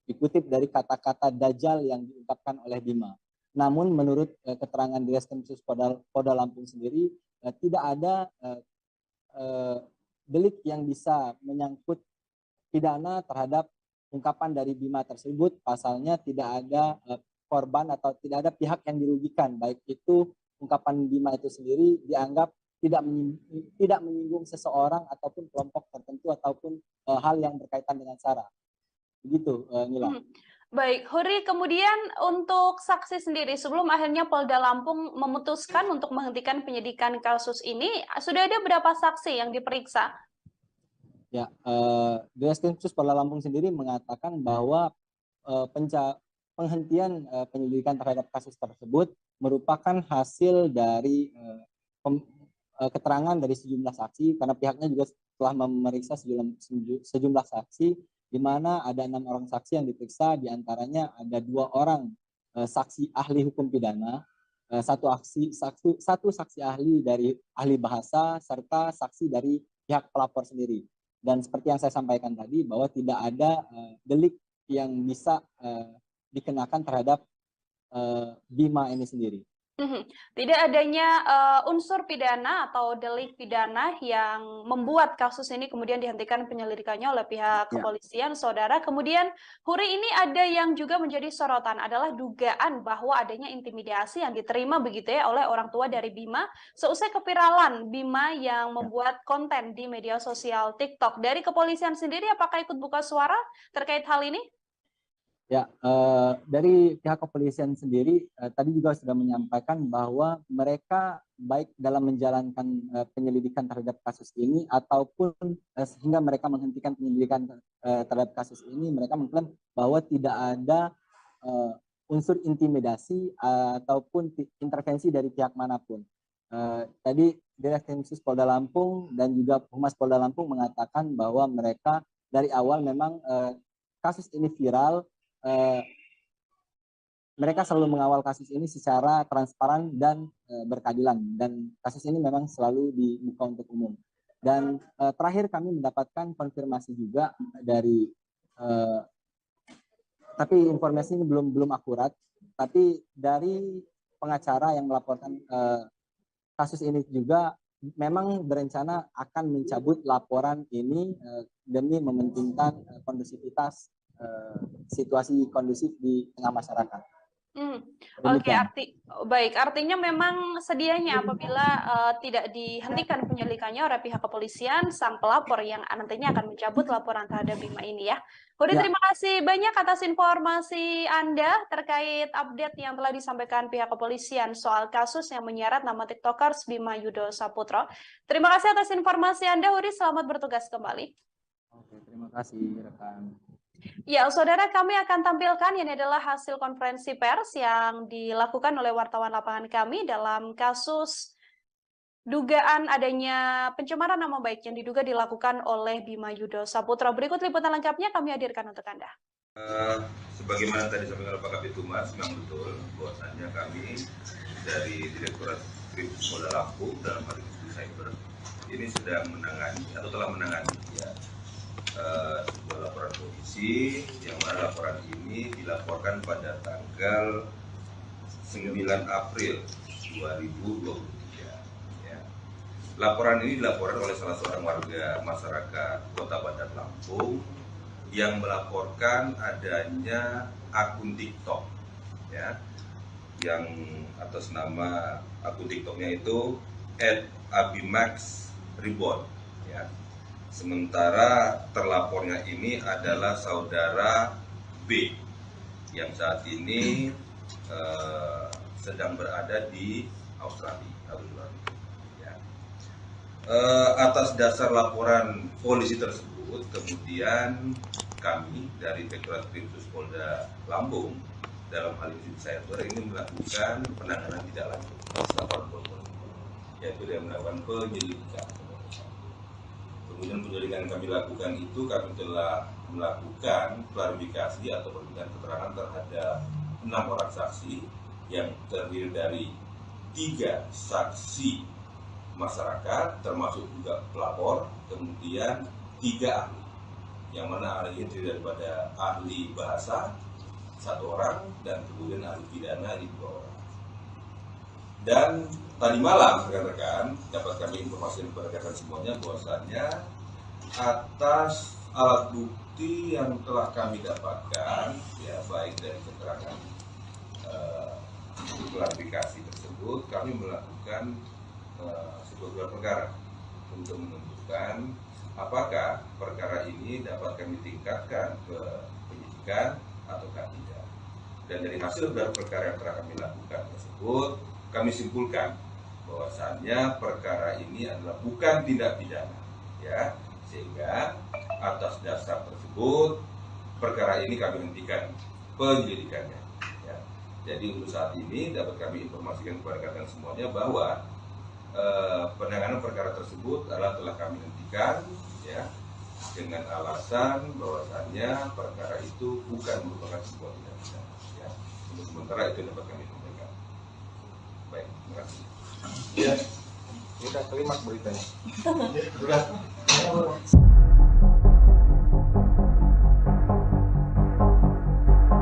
dikutip dari kata-kata Dajjal yang diungkapkan oleh Bima. Namun menurut keterangan Direskrimsus Polda Lampung sendiri, tidak ada delik yang bisa menyangkut pidana terhadap ungkapan dari Bima tersebut. Pasalnya tidak ada korban atau tidak ada pihak yang dirugikan, baik itu ungkapan Bima itu sendiri dianggap tidak menyinggung seseorang ataupun kelompok tertentu ataupun hal yang berkaitan dengan SARA. Begitu, Nila. Baik, Huri, kemudian untuk saksi sendiri, sebelum akhirnya Polda Lampung memutuskan untuk menghentikan penyidikan kasus ini, sudah ada berapa saksi yang diperiksa? Ya, Direskrimsus Polda Lampung sendiri mengatakan bahwa penghentian penyelidikan terhadap kasus tersebut merupakan hasil dari keterangan dari sejumlah saksi, karena pihaknya juga telah memeriksa sejumlah saksi, di mana ada 6 orang saksi yang diperiksa, diantaranya ada 2 orang saksi ahli hukum pidana, satu saksi ahli dari ahli bahasa, serta saksi dari pihak pelapor sendiri. Dan seperti yang saya sampaikan tadi, bahwa tidak ada delik yang bisa dikenakan terhadap Bima ini sendiri. Tidak adanya unsur pidana atau delik pidana yang membuat kasus ini kemudian dihentikan penyelidikannya oleh pihak kepolisian, saudara. Kemudian, Huri, ini ada yang juga menjadi sorotan adalah dugaan bahwa adanya intimidasi yang diterima begitu ya oleh orang tua dari Bima seusai keviralan Bima yang membuat konten di media sosial TikTok. Dari kepolisian sendiri, apakah ikut buka suara terkait hal ini? Ya, dari pihak kepolisian sendiri tadi juga sudah menyampaikan bahwa mereka baik dalam menjalankan penyelidikan terhadap kasus ini ataupun sehingga mereka menghentikan penyelidikan terhadap kasus ini, mereka mengklaim bahwa tidak ada unsur intimidasi ataupun intervensi dari pihak manapun. Tadi Direskrimsus Polda Lampung dan juga Humas Polda Lampung mengatakan bahwa mereka dari awal memang kasus ini viral. Mereka selalu mengawal kasus ini secara transparan dan berkeadilan, dan kasus ini memang selalu dibuka untuk umum. Dan terakhir kami mendapatkan konfirmasi juga dari tapi informasi ini belum akurat, tapi dari pengacara yang melaporkan kasus ini juga memang berencana akan mencabut laporan ini demi mementingkan kondusivitas situasi kondusif di tengah masyarakat. Oke, artinya memang sedianya apabila tidak dihentikan penyelidikannya oleh pihak kepolisian, sang pelapor yang nantinya akan mencabut laporan terhadap Bima ini ya. Huri, terima kasih banyak atas informasi Anda terkait update yang telah disampaikan pihak kepolisian soal kasus yang menyeret nama TikTokers Bima Yudo Saputro. Terima kasih atas informasi Anda, Huri. Selamat bertugas kembali. Oke, terima kasih rekan. Ya, saudara, kami akan tampilkan ini adalah hasil konferensi pers yang dilakukan oleh wartawan lapangan kami dalam kasus dugaan adanya pencemaran nama baik yang diduga dilakukan oleh Bima Yudo Saputra. Berikut liputan lengkapnya kami hadirkan untuk Anda. Sebagaimana tadi disampaikan oleh Pak Kabid Humas, memang betul bahwasannya kami dari Direktorat Kriminal Polda Lampung dalam hal ini Cyber ini sedang menangani atau telah menangani sebuah laporan polisi yang mana laporan ini dilaporkan pada tanggal 9 April 2023. Ya. Laporan ini dilaporkan oleh salah seorang warga masyarakat Kota Bandar Lampung yang melaporkan adanya akun TikTok, ya, yang atas nama akun TikToknya itu @abimax_reborn, ya. Sementara terlapornya ini adalah saudara B yang saat ini sedang berada di Australia. Ya. Atas dasar laporan polisi tersebut, kemudian kami dari Direktorat Kriminal Polda Lampung dalam hal ini Cyber ini melakukan penanganan tidak lanjut laporan polisi, yaitu dengan melakukan penyelidikan. Kemudian penyelidikan yang kami lakukan itu kami telah melakukan klarifikasi atau perbincangan keterangan terhadap 6 orang saksi yang terdiri dari 3 saksi masyarakat termasuk juga pelapor, kemudian 3 ahli, yang mana ahli itu daripada ahli bahasa 1 orang dan kemudian ahli pidana 2 orang. Dan tadi malam rekan-rekan dapat kami informasi kepada rekan semuanya bahwasannya atas alat bukti yang telah kami dapatkan, ya baik dari keterangan klarifikasi tersebut, kami melakukan sebuah gelar perkara untuk menentukan apakah perkara ini dapat kami tingkatkan ke penyidikan ataukah tidak. Dan dari hasil gelar perkara yang telah kami lakukan tersebut, kami simpulkan bahwasannya perkara ini adalah bukan tindak pidana, ya, sehingga atas dasar tersebut perkara ini kami hentikan penyelidikannya. Ya. Jadi untuk saat ini dapat kami informasikan kepada rekan semuanya bahwa penanganan perkara tersebut adalah telah kami hentikan, ya, dengan alasan bahwasannya perkara itu bukan merupakan sebuah tindak pidana. Ya. Untuk sementara itu dapat kami sampaikan. Baik, terima kasih. Ya, kita terima beritanya. Sudah.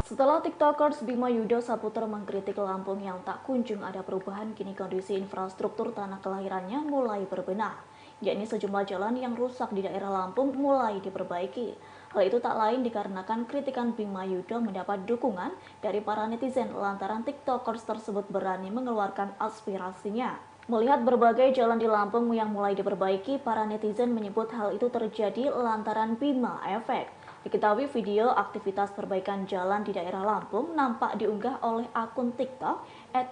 Setelah TikTokers Bima Yudo Saputra mengkritik Lampung yang tak kunjung ada perubahan, kini kondisi infrastruktur tanah kelahirannya mulai berbenah, yakni sejumlah jalan yang rusak di daerah Lampung mulai diperbaiki. Hal itu tak lain dikarenakan kritikan Bima Yudo mendapat dukungan dari para netizen lantaran TikTokers tersebut berani mengeluarkan aspirasinya. Melihat berbagai jalan di Lampung yang mulai diperbaiki, para netizen menyebut hal itu terjadi lantaran Bima Efek. Diketahui video aktivitas perbaikan jalan di daerah Lampung nampak diunggah oleh akun TikTok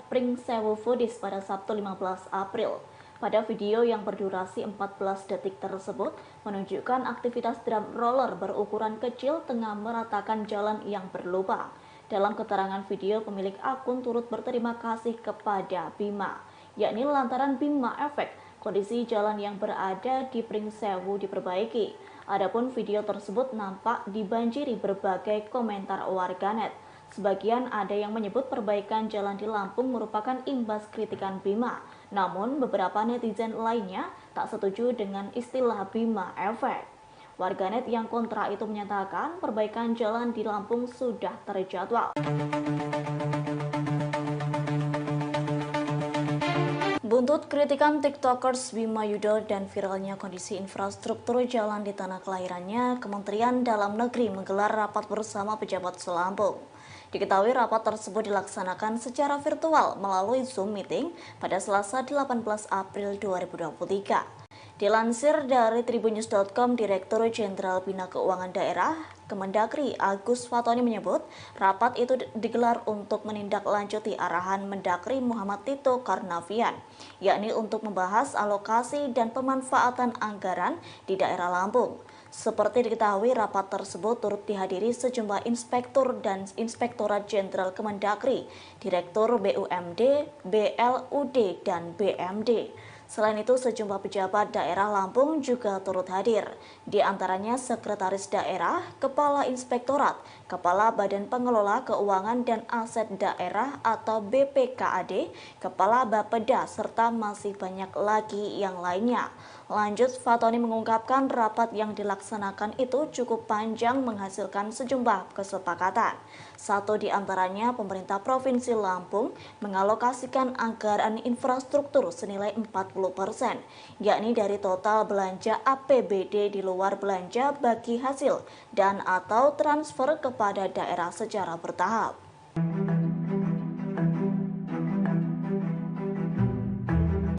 @pringsewufoodies pada Sabtu 15 April. Pada video yang berdurasi 14 detik tersebut menunjukkan aktivitas drum roller berukuran kecil tengah meratakan jalan yang berlubang. Dalam keterangan video, pemilik akun turut berterima kasih kepada Bima, yakni lantaran Bima Efek, kondisi jalan yang berada di Pringsewu diperbaiki. Adapun video tersebut nampak dibanjiri berbagai komentar warganet. Sebagian ada yang menyebut perbaikan jalan di Lampung merupakan imbas kritikan Bima. Namun beberapa netizen lainnya tak setuju dengan istilah Bima Efek. Warganet yang kontra itu menyatakan perbaikan jalan di Lampung sudah terjadwal. Buntut kritikan TikTokers Bima Yudo dan viralnya kondisi infrastruktur jalan di tanah kelahirannya, Kementerian Dalam Negeri menggelar rapat bersama pejabat Selampung. Diketahui rapat tersebut dilaksanakan secara virtual melalui Zoom meeting pada Selasa 18 April 2023. Dilansir dari tribunnews.com, Direktur Jenderal Bina Keuangan Daerah Kemendagri Agus Fatoni menyebut rapat itu digelar untuk menindaklanjuti arahan Mendagri Muhammad Tito Karnavian, yakni untuk membahas alokasi dan pemanfaatan anggaran di daerah Lampung. Seperti diketahui, rapat tersebut turut dihadiri sejumlah inspektur dan Inspektorat Jenderal Kemendagri, Direktur BUMD, BLUD, dan BMD. Selain itu, sejumlah pejabat daerah Lampung juga turut hadir, di antaranya Sekretaris Daerah, Kepala Inspektorat, Kepala Badan Pengelola Keuangan dan Aset Daerah atau BPKAD, Kepala Bapeda, serta masih banyak lagi yang lainnya. Lanjut, Fatoni mengungkapkan rapat yang dilaksanakan itu cukup panjang menghasilkan sejumlah kesepakatan. Satu di antaranya, pemerintah Provinsi Lampung mengalokasikan anggaran infrastruktur senilai 40%, yakni dari total belanja APBD di luar belanja bagi hasil dan atau transfer kepada daerah secara bertahap.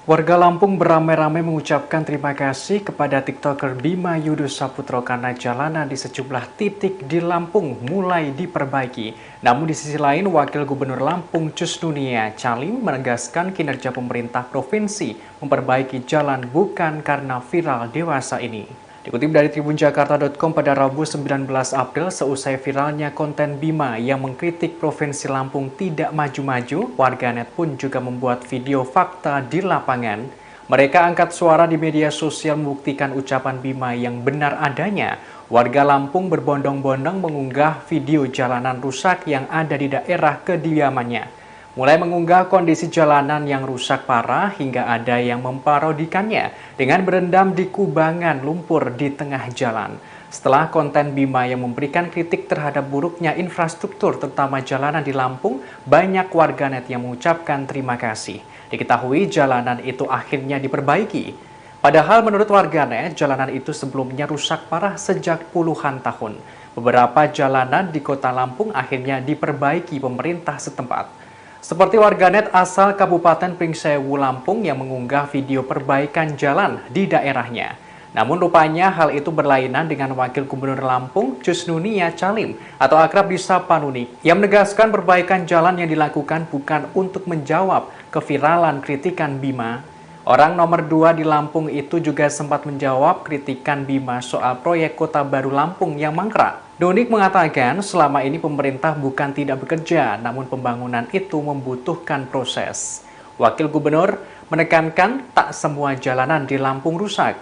Warga Lampung beramai-ramai mengucapkan terima kasih kepada TikToker Bima Yudo Saputro karena jalanan di sejumlah titik di Lampung mulai diperbaiki. Namun di sisi lain, Wakil Gubernur Lampung Cusnunia Calim menegaskan kinerja pemerintah provinsi memperbaiki jalan bukan karena viral dewasa ini. Dikutip dari tribunjakarta.com pada Rabu 19 April, seusai viralnya konten Bima yang mengkritik Provinsi Lampung tidak maju-maju, warganet pun juga membuat video fakta di lapangan. Mereka angkat suara di media sosial membuktikan ucapan Bima yang benar adanya. Warga Lampung berbondong-bondong mengunggah video jalanan rusak yang ada di daerah kediamannya. Mulai mengunggah kondisi jalanan yang rusak parah hingga ada yang memparodikannya dengan berendam di kubangan lumpur di tengah jalan. Setelah konten Bima yang memberikan kritik terhadap buruknya infrastruktur terutama jalanan di Lampung, banyak warganet yang mengucapkan terima kasih. Diketahui jalanan itu akhirnya diperbaiki. Padahal menurut warganet, jalanan itu sebelumnya rusak parah sejak puluhan tahun. Beberapa jalanan di kota Lampung akhirnya diperbaiki pemerintah setempat. Seperti warganet asal Kabupaten Pringsewu, Lampung yang mengunggah video perbaikan jalan di daerahnya. Namun rupanya hal itu berlainan dengan Wakil Gubernur Lampung Cusnunia Calim atau akrab disapa Nuni yang menegaskan perbaikan jalan yang dilakukan bukan untuk menjawab keviralan kritikan Bima. Orang nomor 2 di Lampung itu juga sempat menjawab kritikan Bima soal proyek Kota Baru Lampung yang mangkrak. Donik mengatakan selama ini pemerintah bukan tidak bekerja, namun pembangunan itu membutuhkan proses. Wakil Gubernur menekankan tak semua jalanan di Lampung rusak.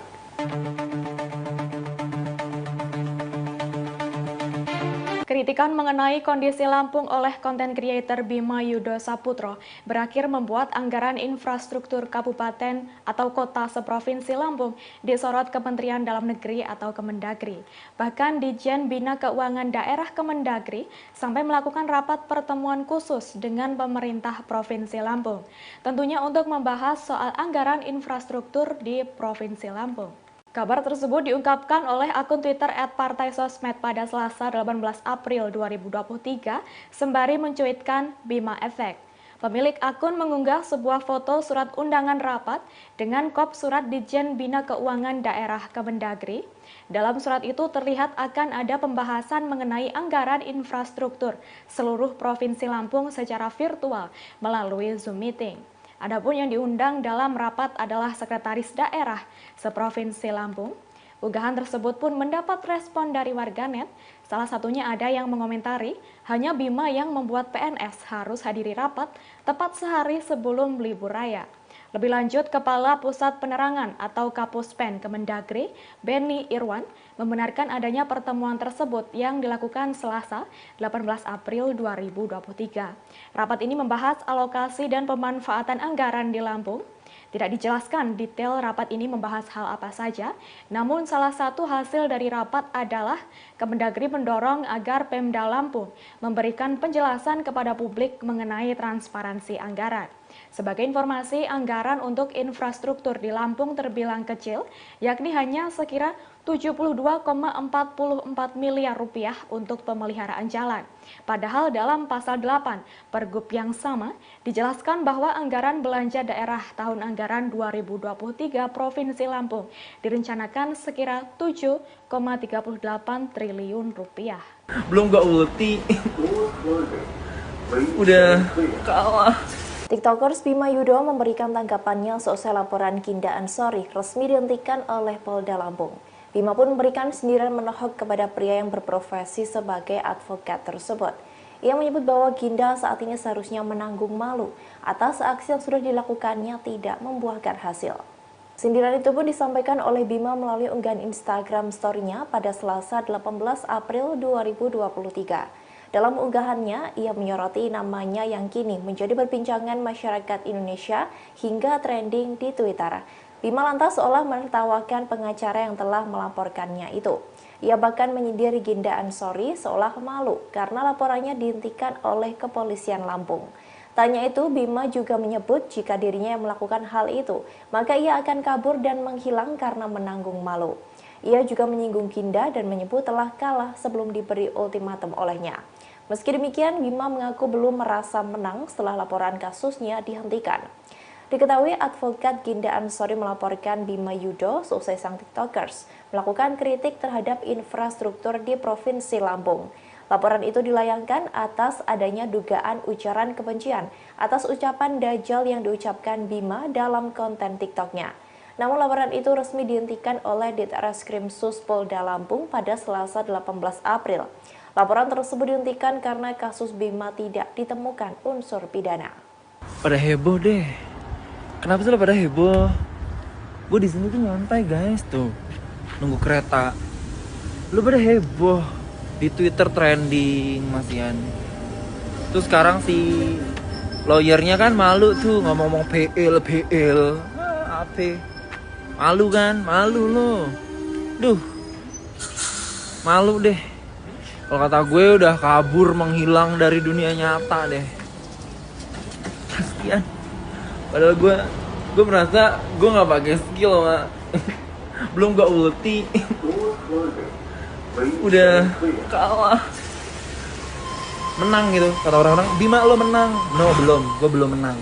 Kritikan mengenai kondisi Lampung oleh konten creator Bima Yudo Saputro berakhir membuat anggaran infrastruktur kabupaten atau kota seprovinsi Lampung disorot Kementerian Dalam Negeri atau Kemendagri. Bahkan Ditjen Bina Keuangan Daerah Kemendagri sampai melakukan rapat pertemuan khusus dengan pemerintah Provinsi Lampung. Tentunya untuk membahas soal anggaran infrastruktur di Provinsi Lampung. Kabar tersebut diungkapkan oleh akun Twitter @partaisosmed pada Selasa 18 April 2023 sembari mencuitkan Bima Efek. Pemilik akun mengunggah sebuah foto surat undangan rapat dengan kop surat Ditjen Bina Keuangan Daerah Kemendagri. Dalam surat itu terlihat akan ada pembahasan mengenai anggaran infrastruktur seluruh Provinsi Lampung secara virtual melalui Zoom Meeting. Adapun yang diundang dalam rapat adalah Sekretaris Daerah seprovinsi Lampung. Unggahan tersebut pun mendapat respon dari warganet. Salah satunya ada yang mengomentari, hanya Bima yang membuat PNS harus hadiri rapat tepat sehari sebelum libur raya. Lebih lanjut, Kepala Pusat Penerangan atau Kapuspen Kemendagri, Benny Irwan, membenarkan adanya pertemuan tersebut yang dilakukan Selasa 18 April 2023. Rapat ini membahas alokasi dan pemanfaatan anggaran di Lampung. Tidak dijelaskan detail rapat ini membahas hal apa saja, namun salah satu hasil dari rapat adalah Kemendagri mendorong agar Pemda Lampung memberikan penjelasan kepada publik mengenai transparansi anggaran. Sebagai informasi, anggaran untuk infrastruktur di Lampung terbilang kecil, yakni hanya sekira 72,44 miliar rupiah untuk pemeliharaan jalan. Padahal dalam pasal 8 Pergub yang sama dijelaskan bahwa anggaran belanja daerah tahun anggaran 2023 Provinsi Lampung direncanakan sekira 7,38 triliun rupiah. Belum gak ulti. Udah kalah. TikTokers Bima Yudo memberikan tanggapannya seusai laporan Ginda Ansori resmi dihentikan oleh Polda Lampung. Bima pun memberikan sindiran menohok kepada pria yang berprofesi sebagai advokat tersebut. Ia menyebut bahwa Ginda saat ini seharusnya menanggung malu atas aksi yang sudah dilakukannya tidak membuahkan hasil. Sindiran itu pun disampaikan oleh Bima melalui unggahan Instagram story-nya pada Selasa 18 April 2023. Dalam unggahannya, ia menyoroti namanya yang kini menjadi perbincangan masyarakat Indonesia hingga trending di Twitter. Bima lantas seolah menertawakan pengacara yang telah melaporkannya itu. Ia bahkan menyindir Ginda Ansori seolah malu karena laporannya dihentikan oleh kepolisian Lampung. Tanya itu, Bima juga menyebut jika dirinya yang melakukan hal itu, maka ia akan kabur dan menghilang karena menanggung malu. Ia juga menyinggung Ginda dan menyebut telah kalah sebelum diberi ultimatum olehnya. Meski demikian, Bima mengaku belum merasa menang setelah laporan kasusnya dihentikan. Diketahui advokat Ginda Ansori melaporkan Bima Yudo seusai sang tiktokers melakukan kritik terhadap infrastruktur di Provinsi Lampung. Laporan itu dilayangkan atas adanya dugaan ujaran kebencian atas ucapan Dajjal yang diucapkan Bima dalam konten TikToknya. Namun laporan itu resmi dihentikan oleh Ditreskrim Sus Polda Lampung pada Selasa 18 April. Laporan tersebut dihentikan karena kasus Bima tidak ditemukan unsur pidana. Pada heboh deh. Kenapa sih lo pada heboh? Gue di sini tuh nyantai guys tuh, nunggu kereta. Lo pada heboh di Twitter trending masian. Terus sekarang si lawyernya kan malu tuh ngomong-ngomong PL. Apa? Malu kan? Malu lo. Duh. Malu deh. Kalau kata gue udah kabur menghilang dari dunia nyata deh. Kasian. Padahal gue merasa gue nggak pakai skill mak. Belum gak ulti. Udah kalah. Menang gitu kata orang-orang. Bima lo menang. No belum, gue belum menang.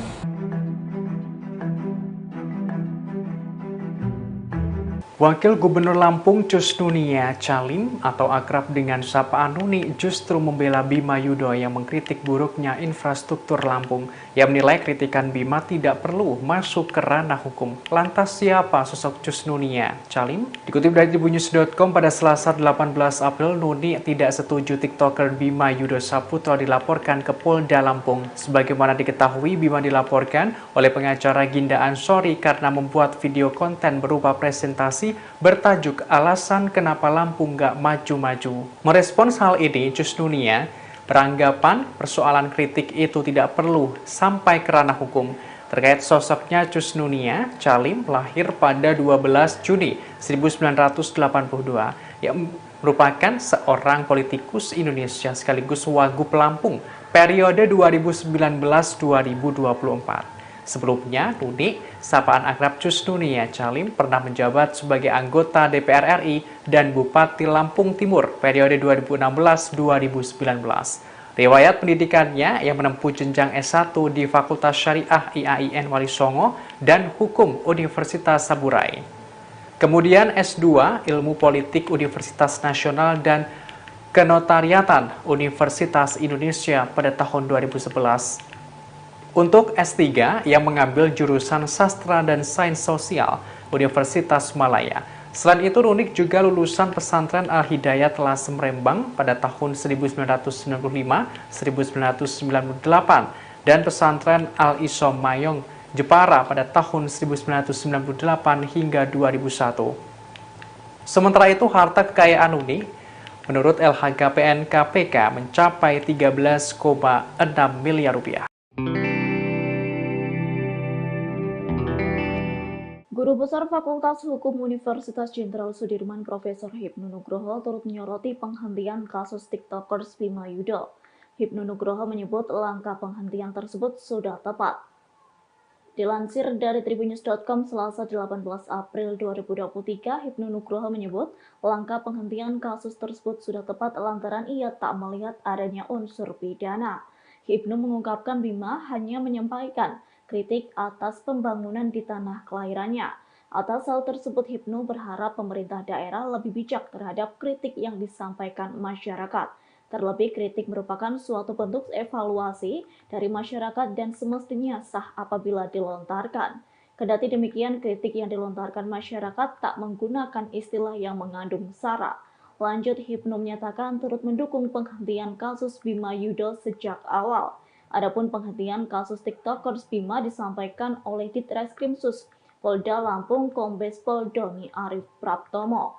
Wakil Gubernur Lampung Cus Nunia Calim atau akrab dengan sapaan Nuni justru membela Bima Yudo yang mengkritik buruknya infrastruktur Lampung. Ia menilai kritikan Bima tidak perlu masuk ke ranah hukum. Lantas siapa sosok Cus Nunia Calim? Dikutip dari tribunnews.com pada Selasa 18 April, Nuni tidak setuju TikToker Bima Yudo Saputro dilaporkan ke Polda Lampung. Sebagaimana diketahui, Bima dilaporkan oleh pengacara Ginda Ansori karena membuat video konten berupa presentasi bertajuk alasan kenapa Lampung gak maju-maju. Merespons hal ini, Cus Nunia beranggapan persoalan kritik itu tidak perlu sampai ke ranah hukum. Terkait sosoknya, Cus Nunia Calim lahir pada 12 Juni 1982 yang merupakan seorang politikus Indonesia sekaligus Wagub Lampung periode 2019-2024. Sebelumnya, Nuni, sapaan akrab Cus Nunia Calim pernah menjabat sebagai anggota DPR RI dan Bupati Lampung Timur periode 2016-2019. Riwayat pendidikannya yang menempuh jenjang S1 di Fakultas Syariah IAIN Wali Songo dan Hukum Universitas Saburai. Kemudian S2 Ilmu Politik Universitas Nasional dan Kenotariatan Universitas Indonesia pada tahun 2011. Untuk S3 yang mengambil jurusan Sastra dan Sains Sosial Universitas Malaya. Selain itu, Nunik juga lulusan pesantren Al-Hidayat Lasem Rembang pada tahun 1995-1998 dan pesantren Al-Isom Mayong Jepara pada tahun 1998 hingga 2001. Sementara itu, harta kekayaan Nunik menurut LHKPN KPK mencapai 13,6 miliar rupiah. Guru Besar Fakultas Hukum Universitas Jenderal Sudirman Profesor Hipnu Nugroho turut menyoroti penghentian kasus TikTokers Bima Yudo. Hipnu Nugroho menyebut langkah penghentian tersebut sudah tepat. Dilansir dari tribunnews.com Selasa 18 April 2023, Hipnu Nugroho menyebut langkah penghentian kasus tersebut sudah tepat lantaran ia tak melihat adanya unsur pidana. Hipnu mengungkapkan Bima hanya menyampaikan kritik atas pembangunan di tanah kelahirannya. Atas hal tersebut, Hipnu berharap pemerintah daerah lebih bijak terhadap kritik yang disampaikan masyarakat. Terlebih, kritik merupakan suatu bentuk evaluasi dari masyarakat dan semestinya sah apabila dilontarkan. Kendati demikian, kritik yang dilontarkan masyarakat tak menggunakan istilah yang mengandung sara. Lanjut, Hipnu menyatakan turut mendukung penghentian kasus Bima Yudo sejak awal. Adapun penghentian kasus TikTokers Bima disampaikan oleh Ditreskrimsus Polda Lampung Kombes Pol Doni Arif Praptomo.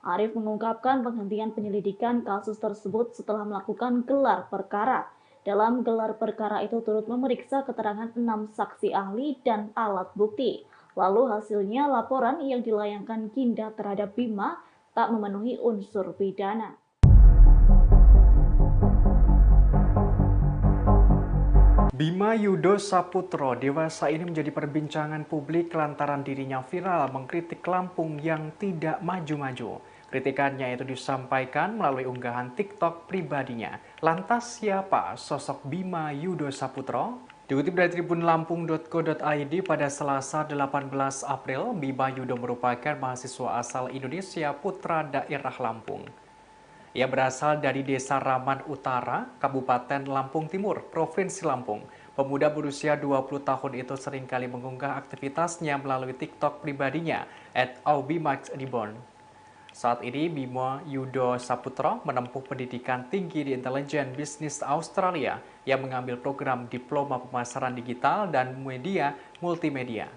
Arif mengungkapkan penghentian penyelidikan kasus tersebut setelah melakukan gelar perkara. Dalam gelar perkara itu turut memeriksa keterangan 6 saksi ahli dan alat bukti. Lalu hasilnya laporan yang dilayangkan Ginda terhadap Bima tak memenuhi unsur pidana. Bima Yudo Saputro dewasa ini menjadi perbincangan publik lantaran dirinya viral mengkritik Lampung yang tidak maju-maju. Kritikannya itu disampaikan melalui unggahan TikTok pribadinya. Lantas siapa sosok Bima Yudo Saputro? Dikutip dari tribunlampung.co.id pada Selasa 18 April, Bima Yudo merupakan mahasiswa asal Indonesia putra daerah Lampung. Ia berasal dari Desa Raman Utara, Kabupaten Lampung Timur, Provinsi Lampung. Pemuda berusia 20 tahun itu seringkali mengunggah aktivitasnya melalui TikTok pribadinya @aubimaxreborn. Saat ini Bima Yudo Saputro menempuh pendidikan tinggi di Intelijen Bisnis Australia yang mengambil program Diploma Pemasaran Digital dan Media Multimedia.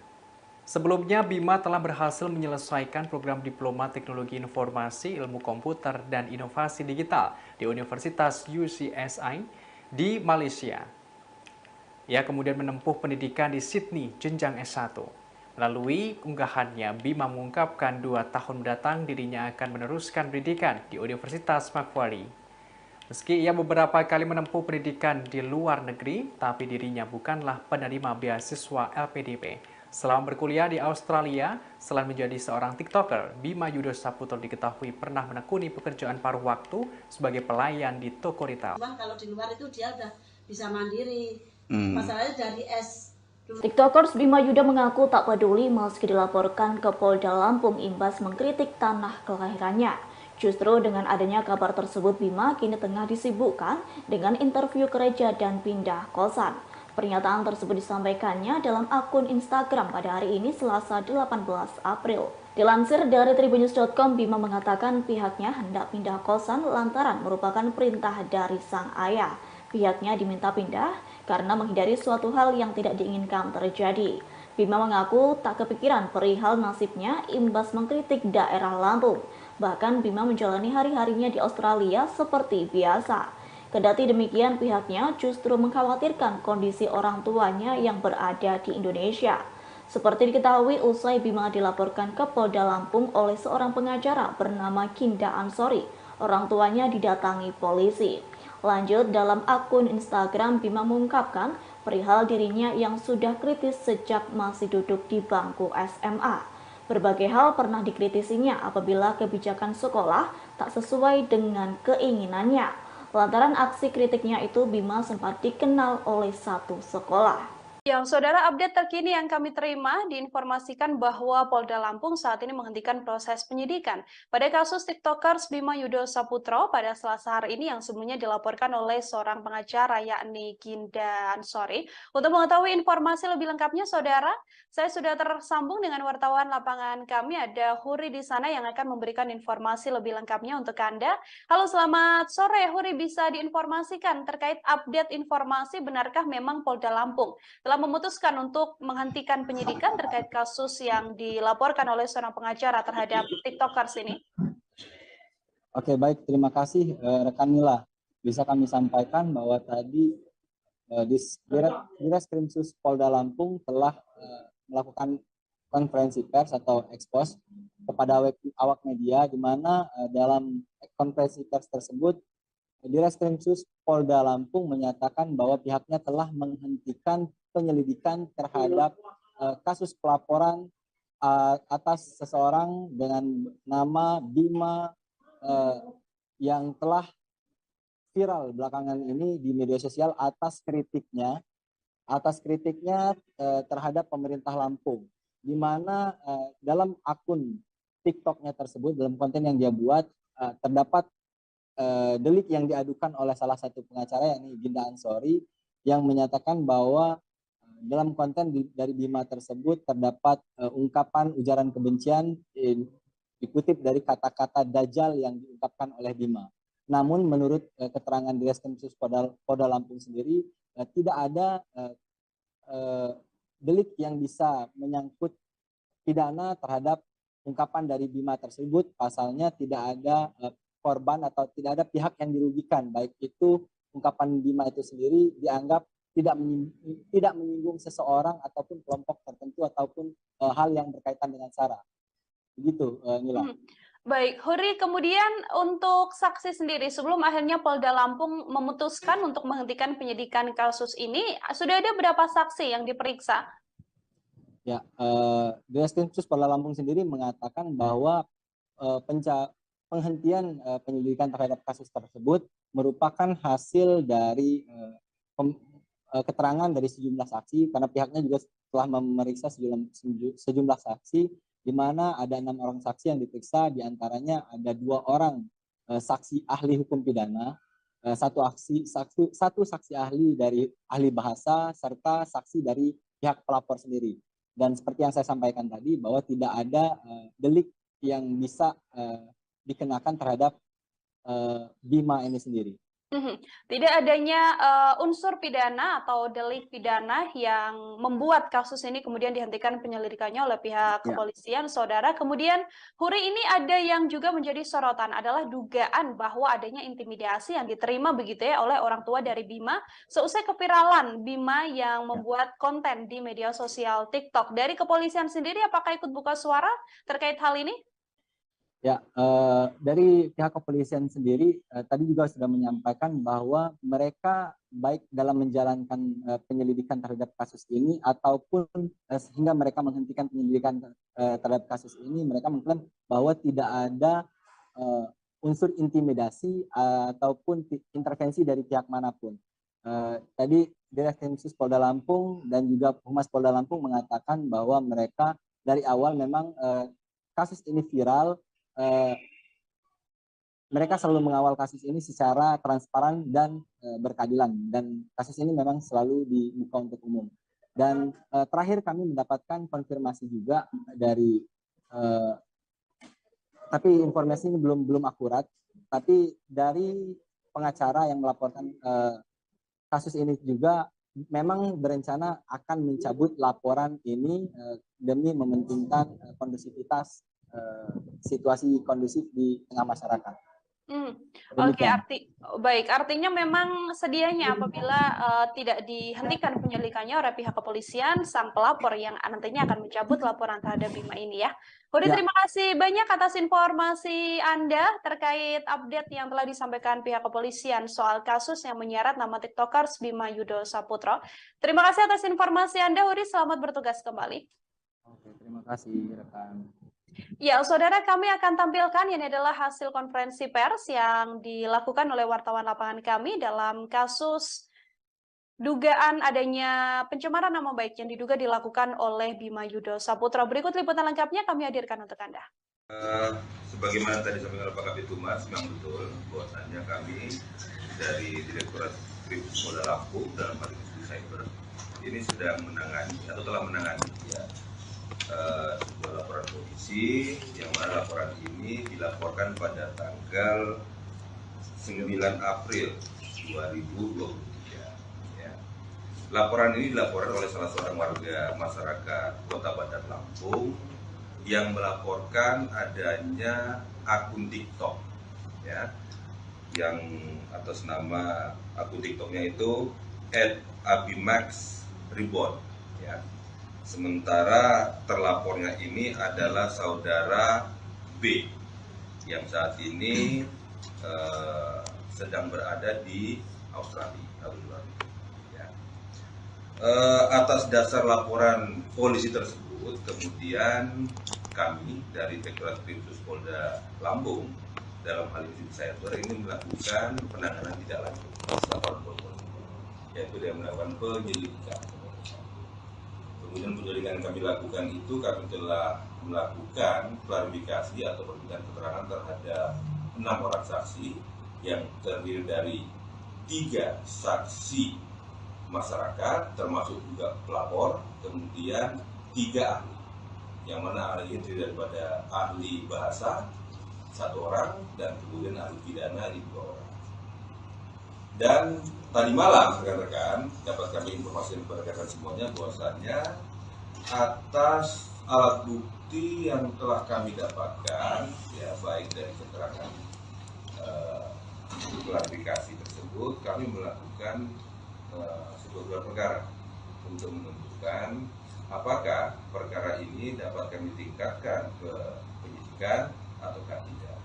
Sebelumnya, Bima telah berhasil menyelesaikan program Diploma Teknologi Informasi, Ilmu Komputer, dan Inovasi Digital di Universitas UCSI di Malaysia. Ia kemudian menempuh pendidikan di Sydney, jenjang S1. Melalui unggahannya, Bima mengungkapkan 2 tahun mendatang dirinya akan meneruskan pendidikan di Universitas Macquarie. Meski ia beberapa kali menempuh pendidikan di luar negeri, tapi dirinya bukanlah penerima beasiswa LPDP. Selama berkuliah di Australia, selain menjadi seorang TikToker, Bima Yudo Saputro diketahui pernah menekuni pekerjaan paruh waktu sebagai pelayan di toko retail. Cuman kalau di luar itu dia udah bisa mandiri. Masalahnya dari TikTokers Bima Yudo mengaku tak peduli meski dilaporkan ke Polda Lampung imbas mengkritik tanah kelahirannya. Justru dengan adanya kabar tersebut, Bima kini tengah disibukkan dengan interview kerja dan pindah kosan. Pernyataan tersebut disampaikannya dalam akun Instagram pada hari ini Selasa 18 April. Dilansir dari tribunnews.com, Bima mengatakan pihaknya hendak pindah kosan lantaran merupakan perintah dari sang ayah. Pihaknya diminta pindah karena menghindari suatu hal yang tidak diinginkan terjadi. Bima mengaku tak kepikiran perihal nasibnya imbas mengkritik daerah Lampung. Bahkan Bima menjalani hari-harinya di Australia seperti biasa. Kendati demikian, pihaknya justru mengkhawatirkan kondisi orang tuanya yang berada di Indonesia. Seperti diketahui, usai Bima dilaporkan ke Polda Lampung oleh seorang pengacara bernama Ginda Ansori, orang tuanya didatangi polisi. Lanjut, dalam akun Instagram, Bima mengungkapkan perihal dirinya yang sudah kritis sejak masih duduk di bangku SMA. Berbagai hal pernah dikritisinya apabila kebijakan sekolah tak sesuai dengan keinginannya. Lantaran aksi kritiknya itu, Bima sempat dikenal oleh satu sekolah. Yang saudara, update terkini yang kami terima diinformasikan bahwa Polda Lampung saat ini menghentikan proses penyidikan pada kasus TikTokers Bima Yudo Saputro pada Selasa hari ini yang sebelumnya dilaporkan oleh seorang pengacara yakni Ginda Ansori. Untuk mengetahui informasi lebih lengkapnya, saudara, saya sudah tersambung dengan wartawan lapangan kami, ada Huri di sana yang akan memberikan informasi lebih lengkapnya untuk Anda. Halo, selamat sore Huri, bisa diinformasikan terkait update informasi benarkah memang Polda Lampung telah memutuskan untuk menghentikan penyidikan terkait kasus yang dilaporkan oleh seorang pengacara terhadap TikTokers ini? Oke, baik, terima kasih rekan Mila. Bisa kami sampaikan bahwa tadi Ditreskrimsus Polda Lampung telah melakukan konferensi pers atau ekspos kepada awak media, di mana dalam konferensi pers tersebut Ditreskrimsus Polda Lampung menyatakan bahwa pihaknya telah menghentikan penyelidikan terhadap kasus pelaporan atas seseorang dengan nama Bima yang telah viral belakangan ini di media sosial atas kritiknya terhadap pemerintah Lampung, di mana dalam akun TikToknya tersebut, dalam konten yang dia buat, terdapat delik yang diadukan oleh salah satu pengacara yakni Ginda Ansori yang menyatakan bahwa dalam konten dari Bima tersebut terdapat ungkapan ujaran kebencian dikutip dari kata-kata Dajjal yang diungkapkan oleh Bima. Namun menurut keterangan Direskrimsus Polda Lampung sendiri tidak ada delik yang bisa menyangkut pidana terhadap ungkapan dari Bima tersebut. Pasalnya tidak ada korban atau tidak ada pihak yang dirugikan, baik itu ungkapan Bima itu sendiri dianggap tidak menyinggung seseorang ataupun kelompok tertentu ataupun hal yang berkaitan dengan SARA. Begitu, Nila. Baik, Huri, kemudian untuk saksi sendiri, sebelum akhirnya Polda Lampung memutuskan untuk menghentikan penyidikan kasus ini, sudah ada berapa saksi yang diperiksa? Ya, Direskrimsus Polda Lampung sendiri mengatakan bahwa penghentian penyelidikan terhadap kasus tersebut merupakan hasil dari keterangan dari sejumlah saksi, karena pihaknya juga telah memeriksa sejumlah saksi, di mana ada 6 orang saksi yang diperiksa, diantaranya ada 2 orang saksi ahli hukum pidana, satu saksi ahli dari ahli bahasa, serta saksi dari pihak pelapor sendiri. Dan seperti yang saya sampaikan tadi, bahwa tidak ada delik yang bisa dikenakan terhadap Bima ini sendiri. Tidak adanya unsur pidana atau delik pidana yang membuat kasus ini kemudian dihentikan penyelidikannya oleh pihak kepolisian, saudara. Kemudian, Huri, ini ada yang juga menjadi sorotan adalah dugaan bahwa adanya intimidasi yang diterima begitu ya oleh orang tua dari Bima seusai keviralan Bima yang membuat konten di media sosial TikTok. Dari kepolisian sendiri, apakah ikut buka suara terkait hal ini? Ya, dari pihak kepolisian sendiri tadi juga sudah menyampaikan bahwa mereka baik dalam menjalankan penyelidikan terhadap kasus ini ataupun sehingga mereka menghentikan penyelidikan terhadap kasus ini, mereka mengklaim bahwa tidak ada unsur intimidasi ataupun intervensi dari pihak manapun. Tadi Direskrimsus Polda Lampung dan juga Humas Polda Lampung mengatakan bahwa mereka dari awal memang kasus ini viral. Mereka selalu mengawal kasus ini secara transparan dan berkeadilan, dan kasus ini memang selalu dibuka untuk umum. Dan terakhir kami mendapatkan konfirmasi juga dari tapi informasi ini belum akurat, tapi dari pengacara yang melaporkan kasus ini juga memang berencana akan mencabut laporan ini demi mementingkan kondusivitas situasi kondusif di tengah masyarakat. Oke, artinya memang sedianya apabila tidak dihentikan penyelidikannya oleh pihak kepolisian, sang pelapor yang nantinya akan mencabut laporan terhadap Bima ini ya. Huri, terima kasih banyak atas informasi Anda terkait update yang telah disampaikan pihak kepolisian soal kasus yang menyeret nama TikTokers Bima Yudo Saputro. Terima kasih atas informasi Anda, Huri. Selamat bertugas kembali. Oke, terima kasih rekan. Ya, saudara, kami akan tampilkan ini adalah hasil konferensi pers yang dilakukan oleh wartawan lapangan kami dalam kasus dugaan adanya pencemaran nama baik yang diduga dilakukan oleh Bima Yudo Saputro. Berikut liputan lengkapnya kami hadirkan untuk Anda. Sebagaimana tadi disampaikan oleh Pak Kabid Humas, memang betul bahwasannya kami dari Direktorat Kriminal Polda Lampung dalam hal ini cyber ini sedang menangani atau telah menangani sebuah laporan polisi yang mana laporan ini dilaporkan pada tanggal 9 April 2023. Ya. Laporan ini dilaporkan oleh salah seorang warga masyarakat Kota Bandar Lampung yang melaporkan adanya akun TikTok, ya, yang atas nama akun TikToknya itu @abimax_reborn, ya. Sementara terlapornya ini adalah saudara B yang saat ini sedang berada di Australia. Ya. Atas dasar laporan polisi tersebut, kemudian kami dari Direktorat Kriminal Polda Lampung dalam hal ini cyber ini melakukan penanganan tidak lanjut laporan polisi, yaitu dengan melakukan penyelidikan. Kemudian penyelidikan yang kami lakukan itu kami telah melakukan klarifikasi atau perbincangan keterangan terhadap 6 orang saksi yang terdiri dari 3 saksi masyarakat, termasuk juga pelapor, kemudian 3 ahli, yang mana ahli itu daripada ahli bahasa 1 orang, dan kemudian ahli pidana di 2 orang. Dan tadi malam rekan-rekan dapat kami informasikan kepada rekan semuanya bahwasannya atas alat bukti yang telah kami dapatkan, ya baik dari keterangan klarifikasi tersebut, kami melakukan sebuah gelar perkara untuk menentukan apakah perkara ini dapat kami tingkatkan ke penyidikan ataukah tidak.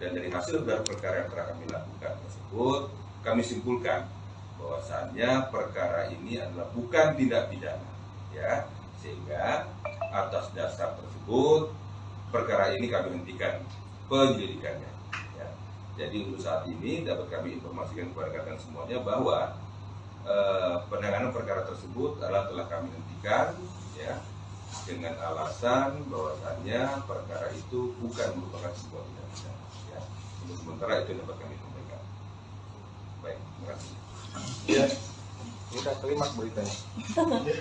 Dan dari hasil gelar perkara yang telah kami lakukan tersebut, kami simpulkan bahwasannya perkara ini adalah bukan tindak pidana, ya, sehingga atas dasar tersebut perkara ini kami hentikan penyelidikannya. Ya. Jadi untuk saat ini dapat kami informasikan kepada rekan semuanya bahwa penanganan perkara tersebut adalah telah kami hentikan, ya, dengan alasan bahwasannya perkara itu bukan merupakan sebuah tindak pidana. Ya. Untuk sementara itu dapat kami sampaikan. Baik, terima kasih. Ya, udah terima beritanya.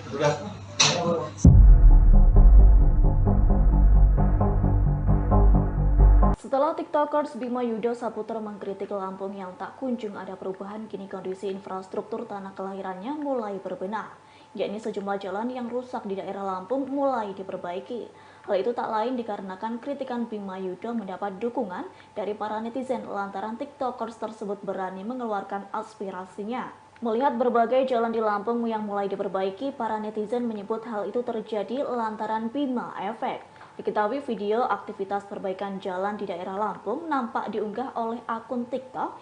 Udah. Setelah TikTokers Bima Yudo Saputra mengkritik Lampung yang tak kunjung ada perubahan, kini kondisi infrastruktur tanah kelahirannya mulai berbenah, yakni sejumlah jalan yang rusak di daerah Lampung mulai diperbaiki. Hal itu tak lain dikarenakan kritikan Bima Yudo mendapat dukungan dari para netizen lantaran TikTokers tersebut berani mengeluarkan aspirasinya. Melihat berbagai jalan di Lampung yang mulai diperbaiki, para netizen menyebut hal itu terjadi lantaran Bima Efek. Diketahui video aktivitas perbaikan jalan di daerah Lampung nampak diunggah oleh akun TikTok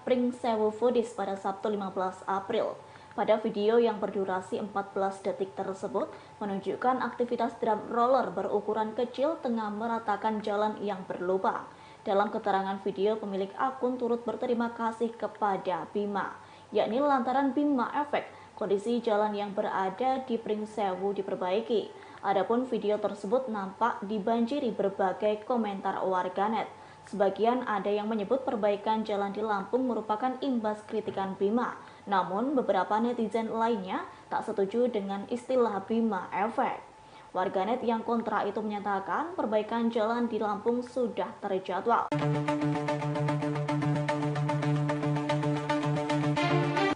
@pringsewufoodies pada Sabtu 15 April. Pada video yang berdurasi 14 detik tersebut menunjukkan aktivitas drum roller berukuran kecil tengah meratakan jalan yang berlubang. Dalam keterangan video, pemilik akun turut berterima kasih kepada Bima, yakni lantaran Bima Efek, kondisi jalan yang berada di Pringsewu diperbaiki. Adapun video tersebut nampak dibanjiri berbagai komentar warganet. Sebagian ada yang menyebut perbaikan jalan di Lampung merupakan imbas kritikan Bima. Namun beberapa netizen lainnya tak setuju dengan istilah Bima Efek. Warganet yang kontra itu menyatakan perbaikan jalan di Lampung sudah terjadwal.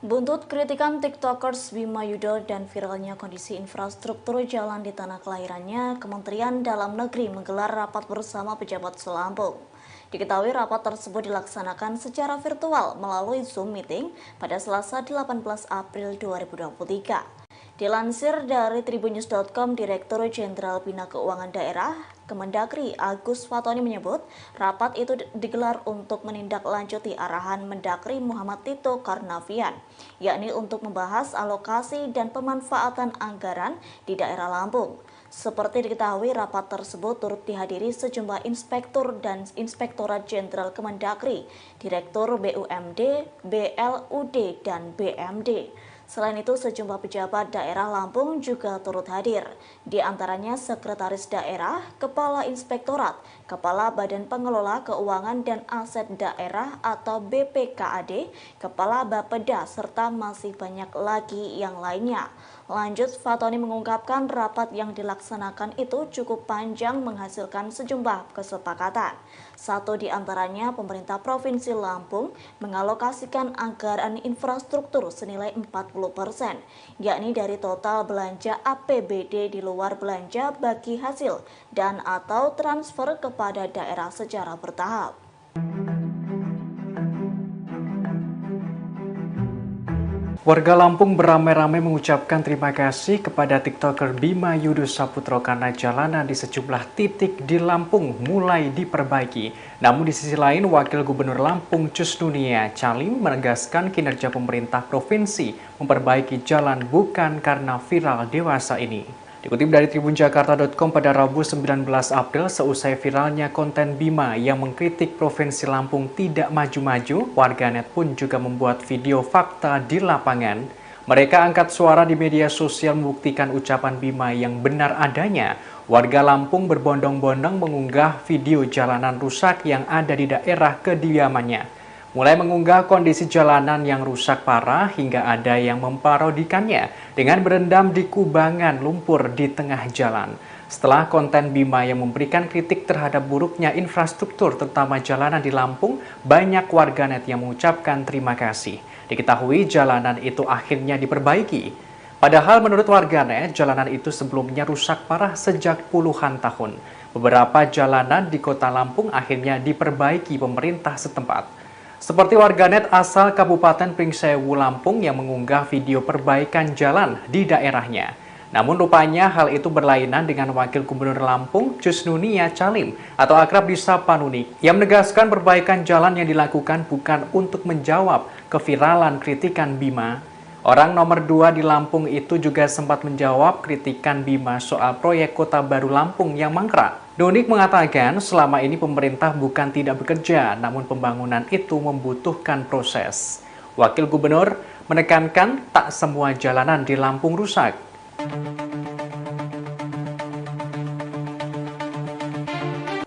Buntut kritikan TikTokers Bima Yudo dan viralnya kondisi infrastruktur jalan di tanah kelahirannya, Kementerian Dalam Negeri menggelar rapat bersama pejabat Selampung. Diketahui rapat tersebut dilaksanakan secara virtual melalui Zoom meeting pada Selasa 18 April 2023. Dilansir dari tribunnews.com, Direktur Jenderal Bina Keuangan Daerah Kemendagri Agus Fatoni menyebut rapat itu digelar untuk menindaklanjuti arahan Mendagri Muhammad Tito Karnavian, yakni untuk membahas alokasi dan pemanfaatan anggaran di daerah Lampung. Seperti diketahui, rapat tersebut turut dihadiri sejumlah inspektur dan Inspektorat Jenderal Kemendagri, Direktur BUMD, BLUD, dan BMD. Selain itu, sejumlah pejabat daerah Lampung juga turut hadir, di antaranya Sekretaris Daerah, Kepala Inspektorat, Kepala Badan Pengelola Keuangan dan Aset Daerah atau BPKAD, Kepala Bapeda, serta masih banyak lagi yang lainnya. Lanjut, Fatoni mengungkapkan rapat yang dilaksanakan itu cukup panjang menghasilkan sejumlah kesepakatan. Satu di antaranya, pemerintah Provinsi Lampung mengalokasikan anggaran infrastruktur senilai 40%, yakni dari total belanja APBD di luar belanja bagi hasil dan atau transfer kepada daerah secara bertahap. Warga Lampung beramai-ramai mengucapkan terima kasih kepada TikToker Bima Yudo Saputro karena jalanan di sejumlah titik di Lampung mulai diperbaiki. Namun di sisi lain, Wakil Gubernur Lampung Cus Nunia Calim menegaskan kinerja pemerintah provinsi memperbaiki jalan bukan karena viral dewasa ini. Dikutip dari tribunjakarta.com pada Rabu 19 April, seusai viralnya konten Bima yang mengkritik Provinsi Lampung tidak maju-maju, warganet pun juga membuat video fakta di lapangan. Mereka angkat suara di media sosial membuktikan ucapan Bima yang benar adanya. Warga Lampung berbondong-bondong mengunggah video jalanan rusak yang ada di daerah kediamannya. mulai mengunggah kondisi jalanan yang rusak parah hingga ada yang memparodikannya dengan berendam di kubangan lumpur di tengah jalan. Setelah konten Bima yang memberikan kritik terhadap buruknya infrastruktur terutama jalanan di Lampung, banyak warganet yang mengucapkan terima kasih. Diketahui jalanan itu akhirnya diperbaiki. Padahal menurut warganet, jalanan itu sebelumnya rusak parah sejak puluhan tahun. Beberapa jalanan di kota Lampung akhirnya diperbaiki pemerintah setempat. Seperti warganet asal Kabupaten Pringsewu, Lampung yang mengunggah video perbaikan jalan di daerahnya. Namun rupanya hal itu berlainan dengan Wakil Gubernur Lampung, Cusnunia Calim atau akrab disapa Nunik, yang menegaskan perbaikan jalan yang dilakukan bukan untuk menjawab keviralan kritikan Bima. Orang nomor 2 di Lampung itu juga sempat menjawab kritikan Bima soal proyek Kota Baru Lampung yang mangkrak. Nunik mengatakan selama ini pemerintah bukan tidak bekerja, namun pembangunan itu membutuhkan proses. Wakil Gubernur menekankan tak semua jalanan di Lampung rusak.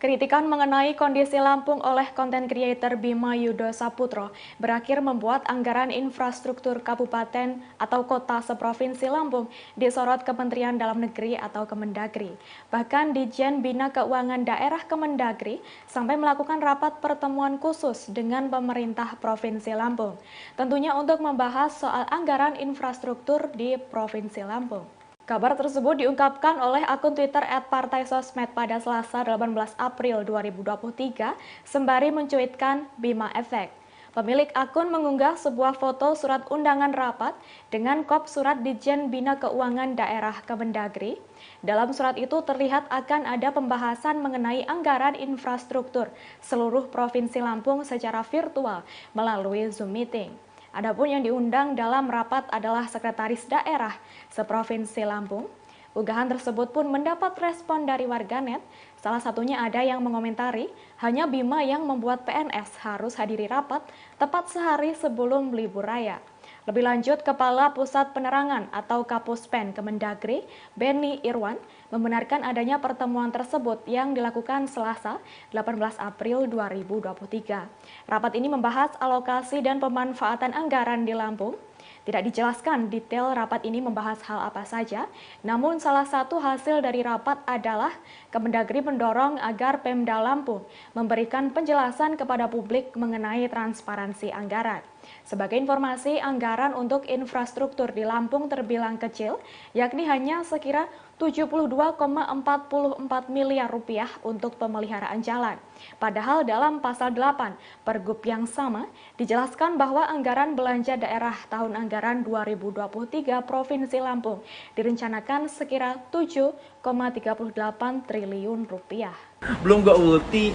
Kritikan mengenai kondisi Lampung oleh konten kreator Bima Yudo Saputro berakhir membuat anggaran infrastruktur kabupaten atau kota seprovinsi Lampung disorot Kementerian Dalam Negeri atau Kemendagri. Bahkan Ditjen Bina Keuangan Daerah Kemendagri sampai melakukan rapat pertemuan khusus dengan pemerintah Provinsi Lampung. Tentunya untuk membahas soal anggaran infrastruktur di Provinsi Lampung. Kabar tersebut diungkapkan oleh akun Twitter @partaisosmed pada Selasa 18 April 2023 sembari mencuitkan Bima Efek. Pemilik akun mengunggah sebuah foto surat undangan rapat dengan kop surat Ditjen Bina Keuangan Daerah Kemendagri. Dalam surat itu terlihat akan ada pembahasan mengenai anggaran infrastruktur seluruh Provinsi Lampung secara virtual melalui Zoom Meeting. Adapun yang diundang dalam rapat adalah Sekretaris Daerah Seprovinsi Lampung. Unggahan tersebut pun mendapat respon dari warganet. Salah satunya ada yang mengomentari, hanya Bima yang membuat PNS harus hadiri rapat tepat sehari sebelum libur raya. Lebih lanjut, Kepala Pusat Penerangan atau Kapuspen Kemendagri, Benny Irwan, membenarkan adanya pertemuan tersebut yang dilakukan Selasa 18 April 2023. Rapat ini membahas alokasi dan pemanfaatan anggaran di Lampung. Tidak dijelaskan detail rapat ini membahas hal apa saja, namun salah satu hasil dari rapat adalah Kemendagri mendorong agar Pemda Lampung memberikan penjelasan kepada publik mengenai transparansi anggaran. Sebagai informasi, anggaran untuk infrastruktur di Lampung terbilang kecil, yakni hanya sekira 72,44 miliar rupiah untuk pemeliharaan jalan. Padahal dalam pasal 8 Pergub yang sama dijelaskan bahwa anggaran belanja daerah tahun anggaran 2023 Provinsi Lampung direncanakan sekira 7,38 triliun rupiah. Belum gak ulti.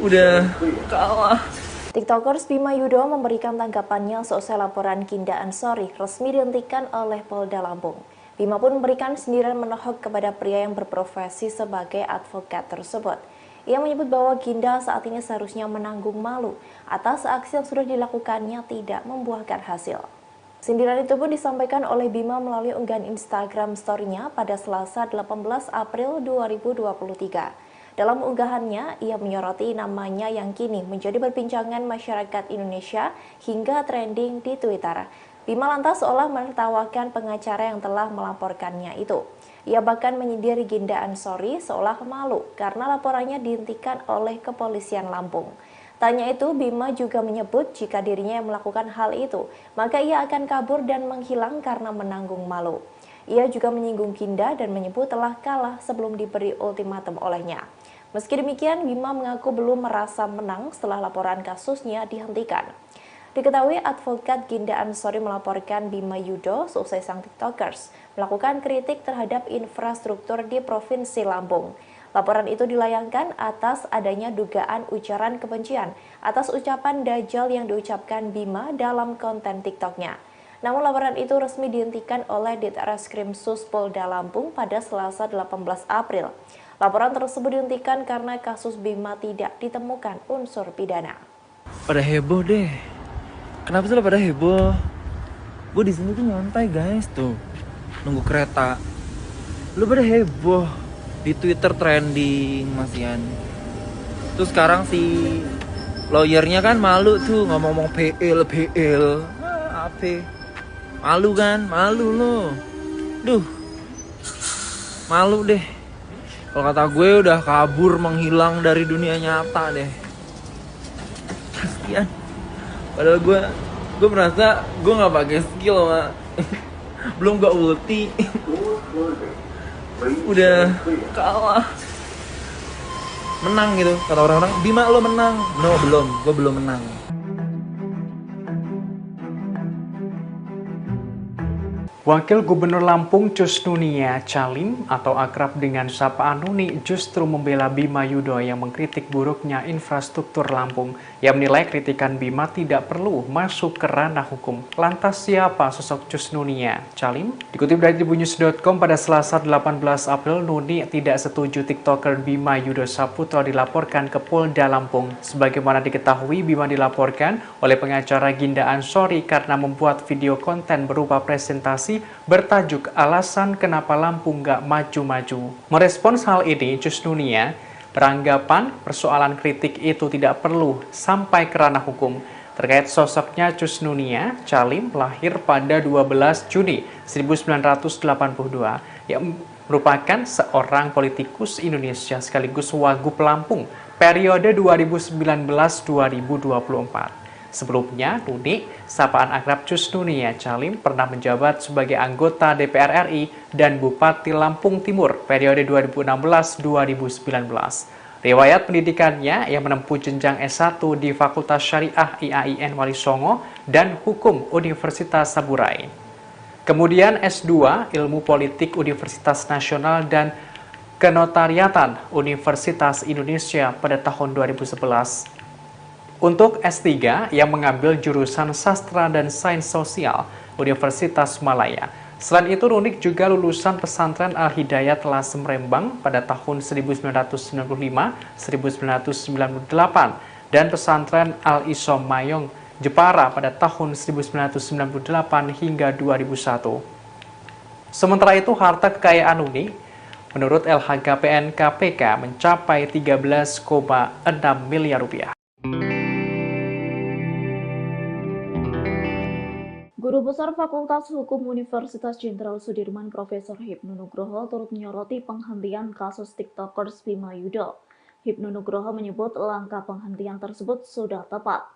Udah kalah. TikTokers Bima Yudo memberikan tanggapannya seusai laporan Ginda Ansori resmi dihentikan oleh Polda Lampung. Bima pun memberikan sindiran menohok kepada pria yang berprofesi sebagai advokat tersebut. Ia menyebut bahwa Ginda saat ini seharusnya menanggung malu atas aksi yang sudah dilakukannya tidak membuahkan hasil. Sindiran itu pun disampaikan oleh Bima melalui unggahan Instagram story-nya pada Selasa 18 April 2023. Dalam unggahannya, ia menyoroti namanya yang kini menjadi perbincangan masyarakat Indonesia hingga trending di Twitter. Bima lantas seolah menertawakan pengacara yang telah melaporkannya itu. Ia bahkan menyindir Ginda Ansori seolah malu karena laporannya dihentikan oleh kepolisian Lampung. Tanya itu, Bima juga menyebut jika dirinya yang melakukan hal itu, maka ia akan kabur dan menghilang karena menanggung malu. Ia juga menyinggung Ginda dan menyebut telah kalah sebelum diberi ultimatum olehnya. Meski demikian, Bima mengaku belum merasa menang setelah laporan kasusnya dihentikan. Diketahui advokat Ginda Ansori melaporkan Bima Yudo seusai sang TikTokers melakukan kritik terhadap infrastruktur di Provinsi Lampung. Laporan itu dilayangkan atas adanya dugaan ujaran kebencian atas ucapan dajjal yang diucapkan Bima dalam konten TikToknya. Namun laporan itu resmi dihentikan oleh Ditreskrim Sus Polda Lampung pada Selasa 18 April. Laporan tersebut dihentikan karena kasus Bima tidak ditemukan unsur pidana. Pada heboh deh. Kenapa sih pada heboh? Gue di sini tuh nyantai guys tuh, nunggu kereta. Lu pada heboh di Twitter trending masian. Terus sekarang si lawyernya kan malu tuh ngomong-ngomong PL. Apa? Malu kan? Malu lo. Duh. Malu deh. Kalau kata gue udah kabur menghilang dari dunia nyata deh. Kasian. Padahal gue merasa gue nggak pakai skill, Mak. Belum gak ulti. Udah kalah. Menang gitu. Kata orang-orang, Bima lo menang. No, belum. Gue belum menang. Wakil Gubernur Lampung Cus Nunia Calim atau akrab dengan sapaan Nuni justru membela Bima Yudho yang mengkritik buruknya infrastruktur Lampung. Yang menilai kritikan Bima tidak perlu masuk ke ranah hukum. Lantas siapa sosok Cus Nunia Calim? Dikutip dari tribunnews.com pada Selasa 18 April, Nuni tidak setuju TikToker Bima Yudho Saputro dilaporkan ke Polda Lampung. Sebagaimana diketahui, Bima dilaporkan oleh pengacara Ginda Ansori karena membuat video konten berupa presentasi bertajuk alasan kenapa Lampung nggak maju-maju. Merespons hal ini, Cus Nunia beranggapan persoalan kritik itu tidak perlu sampai ke ranah hukum. Terkait sosoknya, Cus Nunia Calim lahir pada 12 Juni 1982 yang merupakan seorang politikus Indonesia sekaligus Wagub Lampung periode 2019-2024. Sebelumnya, Nuni, sapaan akrab Cus Nunia Calim, pernah menjabat sebagai anggota DPR RI dan Bupati Lampung Timur periode 2016-2019. Riwayat pendidikannya yang menempuh jenjang S1 di Fakultas Syariah IAIN Wali Songo dan Hukum Universitas Saburai. Kemudian S2 Ilmu Politik Universitas Nasional dan Kenotariatan Universitas Indonesia pada tahun 2011. Untuk S3 yang mengambil jurusan Sastra dan Sains Sosial Universitas Malaya. Selain itu, Nunik juga lulusan pesantren Al-Hidayat Lasem Rembang pada tahun 1995-1998 dan pesantren Al-Isom Mayong Jepara pada tahun 1998 hingga 2001. Sementara itu, harta kekayaan Nunik menurut LHKPN KPK mencapai 13,6 miliar rupiah. Guru Besar Fakultas Hukum Universitas Jenderal Sudirman Profesor Hipnu Nugroho turut menyoroti penghentian kasus TikTokers Bima Yudho. Hipnu Nugroho menyebut langkah penghentian tersebut sudah tepat.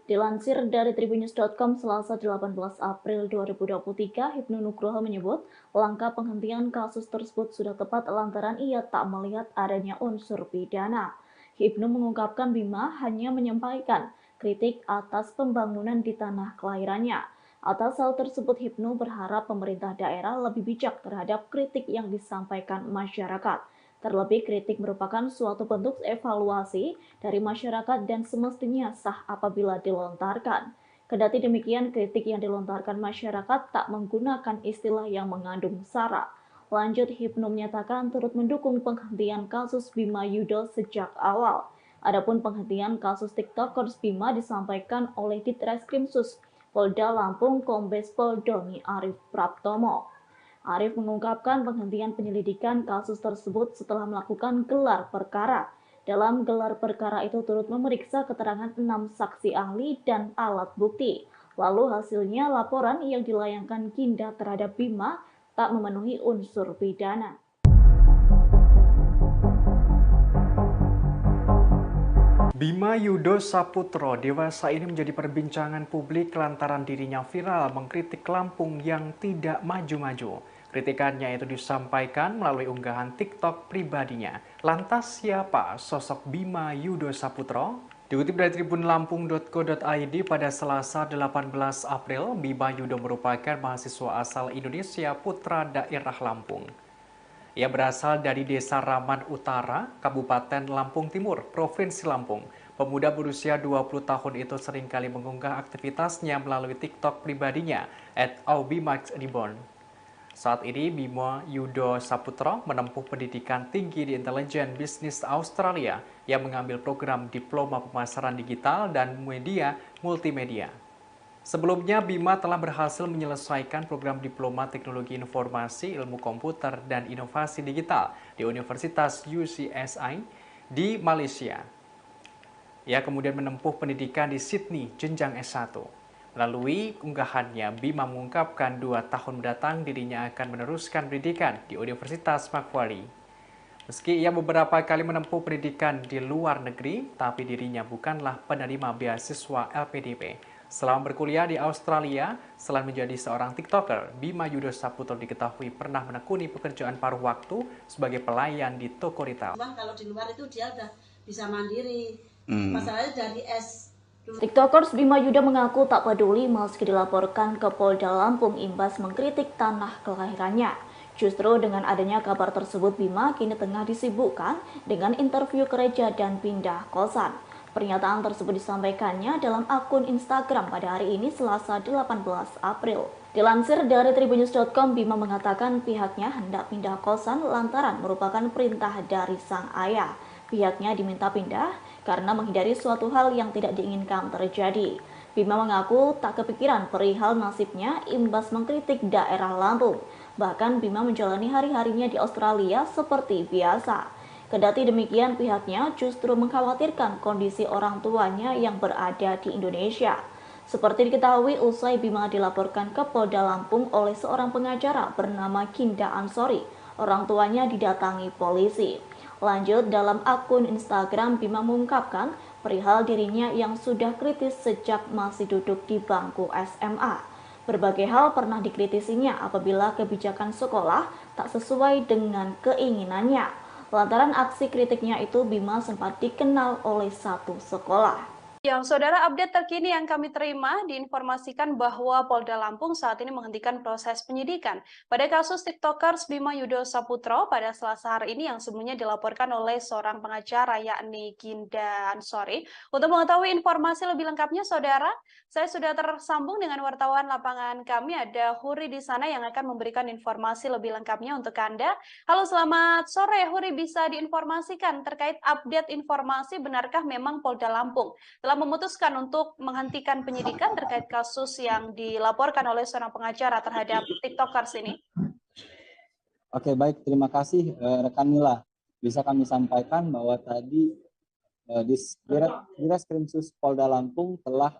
Dilansir dari tribunnews.com Selasa 18 April 2023, Hipnu Nugroho menyebut langkah penghentian kasus tersebut sudah tepat lantaran ia tak melihat adanya unsur pidana. Hipnu mengungkapkan Bima hanya menyampaikan kritik atas pembangunan di tanah kelahirannya. Atas hal tersebut, Hipnu berharap pemerintah daerah lebih bijak terhadap kritik yang disampaikan masyarakat. Terlebih, kritik merupakan suatu bentuk evaluasi dari masyarakat dan semestinya sah apabila dilontarkan. Kendati demikian, kritik yang dilontarkan masyarakat tak menggunakan istilah yang mengandung sara. Lanjut, Hipnu menyatakan turut mendukung penghentian kasus Bima Yudho sejak awal. Adapun penghentian kasus TikTokers Bima disampaikan oleh Ditreskrimsus Polda Lampung Kombes Pol Doni Arif Praptomo. Arif mengungkapkan penghentian penyelidikan kasus tersebut setelah melakukan gelar perkara. Dalam gelar perkara itu turut memeriksa keterangan 6 saksi ahli dan alat bukti. Lalu hasilnya laporan yang dilayangkan Ginda terhadap Bima tak memenuhi unsur pidana. Bima Yudho Saputro dewasa ini menjadi perbincangan publik lantaran dirinya viral mengkritik Lampung yang tidak maju-maju. Kritikannya itu disampaikan melalui unggahan TikTok pribadinya. Lantas siapa sosok Bima Yudho Saputro? Dikutip dari tribunlampung.co.id pada Selasa 18 April, Bima Yudho merupakan mahasiswa asal Indonesia putra daerah Lampung. Ia berasal dari Desa Raman Utara, Kabupaten Lampung Timur, Provinsi Lampung. Pemuda berusia 20 tahun itu seringkali mengunggah aktivitasnya melalui TikTok pribadinya @aubimaxreborn. Saat ini, Bima Yudho Saputro menempuh pendidikan tinggi di Intelijen Bisnis Australia yang mengambil program Diploma Pemasaran Digital dan Media Multimedia. Sebelumnya, Bima telah berhasil menyelesaikan program Diploma Teknologi Informasi, Ilmu Komputer, dan Inovasi Digital di Universitas UCSI di Malaysia. Ia kemudian menempuh pendidikan di Sydney jenjang S1. Melalui unggahannya, Bima mengungkapkan 2 tahun mendatang dirinya akan meneruskan pendidikan di Universitas Macquarie. Meski ia beberapa kali menempuh pendidikan di luar negeri, tapi dirinya bukanlah penerima beasiswa LPDP. Selama berkuliah di Australia, selain menjadi seorang TikToker, Bima Yudo Saputro diketahui pernah menekuni pekerjaan paruh waktu sebagai pelayan di toko retail. Kalau di luar itu dia udah bisa mandiri. Masalahnya dari TikTokers Bima Yudo mengaku tak peduli meski dilaporkan ke Polda Lampung imbas mengkritik tanah kelahirannya. Justru dengan adanya kabar tersebut, Bima kini tengah disibukkan dengan interview gereja dan pindah kosan. Pernyataan tersebut disampaikannya dalam akun Instagram pada hari ini Selasa 18 April. Dilansir dari tribunnews.com, Bima mengatakan pihaknya hendak pindah kosan lantaran merupakan perintah dari sang ayah. Pihaknya diminta pindah karena menghindari suatu hal yang tidak diinginkan terjadi. Bima mengaku tak kepikiran perihal nasibnya imbas mengkritik daerah Lampung. Bahkan Bima menjalani hari-harinya di Australia seperti biasa. Kendati demikian, pihaknya justru mengkhawatirkan kondisi orang tuanya yang berada di Indonesia. Seperti diketahui, usai Bima dilaporkan ke Polda Lampung oleh seorang pengacara bernama Ginda Ansori, orang tuanya didatangi polisi. Lanjut, dalam akun Instagram, Bima mengungkapkan perihal dirinya yang sudah kritis sejak masih duduk di bangku SMA. Berbagai hal pernah dikritisinya apabila kebijakan sekolah tak sesuai dengan keinginannya. Lantaran aksi kritiknya itu, Bima sempat dikenal oleh satu sekolah. Yang saudara, update terkini yang kami terima diinformasikan bahwa Polda Lampung saat ini menghentikan proses penyidikan pada kasus TikTokers Bima Yudo Saputro pada Selasa hari ini yang sebelumnya dilaporkan oleh seorang pengacara yakni Ginda Ansori. Untuk mengetahui informasi lebih lengkapnya, saudara, saya sudah tersambung dengan wartawan lapangan kami, ada Huri di sana yang akan memberikan informasi lebih lengkapnya untuk Anda. Halo, selamat sore Huri, bisa diinformasikan terkait update informasi benarkah memang Polda Lampung telah memutuskan untuk menghentikan penyidikan terkait kasus yang dilaporkan oleh seorang pengacara terhadap TikTokers ini? Oke, baik, terima kasih rekan Mila. Bisa kami sampaikan bahwa tadi Ditreskrimsus Polda Lampung telah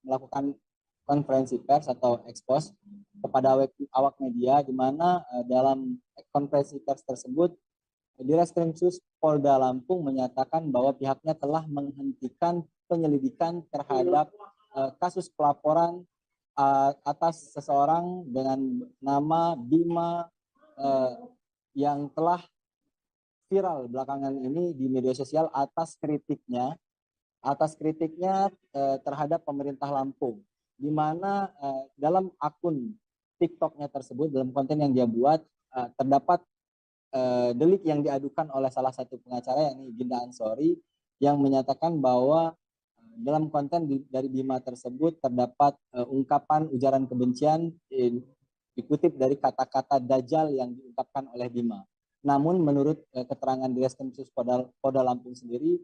melakukan konferensi pers atau ekspos kepada awak media, di mana dalam konferensi pers tersebut Ditreskrimsus Polda Lampung menyatakan bahwa pihaknya telah menghentikan penyelidikan terhadap kasus pelaporan atas seseorang dengan nama Bima yang telah viral belakangan ini di media sosial atas kritiknya terhadap pemerintah Lampung, di mana dalam akun TikToknya tersebut, dalam konten yang dia buat, terdapat delik yang diadukan oleh salah satu pengacara yakni Ginda Ansori yang menyatakan bahwa dalam konten dari Bima tersebut terdapat ungkapan ujaran kebencian dikutip dari kata-kata Dajjal yang diungkapkan oleh Bima. Namun menurut keterangan Ditreskrimsus Polda Lampung sendiri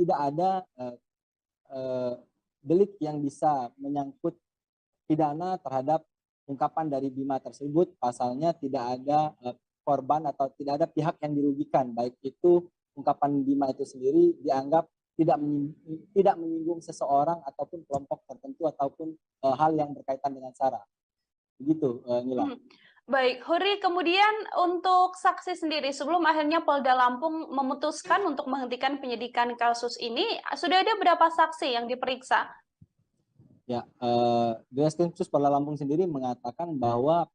tidak ada delik yang bisa menyangkut pidana terhadap ungkapan dari Bima tersebut. Pasalnya tidak ada korban atau tidak ada pihak yang dirugikan, baik itu ungkapan Bima itu sendiri dianggap tidak menyinggung seseorang ataupun kelompok tertentu ataupun hal yang berkaitan dengan SARA. Begitu, Nila. Baik, Huri, kemudian untuk saksi sendiri, sebelum akhirnya Polda Lampung memutuskan untuk menghentikan penyidikan kasus ini, sudah ada berapa saksi yang diperiksa? Ya, Ditreskrimsus Polda Lampung sendiri mengatakan bahwa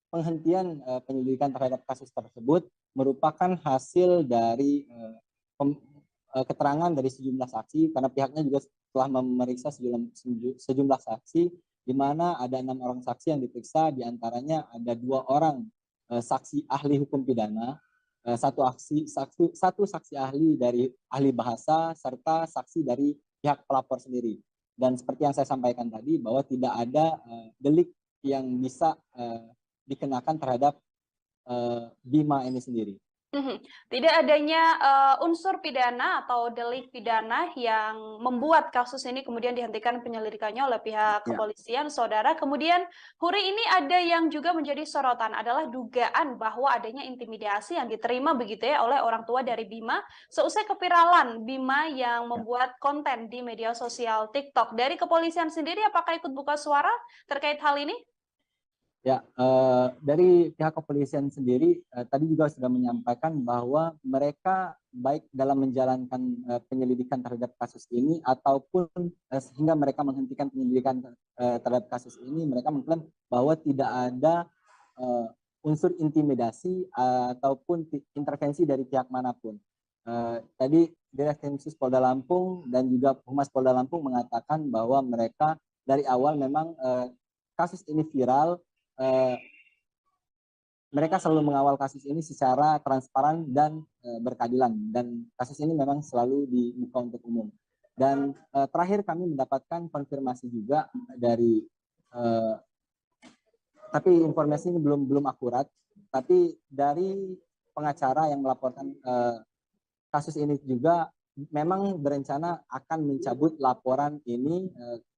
penghentian penyelidikan terhadap kasus tersebut merupakan hasil dari keterangan dari sejumlah saksi, karena pihaknya juga telah memeriksa sejumlah saksi, di mana ada 6 orang saksi yang diperiksa, diantaranya ada 2 orang saksi ahli hukum pidana, satu saksi ahli dari ahli bahasa, serta saksi dari pihak pelapor sendiri. Dan seperti yang saya sampaikan tadi, bahwa tidak ada delik yang bisa dikenakan terhadap Bima ini sendiri. Tidak adanya unsur pidana atau delik pidana yang membuat kasus ini kemudian dihentikan penyelidikannya oleh pihak kepolisian, Saudara. Kemudian, Huri, ini ada yang juga menjadi sorotan adalah dugaan bahwa adanya intimidasi yang diterima begitu ya oleh orang tua dari Bima seusai keviralan Bima yang membuat konten di media sosial TikTok. Dari kepolisian sendiri, apakah ikut buka suara terkait hal ini? Ya, dari pihak kepolisian sendiri tadi juga sudah menyampaikan bahwa mereka baik dalam menjalankan penyelidikan terhadap kasus ini ataupun sehingga mereka menghentikan penyelidikan terhadap kasus ini, mereka mengklaim bahwa tidak ada unsur intimidasi ataupun intervensi dari pihak manapun. Tadi Direktur Polda Lampung dan juga Humas Polda Lampung mengatakan bahwa mereka dari awal memang kasus ini viral. Mereka selalu mengawal kasus ini secara transparan dan berkeadilan, dan kasus ini memang selalu dibuka untuk umum. Dan terakhir kami mendapatkan konfirmasi juga dari tapi informasi ini belum akurat, tapi dari pengacara yang melaporkan kasus ini juga memang berencana akan mencabut laporan ini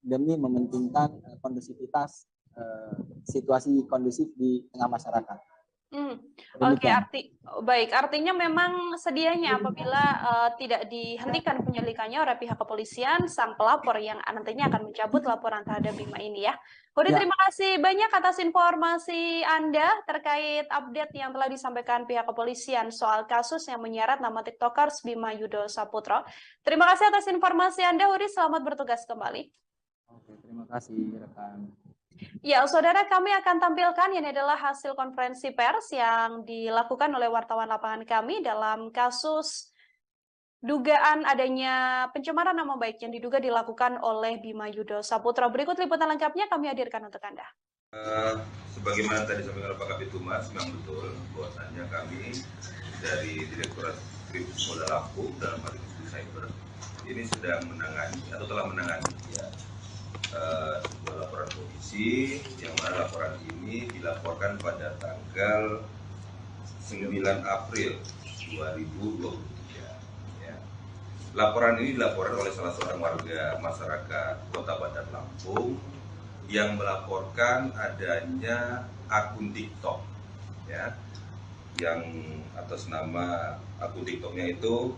demi mementingkan kondusivitas situasi kondusif di tengah masyarakat. Oke, artinya memang sedianya apabila tidak dihentikan penyelidikannya oleh pihak kepolisian, sang pelapor yang nantinya akan mencabut laporan terhadap Bima ini ya. Huri, terima kasih banyak atas informasi Anda terkait update yang telah disampaikan pihak kepolisian soal kasus yang menyeret nama TikTokers Bima Yudo Saputro. Terima kasih atas informasi Anda, Huri. Selamat bertugas kembali. Oke, terima kasih rekan. Ya, Saudara, kami akan tampilkan ini adalah hasil konferensi pers yang dilakukan oleh wartawan lapangan kami dalam kasus dugaan adanya pencemaran nama baik yang diduga dilakukan oleh Bima Yudo Saputro. Berikut liputan lengkapnya kami hadirkan untuk Anda. Sebagaimana tadi disampaikan oleh Pak Kabid Humas, memang betul bahwasannya kami dari Direktorat Kriminal Polda Lampung dalam hal ini Cyber ini sedang menangani atau telah menangani sebuah laporan polisi yang mana laporan ini dilaporkan pada tanggal 9 April 2023. Ya. Laporan ini dilaporkan oleh salah seorang warga masyarakat Kota Bandar Lampung yang melaporkan adanya akun TikTok, ya, yang atas nama akun TikToknya itu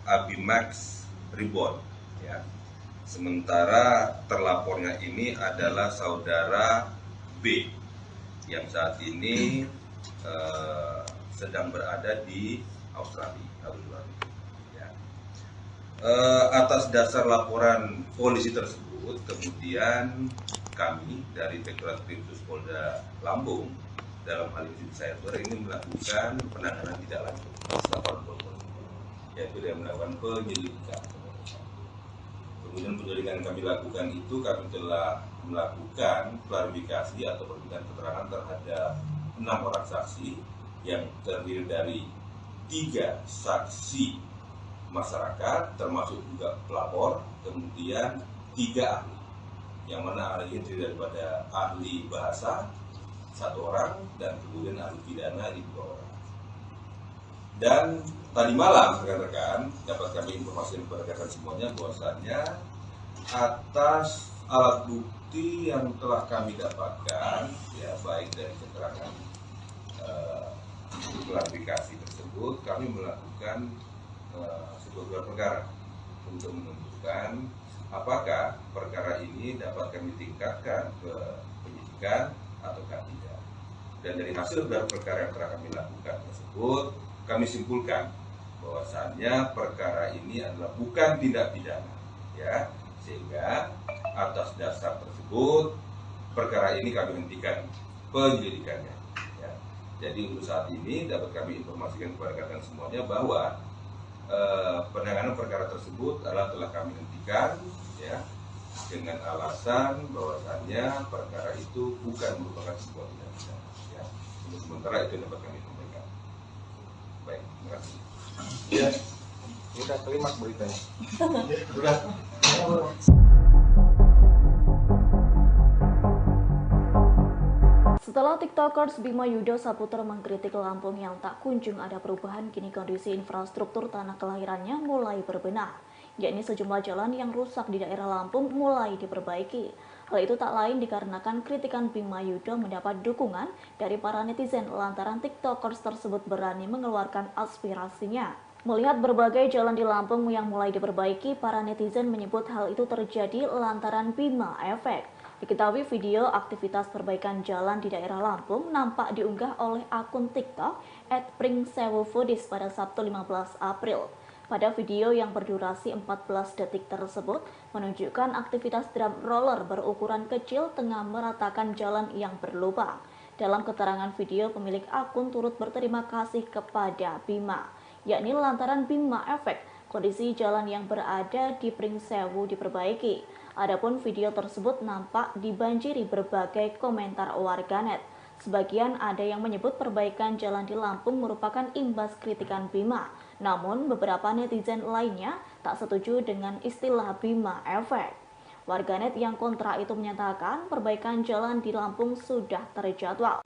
@abimax_reborn, ya. Sementara terlapornya ini adalah saudara B yang saat ini sedang berada di Australia. Ya. Atas dasar laporan polisi tersebut, kemudian kami dari Direktorat Kriminal Polda Lampung dalam hal ini Cyber ini melakukan penanganan tidak lanjut laporan polisi, yaitu dengan melakukan penyelidikan. Kemudian penyelidikan yang kami lakukan itu kami telah melakukan klarifikasi atau perbincangan keterangan terhadap 6 orang saksi yang terdiri dari 3 saksi masyarakat termasuk juga pelapor, kemudian 3 ahli, yang mana ahli ini terdiri daripada ahli bahasa 1 orang dan kemudian ahli pidana 2 orang. Dan tadi malam rekan-rekan dapat kami informasikan kepada rekan semuanya bahwasannya atas alat bukti yang telah kami dapatkan, ya baik dari keterangan klarifikasi tersebut, kami melakukan sebuah gelar perkara untuk menentukan apakah perkara ini dapat kami tingkatkan ke penyidikan ataukah tidak. Dan dari hasil gelar perkara yang telah kami lakukan tersebut, kami simpulkan bahwasannya perkara ini adalah bukan tindak pidana, ya, sehingga atas dasar tersebut perkara ini kami hentikan penyelidikannya. Ya. Jadi untuk saat ini dapat kami informasikan kepada rekan semuanya bahwa penanganan perkara tersebut adalah telah kami hentikan, ya, dengan alasan bahwasannya perkara itu bukan merupakan sebuah tindak pidana. Ya. Untuk sementara itu dapat kami sampaikan. Baik, terima kasih. Ya, kita terima beritanya. Sudah. Setelah TikTokers Bima Yudo Saputra mengkritik Lampung yang tak kunjung ada perubahan, kini kondisi infrastruktur tanah kelahirannya mulai berbenah, yakni sejumlah jalan yang rusak di daerah Lampung mulai diperbaiki. Hal itu tak lain dikarenakan kritikan Bima Yudo mendapat dukungan dari para netizen lantaran TikTokers tersebut berani mengeluarkan aspirasinya. Melihat berbagai jalan di Lampung yang mulai diperbaiki, para netizen menyebut hal itu terjadi lantaran Bima Efek. Diketahui video aktivitas perbaikan jalan di daerah Lampung nampak diunggah oleh akun TikTok @pringsewofoodies pada Sabtu 15 April. Pada video yang berdurasi 14 detik tersebut menunjukkan aktivitas drum roller berukuran kecil tengah meratakan jalan yang berlubang. Dalam keterangan video, pemilik akun turut berterima kasih kepada Bima, yakni lantaran Bima Efek, kondisi jalan yang berada di Pringsewu diperbaiki. Adapun video tersebut nampak dibanjiri berbagai komentar warganet. Sebagian ada yang menyebut perbaikan jalan di Lampung merupakan imbas kritikan Bima. Namun beberapa netizen lainnya tak setuju dengan istilah Bima Efek. Warganet yang kontra itu menyatakan perbaikan jalan di Lampung sudah terjadwal.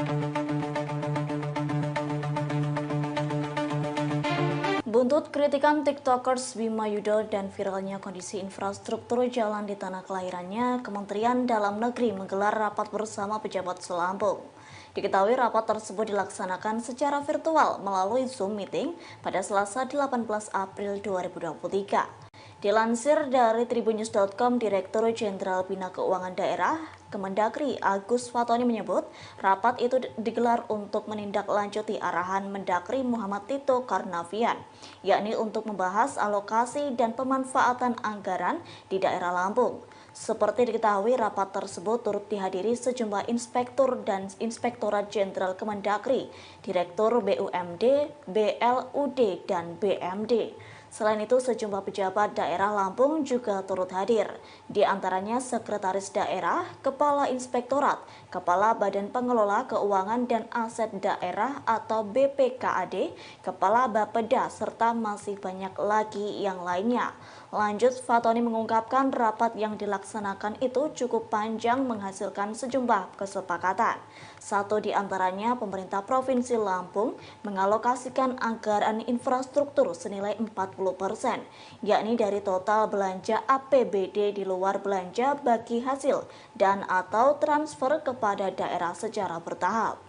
Buntut kritikan TikTokers Bima Yudo dan viralnya kondisi infrastruktur jalan di tanah kelahirannya, Kementerian Dalam Negeri menggelar rapat bersama pejabat Selampung. Diketahui rapat tersebut dilaksanakan secara virtual melalui Zoom meeting pada Selasa 18 April 2023. Dilansir dari tribunnews.com, Direktur Jenderal Bina Keuangan Daerah Kemendagri Agus Fatoni menyebut rapat itu digelar untuk menindaklanjuti arahan Mendagri Muhammad Tito Karnavian, yakni untuk membahas alokasi dan pemanfaatan anggaran di daerah Lampung. Seperti diketahui, rapat tersebut turut dihadiri sejumlah inspektur dan Inspektorat Jenderal Kemendagri, Direktur BUMD, BLUD, dan BMD. Selain itu, sejumlah pejabat daerah Lampung juga turut hadir, di antaranya Sekretaris Daerah, Kepala Inspektorat, Kepala Badan Pengelola Keuangan dan Aset Daerah atau BPKAD, Kepala Bapeda, serta masih banyak lagi yang lainnya. Lanjut, Fatoni mengungkapkan rapat yang dilaksanakan itu cukup panjang menghasilkan sejumlah kesepakatan. Satu di antaranya, pemerintah Provinsi Lampung mengalokasikan anggaran infrastruktur senilai 40%, yakni dari total belanja APBD di luar belanja bagi hasil dan atau transfer kepada daerah secara bertahap.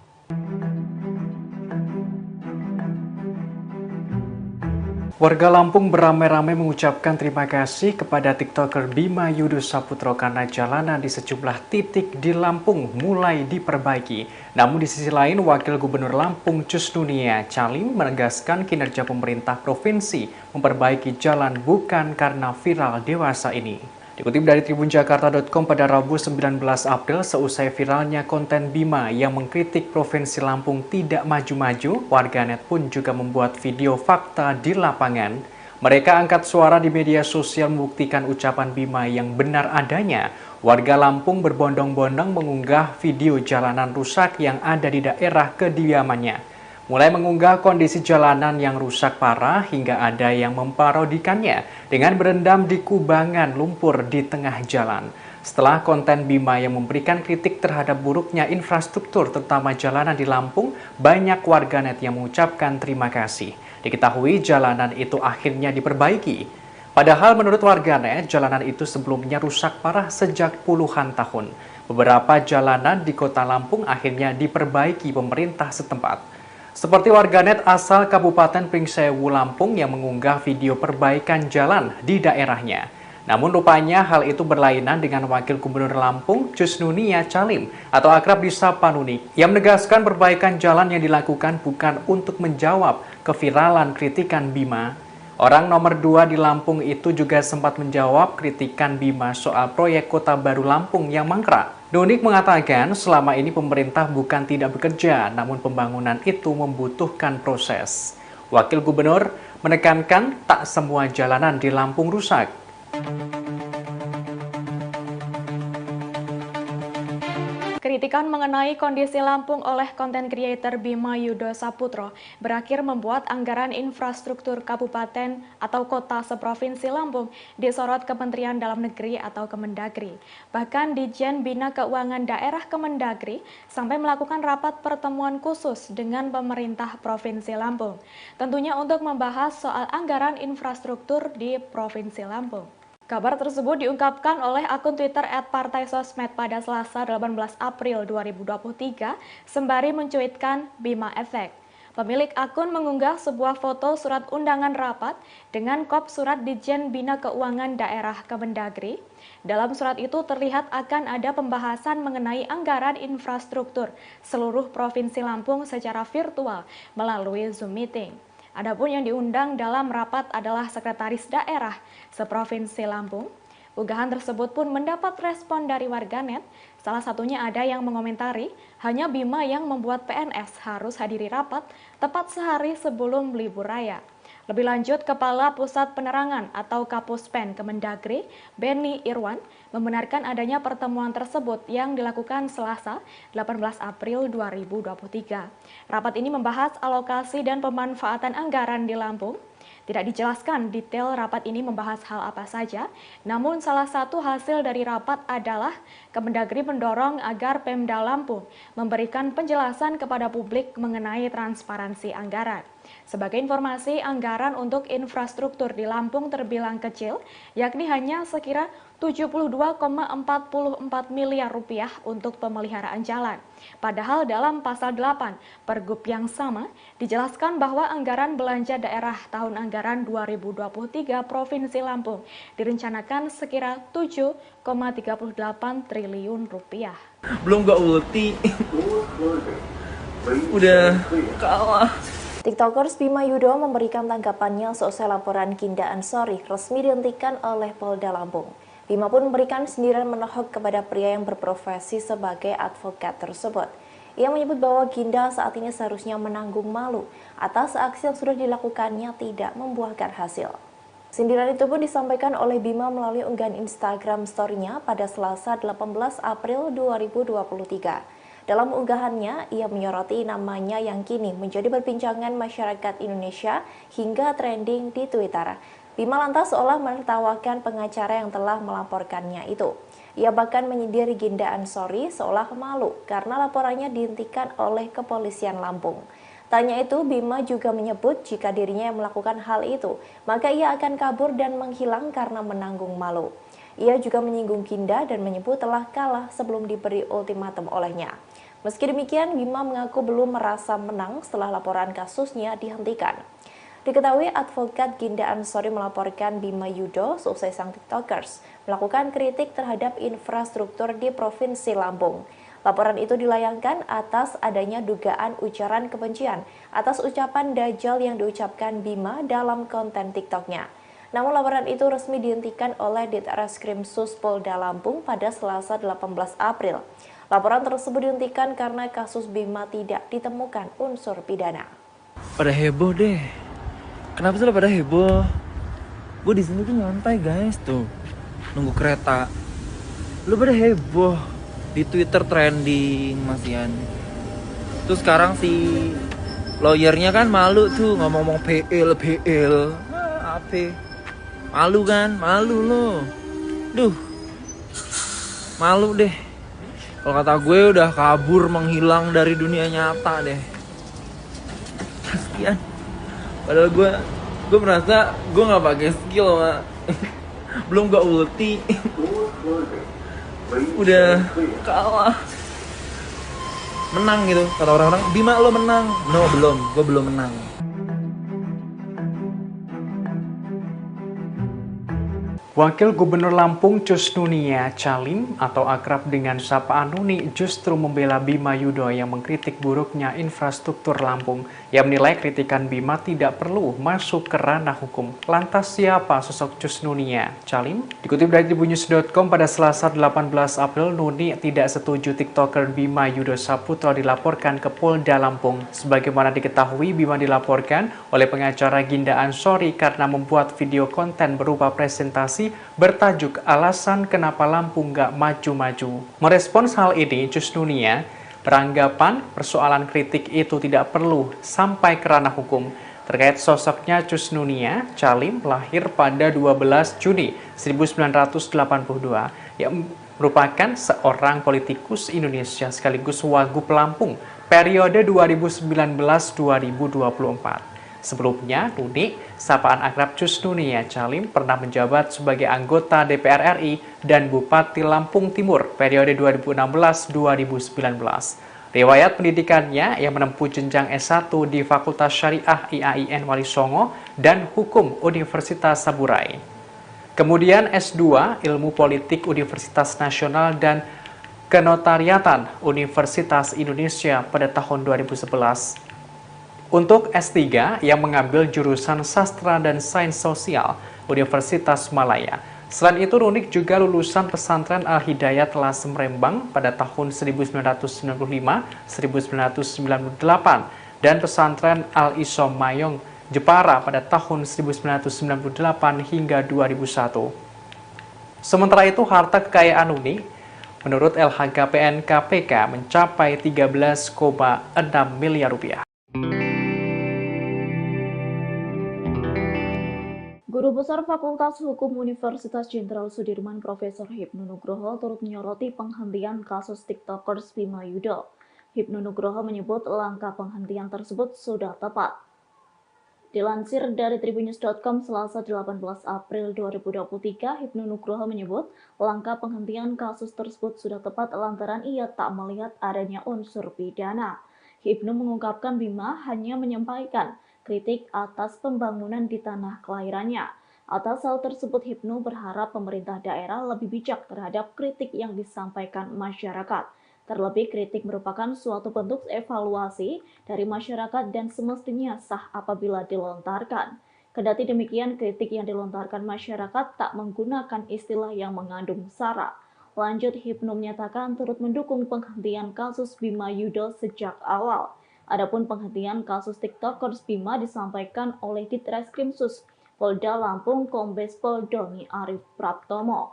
Warga Lampung beramai-ramai mengucapkan terima kasih kepada TikToker Bima Yudo Saputro karena jalanan di sejumlah titik di Lampung mulai diperbaiki. Namun di sisi lain, Wakil Gubernur Lampung Cusnunia Calim menegaskan kinerja pemerintah provinsi memperbaiki jalan bukan karena viral dewasa ini. Dikutip dari tribunjakarta.com pada Rabu 19 April, seusai viralnya konten Bima yang mengkritik Provinsi Lampung tidak maju-maju, warganet pun juga membuat video fakta di lapangan. Mereka angkat suara di media sosial membuktikan ucapan Bima yang benar adanya. Warga Lampung berbondong-bondong mengunggah video jalanan rusak yang ada di daerah kediamannya. Mulai mengunggah kondisi jalanan yang rusak parah hingga ada yang memparodikannya dengan berendam di kubangan lumpur di tengah jalan. Setelah konten Bima yang memberikan kritik terhadap buruknya infrastruktur terutama jalanan di Lampung, banyak warganet yang mengucapkan terima kasih. Diketahui jalanan itu akhirnya diperbaiki. Padahal menurut warganet, jalanan itu sebelumnya rusak parah sejak puluhan tahun. Beberapa jalanan di kota Lampung akhirnya diperbaiki pemerintah setempat. Seperti warganet asal Kabupaten Pringsewu Lampung yang mengunggah video perbaikan jalan di daerahnya. Namun rupanya hal itu berlainan dengan Wakil Gubernur Lampung Cusnunia Calim atau akrab disapa Nunik yang menegaskan perbaikan jalan yang dilakukan bukan untuk menjawab keviralan kritikan Bima. Orang nomor 2 di Lampung itu juga sempat menjawab kritikan Bima soal proyek Kota Baru Lampung yang mangkrak. Nunik mengatakan selama ini pemerintah bukan tidak bekerja, namun pembangunan itu membutuhkan proses. Wakil Gubernur menekankan tak semua jalanan di Lampung rusak. Kritikan Kritikan mengenai kondisi Lampung oleh konten creator Bima Yudo Saputro berakhir membuat anggaran infrastruktur kabupaten atau kota seprovinsi Lampung disorot Kementerian Dalam Negeri atau Kemendagri. Bahkan Ditjen Bina Keuangan Daerah Kemendagri sampai melakukan rapat pertemuan khusus dengan pemerintah Provinsi Lampung. Tentunya untuk membahas soal anggaran infrastruktur di Provinsi Lampung. Kabar tersebut diungkapkan oleh akun Twitter @partaisosmed pada Selasa 18 April 2023 sembari mencuitkan Bima Efek. Pemilik akun mengunggah sebuah foto surat undangan rapat dengan kop surat Ditjen Bina Keuangan Daerah Kemendagri. Dalam surat itu terlihat akan ada pembahasan mengenai anggaran infrastruktur seluruh Provinsi Lampung secara virtual melalui Zoom Meeting. Adapun yang diundang dalam rapat adalah Sekretaris Daerah Seprovinsi Lampung. Unggahan tersebut pun mendapat respon dari warganet. Salah satunya ada yang mengomentari, hanya Bima yang membuat PNS harus hadiri rapat tepat sehari sebelum libur raya. Lebih lanjut, Kepala Pusat Penerangan atau Kapuspen Kemendagri, Benny Irwan, membenarkan adanya pertemuan tersebut yang dilakukan Selasa 18 April 2023. Rapat ini membahas alokasi dan pemanfaatan anggaran di Lampung. Tidak dijelaskan detail rapat ini membahas hal apa saja, namun salah satu hasil dari rapat adalah Kemendagri mendorong agar Pemda Lampung memberikan penjelasan kepada publik mengenai transparansi anggaran. Sebagai informasi, anggaran untuk infrastruktur di Lampung terbilang kecil, yakni hanya sekira 72,44 miliar rupiah untuk pemeliharaan jalan. Padahal dalam pasal 8 Pergub yang sama dijelaskan bahwa anggaran belanja daerah tahun anggaran 2023 Provinsi Lampung direncanakan sekira 7,38 triliun rupiah. Belum gak ulti. Udah kalah. TikTokers Bima Yudo memberikan tanggapannya seusai laporan Ginda Ansori resmi dihentikan oleh Polda Lampung. Bima pun memberikan sindiran menohok kepada pria yang berprofesi sebagai advokat tersebut. Ia menyebut bahwa Ginda saat ini seharusnya menanggung malu atas aksi yang sudah dilakukannya tidak membuahkan hasil. Sindiran itu pun disampaikan oleh Bima melalui unggahan Instagram story-nya pada Selasa 18 April 2023. Dalam unggahannya, ia menyoroti namanya yang kini menjadi perbincangan masyarakat Indonesia hingga trending di Twitter. Bima lantas seolah menertawakan pengacara yang telah melaporkannya itu. Ia bahkan menyindir Ginda Ansori seolah malu karena laporannya dihentikan oleh kepolisian Lampung. Tanya itu, Bima juga menyebut jika dirinya yang melakukan hal itu, maka ia akan kabur dan menghilang karena menanggung malu. Ia juga menyinggung Ginda dan menyebut telah kalah sebelum diberi ultimatum olehnya. Meski demikian, Bima mengaku belum merasa menang setelah laporan kasusnya dihentikan. Diketahui advokat Ginda Ansori melaporkan Bima Yudo seusai sang TikTokers melakukan kritik terhadap infrastruktur di Provinsi Lampung. Laporan itu dilayangkan atas adanya dugaan ujaran kebencian atas ucapan Dajjal yang diucapkan Bima dalam konten TikToknya. Namun laporan itu resmi dihentikan oleh Ditreskrim Sus Polda Lampung pada Selasa 18 April. Laporan tersebut dihentikan karena kasus Bima tidak ditemukan unsur pidana. Pada heboh deh. Kenapa sih pada heboh? Gue di sini tuh nyantai guys tuh, nunggu kereta. Lu pada heboh di Twitter trending masian. Terus sekarang si lawyernya kan malu tuh ngomong-ngomong PL. Apa? Malu kan? Malu lo. Duh. Malu deh. Kalau kata gue udah kabur menghilang dari dunia nyata deh. Kasian. Padahal gue merasa gue nggak pakai skill mak. Belum gak ulti. Udah kalah. Menang gitu kata orang-orang. Bima lo menang. No belum. Gue belum menang. Wakil Gubernur Lampung Cus Nunia Calim atau akrab dengan sapaan Nuni justru membela Bima Yudo yang mengkritik buruknya infrastruktur Lampung. Ia menilai kritikan Bima tidak perlu masuk ke ranah hukum. Lantas siapa sosok Cus Nunia Calim? Dikutip dari tribunnews.com pada Selasa 18 April, Nuni tidak setuju TikToker Bima Yudo Saputro dilaporkan ke Polda Lampung. Sebagaimana diketahui, Bima dilaporkan oleh pengacara Ginda Ansori karena membuat video konten berupa presentasi publikasi bertajuk Alasan Kenapa Lampung Nggak Maju-Maju. Merespons hal ini, Jus Nunia beranggapan persoalan kritik itu tidak perlu sampai ke ranah hukum. Terkait sosoknya Jus Nunia, Calim lahir pada 12 Juni 1982 yang merupakan seorang politikus Indonesia sekaligus Wagub Lampung periode 2019-2024. Sebelumnya, Nuni, sapaan akrab Jus Nunia Calim pernah menjabat sebagai anggota DPR RI dan Bupati Lampung Timur periode 2016-2019. Riwayat pendidikannya yang menempuh jenjang S1 di Fakultas Syariah IAIN Wali Songo dan Hukum Universitas Saburai. Kemudian S2 Ilmu Politik Universitas Nasional dan Kenotariatan Universitas Indonesia pada tahun 2011. Untuk S3 yang mengambil jurusan Sastra dan Sains Sosial Universitas Malaya. Selain itu, Nunik juga lulusan pesantren Al-Hidayat Lasem Rembang pada tahun 1995-1998 dan pesantren Al-Isom Mayong Jepara pada tahun 1998 hingga 2001. Sementara itu, harta kekayaan Nunik menurut LHKPN KPK mencapai 13,6 miliar rupiah. Guru Besar Fakultas Hukum Universitas Jenderal Sudirman Profesor Hipnu Nugroho turut menyoroti penghentian kasus TikTokers Bima Yudo. Hipnu Nugroho menyebut langkah penghentian tersebut sudah tepat. Dilansir dari tribunnews.com Selasa 18 April 2023, Hipnu Nugroho menyebut langkah penghentian kasus tersebut sudah tepat lantaran ia tak melihat adanya unsur pidana. Hipnu mengungkapkan Bima hanya menyampaikan kritik atas pembangunan di tanah kelahirannya. Atas hal tersebut, Hipnu berharap pemerintah daerah lebih bijak terhadap kritik yang disampaikan masyarakat. Terlebih, kritik merupakan suatu bentuk evaluasi dari masyarakat dan semestinya sah apabila dilontarkan. Kendati demikian, kritik yang dilontarkan masyarakat tak menggunakan istilah yang mengandung sara. Lanjut, Hipnu menyatakan turut mendukung penghentian kasus Bima Yudo sejak awal. Adapun penghentian kasus TikTokers Bima disampaikan oleh Ditreskrimsus Polda Lampung Kombes Pol Doni Arif Praptomo.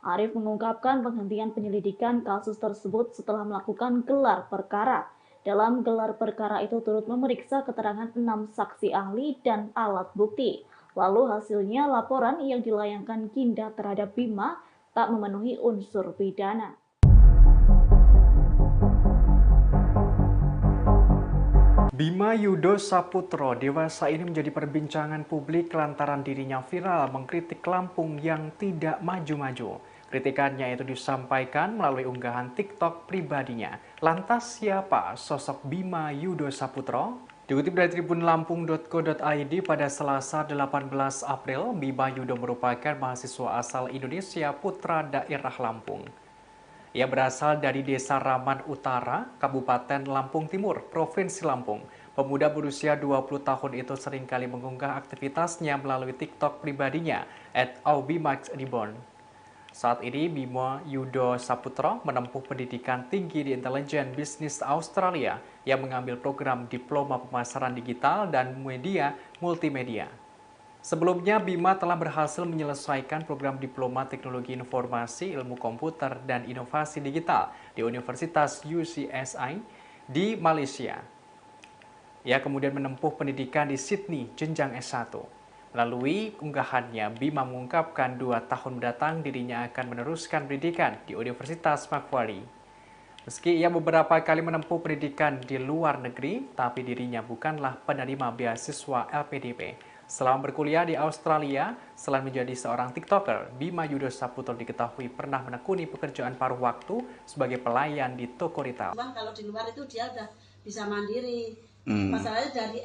Arif mengungkapkan penghentian penyelidikan kasus tersebut setelah melakukan gelar perkara. Dalam gelar perkara itu turut memeriksa keterangan 6 saksi ahli dan alat bukti. Lalu hasilnya laporan yang dilayangkan Ginda terhadap Bima tak memenuhi unsur pidana. Bima Yudo Saputro dewasa ini menjadi perbincangan publik lantaran dirinya viral mengkritik Lampung yang tidak maju-maju. Kritikannya itu disampaikan melalui unggahan TikTok pribadinya. Lantas siapa sosok Bima Yudo Saputro? Dikutip dari tribunlampung.co.id pada Selasa 18 April, Bima Yudo merupakan mahasiswa asal Indonesia putra daerah Lampung. Ia berasal dari Desa Raman Utara, Kabupaten Lampung Timur, Provinsi Lampung. Pemuda berusia 20 tahun itu seringkali mengunggah aktivitasnya melalui TikTok pribadinya @aubimaxribon. Saat ini, Bima Yudo Saputro menempuh pendidikan tinggi di Intelijen Bisnis Australia yang mengambil program Diploma Pemasaran Digital dan Media Multimedia. Sebelumnya, Bima telah berhasil menyelesaikan program Diploma Teknologi Informasi, Ilmu Komputer, dan Inovasi Digital di Universitas UCSI di Malaysia. Ia kemudian menempuh pendidikan di Sydney, jenjang S1. Melalui unggahannya, Bima mengungkapkan 2 tahun mendatang dirinya akan meneruskan pendidikan di Universitas Macquarie. Meski ia beberapa kali menempuh pendidikan di luar negeri, tapi dirinya bukanlah penerima beasiswa LPDP. Selama berkuliah di Australia, selain menjadi seorang TikToker, Bima Yudo Saputro diketahui pernah menekuni pekerjaan paruh waktu sebagai pelayan di toko retail. Cuman kalau di luar itu dia udah bisa mandiri. Masalahnya dari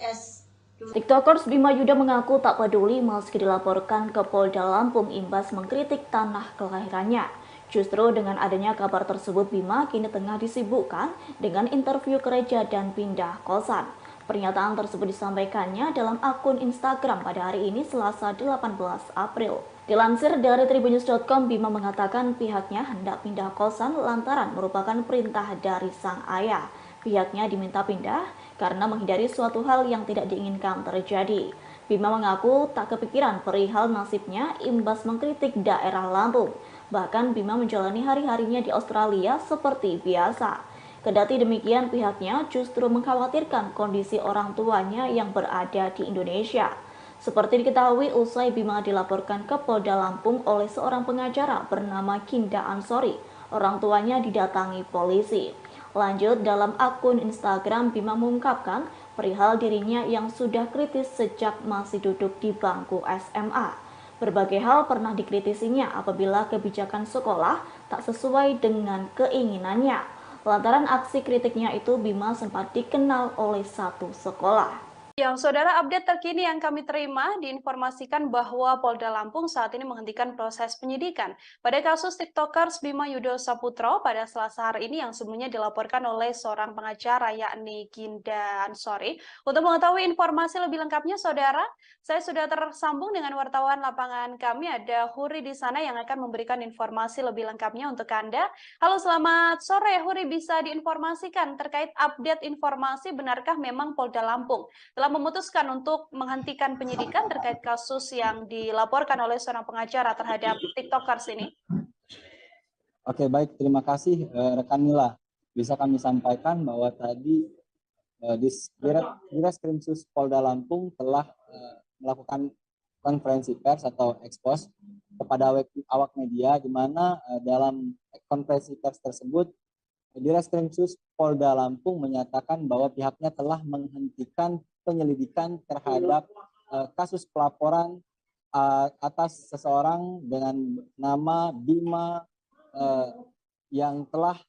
TikTokers Bima Yudo mengaku tak peduli meski dilaporkan ke Polda Lampung imbas mengkritik tanah kelahirannya. Justru dengan adanya kabar tersebut, Bima kini tengah disibukkan dengan interview gereja dan pindah kosan. Pernyataan tersebut disampaikannya dalam akun Instagram pada hari ini Selasa 18 April. Dilansir dari tribunnews.com, Bima mengatakan pihaknya hendak pindah kosan lantaran merupakan perintah dari sang ayah. Pihaknya diminta pindah karena menghindari suatu hal yang tidak diinginkan terjadi. Bima mengaku tak kepikiran perihal nasibnya imbas mengkritik daerah Lampung. Bahkan Bima menjalani hari-harinya di Australia seperti biasa. Kendati demikian, pihaknya justru mengkhawatirkan kondisi orang tuanya yang berada di Indonesia. Seperti diketahui, usai Bima dilaporkan ke Polda Lampung oleh seorang pengacara bernama Ginda Ansori, orang tuanya didatangi polisi. Lanjut, dalam akun Instagram, Bima mengungkapkan perihal dirinya yang sudah kritis sejak masih duduk di bangku SMA. Berbagai hal pernah dikritisinya apabila kebijakan sekolah tak sesuai dengan keinginannya. Lantaran aksi kritiknya itu, Bima sempat dikenal oleh satu sekolah. Yang saudara, update terkini yang kami terima diinformasikan bahwa Polda Lampung saat ini menghentikan proses penyidikan pada kasus TikTokers Bima Yudo Saputro pada Selasa hari ini yang sebelumnya dilaporkan oleh seorang pengacara yakni Ginda Ansori. Untuk mengetahui informasi lebih lengkapnya, saudara, saya sudah tersambung dengan wartawan lapangan kami, ada Huri di sana yang akan memberikan informasi lebih lengkapnya untuk Anda. Halo, selamat sore Huri, bisa diinformasikan terkait update informasi benarkah memang Polda Lampung telah memutuskan untuk menghentikan penyidikan terkait kasus yang dilaporkan oleh seorang pengacara terhadap TikTokers ini? Oke, baik, terima kasih rekan Mila. Bisa kami sampaikan bahwa tadi Ditreskrimsus Polda Lampung telah melakukan konferensi pers atau ekspos kepada awak media, di mana dalam konferensi pers tersebut Ditreskrimsus Polda Lampung menyatakan bahwa pihaknya telah menghentikan penyelidikan terhadap kasus pelaporan atas seseorang dengan nama Bima yang telah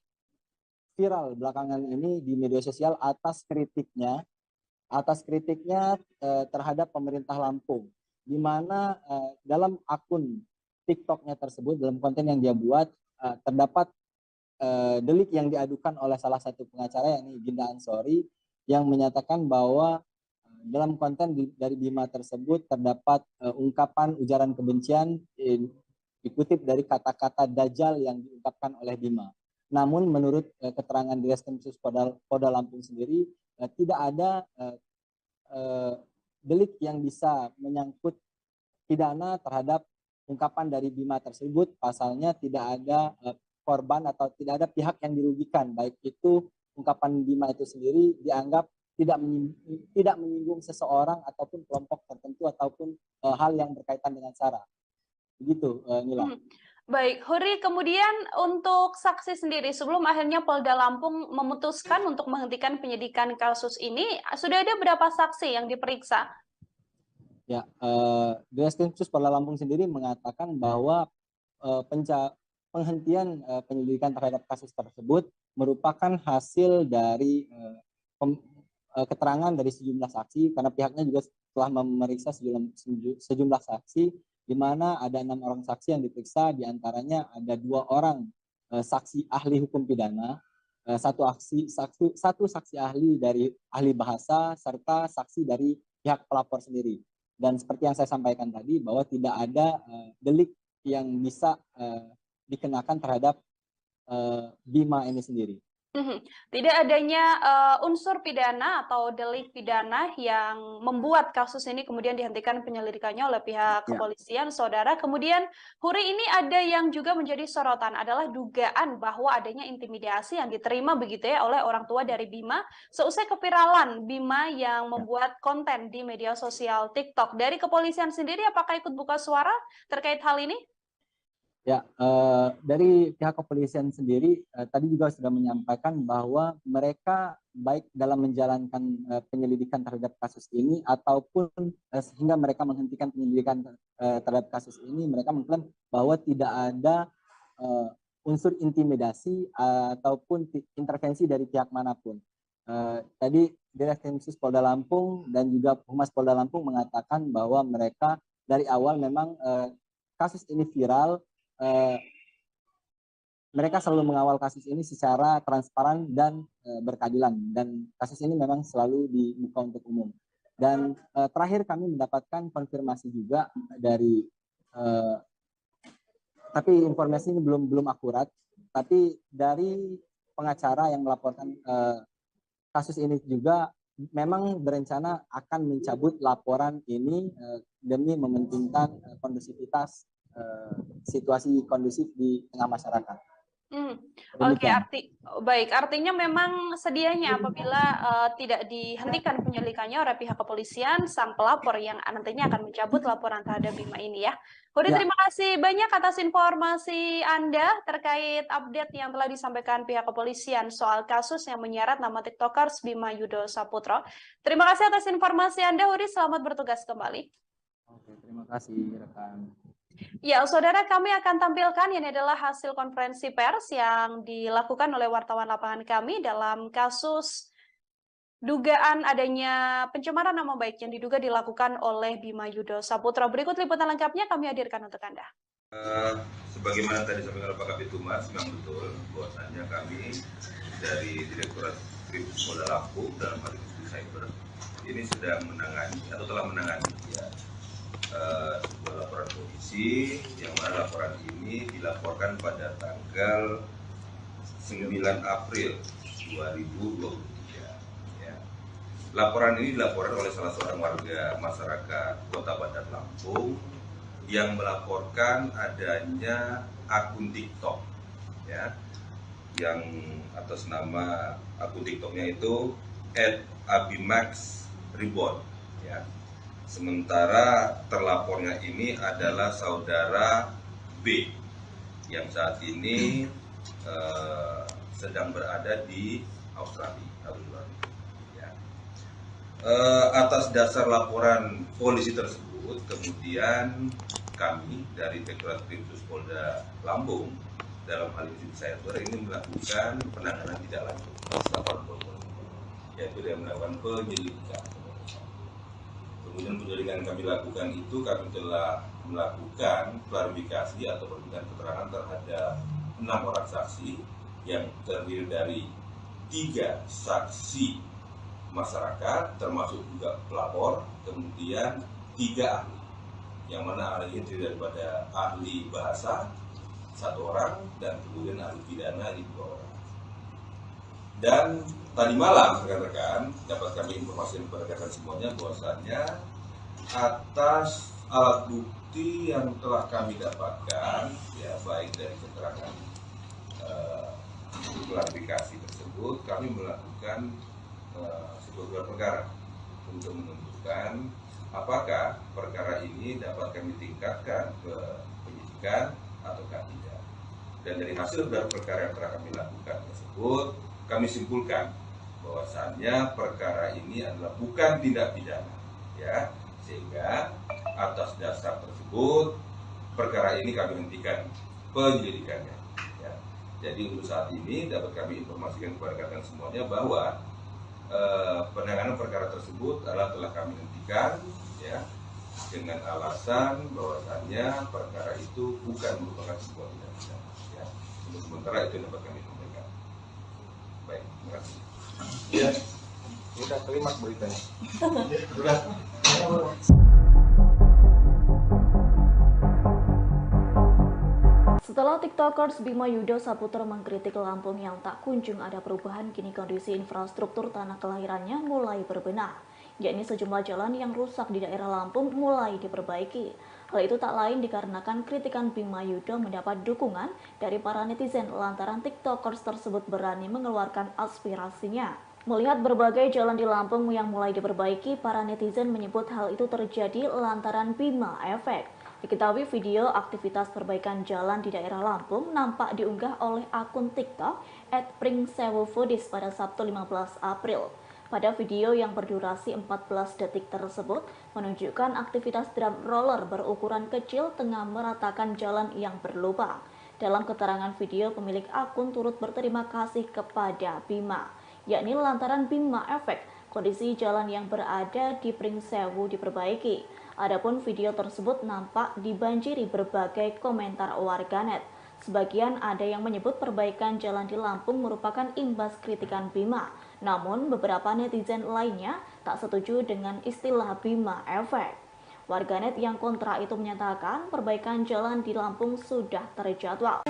viral belakangan ini di media sosial atas kritiknya terhadap pemerintah Lampung, di mana dalam akun TikToknya tersebut, dalam konten yang dia buat, terdapat delik yang diadukan oleh salah satu pengacara yakni Ginda Ansori yang menyatakan bahwa dalam konten dari Bima tersebut terdapat ungkapan ujaran kebencian dikutip dari kata-kata Dajjal yang diungkapkan oleh Bima. Namun menurut keterangan Ditreskrimsus Polda Lampung sendiri tidak ada delik yang bisa menyangkut pidana terhadap ungkapan dari Bima tersebut. Pasalnya tidak ada korban atau tidak ada pihak yang dirugikan, baik itu ungkapan Bima itu sendiri dianggap tidak menyinggung seseorang ataupun kelompok tertentu ataupun hal yang berkaitan dengan SARA. Begitu, Nila. Baik, Huri, kemudian untuk saksi sendiri, sebelum akhirnya Polda Lampung memutuskan untuk menghentikan penyidikan kasus ini, sudah ada berapa saksi yang diperiksa? Ya, Ditreskrimsus Polda Lampung sendiri mengatakan bahwa penghentian penyelidikan terhadap kasus tersebut merupakan hasil dari keterangan dari sejumlah saksi, karena pihaknya juga telah memeriksa sejumlah saksi, di mana ada 6 orang saksi yang diperiksa, diantaranya ada 2 orang saksi ahli hukum pidana, satu saksi ahli dari ahli bahasa, serta saksi dari pihak pelapor sendiri. Dan seperti yang saya sampaikan tadi, bahwa tidak ada delik yang bisa dikenakan terhadap Bima ini sendiri. Tidak adanya unsur pidana atau delik pidana yang membuat kasus ini kemudian dihentikan penyelidikannya oleh pihak kepolisian, saudara. Kemudian, Huri, ini ada yang juga menjadi sorotan adalah dugaan bahwa adanya intimidasi yang diterima begitu ya oleh orang tua dari Bima seusai keviralan Bima yang membuat konten di media sosial TikTok. Dari kepolisian sendiri, apakah ikut buka suara terkait hal ini? Ya, dari pihak kepolisian sendiri tadi juga sudah menyampaikan bahwa mereka baik dalam menjalankan penyelidikan terhadap kasus ini ataupun sehingga mereka menghentikan penyelidikan terhadap kasus ini, mereka mengklaim bahwa tidak ada unsur intimidasi ataupun intervensi dari pihak manapun. Tadi Ditreskrimsus Polda Lampung dan juga Humas Polda Lampung mengatakan bahwa mereka dari awal memang kasus ini viral. Mereka selalu mengawal kasus ini secara transparan dan berkeadilan, dan kasus ini memang selalu dibuka untuk umum. Dan terakhir kami mendapatkan konfirmasi juga dari tapi informasi ini belum akurat, tapi dari pengacara yang melaporkan kasus ini juga memang berencana akan mencabut laporan ini demi mementingkan kondusivitas situasi kondusif di tengah masyarakat. Oke, artinya memang sedianya apabila tidak dihentikan penyelidikannya oleh pihak kepolisian, sang pelapor yang nantinya akan mencabut laporan terhadap Bima ini ya. Hudi, terima kasih banyak atas informasi Anda terkait update yang telah disampaikan pihak kepolisian soal kasus yang menyeret nama TikTokers Bima Yudo Saputro. Terima kasih atas informasi Anda, Hudi. Selamat bertugas kembali. Oke, terima kasih rekan. Ya, saudara, kami akan tampilkan ini adalah hasil konferensi pers yang dilakukan oleh wartawan lapangan kami dalam kasus dugaan adanya pencemaran nama baik yang diduga dilakukan oleh Bima Yudo Saputro. Berikut liputan lengkapnya kami hadirkan untuk Anda. Sebagaimana tadi disampaikan oleh Pak Kabid Humas, memang betul bahwasannya kami dari Direktorat Kriminal Polda Lampung dalam hal ini cyber ini sedang menangani atau telah menangani sebuah laporan polisi yang mana laporan ini dilaporkan pada tanggal 9 April 2023. Ya. Laporan ini dilaporkan oleh salah seorang warga masyarakat Kota Bandar Lampung yang melaporkan adanya akun TikTok, ya, yang atas nama akun TikToknya itu @abimax_reborn, ya. Sementara terlapornya ini adalah saudara B yang saat ini sedang berada di Australia. Ya. Atas dasar laporan polisi tersebut, kemudian kami dari Direktorat Kriminal Polda Lampung dalam hal ini cyber ini melakukan penanganan tidak lanjut laporan polisi, yaitu dengan melakukan penyelidikan. Kemudian penyelidikan yang kami lakukan itu kami telah melakukan klarifikasi atau permintaan keterangan terhadap 6 orang saksi yang terdiri dari 3 saksi masyarakat termasuk juga pelapor, kemudian 3 ahli, yang mana ahli ini terdiri daripada ahli bahasa 1 orang dan kemudian ahli pidana 2 orang. Dan tadi malam rekan-rekan dapat kami informasikan kepada rekan semuanya bahwasannya atas alat bukti yang telah kami dapatkan, ya baik dari keterangan klarifikasi tersebut, kami melakukan sebuah gelar perkara untuk menentukan apakah perkara ini dapat kami tingkatkan ke penyidikan ataukah tidak. Dan dari hasil gelar perkara yang telah kami lakukan tersebut, kami simpulkan bahwasannya perkara ini adalah bukan tindak pidana, ya, sehingga atas dasar tersebut perkara ini kami hentikan penyelidikannya. Ya. Jadi untuk saat ini dapat kami informasikan kepada rekan semuanya bahwa penanganan perkara tersebut adalah telah kami hentikan, ya, dengan alasan bahwasannya perkara itu bukan merupakan sebuah tindak pidana. Ya. Untuk sementara itu dapat kami sampaikan. Baik, terima kasih. Ya, udah terima beritanya. Udah. Setelah TikTokers Bima Yudo Saputro mengkritik Lampung yang tak kunjung ada perubahan, kini kondisi infrastruktur tanah kelahirannya mulai berbenah, yakni sejumlah jalan yang rusak di daerah Lampung mulai diperbaiki. Hal itu tak lain dikarenakan kritikan Bima Yudo mendapat dukungan dari para netizen lantaran TikTokers tersebut berani mengeluarkan aspirasinya. Melihat berbagai jalan di Lampung yang mulai diperbaiki, para netizen menyebut hal itu terjadi lantaran Bima Efek. Diketahui video aktivitas perbaikan jalan di daerah Lampung nampak diunggah oleh akun TikTok @pringsewufoodies pada Sabtu 15 April. Pada video yang berdurasi 14 detik tersebut menunjukkan aktivitas drum roller berukuran kecil tengah meratakan jalan yang berlubang. Dalam keterangan video, pemilik akun turut berterima kasih kepada Bima, yakni lantaran Bima Efek kondisi jalan yang berada di Pringsewu diperbaiki. Adapun video tersebut nampak dibanjiri berbagai komentar warganet. Sebagian ada yang menyebut perbaikan jalan di Lampung merupakan imbas kritikan Bima. Namun beberapa netizen lainnya tak setuju dengan istilah Bima Efek. Warganet yang kontra itu menyatakan perbaikan jalan di Lampung sudah terjadwal.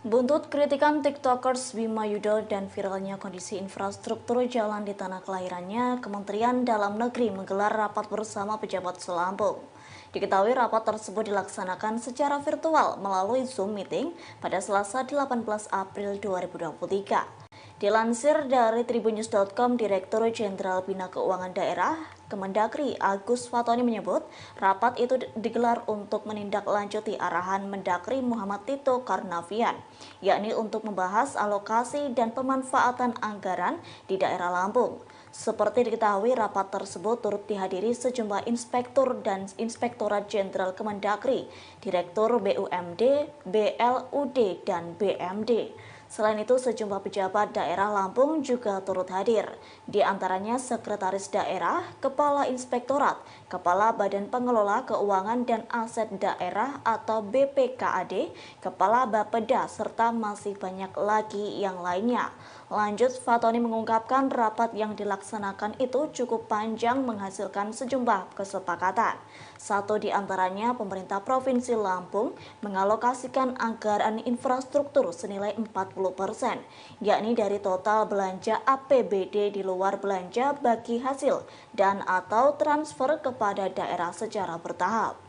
Buntut Buntut kritikan TikTokers Bima Yudho dan viralnya kondisi infrastruktur jalan di tanah kelahirannya, Kementerian Dalam Negeri menggelar rapat bersama pejabat Selampung. Diketahui rapat tersebut dilaksanakan secara virtual melalui Zoom meeting pada Selasa 18 April 2023. Dilansir dari tribunnews.com, Direktur Jenderal Bina Keuangan Daerah Kemendagri Agus Fatoni menyebut rapat itu digelar untuk menindaklanjuti arahan Mendagri Muhammad Tito Karnavian, yakni untuk membahas alokasi dan pemanfaatan anggaran di daerah Lampung. Seperti diketahui, rapat tersebut turut dihadiri sejumlah inspektur dan Inspektorat Jenderal Kemendagri, Direktur BUMD, BLUD, dan BMD. Selain itu, sejumlah pejabat daerah Lampung juga turut hadir, di antaranya Sekretaris Daerah, Kepala Inspektorat, Kepala Badan Pengelola Keuangan dan Aset Daerah atau BPKAD, Kepala Bapeda, serta masih banyak lagi yang lainnya. Lanjut, Fatoni mengungkapkan rapat yang dilaksanakan itu cukup panjang menghasilkan sejumlah kesepakatan. Satu di antaranya, pemerintah Provinsi Lampung mengalokasikan anggaran infrastruktur senilai 40%, yakni dari total belanja APBD di luar belanja bagi hasil dan atau transfer kepada daerah secara bertahap.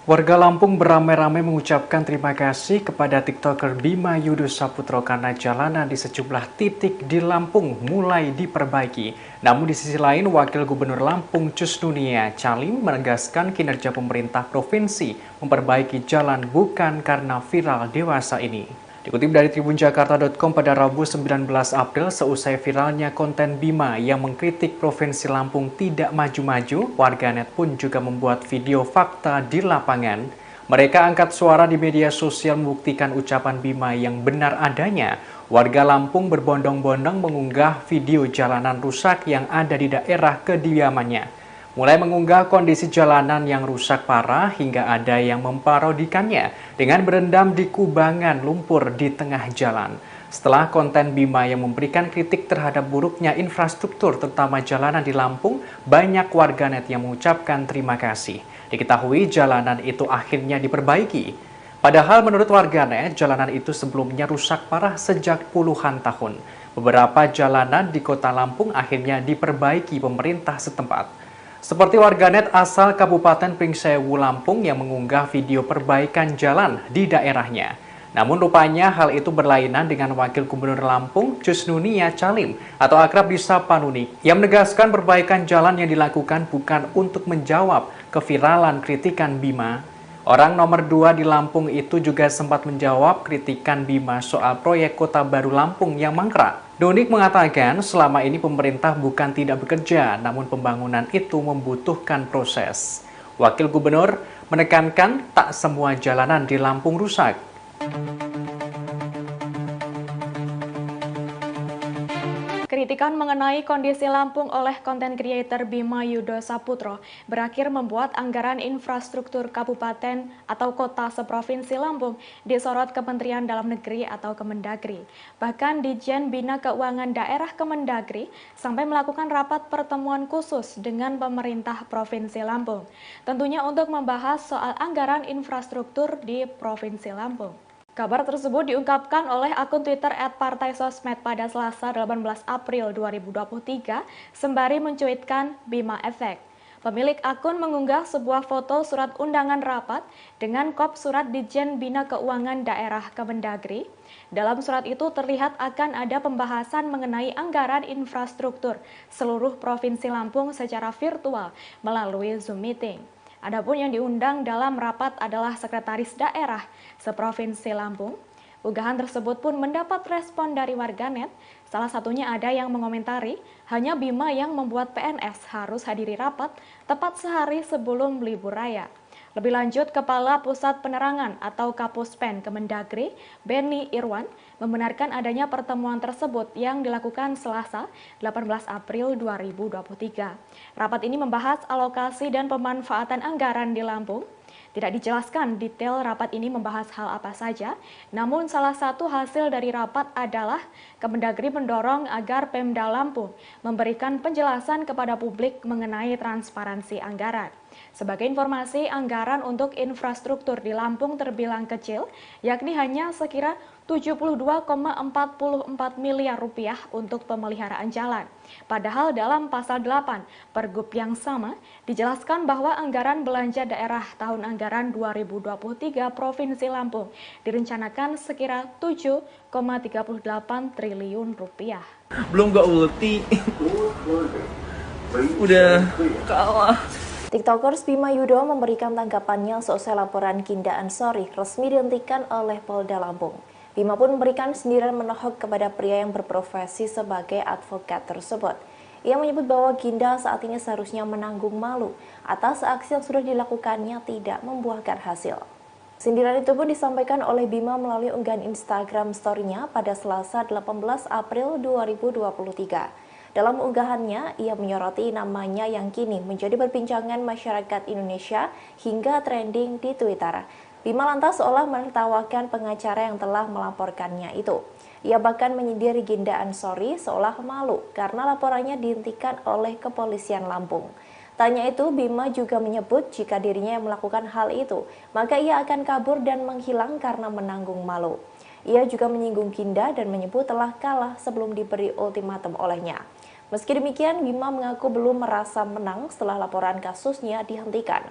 Warga Lampung beramai-ramai mengucapkan terima kasih kepada TikToker Bima Yudho Saputro karena jalanan di sejumlah titik di Lampung mulai diperbaiki. Namun di sisi lain, Wakil Gubernur Lampung Cus Nunia Calim menegaskan kinerja pemerintah provinsi memperbaiki jalan bukan karena viral dewasa ini. Dikutip dari tribunjakarta.com pada Rabu 19 April, seusai viralnya konten Bima yang mengkritik Provinsi Lampung tidak maju-maju, warganet pun juga membuat video fakta di lapangan. Mereka angkat suara di media sosial membuktikan ucapan Bima yang benar adanya. Warga Lampung berbondong-bondong mengunggah video jalanan rusak yang ada di daerah kediamannya. Mulai mengunggah kondisi jalanan yang rusak parah hingga ada yang memparodikannya dengan berendam di kubangan lumpur di tengah jalan. Setelah konten Bima yang memberikan kritik terhadap buruknya infrastruktur terutama jalanan di Lampung, banyak warganet yang mengucapkan terima kasih. Diketahui jalanan itu akhirnya diperbaiki. Padahal menurut warganet, jalanan itu sebelumnya rusak parah sejak puluhan tahun. Beberapa jalanan di kota Lampung akhirnya diperbaiki pemerintah setempat. Seperti warganet asal Kabupaten Pringsewu Lampung yang mengunggah video perbaikan jalan di daerahnya. Namun rupanya hal itu berlainan dengan Wakil Gubernur Lampung Cus Nunia Calim atau akrab disapa Nunik yang menegaskan perbaikan jalan yang dilakukan bukan untuk menjawab keviralan kritikan Bima. Orang nomor 2 di Lampung itu juga sempat menjawab kritikan Bima soal proyek Kota Baru Lampung yang mangkrak. Nunik mengatakan selama ini pemerintah bukan tidak bekerja, namun pembangunan itu membutuhkan proses. Wakil Gubernur menekankan tak semua jalanan di Lampung rusak. Kritikan mengenai kondisi Lampung oleh konten creator Bima Yudho Saputro berakhir membuat anggaran infrastruktur kabupaten atau kota seprovinsi Lampung disorot Kementerian Dalam Negeri atau Kemendagri. Bahkan Ditjen Bina Keuangan Daerah Kemendagri sampai melakukan rapat pertemuan khusus dengan pemerintah Provinsi Lampung. Tentunya untuk membahas soal anggaran infrastruktur di Provinsi Lampung. Kabar tersebut diungkapkan oleh akun Twitter @partaisosmed pada Selasa 18 April 2023 sembari mencuitkan Bima Efek. Pemilik akun mengunggah sebuah foto surat undangan rapat dengan kop surat Ditjen Bina Keuangan Daerah Kemendagri. Dalam surat itu terlihat akan ada pembahasan mengenai anggaran infrastruktur seluruh Provinsi Lampung secara virtual melalui Zoom meeting. Adapun yang diundang dalam rapat adalah Sekretaris Daerah seprovinsi Lampung. Unggahan tersebut pun mendapat respon dari warganet. Salah satunya ada yang mengomentari, hanya Bima yang membuat PNS harus hadiri rapat tepat sehari sebelum libur raya. Lebih lanjut, Kepala Pusat Penerangan atau Kapuspen Kemendagri, Benny Irwan, membenarkan adanya pertemuan tersebut yang dilakukan Selasa 18 April 2023. Rapat ini membahas alokasi dan pemanfaatan anggaran di Lampung. Tidak dijelaskan detail rapat ini membahas hal apa saja, namun salah satu hasil dari rapat adalah Kemendagri mendorong agar Pemda Lampung memberikan penjelasan kepada publik mengenai transparansi anggaran. Sebagai informasi, anggaran untuk infrastruktur di Lampung terbilang kecil, yakni hanya sekira 72,44 miliar rupiah untuk pemeliharaan jalan. Padahal dalam pasal 8 Pergub yang sama dijelaskan bahwa anggaran belanja daerah tahun anggaran 2023 Provinsi Lampung direncanakan sekira 7,38 triliun rupiah. Belum gak ulti. Udah kalah. TikTokers Bima Yudo memberikan tanggapannya seusai laporan Ginda Ansori resmi dihentikan oleh Polda Lampung. Bima pun memberikan sindiran menohok kepada pria yang berprofesi sebagai advokat tersebut. Ia menyebut bahwa Ginda saat ini seharusnya menanggung malu atas aksi yang sudah dilakukannya tidak membuahkan hasil. Sindiran itu pun disampaikan oleh Bima melalui unggahan Instagram story-nya pada Selasa 18 April 2023. Dalam unggahannya, ia menyoroti namanya yang kini menjadi perbincangan masyarakat Indonesia hingga trending di Twitter. Bima lantas seolah menertawakan pengacara yang telah melaporkannya itu. Ia bahkan menyindir Ginda Ansori seolah malu karena laporannya dihentikan oleh kepolisian Lampung. Tanya itu, Bima juga menyebut jika dirinya yang melakukan hal itu, maka ia akan kabur dan menghilang karena menanggung malu. Ia juga menyinggung Ginda dan menyebut telah kalah sebelum diberi ultimatum olehnya. Meski demikian, Bima mengaku belum merasa menang setelah laporan kasusnya dihentikan.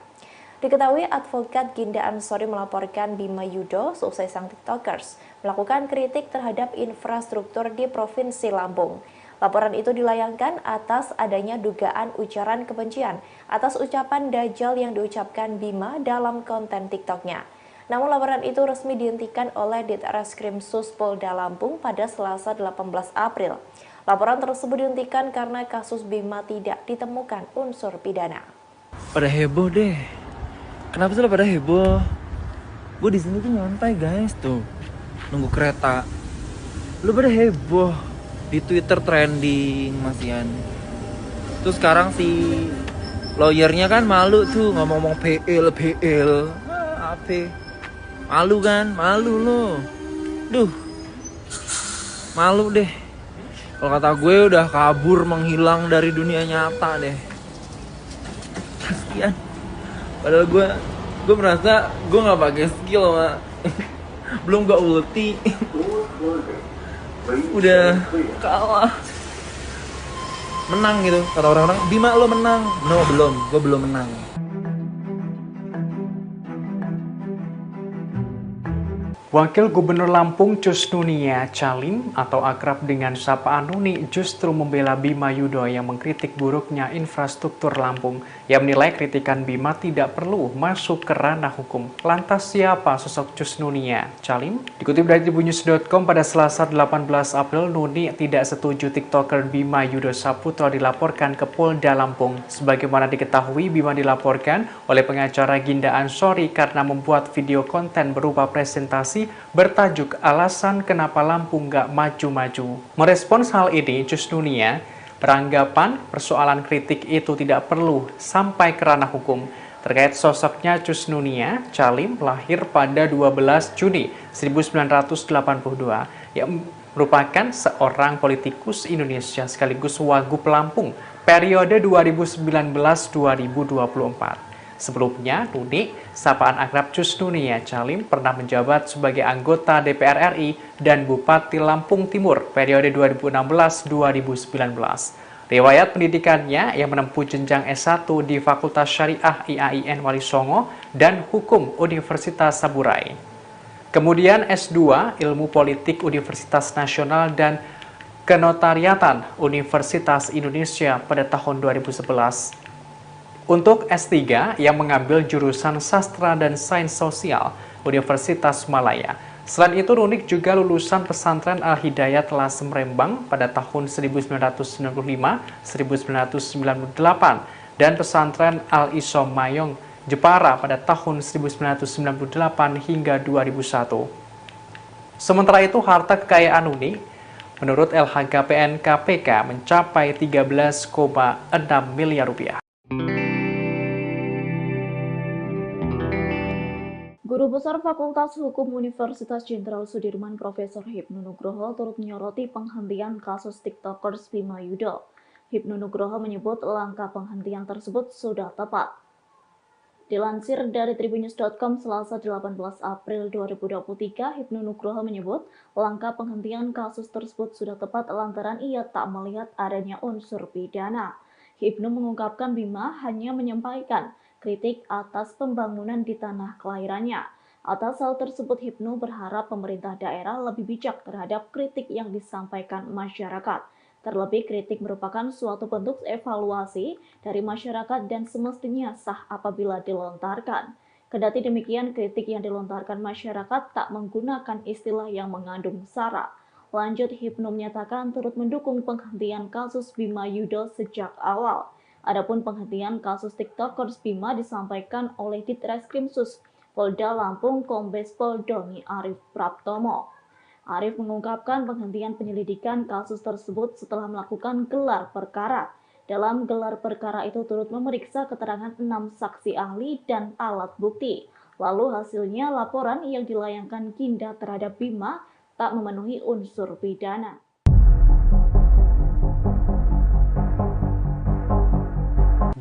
Diketahui advokat Ginda Ansori melaporkan Bima Yudo seusai sang TikTokers melakukan kritik terhadap infrastruktur di Provinsi Lampung. Laporan itu dilayangkan atas adanya dugaan ujaran kebencian atas ucapan Dajjal yang diucapkan Bima dalam konten TikToknya. Namun laporan itu resmi dihentikan oleh Ditreskrim Sus Polda Lampung pada Selasa 18 April. Laporan tersebut dihentikan karena kasus Bima tidak ditemukan unsur pidana. Pada heboh deh. Kenapa sih pada heboh? Gue di sini tuh nyantai guys tuh, nunggu kereta. Lu pada heboh di Twitter trending masian. Terus sekarang si lawyernya kan malu tuh ngomong-ngomong PL. Apa? Malu kan? Malu lo. Duh. Malu deh. Kalau kata gue udah kabur menghilang dari dunia nyata deh. Kasian. Padahal gue merasa gue nggak pakai skill sama belum gak ulti. Udah kalah. Menang gitu kata orang-orang. Bima lo menang. No belum. Gue belum menang. Wakil Gubernur Lampung Cus Nunia Calim atau akrab dengan sapaan Nuni justru membela Bima Yudo yang mengkritik buruknya infrastruktur Lampung. Ia menilai kritikan Bima tidak perlu masuk ke ranah hukum. Lantas siapa sosok Cus Nunia Calim? Dikutip dari tribunnews.com pada Selasa 18 April, Nuni tidak setuju TikToker Bima Yudo Saputro dilaporkan ke Polda Lampung. Sebagaimana diketahui, Bima dilaporkan oleh pengacara Ginda Ansori karena membuat video konten berupa presentasi bertajuk alasan kenapa Lampung gak maju-maju. Merespons hal ini, Cus Nunia beranggapan persoalan kritik itu tidak perlu sampai ke ranah hukum. Terkait sosoknya, Cus Nunia Calim lahir pada 12 Juni 1982 yang merupakan seorang politikus Indonesia sekaligus Wagub Lampung periode 2019-2024. Sebelumnya, Nuni, sapaan akrab Cus Nunia Calim pernah menjabat sebagai anggota DPR RI dan Bupati Lampung Timur periode 2016-2019. Riwayat pendidikannya yang menempuh jenjang S1 di Fakultas Syariah IAIN Wali Songo dan Hukum Universitas Saburai. Kemudian S2 Ilmu Politik Universitas Nasional dan Kenotariatan Universitas Indonesia pada tahun 2011. Untuk S3 yang mengambil jurusan Sastra dan Sains Sosial Universitas Malaya. Selain itu, Nunik juga lulusan pesantren Al-Hidayat Lasem Rembang pada tahun 1995-1998 dan pesantren Al-Isom Mayong Jepara pada tahun 1998 hingga 2001. Sementara itu, harta kekayaan Nunik menurut LHKPN KPK mencapai 13,6 miliar rupiah. Guru Besar Fakultas Hukum Universitas Jenderal Sudirman Profesor Hipnu Nugroho turut menyoroti penghentian kasus TikTokers Bima Yudo. Hipnu Nugroho menyebut langkah penghentian tersebut sudah tepat. Dilansir dari tribunnews.com Selasa 18 April 2023, Hipnu Nugroho menyebut langkah penghentian kasus tersebut sudah tepat lantaran ia tak melihat adanya unsur pidana. Hipnu mengungkapkan Bima hanya menyampaikan kritik atas pembangunan di tanah kelahirannya. Atas hal tersebut, Hipnu berharap pemerintah daerah lebih bijak terhadap kritik yang disampaikan masyarakat. Terlebih, kritik merupakan suatu bentuk evaluasi dari masyarakat dan semestinya sah apabila dilontarkan. Kendati demikian, kritik yang dilontarkan masyarakat tak menggunakan istilah yang mengandung sara. Lanjut, Hipnu menyatakan turut mendukung penghentian kasus Bima Yudo sejak awal. Adapun penghentian kasus TikTokers Bima disampaikan oleh Ditreskrimsus Polda Lampung Kombes Pol Doni Arif Praptomo. Arif mengungkapkan penghentian penyelidikan kasus tersebut setelah melakukan gelar perkara. Dalam gelar perkara itu turut memeriksa keterangan 6 saksi ahli dan alat bukti. Lalu hasilnya laporan yang dilayangkan Ginda terhadap Bima tak memenuhi unsur pidana.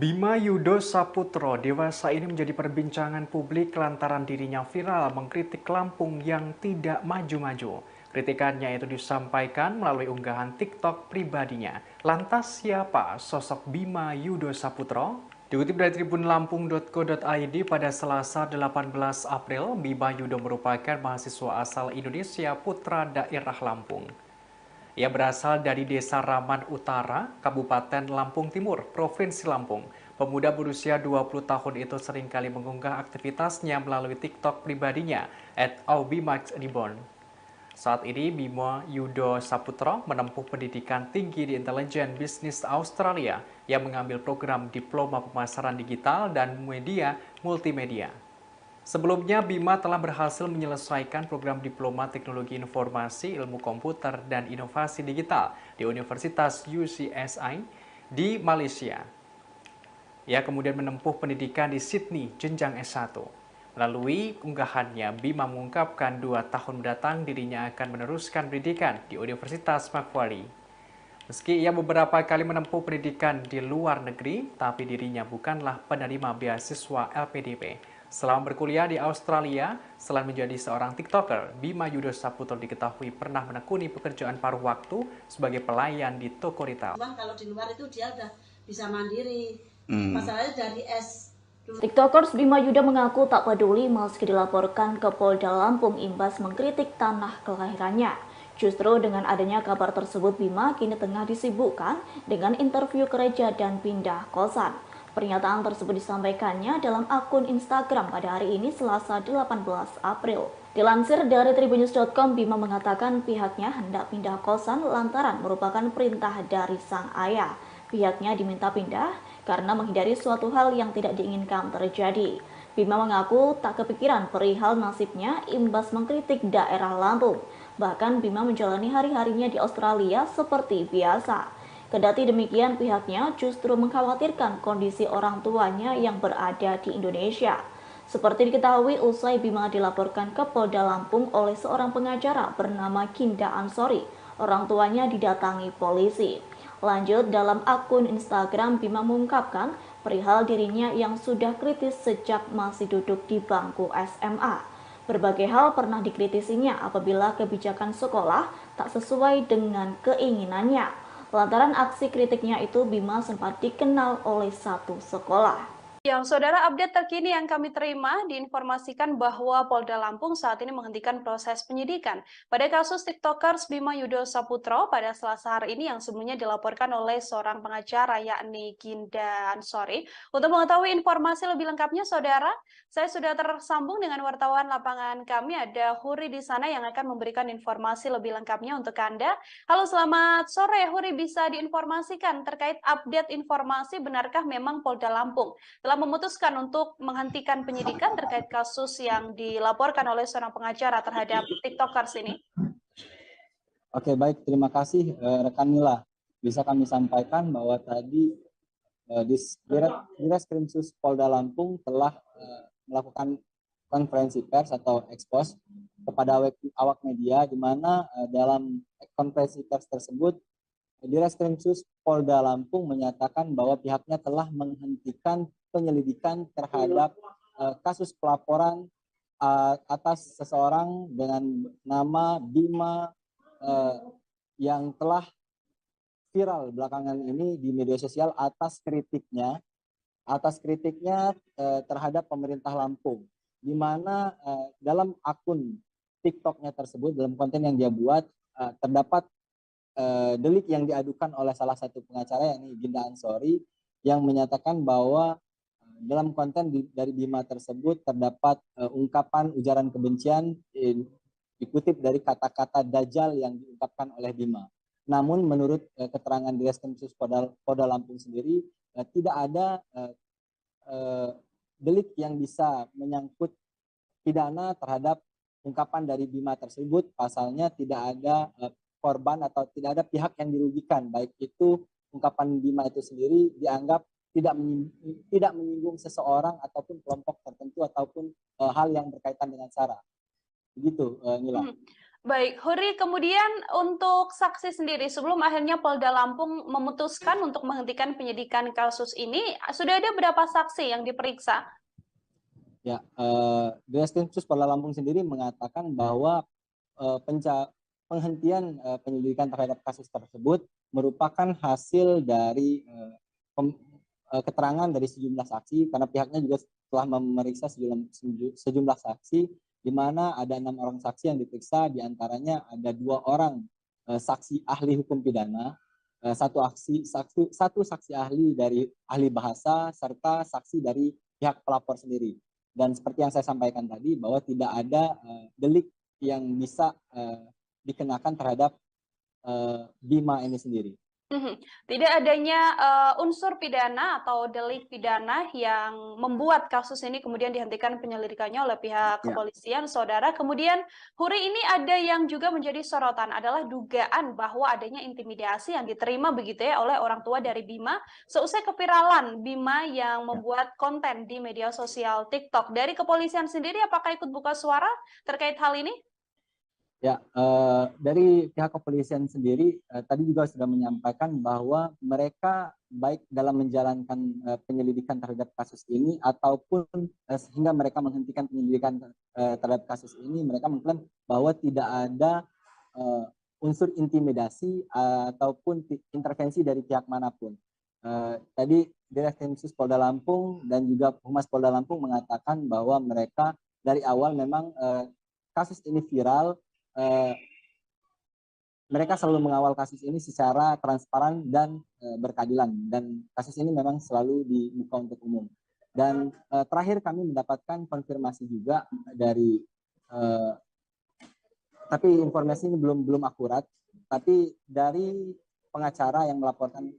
Bima Yudo Saputro dewasa ini menjadi perbincangan publik lantaran dirinya viral mengkritik Lampung yang tidak maju-maju. Kritikannya itu disampaikan melalui unggahan TikTok pribadinya. Lantas siapa sosok Bima Yudo Saputro? Dikutip dari tribunlampung.co.id pada Selasa 18 April, Bima Yudo merupakan mahasiswa asal Indonesia putra daerah Lampung. Ia berasal dari Desa Raman Utara, Kabupaten Lampung Timur, Provinsi Lampung. Pemuda berusia 20 tahun itu seringkali mengunggah aktivitasnya melalui TikTok pribadinya @aubimaxreborn. Saat ini, Bima Yudo Saputro menempuh pendidikan tinggi di Intelijen Bisnis Australia yang mengambil program Diploma Pemasaran Digital dan Media Multimedia. Sebelumnya, Bima telah berhasil menyelesaikan program Diploma Teknologi Informasi, Ilmu Komputer, dan Inovasi Digital di Universitas UCSI di Malaysia. Ia kemudian menempuh pendidikan di Sydney, jenjang S1. Melalui unggahannya, Bima mengungkapkan 2 tahun mendatang dirinya akan meneruskan pendidikan di Universitas Macquarie. Meski ia beberapa kali menempuh pendidikan di luar negeri, tapi dirinya bukanlah penerima beasiswa LPDP. Selama berkuliah di Australia, selain menjadi seorang TikToker, Bima Yudo Saputro diketahui pernah menekuni pekerjaan paruh waktu sebagai pelayan di toko retail. Cuman kalau di luar itu dia udah bisa mandiri. Masalahnya dari TikTokers Bima Yudo mengaku tak peduli meski dilaporkan ke Polda Lampung imbas mengkritik tanah kelahirannya. Justru dengan adanya kabar tersebut, Bima kini tengah disibukkan dengan interview kerja dan pindah kosan. Pernyataan tersebut disampaikannya dalam akun Instagram pada hari ini Selasa 18 April. Dilansir dari tribunnews.com, Bima mengatakan pihaknya hendak pindah kosan lantaran merupakan perintah dari sang ayah. Pihaknya diminta pindah karena menghindari suatu hal yang tidak diinginkan terjadi. Bima mengaku tak kepikiran perihal nasibnya imbas mengkritik daerah Lampung. Bahkan Bima menjalani hari-harinya di Australia seperti biasa. Kendati demikian, pihaknya justru mengkhawatirkan kondisi orang tuanya yang berada di Indonesia. Seperti diketahui, usai Bima dilaporkan ke Polda Lampung oleh seorang pengacara bernama Ginda Ansori, orang tuanya didatangi polisi. Lanjut, dalam akun Instagram, Bima mengungkapkan perihal dirinya yang sudah kritis sejak masih duduk di bangku SMA. Berbagai hal pernah dikritisinya apabila kebijakan sekolah tak sesuai dengan keinginannya. Lantaran aksi kritiknya itu, Bima sempat dikenal oleh satu sekolah. Yang saudara, update terkini yang kami terima diinformasikan bahwa Polda Lampung saat ini menghentikan proses penyidikan pada kasus TikTokers Bima Yudo Saputro pada Selasa hari ini yang sebelumnya dilaporkan oleh seorang pengacara yakni Ginda Ansori. Untuk mengetahui informasi lebih lengkapnya, saudara, saya sudah tersambung dengan wartawan lapangan kami, ada Huri di sana yang akan memberikan informasi lebih lengkapnya untuk Anda. Halo, selamat sore Huri, bisa diinformasikan terkait update informasi benarkah memang Polda Lampung telah memutuskan untuk menghentikan penyidikan terkait kasus yang dilaporkan oleh seorang pengacara terhadap TikTokers ini? Oke, baik, terima kasih rekan Mila. Bisa kami sampaikan bahwa tadi Ditreskrimsus Polda Lampung telah melakukan konferensi pers atau ekspos kepada awak media, di mana dalam konferensi pers tersebut Ditreskrimsus Polda Lampung menyatakan bahwa pihaknya telah menghentikan penyelidikan terhadap kasus pelaporan atas seseorang dengan nama Bima yang telah viral belakangan ini di media sosial atas kritiknya terhadap pemerintah Lampung, di mana dalam akun TikToknya tersebut, dalam konten yang dia buat, terdapat delik yang diadukan oleh salah satu pengacara, yakni Ginda Ansori, yang menyatakan bahwa dalam konten dari Bima tersebut terdapat ungkapan ujaran kebencian dikutip dari kata-kata Dajjal yang diungkapkan oleh Bima. Namun menurut keterangan di Reskrimsus Polda Lampung sendiri, tidak ada delik yang bisa menyangkut pidana terhadap ungkapan dari Bima tersebut. Pasalnya tidak ada korban atau tidak ada pihak yang dirugikan, baik itu ungkapan Bima itu sendiri dianggap tidak menyinggung seseorang ataupun kelompok tertentu ataupun hal yang berkaitan dengan SARA. Begitu, Nila. Baik, Huri, kemudian untuk saksi sendiri, sebelum akhirnya Polda Lampung memutuskan untuk menghentikan penyidikan kasus ini, sudah ada berapa saksi yang diperiksa? Ya, Reskrimsus Polda Lampung sendiri mengatakan bahwa penghentian penyelidikan terhadap kasus tersebut merupakan hasil dari keterangan dari sejumlah saksi, karena pihaknya juga telah memeriksa sejumlah saksi, di mana ada 6 orang saksi yang diperiksa, diantaranya ada 2 orang saksi ahli hukum pidana, satu saksi ahli dari ahli bahasa, serta saksi dari pihak pelapor sendiri. Dan seperti yang saya sampaikan tadi, bahwa tidak ada delik yang bisa dikenakan terhadap Bima ini sendiri. Tidak adanya unsur pidana atau delik pidana yang membuat kasus ini kemudian dihentikan penyelidikannya oleh pihak kepolisian, saudara. Kemudian, Huri, ini ada yang juga menjadi sorotan adalah dugaan bahwa adanya intimidasi yang diterima begitu ya oleh orang tua dari Bima seusai keviralan Bima yang membuat konten di media sosial TikTok. Dari kepolisian sendiri, apakah ikut buka suara terkait hal ini? Ya, dari pihak kepolisian sendiri tadi juga sudah menyampaikan bahwa mereka baik dalam menjalankan penyelidikan terhadap kasus ini ataupun sehingga mereka menghentikan penyelidikan terhadap kasus ini, mereka mengklaim bahwa tidak ada unsur intimidasi ataupun intervensi dari pihak manapun. Tadi Direktur Polda Lampung dan juga Humas Polda Lampung mengatakan bahwa mereka dari awal memang kasus ini viral. Mereka selalu mengawal kasus ini secara transparan dan berkeadilan, dan kasus ini memang selalu dibuka untuk umum. Dan terakhir kami mendapatkan konfirmasi juga dari tapi informasi ini belum akurat, tapi dari pengacara yang melaporkan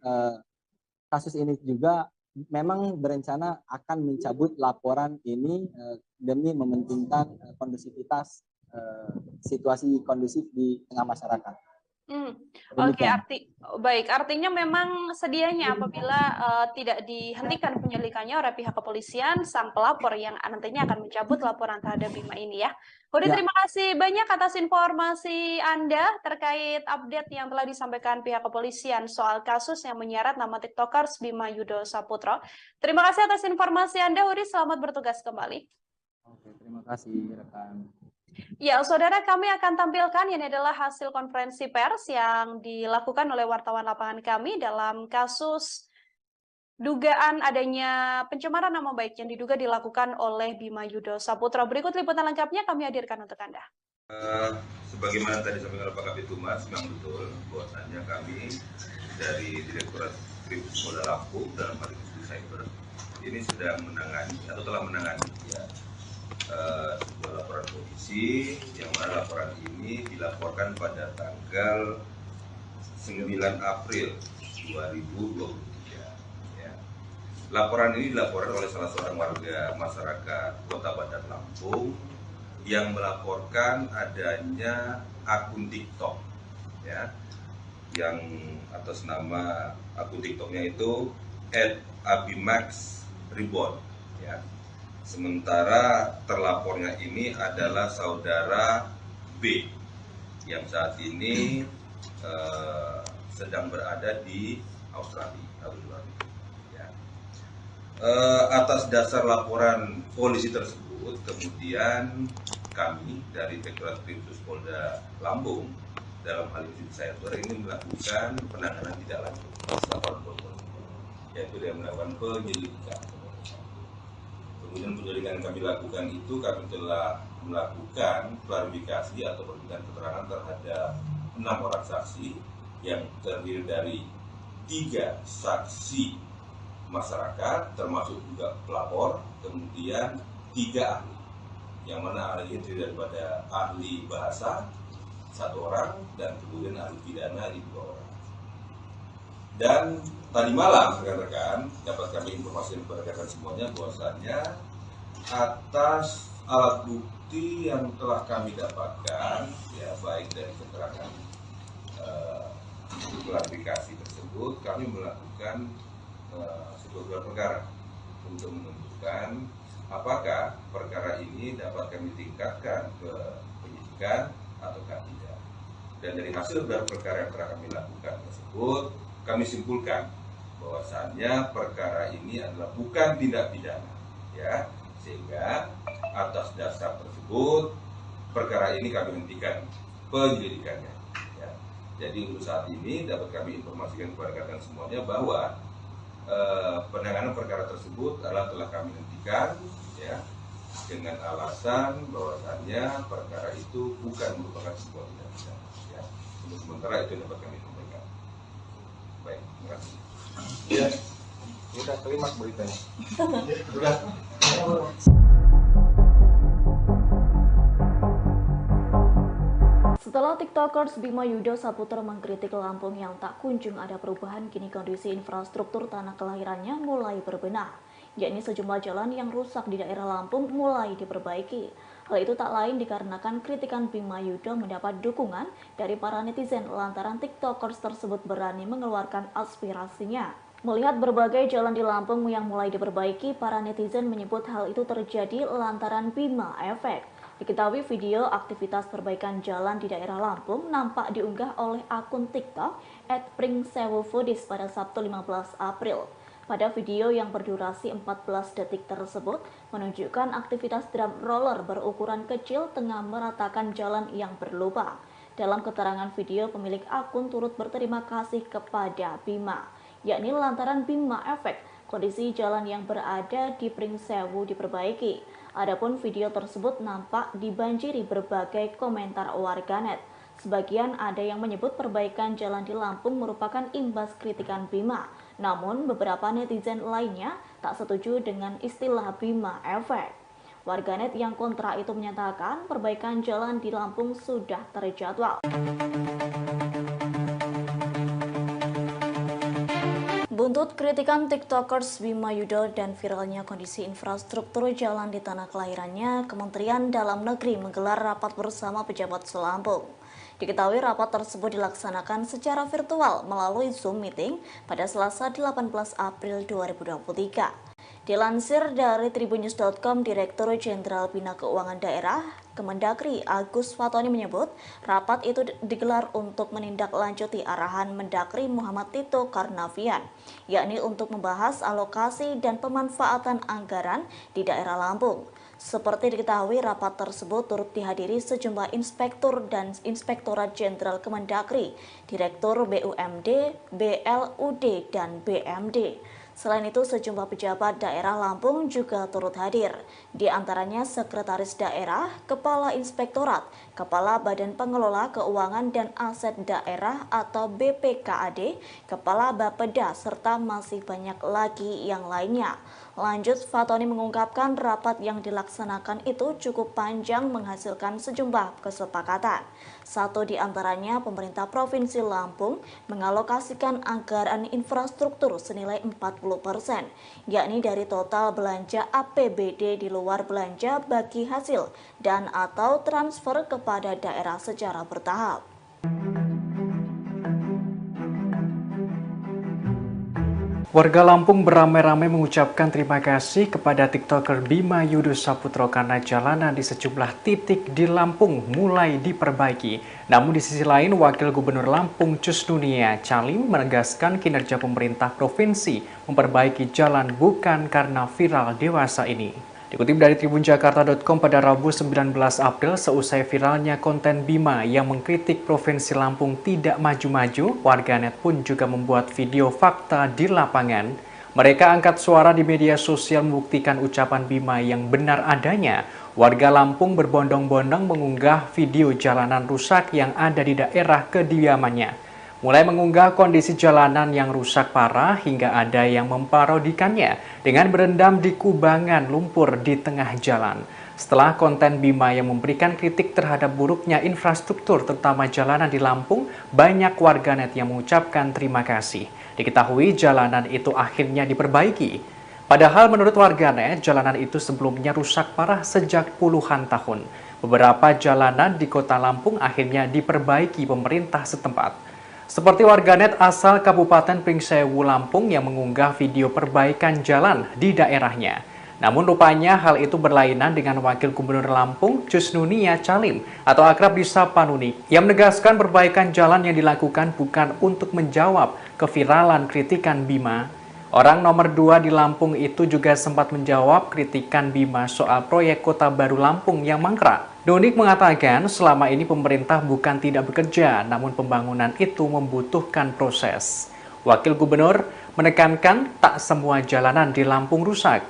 kasus ini juga memang berencana akan mencabut laporan ini demi mementingkan kondusivitas situasi kondusif di tengah masyarakat. Oke, artinya memang sedianya apabila tidak dihentikan penyelidikannya oleh pihak kepolisian, sang pelapor yang nantinya akan mencabut laporan terhadap Bima ini ya. Huri, terima kasih banyak atas informasi Anda terkait update yang telah disampaikan pihak kepolisian soal kasus yang menyeret nama TikTokers Bima Yudo Saputro. Terima kasih atas informasi Anda, Huri. Selamat bertugas kembali. Oke, terima kasih rekan. Ya, saudara, kami akan tampilkan ini adalah hasil konferensi pers yang dilakukan oleh wartawan lapangan kami dalam kasus dugaan adanya pencemaran nama baik yang diduga dilakukan oleh Bima Yudo Saputro. Berikut liputan lengkapnya kami hadirkan untuk Anda. Sebagaimana tadi disampaikan oleh Pak Kabid Humas, memang betul bahwasannya kami dari Direktorat Kriminal Polda Lampung dalam hal ini cyber ini sedang menangani atau telah menangani sebuah laporan polisi yang mana laporan ini dilaporkan pada tanggal 9 April 2023. Ya. Laporan ini dilaporkan oleh salah seorang warga masyarakat Kota Bandar Lampung yang melaporkan adanya akun TikTok, ya, yang atas nama akun TikToknya itu @abimax_reborn, ya. Sementara terlapornya ini adalah saudara B yang saat ini sedang berada di Australia. Ya. Atas dasar laporan polisi tersebut, kemudian kami dari Direktorat Kriminsus Polda Lampung dalam hal ini saya ini melakukan penanganan tidak lanjut laporan polisi, yaitu dengan melakukan penyelidikan. Kemudian penyelidikan yang kami lakukan itu kami telah melakukan klarifikasi atau perbincangan keterangan terhadap 6 orang saksi yang terdiri dari 3 saksi masyarakat termasuk juga pelapor, kemudian 3 ahli, yang mana ahli itu daripada ahli bahasa 1 orang dan kemudian ahli pidana 2 orang. Dan tadi malam rekan-rekan dapat kami informasikan kepada rekan semuanya bahwasannya atas alat bukti yang telah kami dapatkan, ya baik dari keterangan klarifikasi tersebut, kami melakukan sebuah gelar perkara untuk menentukan apakah perkara ini dapat kami tingkatkan ke penyidikan ataukah tidak. Dan dari hasil gelar perkara yang telah kami lakukan tersebut, kami simpulkan bahwasannya perkara ini adalah bukan tindak pidana, ya, sehingga atas dasar tersebut perkara ini kami hentikan penyelidikannya. Ya. Jadi untuk saat ini dapat kami informasikan kepada rekan semuanya bahwa penanganan perkara tersebut adalah telah kami hentikan, ya, dengan alasan bahwasannya perkara itu bukan merupakan sebuah tindak pidana. Ya. Untuk sementara itu dapat kami sampaikan. Baik, terima kasih. Ya, kita terima beritanya. Sudah. Setelah TikTokers Bima Yudo Saputra mengkritik Lampung yang tak kunjung ada perubahan, kini kondisi infrastruktur tanah kelahirannya mulai berbenah, yakni sejumlah jalan yang rusak di daerah Lampung mulai diperbaiki. Hal itu tak lain dikarenakan kritikan Bima Yudo mendapat dukungan dari para netizen lantaran TikTokers tersebut berani mengeluarkan aspirasinya. Melihat berbagai jalan di Lampung yang mulai diperbaiki, para netizen menyebut hal itu terjadi lantaran Bima Efek. Diketahui video aktivitas perbaikan jalan di daerah Lampung nampak diunggah oleh akun TikTok @pringsewufoodies pada Sabtu 15 April. Pada video yang berdurasi 14 detik tersebut menunjukkan aktivitas drum roller berukuran kecil tengah meratakan jalan yang berlubang. Dalam keterangan video, pemilik akun turut berterima kasih kepada Bima, yakni lantaran Bima Efek kondisi jalan yang berada di Pringsewu diperbaiki. Adapun video tersebut nampak dibanjiri berbagai komentar warganet. Sebagian ada yang menyebut perbaikan jalan di Lampung merupakan imbas kritikan Bima. Namun beberapa netizen lainnya tak setuju dengan istilah Bima Efek. Warganet yang kontra itu menyatakan perbaikan jalan di Lampung sudah terjadwal. Buntut kritikan TikTokers Bima Yudo dan viralnya kondisi infrastruktur jalan di tanah kelahirannya, Kementerian Dalam Negeri menggelar rapat bersama pejabat Selampung. Diketahui rapat tersebut dilaksanakan secara virtual melalui Zoom meeting pada Selasa 18 April 2023. Dilansir dari tribunnews.com, Direktur Jenderal Bina Keuangan Daerah Kemendagri Agus Fatoni menyebut rapat itu digelar untuk menindaklanjuti arahan Mendagri Muhammad Tito Karnavian, yakni untuk membahas alokasi dan pemanfaatan anggaran di daerah Lampung. Seperti diketahui, rapat tersebut turut dihadiri sejumlah inspektur dan Inspektorat Jenderal Kemendagri, Direktur BUMD, BLUD, dan BMD. Selain itu, sejumlah pejabat daerah Lampung juga turut hadir, di antaranya Sekretaris Daerah, Kepala Inspektorat, Kepala Badan Pengelola Keuangan dan Aset Daerah atau BPKAD, Kepala Bapeda, serta masih banyak lagi yang lainnya. Lanjut, Fatoni mengungkapkan rapat yang dilaksanakan itu cukup panjang menghasilkan sejumlah kesepakatan. Satu di antaranya, pemerintah Provinsi Lampung mengalokasikan anggaran infrastruktur senilai 40%, yakni dari total belanja APBD di luar belanja bagi hasil dan atau transfer kepada daerah secara bertahap. Warga Lampung beramai-ramai mengucapkan terima kasih kepada TikToker Bima Yudo Saputro karena jalanan di sejumlah titik di Lampung mulai diperbaiki. Namun di sisi lain, Wakil Gubernur Lampung Cusnunia Calim menegaskan kinerja pemerintah provinsi memperbaiki jalan bukan karena viral dewasa ini. Dikutip dari tribunjakarta.com pada Rabu 19 April, seusai viralnya konten Bima yang mengkritik Provinsi Lampung tidak maju-maju, warganet pun juga membuat video fakta di lapangan. Mereka angkat suara di media sosial membuktikan ucapan Bima yang benar adanya. Warga Lampung berbondong-bondong mengunggah video jalanan rusak yang ada di daerah kediamannya. Mulai mengunggah kondisi jalanan yang rusak parah hingga ada yang memparodikannya dengan berendam di kubangan lumpur di tengah jalan. Setelah konten Bima yang memberikan kritik terhadap buruknya infrastruktur terutama jalanan di Lampung, banyak warganet yang mengucapkan terima kasih. Diketahui jalanan itu akhirnya diperbaiki. Padahal menurut warganet, jalanan itu sebelumnya rusak parah sejak puluhan tahun. Beberapa jalanan di kota Lampung akhirnya diperbaiki pemerintah setempat. Seperti warganet asal Kabupaten Pringsewu, Lampung yang mengunggah video perbaikan jalan di daerahnya. Namun rupanya hal itu berlainan dengan Wakil Gubernur Lampung, Cusnunia Calim atau akrab disapa Nuni, yang menegaskan perbaikan jalan yang dilakukan bukan untuk menjawab keviralan kritikan Bima. Orang nomor 2 di Lampung itu juga sempat menjawab kritikan Bima soal proyek Kota Baru Lampung yang mangkrak. Donik mengatakan selama ini pemerintah bukan tidak bekerja, namun pembangunan itu membutuhkan proses. Wakil Gubernur menekankan tak semua jalanan di Lampung rusak.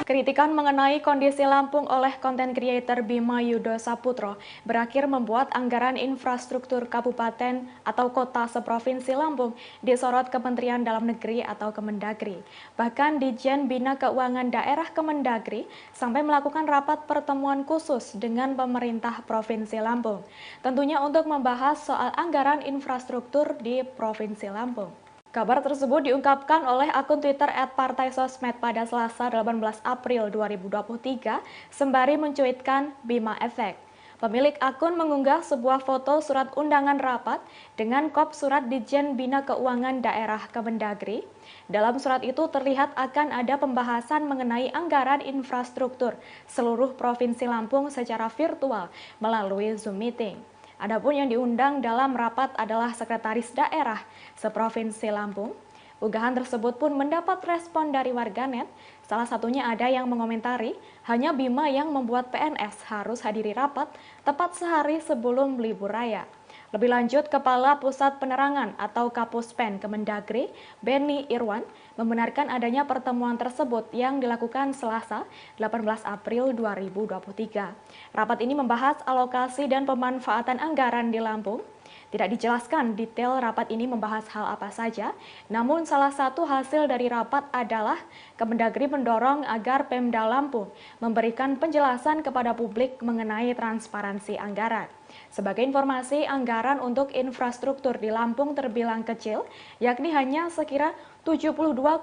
Kritikan mengenai kondisi Lampung oleh konten kreator Bima Yudo Saputro berakhir membuat anggaran infrastruktur kabupaten atau kota seprovinsi Lampung disorot Kementerian Dalam Negeri atau Kemendagri. Bahkan Ditjen Bina Keuangan Daerah Kemendagri sampai melakukan rapat pertemuan khusus dengan pemerintah Provinsi Lampung. Tentunya untuk membahas soal anggaran infrastruktur di Provinsi Lampung. Kabar tersebut diungkapkan oleh akun Twitter @partaisosmed pada Selasa 18 April 2023 sembari mencuitkan Bima Efek. Pemilik akun mengunggah sebuah foto surat undangan rapat dengan kop surat Ditjen Bina Keuangan Daerah Kemendagri. Dalam surat itu terlihat akan ada pembahasan mengenai anggaran infrastruktur seluruh Provinsi Lampung secara virtual melalui Zoom Meeting. Adapun yang diundang dalam rapat adalah Sekretaris Daerah Seprovinsi Lampung. Unggahan tersebut pun mendapat respon dari warganet. Salah satunya ada yang mengomentari, hanya Bima yang membuat PNS harus hadiri rapat tepat sehari sebelum libur raya. Lebih lanjut, Kepala Pusat Penerangan atau Kapuspen Kemendagri, Benny Irwan, membenarkan adanya pertemuan tersebut yang dilakukan Selasa 18 April 2023. Rapat ini membahas alokasi dan pemanfaatan anggaran di Lampung. Tidak dijelaskan detail rapat ini membahas hal apa saja, namun salah satu hasil dari rapat adalah Kemendagri mendorong agar Pemda Lampung memberikan penjelasan kepada publik mengenai transparansi anggaran. Sebagai informasi, anggaran untuk infrastruktur di Lampung terbilang kecil, yakni hanya sekira 72,44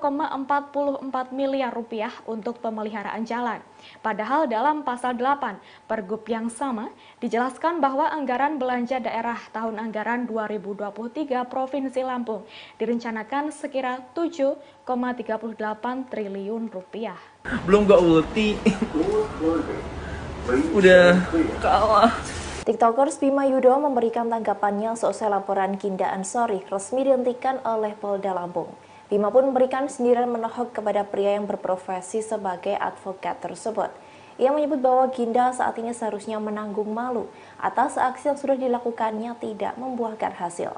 miliar rupiah untuk pemeliharaan jalan. Padahal dalam pasal 8 Pergub yang sama dijelaskan bahwa anggaran belanja daerah tahun anggaran 2023 Provinsi Lampung direncanakan sekira 7,38 triliun rupiah. Belum gak ulti. Udah kalah. TikTokers Bima Yudo memberikan tanggapannya seusai laporan Ginda Ansori resmi dihentikan oleh Polda Lampung. Bima pun memberikan sindiran menohok kepada pria yang berprofesi sebagai advokat tersebut. Ia menyebut bahwa Ginda saat ini seharusnya menanggung malu atas aksi yang sudah dilakukannya tidak membuahkan hasil.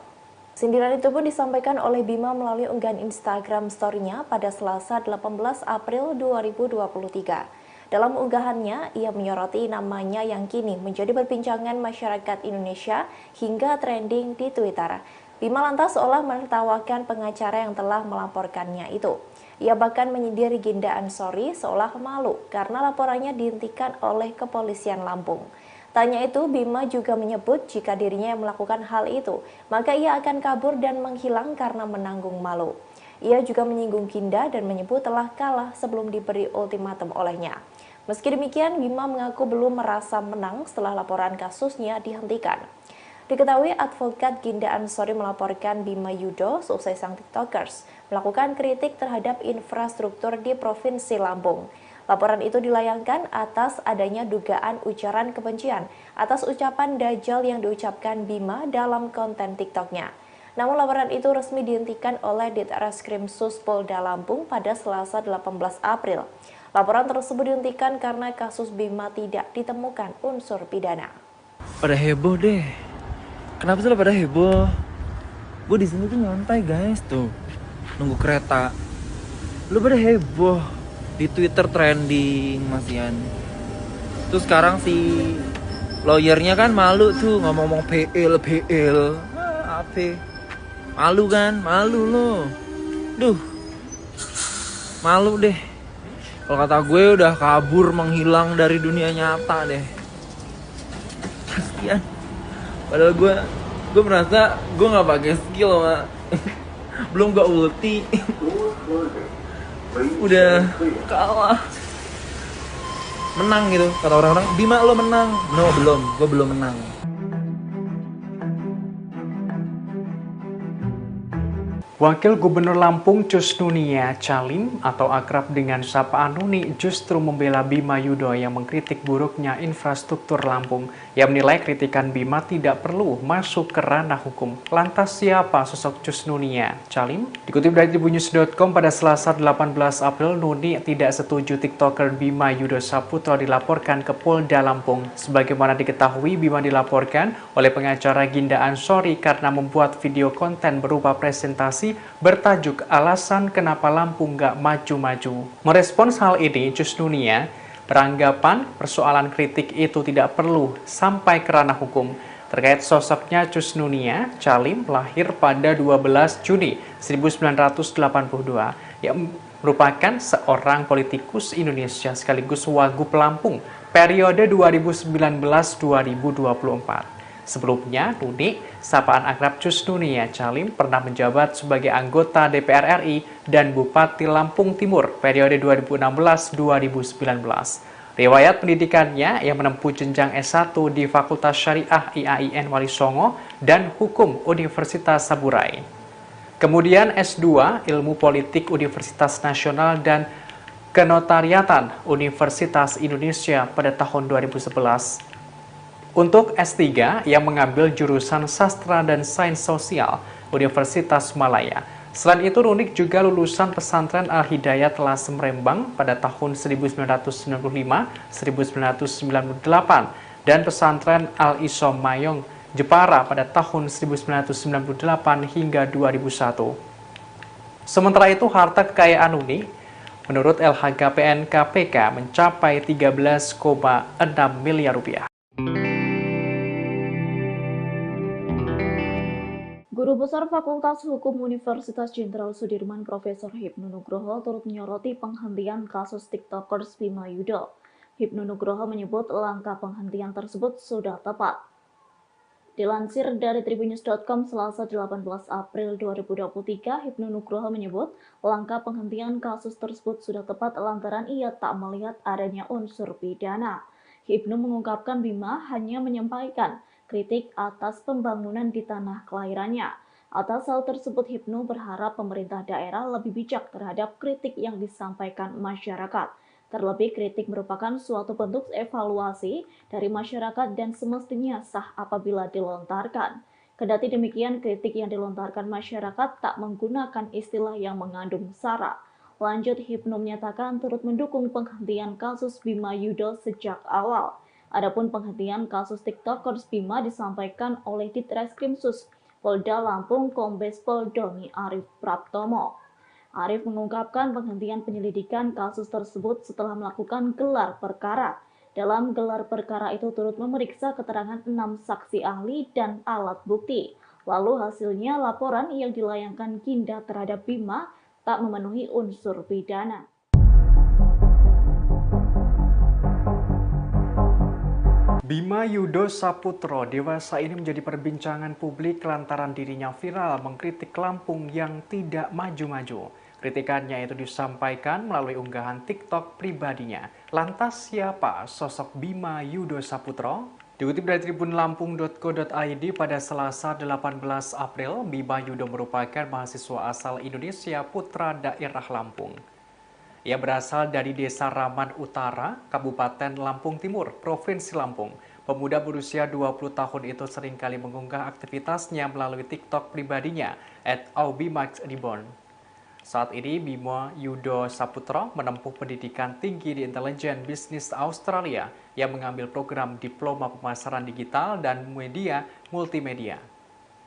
Sindiran itu pun disampaikan oleh Bima melalui unggahan Instagram story-nya pada Selasa 18 April 2023. Dalam unggahannya, ia menyoroti namanya yang kini menjadi perbincangan masyarakat Indonesia hingga trending di Twitter. Bima lantas seolah menertawakan pengacara yang telah melaporkannya itu. Ia bahkan menyindir Ginda Ansori seolah malu karena laporannya dihentikan oleh Kepolisian Lampung. Tanya itu, Bima juga menyebut jika dirinya yang melakukan hal itu, maka ia akan kabur dan menghilang karena menanggung malu. Ia juga menyinggung Ginda dan menyebut telah kalah sebelum diberi ultimatum olehnya. Meski demikian, Bima mengaku belum merasa menang setelah laporan kasusnya dihentikan. Diketahui advokat Ginda Ansori melaporkan Bima Yudo seusai sang TikTokers melakukan kritik terhadap infrastruktur di Provinsi Lampung. Laporan itu dilayangkan atas adanya dugaan ujaran kebencian atas ucapan Dajjal yang diucapkan Bima dalam konten TikToknya. Namun laporan itu resmi dihentikan oleh Ditreskrim Sus Polda Lampung pada Selasa 18 April. Laporan tersebut dihentikan karena kasus Bima tidak ditemukan unsur pidana. Pada heboh deh. Kenapa sih lo pada heboh? Gue di sini tuh nyantai guys tuh, nunggu kereta. Lo pada heboh di Twitter trending masian. Terus sekarang si lawyernya kan malu tuh ngomong-ngomong PL. Apa? Malu kan? Malu lo. Duh. Malu deh. Kalau kata gue udah kabur menghilang dari dunia nyata deh. Kasian. Padahal gue merasa gue nggak pakai skill mak. Belum gue ulti. Udah kalah. Menang gitu kata orang-orang. Bima lo menang. No belum. Gue belum menang. Wakil Gubernur Lampung Cus Nunia Calim atau akrab dengan sapaan Nuni justru membela Bima Yudo yang mengkritik buruknya infrastruktur Lampung. Ia menilai kritikan Bima tidak perlu masuk ke ranah hukum. Lantas siapa sosok Cus Nunia Calim? Dikutip dari tribunnews.com pada Selasa 18 April, Nuni tidak setuju TikToker Bima Yudo Saputro dilaporkan ke Polda Lampung. Sebagaimana diketahui, Bima dilaporkan oleh pengacara Ginda Ansori karena membuat video konten berupa presentasi bertajuk alasan kenapa Lampung nggak maju-maju. Merespons hal ini, Cus Nunia beranggapan persoalan kritik itu tidak perlu sampai ke ranah hukum. Terkait sosoknya, Cus Nunia Calim lahir pada 12 Juni 1982 yang merupakan seorang politikus Indonesia sekaligus Wagub Lampung periode 2019-2024. Sebelumnya, Nuni, sapaan akrab Cus Nunia Calim, pernah menjabat sebagai anggota DPR RI dan Bupati Lampung Timur periode 2016-2019. Riwayat pendidikannya yang menempuh jenjang S1 di Fakultas Syariah IAIN Wali Songo dan Hukum Universitas Saburai. Kemudian S2 Ilmu Politik Universitas Nasional dan Kenotariatan Universitas Indonesia pada tahun 2011. Untuk S3 yang mengambil jurusan Sastra dan Sains Sosial Universitas Malaya. Selain itu, Nunik juga lulusan pesantren Al-Hidayat Lasem Rembang pada tahun 1995-1998 dan pesantren Al-Isom Mayong Jepara pada tahun 1998 hingga 2001. Sementara itu, harta kekayaan Nunik menurut LHKPN KPK mencapai 13,6 miliar rupiah. Guru Besar Fakultas Hukum Universitas Jenderal Sudirman Profesor Hipnu Nugroho turut menyoroti penghentian kasus TikTokers Bima Yudo. Hipnu Nugroho menyebut langkah penghentian tersebut sudah tepat. Dilansir dari tribunnews.com Selasa 18 April 2023, Hipnu Nugroho menyebut langkah penghentian kasus tersebut sudah tepat lantaran ia tak melihat adanya unsur pidana. Hipnu mengungkapkan Bima hanya menyampaikan kritik atas pembangunan di tanah kelahirannya. Atas hal tersebut, Hipnu berharap pemerintah daerah lebih bijak terhadap kritik yang disampaikan masyarakat. Terlebih, kritik merupakan suatu bentuk evaluasi dari masyarakat dan semestinya sah apabila dilontarkan. Kendati demikian, kritik yang dilontarkan masyarakat tak menggunakan istilah yang mengandung sara. Lanjut, Hipnu menyatakan turut mendukung penghentian kasus Bima Yudo sejak awal. Adapun penghentian kasus TikTokers Bima disampaikan oleh Ditreskrim Sus Polda Lampung Kombes Pol Doni Arif Praptomo. Arif mengungkapkan penghentian penyelidikan kasus tersebut setelah melakukan gelar perkara. Dalam gelar perkara itu turut memeriksa keterangan 6 saksi ahli dan alat bukti. Lalu hasilnya laporan yang dilayangkan Ginda terhadap Bima tak memenuhi unsur pidana. Bima Yudo Saputro dewasa ini menjadi perbincangan publik lantaran dirinya viral mengkritik Lampung yang tidak maju-maju. Kritikannya itu disampaikan melalui unggahan TikTok pribadinya. Lantas siapa sosok Bima Yudo Saputro? Dikutip dari tribunlampung.co.id pada Selasa 18 April, Bima Yudo merupakan mahasiswa asal Indonesia putra daerah Lampung. Ia berasal dari Desa Raman Utara, Kabupaten Lampung Timur, Provinsi Lampung. Pemuda berusia 20 tahun itu seringkali mengunggah aktivitasnya melalui TikTok pribadinya @aubimaxreborn. Saat ini, Bima Yudo Saputro menempuh pendidikan tinggi di Intelijen Bisnis Australia yang mengambil program Diploma Pemasaran Digital dan Media Multimedia.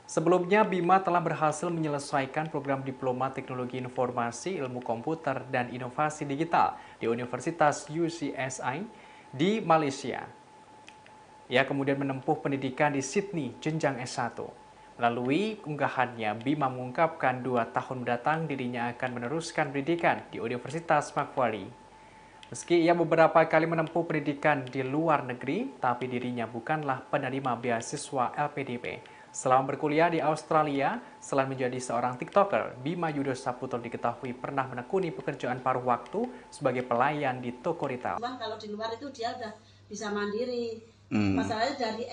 Sebelumnya, Bima telah berhasil menyelesaikan program Diploma Teknologi Informasi, Ilmu Komputer, dan Inovasi Digital di Universitas UCSI di Malaysia. Ia kemudian menempuh pendidikan di Sydney, jenjang S1. Melalui unggahannya, Bima mengungkapkan 2 tahun mendatang dirinya akan meneruskan pendidikan di Universitas Macquarie. Meski ia beberapa kali menempuh pendidikan di luar negeri, tapi dirinya bukanlah penerima beasiswa LPDP. Selama berkuliah di Australia, selain menjadi seorang TikToker, Bima Yudo Saputro diketahui pernah menekuni pekerjaan paruh waktu sebagai pelayan di toko retail. Kalau di luar itu dia udah bisa mandiri. Masalahnya dari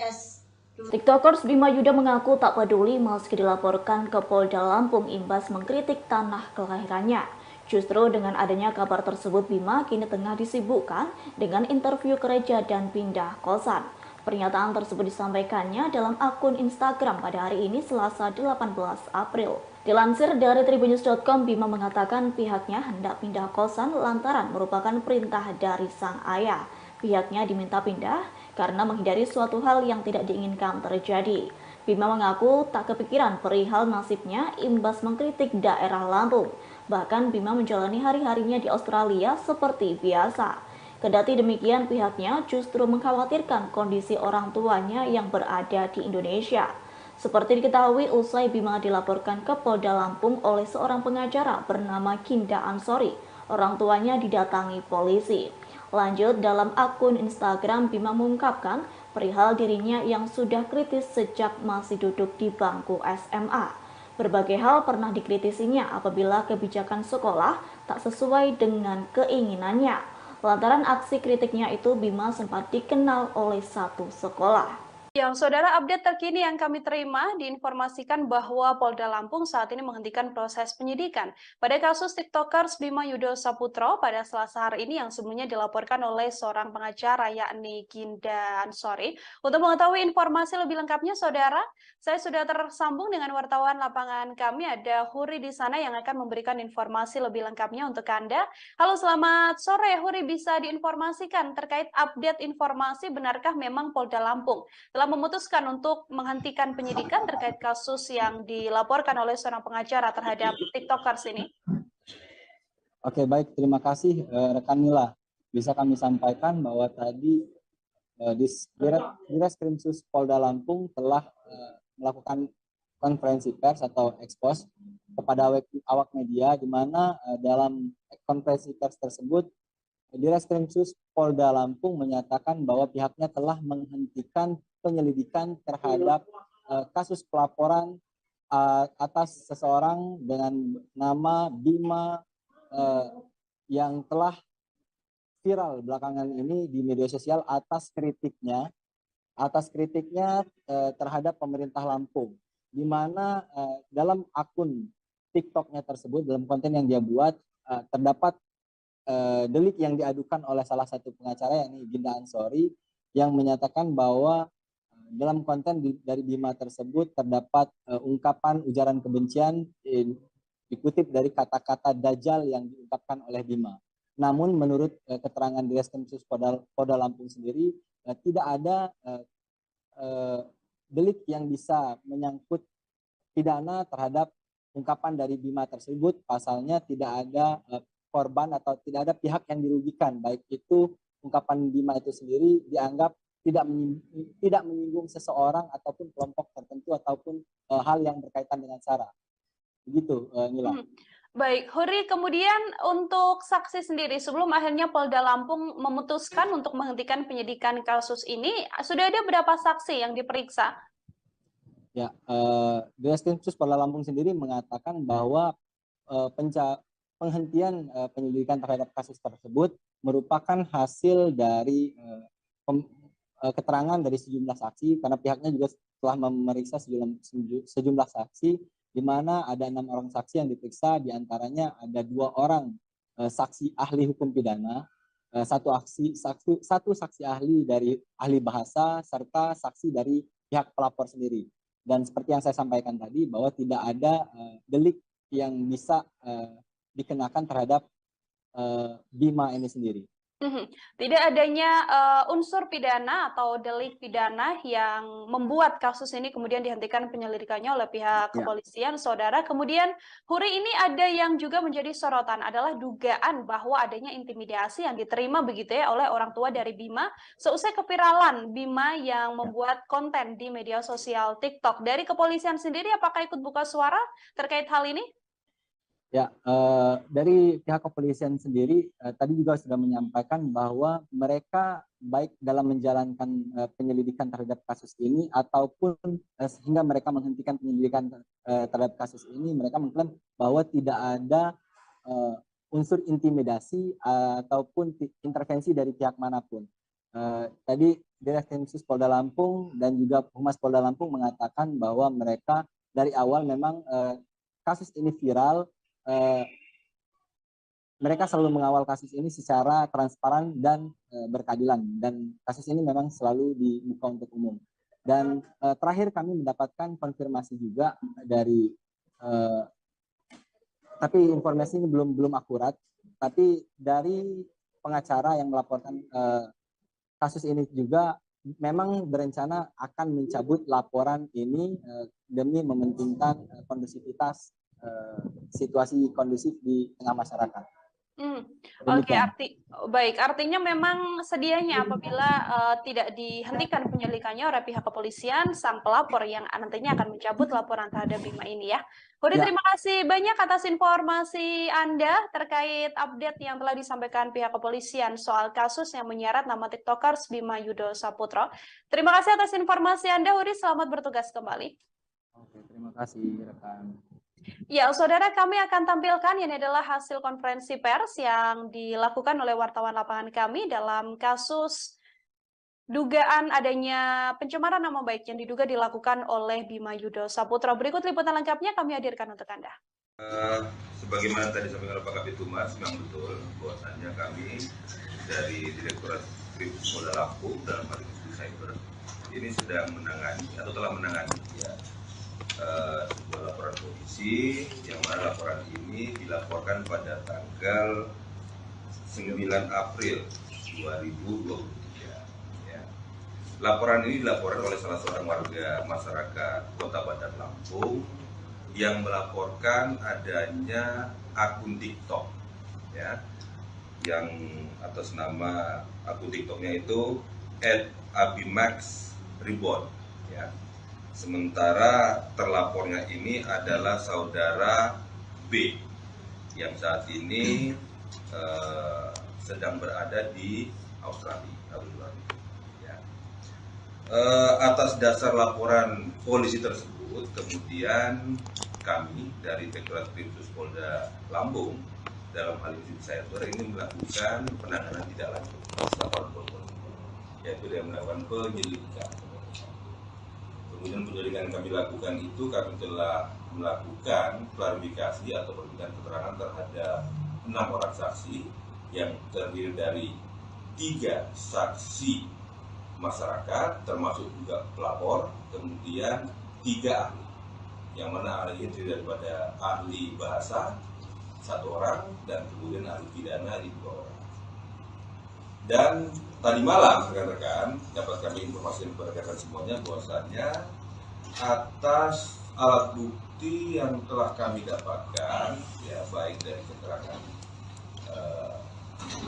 TikTokers Bima Yudo mengaku tak peduli meski dilaporkan ke Polda Lampung imbas mengkritik tanah kelahirannya. Justru dengan adanya kabar tersebut, Bima kini tengah disibukkan dengan interview gereja dan pindah kosan. Pernyataan tersebut disampaikannya dalam akun Instagram pada hari ini Selasa 18 April. Dilansir dari tribunnews.com, Bima mengatakan pihaknya hendak pindah kosan lantaran merupakan perintah dari sang ayah. Pihaknya diminta pindah karena menghindari suatu hal yang tidak diinginkan terjadi. Bima mengaku tak kepikiran perihal nasibnya imbas mengkritik daerah Lampung. Bahkan Bima menjalani hari-harinya di Australia seperti biasa. Kendati demikian, pihaknya justru mengkhawatirkan kondisi orang tuanya yang berada di Indonesia. Seperti diketahui, usai Bima dilaporkan ke Polda Lampung oleh seorang pengacara bernama Kinda Ansori, orang tuanya didatangi polisi. Lanjut, dalam akun Instagram, Bima mengungkapkan perihal dirinya yang sudah kritis sejak masih duduk di bangku SMA. Berbagai hal pernah dikritisinya apabila kebijakan sekolah tak sesuai dengan keinginannya. Lantaran aksi kritiknya itu, Bima sempat dikenal oleh satu sekolah. Yang saudara, update terkini yang kami terima diinformasikan bahwa Polda Lampung saat ini menghentikan proses penyidikan pada kasus TikTokers Bima Yudo Saputro pada Selasa hari ini yang sebelumnya dilaporkan oleh seorang pengacara yakni Kinda Ansori. Untuk mengetahui informasi lebih lengkapnya, saudara, saya sudah tersambung dengan wartawan lapangan kami, ada Huri di sana yang akan memberikan informasi lebih lengkapnya untuk Anda. Halo, selamat sore Huri, bisa diinformasikan terkait update informasi benarkah memang Polda Lampung telah memutuskan untuk menghentikan penyidikan terkait kasus yang dilaporkan oleh seorang pengacara terhadap TikTokers ini? Oke, baik, terima kasih rekan Mila. Bisa kami sampaikan bahwa tadi Ditreskrimsus Polda Lampung telah melakukan konferensi pers atau ekspos kepada awak media, di mana dalam konferensi pers tersebut Ditreskrimsus Polda Lampung menyatakan bahwa pihaknya telah menghentikan penyelidikan terhadap kasus pelaporan atas seseorang dengan nama Bima yang telah viral belakangan ini di media sosial atas kritiknya terhadap pemerintah Lampung, di mana dalam akun TikToknya tersebut, dalam konten yang dia buat, terdapat delik yang diadukan oleh salah satu pengacara yakni Ginda Ansori, yang menyatakan bahwa dalam konten dari Bima tersebut terdapat ungkapan ujaran kebencian dikutip dari kata-kata Dajjal yang diungkapkan oleh Bima. Namun menurut keterangan Ditreskrimsus Polda Lampung sendiri, tidak ada delik yang bisa menyangkut pidana terhadap ungkapan dari Bima tersebut. Pasalnya tidak ada korban atau tidak ada pihak yang dirugikan, baik itu ungkapan Bima itu sendiri dianggap tidak menyinggung seseorang ataupun kelompok tertentu ataupun hal yang berkaitan dengan SARA. Begitu, Nila. Baik, Huri, kemudian untuk saksi sendiri, sebelum akhirnya Polda Lampung memutuskan untuk menghentikan penyidikan kasus ini, sudah ada berapa saksi yang diperiksa? Ya, Ditreskrimsus Polda Lampung sendiri mengatakan bahwa penghentian penyelidikan terhadap kasus tersebut merupakan hasil dari keterangan dari sejumlah saksi, karena pihaknya juga telah memeriksa sejumlah saksi, di mana ada 6 orang saksi yang diperiksa, diantaranya ada 2 orang saksi ahli hukum pidana, satu saksi ahli dari ahli bahasa, serta saksi dari pihak pelapor sendiri. Dan seperti yang saya sampaikan tadi, bahwa tidak ada delik yang bisa dikenakan terhadap Bima ini sendiri. Tidak adanya unsur pidana atau delik pidana yang membuat kasus ini kemudian dihentikan penyelidikannya oleh pihak kepolisian, saudara. Kemudian, Huri, ini ada yang juga menjadi sorotan adalah dugaan bahwa adanya intimidasi yang diterima begitu ya oleh orang tua dari Bima seusai keviralan Bima yang membuat konten di media sosial TikTok. Dari kepolisian sendiri, apakah ikut buka suara terkait hal ini? Ya, dari pihak kepolisian sendiri tadi juga sudah menyampaikan bahwa mereka baik dalam menjalankan penyelidikan terhadap kasus ini ataupun sehingga mereka menghentikan penyelidikan terhadap kasus ini, mereka mengklaim bahwa tidak ada unsur intimidasi ataupun intervensi dari pihak manapun. Tadi Direktur Polda Lampung dan juga Humas Polda Lampung mengatakan bahwa mereka dari awal memang kasus ini viral. Mereka selalu mengawal kasus ini secara transparan dan berkeadilan, dan kasus ini memang selalu dibuka untuk umum. Dan terakhir kami mendapatkan konfirmasi juga dari tapi informasi ini belum akurat, tapi dari pengacara yang melaporkan kasus ini juga memang berencana akan mencabut laporan ini demi mementingkan kondusivitas situasi kondusif di tengah masyarakat. Oke, artinya memang sedianya apabila tidak dihentikan penyelidikannya oleh pihak kepolisian, sang pelapor yang nantinya akan mencabut laporan terhadap Bima ini ya. Huri, terima kasih banyak atas informasi Anda terkait update yang telah disampaikan pihak kepolisian soal kasus yang menyeret nama TikTokers Bima Yudo Saputro. Terima kasih atas informasi Anda, Huri. Selamat bertugas kembali. Oke, terima kasih rekan. Ya, saudara, kami akan tampilkan ini adalah hasil konferensi pers yang dilakukan oleh wartawan lapangan kami dalam kasus dugaan adanya pencemaran nama baik yang diduga dilakukan oleh Bima Yudo Saputro. Berikut liputan lengkapnya kami hadirkan untuk Anda. Sebagaimana tadi disampaikan oleh Pak Kabid Humas, memang betul bahwasannya kami dari Direktorat Kriminal Polda Lampung dalam hal ini Cyber ini sedang menangani atau telah menangani sebuah laporan polisi yang mana laporan ini dilaporkan pada tanggal 9 April 2023. Ya. Laporan ini dilaporkan oleh salah seorang warga masyarakat Kota Bandar Lampung yang melaporkan adanya akun TikTok, ya, yang atas nama akun TikToknya itu @abimax_reborn, ya. Sementara terlapornya ini adalah saudara B yang saat ini sedang berada di Australia. Ya. Atas dasar laporan polisi tersebut, kemudian kami dari Direktorat Kriminal Polda Lampung dalam hal ini Cyber ini melakukan penanganan tidak lanjut laporan polisi, yaitu dengan melakukan penyelidikan. Kemudian penyelidikan yang kami lakukan itu kami telah melakukan klarifikasi atau perbincangan keterangan terhadap 6 orang saksi yang terdiri dari 3 saksi masyarakat termasuk juga pelapor, kemudian 3 ahli, yang mana ahli itu daripada ahli bahasa 1 orang dan kemudian ahli pidana 2 orang. Dan tadi malam rekan-rekan dapat kami informasikan kepada rekan semuanya bahwasannya atas alat bukti yang telah kami dapatkan, ya baik dari keterangan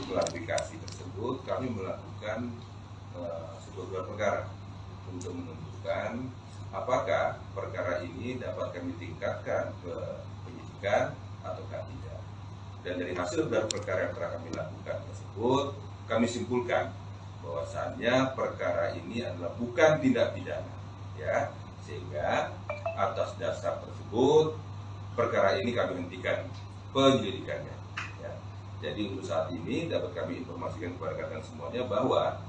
klarifikasi tersebut, kami melakukan sebuah gelar perkara untuk menentukan apakah perkara ini dapat kami tingkatkan ke penyidikan ataukah tidak. Dan dari hasil gelar perkara yang telah kami lakukan tersebut, kami simpulkan bahwasannya perkara ini adalah bukan tindak pidana, ya, sehingga atas dasar tersebut perkara ini kami hentikan penyelidikannya. Ya. Jadi untuk saat ini dapat kami informasikan kepada rekan semuanya bahwa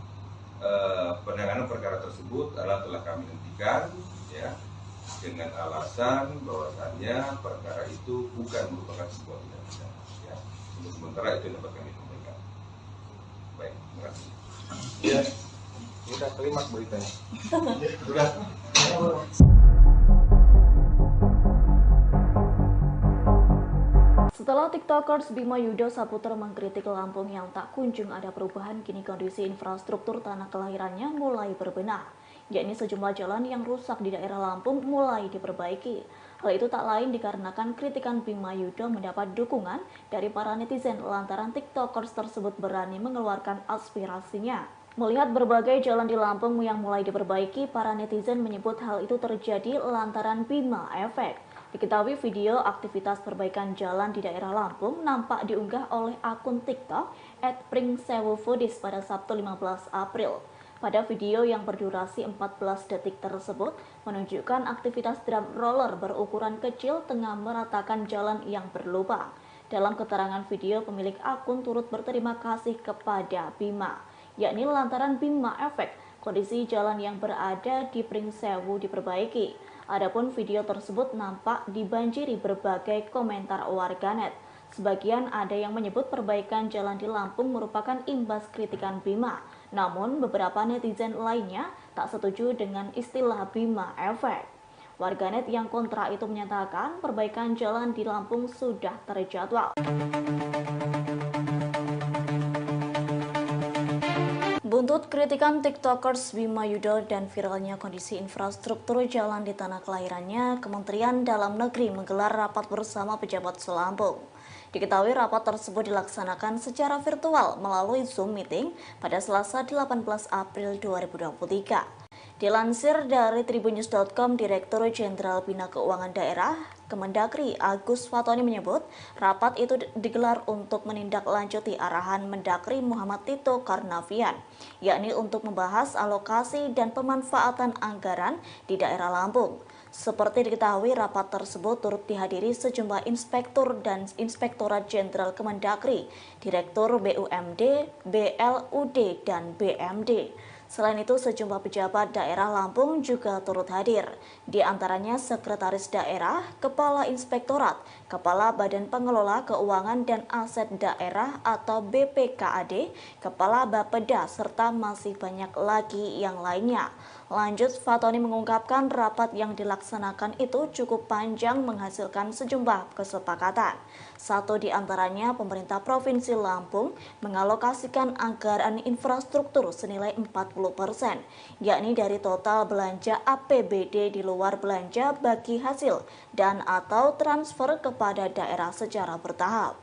penanganan perkara tersebut adalah telah kami hentikan ya dengan alasan bahwasannya perkara itu bukan merupakan sebuah tindak pidana ya. Untuk sementara itu dapat kami sampaikan. Baik, terima kasih. Ya, udah kelima beritanya. Udah. Setelah TikTokers Bima Yudo Saputra mengkritik Lampung yang tak kunjung ada perubahan, kini kondisi infrastruktur tanah kelahirannya mulai berbenah, yakni sejumlah jalan yang rusak di daerah Lampung mulai diperbaiki. Hal itu tak lain dikarenakan kritikan Bima Yudo mendapat dukungan dari para netizen lantaran TikTokers tersebut berani mengeluarkan aspirasinya. Melihat berbagai jalan di Lampung yang mulai diperbaiki, para netizen menyebut hal itu terjadi lantaran Bima Efek. Diketahui video aktivitas perbaikan jalan di daerah Lampung nampak diunggah oleh akun TikTok @pringsewufoodies pada Sabtu 15 April. Pada video yang berdurasi 14 detik tersebut menunjukkan aktivitas drum roller berukuran kecil tengah meratakan jalan yang berlubang. Dalam keterangan video, pemilik akun turut berterima kasih kepada Bima, yakni lantaran Bima Efek, kondisi jalan yang berada di Pringsewu diperbaiki. Adapun video tersebut nampak dibanjiri berbagai komentar warganet. Sebagian ada yang menyebut perbaikan jalan di Lampung merupakan imbas kritikan Bima. Namun beberapa netizen lainnya tak setuju dengan istilah Bima Efek. Warganet yang kontra itu menyatakan perbaikan jalan di Lampung sudah terjadwal. Buntut kritikan TikTokers Bima Yudo dan viralnya kondisi infrastruktur jalan di tanah kelahirannya, Kementerian Dalam Negeri menggelar rapat bersama pejabat Selampung. Diketahui rapat tersebut dilaksanakan secara virtual melalui Zoom meeting pada Selasa 18 April 2023. Dilansir dari tribunnews.com, Direktur Jenderal Bina Keuangan Daerah Kemendagri Agus Fatoni menyebut rapat itu digelar untuk menindaklanjuti arahan Mendagri Muhammad Tito Karnavian, yakni untuk membahas alokasi dan pemanfaatan anggaran di daerah Lampung. Seperti diketahui, rapat tersebut turut dihadiri sejumlah inspektur dan Inspektorat Jenderal Kemendagri, Direktur BUMD, BLUD, dan BMD. Selain itu, sejumlah pejabat daerah Lampung juga turut hadir, di antaranya Sekretaris Daerah, Kepala Inspektorat, Kepala Badan Pengelola Keuangan dan Aset Daerah atau BPKAD, Kepala Bapeda, serta masih banyak lagi yang lainnya. Lanjut, Fatoni mengungkapkan rapat yang dilaksanakan itu cukup panjang menghasilkan sejumlah kesepakatan. Satu di antaranya, pemerintah Provinsi Lampung mengalokasikan anggaran infrastruktur senilai 40%, yakni dari total belanja APBD di luar belanja bagi hasil dan atau transfer kepada daerah secara bertahap.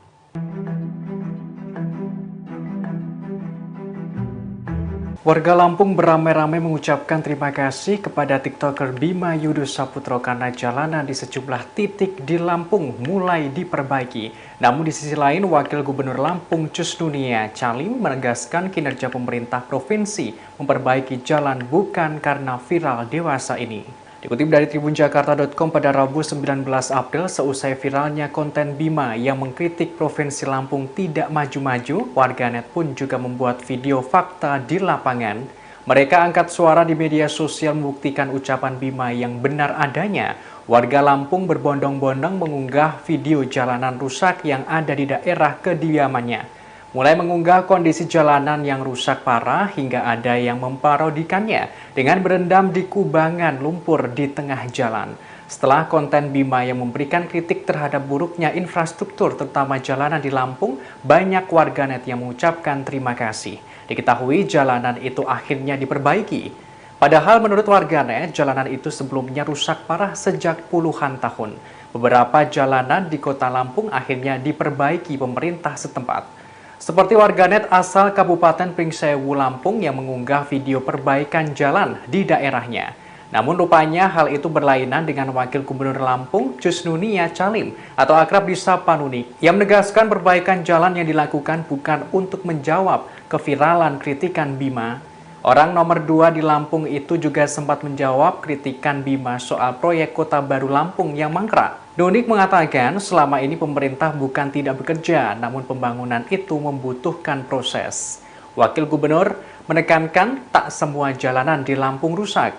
Warga Lampung beramai-ramai mengucapkan terima kasih kepada TikToker Bima Yudo Saputro karena jalanan di sejumlah titik di Lampung mulai diperbaiki. Namun di sisi lain, Wakil Gubernur Lampung Cusnunia Calim menegaskan kinerja pemerintah provinsi memperbaiki jalan bukan karena viral dewasa ini. Dikutip dari tribunjakarta.com pada Rabu 19 April, seusai viralnya konten Bima yang mengkritik Provinsi Lampung tidak maju-maju, warganet pun juga membuat video fakta di lapangan. Mereka angkat suara di media sosial membuktikan ucapan Bima yang benar adanya. Warga Lampung berbondong-bondong mengunggah video jalanan rusak yang ada di daerah kediamannya. Mulai mengunggah kondisi jalanan yang rusak parah hingga ada yang memparodikannya dengan berendam di kubangan lumpur di tengah jalan. Setelah konten Bima yang memberikan kritik terhadap buruknya infrastruktur terutama jalanan di Lampung, banyak warganet yang mengucapkan terima kasih. Diketahui jalanan itu akhirnya diperbaiki. Padahal menurut warganet, jalanan itu sebelumnya rusak parah sejak puluhan tahun. Beberapa jalanan di kota Lampung akhirnya diperbaiki pemerintah setempat. Seperti warganet asal Kabupaten Pringsewu, Lampung yang mengunggah video perbaikan jalan di daerahnya. Namun rupanya hal itu berlainan dengan Wakil Gubernur Lampung Cusnunia Calim atau akrab disapa Nuni yang menegaskan perbaikan jalan yang dilakukan bukan untuk menjawab keviralan kritikan Bima. Orang nomor 2 di Lampung itu juga sempat menjawab kritikan Bima soal proyek Kota Baru Lampung yang mangkrak. Donik mengatakan selama ini pemerintah bukan tidak bekerja, namun pembangunan itu membutuhkan proses. Wakil Gubernur menekankan tak semua jalanan di Lampung rusak.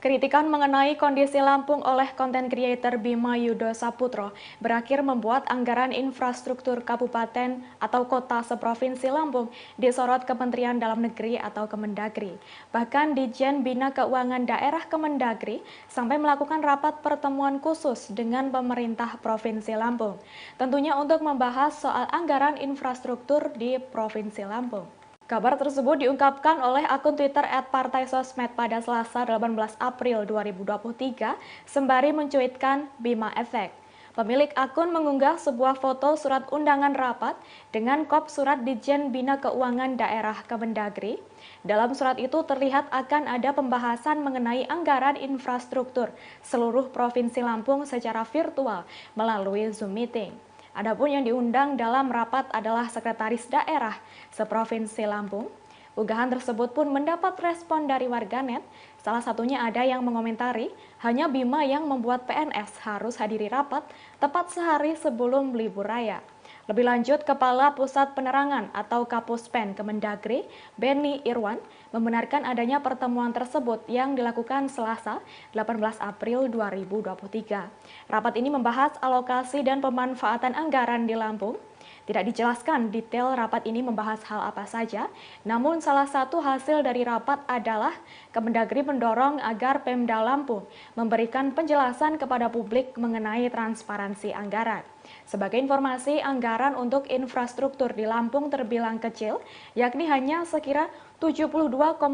Kritikan mengenai kondisi Lampung oleh konten kreator Bima Yudo Saputro berakhir membuat anggaran infrastruktur kabupaten atau kota seprovinsi Lampung disorot Kementerian Dalam Negeri atau Kemendagri. Bahkan Ditjen Bina Keuangan Daerah Kemendagri sampai melakukan rapat pertemuan khusus dengan pemerintah Provinsi Lampung. Tentunya untuk membahas soal anggaran infrastruktur di Provinsi Lampung. Kabar tersebut diungkapkan oleh akun Twitter @partaisosmed pada Selasa 18 April 2023 sembari mencuitkan Bima Efek. Pemilik akun mengunggah sebuah foto surat undangan rapat dengan kop surat Ditjen Bina Keuangan Daerah Kemendagri. Dalam surat itu terlihat akan ada pembahasan mengenai anggaran infrastruktur seluruh Provinsi Lampung secara virtual melalui Zoom meeting. Adapun yang diundang dalam rapat adalah Sekretaris Daerah Seprovinsi Lampung. Unggahan tersebut pun mendapat respon dari warganet. Salah satunya ada yang mengomentari, hanya Bima yang membuat PNS harus hadiri rapat tepat sehari sebelum libur raya. Lebih lanjut, Kepala Pusat Penerangan atau Kapuspen Kemendagri, Benny Irwan, membenarkan adanya pertemuan tersebut yang dilakukan Selasa 18 April 2023. Rapat ini membahas alokasi dan pemanfaatan anggaran di Lampung. Tidak dijelaskan detail rapat ini membahas hal apa saja, namun salah satu hasil dari rapat adalah Kemendagri mendorong agar Pemda Lampung memberikan penjelasan kepada publik mengenai transparansi anggaran. Sebagai informasi, anggaran untuk infrastruktur di Lampung terbilang kecil, yakni hanya sekira 72,44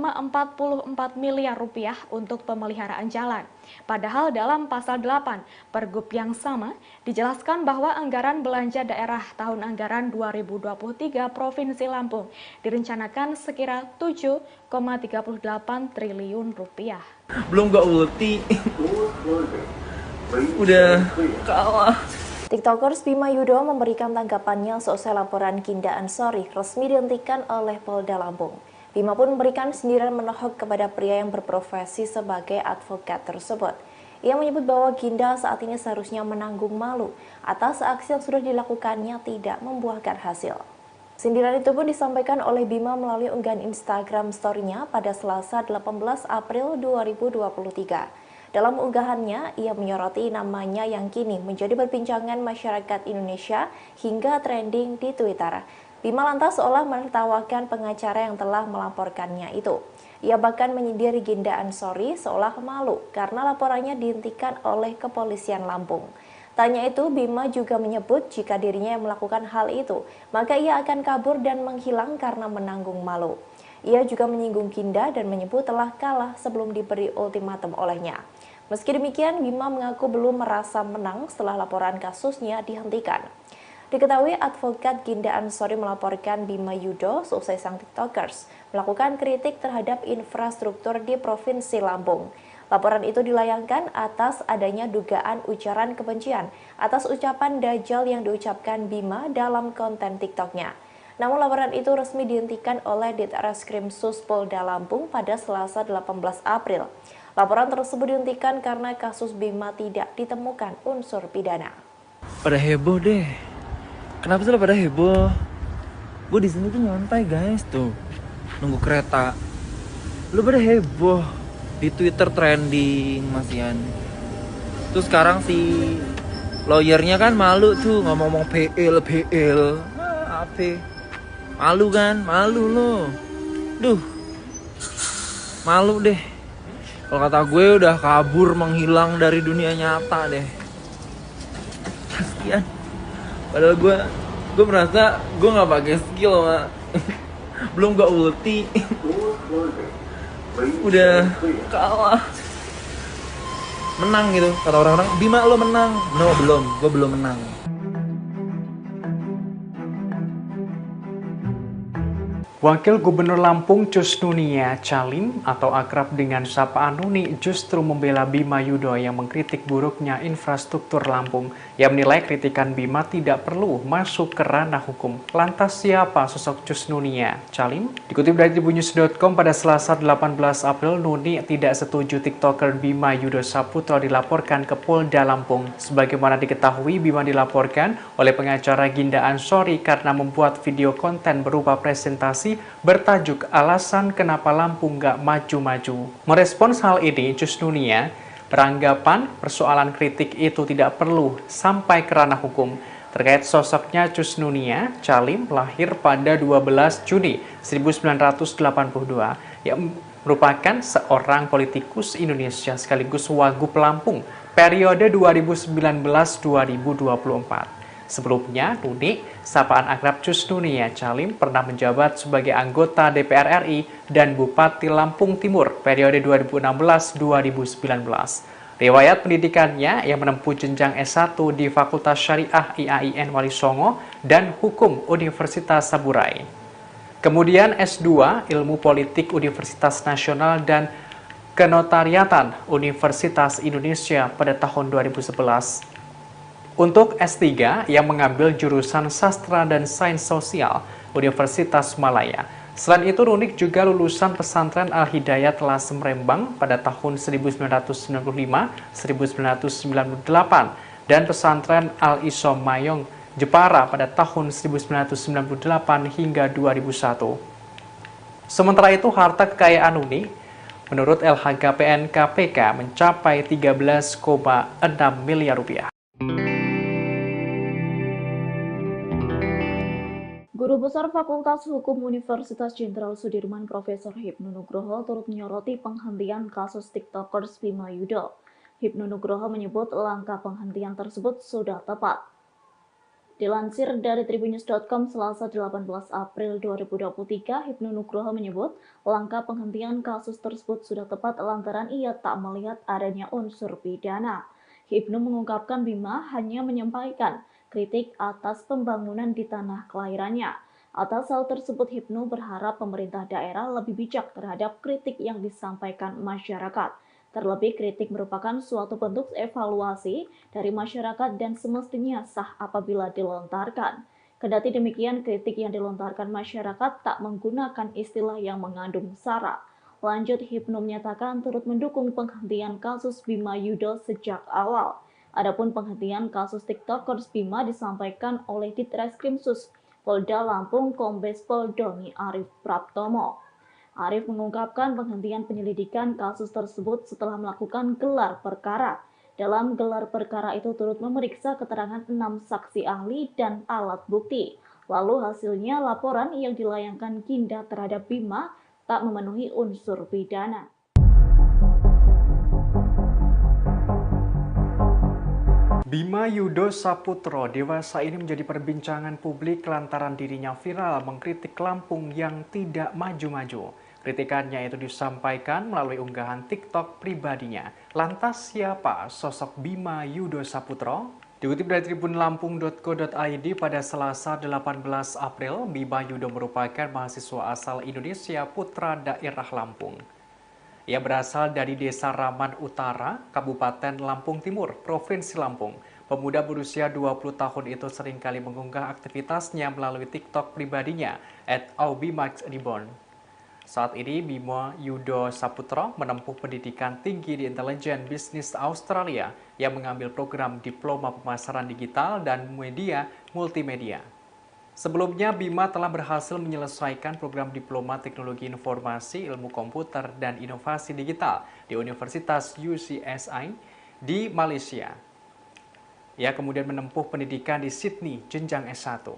miliar rupiah untuk pemeliharaan jalan. Padahal dalam pasal 8 Pergub yang sama dijelaskan bahwa anggaran belanja daerah tahun anggaran 2023 Provinsi Lampung direncanakan sekira 7,38 triliun rupiah. Belum gak ulti. Udah kalah. TikTokers Bima Yudo memberikan tanggapannya seusai laporan Ginda Ansori resmi dihentikan oleh Polda Lampung. Bima pun memberikan sindiran menohok kepada pria yang berprofesi sebagai advokat tersebut. Ia menyebut bahwa Ginda saat ini seharusnya menanggung malu atas aksi yang sudah dilakukannya tidak membuahkan hasil. Sindiran itu pun disampaikan oleh Bima melalui unggahan Instagram story-nya pada Selasa 18 April 2023. Dalam unggahannya, ia menyoroti namanya yang kini menjadi perbincangan masyarakat Indonesia hingga trending di Twitter. Bima lantas seolah menertawakan pengacara yang telah melaporkannya itu. Ia bahkan menyindir Ginda Ansori seolah malu karena laporannya dihentikan oleh kepolisian Lampung. Tanya itu, Bima juga menyebut jika dirinya yang melakukan hal itu, maka ia akan kabur dan menghilang karena menanggung malu. Ia juga menyinggung Ginda dan menyebut telah kalah sebelum diberi ultimatum olehnya. Meski demikian, Bima mengaku belum merasa menang setelah laporan kasusnya dihentikan. Diketahui advokat Ginda Ansori melaporkan Bima Yudo seusai sang TikTokers melakukan kritik terhadap infrastruktur di Provinsi Lampung. Laporan itu dilayangkan atas adanya dugaan ujaran kebencian atas ucapan dajjal yang diucapkan Bima dalam konten TikToknya. Namun laporan itu resmi dihentikan oleh Ditreskrim Sus Polda Lampung pada Selasa 18 April. Laporan tersebut dihentikan karena kasus Bima tidak ditemukan unsur pidana. Pada heboh deh. Kenapa sih pada heboh? Gue di sini tuh nyantai guys tuh, nunggu kereta. Lu pada heboh di Twitter trending masian. Terus sekarang si lawyernya kan malu tuh ngomong-ngomong PL. Apa? Malu kan? Malu lo. Duh. Malu deh. Kalau kata gue udah kabur menghilang dari dunia nyata deh. Kasian. Padahal gue merasa gue nggak pakai skill mah. Belum gak ulti. Udah kalah. Menang gitu kata orang-orang. Bima lo menang. No belum. Gue belum menang. Wakil Gubernur Lampung Cusnunia Calim atau akrab dengan sapaan Nuni justru membela Bima Yudho yang mengkritik buruknya infrastruktur Lampung. Ia menilai kritikan Bima tidak perlu masuk ke ranah hukum. Lantas siapa sosok Cusnunia Calim? Dikutip dari tribunnews.com pada Selasa 18 April, Nuni tidak setuju TikToker Bima Yudho Saputro dilaporkan ke Polda Lampung. Sebagaimana diketahui, Bima dilaporkan oleh pengacara Ginda Ansori karena membuat video konten berupa presentasi bertajuk alasan kenapa Lampung nggak maju-maju. Merespons hal ini, Cusnunia beranggapan persoalan kritik itu tidak perlu sampai ke ranah hukum. Terkait sosoknya, Cusnunia Calim lahir pada 12 Juni 1982 yang merupakan seorang politikus Indonesia sekaligus Wagub Lampung periode 2019-2024. Sebelumnya, Nuni, sapaan akrab Cusnunia Calim, pernah menjabat sebagai anggota DPR RI dan Bupati Lampung Timur periode 2016-2019. Riwayat pendidikannya yang menempuh jenjang S1 di Fakultas Syariah IAIN Wali Songo dan Hukum Universitas Saburai. Kemudian S2 Ilmu Politik Universitas Nasional dan Kenotariatan Universitas Indonesia pada tahun 2011. Untuk S3 yang mengambil jurusan Sastra dan Sains Sosial Universitas Malaya. Selain itu, Nunik juga lulusan pesantren Al-Hidayat Lasem Rembang pada tahun 1995-1998 dan pesantren Al-Isom Mayong Jepara pada tahun 1998 hingga 2001. Sementara itu, harta kekayaan Nunik menurut LHKPN KPK mencapai 13,6 miliar rupiah. Guru Besar Fakultas Hukum Universitas Jenderal Sudirman Profesor Hipnu Nugroho turut menyoroti penghentian kasus TikTokers Bima Yudho. Hipnu Nugroho menyebut langkah penghentian tersebut sudah tepat. Dilansir dari tribunnews.com Selasa 18 April 2023, Hipnu Nugroho menyebut langkah penghentian kasus tersebut sudah tepat lantaran ia tak melihat adanya unsur pidana. Hipnu mengungkapkan Bima hanya menyampaikan kritik atas pembangunan di tanah kelahirannya. Atas hal tersebut, Hipnu berharap pemerintah daerah lebih bijak terhadap kritik yang disampaikan masyarakat. Terlebih, kritik merupakan suatu bentuk evaluasi dari masyarakat dan semestinya sah apabila dilontarkan. Kendati demikian, kritik yang dilontarkan masyarakat tak menggunakan istilah yang mengandung sara. Lanjut, Hipnu menyatakan turut mendukung penghentian kasus Bima Yudho sejak awal. Adapun penghentian kasus TikTokers Bima disampaikan oleh Ditreskrimsus Polda Lampung Kombes Pol Doni Arif Praptomo. Arif mengungkapkan penghentian penyelidikan kasus tersebut setelah melakukan gelar perkara. Dalam gelar perkara itu turut memeriksa keterangan 6 saksi ahli dan alat bukti. Lalu hasilnya laporan yang dilayangkan Ginda terhadap Bima tak memenuhi unsur pidana. Bima Yudho Saputro dewasa ini menjadi perbincangan publik lantaran dirinya viral mengkritik Lampung yang tidak maju-maju. Kritikannya itu disampaikan melalui unggahan TikTok pribadinya. Lantas siapa sosok Bima Yudho Saputro? Dikutip dari tribunlampung.co.id pada Selasa 18 April, Bima Yudho merupakan mahasiswa asal Indonesia putra daerah Lampung. Ia berasal dari Desa Raman Utara, Kabupaten Lampung Timur, Provinsi Lampung. Pemuda berusia 20 tahun itu seringkali mengunggah aktivitasnya melalui TikTok pribadinya @aubimaxreborn. Saat ini, Bima Yudho Saputro menempuh pendidikan tinggi di Intelijen Bisnis Australia yang mengambil program Diploma Pemasaran Digital dan Media Multimedia. Sebelumnya, Bima telah berhasil menyelesaikan program Diploma Teknologi Informasi, Ilmu Komputer, dan Inovasi Digital di Universitas UCSI di Malaysia. Ia kemudian menempuh pendidikan di Sydney, jenjang S1.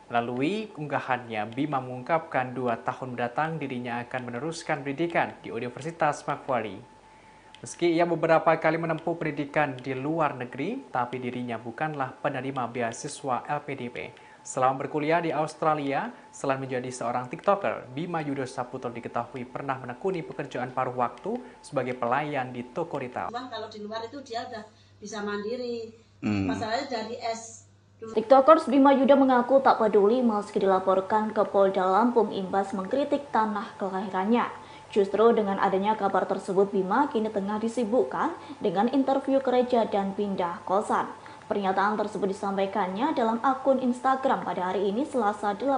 Melalui unggahannya, Bima mengungkapkan 2 tahun mendatang dirinya akan meneruskan pendidikan di Universitas Macquarie. Meski ia beberapa kali menempuh pendidikan di luar negeri, tapi dirinya bukanlah penerima beasiswa LPDP. Selama berkuliah di Australia, selain menjadi seorang TikToker, Bima Yudho Saputro diketahui pernah menekuni pekerjaan paruh waktu sebagai pelayan di toko retail. Cuman kalau di luar itu dia udah bisa mandiri. Masalahnya dari S2 TikTokers Bima Yuda mengaku tak peduli meski dilaporkan ke Polda Lampung imbas mengkritik tanah kelahirannya. Justru dengan adanya kabar tersebut, Bima kini tengah disibukkan dengan interview gereja dan pindah kosan. Pernyataan tersebut disampaikannya dalam akun Instagram pada hari ini Selasa 18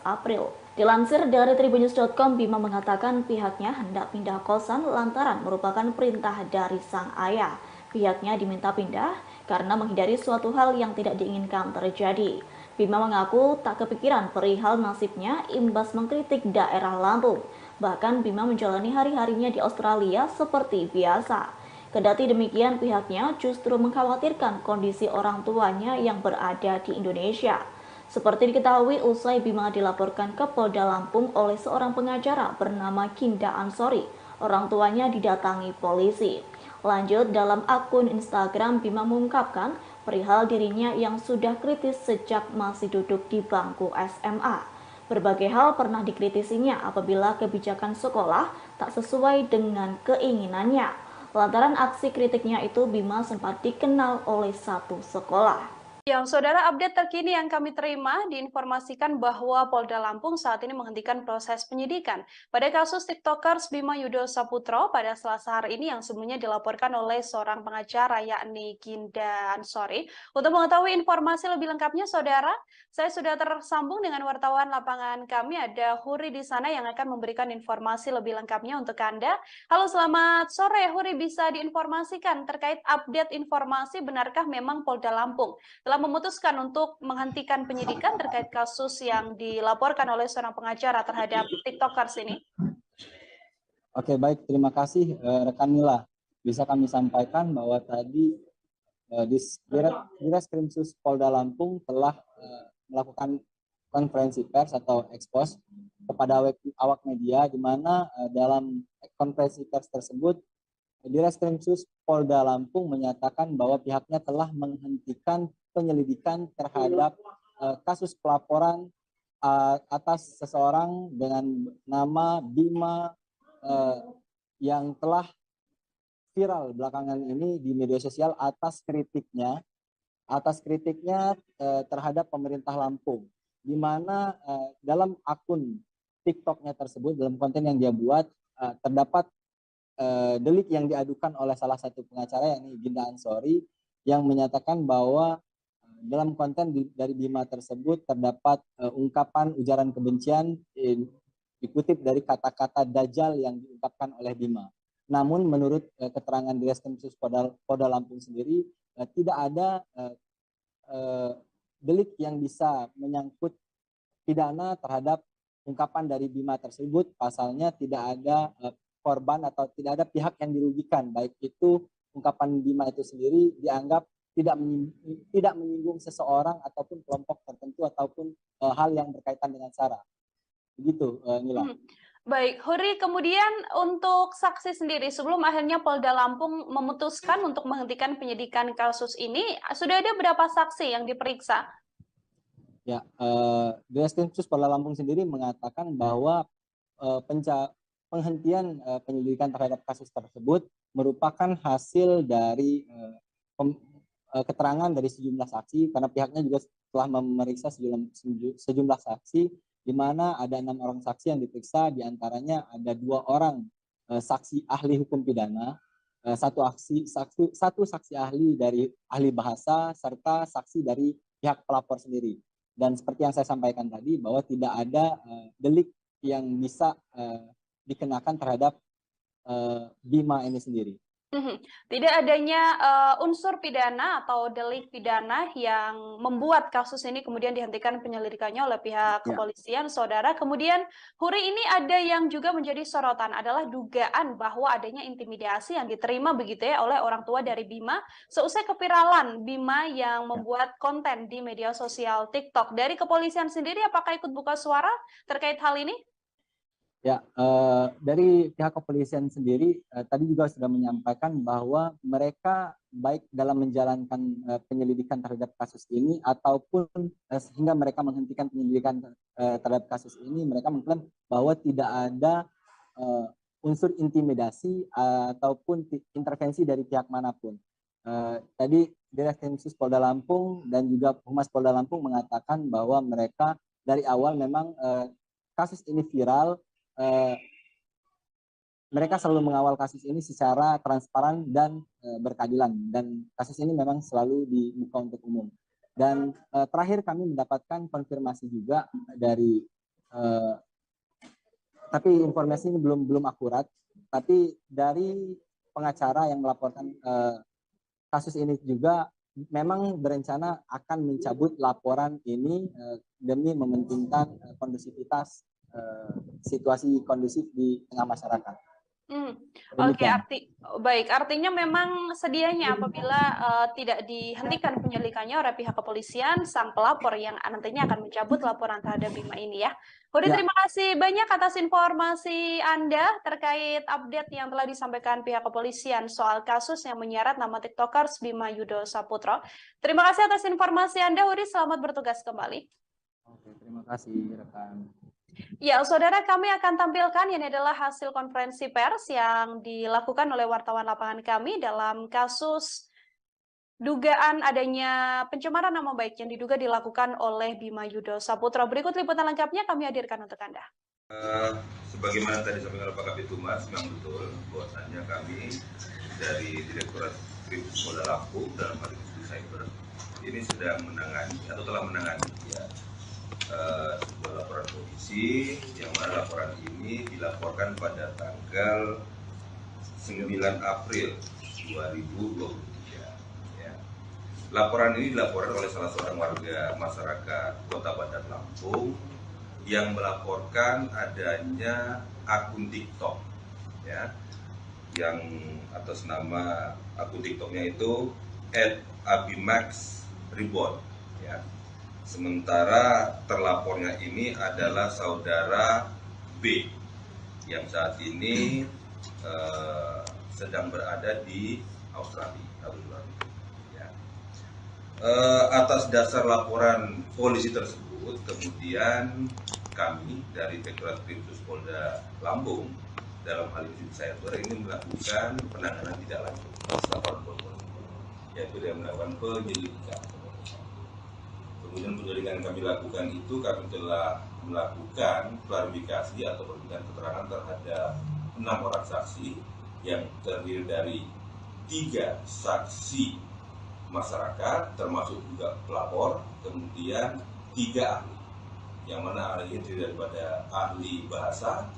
April. Dilansir dari tribunnews.com, Bima mengatakan pihaknya hendak pindah kosan lantaran merupakan perintah dari sang ayah. Pihaknya diminta pindah karena menghindari suatu hal yang tidak diinginkan terjadi. Bima mengaku tak kepikiran perihal nasibnya imbas mengkritik daerah Lampung. Bahkan Bima menjalani hari-harinya di Australia seperti biasa. Kendati demikian, pihaknya justru mengkhawatirkan kondisi orang tuanya yang berada di Indonesia. Seperti diketahui, usai Bima dilaporkan ke Polda Lampung oleh seorang pengacara bernama Ginda Ansori, orang tuanya didatangi polisi. Lanjut, dalam akun Instagram, Bima mengungkapkan perihal dirinya yang sudah kritis sejak masih duduk di bangku SMA. Berbagai hal pernah dikritisinya apabila kebijakan sekolah tak sesuai dengan keinginannya. Lantaran aksi kritiknya itu, Bima sempat dikenal oleh satu sekolah. Yang saudara, update terkini yang kami terima diinformasikan bahwa Polda Lampung saat ini menghentikan proses penyidikan pada kasus TikTokers Bima Yudo Saputro pada Selasa hari ini yang sebelumnya dilaporkan oleh seorang pengacara yakni Ginda Ansori. Untuk mengetahui informasi lebih lengkapnya, saudara, saya sudah tersambung dengan wartawan lapangan kami, ada Huri di sana yang akan memberikan informasi lebih lengkapnya untuk Anda. Halo, selamat sore Huri, bisa diinformasikan terkait update informasi benarkah memang Polda Lampung telah memutuskan untuk menghentikan penyidikan terkait kasus yang dilaporkan oleh seorang pengacara terhadap TikTokers ini? Oke, baik, terima kasih rekan Mila. Bisa kami sampaikan bahwa tadi Ditreskrimsus Polda Lampung telah melakukan konferensi pers atau ekspos kepada awak media, di mana dalam konferensi pers tersebut Ditreskrimsus Polda Lampung menyatakan bahwa pihaknya telah menghentikan penyelidikan terhadap kasus pelaporan atas seseorang dengan nama Bima yang telah viral belakangan ini di media sosial atas kritiknya terhadap pemerintah Lampung, di mana dalam akun TikToknya tersebut, dalam konten yang dia buat, terdapat delik yang diadukan oleh salah satu pengacara yakni Ginda Ansori yang menyatakan bahwa dalam konten dari Bima tersebut terdapat ungkapan ujaran kebencian dikutip dari kata-kata Dajjal yang diungkapkan oleh Bima. Namun menurut keterangan Ditreskrimsus Polda Lampung sendiri tidak ada delik yang bisa menyangkut pidana terhadap ungkapan dari Bima tersebut. Pasalnya tidak ada korban atau tidak ada pihak yang dirugikan, baik itu ungkapan Bima itu sendiri dianggap tidak menyinggung seseorang ataupun kelompok tertentu ataupun hal yang berkaitan dengan SARA. Begitu, Nila. Baik, Huri, kemudian untuk saksi sendiri, sebelum akhirnya Polda Lampung memutuskan untuk menghentikan penyidikan kasus ini, sudah ada berapa saksi yang diperiksa? Ya, Ditreskrimsus Polda Lampung sendiri mengatakan bahwa penghentian penyelidikan terhadap kasus tersebut merupakan hasil dari keterangan dari sejumlah saksi, karena pihaknya juga telah memeriksa sejumlah saksi, di mana ada 6 orang saksi yang diperiksa, diantaranya ada 2 orang saksi ahli hukum pidana, satu saksi ahli dari ahli bahasa, serta saksi dari pihak pelapor sendiri. Dan seperti yang saya sampaikan tadi, bahwa tidak ada delik yang bisa dikenakan terhadap Bima ini sendiri. Tidak adanya unsur pidana atau delik pidana yang membuat kasus ini kemudian dihentikan penyelidikannya oleh pihak kepolisian, saudara. Kemudian, Huri, ini ada yang juga menjadi sorotan adalah dugaan bahwa adanya intimidasi yang diterima begitu ya oleh orang tua dari Bima seusai keviralan Bima yang membuat konten di media sosial TikTok. Dari kepolisian sendiri, apakah ikut buka suara terkait hal ini? Ya, dari pihak kepolisian sendiri tadi juga sudah menyampaikan bahwa mereka baik dalam menjalankan penyelidikan terhadap kasus ini ataupun sehingga mereka menghentikan penyelidikan terhadap kasus ini, mereka mengklaim bahwa tidak ada unsur intimidasi ataupun intervensi dari pihak manapun. Tadi Direktur Polda Lampung dan juga Humas Polda Lampung mengatakan bahwa mereka dari awal memang kasus ini viral, mereka selalu mengawal kasus ini secara transparan dan berkeadilan, dan kasus ini memang selalu dibuka untuk umum. Dan terakhir kami mendapatkan konfirmasi juga dari tapi informasi ini belum akurat, tapi dari pengacara yang melaporkan kasus ini juga memang berencana akan mencabut laporan ini demi mementingkan kondusivitas situasi kondusif di tengah masyarakat. Oke, artinya memang sedianya apabila tidak dihentikan penyelidikannya oleh pihak kepolisian, sang pelapor yang nantinya akan mencabut laporan terhadap Bima ini ya. Hudi, terima kasih banyak atas informasi Anda terkait update yang telah disampaikan pihak kepolisian soal kasus yang menyeret nama TikTokers Bima Yudo Saputro. Terima kasih atas informasi Anda, Hudi. Selamat bertugas kembali. Oke, terima kasih rekan. Ya, saudara, kami akan tampilkan ini adalah hasil konferensi pers yang dilakukan oleh wartawan lapangan kami dalam kasus dugaan adanya pencemaran nama baik yang diduga dilakukan oleh Bima Yudo Saputro. Berikut liputan lengkapnya kami hadirkan untuk Anda. Sebagaimana tadi disampaikan oleh Pak Kabid Humas, memang betul bahwasannya kami dari Direktorat Kriminal Polda Lampung dalam hal ini cyber ini sedang menangani atau telah menangani sebuah laporan polisi yang mana laporan ini dilaporkan pada tanggal 9 April 2023. Ya. Laporan ini dilaporkan oleh salah seorang warga masyarakat Kota Bandar Lampung yang melaporkan adanya akun TikTok, ya, yang atas nama akun TikToknya itu @abimax_reborn, ya. Sementara terlapornya ini adalah saudara B yang saat ini sedang berada di Australia. Ya. Atas dasar laporan polisi tersebut, kemudian kami dari Direktorat Kriminal Polda Lampung dalam hal ini cyber ini melakukan penanganan tidak lanjut atas laporan polisi, yaitu dengan melakukan penyelidikan. Kemudian penyelidikan yang kami lakukan itu kami telah melakukan klarifikasi atau permintaan keterangan terhadap 6 orang saksi yang terdiri dari 3 saksi masyarakat termasuk juga pelapor, kemudian 3 ahli, yang mana ahli ini terdiri daripada ahli bahasa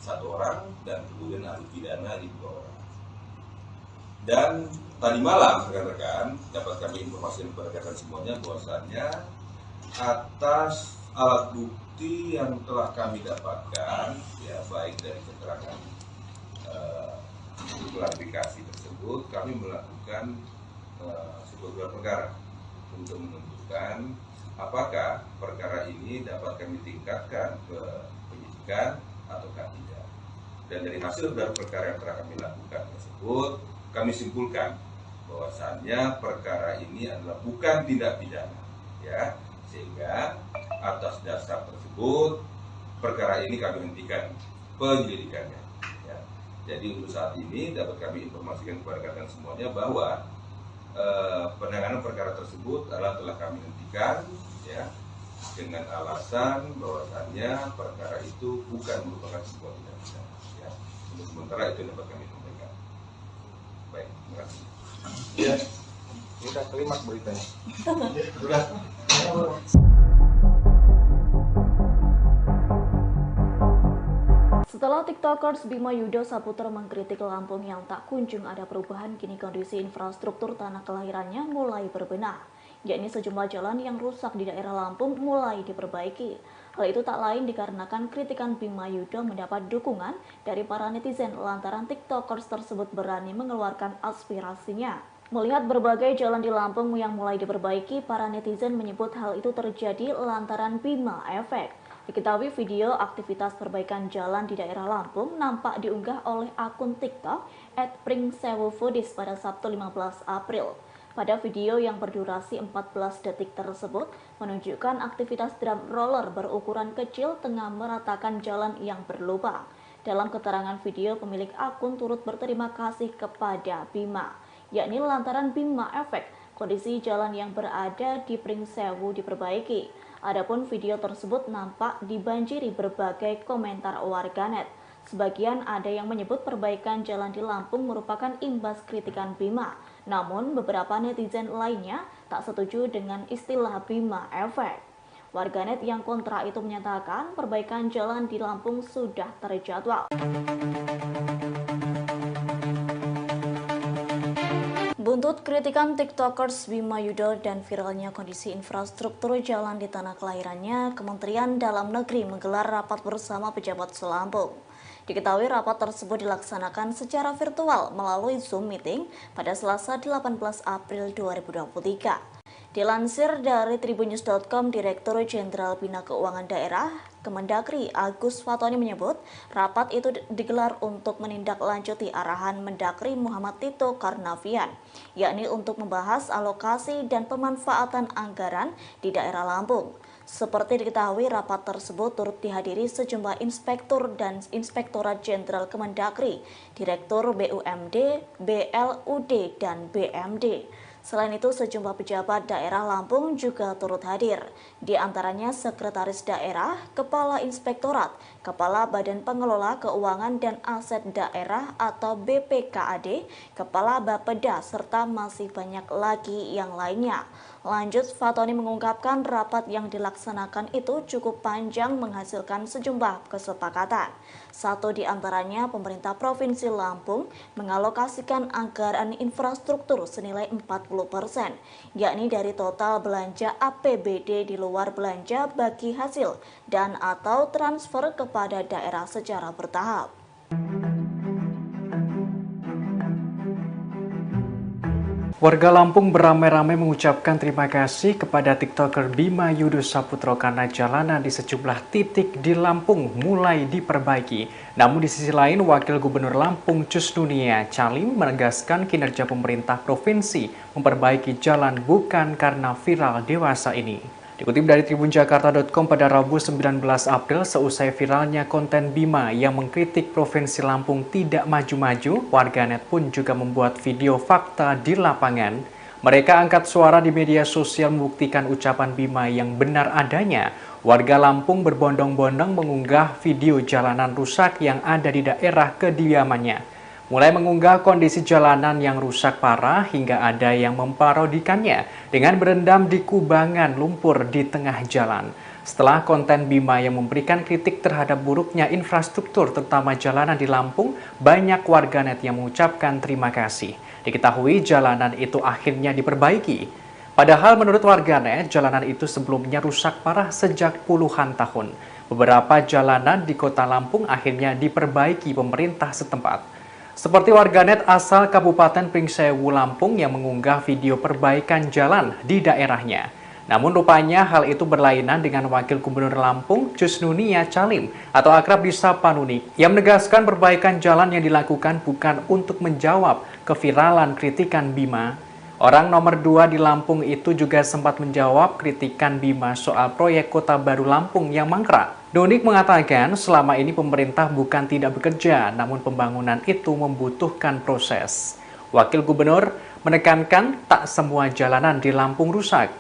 1 orang dan kemudian ahli pidana 2 orang. Dan tadi malam rekan-rekan dapat kami informasikan kepada rekan semuanya bahwasannya atas alat bukti yang telah kami dapatkan, ya baik dari keterangan klarifikasi tersebut, kami melakukan sebuah gelar perkara untuk menentukan apakah perkara ini dapat kami tingkatkan ke penyidikan ataukah tidak. Dan dari hasil gelar perkara yang telah kami lakukan tersebut, kami simpulkan bahwasannya perkara ini adalah bukan tindak pidana, ya, sehingga atas dasar tersebut perkara ini kami hentikan penyelidikannya. Ya. Jadi untuk saat ini dapat kami informasikan kepada rekan semuanya bahwa penanganan perkara tersebut adalah telah kami hentikan, ya, dengan alasan bahwasannya perkara itu bukan merupakan sebuah tindak pidana. Ya. Untuk sementara itu dapat kami sampaikan. Baik, terima kasih. Ya, kita klimaks beritanya. Sudah. Setelah TikTokers Bima Yudo Saputro mengkritik Lampung yang tak kunjung ada perubahan, kini kondisi infrastruktur tanah kelahirannya mulai berbenah, yakni sejumlah jalan yang rusak di daerah Lampung mulai diperbaiki. Hal itu tak lain dikarenakan kritikan Bima Yudo mendapat dukungan dari para netizen lantaran TikTokers tersebut berani mengeluarkan aspirasinya. Melihat berbagai jalan di Lampung yang mulai diperbaiki, para netizen menyebut hal itu terjadi lantaran Bima Efek. Diketahui video aktivitas perbaikan jalan di daerah Lampung nampak diunggah oleh akun TikTok @pringsewufoodies pada Sabtu 15 April. Pada video yang berdurasi 14 detik tersebut menunjukkan aktivitas drum roller berukuran kecil tengah meratakan jalan yang berlubang. Dalam keterangan video, pemilik akun turut berterima kasih kepada Bima, yakni lantaran Bima Efek kondisi jalan yang berada di Pringsewu diperbaiki. Adapun video tersebut nampak dibanjiri berbagai komentar warganet. Sebagian ada yang menyebut perbaikan jalan di Lampung merupakan imbas kritikan Bima. Namun beberapa netizen lainnya tak setuju dengan istilah Bima Effect. Warganet yang kontra itu menyatakan perbaikan jalan di Lampung sudah terjadwal. Buntut kritikan TikTokers Bima Yudho dan viralnya kondisi infrastruktur jalan di tanah kelahirannya, Kementerian Dalam Negeri menggelar rapat bersama pejabat Selampung. Diketahui rapat tersebut dilaksanakan secara virtual melalui Zoom meeting pada Selasa 18 April 2023. Dilansir dari tribunnews.com, Direktur Jenderal Bina Keuangan Daerah Kemendagri Agus Fatoni menyebut rapat itu digelar untuk menindaklanjuti arahan Mendagri Muhammad Tito Karnavian, yakni untuk membahas alokasi dan pemanfaatan anggaran di daerah Lampung. Seperti diketahui, rapat tersebut turut dihadiri sejumlah inspektur dan Inspektorat Jenderal Kemendagri, Direktur BUMD, BLUD, dan BMD. Selain itu, sejumlah pejabat daerah Lampung juga turut hadir, di antaranya Sekretaris Daerah, Kepala Inspektorat, Kepala Badan Pengelola Keuangan dan Aset Daerah atau BPKAD, Kepala Bapeda, serta masih banyak lagi yang lainnya. Lanjut, Fatoni mengungkapkan rapat yang dilaksanakan itu cukup panjang menghasilkan sejumlah kesepakatan. Satu di antaranya, pemerintah Provinsi Lampung mengalokasikan anggaran infrastruktur senilai 40%, yakni dari total belanja APBD di luar belanja bagi hasil dan atau transfer kepada daerah secara bertahap. Warga Lampung beramai-ramai mengucapkan terima kasih kepada TikToker Bima Yudho Saputro karena jalanan di sejumlah titik di Lampung mulai diperbaiki. Namun di sisi lain, Wakil Gubernur Lampung Cusnunia Calim menegaskan kinerja pemerintah provinsi memperbaiki jalan bukan karena viral dewasa ini. Dikutip dari tribunjakarta.com pada Rabu 19 April, seusai viralnya konten Bima yang mengkritik Provinsi Lampung tidak maju-maju, warganet pun juga membuat video fakta di lapangan. Mereka angkat suara di media sosial membuktikan ucapan Bima yang benar adanya. Warga Lampung berbondong-bondong mengunggah video jalanan rusak yang ada di daerah kediamannya. Mulai mengunggah kondisi jalanan yang rusak parah hingga ada yang memparodikannya dengan berendam di kubangan lumpur di tengah jalan. Setelah konten Bima yang memberikan kritik terhadap buruknya infrastruktur terutama jalanan di Lampung, banyak warganet yang mengucapkan terima kasih. Diketahui jalanan itu akhirnya diperbaiki. Padahal menurut warganet, jalanan itu sebelumnya rusak parah sejak puluhan tahun. Beberapa jalanan di kota Lampung akhirnya diperbaiki pemerintah setempat. Seperti warganet asal Kabupaten Pringsewu, Lampung yang mengunggah video perbaikan jalan di daerahnya. Namun rupanya hal itu berlainan dengan Wakil Gubernur Lampung Cusnunia Calim atau akrab disapa Nuni yang menegaskan perbaikan jalan yang dilakukan bukan untuk menjawab keviralan kritikan Bima. Orang nomor 2 di Lampung itu juga sempat menjawab kritikan Bima soal proyek Kota Baru Lampung yang mangkrak. Nunik mengatakan selama ini pemerintah bukan tidak bekerja, namun pembangunan itu membutuhkan proses. Wakil Gubernur menekankan tak semua jalanan di Lampung rusak.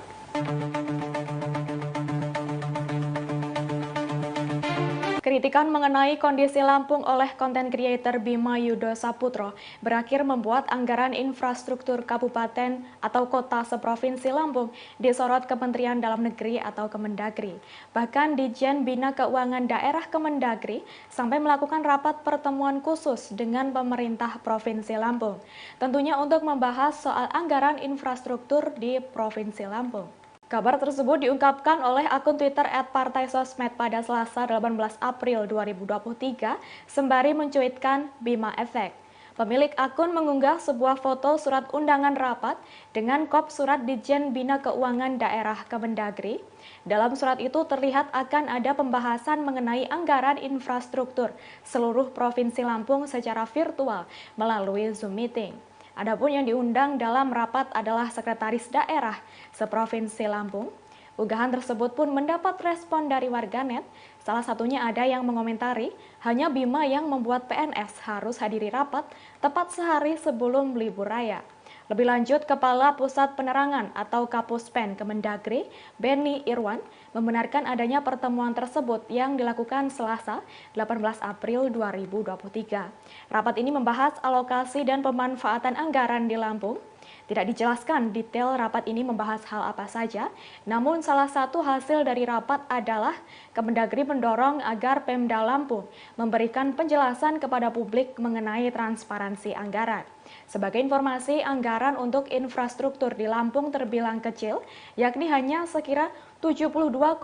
Kritikan mengenai kondisi Lampung oleh konten creator Bima Yudho Saputro berakhir membuat anggaran infrastruktur kabupaten atau kota seprovinsi Lampung disorot Kementerian Dalam Negeri atau Kemendagri. Bahkan Ditjen Bina Keuangan Daerah Kemendagri sampai melakukan rapat pertemuan khusus dengan pemerintah Provinsi Lampung. Tentunya untuk membahas soal anggaran infrastruktur di Provinsi Lampung. Kabar tersebut diungkapkan oleh akun Twitter @partaisosmed pada Selasa 18 April 2023 sembari mencuitkan Bima Effect. Pemilik akun mengunggah sebuah foto surat undangan rapat dengan kop surat Ditjen Bina Keuangan Daerah Kemendagri. Dalam surat itu terlihat akan ada pembahasan mengenai anggaran infrastruktur seluruh Provinsi Lampung secara virtual melalui Zoom meeting. Adapun yang diundang dalam rapat adalah Sekretaris Daerah seprovinsi Lampung. Unggahan tersebut pun mendapat respon dari warganet. Salah satunya ada yang mengomentari, hanya Bima yang membuat PNS harus hadiri rapat tepat sehari sebelum libur raya. Lebih lanjut, Kepala Pusat Penerangan atau Kapuspen Kemendagri, Beni Irwan, membenarkan adanya pertemuan tersebut yang dilakukan Selasa, 18 April 2023. Rapat ini membahas alokasi dan pemanfaatan anggaran di Lampung. Tidak dijelaskan detail rapat ini membahas hal apa saja, namun salah satu hasil dari rapat adalah Kemendagri mendorong agar Pemda Lampung memberikan penjelasan kepada publik mengenai transparansi anggaran. Sebagai informasi, anggaran untuk infrastruktur di Lampung terbilang kecil, yakni hanya sekira 72,44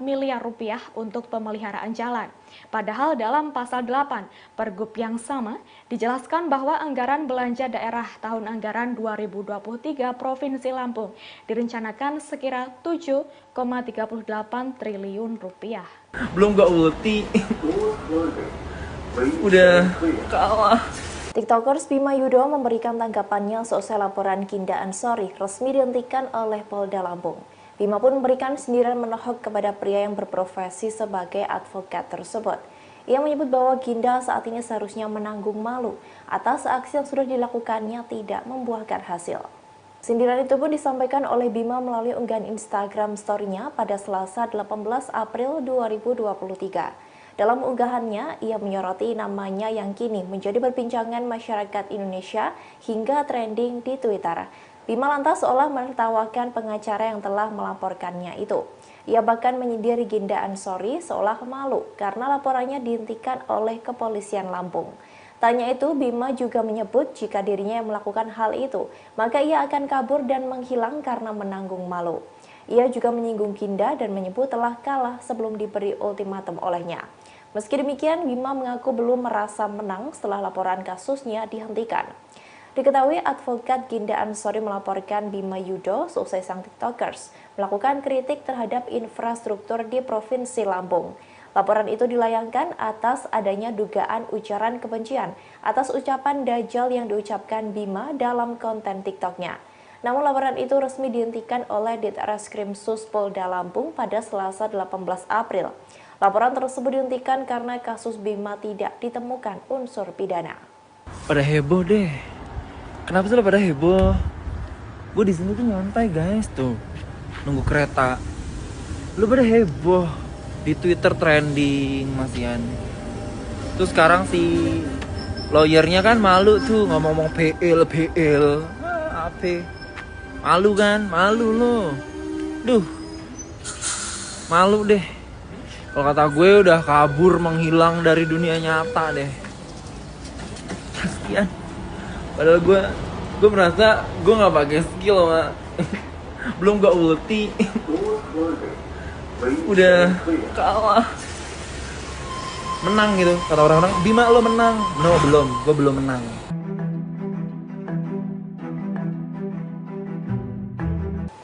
miliar rupiah untuk pemeliharaan jalan. Padahal dalam pasal 8 Pergub yang sama dijelaskan bahwa anggaran belanja daerah tahun anggaran 2023 Provinsi Lampung direncanakan sekira 7,38 triliun rupiah. Belum gak ulti. Udah kalah. TikTokers Bima Yudo memberikan tanggapannya seusai laporan Ginda Ansori resmi dihentikan oleh Polda Lampung. Bima pun memberikan sindiran menohok kepada pria yang berprofesi sebagai advokat tersebut. Ia menyebut bahwa Ginda saat ini seharusnya menanggung malu atas aksi yang sudah dilakukannya tidak membuahkan hasil. Sindiran itu pun disampaikan oleh Bima melalui unggahan Instagram story-nya pada Selasa 18 April 2023. Dalam unggahannya, ia menyoroti namanya yang kini menjadi perbincangan masyarakat Indonesia hingga trending di Twitter. Bima lantas seolah menertawakan pengacara yang telah melaporkannya itu. Ia bahkan menyindir Ginda Ansori seolah malu karena laporannya dihentikan oleh kepolisian Lampung. Tanya itu, Bima juga menyebut jika dirinya yang melakukan hal itu, maka ia akan kabur dan menghilang karena menanggung malu. Ia juga menyinggung Ginda dan menyebut telah kalah sebelum diberi ultimatum olehnya. Meski demikian, Bima mengaku belum merasa menang setelah laporan kasusnya dihentikan. Diketahui advokat Ginda Ansori melaporkan Bima Yudo seusai sang TikTokers melakukan kritik terhadap infrastruktur di Provinsi Lampung. Laporan itu dilayangkan atas adanya dugaan ujaran kebencian atas ucapan Dajjal yang diucapkan Bima dalam konten TikToknya. Namun laporan itu resmi dihentikan oleh Ditreskrim Sus Polda Lampung pada Selasa 18 April. Laporan tersebut dihentikan karena kasus Bima tidak ditemukan unsur pidana. Pada heboh deh. Kenapa sih pada heboh? Gue di sini tuh nyantai guys tuh, nunggu kereta. Lu pada heboh di Twitter trending masian. Terus sekarang si lawyernya kan malu tuh ngomong PL. Apa? Malu kan? Malu lo. Duh. Malu deh. Kalau kata gue udah kabur menghilang dari dunia nyata deh. Kasian. Padahal gue merasa gue nggak pakai skill mah. Belum gak ulti. Udah kalah. Menang gitu. Kata orang-orang, Bima lo menang. No, belum. Gue belum menang.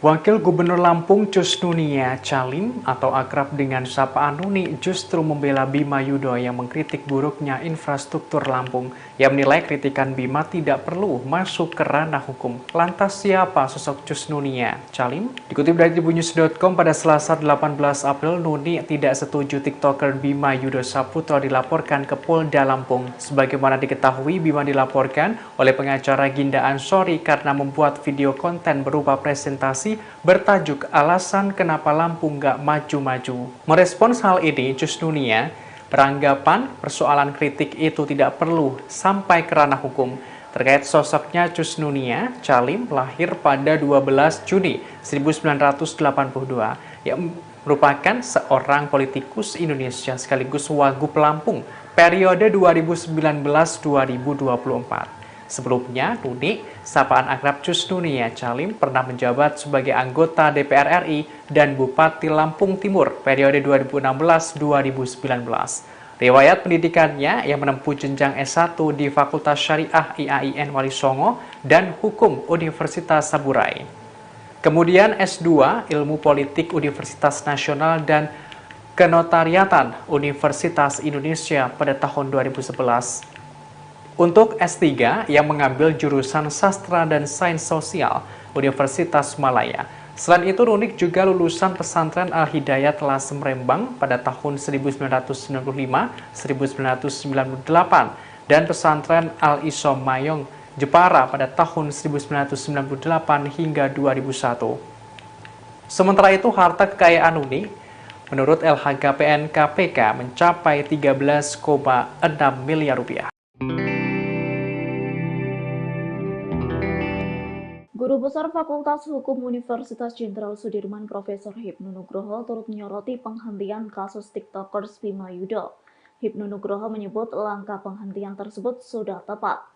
Wakil Gubernur Lampung Cus Nunia Calim atau akrab dengan sapaan Nuni justru membela Bima Yudo yang mengkritik buruknya infrastruktur Lampung. Ia menilai kritikan Bima tidak perlu masuk ke ranah hukum. Lantas siapa sosok Cus Nunia Calim? Dikutip dari tribunnews.com pada Selasa 18 April, Nuni tidak setuju TikToker Bima Yudo Saputro dilaporkan ke Polda Lampung. Sebagaimana diketahui, Bima dilaporkan oleh pengacara Ginda Ansori karena membuat video konten berupa presentasi bertajuk alasan kenapa Lampung gak maju-maju. Merespons hal ini, Cus Nunia beranggapan persoalan kritik itu tidak perlu sampai ke ranah hukum. Terkait sosoknya, Cus Nunia Calim lahir pada 12 Juni 1982 yang merupakan seorang politikus Indonesia sekaligus Wagub Lampung periode 2019-2024. Sebelumnya, Nuni, sapaan akrab Cus Nunia Calim pernah menjabat sebagai anggota DPR RI dan Bupati Lampung Timur periode 2016-2019. Riwayat pendidikannya yang menempuh jenjang S1 di Fakultas Syariah IAIN Wali Songo dan Hukum Universitas Saburai. Kemudian S2 Ilmu Politik Universitas Nasional dan Kenotariatan Universitas Indonesia pada tahun 2011. Untuk S3 yang mengambil jurusan Sastra dan Sains Sosial Universitas Malaya. Selain itu, Nunik juga lulusan pesantren Al-Hidayat Lasem Rembang pada tahun 1995-1998 dan pesantren Al-Isom Mayong Jepara pada tahun 1998 hingga 2001. Sementara itu, harta kekayaan Nuni menurut LHKPN KPK mencapai 13,6 miliar rupiah. Guru Besar Fakultas Hukum Universitas Jenderal Sudirman Profesor Hipnu Nugroho turut menyoroti penghentian kasus TikTokers Bima Yudo. Hipnu Nugroho menyebut langkah penghentian tersebut sudah tepat.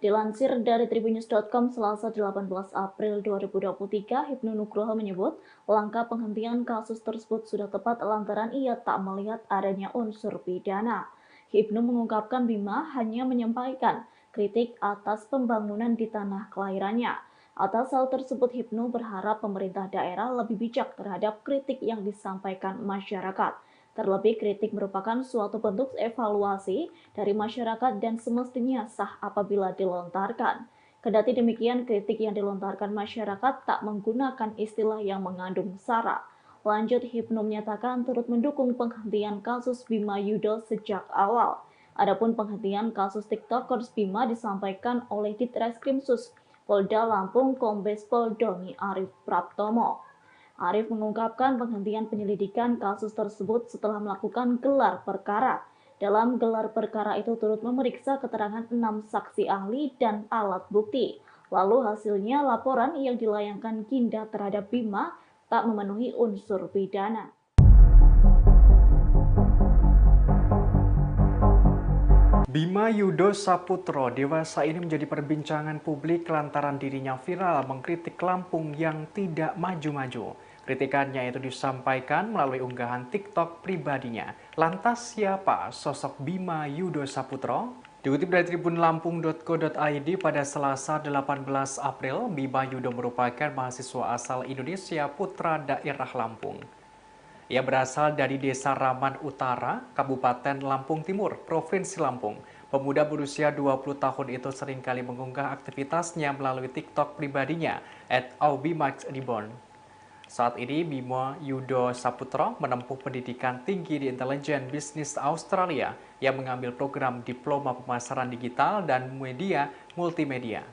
Dilansir dari tribunnews.com Selasa 18 April 2023, Hipnu Nugroho menyebut langkah penghentian kasus tersebut sudah tepat lantaran ia tak melihat adanya unsur pidana. Hipnu mengungkapkan Bima hanya menyampaikan kritik atas pembangunan di tanah kelahirannya. Atas hal tersebut, Hipnu berharap pemerintah daerah lebih bijak terhadap kritik yang disampaikan masyarakat. Terlebih, kritik merupakan suatu bentuk evaluasi dari masyarakat dan semestinya sah apabila dilontarkan. Kendati demikian, kritik yang dilontarkan masyarakat tak menggunakan istilah yang mengandung sara. Lanjut, Hipnu menyatakan turut mendukung penghentian kasus Bima Yudo sejak awal. Adapun penghentian kasus TikTokers Bima disampaikan oleh Ditreskrimsus Polda Lampung Kombes Pol Doni Arif Praptomo. Arif mengungkapkan penghentian penyelidikan kasus tersebut setelah melakukan gelar perkara. Dalam gelar perkara itu turut memeriksa keterangan 6 saksi ahli dan alat bukti. Lalu hasilnya laporan yang dilayangkan Ginda terhadap Bima tak memenuhi unsur pidana. Bima Yudo Saputro dewasa ini menjadi perbincangan publik lantaran dirinya viral mengkritik Lampung yang tidak maju-maju. Kritikannya itu disampaikan melalui unggahan TikTok pribadinya. Lantas siapa sosok Bima Yudo Saputro? Dikutip dari tribunlampung.co.id pada Selasa 18 April, Bima Yudo merupakan mahasiswa asal Indonesia putra daerah Lampung. Ia berasal dari Desa Raman Utara, Kabupaten Lampung Timur, Provinsi Lampung. Pemuda berusia 20 tahun itu seringkali mengunggah aktivitasnya melalui TikTok pribadinya @aubimaxreborn. Saat ini, Bima Yudo Saputro menempuh pendidikan tinggi di Intelijen Bisnis Australia yang mengambil program Diploma Pemasaran Digital dan Media Multimedia.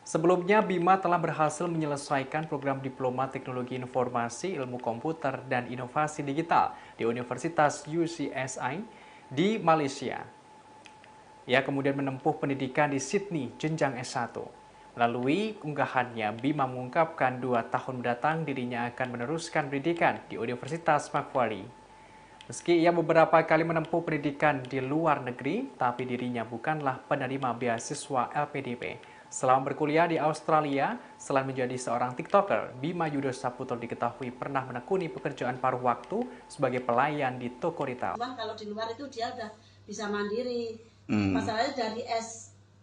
Sebelumnya, Bima telah berhasil menyelesaikan program Diploma Teknologi Informasi, Ilmu Komputer, dan Inovasi Digital di Universitas UCSI di Malaysia. Ia kemudian menempuh pendidikan di Sydney, jenjang S1. Melalui unggahannya, Bima mengungkapkan 2 tahun mendatang dirinya akan meneruskan pendidikan di Universitas Macquarie. Meski ia beberapa kali menempuh pendidikan di luar negeri, tapi dirinya bukanlah penerima beasiswa LPDP. Selama berkuliah di Australia, selain menjadi seorang TikToker, Bima Yudo Saputro diketahui pernah menekuni pekerjaan paruh waktu sebagai pelayan di toko retail. Cuman kalau di luar itu dia udah bisa mandiri. Masalahnya dari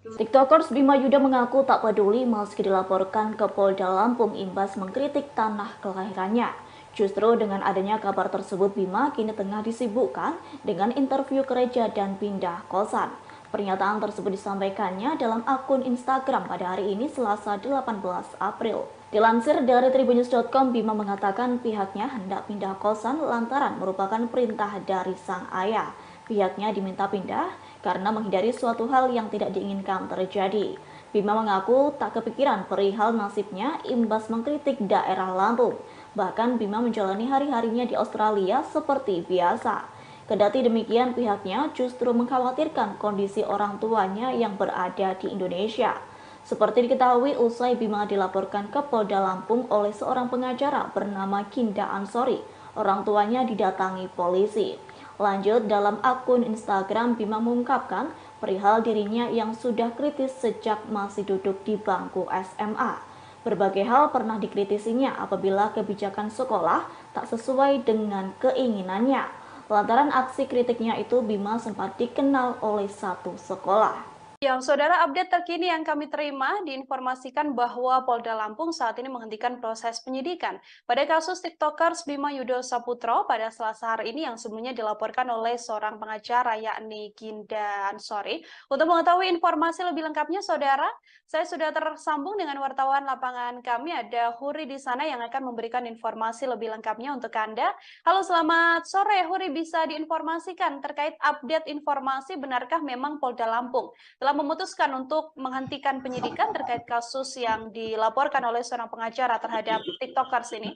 TikTokers Bima Yudo mengaku tak peduli meski dilaporkan ke Polda Lampung imbas mengkritik tanah kelahirannya. Justru dengan adanya kabar tersebut, Bima kini tengah disibukkan dengan interview gereja dan pindah kosan. Pernyataan tersebut disampaikannya dalam akun Instagram pada hari ini Selasa 18 April. Dilansir dari tribunnews.com, Bima mengatakan pihaknya hendak pindah kosan lantaran merupakan perintah dari sang ayah. Pihaknya diminta pindah karena menghindari suatu hal yang tidak diinginkan terjadi. Bima mengaku tak kepikiran perihal nasibnya imbas mengkritik daerah Lampung. Bahkan Bima menjalani hari-harinya di Australia seperti biasa. Kendati demikian, pihaknya justru mengkhawatirkan kondisi orang tuanya yang berada di Indonesia. Seperti diketahui, usai Bima dilaporkan ke Polda Lampung oleh seorang pengacara bernama Ginda Ansori, orang tuanya didatangi polisi. Lanjut, dalam akun Instagram, Bima mengungkapkan perihal dirinya yang sudah kritis sejak masih duduk di bangku SMA. Berbagai hal pernah dikritisinya apabila kebijakan sekolah tak sesuai dengan keinginannya. Lantaran aksi kritiknya itu, Bima sempat dikenal oleh satu sekolah. Yang saudara, update terkini yang kami terima diinformasikan bahwa Polda Lampung saat ini menghentikan proses penyidikan pada kasus TikTokers Bima Yudo Saputro pada Selasa hari ini yang sebelumnya dilaporkan oleh seorang pengacara yakni Ginda Ansori. Untuk mengetahui informasi lebih lengkapnya, saudara, saya sudah tersambung dengan wartawan lapangan kami, ada Huri di sana yang akan memberikan informasi lebih lengkapnya untuk Anda. Halo, selamat sore Huri, bisa diinformasikan terkait update informasi benarkah memang Polda Lampung telah memutuskan untuk menghentikan penyidikan terkait kasus yang dilaporkan oleh seorang pengacara terhadap TikTokers ini?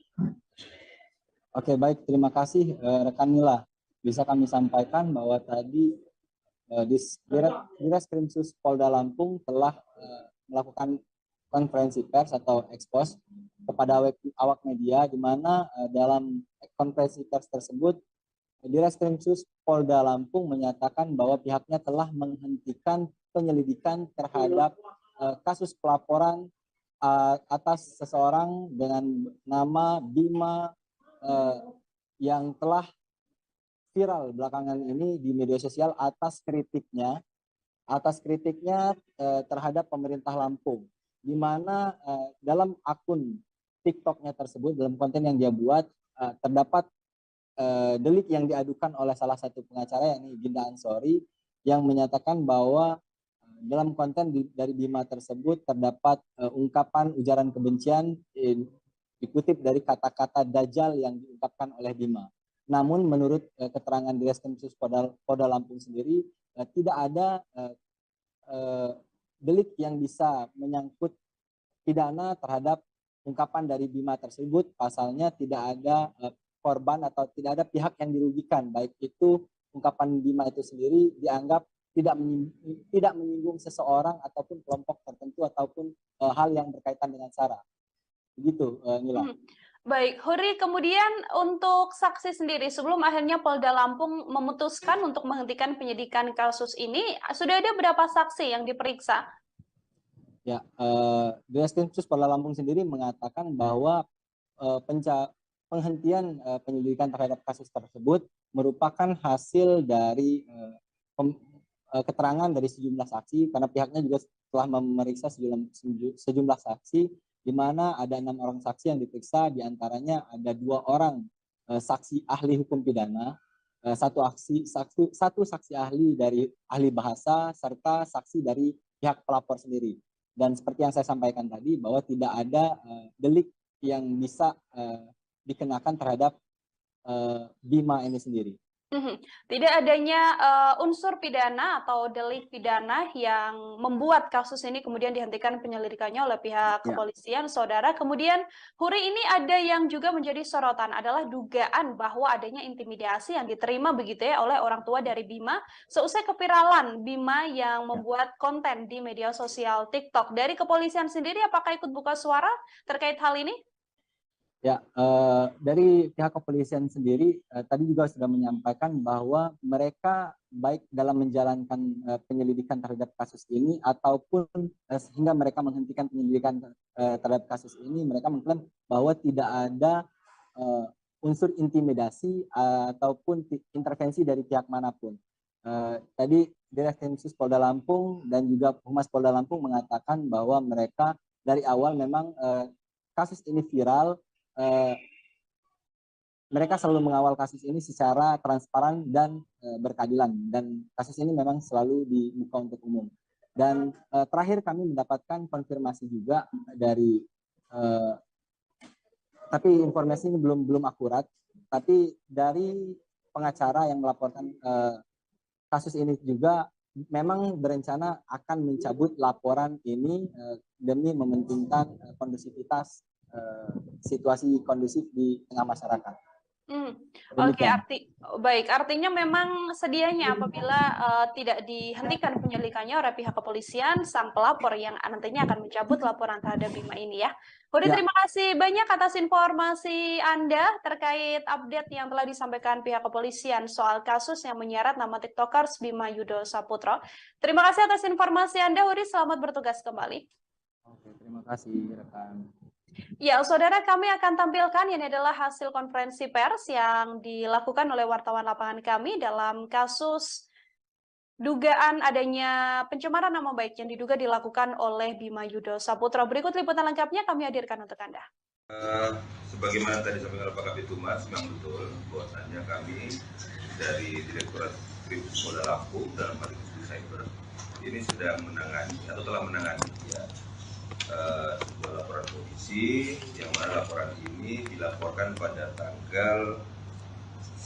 Oke, baik. Terima kasih rekan Mila. Bisa kami sampaikan bahwa tadi Direskrimsus Polda Lampung telah melakukan konferensi pers atau ekspos kepada awak media, di mana dalam konferensi pers tersebut Direskrimsus Polda Lampung menyatakan bahwa pihaknya telah menghentikan penyelidikan terhadap kasus pelaporan atas seseorang dengan nama Bima yang telah viral belakangan ini di media sosial atas kritiknya terhadap pemerintah Lampung, di mana dalam akun TikToknya tersebut, dalam konten yang dia buat, terdapat delik yang diadukan oleh salah satu pengacara, yakni Ginda Ansori, yang menyatakan bahwa dalam konten dari Bima tersebut terdapat ungkapan ujaran kebencian dikutip dari kata-kata Dajjal yang diungkapkan oleh Bima. Namun menurut keterangan Direskrimsus Polda Lampung sendiri, tidak ada delik yang bisa menyangkut pidana terhadap ungkapan dari Bima tersebut. Pasalnya tidak ada korban atau tidak ada pihak yang dirugikan, baik itu ungkapan Bima itu sendiri dianggap tidak menyinggung seseorang ataupun kelompok tertentu ataupun hal yang berkaitan dengan SARA. Begitu, Nila. Baik, Huri, kemudian untuk saksi sendiri, sebelum akhirnya Polda Lampung memutuskan untuk menghentikan penyidikan kasus ini, sudah ada berapa saksi yang diperiksa? Ya, Direskrimsus Polda Lampung sendiri mengatakan bahwa penghentian penyelidikan terhadap kasus tersebut merupakan hasil dari keterangan dari sejumlah saksi, karena pihaknya juga telah memeriksa sejumlah saksi, di mana ada 6 orang saksi yang diperiksa, diantaranya ada 2 orang saksi ahli hukum pidana, satu saksi ahli dari ahli bahasa, serta saksi dari pihak pelapor sendiri. Dan seperti yang saya sampaikan tadi, bahwa tidak ada delik yang bisa dikenakan terhadap Bima ini sendiri. Tidak adanya unsur pidana atau delik pidana yang membuat kasus ini kemudian dihentikan penyelidikannya oleh pihak kepolisian, Saudara. Kemudian, Huri, ini ada yang juga menjadi sorotan adalah dugaan bahwa adanya intimidasi yang diterima begitu ya oleh orang tua dari Bima seusai keviralan Bima yang membuat konten di media sosial TikTok. Dari kepolisian sendiri, apakah ikut buka suara terkait hal ini? Ya, dari pihak kepolisian sendiri tadi juga sudah menyampaikan bahwa mereka baik dalam menjalankan penyelidikan terhadap kasus ini ataupun sehingga mereka menghentikan penyelidikan terhadap kasus ini, mereka mengklaim bahwa tidak ada unsur intimidasi ataupun intervensi dari pihak manapun. Tadi Direskrimsus Polda Lampung dan juga Humas Polda Lampung mengatakan bahwa mereka dari awal memang kasus ini viral. Mereka selalu mengawal kasus ini secara transparan dan berkeadilan, dan kasus ini memang selalu dibuka untuk umum. Dan terakhir kami mendapatkan konfirmasi juga dari tapi informasi ini belum akurat, tapi dari pengacara yang melaporkan kasus ini juga memang berencana akan mencabut laporan ini demi mementingkan kondusivitas situasi kondusif di tengah masyarakat. Oke, artinya memang sedianya apabila tidak dihentikan penyelidikannya oleh pihak kepolisian, sang pelapor yang nantinya akan mencabut laporan terhadap Bima ini ya. Huri, terima kasih banyak atas informasi Anda terkait update yang telah disampaikan pihak kepolisian soal kasus yang menyeret nama TikTokers Bima Yudo Saputro. Terima kasih atas informasi Anda, Huri. Selamat bertugas kembali. Oke, terima kasih rekan. Ya, Saudara, kami akan tampilkan ini adalah hasil konferensi pers yang dilakukan oleh wartawan lapangan kami dalam kasus dugaan adanya pencemaran nama baik yang diduga dilakukan oleh Bima Yudo Saputro. Berikut liputan lengkapnya kami hadirkan untuk Anda. Sebagaimana tadi disampaikan oleh Pak Kabid Humas, memang betul bahwasannya kami dari Direktorat Kriminal Polda Lampung dalam hal ini cyber ini sedang menangani atau telah menangani sebuah laporan polisi yang mana laporan ini dilaporkan pada tanggal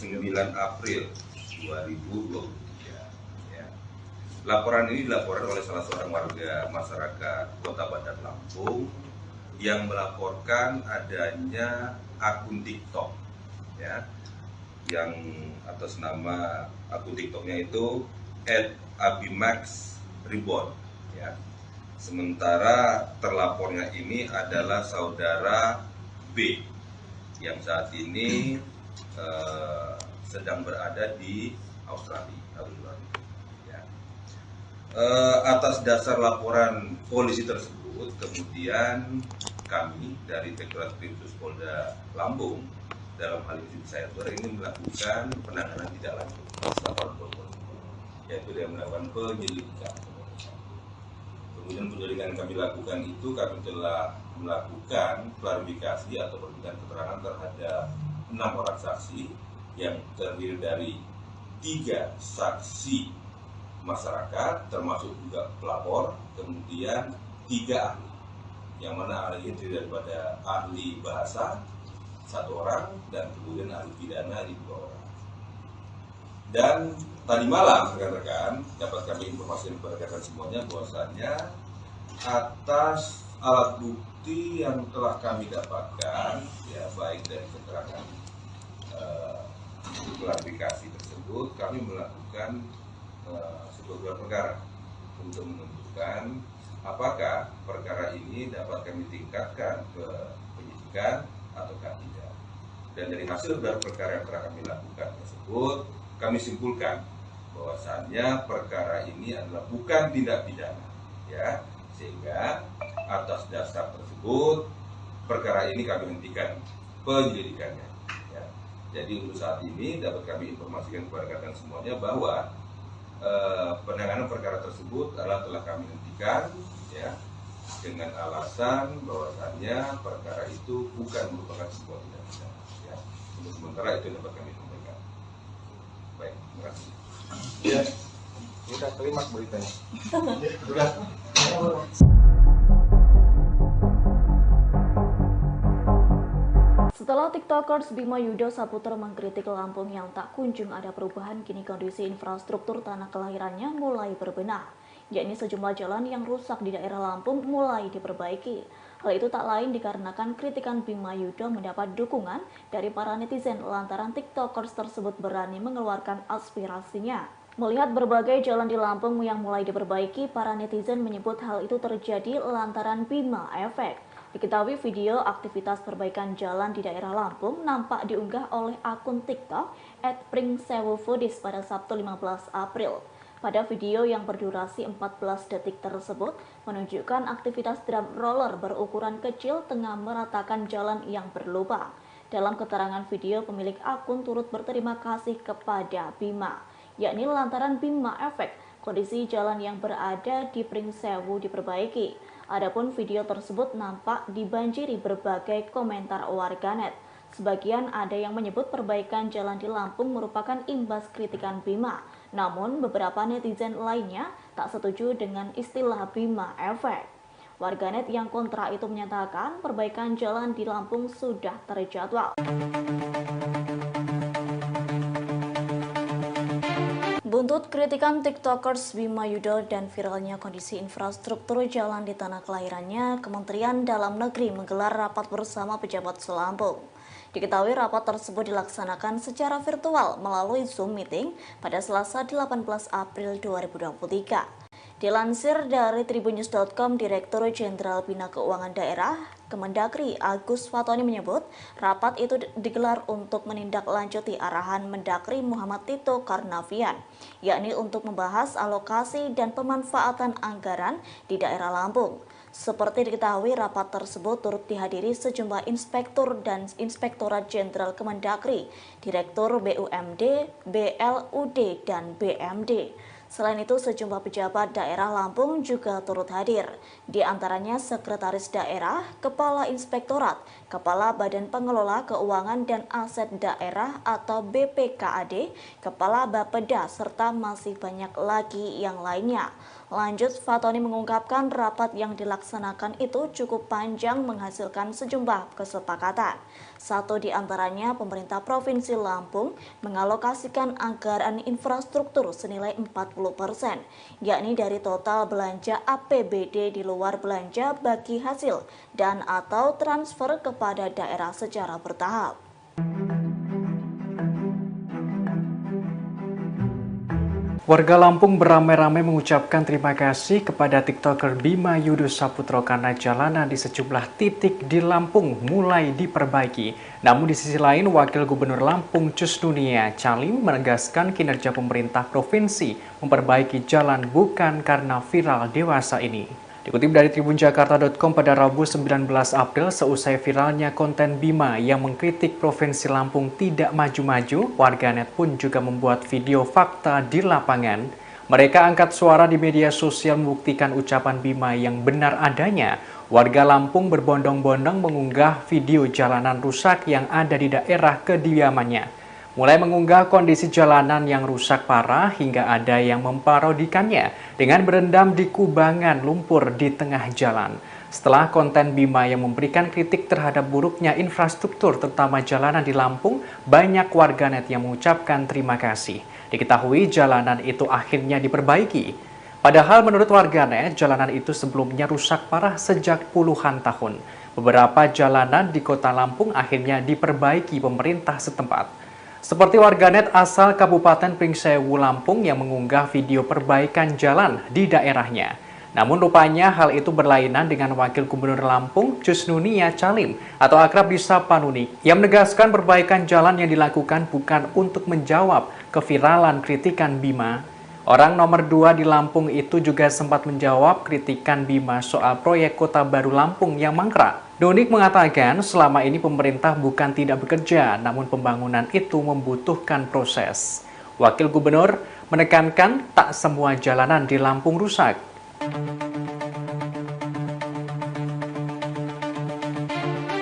9 April 2023 ya. Laporan ini dilaporkan oleh salah seorang warga masyarakat Kota Bandar Lampung yang melaporkan adanya akun TikTok, ya, yang atas nama akun TikToknya itu @abimax_reborn, ya. Sementara terlapornya ini adalah saudara B yang saat ini sedang berada di Australia. Ya. Atas dasar laporan polisi tersebut, kemudian kami dari Direktorat Kriminal Polda Lampung dalam hal ini saya ini melakukan penanganan tidak lanjut, yaitu dia melakukan penyelidikan. Kemudian penyelidikan yang kami lakukan itu kami telah melakukan klarifikasi atau perbincangan keterangan terhadap 6 orang saksi yang terdiri dari 3 saksi masyarakat termasuk juga pelapor, kemudian 3 ahli, yang mana ahli itu daripada ahli bahasa 1 orang dan kemudian ahli pidana 2 orang. Dan tadi malam rekan-rekan dapat kami informasikan kepada rekan semuanya bahwasannya atas alat bukti yang telah kami dapatkan, ya, baik dari keterangan klarifikasi tersebut, kami melakukan sebuah gelar perkara untuk menentukan apakah perkara ini dapat kami tingkatkan ke penyidikan ataukah tidak. Dan dari hasil gelar perkara yang telah kami lakukan tersebut, kami simpulkan bahwasannya perkara ini adalah bukan tindak pidana, ya, sehingga atas dasar tersebut perkara ini kami hentikan penyelidikannya, ya. Jadi untuk saat ini dapat kami informasikan kepada rekan semuanya bahwa penanganan perkara tersebut adalah telah kami hentikan, ya, dengan alasan bahwasannya perkara itu bukan merupakan sebuah tindak pidana, ya. Untuk sementara itu dapat kami sampaikan. Baik, terima kasih. Ya, kita klimaks beritanya. Sudah. Setelah TikTokers Bima Yudo Saputra mengkritik Lampung yang tak kunjung ada perubahan, kini kondisi infrastruktur tanah kelahirannya mulai berbenah, yakni sejumlah jalan yang rusak di daerah Lampung mulai diperbaiki. Hal itu tak lain dikarenakan kritikan Bima Yudo mendapat dukungan dari para netizen lantaran TikTokers tersebut berani mengeluarkan aspirasinya. Melihat berbagai jalan di Lampung yang mulai diperbaiki, para netizen menyebut hal itu terjadi lantaran Bima Efek. Diketahui video aktivitas perbaikan jalan di daerah Lampung nampak diunggah oleh akun TikTok @pringsewufoodies pada Sabtu 15 April. Pada video yang berdurasi 14 detik tersebut menunjukkan aktivitas drum roller berukuran kecil tengah meratakan jalan yang berlubang. Dalam keterangan video, pemilik akun turut berterima kasih kepada Bima, yakni lantaran Bima Efek kondisi jalan yang berada di Pringsewu diperbaiki. Adapun video tersebut nampak dibanjiri berbagai komentar warganet. Sebagian ada yang menyebut perbaikan jalan di Lampung merupakan imbas kritikan Bima. Namun beberapa netizen lainnya tak setuju dengan istilah Bima Efek. Warganet yang kontra itu menyatakan perbaikan jalan di Lampung sudah terjadwal. Buntut kritikan TikTokers Bima Yudo dan viralnya kondisi infrastruktur jalan di tanah kelahirannya, Kementerian Dalam Negeri menggelar rapat bersama pejabat Selampung. Diketahui rapat tersebut dilaksanakan secara virtual melalui Zoom meeting pada Selasa 18 April 2023. Dilansir dari tribunnews.com, Direktur Jenderal Bina Keuangan Daerah Kemendagri Agus Fatoni menyebut rapat itu digelar untuk menindaklanjuti arahan Mendagri Muhammad Tito Karnavian, yakni untuk membahas alokasi dan pemanfaatan anggaran di daerah Lampung. Seperti diketahui, rapat tersebut turut dihadiri sejumlah inspektur dan Inspektorat Jenderal Kemendagri, Direktur BUMD, BLUD, dan BMD. Selain itu, sejumlah pejabat daerah Lampung juga turut hadir, di antaranya Sekretaris Daerah, Kepala Inspektorat, Kepala Badan Pengelola Keuangan dan Aset Daerah atau BPKAD, Kepala Bapeda, serta masih banyak lagi yang lainnya. Lanjut, Fatoni mengungkapkan rapat yang dilaksanakan itu cukup panjang menghasilkan sejumlah kesepakatan. Satu di antaranya, pemerintah Provinsi Lampung mengalokasikan anggaran infrastruktur senilai 4 yakni dari total belanja APBD di luar belanja bagi hasil dan atau transfer kepada daerah secara bertahap. Warga Lampung beramai-ramai mengucapkan terima kasih kepada TikToker Bima Yudho Saputro karena jalanan di sejumlah titik di Lampung mulai diperbaiki. Namun di sisi lain, Wakil Gubernur Lampung Cusnunia Calim menegaskan kinerja pemerintah provinsi memperbaiki jalan bukan karena viral dewasa ini. Dikutip dari tribunjakarta.com pada Rabu 19 April, seusai viralnya konten Bima yang mengkritik Provinsi Lampung tidak maju-maju, warganet pun juga membuat video fakta di lapangan. Mereka angkat suara di media sosial membuktikan ucapan Bima yang benar adanya. Warga Lampung berbondong-bondong mengunggah video jalanan rusak yang ada di daerah kediamannya. Mulai mengunggah kondisi jalanan yang rusak parah hingga ada yang memparodikannya dengan berendam di kubangan lumpur di tengah jalan. Setelah konten Bima yang memberikan kritik terhadap buruknya infrastruktur terutama jalanan di Lampung, banyak warganet yang mengucapkan terima kasih. Diketahui jalanan itu akhirnya diperbaiki. Padahal menurut warganet, jalanan itu sebelumnya rusak parah sejak puluhan tahun. Beberapa jalanan di kota Lampung akhirnya diperbaiki pemerintah setempat. Seperti warganet asal Kabupaten Pringsewu, Lampung yang mengunggah video perbaikan jalan di daerahnya. Namun rupanya hal itu berlainan dengan Wakil Gubernur Lampung Cusnunia Calim atau akrab disapa Nunik yang menegaskan perbaikan jalan yang dilakukan bukan untuk menjawab keviralan kritikan Bima. Orang nomor 2 di Lampung itu juga sempat menjawab kritikan Bima soal proyek Kota Baru Lampung yang mangkrak. Nunik mengatakan selama ini pemerintah bukan tidak bekerja, namun pembangunan itu membutuhkan proses. Wakil Gubernur menekankan tak semua jalanan di Lampung rusak.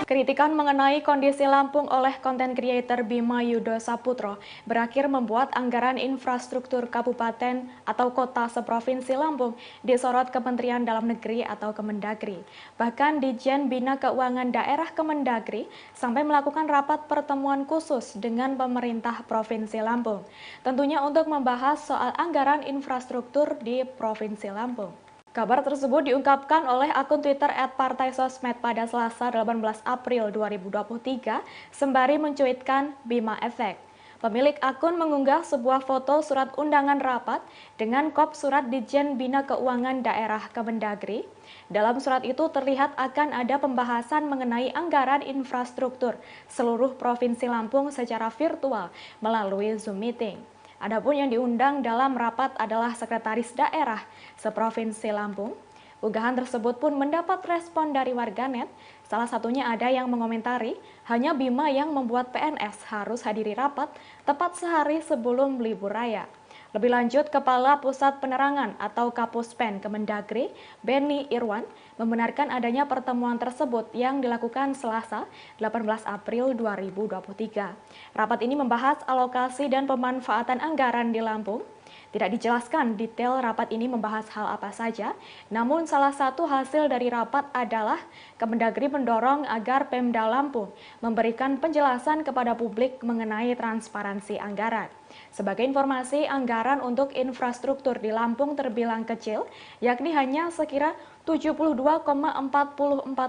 Kritikan mengenai kondisi Lampung oleh konten creator Bima Yudho Saputro berakhir membuat anggaran infrastruktur kabupaten atau kota seprovinsi Lampung disorot Kementerian Dalam Negeri atau Kemendagri. Bahkan Ditjen Bina Keuangan Daerah Kemendagri sampai melakukan rapat pertemuan khusus dengan pemerintah Provinsi Lampung. Tentunya untuk membahas soal anggaran infrastruktur di Provinsi Lampung. Kabar tersebut diungkapkan oleh akun Twitter @partaisosmed pada Selasa 18 April 2023 sembari mencuitkan Bima Efek. Pemilik akun mengunggah sebuah foto surat undangan rapat dengan kop surat Ditjen Bina Keuangan Daerah Kemendagri. Dalam surat itu terlihat akan ada pembahasan mengenai anggaran infrastruktur seluruh Provinsi Lampung secara virtual melalui Zoom Meeting. Adapun yang diundang dalam rapat adalah Sekretaris Daerah Seprovinsi Lampung. Unggahan tersebut pun mendapat respon dari warganet. Salah satunya ada yang mengomentari, hanya Bima yang membuat PNS harus hadiri rapat tepat sehari sebelum libur raya. Lebih lanjut, Kepala Pusat Penerangan atau Kapuspen Kemendagri, Benny Irwan, membenarkan adanya pertemuan tersebut yang dilakukan Selasa 18 April 2023. Rapat ini membahas alokasi dan pemanfaatan anggaran di Lampung. Tidak dijelaskan detail rapat ini membahas hal apa saja, namun salah satu hasil dari rapat adalah Kemendagri mendorong agar Pemda Lampung memberikan penjelasan kepada publik mengenai transparansi anggaran. Sebagai informasi, anggaran untuk infrastruktur di Lampung terbilang kecil, yakni hanya sekira 72,44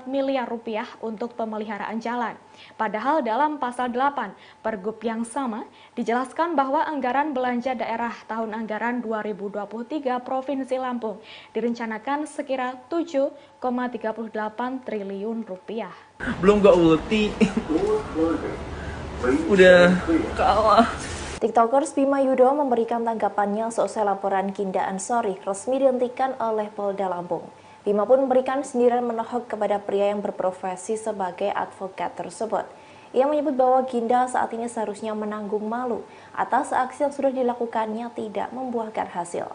miliar rupiah untuk pemeliharaan jalan. Padahal dalam pasal 8 Pergub yang sama dijelaskan bahwa anggaran belanja daerah tahun anggaran 2023 Provinsi Lampung direncanakan sekira 7,38 triliun rupiah. Belum gak ulti. Udah kalah. TikTokers Bima Yudho memberikan tanggapannya seusai laporan Ginda Ansori resmi dihentikan oleh Polda Lampung. Bima pun memberikan sindiran menohok kepada pria yang berprofesi sebagai advokat tersebut. Ia menyebut bahwa Ginda saat ini seharusnya menanggung malu atas aksi yang sudah dilakukannya tidak membuahkan hasil.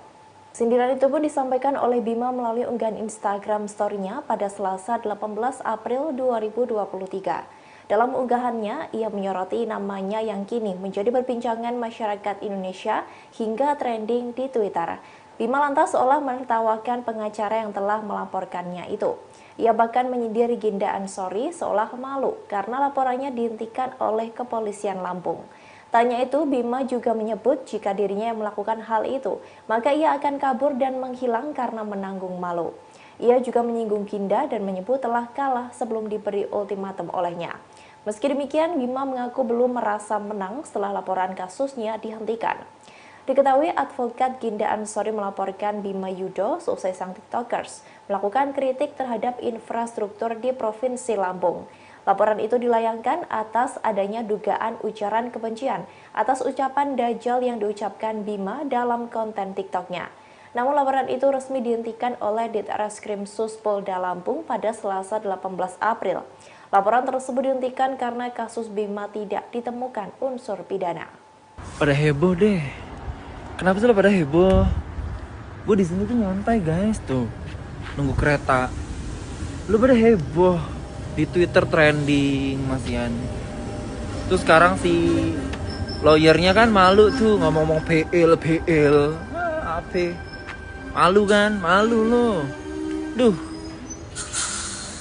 Sindiran itu pun disampaikan oleh Bima melalui unggahan Instagram story-nya pada Selasa 18 April 2023. Dalam unggahannya, ia menyoroti namanya yang kini menjadi perbincangan masyarakat Indonesia hingga trending di Twitter. Bima lantas seolah menertawakan pengacara yang telah melaporkannya itu. Ia bahkan menyindir Ginda Ansori seolah malu karena laporannya dihentikan oleh kepolisian Lampung. Tanya itu, Bima juga menyebut jika dirinya yang melakukan hal itu, maka ia akan kabur dan menghilang karena menanggung malu. Ia juga menyinggung Ginda dan menyebut telah kalah sebelum diberi ultimatum olehnya. Meski demikian, Bima mengaku belum merasa menang setelah laporan kasusnya dihentikan. Diketahui advokat Ginda Ansori melaporkan Bima Yudo seusai sang tiktokers melakukan kritik terhadap infrastruktur di Provinsi Lampung. Laporan itu dilayangkan atas adanya dugaan ujaran kebencian atas ucapan Dajjal yang diucapkan Bima dalam konten TikToknya. Namun laporan itu resmi dihentikan oleh Ditreskrim Sus Polda Lampung pada Selasa 18 April. Laporan tersebut dihentikan karena kasus Bima tidak ditemukan unsur pidana. Pada heboh deh. Kenapa sih lo pada heboh? Gue di sini tuh nyantai guys tuh, nunggu kereta. Lo pada heboh di Twitter trending masian. Terus sekarang si lawyernya kan malu tuh ngomong-ngomong PL. Apa? Malu kan? Malu lo. Duh.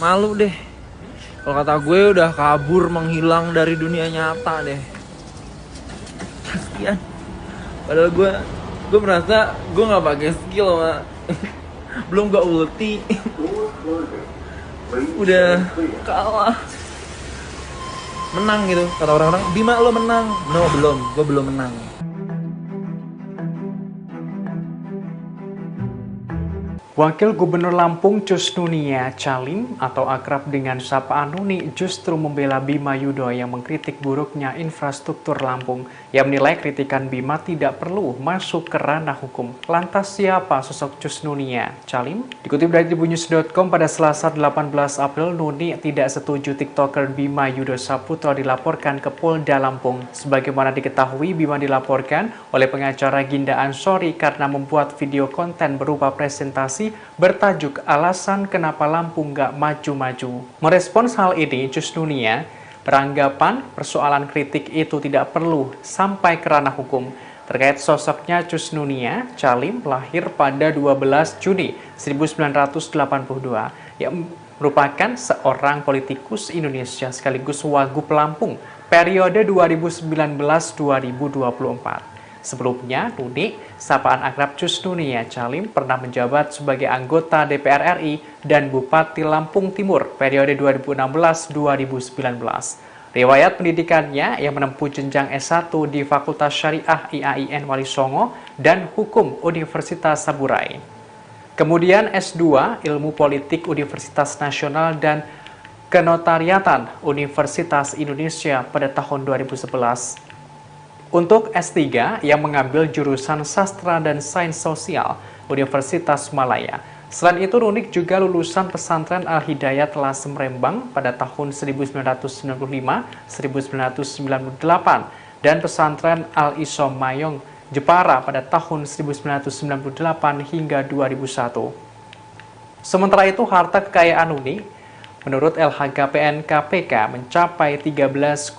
Malu deh. Kalau kata gue udah kabur menghilang dari dunia nyata deh. Kasian. Padahal gue merasa gue nggak pakai skill mah. Belum gak ulti. Udah kalah. Menang gitu kata orang-orang. Bima lo menang. No, belum. Gue belum menang. Wakil Gubernur Lampung Cus Nunia Calim atau akrab dengan sapaan Nuni justru membela Bima Yudo yang mengkritik buruknya infrastruktur Lampung. Ia menilai kritikan Bima tidak perlu masuk ke ranah hukum. Lantas siapa sosok Cus Nunia Calim? Dikutip dari tribunnews.com pada Selasa 18 April, Nuni tidak setuju TikToker Bima Yudo Saputro dilaporkan ke Polda Lampung. Sebagaimana diketahui, Bima dilaporkan oleh pengacara Ginda Ansori karena membuat video konten berupa presentasi bertajuk alasan kenapa Lampung gak maju-maju. Merespons hal ini, Cus Nunia beranggapan persoalan kritik itu tidak perlu sampai ke ranah hukum. Terkait sosoknya, Cus Nunia Calim lahir pada 12 Juni 1982 yang merupakan seorang politikus Indonesia sekaligus Wagub Lampung periode 2019-2024. Sebelumnya, Nuni, sapaan akrab Cus Nunia Calim pernah menjabat sebagai anggota DPR RI dan Bupati Lampung Timur periode 2016-2019. Riwayat pendidikannya yang menempuh jenjang S1 di Fakultas Syariah IAIN Wali Songo dan Hukum Universitas Saburai. Kemudian S2 Ilmu Politik Universitas Nasional dan Kenotariatan Universitas Indonesia pada tahun 2011. Untuk S3 yang mengambil jurusan Sastra dan Sains Sosial Universitas Malaya. Selain itu, Nunik juga lulusan pesantren Al-Hidayat Lasem Rembang pada tahun 1995-1998 dan pesantren Al-Isom Mayong Jepara pada tahun 1998 hingga 2001. Sementara itu, harta kekayaan Nunik menurut LHKPN KPK mencapai 13,6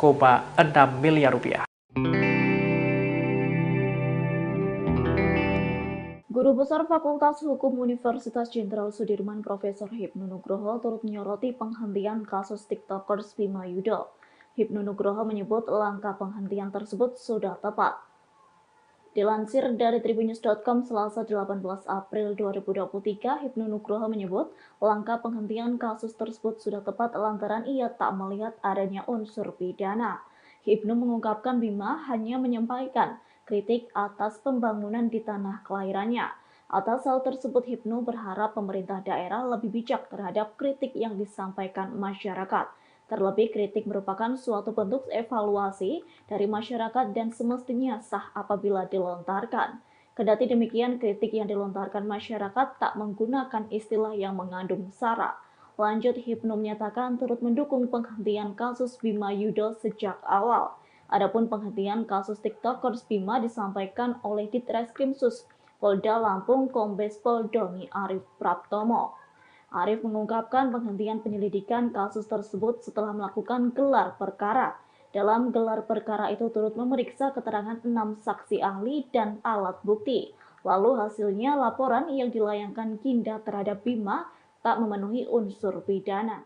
miliar rupiah. Guru Besar Fakultas Hukum Universitas Jenderal Sudirman Profesor Hipnu Nugroho turut menyoroti penghentian kasus TikTokers Bima Yudo. Hipnu Nugroho menyebut langkah penghentian tersebut sudah tepat. Dilansir dari tribunnews.com Selasa 18 April 2023, Hipnu Nugroho menyebut langkah penghentian kasus tersebut sudah tepat lantaran ia tak melihat adanya unsur pidana. Hipnu mengungkapkan Bima hanya menyampaikan kritik atas pembangunan di tanah kelahirannya. Atas hal tersebut, Hipnu berharap pemerintah daerah lebih bijak terhadap kritik yang disampaikan masyarakat. Terlebih, kritik merupakan suatu bentuk evaluasi dari masyarakat dan semestinya sah apabila dilontarkan. Kendati demikian, kritik yang dilontarkan masyarakat tak menggunakan istilah yang mengandung sara. Lanjut, Hipnu menyatakan turut mendukung penghentian kasus Bima Yudo sejak awal. Adapun penghentian kasus TikTokers Bima disampaikan oleh Ditreskrim Sus Polda Lampung Kombes Pol Doni Arif Praptomo. Arif mengungkapkan penghentian penyelidikan kasus tersebut setelah melakukan gelar perkara. Dalam gelar perkara itu turut memeriksa keterangan 6 saksi ahli dan alat bukti. Lalu hasilnya laporan yang dilayangkan Ginda terhadap Bima tak memenuhi unsur pidana.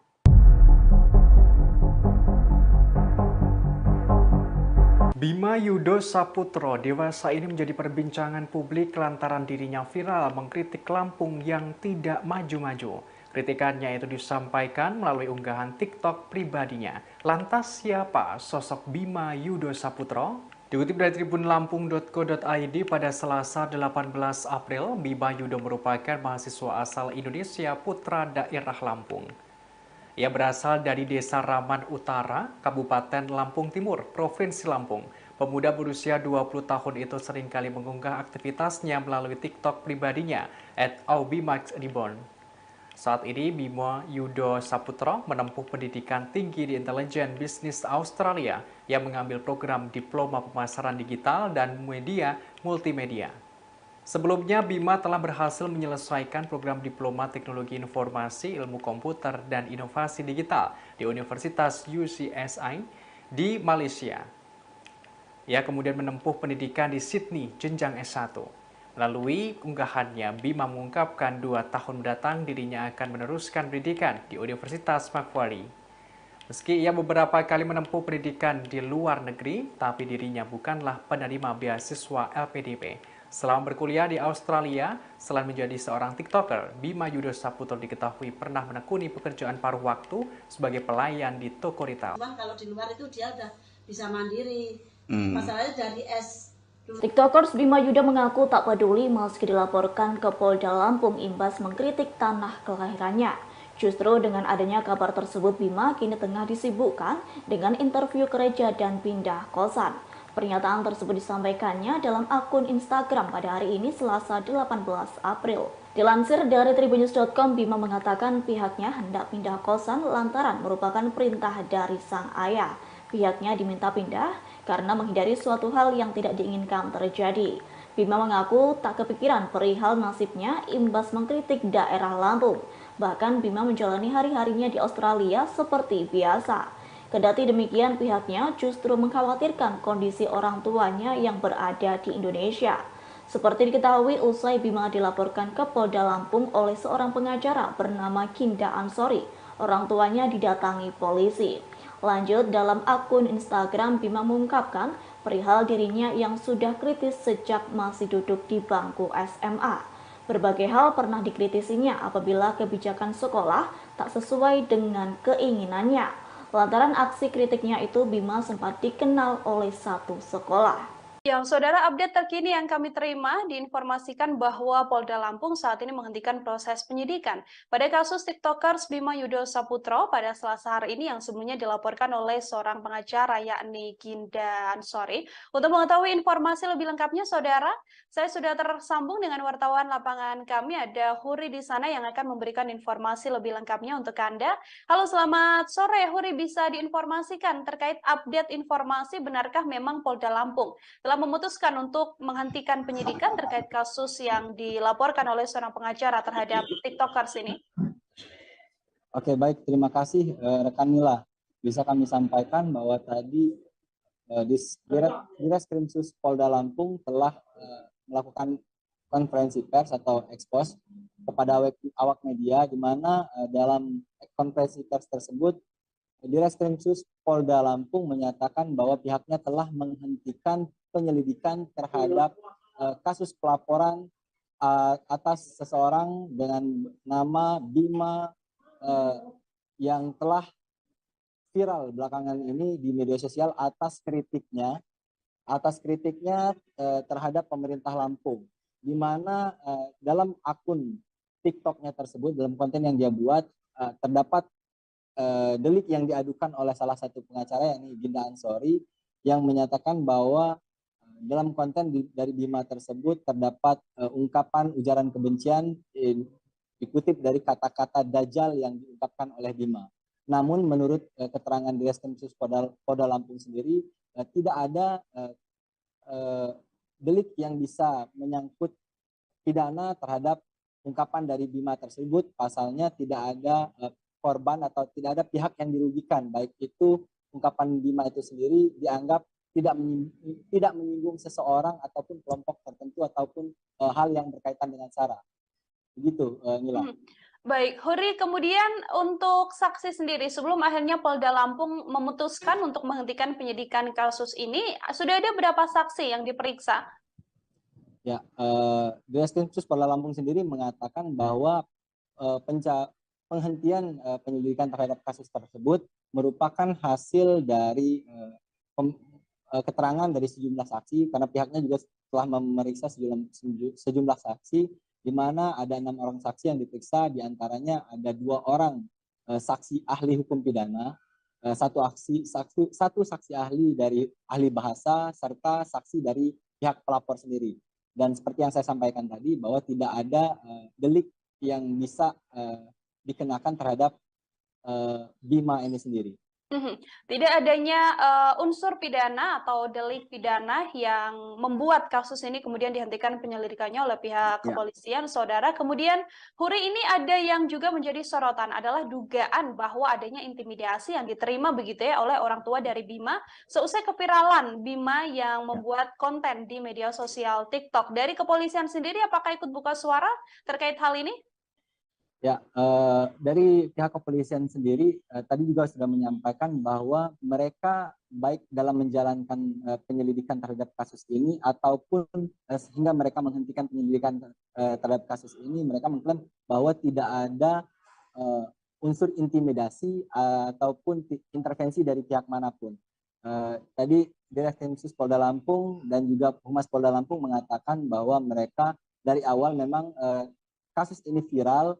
Bima Yudo Saputro dewasa ini menjadi perbincangan publik lantaran dirinya viral mengkritik Lampung yang tidak maju-maju. Kritikannya itu disampaikan melalui unggahan TikTok pribadinya. Lantas siapa sosok Bima Yudo Saputro? Dikutip dari tribunlampung.co.id pada Selasa 18 April, Bima Yudo merupakan mahasiswa asal Indonesia putra daerah Lampung. Ia berasal dari Desa Raman Utara, Kabupaten Lampung Timur, Provinsi Lampung. Pemuda berusia 20 tahun itu seringkali mengunggah aktivitasnya melalui TikTok pribadinya @aubimaxreborn. Saat ini Bima Yudo Saputro menempuh pendidikan tinggi di intelijen bisnis Australia yang mengambil program diploma pemasaran digital dan media multimedia. Sebelumnya, Bima telah berhasil menyelesaikan program Diploma Teknologi Informasi, Ilmu Komputer, dan Inovasi Digital di Universitas UCSI di Malaysia. Ia kemudian menempuh pendidikan di Sydney, jenjang S1. Melalui unggahannya, Bima mengungkapkan 2 tahun mendatang dirinya akan meneruskan pendidikan di Universitas Macquarie. Meski ia beberapa kali menempuh pendidikan di luar negeri, tapi dirinya bukanlah penerima beasiswa LPDP. Selama berkuliah di Australia, selain menjadi seorang TikToker, Bima Yudo Saputro diketahui pernah menekuni pekerjaan paruh waktu sebagai pelayan di toko retail. Cuman kalau di luar itu dia udah bisa mandiri. Masalahnya dari TikTokers Bima Yudo mengaku tak peduli meski dilaporkan ke Polda Lampung imbas mengkritik tanah kelahirannya. Justru dengan adanya kabar tersebut, Bima kini tengah disibukkan dengan interview kerja dan pindah kosan. Pernyataan tersebut disampaikannya dalam akun Instagram pada hari ini Selasa 18 April. Dilansir dari tribunnews.com, Bima mengatakan pihaknya hendak pindah kosan lantaran merupakan perintah dari sang ayah. Pihaknya diminta pindah karena menghindari suatu hal yang tidak diinginkan terjadi. Bima mengaku tak kepikiran perihal nasibnya imbas mengkritik daerah Lampung. Bahkan Bima menjalani hari-harinya di Australia seperti biasa. Kendati demikian, pihaknya justru mengkhawatirkan kondisi orang tuanya yang berada di Indonesia. Seperti diketahui, usai Bima dilaporkan ke Polda Lampung oleh seorang pengacara bernama Ginda Ansori, orang tuanya didatangi polisi. Lanjut, dalam akun Instagram, Bima mengungkapkan perihal dirinya yang sudah kritis sejak masih duduk di bangku SMA. Berbagai hal pernah dikritisinya apabila kebijakan sekolah tak sesuai dengan keinginannya. Lantaran aksi kritiknya itu, Bima sempat dikenal oleh satu sekolah. Yang saudara, update terkini yang kami terima diinformasikan bahwa Polda Lampung saat ini menghentikan proses penyidikan pada kasus TikTokers Bima Yudo Saputro pada Selasa hari ini yang sebelumnya dilaporkan oleh seorang pengacara yakni Ginda Ansori. Untuk mengetahui informasi lebih lengkapnya, saudara, saya sudah tersambung dengan wartawan lapangan kami, ada Huri di sana yang akan memberikan informasi lebih lengkapnya untuk Anda. Halo, selamat sore Huri, bisa diinformasikan terkait update informasi benarkah memang Polda Lampung telah memutuskan untuk menghentikan penyidikan terkait kasus yang dilaporkan oleh seorang pengacara terhadap TikTokers ini? Oke, baik, terima kasih rekan Mila. Bisa kami sampaikan bahwa tadi Ditreskrimsus Polda Lampung telah melakukan konferensi pers atau ekspos kepada awak media, di mana dalam konferensi pers tersebut Ditreskrimsus Polda Lampung menyatakan bahwa pihaknya telah menghentikan penyelidikan terhadap kasus pelaporan atas seseorang dengan nama Bima yang telah viral belakangan ini di media sosial atas kritiknya terhadap pemerintah Lampung, di mana dalam akun TikToknya tersebut, dalam konten yang dia buat, terdapat delik yang diadukan oleh salah satu pengacara yakni Ginda Ansori yang menyatakan bahwa dalam konten dari Bima tersebut terdapat ungkapan ujaran kebencian dikutip dari kata-kata Dajjal yang diungkapkan oleh Bima. Namun menurut keterangan Ditreskrimsus Polda Lampung sendiri tidak ada delik yang bisa menyangkut pidana terhadap ungkapan dari Bima tersebut. Pasalnya tidak ada korban atau tidak ada pihak yang dirugikan, baik itu ungkapan Bima itu sendiri dianggap tidak menyinggung seseorang ataupun kelompok tertentu ataupun hal yang berkaitan dengan SARA. Begitu, Nila. Baik, Huri, kemudian untuk saksi sendiri, sebelum akhirnya Polda Lampung memutuskan untuk menghentikan penyidikan kasus ini, sudah ada berapa saksi yang diperiksa? Ya, Direskrimsus Polda Lampung sendiri mengatakan bahwa penghentian penyelidikan terhadap kasus tersebut merupakan hasil dari keterangan dari sejumlah saksi, karena pihaknya juga telah memeriksa sejumlah saksi, di mana ada 6 orang saksi yang diperiksa, diantaranya ada 2 orang saksi ahli hukum pidana, satu saksi ahli dari ahli bahasa, serta saksi dari pihak pelapor sendiri. Dan seperti yang saya sampaikan tadi, bahwa tidak ada delik yang bisa dikenakan terhadap Bima ini sendiri. Tidak adanya unsur pidana atau delik pidana yang membuat kasus ini kemudian dihentikan penyelidikannya oleh pihak kepolisian, saudara. Kemudian, Huri, ini ada yang juga menjadi sorotan adalah dugaan bahwa adanya intimidasi yang diterima begitu ya oleh orang tua dari Bima seusai keviralan Bima yang membuat konten di media sosial TikTok. Dari kepolisian sendiri, apakah ikut buka suara terkait hal ini? Ya, dari pihak kepolisian sendiri tadi juga sudah menyampaikan bahwa mereka baik dalam menjalankan penyelidikan terhadap kasus ini ataupun sehingga mereka menghentikan penyelidikan terhadap kasus ini, mereka mengklaim bahwa tidak ada unsur intimidasi ataupun intervensi dari pihak manapun. Tadi Direskrimsus Polda Lampung dan juga Humas Polda Lampung mengatakan bahwa mereka dari awal memang kasus ini viral.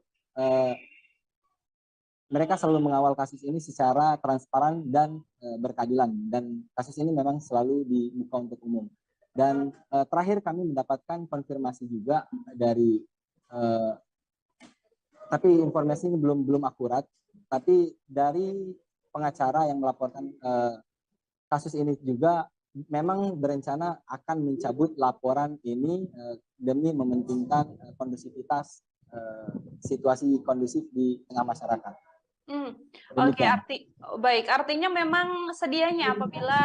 Mereka selalu mengawal kasus ini secara transparan dan berkeadilan, dan kasus ini memang selalu dibuka untuk umum. Dan terakhir kami mendapatkan konfirmasi juga dari tapi informasi ini belum akurat, tapi dari pengacara yang melaporkan kasus ini juga memang berencana akan mencabut laporan ini demi mementingkan kondusivitas situasi kondusif di tengah masyarakat. Oke, artinya memang sedianya apabila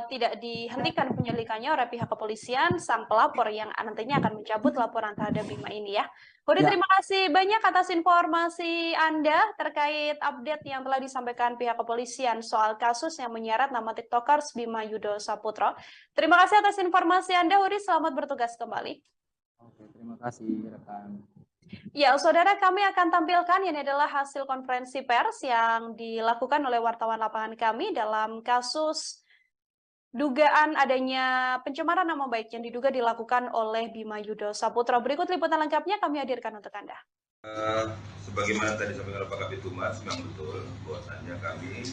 tidak dihentikan penyelidikannya oleh pihak kepolisian, sang pelapor yang nantinya akan mencabut laporan terhadap Bima ini ya. Huri, terima kasih banyak atas informasi Anda terkait update yang telah disampaikan pihak kepolisian soal kasus yang menyeret nama TikTokers Bima Yudo Saputro. Terima kasih atas informasi Anda, Huri. Selamat bertugas kembali. Oke, terima kasih rekan. Ya, saudara, kami akan tampilkan ini adalah hasil konferensi pers yang dilakukan oleh wartawan lapangan kami dalam kasus dugaan adanya pencemaran nama baik yang diduga dilakukan oleh Bima Yudo Saputro. Berikut liputan lengkapnya kami hadirkan untuk Anda. Sebagaimana tadi disampaikan oleh Pak Kabid Humas, memang betul bahwasannya kami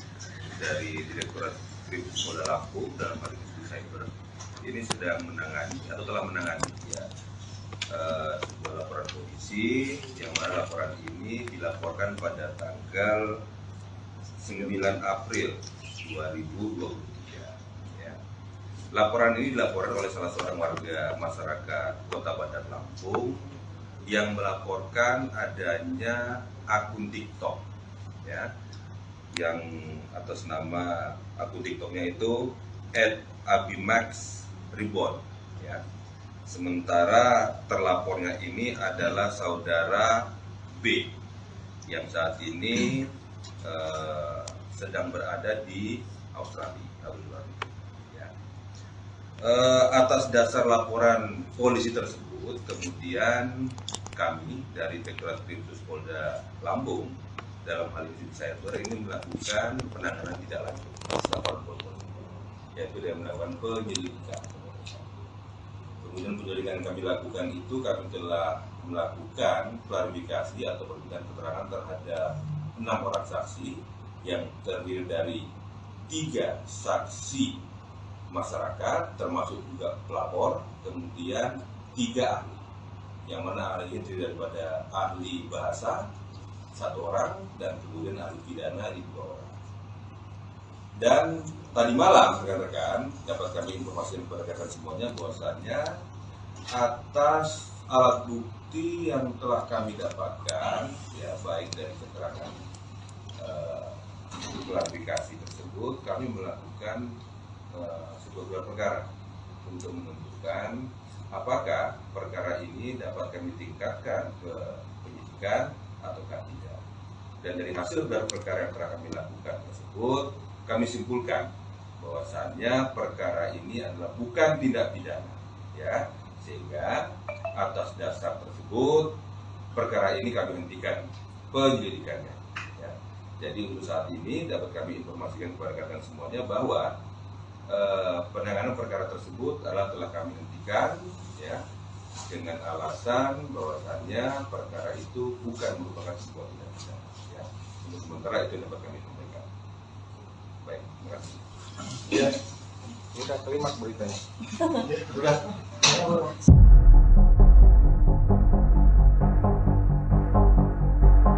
dari Direktorat Kriminal Polda Lampung dalam hal ini Cyber ini sedang menangani atau telah menangani sebuah laporan polisi yang mana laporan ini dilaporkan pada tanggal 9 April 2023. Ya. Laporan ini dilaporkan oleh salah seorang warga masyarakat Kota Bandar Lampung yang melaporkan adanya akun TikTok, ya, yang atas nama akun TikToknya itu @abimax_reborn, ya. Sementara terlapornya ini adalah saudara B yang saat ini sedang berada di Australia. Ya. Atas dasar laporan polisi tersebut, kemudian kami dari Direktorat Kriminal Polda Lampung dalam hal ini Cyber ini melakukan penanganan tidak lanjut laporan polisi, yaitu dengan melakukan penyelidikan. Kemudian penyelidikan yang kami lakukan itu kami telah melakukan klarifikasi atau perbincangan keterangan terhadap 6 orang saksi yang terdiri dari 3 saksi masyarakat termasuk juga pelapor, kemudian 3 ahli, yang mana ahli ini terdiri daripada ahli bahasa 1 orang dan kemudian ahli pidana 2 orang. Dan tadi malam rekan-rekan dapat kami informasikan kepada rekan semuanya bahwasannya atas alat bukti yang telah kami dapatkan, ya baik dari keterangan klarifikasi tersebut, kami melakukan sebuah gelar perkara untuk menentukan apakah perkara ini dapat kami tingkatkan ke penyidikan ataukah tidak. Dan dari hasil gelar perkara yang telah kami lakukan tersebut, kami simpulkan bahwasannya perkara ini adalah bukan tindak pidana, ya, sehingga atas dasar tersebut perkara ini kami hentikan penyelidikannya. Ya. Jadi untuk saat ini dapat kami informasikan kepada kalian semuanya bahwa penanganan perkara tersebut adalah telah kami hentikan, ya, dengan alasan bahwasannya perkara itu bukan merupakan sebuah tindak pidana. Ya. Untuk sementara itu dapat kami sampaikan. Baik, terima kasih. Ya, udah terima beritanya. Udah.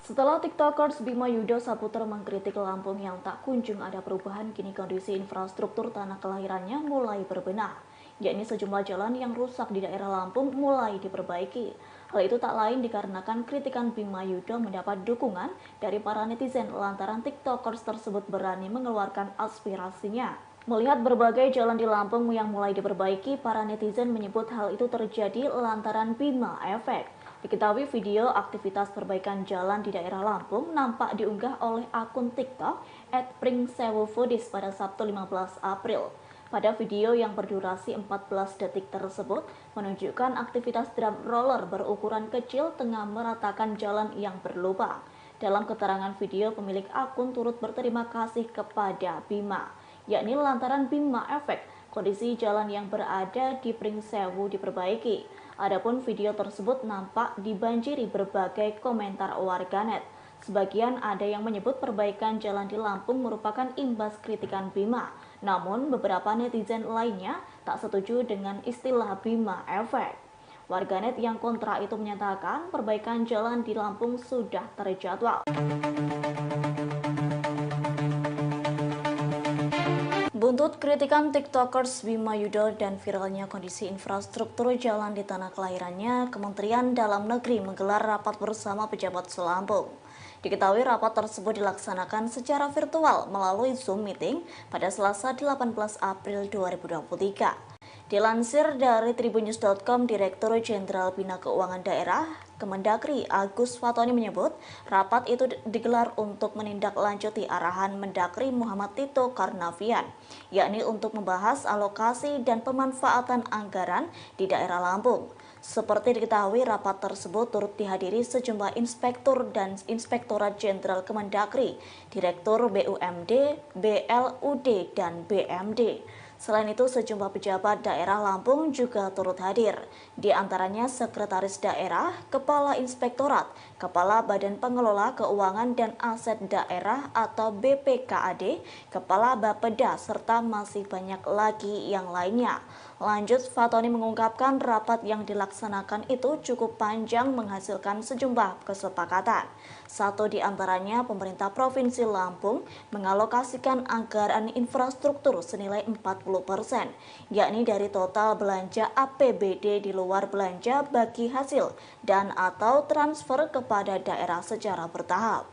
Setelah TikTokers Bima Yudo Saputra mengkritik Lampung yang tak kunjung ada perubahan, kini kondisi infrastruktur tanah kelahirannya mulai berbenah, yakni sejumlah jalan yang rusak di daerah Lampung mulai diperbaiki. Hal itu tak lain dikarenakan kritikan Bima Yudo mendapat dukungan dari para netizen lantaran TikTokers tersebut berani mengeluarkan aspirasinya. Melihat berbagai jalan di Lampung yang mulai diperbaiki, para netizen menyebut hal itu terjadi lantaran Bima Efek. Diketahui video aktivitas perbaikan jalan di daerah Lampung nampak diunggah oleh akun TikTok @pringsewufoodies pada Sabtu 15 April. Pada video yang berdurasi 14 detik tersebut menunjukkan aktivitas drum roller berukuran kecil tengah meratakan jalan yang berlubang. Dalam keterangan video, pemilik akun turut berterima kasih kepada Bima, yakni lantaran Bima Efek, kondisi jalan yang berada di Pringsewu diperbaiki. Adapun video tersebut nampak dibanjiri berbagai komentar warganet. Sebagian ada yang menyebut perbaikan jalan di Lampung merupakan imbas kritikan Bima. Namun beberapa netizen lainnya tak setuju dengan istilah Bima Efek. Warganet yang kontra itu menyatakan perbaikan jalan di Lampung sudah terjadwal. Buntut kritikan TikTokers Bima Yudo dan viralnya kondisi infrastruktur jalan di tanah kelahirannya, Kementerian Dalam Negeri menggelar rapat bersama pejabat Selampung. Diketahui rapat tersebut dilaksanakan secara virtual melalui Zoom meeting pada Selasa 18 April 2023. Dilansir dari tribunnews.com, Direktur Jenderal Bina Keuangan Daerah Kemendagri Agus Fatoni menyebut rapat itu digelar untuk menindaklanjuti arahan Mendagri Muhammad Tito Karnavian, yakni untuk membahas alokasi dan pemanfaatan anggaran di daerah Lampung. Seperti diketahui, rapat tersebut turut dihadiri sejumlah inspektur dan Inspektorat Jenderal Kemendagri, Direktur BUMD, BLUD, dan BMD. Selain itu, sejumlah pejabat daerah Lampung juga turut hadir, di antaranya Sekretaris Daerah, Kepala Inspektorat, Kepala Badan Pengelola Keuangan dan Aset Daerah atau BPKAD, Kepala Bapeda, serta masih banyak lagi yang lainnya. Lanjut, Fatoni mengungkapkan rapat yang dilaksanakan itu cukup panjang menghasilkan sejumlah kesepakatan. Satu di antaranya, pemerintah Provinsi Lampung mengalokasikan anggaran infrastruktur senilai 40%, yakni dari total belanja APBD di luar belanja bagi hasil dan atau transfer kepada daerah secara bertahap.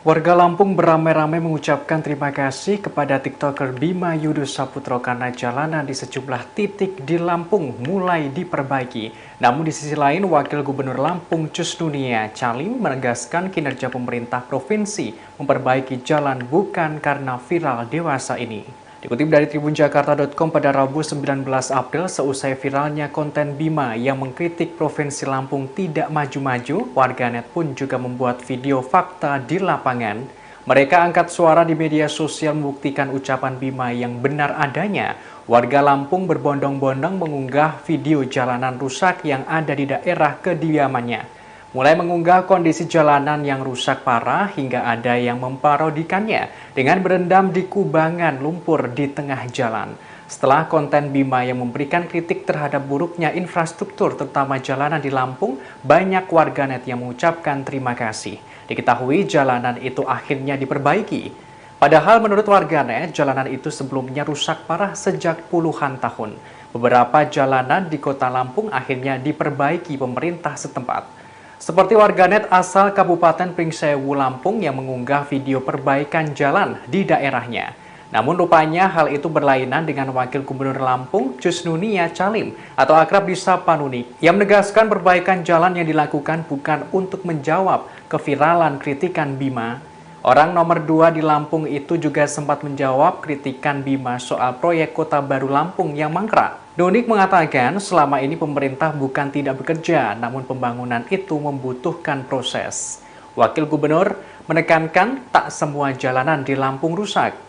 Warga Lampung beramai-ramai mengucapkan terima kasih kepada TikToker Bima Yudo Saputro karena jalanan di sejumlah titik di Lampung mulai diperbaiki. Namun di sisi lain, Wakil Gubernur Lampung Cus Nunia Calim menegaskan kinerja pemerintah provinsi memperbaiki jalan bukan karena viral dewasa ini. Dikutip dari tribunjakarta.com pada Rabu 19 April, seusai viralnya konten Bima yang mengkritik Provinsi Lampung tidak maju-maju, warganet pun juga membuat video fakta di lapangan. Mereka angkat suara di media sosial membuktikan ucapan Bima yang benar adanya. Warga Lampung berbondong-bondong mengunggah video jalanan rusak yang ada di daerah kediamannya. Mulai mengunggah kondisi jalanan yang rusak parah hingga ada yang memparodikannya dengan berendam di kubangan lumpur di tengah jalan. Setelah konten Bima yang memberikan kritik terhadap buruknya infrastruktur terutama jalanan di Lampung, banyak warganet yang mengucapkan terima kasih. Diketahui jalanan itu akhirnya diperbaiki. Padahal menurut warganet, jalanan itu sebelumnya rusak parah sejak puluhan tahun. Beberapa jalanan di kota Lampung akhirnya diperbaiki pemerintah setempat. Seperti warganet asal Kabupaten Pringsewu Lampung yang mengunggah video perbaikan jalan di daerahnya. Namun rupanya hal itu berlainan dengan Wakil Gubernur Lampung, Cusnunia Calim, atau akrab disapa Nuni, yang menegaskan perbaikan jalan yang dilakukan bukan untuk menjawab keviralan kritikan Bima. Orang nomor 2 di Lampung itu juga sempat menjawab kritikan Bima soal proyek Kota Baru Lampung yang mangkrak. Donik mengatakan selama ini pemerintah bukan tidak bekerja, namun pembangunan itu membutuhkan proses. Wakil Gubernur menekankan tak semua jalanan di Lampung rusak.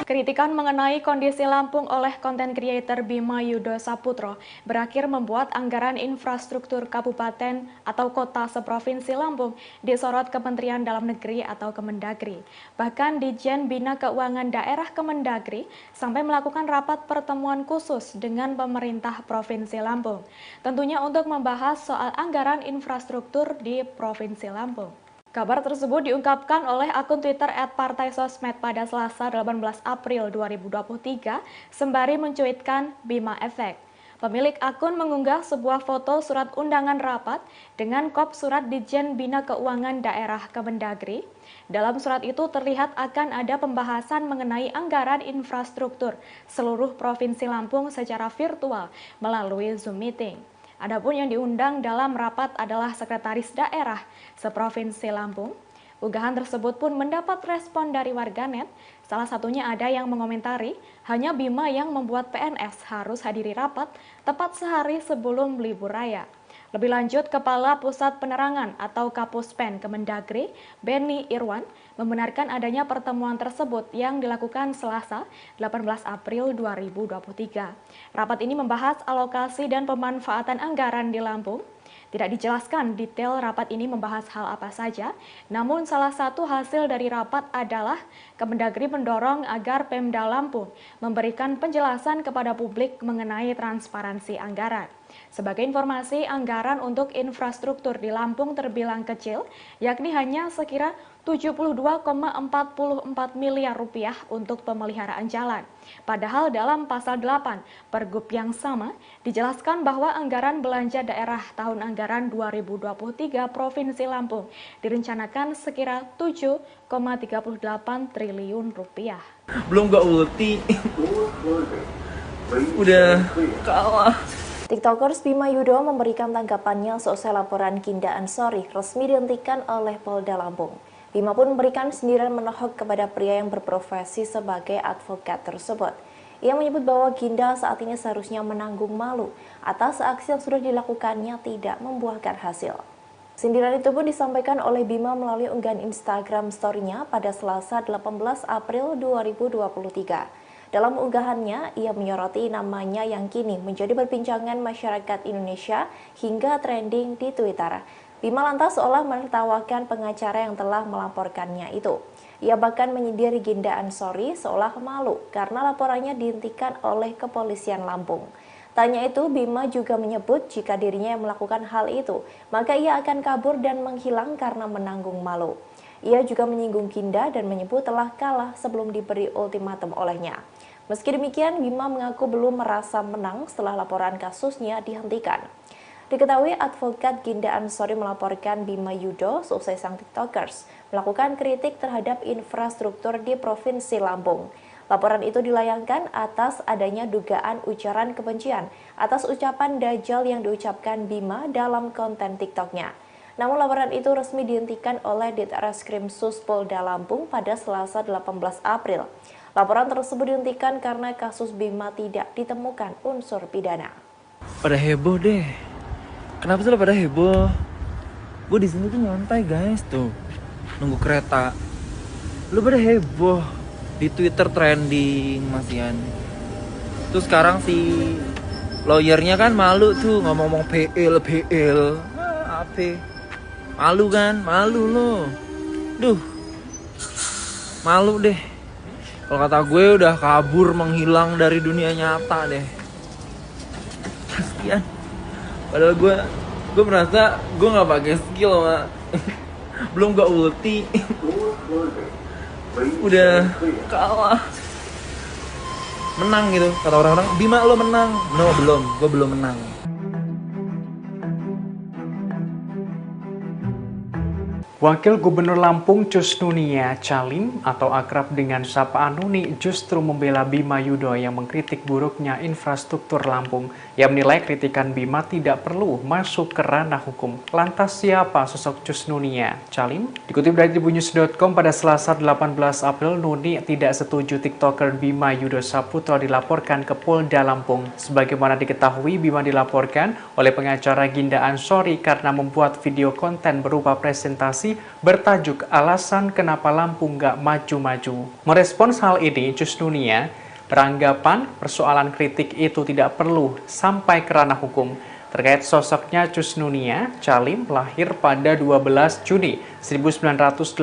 Kritikan mengenai kondisi Lampung oleh konten kreator Bima Yudo Saputro berakhir membuat anggaran infrastruktur kabupaten atau kota seprovinsi Lampung disorot Kementerian Dalam Negeri atau Kemendagri. Bahkan Ditjen Bina Keuangan Daerah Kemendagri sampai melakukan rapat pertemuan khusus dengan pemerintah Provinsi Lampung. Tentunya untuk membahas soal anggaran infrastruktur di Provinsi Lampung. Kabar tersebut diungkapkan oleh akun Twitter @partaisosmed pada Selasa 18 April 2023 sembari mencuitkan Bima Efek. Pemilik akun mengunggah sebuah foto surat undangan rapat dengan kop surat Ditjen Bina Keuangan Daerah Kemendagri. Dalam surat itu terlihat akan ada pembahasan mengenai anggaran infrastruktur seluruh Provinsi Lampung secara virtual melalui Zoom Meeting. Adapun yang diundang dalam rapat adalah Sekretaris Daerah Seprovinsi Lampung. Unggahan tersebut pun mendapat respon dari warganet. Salah satunya ada yang mengomentari, hanya Bima yang membuat PNS harus hadiri rapat tepat sehari sebelum libur raya. Lebih lanjut, Kepala Pusat Penerangan atau Kapuspen Kemendagri, Benny Irwan, membenarkan adanya pertemuan tersebut yang dilakukan Selasa 18 April 2023. Rapat ini membahas alokasi dan pemanfaatan anggaran di Lampung. Tidak dijelaskan detail rapat ini membahas hal apa saja, namun salah satu hasil dari rapat adalah Kemendagri mendorong agar Pemda Lampung memberikan penjelasan kepada publik mengenai transparansi anggaran. Sebagai informasi, anggaran untuk infrastruktur di Lampung terbilang kecil, yakni hanya sekira 72,44 miliar rupiah untuk pemeliharaan jalan. Padahal dalam pasal 8 Pergub yang sama dijelaskan bahwa anggaran belanja daerah tahun anggaran 2023 Provinsi Lampung direncanakan sekira 7,38 triliun rupiah. Belum gak ulti. Udah kalah. TikTokers Bima Yudo memberikan tanggapannya seusai laporan Ginda Ansori resmi dihentikan oleh Polda Lampung. Bima pun memberikan sindiran menohok kepada pria yang berprofesi sebagai advokat tersebut. Ia menyebut bahwa Ginda saat ini seharusnya menanggung malu atas aksi yang sudah dilakukannya tidak membuahkan hasil. Sindiran itu pun disampaikan oleh Bima melalui unggahan Instagram story-nya pada Selasa 18 April 2023. Dalam unggahannya, ia menyoroti namanya yang kini menjadi perbincangan masyarakat Indonesia hingga trending di Twitter. Bima lantas seolah menertawakan pengacara yang telah melaporkannya itu. Ia bahkan menyindir Ginda Ansori seolah malu karena laporannya dihentikan oleh kepolisian Lampung. Tanya itu, Bima juga menyebut jika dirinya yang melakukan hal itu, maka ia akan kabur dan menghilang karena menanggung malu. Ia juga menyinggung Ginda dan menyebut telah kalah sebelum diberi ultimatum olehnya. Meski demikian, Bima mengaku belum merasa menang setelah laporan kasusnya dihentikan. Diketahui advokat Ginda Ansori melaporkan Bima Yudo seusai sang TikTokers melakukan kritik terhadap infrastruktur di Provinsi Lampung. Laporan itu dilayangkan atas adanya dugaan ujaran kebencian atas ucapan dajjal yang diucapkan Bima dalam konten TikToknya. Namun laporan itu resmi dihentikan oleh Ditreskrim Sus Polda Lampung pada Selasa 18 April. Laporan tersebut dihentikan karena kasus Bima tidak ditemukan unsur pidana. Pada heboh deh. Kenapa sih lo pada heboh? Gue di sini tuh nyantai guys tuh, nunggu kereta. Lo pada heboh di Twitter trending masihan. Terus sekarang si lawyernya kan malu tuh ngomong-ngomong PL. Apa? Malu kan? Malu lo. Duh. Malu deh. Kalau kata gue udah kabur menghilang dari dunia nyata deh. Kasian. Padahal gue merasa gue nggak pakai skill sama belum gak ulti. Udah kalah. Menang gitu kata orang-orang. Bima lo menang. No belum. Gue belum menang. Wakil Gubernur Lampung Cus Nunia Calim atau akrab dengan sapaan Nuni justru membela Bima Yudho yang mengkritik buruknya infrastruktur Lampung. Ia menilai kritikan Bima tidak perlu masuk ke ranah hukum. Lantas siapa sosok Cus Nunia Calim? Dikutip dari tribunnews.com pada Selasa 18 April, Nuni tidak setuju TikToker Bima Yudho Saputro dilaporkan ke Polda Lampung. Sebagaimana diketahui, Bima dilaporkan oleh pengacara Ginda Ansori karena membuat video konten berupa presentasi bertajuk alasan kenapa Lampung nggak maju-maju. Merespons hal ini, Cus Nunia beranggapan persoalan kritik itu tidak perlu sampai ke ranah hukum. Terkait sosoknya, Cus Nunia Calim lahir pada 12 Juni 1982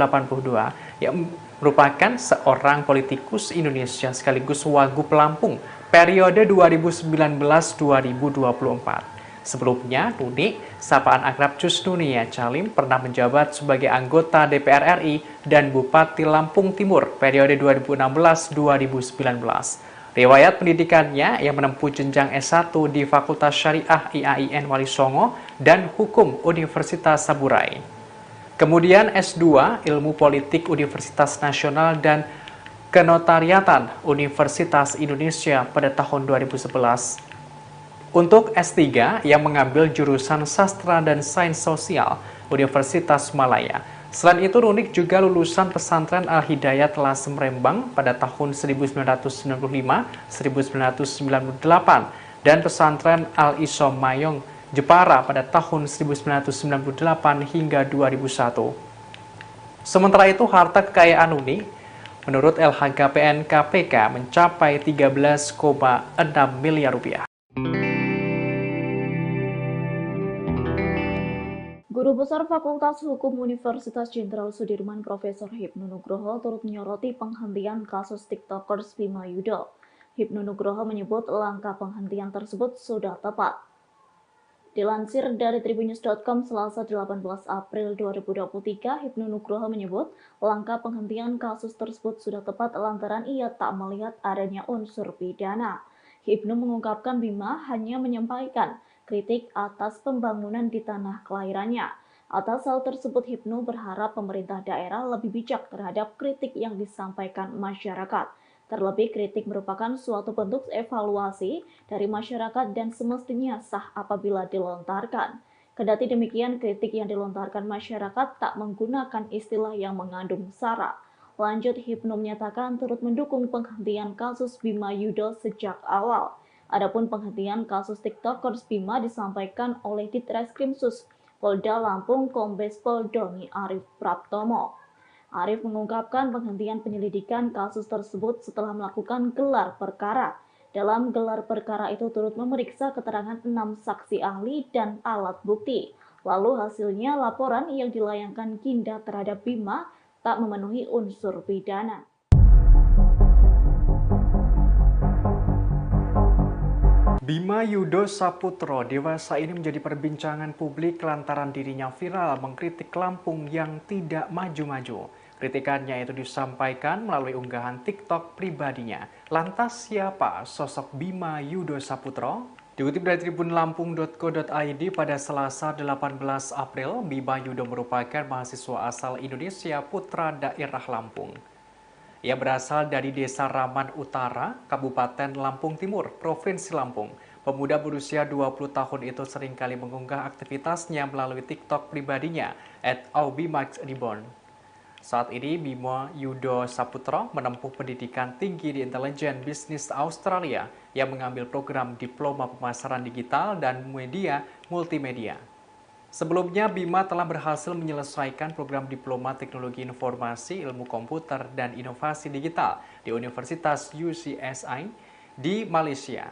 yang merupakan seorang politikus Indonesia sekaligus Wagub Lampung periode 2019-2024. Sebelumnya, Nuni, sapaan akrab Cus Nunia Calim, pernah menjabat sebagai anggota DPR RI dan Bupati Lampung Timur periode 2016-2019. Riwayat pendidikannya yang menempuh jenjang S1 di Fakultas Syariah IAIN Wali Songo dan Hukum Universitas Saburai. Kemudian S2 Ilmu Politik Universitas Nasional dan Kenotariatan Universitas Indonesia pada tahun 2011. Untuk S3 yang mengambil jurusan Sastra dan Sains Sosial Universitas Malaya. Selain itu, Nunik juga lulusan pesantren Al-Hidayat Lasem Rembang pada tahun 1995-1998 dan pesantren Al-Isom Mayong Jepara pada tahun 1998 hingga 2001. Sementara itu, harta kekayaan Nunik menurut LHKPN KPK mencapai 13,6 miliar rupiah. Guru Besar Fakultas Hukum Universitas Jenderal Sudirman Profesor Hipnu Nugroho turut menyoroti penghentian kasus TikTokers Bima Yudho. Hipnu Nugroho menyebut langkah penghentian tersebut sudah tepat. Dilansir dari tribunnews.com Selasa 18 April 2023, Hipnu Nugroho menyebut langkah penghentian kasus tersebut sudah tepat lantaran ia tak melihat adanya unsur pidana. Hipnu mengungkapkan Bima hanya menyampaikan kritik atas pembangunan di tanah kelahirannya. Atas hal tersebut, Hipnu berharap pemerintah daerah lebih bijak terhadap kritik yang disampaikan masyarakat. Terlebih, kritik merupakan suatu bentuk evaluasi dari masyarakat dan semestinya sah apabila dilontarkan. Kendati demikian, kritik yang dilontarkan masyarakat tak menggunakan istilah yang mengandung sara. Lanjut, Hipnu menyatakan turut mendukung penghentian kasus Bima Yudho sejak awal. Adapun penghentian kasus TikTokers Bima disampaikan oleh Ditreskrimsus Polda Lampung Kombes Pol Doni Arif Praptomo. Arif mengungkapkan penghentian penyelidikan kasus tersebut setelah melakukan gelar perkara. Dalam gelar perkara itu turut memeriksa keterangan 6 saksi ahli dan alat bukti. Lalu hasilnya laporan yang dilayangkan Ginda terhadap Bima tak memenuhi unsur pidana. Bima Yudho Saputro dewasa ini menjadi perbincangan publik lantaran dirinya viral mengkritik Lampung yang tidak maju-maju. Kritikannya itu disampaikan melalui unggahan TikTok pribadinya. Lantas siapa sosok Bima Yudho Saputro? Dikutip dari tribunlampung.co.id pada Selasa 18 April, Bima Yudho merupakan mahasiswa asal Indonesia putra daerah Lampung. Ia berasal dari Desa Raman Utara, Kabupaten Lampung Timur, Provinsi Lampung. Pemuda berusia 20 tahun itu seringkali mengunggah aktivitasnya melalui TikTok pribadinya @aubimaxreborn. Saat ini, Bima Yudho Saputro menempuh pendidikan tinggi di Intelijen Bisnis Australia yang mengambil program Diploma Pemasaran Digital dan Media Multimedia. Sebelumnya, Bima telah berhasil menyelesaikan program Diploma Teknologi Informasi, Ilmu Komputer, dan Inovasi Digital di Universitas UCSI di Malaysia.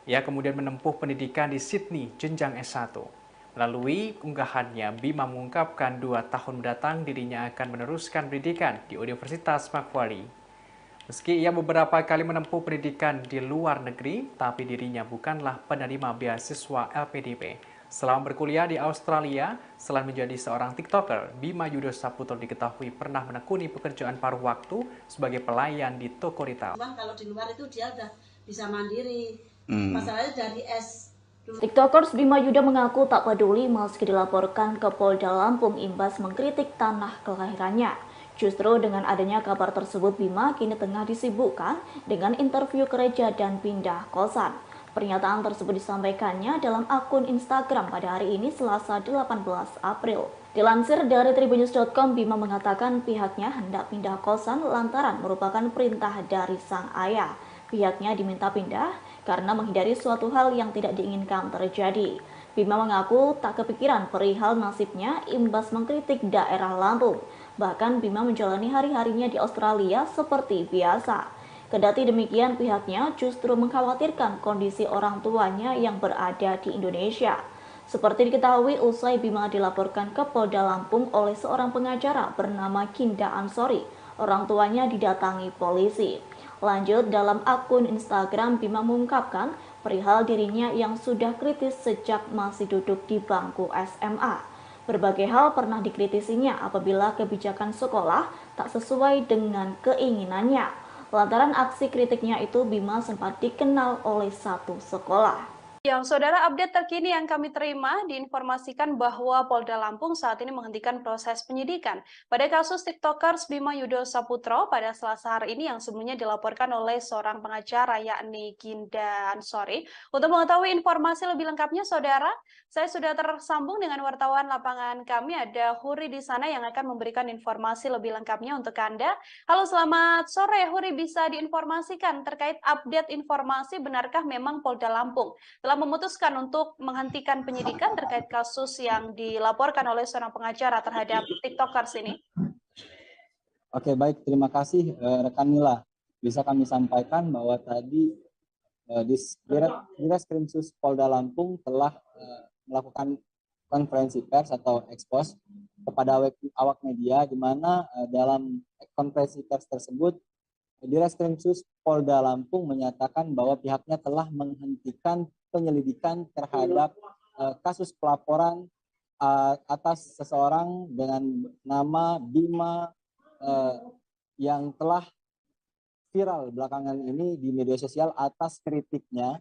Ia kemudian menempuh pendidikan di Sydney, jenjang S1. Melalui unggahannya, Bima mengungkapkan 2 tahun mendatang dirinya akan meneruskan pendidikan di Universitas Macquarie. Meski ia beberapa kali menempuh pendidikan di luar negeri, tapi dirinya bukanlah penerima beasiswa LPDP. Selama berkuliah di Australia, selain menjadi seorang TikToker, Bima Yudho Saputro diketahui pernah menekuni pekerjaan paruh waktu sebagai pelayan di toko retail. Cuman kalau di luar itu dia udah bisa mandiri. Masalahnya dari TikTokers Bima Yuda mengaku tak peduli meski dilaporkan ke Polda Lampung imbas mengkritik tanah kelahirannya. Justru dengan adanya kabar tersebut, Bima kini tengah disibukkan dengan interview gereja dan pindah kosan. Pernyataan tersebut disampaikannya dalam akun Instagram pada hari ini Selasa 18 April. Dilansir dari tribunnews.com, Bima mengatakan pihaknya hendak pindah kosan lantaran merupakan perintah dari sang ayah. Pihaknya diminta pindah karena menghindari suatu hal yang tidak diinginkan terjadi. Bima mengaku tak kepikiran perihal nasibnya imbas mengkritik daerah Lampung. Bahkan Bima menjalani hari-harinya di Australia seperti biasa. Kendati demikian, pihaknya justru mengkhawatirkan kondisi orang tuanya yang berada di Indonesia. Seperti diketahui, usai Bima dilaporkan ke Polda Lampung oleh seorang pengacara bernama Kinda Ansori, orang tuanya didatangi polisi. Lanjut, dalam akun Instagram, Bima mengungkapkan perihal dirinya yang sudah kritis sejak masih duduk di bangku SMA. Berbagai hal pernah dikritisinya apabila kebijakan sekolah tak sesuai dengan keinginannya. Lantaran aksi kritiknya itu, Bima sempat dikenal oleh satu sekolah. Yang saudara, update terkini yang kami terima diinformasikan bahwa Polda Lampung saat ini menghentikan proses penyidikan pada kasus TikTokers Bima Yudo Saputro pada Selasa hari ini yang sebelumnya dilaporkan oleh seorang pengacara yakni Kinda Ansori. Untuk mengetahui informasi lebih lengkapnya, saudara, saya sudah tersambung dengan wartawan lapangan kami, ada Huri di sana yang akan memberikan informasi lebih lengkapnya untuk Anda. Halo, selamat sore Huri, bisa diinformasikan terkait update informasi benarkah memang Polda Lampung telah memutuskan untuk menghentikan penyidikan terkait kasus yang dilaporkan oleh seorang pengacara terhadap TikTokers ini? Oke, baik, terima kasih rekan Mila. Bisa kami sampaikan bahwa tadi Ditreskrimsus Polda Lampung telah melakukan konferensi pers atau ekspos kepada awak media, di mana dalam konferensi pers tersebut Ditreskrimsus Polda Lampung menyatakan bahwa pihaknya telah menghentikan penyelidikan terhadap kasus pelaporan atas seseorang dengan nama Bima yang telah viral belakangan ini di media sosial atas kritiknya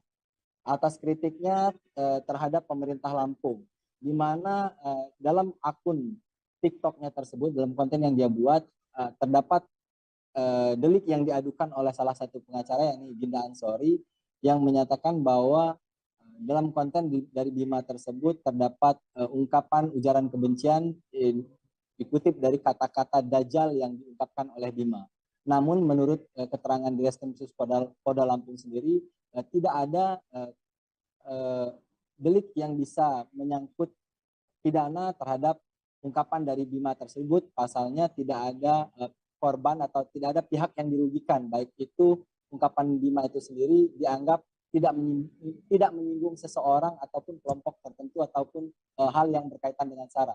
terhadap pemerintah Lampung, di mana dalam akun TikToknya tersebut, dalam konten yang dia buat, terdapat delik yang diadukan oleh salah satu pengacara yakni Ginda Ansori, yang menyatakan bahwa dalam konten dari Bima tersebut terdapat ungkapan ujaran kebencian dikutip dari kata-kata Dajjal yang diungkapkan oleh Bima. Namun menurut keterangan Ditreskrimsus Polda Lampung sendiri, tidak ada delik yang bisa menyangkut pidana terhadap ungkapan dari Bima tersebut. Pasalnya tidak ada korban atau tidak ada pihak yang dirugikan, baik itu ungkapan Bima itu sendiri dianggap tidak menyinggung seseorang ataupun kelompok tertentu ataupun hal yang berkaitan dengan SARA.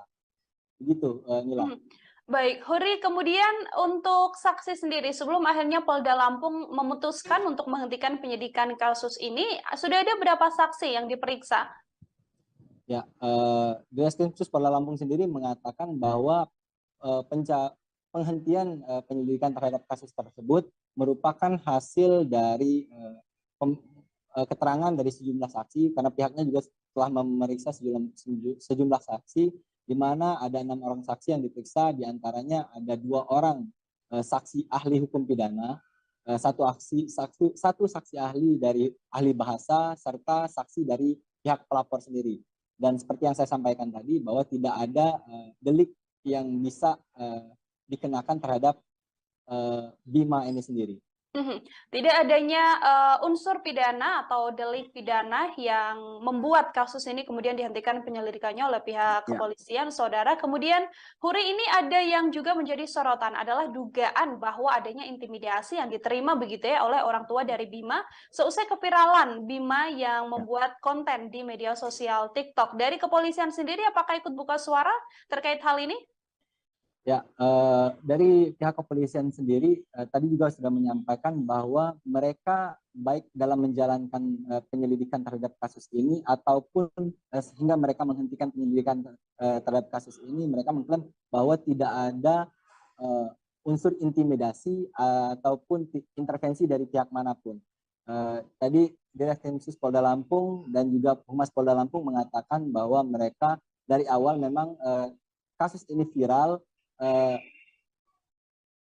Begitu, Nila. Baik, Huri, kemudian untuk saksi sendiri, sebelum akhirnya Polda Lampung memutuskan untuk menghentikan penyidikan kasus ini, sudah ada berapa saksi yang diperiksa? Ya, Ditreskrimsus Polda Lampung sendiri mengatakan bahwa penghentian penyelidikan terhadap kasus tersebut merupakan hasil dari keterangan dari sejumlah saksi, karena pihaknya juga telah memeriksa sejumlah saksi, di mana ada 6 orang saksi yang diperiksa, diantaranya ada 2 orang saksi ahli hukum pidana, satu saksi ahli dari ahli bahasa, serta saksi dari pihak pelapor sendiri. Dan seperti yang saya sampaikan tadi, bahwa tidak ada delik yang bisa dikenakan terhadap Bima ini sendiri. Tidak adanya unsur pidana atau delik pidana yang membuat kasus ini kemudian dihentikan penyelidikannya oleh pihak kepolisian, saudara. Kemudian, Huri, ini ada yang juga menjadi sorotan adalah dugaan bahwa adanya intimidasi yang diterima begitu ya oleh orang tua dari Bima seusai keviralan Bima yang membuat konten di media sosial TikTok. Dari kepolisian sendiri, apakah ikut buka suara terkait hal ini? Ya, dari pihak kepolisian sendiri tadi juga sudah menyampaikan bahwa mereka baik dalam menjalankan penyelidikan terhadap kasus ini ataupun sehingga mereka menghentikan penyelidikan terhadap kasus ini, mereka mengklaim bahwa tidak ada unsur intimidasi ataupun intervensi dari pihak manapun. Tadi Direktur Polda Lampung dan juga Humas Polda Lampung mengatakan bahwa mereka dari awal memang kasus ini viral,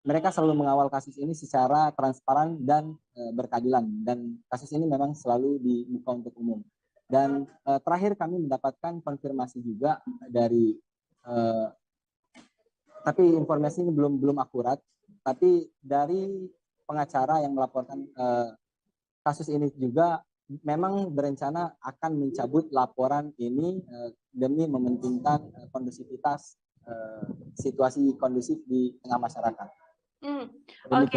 mereka selalu mengawal kasus ini secara transparan dan berkeadilan, dan kasus ini memang selalu dibuka untuk umum. Dan terakhir kami mendapatkan konfirmasi juga dari tapi informasi ini belum akurat, tapi dari pengacara yang melaporkan kasus ini juga memang berencana akan mencabut laporan ini demi mementingkan kondusivitas situasi kondusif di tengah masyarakat. Oke,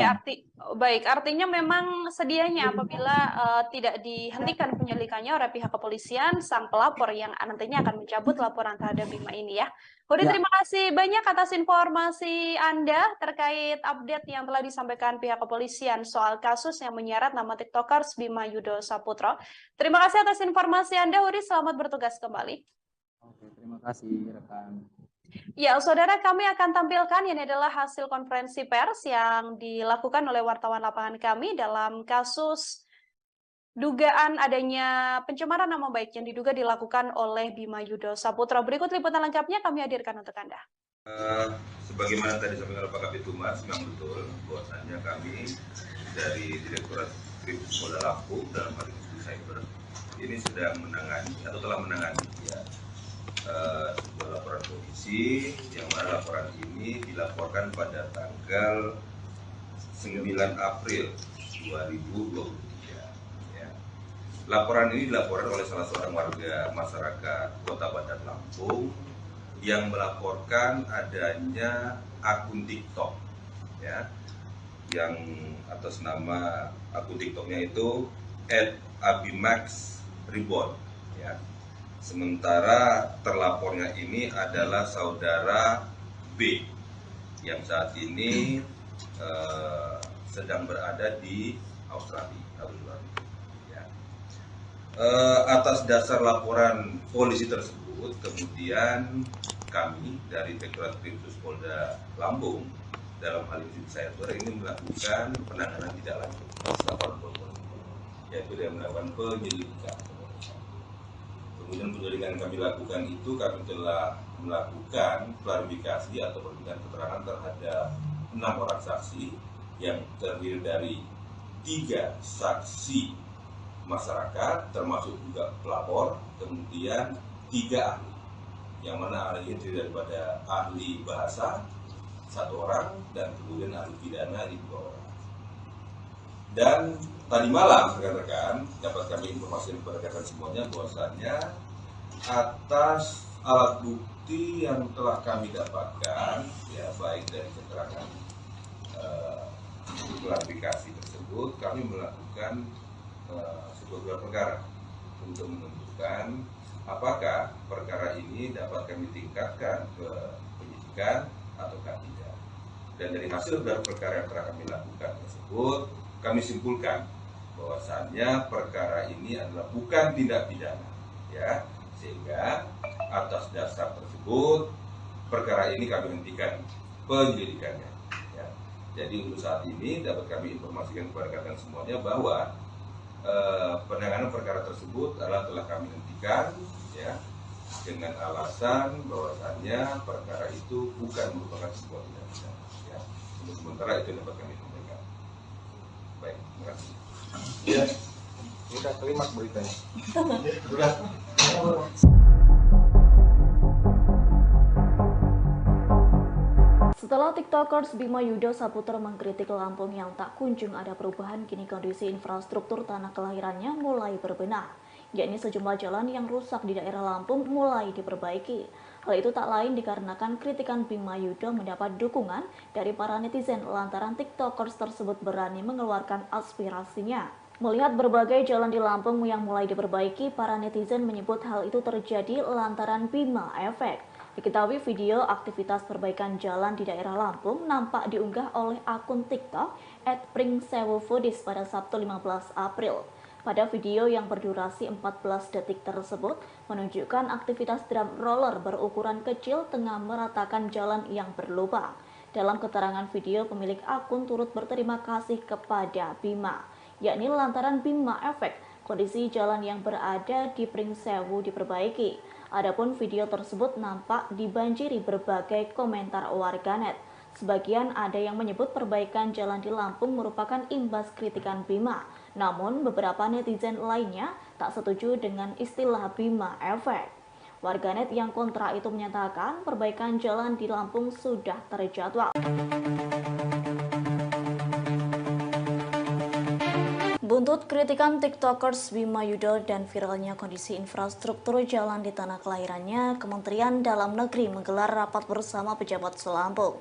artinya memang sedianya apabila tidak dihentikan penyelidikannya oleh pihak kepolisian, sang pelapor yang nantinya akan mencabut laporan terhadap Bima ini ya. Hudi, terima kasih banyak atas informasi Anda terkait update yang telah disampaikan pihak kepolisian soal kasus yang menyeret nama TikTokers Bima Yudo Saputro. Terima kasih atas informasi Anda, Hudi. Selamat bertugas kembali. Oke, terima kasih rekan. Ya, saudara, kami akan tampilkan ini adalah hasil konferensi pers yang dilakukan oleh wartawan lapangan kami dalam kasus dugaan adanya pencemaran nama baik yang diduga dilakukan oleh Bima Yudo Saputro. Berikut liputan lengkapnya kami hadirkan untuk Anda. Sebagaimana tadi disampaikan oleh Pak Kabid Humas, memang betul bahwasannya kami dari Direktorat Kriminal Polda Lampung dalam hal ini Cyber ini sedang menangani atau telah menangani sebuah laporan polisi yang mana laporan ini dilaporkan pada tanggal 9 April 2023. Ya. Laporan ini dilaporkan oleh salah seorang warga masyarakat Kota Bandar Lampung yang melaporkan adanya akun TikTok, ya, yang atas nama akun TikToknya itu @abimax_reborn, ya. Sementara terlapornya ini adalah saudara B yang saat ini sedang berada di Australia. Ya. Atas dasar laporan polisi tersebut, kemudian kami dari Direktorat Kriminal Polda Lampung dalam hal ini saya ini melakukan penanganan tidak lanjut laporan polisi, yaitu dengan melakukan penyelidikan. Kemudian penyelidikan yang kami lakukan itu kami telah melakukan klarifikasi atau permintaan keterangan terhadap 6 orang saksi yang terdiri dari 3 saksi masyarakat termasuk juga pelapor, kemudian 3 ahli, yang mana ahli itu daripada ahli bahasa 1 orang dan kemudian ahli pidana 2 orang. Dan tadi malam rekan-rekan dapat kami informasikan kepada rekan semuanya bahwasannya atas alat bukti yang telah kami dapatkan, ya baik dari keterangan klarifikasi tersebut, kami melakukan sebuah gelar perkara untuk menentukan apakah perkara ini dapat kami tingkatkan ke penyidikan ataukah tidak. Dan dari hasil gelar perkara yang telah kami lakukan tersebut, kami simpulkan bahwasannya perkara ini adalah bukan tindak pidana, ya, sehingga atas dasar tersebut perkara ini kami hentikan penyelidikannya. Ya. Jadi untuk saat ini dapat kami informasikan kepada rekan semuanya bahwa penanganan perkara tersebut adalah telah kami hentikan, ya, dengan alasan bahwasannya perkara itu bukan merupakan sebuah tindak pidana. Ya. Untuk sementara itu dapat kami sampaikan. Baik, terima kasih. Ya, udah terima beritanya. Udah. Setelah TikTokers Bima Yudo Saputro mengkritik Lampung yang tak kunjung ada perubahan, kini kondisi infrastruktur tanah kelahirannya mulai berbenah. Yakni sejumlah jalan yang rusak di daerah Lampung mulai diperbaiki. Hal itu tak lain dikarenakan kritikan Bima Yudo mendapat dukungan dari para netizen lantaran TikTokers tersebut berani mengeluarkan aspirasinya. Melihat berbagai jalan di Lampung yang mulai diperbaiki, para netizen menyebut hal itu terjadi lantaran Bima Efek. Diketahui video aktivitas perbaikan jalan di daerah Lampung nampak diunggah oleh akun TikTok @pringsewofoodies pada Sabtu 15 April. Pada video yang berdurasi 14 detik tersebut menunjukkan aktivitas drum roller berukuran kecil tengah meratakan jalan yang berlubang. Dalam keterangan video, pemilik akun turut berterima kasih kepada Bima. yakni lantaran Bima Efek, kondisi jalan yang berada di Pringsewu diperbaiki. Adapun video tersebut nampak dibanjiri berbagai komentar warganet. Sebagian ada yang menyebut perbaikan jalan di Lampung merupakan imbas kritikan Bima. Namun beberapa netizen lainnya tak setuju dengan istilah Bima Efek. Warganet yang kontra itu menyatakan perbaikan jalan di Lampung sudah terjadwal. Buntut kritikan TikTokers Bima Yudho dan viralnya kondisi infrastruktur jalan di tanah kelahirannya, Kementerian Dalam Negeri menggelar rapat bersama pejabat Selampung.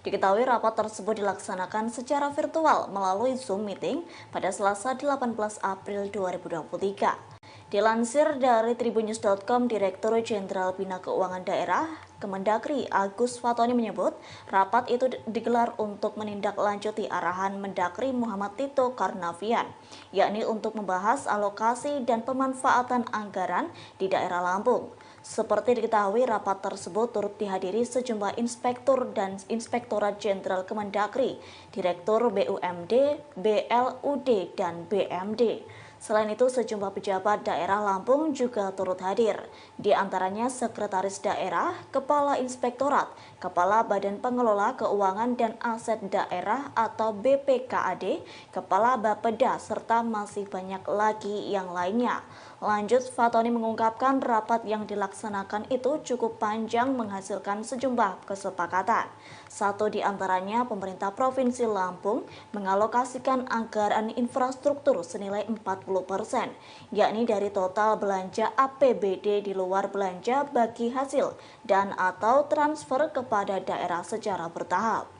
Diketahui rapat tersebut dilaksanakan secara virtual melalui Zoom meeting pada Selasa 18 April 2023. Dilansir dari tribunnews.com, Direktur Jenderal Bina Keuangan Daerah Kemendagri Agus Fatoni menyebut rapat itu digelar untuk menindaklanjuti arahan Mendagri Muhammad Tito Karnavian, yakni untuk membahas alokasi dan pemanfaatan anggaran di daerah Lampung. Seperti diketahui, rapat tersebut turut dihadiri sejumlah inspektur dan Inspektorat Jenderal Kemendagri, Direktur BUMD, BLUD, dan BMD. Selain itu, sejumlah pejabat daerah Lampung juga turut hadir, di antaranya Sekretaris Daerah, Kepala Inspektorat, Kepala Badan Pengelola Keuangan dan Aset Daerah atau BPKAD, Kepala Bapeda, serta masih banyak lagi yang lainnya. Lanjut, Fatoni mengungkapkan rapat yang dilaksanakan itu cukup panjang menghasilkan sejumlah kesepakatan. Satu di antaranya, pemerintah Provinsi Lampung mengalokasikan anggaran infrastruktur senilai 40%, yakni dari total belanja APBD di luar belanja bagi hasil dan atau transfer kepada daerah secara bertahap.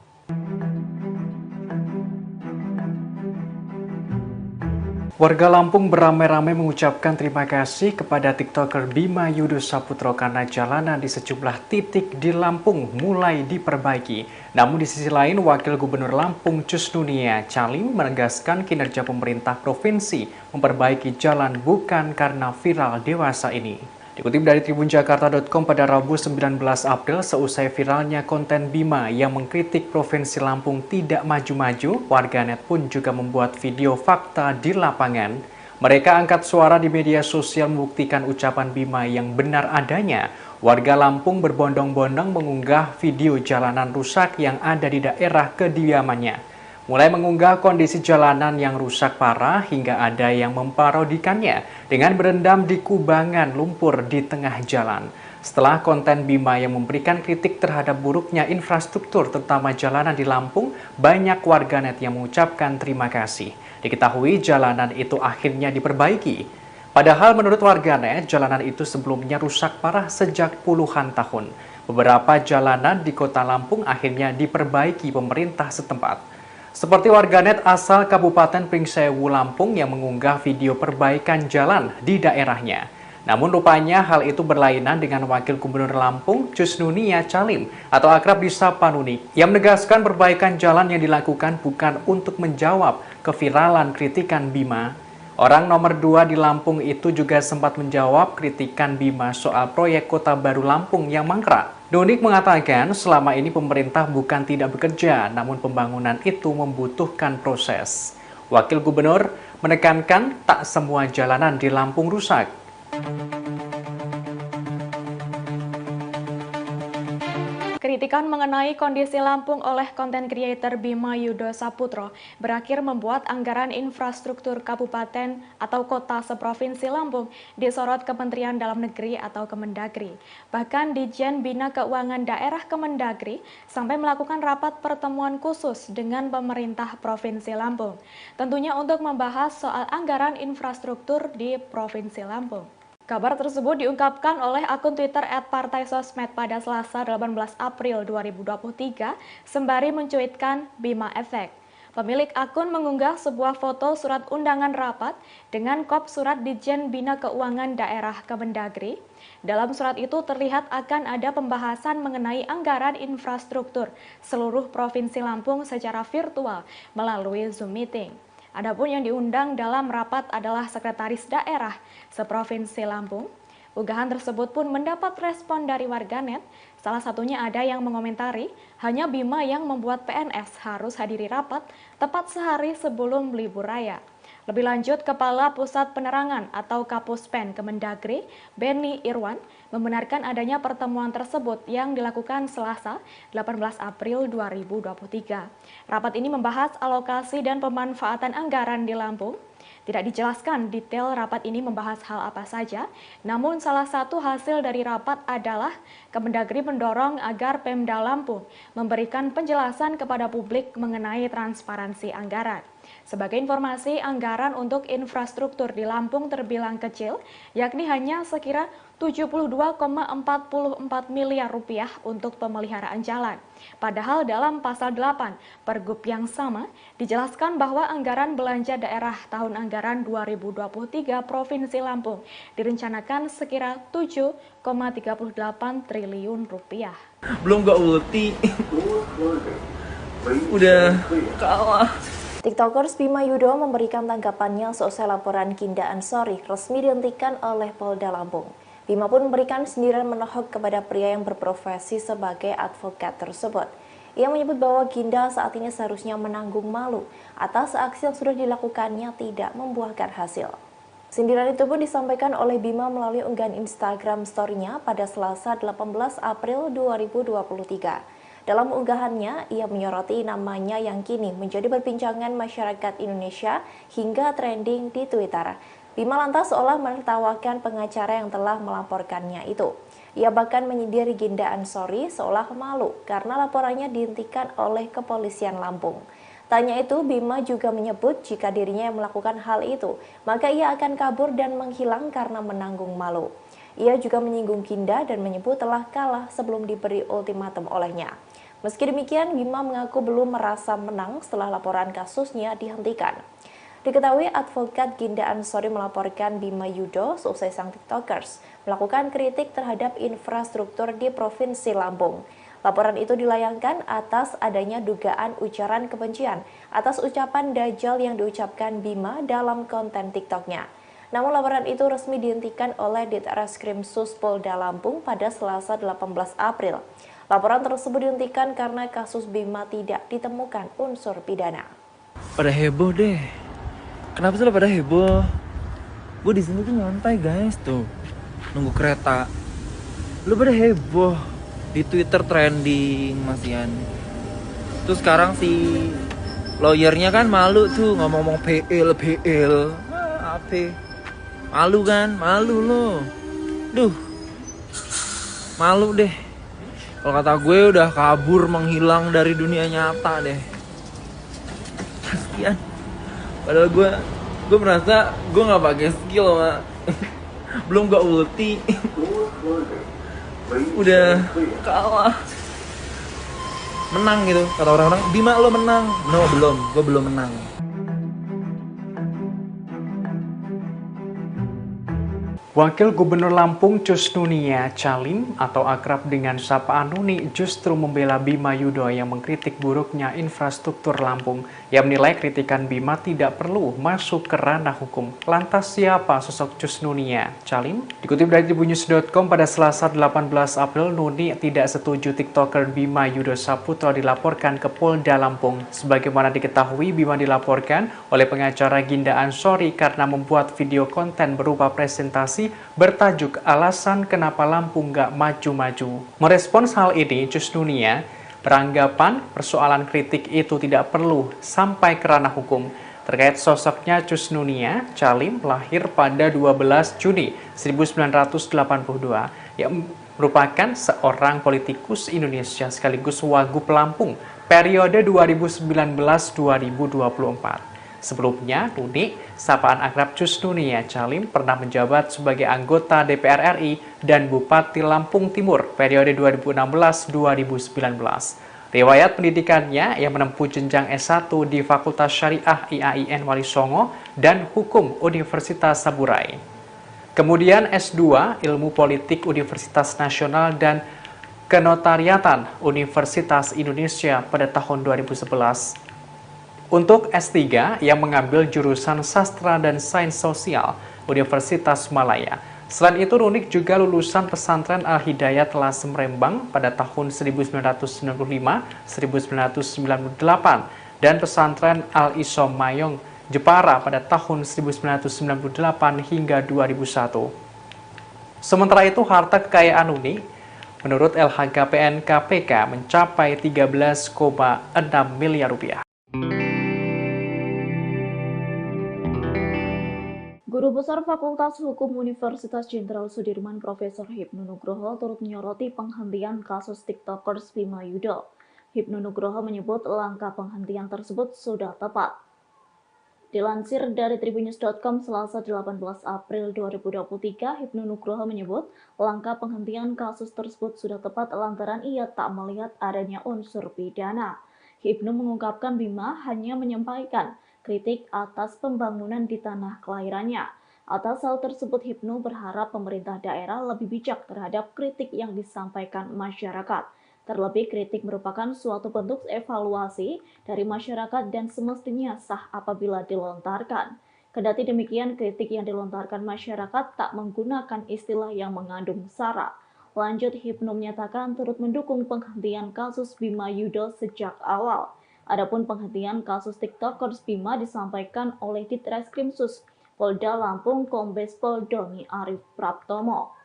Warga Lampung beramai-ramai mengucapkan terima kasih kepada TikToker Bima Yudho Saputro karena jalanan di sejumlah titik di Lampung mulai diperbaiki. Namun di sisi lain, Wakil Gubernur Lampung Cusnunia Calim menegaskan kinerja pemerintah provinsi memperbaiki jalan bukan karena viral dewasa ini. Dikutip dari tribunjakarta.com pada Rabu 19 April, seusai viralnya konten Bima yang mengkritik Provinsi Lampung tidak maju-maju, warganet pun juga membuat video fakta di lapangan. Mereka angkat suara di media sosial membuktikan ucapan Bima yang benar adanya. Warga Lampung berbondong-bondong mengunggah video jalanan rusak yang ada di daerah kediamannya. Mulai mengunggah kondisi jalanan yang rusak parah hingga ada yang memparodikannya dengan berendam di kubangan lumpur di tengah jalan. Setelah konten Bima yang memberikan kritik terhadap buruknya infrastruktur terutama jalanan di Lampung, banyak warganet yang mengucapkan terima kasih. Diketahui jalanan itu akhirnya diperbaiki. Padahal menurut warganet, jalanan itu sebelumnya rusak parah sejak puluhan tahun. Beberapa jalanan di kota Lampung akhirnya diperbaiki pemerintah setempat. Seperti warganet asal Kabupaten Pringsewu, Lampung yang mengunggah video perbaikan jalan di daerahnya. Namun rupanya hal itu berlainan dengan Wakil Gubernur Lampung Cusnunia Calim atau akrab disapa Nuni yang menegaskan perbaikan jalan yang dilakukan bukan untuk menjawab keviralan kritikan Bima. Orang nomor 2 di Lampung itu juga sempat menjawab kritikan Bima soal proyek Kota Baru Lampung yang mangkrak. Nunik mengatakan selama ini pemerintah bukan tidak bekerja, namun pembangunan itu membutuhkan proses. Wakil Gubernur menekankan tak semua jalanan di Lampung rusak. Kritikan mengenai kondisi Lampung oleh konten creator Bima Yudho Saputro berakhir membuat anggaran infrastruktur kabupaten atau kota seprovinsi Lampung disorot Kementerian Dalam Negeri atau Kemendagri. Bahkan Ditjen Bina Keuangan Daerah Kemendagri sampai melakukan rapat pertemuan khusus dengan pemerintah Provinsi Lampung. Tentunya untuk membahas soal anggaran infrastruktur di Provinsi Lampung. Kabar tersebut diungkapkan oleh akun Twitter @partaisosmed pada Selasa 18 April 2023 sembari mencuitkan Bima Efek. Pemilik akun mengunggah sebuah foto surat undangan rapat dengan kop surat Ditjen Bina Keuangan Daerah Kemendagri. Dalam surat itu terlihat akan ada pembahasan mengenai anggaran infrastruktur seluruh Provinsi Lampung secara virtual melalui Zoom meeting. Adapun yang diundang dalam rapat adalah Sekretaris Daerah seprovinsi Lampung. Unggahan tersebut pun mendapat respon dari warganet. Salah satunya ada yang mengomentari, hanya Bima yang membuat PNS harus hadiri rapat tepat sehari sebelum libur raya. Lebih lanjut, Kepala Pusat Penerangan atau Kapuspen Kemendagri, Beni Irwan, membenarkan adanya pertemuan tersebut yang dilakukan Selasa, 18 April 2023. Rapat ini membahas alokasi dan pemanfaatan anggaran di Lampung. Tidak dijelaskan detail rapat ini membahas hal apa saja, namun salah satu hasil dari rapat adalah Kemendagri mendorong agar Pemda Lampung memberikan penjelasan kepada publik mengenai transparansi anggaran. Sebagai informasi, anggaran untuk infrastruktur di Lampung terbilang kecil, yakni hanya sekira 72,44 miliar rupiah untuk pemeliharaan jalan. Padahal dalam pasal 8 Pergub yang sama dijelaskan bahwa anggaran belanja daerah tahun anggaran 2023 Provinsi Lampung direncanakan sekira 7,38 triliun rupiah. Belum gak ulti. Udah kalah. TikTokers Bima Yudo memberikan tanggapannya seusai laporan Ginda Ansori resmi dihentikan oleh Polda Lampung. Bima pun memberikan sindiran menohok kepada pria yang berprofesi sebagai advokat tersebut. Ia menyebut bahwa Ginda saat ini seharusnya menanggung malu atas aksi yang sudah dilakukannya tidak membuahkan hasil. Sindiran itu pun disampaikan oleh Bima melalui unggahan Instagram story-nya pada Selasa 18 April 2023. Dalam unggahannya, ia menyoroti namanya yang kini menjadi perbincangan masyarakat Indonesia hingga trending di Twitter. Bima lantas seolah menertawakan pengacara yang telah melaporkannya itu. Ia bahkan menyindir Ginda Ansori seolah malu karena laporannya dihentikan oleh kepolisian Lampung. Tanya itu, Bima juga menyebut jika dirinya yang melakukan hal itu, maka ia akan kabur dan menghilang karena menanggung malu. Ia juga menyinggung Ginda dan menyebut telah kalah sebelum diberi ultimatum olehnya. Meski demikian, Bima mengaku belum merasa menang setelah laporan kasusnya dihentikan. Diketahui advokat Ginda Ansori melaporkan Bima Yudo seusai sang TikTokers melakukan kritik terhadap infrastruktur di Provinsi Lampung. Laporan itu dilayangkan atas adanya dugaan ujaran kebencian atas ucapan Dajjal yang diucapkan Bima dalam konten TikToknya. Namun laporan itu resmi dihentikan oleh Ditreskrim Sus Polda Lampung pada Selasa 18 April. Laporan tersebut dihentikan karena kasus Bima tidak ditemukan unsur pidana. Pada heboh deh. Kenapa sih pada heboh? Gue di sini tuh nyantai guys tuh, nunggu kereta. Lu pada heboh di Twitter trending masian. Terus sekarang si lawyernya kan malu tuh ngomong-ngomong PL. Apa? Malu kan? Malu lo. Duh. Malu deh. Kalau kata gue udah kabur menghilang dari dunia nyata deh. Kasian. Padahal gue merasa gue nggak pakai skill mak. Belum gak ulti. Udah kalah. Menang gitu kata orang-orang. Bima lo menang. No belum. Gue belum menang. Wakil Gubernur Lampung Cus Nunia Calim atau akrab dengan sapaan Nuni justru membela Bima Yudo yang mengkritik buruknya infrastruktur Lampung. Ia menilai kritikan Bima tidak perlu masuk ke ranah hukum. Lantas siapa sosok Cus Nunia Calim? Dikutip dari tribunnews.com pada Selasa 18 April, Nuni tidak setuju TikToker Bima Yudo Saputro dilaporkan ke Polda Lampung. Sebagaimana diketahui, Bima dilaporkan oleh pengacara Ginda Ansori karena membuat video konten berupa presentasi bertajuk alasan kenapa Lampung gak maju-maju. Merespons hal ini, Cus Nunia beranggapan persoalan kritik itu tidak perlu sampai ke ranah hukum. Terkait sosoknya, Cus Nunia Calim lahir pada 12 Juni 1982 yang merupakan seorang politikus Indonesia sekaligus Wagub Lampung periode 2019-2024. Sebelumnya, Nuni, sapaan akrab Cus Nunia Calim pernah menjabat sebagai anggota DPR RI dan Bupati Lampung Timur periode 2016-2019. Riwayat pendidikannya yang menempuh jenjang S1 di Fakultas Syariah IAIN Wali Songo dan Hukum Universitas Saburai. Kemudian S2 Ilmu Politik Universitas Nasional dan Kenotariatan Universitas Indonesia pada tahun 2011. Untuk S3 yang mengambil jurusan Sastra dan Sains Sosial Universitas Malaya. Selain itu, Nunik juga lulusan pesantren Al-Hidayat Lasem Rembang pada tahun 1995-1998 dan pesantren Al-Isom Mayong Jepara pada tahun 1998 hingga 2001. Sementara itu, harta kekayaan Nuni menurut LHKPN KPK mencapai 13,6 miliar rupiah. Guru Besar Fakultas Hukum Universitas Jenderal Sudirman Profesor Hipnu Nugroho turut menyoroti penghentian kasus TikTokers Bima Yudo. Hipnu Nugroho menyebut langkah penghentian tersebut sudah tepat. Dilansir dari tribunnews.com Selasa 18 April 2023, Hipnu Nugroho menyebut langkah penghentian kasus tersebut sudah tepat lantaran ia tak melihat adanya unsur pidana. Hipnu mengungkapkan Bima hanya menyampaikan kritik atas pembangunan di tanah kelahirannya. Atas hal tersebut, Hipnu berharap pemerintah daerah lebih bijak terhadap kritik yang disampaikan masyarakat. Terlebih, kritik merupakan suatu bentuk evaluasi dari masyarakat dan semestinya sah apabila dilontarkan. Kendati demikian, kritik yang dilontarkan masyarakat tak menggunakan istilah yang mengandung sara. Lanjut, Hipnu menyatakan turut mendukung penghentian kasus Bima Yudo sejak awal. Adapun penghentian kasus TikTokers Bima disampaikan oleh Ditreskrimsus Polda Lampung Kombes Pol Doni Arif Praptomo.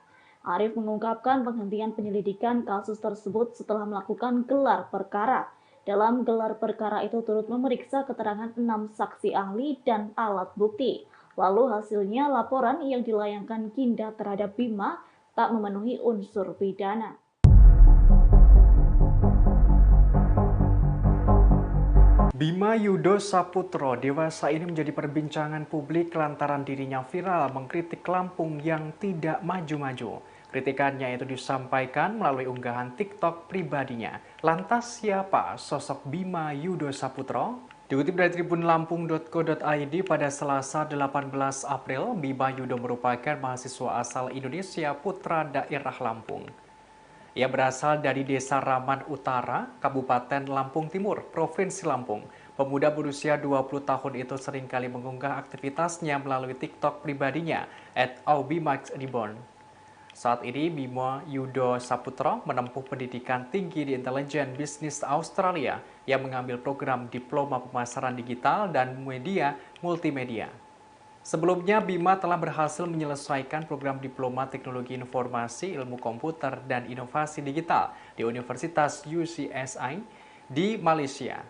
Arif mengungkapkan penghentian penyelidikan kasus tersebut setelah melakukan gelar perkara. Dalam gelar perkara itu turut memeriksa keterangan 6 saksi ahli dan alat bukti. Lalu hasilnya laporan yang dilayangkan Kinda terhadap Bima tak memenuhi unsur pidana. Bima Yudo Saputro dewasa ini menjadi perbincangan publik lantaran dirinya viral mengkritik Lampung yang tidak maju-maju. Kritikannya itu disampaikan melalui unggahan TikTok pribadinya. Lantas siapa sosok Bima Yudo Saputro? Dikutip dari tribunlampung.co.id pada Selasa 18 April, Bima Yudo merupakan mahasiswa asal Indonesia putra daerah Lampung. Ia berasal dari Desa Raman Utara, Kabupaten Lampung Timur, Provinsi Lampung. Pemuda berusia 20 tahun itu seringkali mengunggah aktivitasnya melalui TikTok pribadinya @aubimaxreborn. Saat ini, Bima Yudo Saputro menempuh pendidikan tinggi di Intelijen Bisnis Australia yang mengambil program Diploma Pemasaran Digital dan Media Multimedia. Sebelumnya, Bima telah berhasil menyelesaikan program Diploma Teknologi Informasi, Ilmu Komputer, dan Inovasi Digital di Universitas UCSI di Malaysia.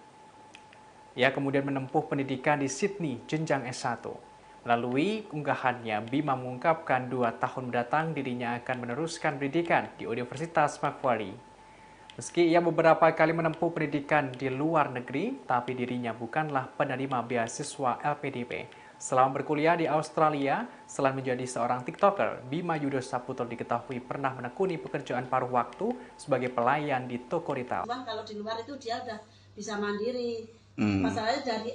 Ia kemudian menempuh pendidikan di Sydney, jenjang S1. Melalui unggahannya, Bima mengungkapkan 2 tahun mendatang dirinya akan meneruskan pendidikan di Universitas Macquarie. Meski ia beberapa kali menempuh pendidikan di luar negeri, tapi dirinya bukanlah penerima beasiswa LPDP. Selama berkuliah di Australia, selain menjadi seorang TikToker, Bima Yudo Saputro diketahui pernah menekuni pekerjaan paruh waktu sebagai pelayan di toko retail. Cuman kalau di luar itu dia udah bisa mandiri. Masalahnya dari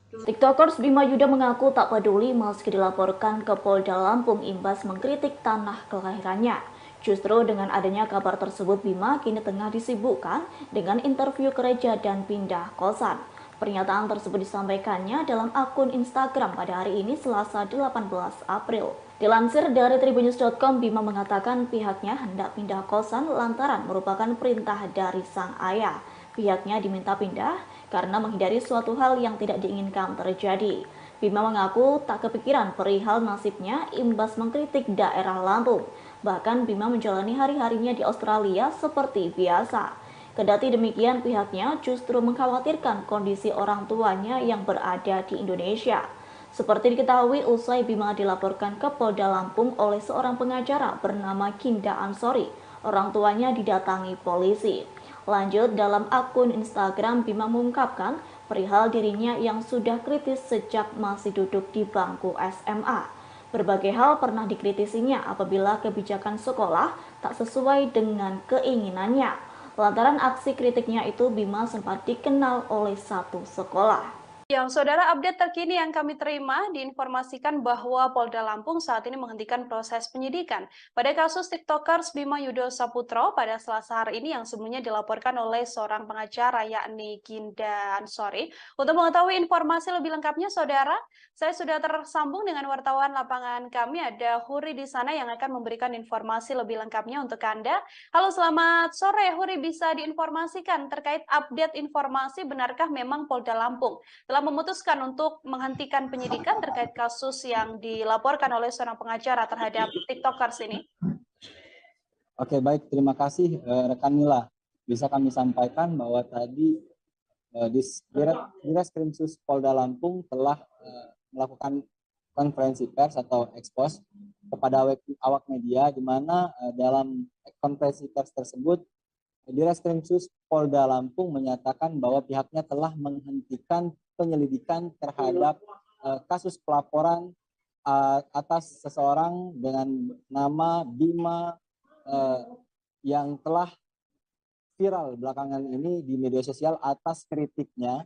TikTokers Bima Yudo mengaku tak peduli meski dilaporkan ke Polda Lampung imbas mengkritik tanah kelahirannya. Justru dengan adanya kabar tersebut, Bima kini tengah disibukkan dengan interview gereja dan pindah kosan. Pernyataan tersebut disampaikannya dalam akun Instagram pada hari ini Selasa 18 April. Dilansir dari tribunnews.com, Bima mengatakan pihaknya hendak pindah kosan lantaran merupakan perintah dari sang ayah. Pihaknya diminta pindah karena menghindari suatu hal yang tidak diinginkan terjadi. Bima mengaku tak kepikiran perihal nasibnya imbas mengkritik daerah Lampung. Bahkan Bima menjalani hari-harinya di Australia seperti biasa. Kendati demikian, pihaknya justru mengkhawatirkan kondisi orang tuanya yang berada di Indonesia. Seperti diketahui, usai Bima dilaporkan ke Polda Lampung oleh seorang pengacara bernama Kinda Ansori, orang tuanya didatangi polisi. Lanjut, dalam akun Instagram, Bima mengungkapkan perihal dirinya yang sudah kritis sejak masih duduk di bangku SMA. Berbagai hal pernah dikritisinya apabila kebijakan sekolah tak sesuai dengan keinginannya. Lantaran aksi kritiknya itu, Bima sempat dikenal oleh satu sekolah. Yang saudara, update terkini yang kami terima diinformasikan bahwa Polda Lampung saat ini menghentikan proses penyidikan pada kasus TikTokers Bima Yudo Saputro pada Selasa hari ini yang sebelumnya dilaporkan oleh seorang pengacara yakni Kinda Ansori. Untuk mengetahui informasi lebih lengkapnya, saudara, saya sudah tersambung dengan wartawan lapangan kami, ada Huri di sana yang akan memberikan informasi lebih lengkapnya untuk Anda. Halo, selamat sore Huri, bisa diinformasikan terkait update informasi benarkah memang Polda Lampung telah telah memutuskan untuk menghentikan penyidikan terkait kasus yang dilaporkan oleh seorang pengacara terhadap TikTokers ini? Oke, baik. Terima kasih rekan Mila. Bisa kami sampaikan bahwa tadi Direskrimsus Polda Lampung telah melakukan konferensi pers atau ekspos kepada awak media, di mana dalam konferensi pers tersebut Direskrimsus Polda Lampung menyatakan bahwa pihaknya telah menghentikan penyelidikan terhadap kasus pelaporan atas seseorang dengan nama Bima yang telah viral belakangan ini di media sosial atas kritiknya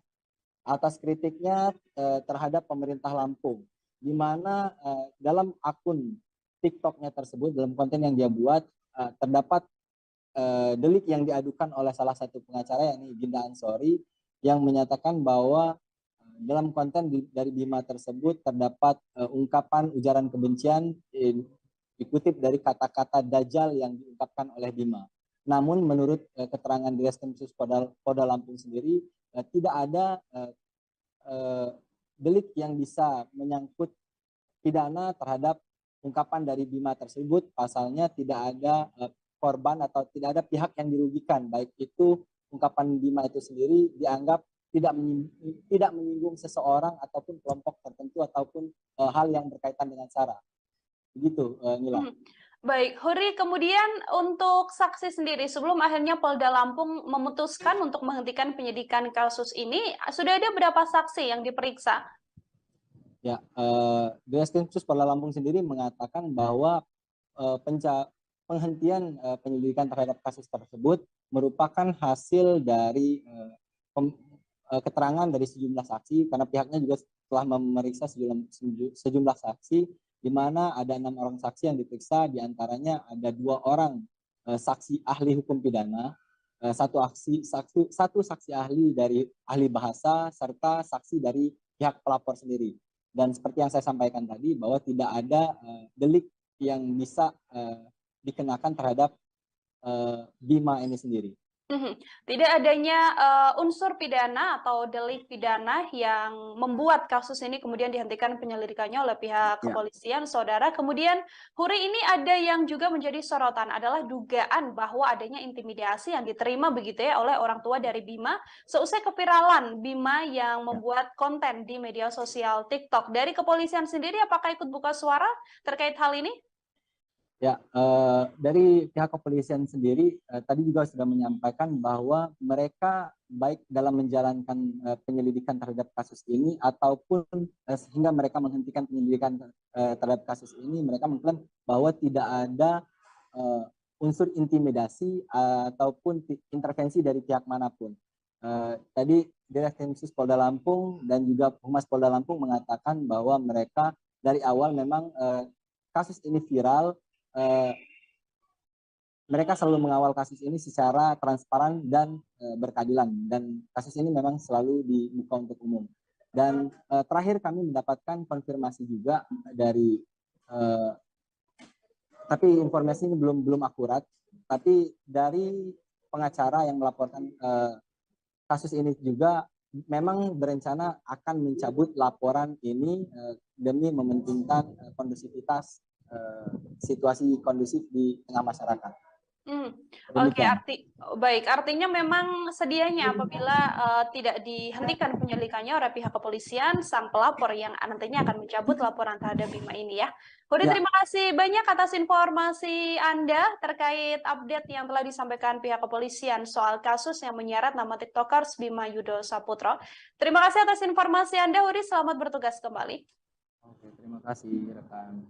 terhadap pemerintah Lampung, di mana dalam akun TikToknya tersebut, dalam konten yang dia buat, terdapat delik yang diadukan oleh salah satu pengacara, yakni Ginda Ansori, yang menyatakan bahwa dalam konten dari Bima tersebut terdapat ungkapan ujaran kebencian dikutip dari kata-kata Dajjal yang diungkapkan oleh Bima. Namun menurut keterangan Direskrimsus Polda Lampung sendiri, tidak ada delik yang bisa menyangkut pidana terhadap ungkapan dari Bima tersebut. Pasalnya tidak ada korban atau tidak ada pihak yang dirugikan, baik itu ungkapan Bima itu sendiri dianggap tidak menyinggung seseorang ataupun kelompok tertentu ataupun hal yang berkaitan dengan SARA. Begitu, Nila. Baik, Huri, kemudian untuk saksi sendiri, sebelum akhirnya Polda Lampung memutuskan untuk menghentikan penyidikan kasus ini, sudah ada berapa saksi yang diperiksa? Ya, Direskrimsus Polda Lampung sendiri mengatakan bahwa penghentian penyelidikan terhadap kasus tersebut merupakan hasil dari keterangan dari sejumlah saksi, karena pihaknya juga telah memeriksa sejumlah saksi, di mana ada 6 orang saksi yang diperiksa, diantaranya ada 2 orang saksi ahli hukum pidana, satu saksi ahli dari ahli bahasa, serta saksi dari pihak pelapor sendiri. Dan seperti yang saya sampaikan tadi, bahwa tidak ada delik yang bisa dikenakan terhadap Bima ini sendiri. Tidak adanya unsur pidana atau delik pidana yang membuat kasus ini kemudian dihentikan penyelidikannya oleh pihak kepolisian, saudara. Kemudian, Huri, ini ada yang juga menjadi sorotan adalah dugaan bahwa adanya intimidasi yang diterima begitu ya oleh orang tua dari Bima seusai keviralan Bima yang membuat konten di media sosial TikTok. Dari kepolisian sendiri, apakah ikut buka suara terkait hal ini? Ya, dari pihak kepolisian sendiri tadi juga sudah menyampaikan bahwa mereka baik dalam menjalankan penyelidikan terhadap kasus ini ataupun sehingga mereka menghentikan penyelidikan terhadap kasus ini, mereka mengklaim bahwa tidak ada unsur intimidasi ataupun intervensi dari pihak manapun. Tadi Direskrimsus Polda Lampung dan juga Humas Polda Lampung mengatakan bahwa mereka dari awal memang kasus ini viral. Mereka selalu mengawal kasus ini secara transparan dan berkeadilan, dan kasus ini memang selalu dibuka untuk umum. Dan terakhir kami mendapatkan konfirmasi juga dari tapi informasi ini belum akurat, tapi dari pengacara yang melaporkan kasus ini juga memang berencana akan mencabut laporan ini demi mementingkan kondusivitas situasi kondusif di tengah masyarakat. Oke, artinya memang sedianya apabila tidak dihentikan penyelidikannya oleh pihak kepolisian, sang pelapor yang nantinya akan mencabut laporan terhadap Bima ini ya. Huri, terima kasih banyak atas informasi Anda terkait update yang telah disampaikan pihak kepolisian soal kasus yang menyeret nama TikTokers Bima Yudo Saputro. Terima kasih atas informasi Anda, Huri. Selamat bertugas kembali. Oke, terima kasih rekan.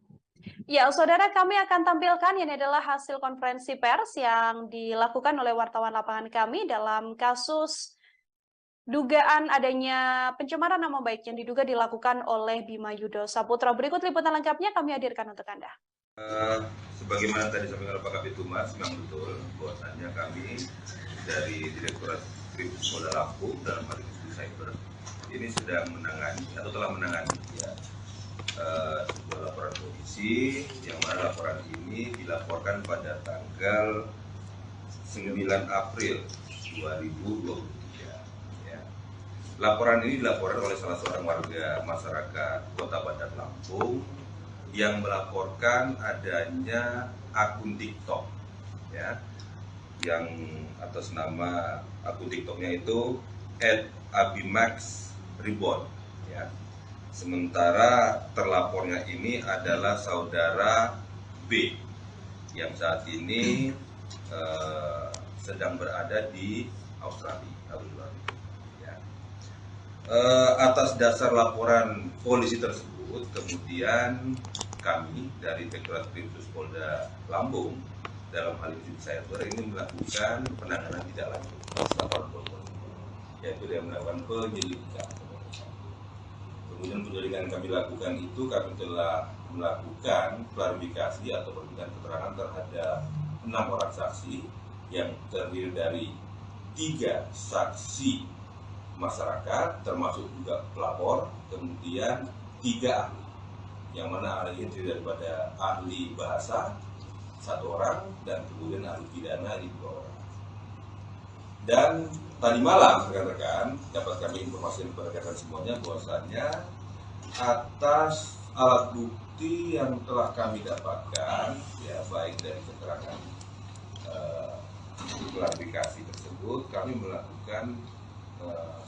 Ya, saudara, kami akan tampilkan ini adalah hasil konferensi pers yang dilakukan oleh wartawan lapangan kami dalam kasus dugaan adanya pencemaran nama baik yang diduga dilakukan oleh Bima Yudo Saputro. Berikut liputan lengkapnya kami hadirkan untuk Anda. Sebagaimana tadi disampaikan oleh Pak Kabid Humas, memang betul bahwasannya kami dari Direktorat Kriminal Polda Lampung dalam hal ini cyber ini sedang menangani atau telah menangani sebuah laporan polisi yang mana laporan ini dilaporkan pada tanggal 9 April 2023 ya. Laporan ini dilaporkan oleh salah seorang warga masyarakat Kota Bandar Lampung yang melaporkan adanya akun TikTok, ya, yang atas nama akun TikToknya itu @abimax_reborn, ya. Sementara terlapornya ini adalah saudara B yang saat ini sedang berada di Australia. Ya. Atas dasar laporan polisi tersebut, kemudian kami dari Direktorat Kriminal Polda Lampung dalam hal ini saya ini melakukan penanganan tidak lanjut laporan polisi, yaitu dia melakukan penyelidikan. Kemudian penyelidikan kami lakukan itu kami telah melakukan klarifikasi atau perbincangan keterangan terhadap 6 orang saksi yang terdiri dari 3 saksi masyarakat termasuk juga pelapor, kemudian 3 ahli, yang mana ahli itu daripada ahli bahasa 1 orang dan kemudian ahli pidana ini 2 orang. Dan tadi malam rekan-rekan dapat kami informasikan kepada rekan semuanya bahwasannya atas alat bukti yang telah kami dapatkan, ya baik dari keterangan klarifikasi tersebut, kami melakukan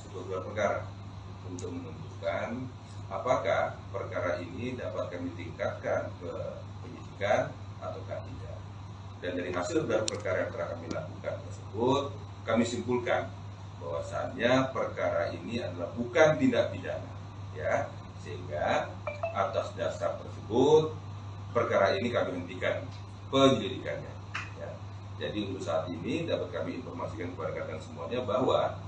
sebuah gelar perkara untuk menentukan apakah perkara ini dapat kami tingkatkan ke penyidikan ataukah tidak. Dan dari hasil gelar perkara yang telah kami lakukan tersebut, kami simpulkan bahwasannya perkara ini adalah bukan tindak pidana, ya, sehingga atas dasar tersebut perkara ini kami hentikan penyelidikannya. Ya. Jadi untuk saat ini dapat kami informasikan kepada rekan semuanya bahwa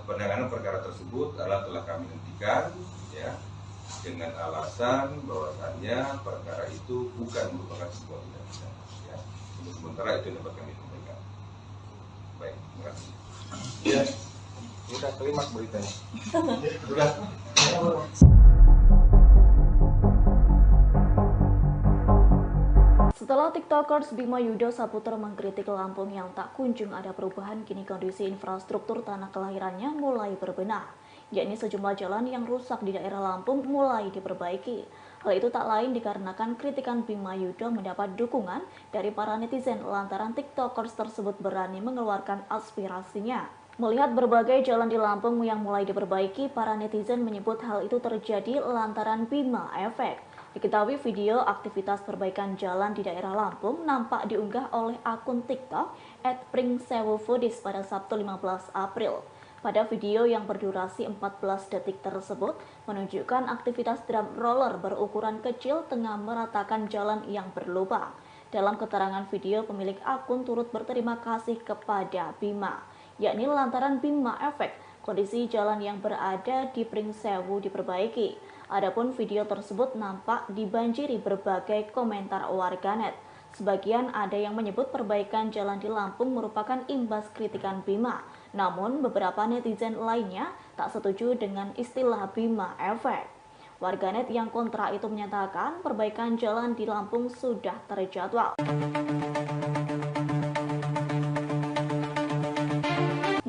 penanganan perkara tersebut adalah telah kami hentikan, ya, dengan alasan bahwasannya perkara itu bukan merupakan sebuah tindak pidana. Ya. Untuk sementara itu dapat kami sampaikan. Baik, terima kasih. Ya, udah terima beritanya. Udah. Setelah TikTokers Bima Yudo Saputra mengkritik Lampung yang tak kunjung ada perubahan, kini kondisi infrastruktur tanah kelahirannya mulai berbenah, yakni sejumlah jalan yang rusak di daerah Lampung mulai diperbaiki. Hal itu tak lain dikarenakan kritikan Bima Yudo mendapat dukungan dari para netizen lantaran TikTokers tersebut berani mengeluarkan aspirasinya. Melihat berbagai jalan di Lampung yang mulai diperbaiki, para netizen menyebut hal itu terjadi lantaran Bima Efek. Diketahui video aktivitas perbaikan jalan di daerah Lampung nampak diunggah oleh akun TikTok @pringsewufoodies pada Sabtu 15 April. Pada video yang berdurasi 14 detik tersebut menunjukkan aktivitas drum roller berukuran kecil tengah meratakan jalan yang berlubang. Dalam keterangan video, pemilik akun turut berterima kasih kepada Bima, yakni lantaran Bima Efek, kondisi jalan yang berada di Pringsewu diperbaiki. Adapun video tersebut nampak dibanjiri berbagai komentar warganet. Sebagian ada yang menyebut perbaikan jalan di Lampung merupakan imbas kritikan Bima. Namun beberapa netizen lainnya tak setuju dengan istilah Bima Efek. Warganet yang kontra itu menyatakan perbaikan jalan di Lampung sudah terjadwal.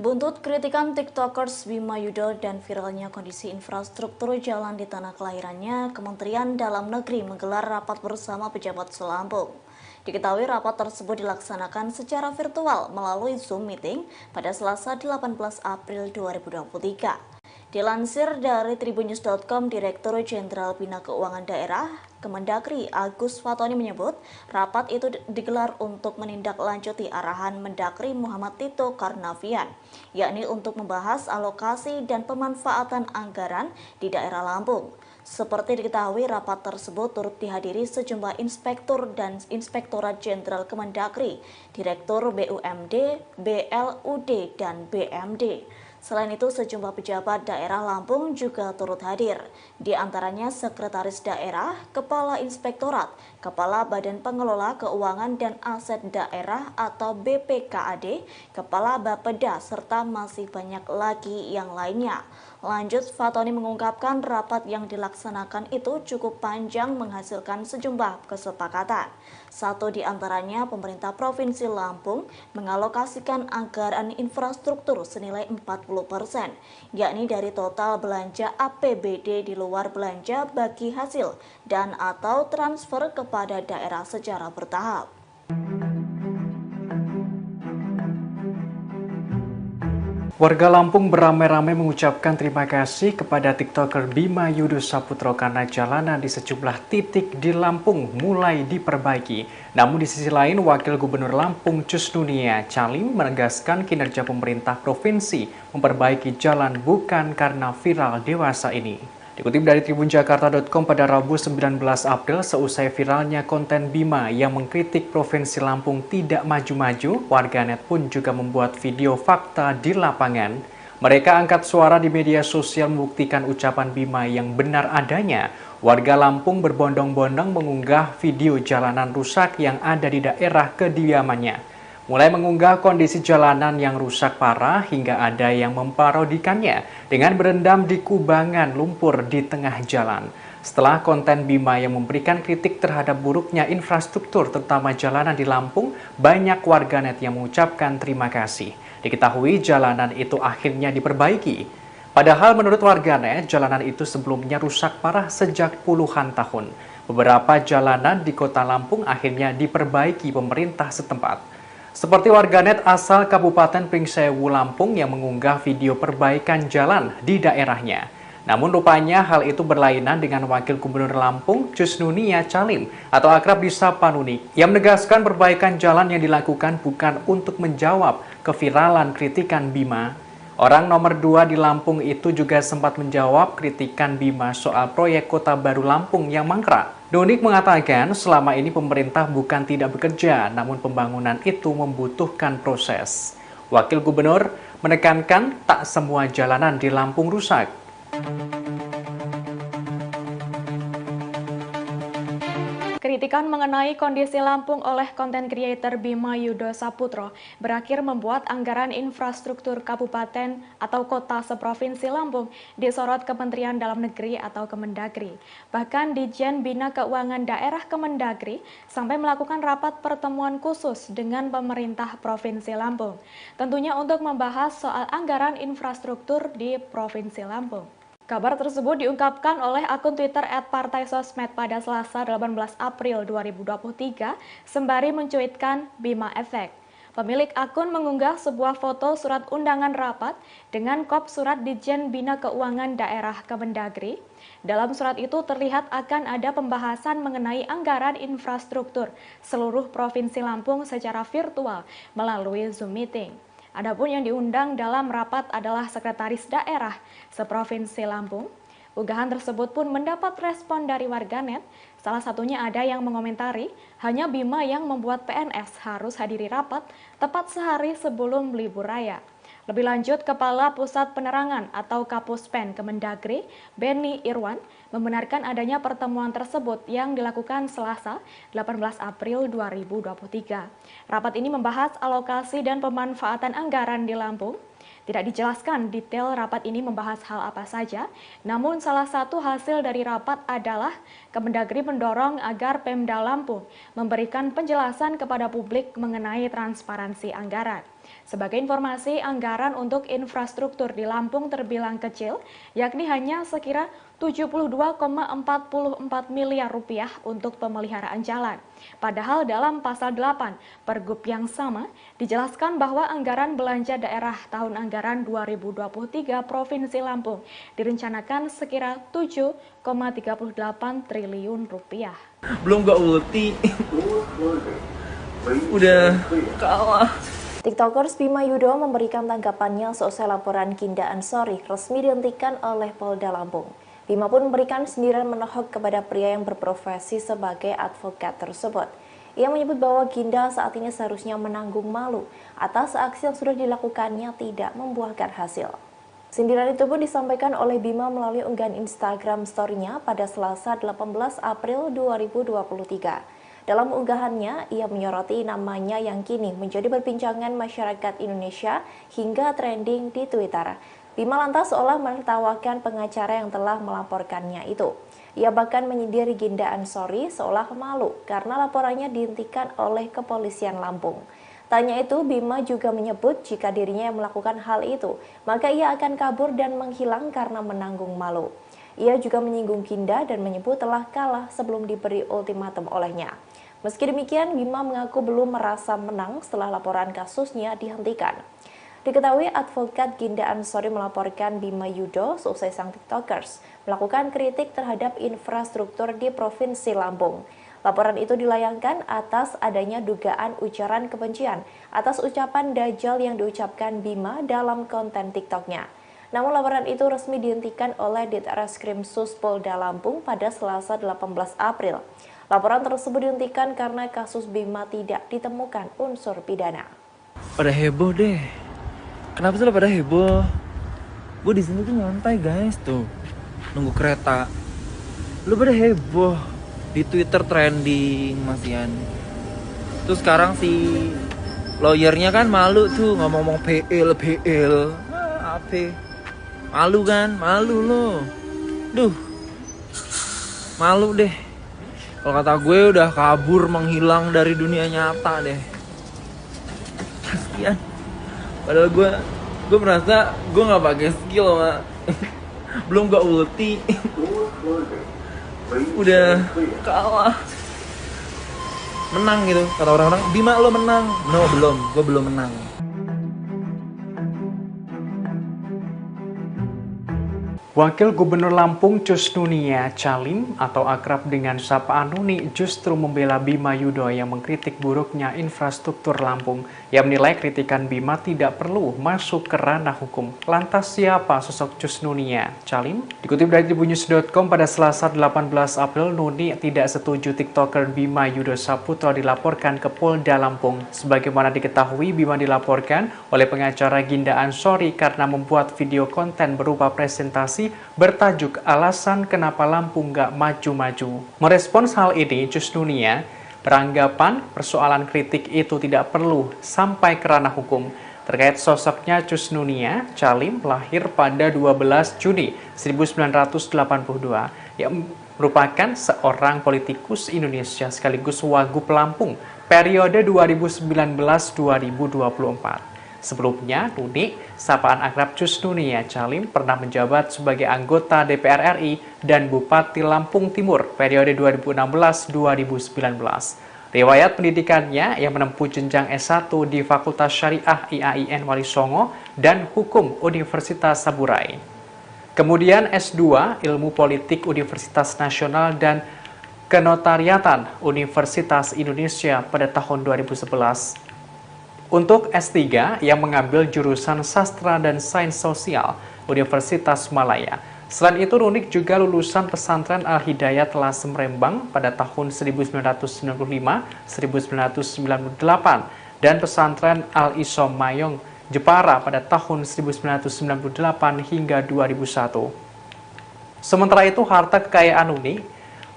Buntut kritikan TikTokers Bima Yudo dan viralnya kondisi infrastruktur jalan di tanah kelahirannya, Kementerian Dalam Negeri menggelar rapat bersama pejabat Selampung. Diketahui rapat tersebut dilaksanakan secara virtual melalui Zoom meeting pada Selasa 18 April 2023. Dilansir dari tribunnews.com, Direktur Jenderal Bina Keuangan Daerah Kemendagri Agus Fatoni menyebut rapat itu digelar untuk menindaklanjuti arahan Mendagri Muhammad Tito Karnavian, yakni untuk membahas alokasi dan pemanfaatan anggaran di daerah Lampung. Seperti diketahui, rapat tersebut turut dihadiri sejumlah inspektur dan Inspektorat Jenderal Kemendagri, Direktur BUMD, BLUD, dan BMD. Selain itu, sejumlah pejabat daerah Lampung juga turut hadir, di antaranya Sekretaris Daerah, Kepala Inspektorat, Kepala Badan Pengelola Keuangan dan Aset Daerah atau BPKAD, Kepala Bapeda, serta masih banyak lagi yang lainnya. Lanjut, Fatoni mengungkapkan rapat yang dilaksanakan itu cukup panjang menghasilkan sejumlah kesepakatan. Satu di antaranya, pemerintah Provinsi Lampung mengalokasikan anggaran infrastruktur senilai 40%, yakni dari total belanja APBD di luar belanja bagi hasil dan atau transfer kepada daerah secara bertahap. Warga Lampung beramai-ramai mengucapkan terima kasih kepada TikToker Bima Yudho Saputro karena jalanan di sejumlah titik di Lampung mulai diperbaiki. Namun di sisi lain, Wakil Gubernur Lampung Cusnunia Calim menegaskan kinerja pemerintah provinsi memperbaiki jalan bukan karena viral dewasa ini. Dikutip dari tribunjakarta.com pada Rabu 19 April, seusai viralnya konten Bima yang mengkritik Provinsi Lampung tidak maju-maju, warganet pun juga membuat video fakta di lapangan. Mereka angkat suara di media sosial membuktikan ucapan Bima yang benar adanya. Warga Lampung berbondong-bondong mengunggah video jalanan rusak yang ada di daerah kediamannya. Mulai mengunggah kondisi jalanan yang rusak parah hingga ada yang memparodikannya dengan berendam di kubangan lumpur di tengah jalan. Setelah konten Bima yang memberikan kritik terhadap buruknya infrastruktur terutama jalanan di Lampung, banyak warganet yang mengucapkan terima kasih. Diketahui jalanan itu akhirnya diperbaiki. Padahal menurut warganet, jalanan itu sebelumnya rusak parah sejak puluhan tahun. Beberapa jalanan di kota Lampung akhirnya diperbaiki pemerintah setempat. Seperti warganet asal Kabupaten Pringsewu, Lampung yang mengunggah video perbaikan jalan di daerahnya. Namun rupanya hal itu berlainan dengan Wakil Gubernur Lampung Cusnunia Calim atau akrab disapa Nuni yang menegaskan perbaikan jalan yang dilakukan bukan untuk menjawab keviralan kritikan Bima. Orang nomor 2 di Lampung itu juga sempat menjawab kritikan Bima soal proyek Kota Baru Lampung yang mangkrak. Donik mengatakan selama ini pemerintah bukan tidak bekerja, namun pembangunan itu membutuhkan proses. Wakil Gubernur menekankan tak semua jalanan di Lampung rusak. Kritikan mengenai kondisi Lampung oleh konten kreator Bima Yudho Saputro berakhir membuat anggaran infrastruktur kabupaten atau kota seprovinsi Lampung disorot Kementerian Dalam Negeri atau Kemendagri. Bahkan Ditjen Bina Keuangan Daerah Kemendagri sampai melakukan rapat pertemuan khusus dengan pemerintah Provinsi Lampung. Tentunya untuk membahas soal anggaran infrastruktur di Provinsi Lampung. Kabar tersebut diungkapkan oleh akun Twitter @partaisosmed pada Selasa 18 April 2023 sembari mencuitkan Bima Efek. Pemilik akun mengunggah sebuah foto surat undangan rapat dengan kop surat Ditjen Bina Keuangan Daerah Kemendagri. Dalam surat itu terlihat akan ada pembahasan mengenai anggaran infrastruktur seluruh Provinsi Lampung secara virtual melalui Zoom Meeting. Adapun yang diundang dalam rapat adalah Sekretaris Daerah Seprovinsi Lampung. Unggahan tersebut pun mendapat respon dari warganet. Salah satunya ada yang mengomentari, hanya Bima yang membuat PNS harus hadiri rapat tepat sehari sebelum libur raya. Lebih lanjut, Kepala Pusat Penerangan atau Kapuspen Kemendagri, Benny Irwan, membenarkan adanya pertemuan tersebut yang dilakukan Selasa 18 April 2023. Rapat ini membahas alokasi dan pemanfaatan anggaran di Lampung. Tidak dijelaskan detail rapat ini membahas hal apa saja, namun salah satu hasil dari rapat adalah Kemendagri mendorong agar Pemda Lampung memberikan penjelasan kepada publik mengenai transparansi anggaran. Sebagai informasi, anggaran untuk infrastruktur di Lampung terbilang kecil, yakni hanya sekira 72,44 miliar rupiah untuk pemeliharaan jalan. Padahal dalam pasal 8 Pergub yang sama dijelaskan bahwa anggaran belanja daerah tahun anggaran 2023 Provinsi Lampung direncanakan sekira 7,38 triliun rupiah. Belum gak ulti. Udah kalah. TikTokers Bima Yudho memberikan tanggapannya seusai laporan Ginda Ansori resmi dihentikan oleh Polda Lampung. Bima pun memberikan sindiran menohok kepada pria yang berprofesi sebagai advokat tersebut. Ia menyebut bahwa Ginda saat ini seharusnya menanggung malu atas aksi yang sudah dilakukannya tidak membuahkan hasil. Sindiran itu pun disampaikan oleh Bima melalui unggahan Instagram story-nya pada Selasa 18 April 2023. Dalam unggahannya, ia menyoroti namanya yang kini menjadi perbincangan masyarakat Indonesia hingga trending di Twitter. Bima lantas seolah menertawakan pengacara yang telah melaporkannya itu. Ia bahkan menyindir Ginda Ansori seolah malu karena laporannya dihentikan oleh kepolisian Lampung. Tanya itu, Bima juga menyebut jika dirinya yang melakukan hal itu, maka ia akan kabur dan menghilang karena menanggung malu. Ia juga menyinggung Ginda dan menyebut telah kalah sebelum diberi ultimatum olehnya. Meski demikian, Bima mengaku belum merasa menang setelah laporan kasusnya dihentikan. Diketahui advokat Ginda Ansori melaporkan Bima Yudo seusai sang tiktokers melakukan kritik terhadap infrastruktur di Provinsi Lampung. Laporan itu dilayangkan atas adanya dugaan ujaran kebencian atas ucapan dajjal yang diucapkan Bima dalam konten TikToknya. Namun laporan itu resmi dihentikan oleh Ditreskrim Sus Polda Lampung pada Selasa 18 April. Laporan tersebut dihentikan karena kasus Bima tidak ditemukan unsur pidana. Pada heboh deh. Kenapa sih lo pada heboh? Gue di sini tuh nyantai guys tuh, nunggu kereta. Lo pada heboh di Twitter trending masian. Terus sekarang si lawyernya kan malu tuh ngomong-ngomong PL. Apa? Malu kan? Malu lo. Duh. Malu deh. Kalau kata gue udah kabur menghilang dari dunia nyata deh. Kasian. Padahal gue merasa gue nggak pakai skill mak. Belum gak ulti. Udah kalah. Menang gitu kata orang-orang. Bima lo menang. No belum, gue belum menang. Wakil Gubernur Lampung Cus Nunia Calim atau akrab dengan sapaan Nuni justru membela Bima Yudo yang mengkritik buruknya infrastruktur Lampung. Ia menilai kritikan Bima tidak perlu masuk ke ranah hukum. Lantas siapa sosok Cus Nunia Calim? Dikutip dari tribunnews.com pada Selasa 18 April, Nuni tidak setuju TikToker Bima Yudo Saputro dilaporkan ke Polda Lampung. Sebagaimana diketahui, Bima dilaporkan oleh pengacara Ginda Ansori karena membuat video konten berupa presentasi bertajuk alasan kenapa Lampung nggak maju-maju. Merespons hal ini, Cus Nunia beranggapan persoalan kritik itu tidak perlu sampai ke ranah hukum. Terkait sosoknya, Cus Nunia Calim lahir pada 12 Juni 1982 yang merupakan seorang politikus Indonesia sekaligus Wagub Lampung periode 2019-2024. Sebelumnya, Nuni, sapaan akrab Cus Nunia Calim pernah menjabat sebagai anggota DPR RI dan Bupati Lampung Timur periode 2016-2019. Riwayat pendidikannya yang menempuh jenjang S1 di Fakultas Syariah IAIN Wali Songo dan Hukum Universitas Saburai. Kemudian S2 Ilmu Politik Universitas Nasional dan Kenotariatan Universitas Indonesia pada tahun 2011. Untuk S3 yang mengambil jurusan Sastra dan Sains Sosial Universitas Malaya. Selain itu, Nunik juga lulusan pesantren Al-Hidayat Lasem Rembang pada tahun 1995-1998 dan pesantren Al-Isom Mayong Jepara pada tahun 1998 hingga 2001. Sementara itu, harta kekayaan Nunik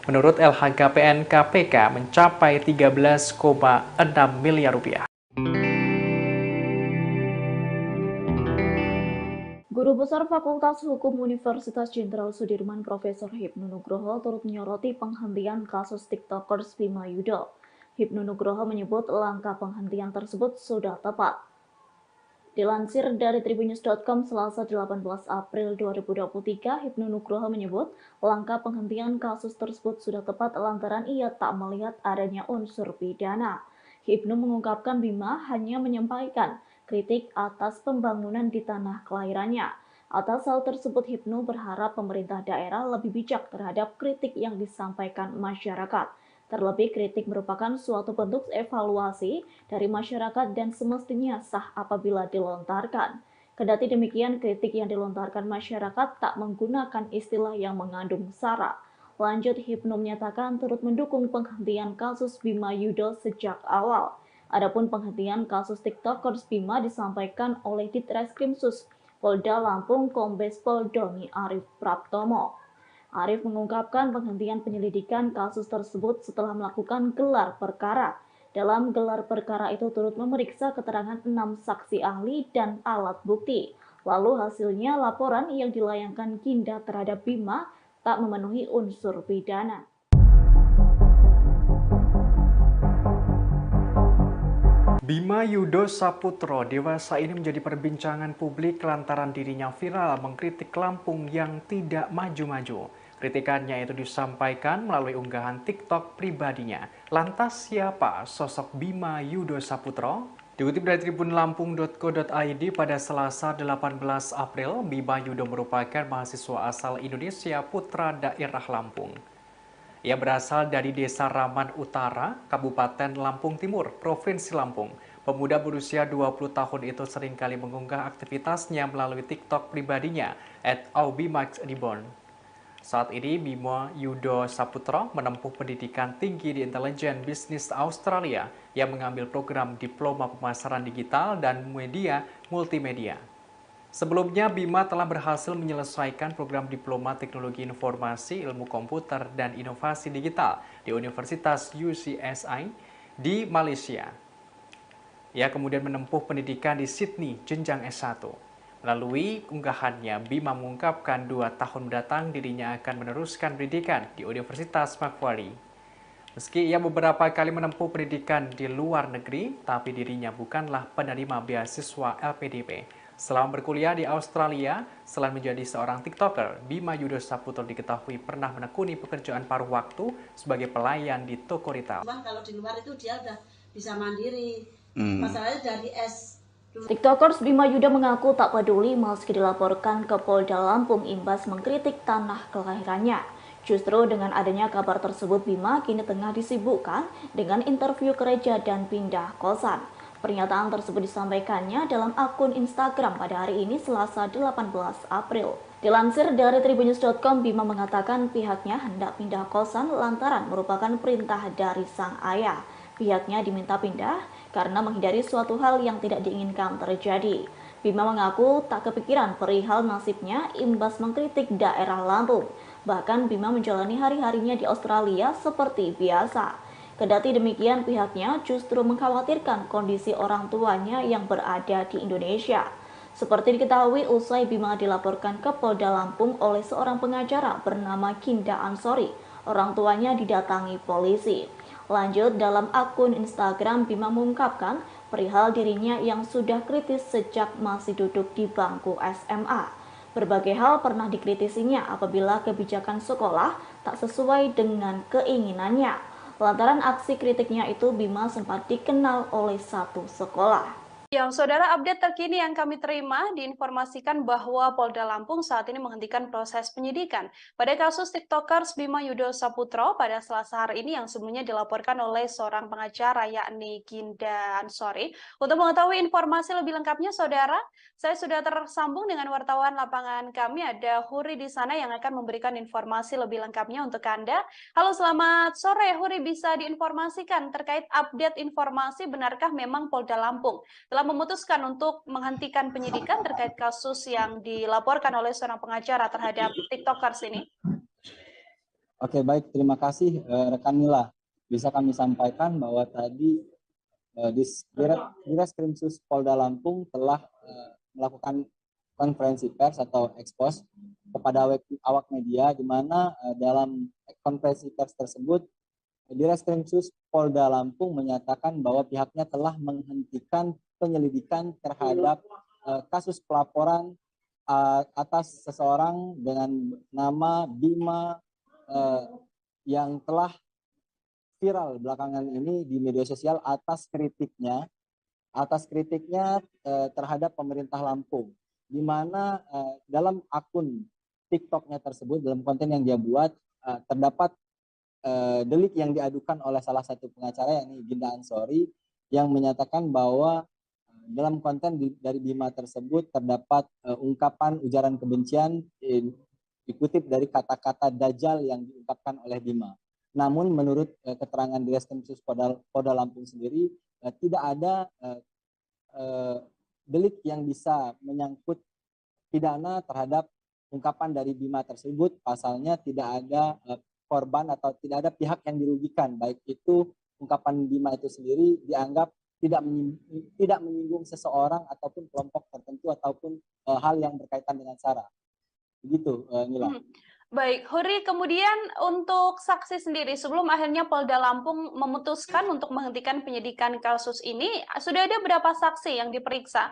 menurut LHKPN KPK mencapai 13,6 miliar rupiah. Guru Besar Fakultas Hukum Universitas Jenderal Sudirman Profesor Hipnu Nugroho turut menyoroti penghentian kasus TikTokers Bima Yudo. Hipnu Nugroho menyebut langkah penghentian tersebut sudah tepat. Dilansir dari tribunnews.com Selasa 18 April 2023, Hipnu Nugroho menyebut langkah penghentian kasus tersebut sudah tepat lantaran ia tak melihat adanya unsur pidana. Hipnu mengungkapkan Bima hanya menyampaikan kritik atas pembangunan di tanah kelahirannya. Atas hal tersebut, Hipnu berharap pemerintah daerah lebih bijak terhadap kritik yang disampaikan masyarakat. Terlebih, kritik merupakan suatu bentuk evaluasi dari masyarakat dan semestinya sah apabila dilontarkan. Kendati demikian, kritik yang dilontarkan masyarakat tak menggunakan istilah yang mengandung sara. Lanjut, Hipnu menyatakan turut mendukung penghentian kasus Bima Yudo sejak awal. Adapun penghentian kasus TikTokers Bima disampaikan oleh Ditreskrim Sus Polda Lampung Kombes Pol Doni Arif Praptomo. Arif mengungkapkan penghentian penyelidikan kasus tersebut setelah melakukan gelar perkara. Dalam gelar perkara itu turut memeriksa keterangan 6 saksi ahli dan alat bukti. Lalu hasilnya laporan yang dilayangkan Ginda terhadap Bima tak memenuhi unsur pidana. Bima Yudo Saputro dewasa ini menjadi perbincangan publik lantaran dirinya viral mengkritik Lampung yang tidak maju-maju. Kritikannya itu disampaikan melalui unggahan TikTok pribadinya. Lantas siapa sosok Bima Yudo Saputro? Dikutip dari tribunlampung.co.id pada Selasa 18 April, Bima Yudo merupakan mahasiswa asal Indonesia putra daerah Lampung. Ia berasal dari Desa Raman Utara, Kabupaten Lampung Timur, Provinsi Lampung. Pemuda berusia 20 tahun itu seringkali mengunggah aktivitasnya melalui TikTok pribadinya @aubimaxreborn. Saat ini Bima Yudo Saputro menempuh pendidikan tinggi di Intelijen Bisnis Australia yang mengambil program Diploma Pemasaran Digital dan Media Multimedia. Sebelumnya, Bima telah berhasil menyelesaikan program Diploma Teknologi Informasi, Ilmu Komputer, dan Inovasi Digital di Universitas UCSI di Malaysia. Ia kemudian menempuh pendidikan di Sydney, jenjang S1. Melalui unggahannya, Bima mengungkapkan 2 tahun mendatang dirinya akan meneruskan pendidikan di Universitas Macquarie. Meski ia beberapa kali menempuh pendidikan di luar negeri, tapi dirinya bukanlah penerima beasiswa LPDP. Selama berkuliah di Australia, selain menjadi seorang TikToker, Bima Yudo Saputro diketahui pernah menekuni pekerjaan paruh waktu sebagai pelayan di toko retail. Cuman kalau di luar itu dia udah bisa mandiri. Masalahnya dari TikTokers Bima Yudo mengaku tak peduli meski dilaporkan ke Polda Lampung imbas mengkritik tanah kelahirannya. Justru dengan adanya kabar tersebut, Bima kini tengah disibukkan dengan interview gereja dan pindah kosan. Pernyataan tersebut disampaikannya dalam akun Instagram pada hari ini Selasa 18 April. Dilansir dari tribunnews.com, Bima mengatakan pihaknya hendak pindah kosan lantaran merupakan perintah dari sang ayah. Pihaknya diminta pindah karena menghindari suatu hal yang tidak diinginkan terjadi. Bima mengaku tak kepikiran perihal nasibnya imbas mengkritik daerah Lampung. Bahkan Bima menjalani hari-harinya di Australia seperti biasa. Kendati demikian, pihaknya justru mengkhawatirkan kondisi orang tuanya yang berada di Indonesia. Seperti diketahui, usai Bima dilaporkan ke Polda Lampung oleh seorang pengacara bernama Ginda Ansori, orang tuanya didatangi polisi. Lanjut, dalam akun Instagram, Bima mengungkapkan perihal dirinya yang sudah kritis sejak masih duduk di bangku SMA. Berbagai hal pernah dikritisinya apabila kebijakan sekolah tak sesuai dengan keinginannya. Lantaran aksi kritiknya itu, Bima sempat dikenal oleh satu sekolah. Yang saudara, update terkini yang kami terima diinformasikan bahwa Polda Lampung saat ini menghentikan proses penyidikan pada kasus TikTokers Bima Yudo Saputro pada Selasa hari ini yang sebelumnya dilaporkan oleh seorang pengacara yakni Ginda Ansori. Untuk mengetahui informasi lebih lengkapnya, saudara, saya sudah tersambung dengan wartawan lapangan kami, ada Huri di sana yang akan memberikan informasi lebih lengkapnya untuk Anda. Halo, selamat sore Huri, bisa diinformasikan terkait update informasi benarkah memang Polda Lampung telah memutuskan untuk menghentikan penyidikan terkait kasus yang dilaporkan oleh seorang pengacara terhadap TikTokers ini? Oke, baik, terima kasih rekan Mila. Bisa kami sampaikan bahwa tadi Ditreskrimsus Polda Lampung telah melakukan konferensi pers atau ekspos kepada awak media, di mana dalam konferensi pers tersebut Ditreskrimsus Polda Lampung menyatakan bahwa pihaknya telah menghentikan penyelidikan terhadap kasus pelaporan atas seseorang dengan nama Bima yang telah viral belakangan ini di media sosial atas kritiknya terhadap pemerintah Lampung, di mana dalam akun TikToknya tersebut, dalam konten yang dia buat, terdapat delik yang diadukan oleh salah satu pengacara yakni Ginda Ansori yang menyatakan bahwa dalam konten dari Bima tersebut terdapat ungkapan ujaran kebencian dikutip dari kata-kata Dajjal yang diungkapkan oleh Bima. Namun menurut keterangan Ditreskrimsus Polda Lampung sendiri tidak ada delik yang bisa menyangkut pidana terhadap ungkapan dari Bima tersebut. Pasalnya tidak ada korban atau tidak ada pihak yang dirugikan, baik itu ungkapan Bima itu sendiri dianggap tidak menyinggung seseorang ataupun kelompok tertentu ataupun hal yang berkaitan dengan SARA. Begitu, Nila. Baik, Huri, kemudian untuk saksi sendiri, sebelum akhirnya Polda Lampung memutuskan untuk menghentikan penyidikan kasus ini, sudah ada berapa saksi yang diperiksa?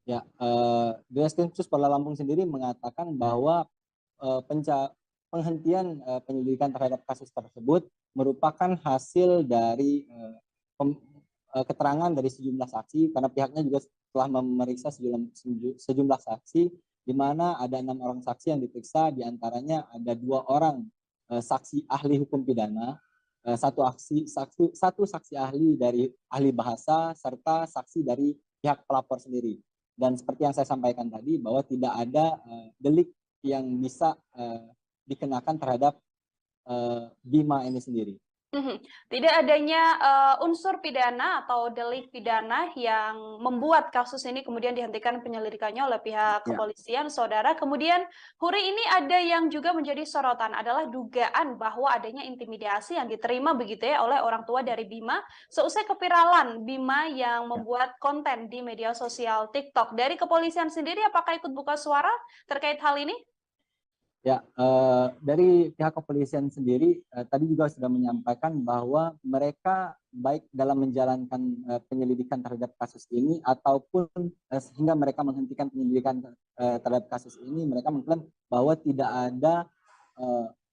Ya, Direktur Polda Lampung sendiri mengatakan bahwa penghentian penyelidikan terhadap kasus tersebut merupakan hasil dari keterangan dari sejumlah saksi, karena pihaknya juga telah memeriksa sejumlah saksi, di mana ada 6 orang saksi yang diperiksa, diantaranya ada 2 orang saksi ahli hukum pidana, satu saksi ahli dari ahli bahasa, serta saksi dari pihak pelapor sendiri. Dan seperti yang saya sampaikan tadi, bahwa tidak ada delik yang bisa dikenakan terhadap Bima ini sendiri. Tidak adanya unsur pidana atau delik pidana yang membuat kasus ini kemudian dihentikan penyelidikannya oleh pihak kepolisian, saudara. Kemudian, Huri, ini ada yang juga menjadi sorotan adalah dugaan bahwa adanya intimidasi yang diterima begitu ya oleh orang tua dari Bima seusai keviralan Bima yang membuat konten di media sosial TikTok. Dari kepolisian sendiri, apakah ikut buka suara terkait hal ini? Ya, dari pihak kepolisian sendiri tadi juga sudah menyampaikan bahwa mereka baik dalam menjalankan penyelidikan terhadap kasus ini ataupun sehingga mereka menghentikan penyelidikan terhadap kasus ini, mereka mengklaim bahwa tidak ada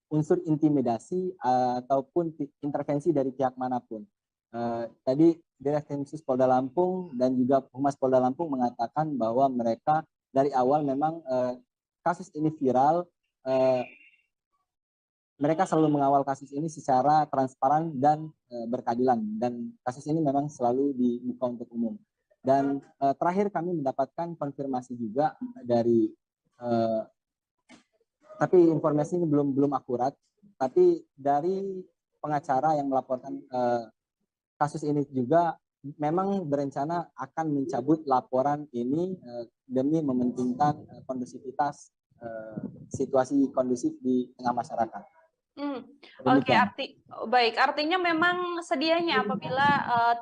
unsur intimidasi ataupun intervensi dari pihak manapun. Tadi Direktur Polda Lampung dan juga Humas Polda Lampung mengatakan bahwa mereka dari awal memang kasus ini viral. Mereka selalu mengawal kasus ini secara transparan dan berkeadilan, dan kasus ini memang selalu dibuka untuk umum. Dan terakhir kami mendapatkan konfirmasi juga dari tapi informasi ini belum akurat, tapi dari pengacara yang melaporkan kasus ini juga memang berencana akan mencabut laporan ini demi mementingkan kondusivitas situasi kondusif di tengah masyarakat. Oke, artinya memang sedianya apabila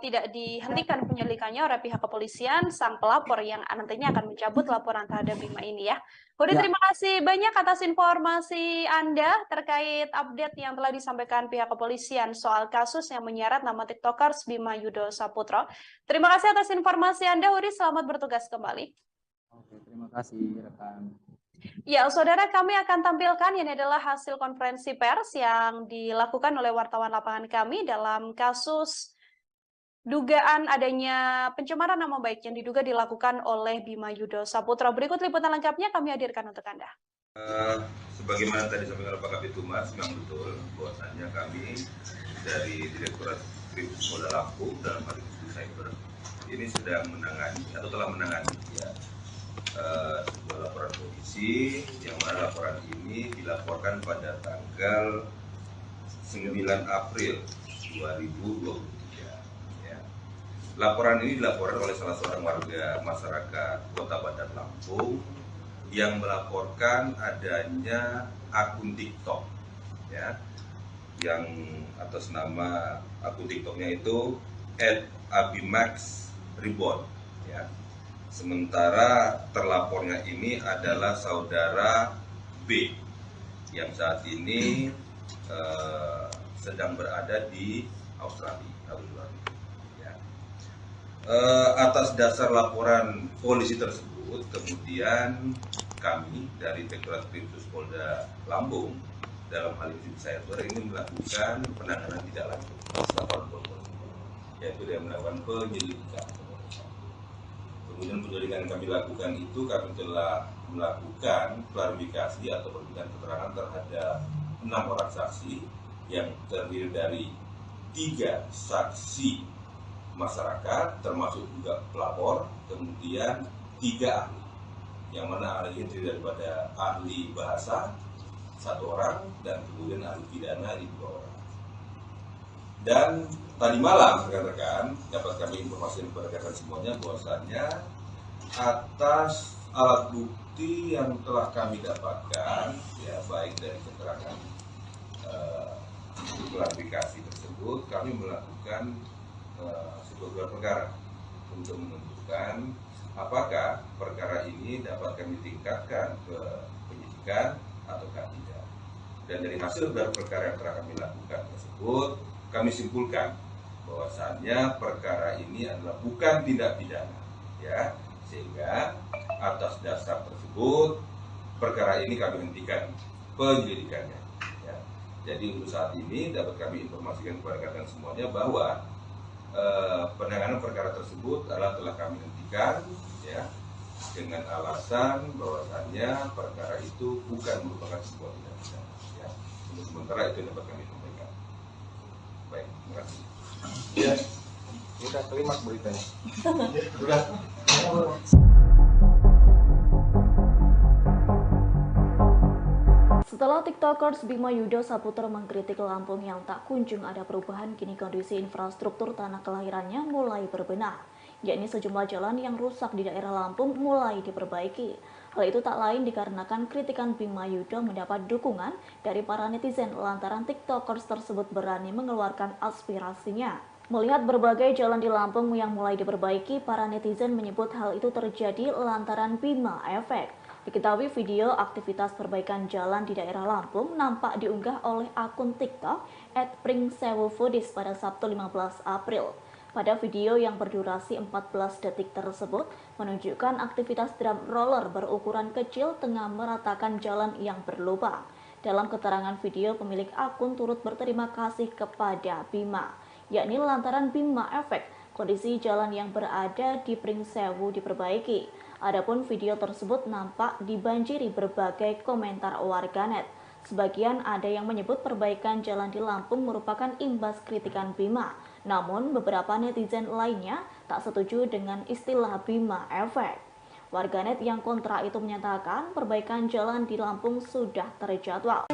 tidak dihentikan penyelidikannya oleh pihak kepolisian, sang pelapor yang nantinya akan mencabut laporan terhadap Bima ini ya. Huri, terima kasih banyak atas informasi Anda terkait update yang telah disampaikan pihak kepolisian soal kasus yang menyeret nama TikTokers Bima Yudo Saputro. Terima kasih atas informasi Anda, Huri. Selamat bertugas kembali. Oke, terima kasih rekan. Ya, saudara, kami akan tampilkan ini adalah hasil konferensi pers yang dilakukan oleh wartawan lapangan kami dalam kasus dugaan adanya pencemaran nama baik yang diduga dilakukan oleh Bima Yudo Saputro. Berikut liputan lengkapnya kami hadirkan untuk Anda. Sebagaimana tadi disampaikan oleh Pak Kabid Humas, memang betul bahwasannya kami dari Direktorat Kriminal Polda Lampung dalam hal ini Cyber ini sedang menangani atau telah menangani sebuah laporan polisi yang mana laporan ini dilaporkan pada tanggal 9 April 2023. Ya. Laporan ini dilaporkan oleh salah seorang warga masyarakat Kota Bandar Lampung yang melaporkan adanya akun TikTok, ya, yang atas nama akun TikToknya itu @abimax_reborn, ya. Sementara terlapornya ini adalah saudara B yang saat ini sedang berada di Australia. Ya. Atas dasar laporan polisi tersebut, kemudian kami dari Direktorat Kriminal Polda Lampung dalam hal ini Cyber ini melakukan penanganan tidak lanjut laporan polisi, yaitu dia melakukan penyelidikan. Kemudian penyelidikan yang kami lakukan itu kami telah melakukan klarifikasi atau perbincangan keterangan terhadap 6 orang saksi yang terdiri dari 3 saksi masyarakat termasuk juga pelapor, kemudian 3 ahli, yang mana ahli itu daripada ahli bahasa 1 orang dan kemudian ahli pidana 2 orang. Dan tadi malam rekan-rekan dapat kami informasi kepada rekan semuanya bahwasannya atas alat bukti yang telah kami dapatkan, ya baik dari keterangan klarifikasi tersebut, kami melakukan sebuah gelar perkara untuk menentukan apakah perkara ini dapat kami tingkatkan ke penyidikan ataukah tidak. Dan dari hasil gelar perkara yang telah kami lakukan tersebut, kami simpulkan bahwasannya perkara ini adalah bukan tindak pidana, ya, sehingga atas dasar tersebut perkara ini kami hentikan penyelidikannya. Ya. Jadi untuk saat ini dapat kami informasikan kepada kalian semuanya bahwa penanganan perkara tersebut adalah telah kami hentikan, ya, dengan alasan bahwasannya perkara itu bukan merupakan sebuah tindak pidana. Ya. Untuk sementara itu dapat kami sampaikan. Baik, terima kasih. Ya, kita terima beritanya. Sudah. Setelah TikTokers Bima Yudo Saputra mengkritik Lampung yang tak kunjung ada perubahan, kini kondisi infrastruktur tanah kelahirannya mulai berbenah, yakni sejumlah jalan yang rusak di daerah Lampung mulai diperbaiki. Hal itu tak lain dikarenakan kritikan Bima Yudo mendapat dukungan dari para netizen lantaran TikTokers tersebut berani mengeluarkan aspirasinya. Melihat berbagai jalan di Lampung yang mulai diperbaiki, para netizen menyebut hal itu terjadi lantaran Bima Efek. Diketahui video aktivitas perbaikan jalan di daerah Lampung nampak diunggah oleh akun TikTok @pringsewofoodies pada Sabtu 15 April. Pada video yang berdurasi 14 detik tersebut menunjukkan aktivitas drum roller berukuran kecil tengah meratakan jalan yang berlubang. Dalam keterangan video, pemilik akun turut berterima kasih kepada Bima, yakni lantaran Bima Efek, kondisi jalan yang berada di Pringsewu diperbaiki. Adapun video tersebut nampak dibanjiri berbagai komentar warganet. Sebagian ada yang menyebut perbaikan jalan di Lampung merupakan imbas kritikan Bima. Namun beberapa netizen lainnya tak setuju dengan istilah Bima Efek. Warganet yang kontra itu menyatakan perbaikan jalan di Lampung sudah terjadwal.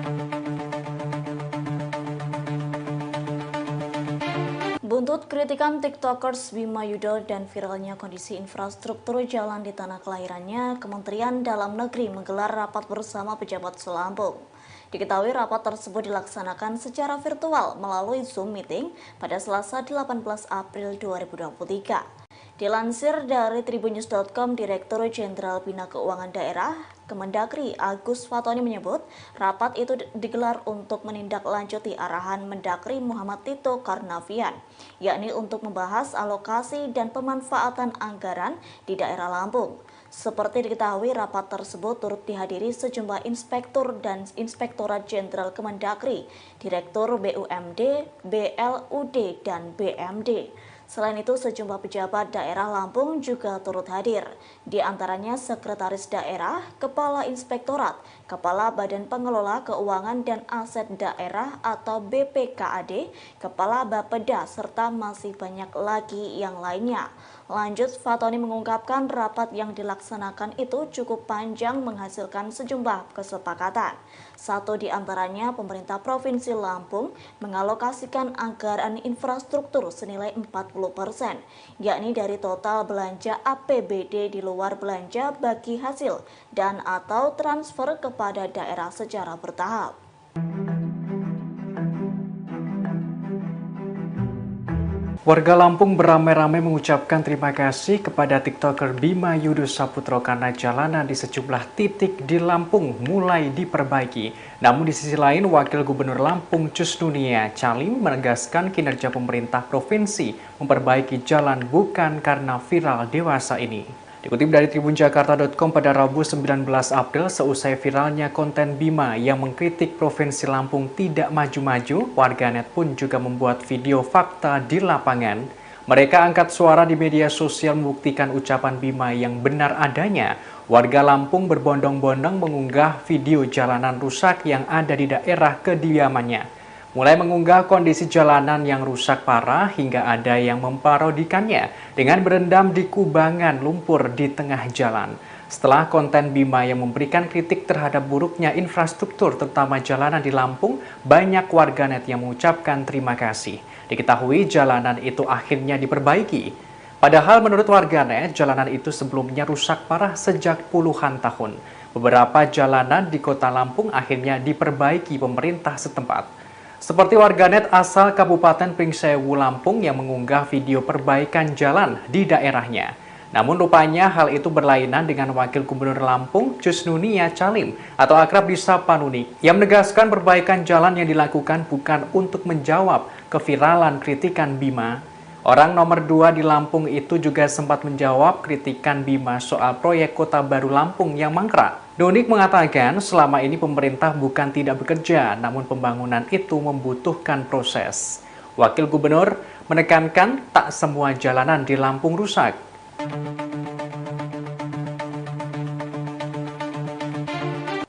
Buntut kritikan TikTokers Bima Yudo dan viralnya kondisi infrastruktur jalan di tanah kelahirannya, Kementerian Dalam Negeri menggelar rapat bersama pejabat Selampung. Diketahui rapat tersebut dilaksanakan secara virtual melalui Zoom meeting pada Selasa 18 April 2023. Dilansir dari tribunnews.com, Direktur Jenderal Bina Keuangan Daerah Kemendagri Agus Fatoni menyebut rapat itu digelar untuk menindaklanjuti arahan Mendagri Muhammad Tito Karnavian, yakni untuk membahas alokasi dan pemanfaatan anggaran di daerah Lampung. Seperti diketahui, rapat tersebut turut dihadiri sejumlah inspektur dan Inspektorat Jenderal Kemendagri, Direktur BUMD, BLUD, dan BMD. Selain itu, sejumlah pejabat daerah Lampung juga turut hadir, di antaranya Sekretaris Daerah, Kepala Inspektorat, Kepala Badan Pengelola Keuangan dan Aset Daerah atau BPKAD, Kepala Bapeda, serta masih banyak lagi yang lainnya. Lanjut, Fatoni mengungkapkan rapat yang dilaksanakan itu cukup panjang menghasilkan sejumlah kesepakatan. Satu di antaranya, pemerintah Provinsi Lampung mengalokasikan anggaran infrastruktur senilai 40%, yakni dari total belanja APBD di luar belanja bagi hasil dan atau transfer kepada daerah secara bertahap. Warga Lampung beramai-ramai mengucapkan terima kasih kepada TikToker Bima Yudo Saputro karena jalanan di sejumlah titik di Lampung mulai diperbaiki. Namun di sisi lain, Wakil Gubernur Lampung Cusnunia Calim menegaskan kinerja pemerintah provinsi memperbaiki jalan bukan karena viral dewasa ini. Dikutip dari tribunjakarta.com pada Rabu 19 April, seusai viralnya konten Bima yang mengkritik Provinsi Lampung tidak maju-maju, warganet pun juga membuat video fakta di lapangan. Mereka angkat suara di media sosial membuktikan ucapan Bima yang benar adanya. Warga Lampung berbondong-bondong mengunggah video jalanan rusak yang ada di daerah kediamannya. Mulai mengunggah kondisi jalanan yang rusak parah hingga ada yang memparodikannya dengan berendam di kubangan lumpur di tengah jalan. Setelah konten Bima yang memberikan kritik terhadap buruknya infrastruktur terutama jalanan di Lampung, banyak warganet yang mengucapkan terima kasih. Diketahui jalanan itu akhirnya diperbaiki. Padahal menurut warganet, jalanan itu sebelumnya rusak parah sejak puluhan tahun. Beberapa jalanan di kota Lampung akhirnya diperbaiki pemerintah setempat. Seperti warganet asal Kabupaten Pringsewu, Lampung yang mengunggah video perbaikan jalan di daerahnya. Namun rupanya hal itu berlainan dengan Wakil Gubernur Lampung, Cusnunia Calim atau akrab disapa Nuni, yang menegaskan perbaikan jalan yang dilakukan bukan untuk menjawab keviralan kritikan Bima. Orang nomor 2 di Lampung itu juga sempat menjawab kritikan Bima soal proyek Kota Baru Lampung yang mangkrak. Nunik mengatakan selama ini pemerintah bukan tidak bekerja, namun pembangunan itu membutuhkan proses. Wakil Gubernur menekankan tak semua jalanan di Lampung rusak.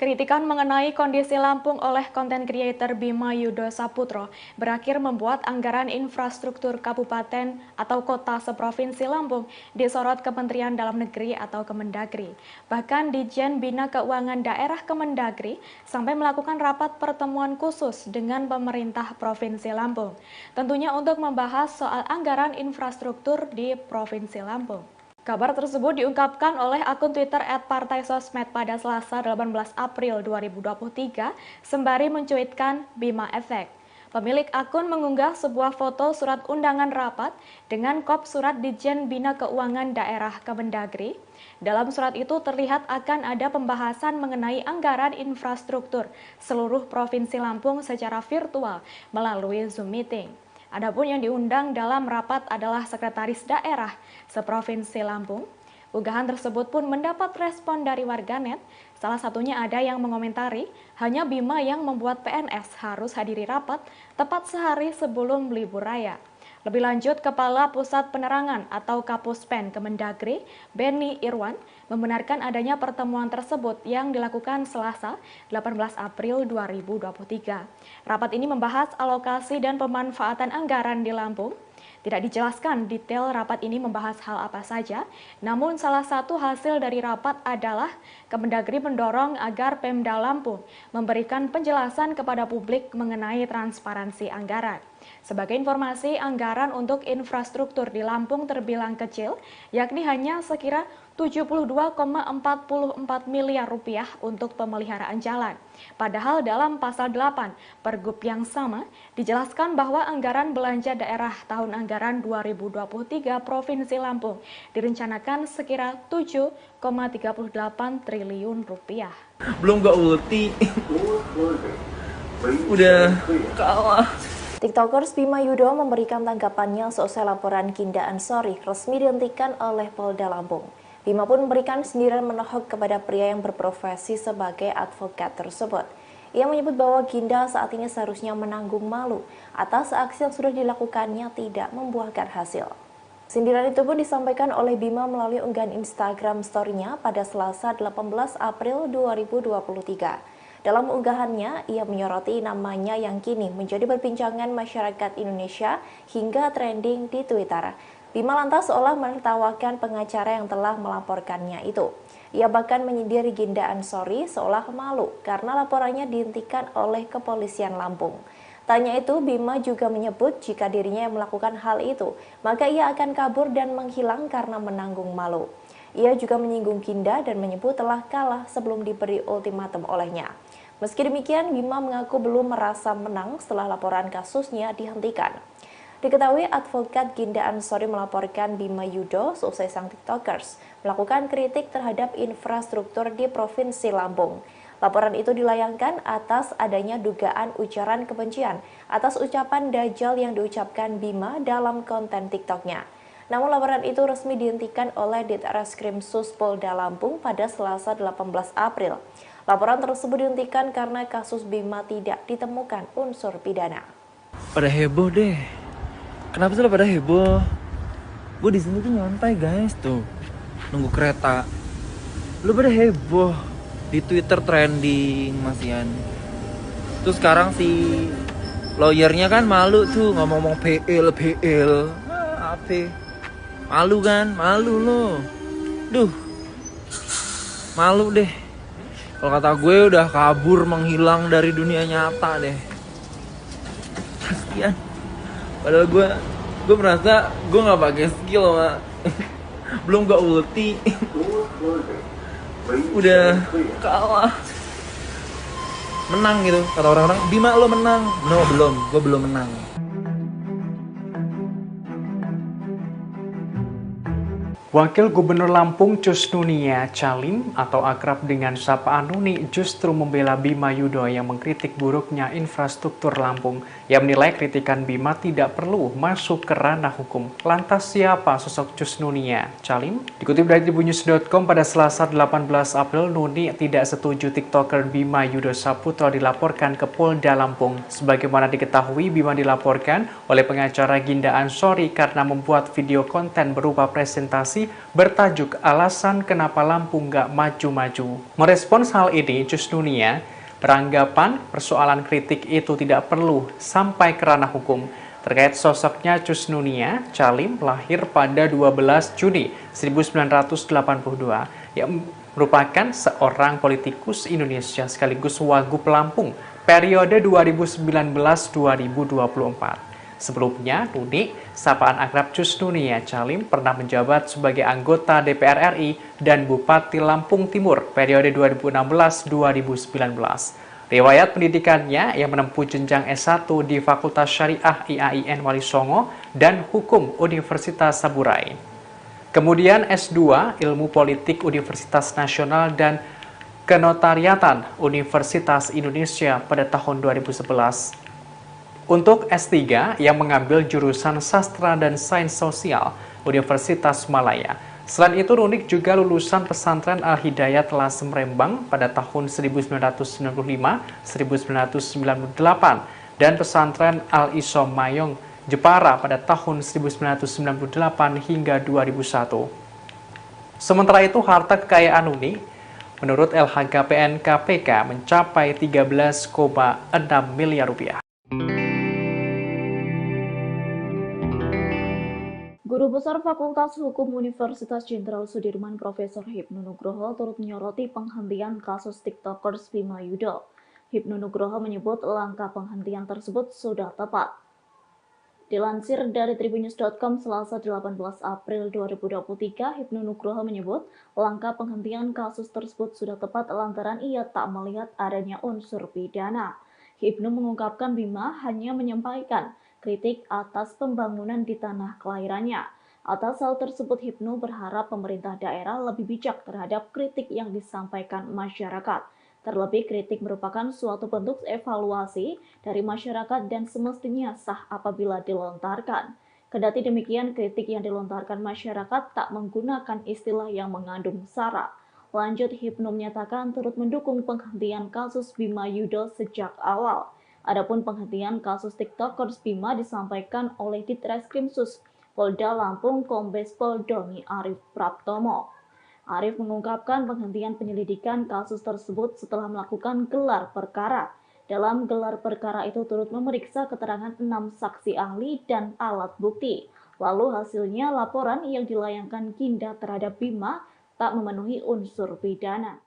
Kritikan mengenai kondisi Lampung oleh konten creator Bima Yudo Saputro berakhir membuat anggaran infrastruktur kabupaten atau kota seprovinsi Lampung disorot Kementerian Dalam Negeri atau Kemendagri. Bahkan Ditjen Bina Keuangan Daerah Kemendagri sampai melakukan rapat pertemuan khusus dengan pemerintah Provinsi Lampung. Tentunya untuk membahas soal anggaran infrastruktur di Provinsi Lampung. Kabar tersebut diungkapkan oleh akun Twitter @partaisosmed pada Selasa 18 April 2023 sembari mencuitkan Bima Efek. Pemilik akun mengunggah sebuah foto surat undangan rapat dengan kop surat Ditjen Bina Keuangan Daerah Kemendagri. Dalam surat itu terlihat akan ada pembahasan mengenai anggaran infrastruktur seluruh Provinsi Lampung secara virtual melalui Zoom Meeting. Adapun yang diundang dalam rapat adalah Sekretaris Daerah Seprovinsi Lampung. Unggahan tersebut pun mendapat respon dari warganet. Salah satunya ada yang mengomentari, hanya Bima yang membuat PNS harus hadiri rapat tepat sehari sebelum libur raya. Lebih lanjut, Kepala Pusat Penerangan atau Kapuspen Kemendagri, Benny Irwan, membenarkan adanya pertemuan tersebut yang dilakukan Selasa 18 April 2023. Rapat ini membahas alokasi dan pemanfaatan anggaran di Lampung. Tidak dijelaskan detail rapat ini membahas hal apa saja, namun salah satu hasil dari rapat adalah Kemendagri mendorong agar Pemda Lampung memberikan penjelasan kepada publik mengenai transparansi anggaran. Sebagai informasi, anggaran untuk infrastruktur di Lampung terbilang kecil, yakni hanya sekira 72,44 miliar rupiah untuk pemeliharaan jalan. Padahal dalam pasal 8 Pergub yang sama dijelaskan bahwa anggaran belanja daerah tahun anggaran 2023 Provinsi Lampung direncanakan sekira 7,38 triliun rupiah. Belum gak ulti. Udah kalah. TikTokers Bima Yudo memberikan tanggapannya seusai laporan Ginda Ansori resmi dihentikan oleh Polda Lampung. Bima pun memberikan sindiran menohok kepada pria yang berprofesi sebagai advokat tersebut. Ia menyebut bahwa Ginda saat ini seharusnya menanggung malu atas aksi yang sudah dilakukannya tidak membuahkan hasil. Sindiran itu pun disampaikan oleh Bima melalui unggahan Instagram story-nya pada Selasa 18 April 2023. Dalam unggahannya, ia menyoroti namanya yang kini menjadi perbincangan masyarakat Indonesia hingga trending di Twitter. Bima lantas seolah menertawakan pengacara yang telah melaporkannya itu. Ia bahkan menyindir Ginda Ansori seolah malu karena laporannya dihentikan oleh kepolisian Lampung. Tanya itu, Bima juga menyebut jika dirinya yang melakukan hal itu, maka ia akan kabur dan menghilang karena menanggung malu. Ia juga menyinggung Ginda dan menyebut telah kalah sebelum diberi ultimatum olehnya. Meski demikian, Bima mengaku belum merasa menang setelah laporan kasusnya dihentikan. Diketahui advokat Ginda Ansori melaporkan Bima Yudo seusai sang TikTokers melakukan kritik terhadap infrastruktur di Provinsi Lampung. Laporan itu dilayangkan atas adanya dugaan ujaran kebencian atas ucapan Dajjal yang diucapkan Bima dalam konten TikToknya. Namun laporan itu resmi dihentikan oleh Ditreskrim Sus Polda Lampung pada Selasa 18 April. Laporan tersebut dihentikan karena kasus Bima tidak ditemukan unsur pidana. Pada heboh deh. Kenapa sih pada heboh? Gue di sini tuh nyantai guys tuh, nunggu kereta. Lu pada heboh di Twitter trending masian. Terus sekarang si lawyernya kan malu tuh ngomong PL. Apa? Malu kan? Malu lo. Duh. Malu deh. Kalau kata gue udah kabur menghilang dari dunia nyata deh. Kasian. Padahal gue merasa gue nggak pakai skill sama belum gak ulti. Udah kalah. menang gitu. Kata orang-orang, Bima lo menang. No, belum, gue belum menang. Wakil Gubernur Lampung Cus Nunia Calim atau akrab dengan sapaan Nuni justru membela Bima Yudho yang mengkritik buruknya infrastruktur Lampung. Ia menilai kritikan Bima tidak perlu masuk ke ranah hukum. Lantas siapa sosok Cus Nunia Calim? Dikutip dari tribunnews.com pada Selasa 18 April, Nuni tidak setuju TikToker Bima Yudho Saputro dilaporkan ke Polda Lampung. Sebagaimana diketahui, Bima dilaporkan oleh pengacara Ginda Ansori karena membuat video konten berupa presentasi bertajuk alasan kenapa Lampung nggak maju-maju. Merespons hal ini, Cus Nunia beranggapan persoalan kritik itu tidak perlu sampai ke ranah hukum. Terkait sosoknya, Cus Nunia Calim lahir pada 12 Juni 1982 yang merupakan seorang politikus Indonesia sekaligus Wagub Lampung periode 2019-2024. Sebelumnya, Nuni, sapaan akrab Cus Nunia Calim, pernah menjabat sebagai anggota DPR RI dan Bupati Lampung Timur periode 2016-2019. Riwayat pendidikannya yang menempuh jenjang S1 di Fakultas Syariah IAIN Wali Songo dan Hukum Universitas Saburai. Kemudian S2 Ilmu Politik Universitas Nasional dan Kenotariatan Universitas Indonesia pada tahun 2011. Untuk S3 yang mengambil jurusan Sastra dan Sains Sosial Universitas Malaya. Selain itu, Nunik juga lulusan pesantren Al-Hidayat Lasem Rembang pada tahun 1995-1998 dan pesantren Al-Isom Mayong Jepara pada tahun 1998 hingga 2001. Sementara itu, harta kekayaan Nunik menurut LHKPN KPK mencapai 13,6 miliar rupiah. Guru Besar Fakultas Hukum Universitas Jenderal Sudirman Profesor Hipnu Nugroho turut menyoroti penghentian kasus TikTokers Bima Yudho. Hipnu Nugroho menyebut langkah penghentian tersebut sudah tepat. Dilansir dari tribunnews.com Selasa 18 April 2023, Hipnu Nugroho menyebut langkah penghentian kasus tersebut sudah tepat lantaran ia tak melihat adanya unsur pidana. Hipnu mengungkapkan Bima hanya menyampaikan kritik atas pembangunan di tanah kelahirannya. Atas hal tersebut, Hipnu berharap pemerintah daerah lebih bijak terhadap kritik yang disampaikan masyarakat. Terlebih, kritik merupakan suatu bentuk evaluasi dari masyarakat dan semestinya sah apabila dilontarkan. Kendati demikian, kritik yang dilontarkan masyarakat tak menggunakan istilah yang mengandung sara. Lanjut, Hipnu menyatakan turut mendukung penghentian kasus Bima Yudho sejak awal. Adapun penghentian kasus TikTokers Bima disampaikan oleh Ditreskrimsus Polda Lampung Kombes Pol Doni Arif Praptomo. Arif mengungkapkan penghentian penyelidikan kasus tersebut setelah melakukan gelar perkara. Dalam gelar perkara itu turut memeriksa keterangan 6 saksi ahli dan alat bukti. Lalu hasilnya laporan yang dilayangkan Ginda terhadap Bima tak memenuhi unsur pidana.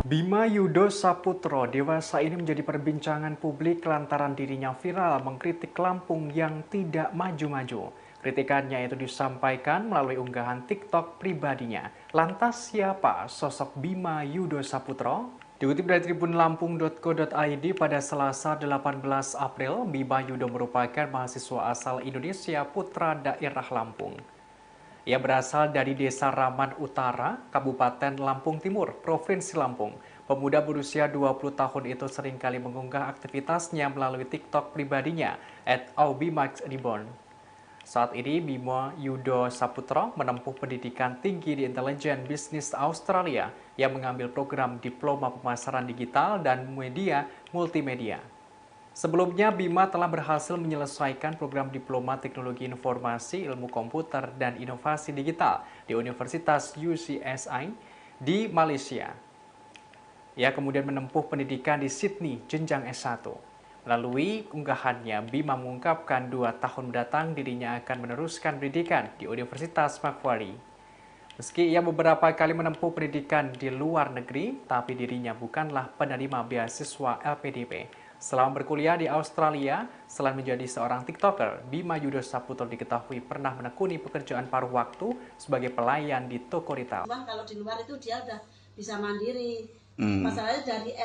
Bima Yudho Saputro dewasa ini menjadi perbincangan publik lantaran dirinya viral mengkritik Lampung yang tidak maju-maju. Kritikannya itu disampaikan melalui unggahan TikTok pribadinya. Lantas siapa sosok Bima Yudho Saputro? Dikutip dari tribunlampung.co.id pada Selasa 18 April, Bima Yudho merupakan mahasiswa asal Indonesia putra daerah Lampung. Ia berasal dari Desa Raman Utara, Kabupaten Lampung Timur, Provinsi Lampung. Pemuda berusia 20 tahun itu seringkali mengunggah aktivitasnya melalui TikTok pribadinya @aubimaxribon. Saat ini, Bima Yudho Saputro menempuh pendidikan tinggi di Intelijen Bisnis Australia yang mengambil program Diploma Pemasaran Digital dan Media Multimedia. Sebelumnya, Bima telah berhasil menyelesaikan program Diploma Teknologi Informasi, Ilmu Komputer, dan Inovasi Digital di Universitas UCSI di Malaysia. Ia kemudian menempuh pendidikan di Sydney, jenjang S1. Melalui unggahannya, Bima mengungkapkan 2 tahun mendatang dirinya akan meneruskan pendidikan di Universitas Macquarie. Meski ia beberapa kali menempuh pendidikan di luar negeri, tapi dirinya bukanlah penerima beasiswa LPDP. Selama berkuliah di Australia, selain menjadi seorang TikToker, Bima Yudo Saputro diketahui pernah menekuni pekerjaan paruh waktu sebagai pelayan di toko retail. Cuman kalau di luar itu dia udah bisa mandiri. Masalahnya dari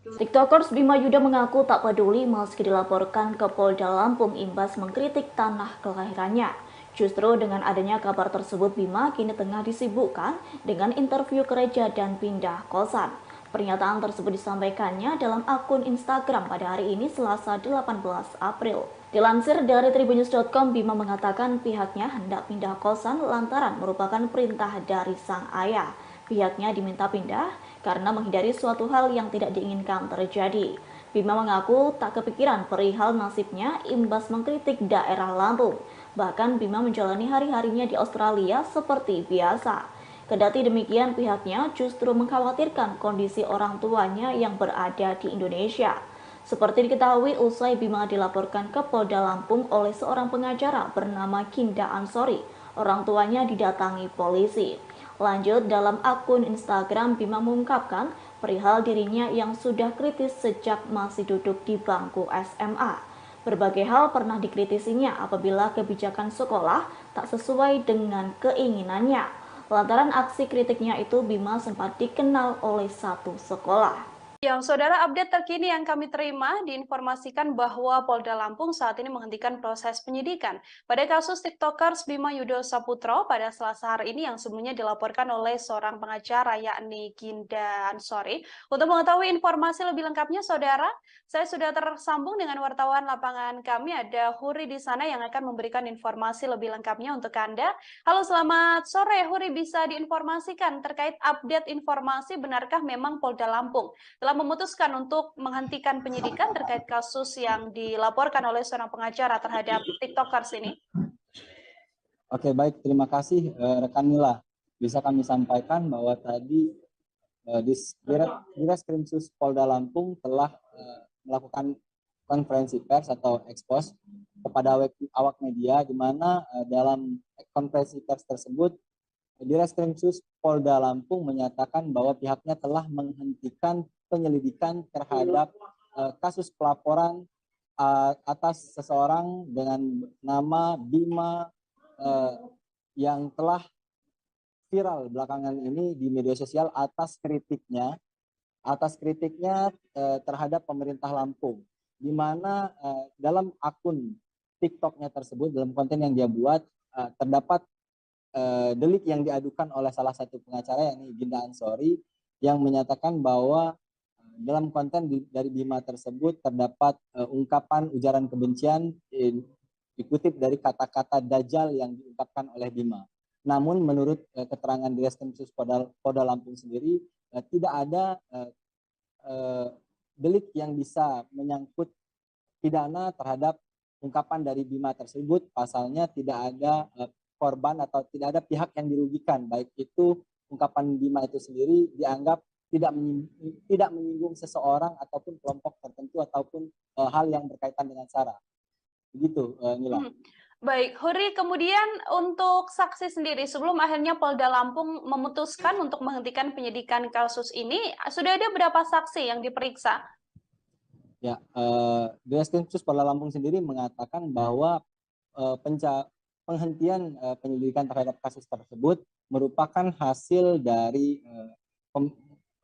TikTokers Bima Yudo mengaku tak peduli meski dilaporkan ke Polda Lampung imbas mengkritik tanah kelahirannya. Justru dengan adanya kabar tersebut, Bima kini tengah disibukkan dengan interview gereja dan pindah kosan. Pernyataan tersebut disampaikannya dalam akun Instagram pada hari ini Selasa 18 April. Dilansir dari tribunnews.com, Bima mengatakan pihaknya hendak pindah kosan lantaran merupakan perintah dari sang ayah. Pihaknya diminta pindah karena menghindari suatu hal yang tidak diinginkan terjadi. Bima mengaku tak kepikiran perihal nasibnya imbas mengkritik daerah Lampung. Bahkan Bima menjalani hari-harinya di Australia seperti biasa. Kendati demikian, pihaknya justru mengkhawatirkan kondisi orang tuanya yang berada di Indonesia. Seperti diketahui, usai Bima dilaporkan ke Polda Lampung oleh seorang pengacara bernama Ginda Ansori, orang tuanya didatangi polisi. Lanjut, dalam akun Instagram, Bima mengungkapkan perihal dirinya yang sudah kritis sejak masih duduk di bangku SMA. Berbagai hal pernah dikritisinya apabila kebijakan sekolah tak sesuai dengan keinginannya. Lantaran aksi kritiknya itu, Bima sempat dikenal oleh satu sekolah. Yang saudara, update terkini yang kami terima diinformasikan bahwa Polda Lampung saat ini menghentikan proses penyidikan pada kasus TikTokers Bima Yudo Saputro pada Selasa hari ini yang sebelumnya dilaporkan oleh seorang pengacara yakni Ginda Ansori. Untuk mengetahui informasi lebih lengkapnya, saudara, saya sudah tersambung dengan wartawan lapangan kami, ada Huri di sana yang akan memberikan informasi lebih lengkapnya untuk Anda. Halo, selamat sore Huri, bisa diinformasikan terkait update informasi benarkah memang Polda Lampung telah memutuskan untuk menghentikan penyidikan terkait kasus yang dilaporkan oleh seorang pengacara terhadap TikTokers ini? Oke, baik, terima kasih rekan Mila. Bisa kami sampaikan bahwa tadi Ditreskrimsus Polda Lampung telah melakukan konferensi pers atau ekspos kepada awak media, di mana dalam konferensi pers tersebut Ditreskrimsus Polda Lampung menyatakan bahwa pihaknya telah menghentikan penyelidikan terhadap kasus pelaporan atas seseorang dengan nama Bima yang telah viral belakangan ini di media sosial atas kritiknya terhadap pemerintah Lampung, di mana dalam akun TikToknya tersebut, dalam konten yang dia buat, terdapat delik yang diadukan oleh salah satu pengacara yakni Ginda Ansori yang menyatakan bahwa dalam konten dari Bima tersebut terdapat ungkapan ujaran kebencian dikutip dari kata-kata Dajjal yang diungkapkan oleh Bima. Namun menurut keterangan Ditreskrimsus Polda Lampung sendiri tidak ada delik yang bisa menyangkut pidana terhadap ungkapan dari Bima tersebut. Pasalnya tidak ada korban atau tidak ada pihak yang dirugikan, baik itu ungkapan Bima itu sendiri dianggap tidak menyinggung seseorang ataupun kelompok tertentu ataupun hal yang berkaitan dengan SARA. Begitu, Nila. Baik, Huri, kemudian untuk saksi sendiri, sebelum akhirnya Polda Lampung memutuskan untuk menghentikan penyidikan kasus ini, sudah ada berapa saksi yang diperiksa? Ya, Ditreskrimsus Polda Lampung sendiri mengatakan bahwa penghentian penyelidikan terhadap kasus tersebut merupakan hasil dari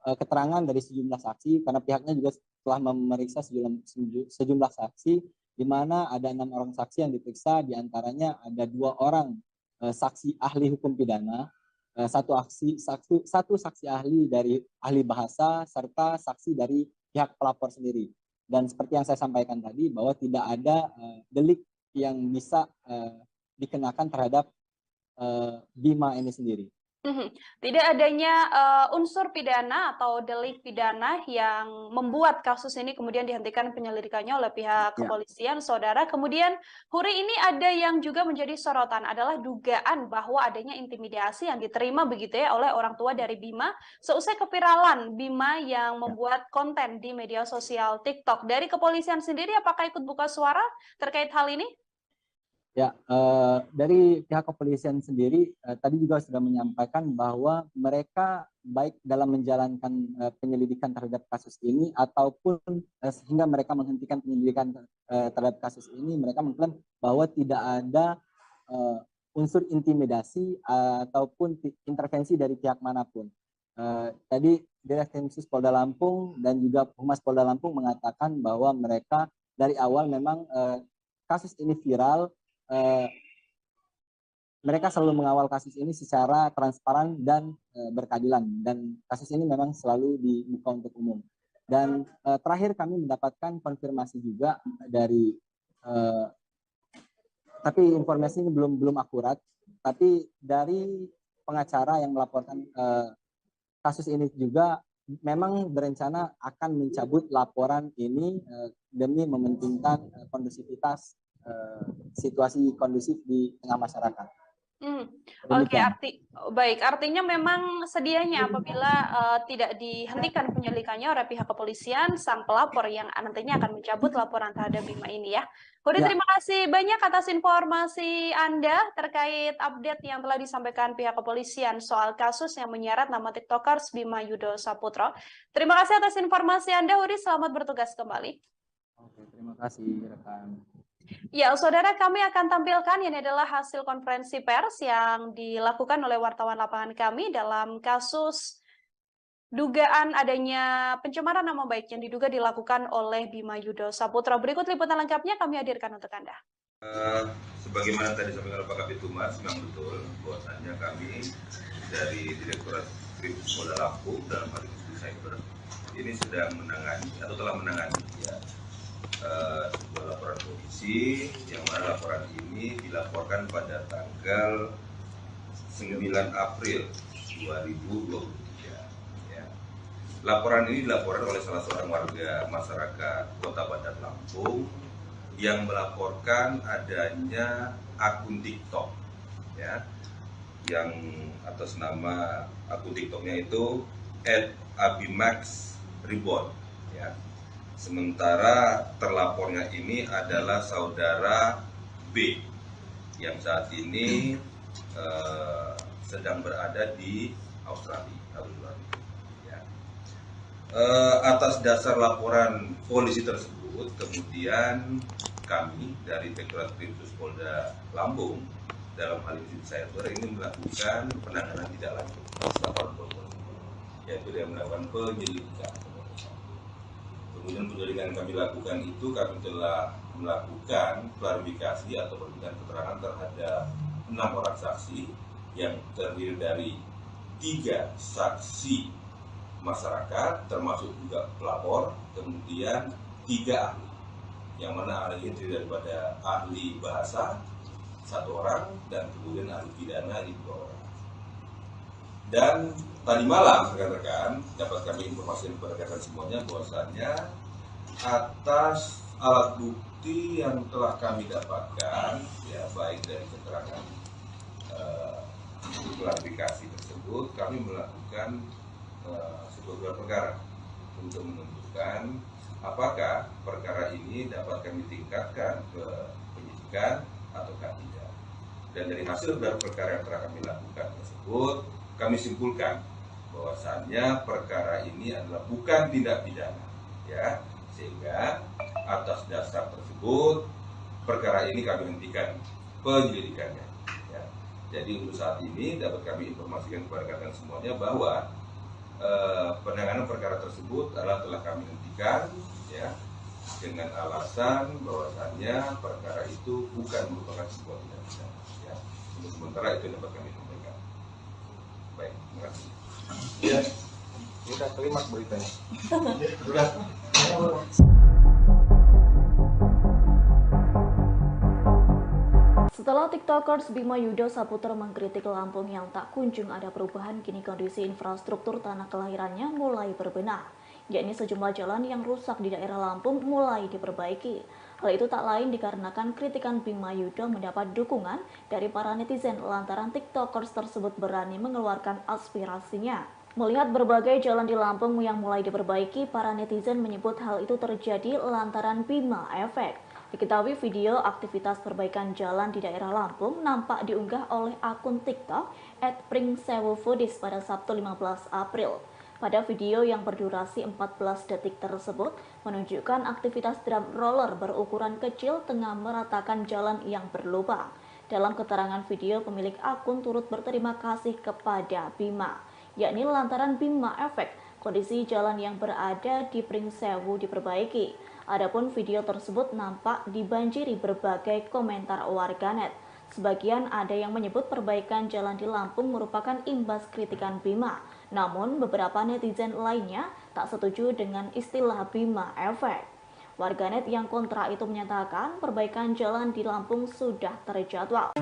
keterangan dari sejumlah saksi, karena pihaknya juga telah memeriksa sejumlah saksi, di mana ada 6 orang saksi yang diperiksa, diantaranya ada 2 orang saksi ahli hukum pidana, satu saksi ahli dari ahli bahasa, serta saksi dari pihak pelapor sendiri. Dan seperti yang saya sampaikan tadi, bahwa tidak ada delik yang bisa dikenakan terhadap Bima ini sendiri. Tidak adanya unsur pidana atau delik pidana yang membuat kasus ini kemudian dihentikan penyelidikannya oleh pihak kepolisian, saudara. Kemudian, Huri, ini ada yang juga menjadi sorotan adalah dugaan bahwa adanya intimidasi yang diterima begitu ya oleh orang tua dari Bima seusai keviralan Bima yang membuat konten di media sosial TikTok. Dari kepolisian sendiri, apakah ikut buka suara terkait hal ini? Ya, dari pihak kepolisian sendiri tadi juga sudah menyampaikan bahwa mereka baik dalam menjalankan penyelidikan terhadap kasus ini ataupun sehingga mereka menghentikan penyelidikan terhadap kasus ini, mereka mengklaim bahwa tidak ada unsur intimidasi ataupun intervensi dari pihak manapun. Tadi Direktur Polda Lampung dan juga Humas Polda Lampung mengatakan bahwa mereka dari awal memang kasus ini viral. Mereka selalu mengawal kasus ini secara transparan dan berkeadilan, dan kasus ini memang selalu dibuka untuk umum. Dan terakhir kami mendapatkan konfirmasi juga dari tapi informasi ini belum akurat, tapi dari pengacara yang melaporkan kasus ini juga memang berencana akan mencabut laporan ini demi mementingkan kondusivitas situasi kondusif di tengah masyarakat. Oke, artinya memang sedianya apabila tidak dihentikan penyelidikannya oleh pihak kepolisian, sang pelapor yang nantinya akan mencabut laporan terhadap Bima ini ya. Hudi, terima kasih banyak atas informasi Anda terkait update yang telah disampaikan pihak kepolisian soal kasus yang menyeret nama TikTokers Bima Yudo Saputro. Terima kasih atas informasi Anda, Hudi. Selamat bertugas kembali. Oke, terima kasih rekan. Ya, saudara, kami akan tampilkan ini adalah hasil konferensi pers yang dilakukan oleh wartawan lapangan kami dalam kasus dugaan adanya pencemaran nama baik yang diduga dilakukan oleh Bima Yudo Saputro. Berikut liputan lengkapnya kami hadirkan untuk Anda. Sebagaimana tadi disampaikan oleh Pak Kabid Humas, memang betul bahwasannya kami dari Direktorat Kriminal Polda Lampung dalam hal ini Cyber ini sedang menangani atau telah menangani sebuah laporan polisi yang mana laporan ini dilaporkan pada tanggal 9 April 2023. Ya. Laporan ini dilaporkan oleh salah seorang warga masyarakat Kota Bandar Lampung yang melaporkan adanya akun TikTok, ya, yang atas nama akun TikToknya itu @abimax_reborn, ya. Sementara terlapornya ini adalah saudara B yang saat ini sedang berada di Australia. Ya. Atas dasar laporan polisi tersebut, kemudian kami dari Direktorat Kriminal Polda Lampung dalam hal ini Cyber ini melakukan penanganan tidak lanjut laporan polisi, yaitu dengan melakukan penyelidikan. Kemudian penyelidikan yang kami lakukan itu kami telah melakukan klarifikasi atau perbincangan keterangan terhadap 6 orang saksi yang terdiri dari 3 saksi masyarakat termasuk juga pelapor, kemudian 3 ahli, yang mana ahli ini terdiri daripada ahli bahasa 1 orang dan kemudian ahli pidana 2 orang. Dan tadi malam rekan-rekan dapat kami informasikan kepada rekan semuanya bahwasannya atas alat bukti yang telah kami dapatkan, ya baik dari keterangan klarifikasi tersebut, kami melakukan sebuah gelar perkara untuk menentukan apakah perkara ini dapat kami tingkatkan ke penyidikan ataukah tidak. Dan dari hasil gelar perkara yang telah kami lakukan tersebut, kami simpulkan bahwasannya perkara ini adalah bukan tindak pidana, ya, sehingga atas dasar tersebut perkara ini kami hentikan penyelidikannya. Ya. Jadi untuk saat ini dapat kami informasikan kepada rekan semuanya bahwa penanganan perkara tersebut adalah telah kami hentikan, ya, dengan alasan bahwasannya perkara itu bukan merupakan sebuah tindak pidana. Ya. Untuk sementara itu dapat kami sampaikan. Baik, terima kasih. Ya, kita terima beritanya. Sudah. Setelah TikTokers Bima Yudo Saputro mengkritik Lampung yang tak kunjung ada perubahan, kini kondisi infrastruktur tanah kelahirannya mulai berbenah, yakni sejumlah jalan yang rusak di daerah Lampung mulai diperbaiki. Hal itu tak lain dikarenakan kritikan Bima Yudo mendapat dukungan dari para netizen lantaran TikTokers tersebut berani mengeluarkan aspirasinya. Melihat berbagai jalan di Lampung yang mulai diperbaiki, para netizen menyebut hal itu terjadi lantaran Bima Efek. Diketahui video aktivitas perbaikan jalan di daerah Lampung nampak diunggah oleh akun TikTok @pringsewu_foodies pada Sabtu 15 April. Pada video yang berdurasi 14 detik tersebut menunjukkan aktivitas drum roller berukuran kecil tengah meratakan jalan yang berlubang. Dalam keterangan video, pemilik akun turut berterima kasih kepada Bima, yakni lantaran Bima Efek, kondisi jalan yang berada di Pringsewu diperbaiki. Adapun video tersebut nampak dibanjiri berbagai komentar warganet. Sebagian ada yang menyebut perbaikan jalan di Lampung merupakan imbas kritikan Bima. Namun beberapa netizen lainnya tak setuju dengan istilah Bima Efek. Warganet yang kontra itu menyatakan perbaikan jalan di Lampung sudah terjadwal.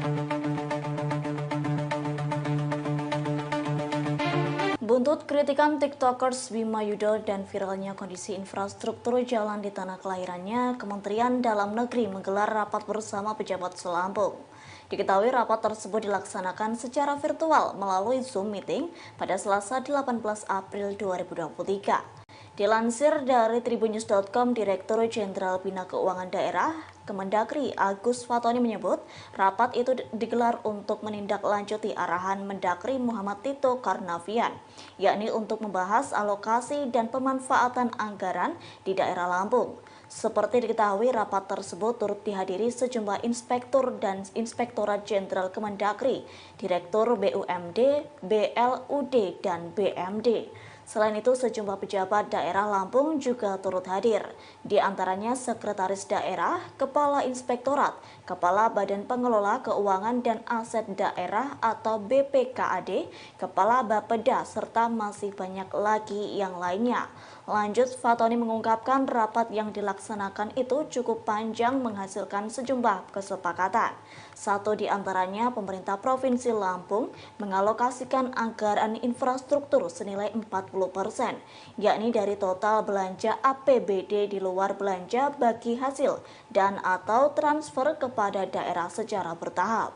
Buntut kritikan TikTokers Bima Yudho dan viralnya kondisi infrastruktur jalan di tanah kelahirannya, Kementerian Dalam Negeri menggelar rapat bersama pejabat Selampung. Diketahui rapat tersebut dilaksanakan secara virtual melalui Zoom meeting pada Selasa 18 April 2023. Dilansir dari tribunnews.com, Direktur Jenderal Bina Keuangan Daerah Kemendagri Agus Fatoni menyebut rapat itu digelar untuk menindaklanjuti arahan Mendagri Muhammad Tito Karnavian, yakni untuk membahas alokasi dan pemanfaatan anggaran di daerah Lampung. Seperti diketahui, rapat tersebut turut dihadiri sejumlah inspektur dan Inspektorat Jenderal Kemendagri, Direktur BUMD, BLUD, dan BMD. Selain itu, sejumlah pejabat daerah Lampung juga turut hadir, di antaranya Sekretaris Daerah, Kepala Inspektorat, Kepala Badan Pengelola Keuangan dan Aset Daerah atau BPKAD, Kepala Bapeda, serta masih banyak lagi yang lainnya. Lanjut, Fatoni mengungkapkan rapat yang dilaksanakan itu cukup panjang menghasilkan sejumlah kesepakatan. Satu di antaranya, pemerintah Provinsi Lampung mengalokasikan anggaran infrastruktur senilai 40%, yakni dari total belanja APBD di luar belanja bagi hasil dan atau transfer kepada daerah secara bertahap.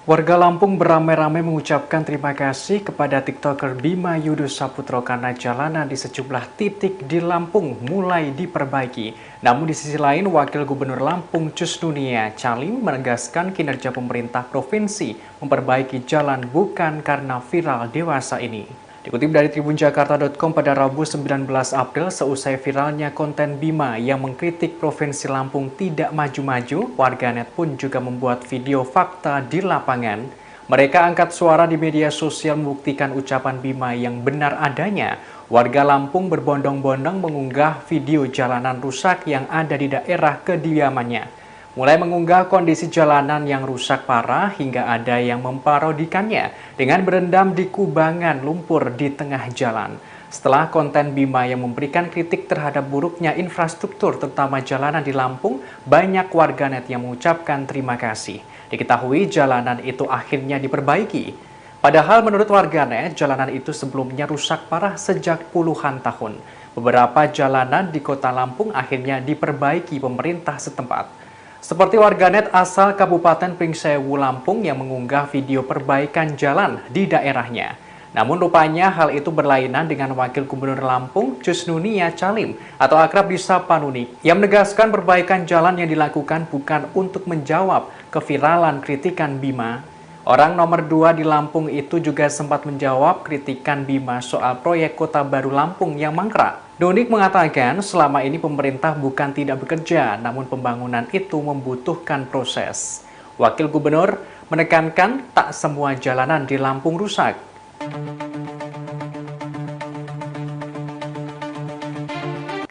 Warga Lampung beramai-ramai mengucapkan terima kasih kepada TikToker Bima Yudho Saputro karena jalanan di sejumlah titik di Lampung mulai diperbaiki. Namun di sisi lain, Wakil Gubernur Lampung Cus Nunia Calim menegaskan kinerja pemerintah provinsi memperbaiki jalan bukan karena viral dewasa ini. Dikutip dari tribunjakarta.com pada Rabu 19 April, seusai viralnya konten Bima yang mengkritik Provinsi Lampung tidak maju-maju, warganet pun juga membuat video fakta di lapangan. Mereka angkat suara di media sosial membuktikan ucapan Bima yang benar adanya. Warga Lampung berbondong-bondong mengunggah video jalanan rusak yang ada di daerah kediamannya. Mulai mengunggah kondisi jalanan yang rusak parah hingga ada yang memparodikannya dengan berendam di kubangan lumpur di tengah jalan. Setelah konten Bima yang memberikan kritik terhadap buruknya infrastruktur terutama jalanan di Lampung, banyak warganet yang mengucapkan terima kasih. Diketahui jalanan itu akhirnya diperbaiki. Padahal menurut warganet, jalanan itu sebelumnya rusak parah sejak puluhan tahun. Beberapa jalanan di kota Lampung akhirnya diperbaiki pemerintah setempat. Seperti warganet asal Kabupaten Pringsewu, Lampung yang mengunggah video perbaikan jalan di daerahnya. Namun rupanya hal itu berlainan dengan Wakil Gubernur Lampung Cus Nunia Calim atau akrab disapa Nunik yang menegaskan perbaikan jalan yang dilakukan bukan untuk menjawab keviralan kritikan Bima. Orang nomor 2 di Lampung itu juga sempat menjawab kritikan Bima soal proyek Kota Baru Lampung yang mangkrak. Nunik mengatakan selama ini pemerintah bukan tidak bekerja, namun pembangunan itu membutuhkan proses. Wakil Gubernur menekankan tak semua jalanan di Lampung rusak.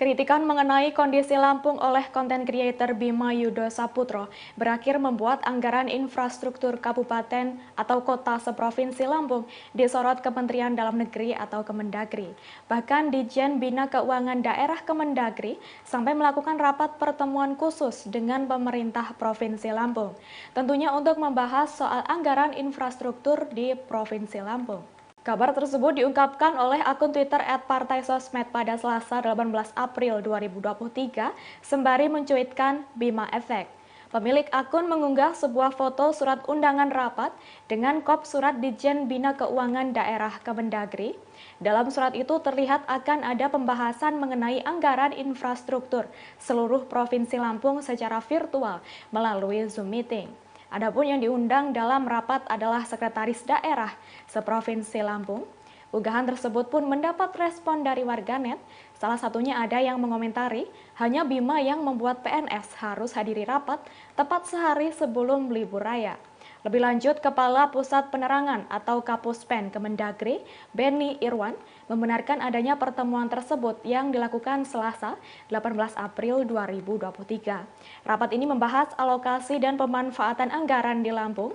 Kritikan mengenai kondisi Lampung oleh konten creator Bima Yudho Saputro berakhir membuat anggaran infrastruktur kabupaten atau kota seprovinsi Lampung disorot Kementerian Dalam Negeri atau Kemendagri. Bahkan Ditjen Bina Keuangan Daerah Kemendagri sampai melakukan rapat pertemuan khusus dengan pemerintah Provinsi Lampung. Tentunya untuk membahas soal anggaran infrastruktur di Provinsi Lampung. Kabar tersebut diungkapkan oleh akun Twitter @partaisosmed pada Selasa 18 April 2023 sembari mencuitkan Bima Efek. Pemilik akun mengunggah sebuah foto surat undangan rapat dengan kop surat Ditjen Bina Keuangan Daerah Kemendagri. Dalam surat itu terlihat akan ada pembahasan mengenai anggaran infrastruktur seluruh Provinsi Lampung secara virtual melalui Zoom meeting. Adapun yang diundang dalam rapat adalah Sekretaris Daerah seprovinsi Lampung. Unggahan tersebut pun mendapat respon dari warganet. Salah satunya ada yang mengomentari, hanya Bima yang membuat PNS harus hadiri rapat tepat sehari sebelum libur raya. Lebih lanjut, Kepala Pusat Penerangan atau Kapuspen Kemendagri, Benny Irwan, membenarkan adanya pertemuan tersebut yang dilakukan Selasa, 18 April 2023. Rapat ini membahas alokasi dan pemanfaatan anggaran di Lampung.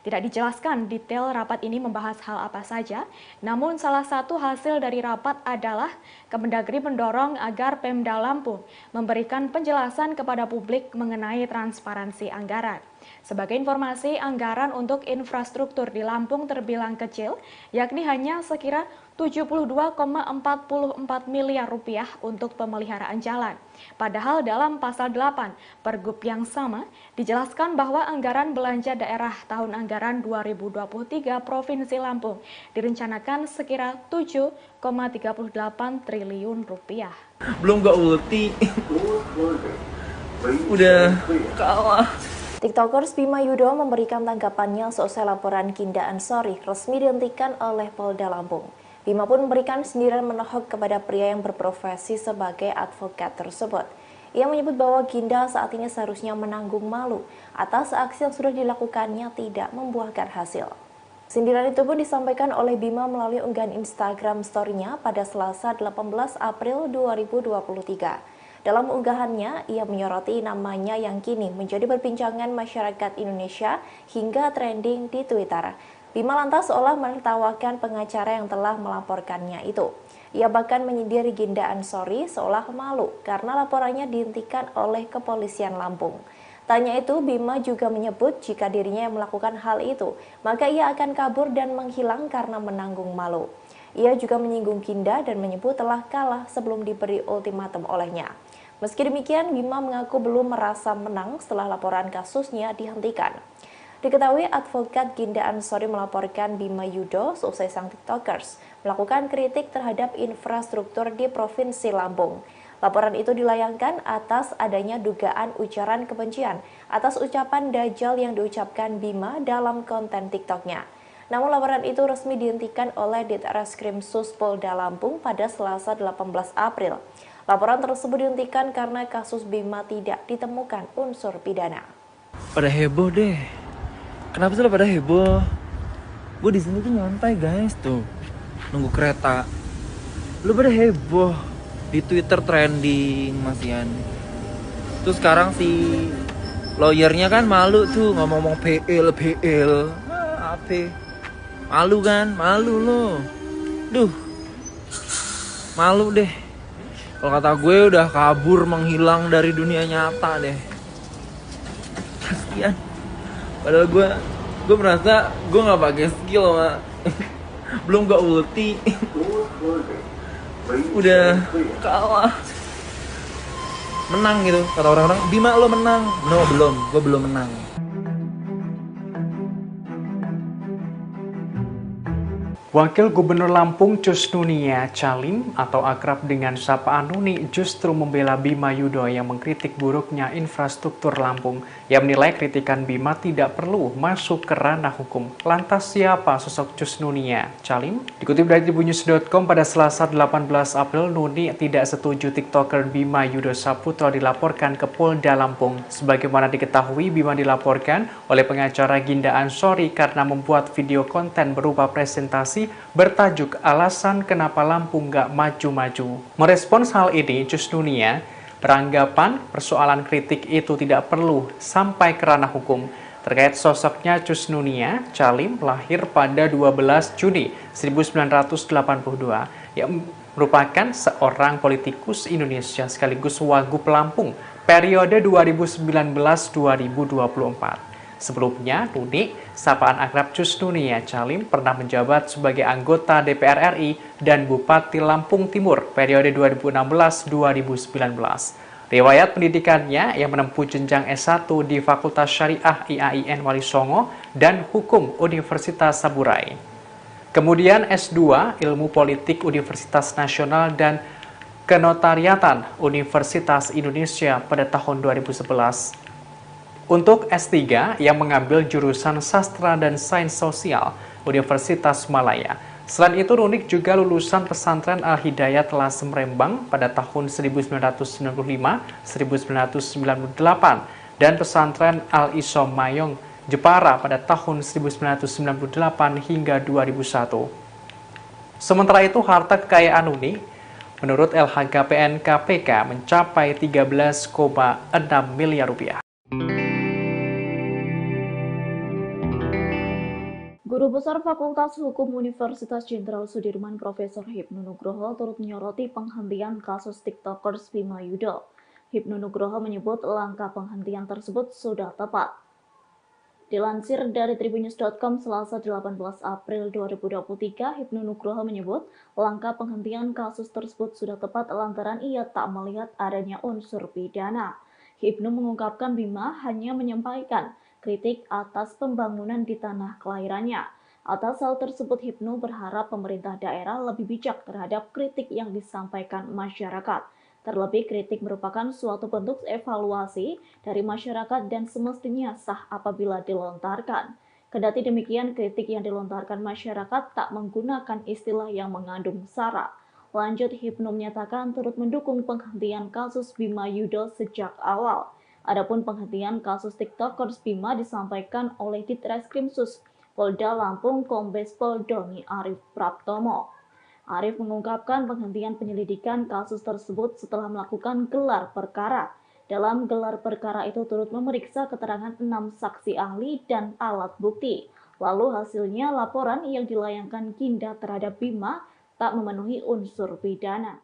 Tidak dijelaskan detail rapat ini membahas hal apa saja, namun salah satu hasil dari rapat adalah Kemendagri mendorong agar Pemda Lampung memberikan penjelasan kepada publik mengenai transparansi anggaran. Sebagai informasi, anggaran untuk infrastruktur di Lampung terbilang kecil, yakni hanya sekira 72,44 miliar rupiah untuk pemeliharaan jalan. Padahal dalam pasal 8 Pergub yang sama dijelaskan bahwa anggaran belanja daerah tahun anggaran 2023 Provinsi Lampung direncanakan sekira 7,38 triliun rupiah. Belum gak ulti. Udah kalah. TikTokers Bima Yudo memberikan tanggapannya seusai laporan Ginda Ansori resmi dihentikan oleh Polda Lampung. Bima pun memberikan sindiran menohok kepada pria yang berprofesi sebagai advokat tersebut. Ia menyebut bahwa Ginda saat ini seharusnya menanggung malu atas aksi yang sudah dilakukannya tidak membuahkan hasil. Sindiran itu pun disampaikan oleh Bima melalui unggahan Instagram story-nya pada Selasa 18 April 2023. Dalam unggahannya, ia menyoroti namanya yang kini menjadi perbincangan masyarakat Indonesia hingga trending di Twitter. Bima lantas seolah menertawakan pengacara yang telah melaporkannya itu. Ia bahkan menyindir Ginda Ansori seolah malu karena laporannya dihentikan oleh kepolisian Lampung. Tanya itu, Bima juga menyebut jika dirinya yang melakukan hal itu, maka ia akan kabur dan menghilang karena menanggung malu. Ia juga menyinggung Ginda dan menyebut telah kalah sebelum diberi ultimatum olehnya. Meski demikian, Bima mengaku belum merasa menang setelah laporan kasusnya dihentikan. Diketahui advokat Ginda Ansori melaporkan Bima Yudo seusai sang TikTokers melakukan kritik terhadap infrastruktur di Provinsi Lampung. Laporan itu dilayangkan atas adanya dugaan ujaran kebencian atas ucapan Dajjal yang diucapkan Bima dalam konten TikToknya. Namun laporan itu resmi dihentikan oleh Ditreskrim Sus Polda Lampung pada Selasa 18 April. Laporan tersebut dihentikan karena kasus Bima tidak ditemukan unsur pidana. Pada heboh deh. Kenapa sih pada heboh? Gue di sini tuh nyantai guys tuh, nunggu kereta. Lu pada heboh di Twitter trending masian. Terus sekarang si lawyernya kan malu tuh ngomong PL. Apa? Malu kan? Malu lo. Duh. Malu deh. Kalau kata gue udah kabur menghilang dari dunia nyata deh. Kasian. Padahal gue merasa gue nggak pakai skill sama belum gak ulti. Udah kalah. Menang gitu kata orang-orang. Bima lo menang. No, belum. Gue belum menang. Wakil Gubernur Lampung Cus Nunia Calim atau akrab dengan sapaan Nuni justru membela Bima Yudo yang mengkritik buruknya infrastruktur Lampung. Ia menilai kritikan Bima tidak perlu masuk ke ranah hukum. Lantas siapa sosok Cus Nunia Calim? Dikutip dari tribunnews.com pada Selasa 18 April, Nuni tidak setuju TikToker Bima Yudo Saputro dilaporkan ke Polda Lampung. Sebagaimana diketahui, Bima dilaporkan oleh pengacara Ginda Ansori karena membuat video konten berupa presentasi bertajuk alasan kenapa Lampung gak maju-maju. Merespons hal ini, Cus Nunia beranggapan persoalan kritik itu tidak perlu sampai ke ranah hukum. Terkait sosoknya, Cus Nunia Calim lahir pada 12 Juni 1982 yang merupakan seorang politikus Indonesia sekaligus Wagub Lampung periode 2019-2024. Sebelumnya, Nuni, sapaan akrab Cus Nunia Calim pernah menjabat sebagai anggota DPR RI dan Bupati Lampung Timur periode 2016-2019. Riwayat pendidikannya yang menempuh jenjang S1 di Fakultas Syariah IAIN Wali Songo dan Hukum Universitas Saburai. Kemudian S2 Ilmu Politik Universitas Nasional dan Kenotariatan Universitas Indonesia pada tahun 2011. Untuk S3 yang mengambil jurusan Sastra dan Sains Sosial Universitas Malaya. Selain itu, Nunik juga lulusan pesantren Al-Hidayat Lasem Rembang pada tahun 1995-1998 dan pesantren Al-Isom Mayong Jepara pada tahun 1998 hingga 2001. Sementara itu, harta kekayaan Nunik menurut LHKPN KPK mencapai 13,6 miliar rupiah. Guru Besar Fakultas Hukum Universitas Jenderal Sudirman Profesor Hipnu Nugroho turut menyoroti penghentian kasus TikTokers Bima Yudo. Hipnu Nugroho menyebut langkah penghentian tersebut sudah tepat. Dilansir dari tribunnews.com Selasa 18 April 2023, Hipnu Nugroho menyebut langkah penghentian kasus tersebut sudah tepat lantaran ia tak melihat adanya unsur pidana. Hipnu mengungkapkan Bima hanya menyampaikan kritik atas pembangunan di tanah kelahirannya. Atas hal tersebut, Hipnu berharap pemerintah daerah lebih bijak terhadap kritik yang disampaikan masyarakat. Terlebih, kritik merupakan suatu bentuk evaluasi dari masyarakat dan semestinya sah apabila dilontarkan. Kendati demikian, kritik yang dilontarkan masyarakat tak menggunakan istilah yang mengandung sara. Lanjut, Hipnu menyatakan turut mendukung penghentian kasus Bima Yudo sejak awal. Adapun penghentian kasus TikTokers Bima disampaikan oleh Ditreskrimsus Polda Lampung Kombes Pol Doni Arif Praptomo. Arif mengungkapkan penghentian penyelidikan kasus tersebut setelah melakukan gelar perkara. Dalam gelar perkara itu turut memeriksa keterangan 6 saksi ahli dan alat bukti. Lalu hasilnya laporan yang dilayangkan Ginda terhadap Bima tak memenuhi unsur pidana.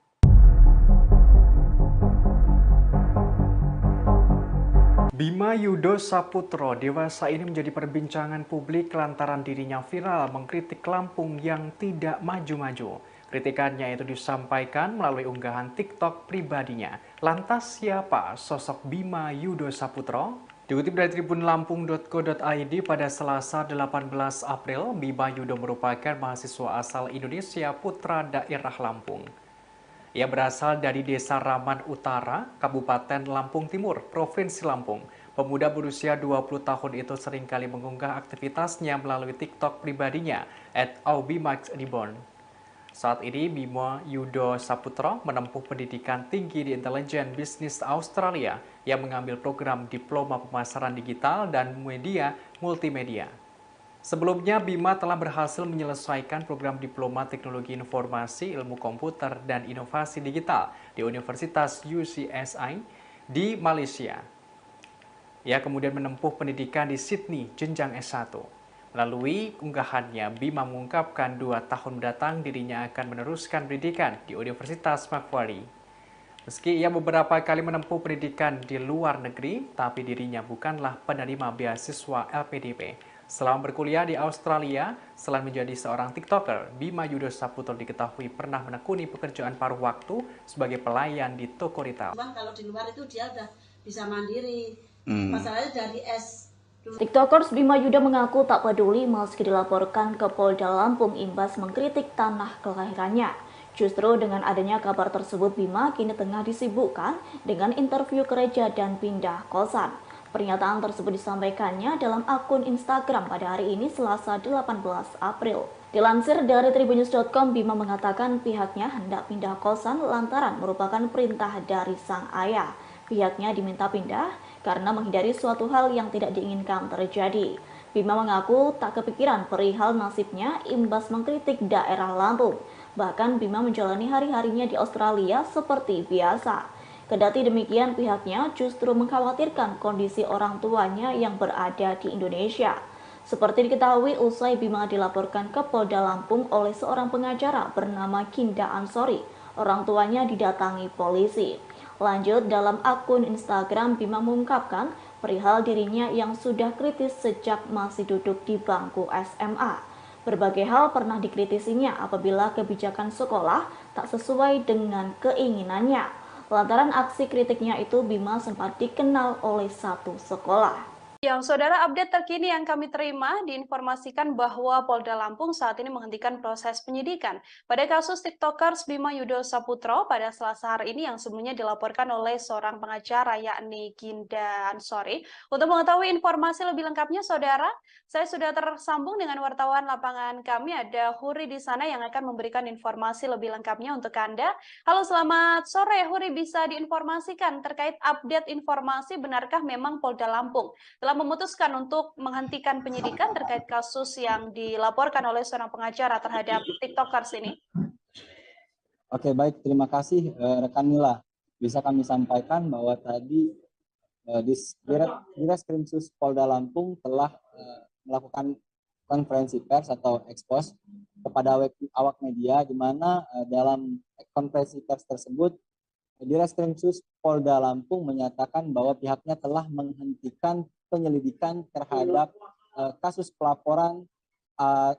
Bima Yudo Saputro dewasa ini menjadi perbincangan publik lantaran dirinya viral mengkritik Lampung yang tidak maju-maju. Kritikannya itu disampaikan melalui unggahan TikTok pribadinya. Lantas siapa sosok Bima Yudo Saputro? Dikutip dari tribunlampung.co.id pada Selasa 18 April, Bima Yudo merupakan mahasiswa asal Indonesia putra daerah Lampung. Ia berasal dari Desa Raman Utara, Kabupaten Lampung Timur, Provinsi Lampung. Pemuda berusia 20 tahun itu seringkali mengunggah aktivitasnya melalui TikTok pribadinya @aubimaxreborn. Saat ini, Bima Yudo Saputro menempuh pendidikan tinggi di intelijen bisnis Australia yang mengambil program diploma pemasaran digital dan media multimedia. Sebelumnya, Bima telah berhasil menyelesaikan program Diploma Teknologi Informasi, Ilmu Komputer, dan Inovasi Digital di Universitas UCSI di Malaysia. Ia kemudian menempuh pendidikan di Sydney, jenjang S1. Melalui unggahannya, Bima mengungkapkan 2 tahun mendatang dirinya akan meneruskan pendidikan di Universitas Macquarie. Meski ia beberapa kali menempuh pendidikan di luar negeri, tapi dirinya bukanlah penerima beasiswa LPDP. Selama berkuliah di Australia, selain menjadi seorang TikToker, Bima Yudo Saputro diketahui pernah menekuni pekerjaan paruh waktu sebagai pelayan di toko retail. Cuman kalau di luar itu dia udah bisa mandiri. Masalahnya dari TikTokers Bima Yudo mengaku tak peduli meski dilaporkan ke Polda Lampung imbas mengkritik tanah kelahirannya. Justru dengan adanya kabar tersebut, Bima kini tengah disibukkan dengan interview gereja dan pindah kosan. Pernyataan tersebut disampaikannya dalam akun Instagram pada hari ini Selasa 18 April. Dilansir dari tribunnews.com, Bima mengatakan pihaknya hendak pindah kosan lantaran merupakan perintah dari sang ayah. Pihaknya diminta pindah karena menghindari suatu hal yang tidak diinginkan terjadi. Bima mengaku tak kepikiran perihal nasibnya imbas mengkritik daerah Lampung. Bahkan Bima menjalani hari-harinya di Australia seperti biasa. Kendati demikian, pihaknya justru mengkhawatirkan kondisi orang tuanya yang berada di Indonesia. Seperti diketahui, usai Bima dilaporkan ke Polda Lampung oleh seorang pengacara bernama Ginda Ansori, orang tuanya didatangi polisi. Lanjut, dalam akun Instagram, Bima mengungkapkan perihal dirinya yang sudah kritis sejak masih duduk di bangku SMA. Berbagai hal pernah dikritisinya apabila kebijakan sekolah tak sesuai dengan keinginannya. Lantaran aksi kritiknya itu, Bima sempat dikenal oleh satu sekolah. Yang saudara, update terkini yang kami terima diinformasikan bahwa Polda Lampung saat ini menghentikan proses penyidikan pada kasus TikTokers Bima Yudo Saputro pada Selasa hari ini yang sebelumnya dilaporkan oleh seorang pengacara yakni Ginda Ansori. Untuk mengetahui informasi lebih lengkapnya, saudara, saya sudah tersambung dengan wartawan lapangan kami, ada Huri di sana yang akan memberikan informasi lebih lengkapnya untuk Anda. Halo, selamat sore Huri, bisa diinformasikan terkait update informasi benarkah memang Polda Lampung telah memutuskan untuk menghentikan penyidikan terkait kasus yang dilaporkan oleh seorang pengacara terhadap TikTokers ini? Oke, baik, terima kasih rekan Mila. Bisa kami sampaikan bahwa tadi Direskrimsus Polda Lampung telah melakukan konferensi pers atau ekspos kepada awak media, di mana dalam konferensi pers tersebut Direskrimsus Polda Lampung menyatakan bahwa pihaknya telah menghentikan penyelidikan terhadap kasus pelaporan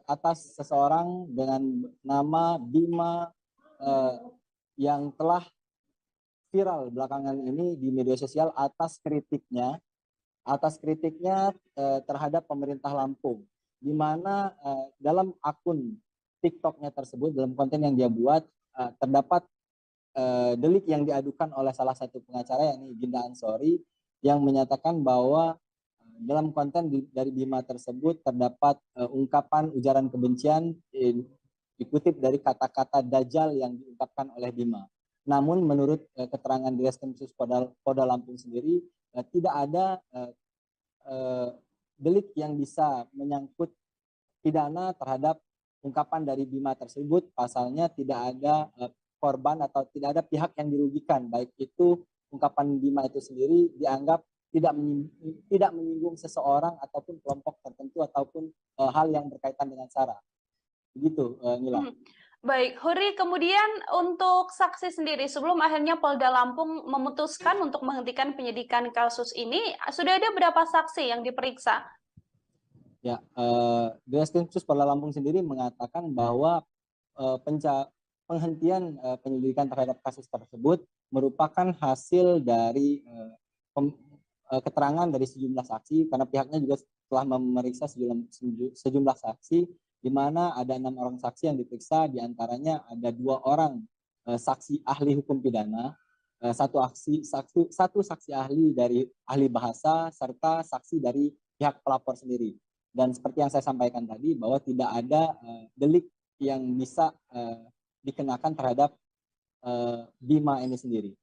atas seseorang dengan nama Bima yang telah viral belakangan ini di media sosial atas kritiknya terhadap pemerintah Lampung, di mana dalam akun TikToknya tersebut, dalam konten yang dia buat, terdapat delik yang diadukan oleh salah satu pengacara yakni Ginda Ansori, yang menyatakan bahwa dalam konten dari Bima tersebut terdapat ungkapan ujaran kebencian dikutip dari kata-kata Dajjal yang diungkapkan oleh Bima. Namun menurut keterangan Direskrimsus Polda Lampung sendiri, tidak ada delik yang bisa menyangkut pidana terhadap ungkapan dari Bima tersebut. Pasalnya tidak ada korban atau tidak ada pihak yang dirugikan, baik itu ungkapan Bima itu sendiri dianggap tidak menyinggung seseorang ataupun kelompok tertentu ataupun hal yang berkaitan dengan SARA. Begitu, Nila. Baik, Huri, kemudian untuk saksi sendiri, sebelum akhirnya Polda Lampung memutuskan untuk menghentikan penyidikan kasus ini, sudah ada berapa saksi yang diperiksa? Ya, Direskrimsus Polda Lampung sendiri mengatakan bahwa penghentian penyelidikan terhadap kasus tersebut merupakan hasil dari keterangan dari sejumlah saksi, karena pihaknya juga telah memeriksa sejumlah saksi, di mana ada 6 orang saksi yang diperiksa, diantaranya ada 2 orang saksi ahli hukum pidana, satu saksi ahli dari ahli bahasa, serta saksi dari pihak pelapor sendiri. Dan seperti yang saya sampaikan tadi, bahwa tidak ada delik yang bisa dikenakan terhadap Bima ini sendiri.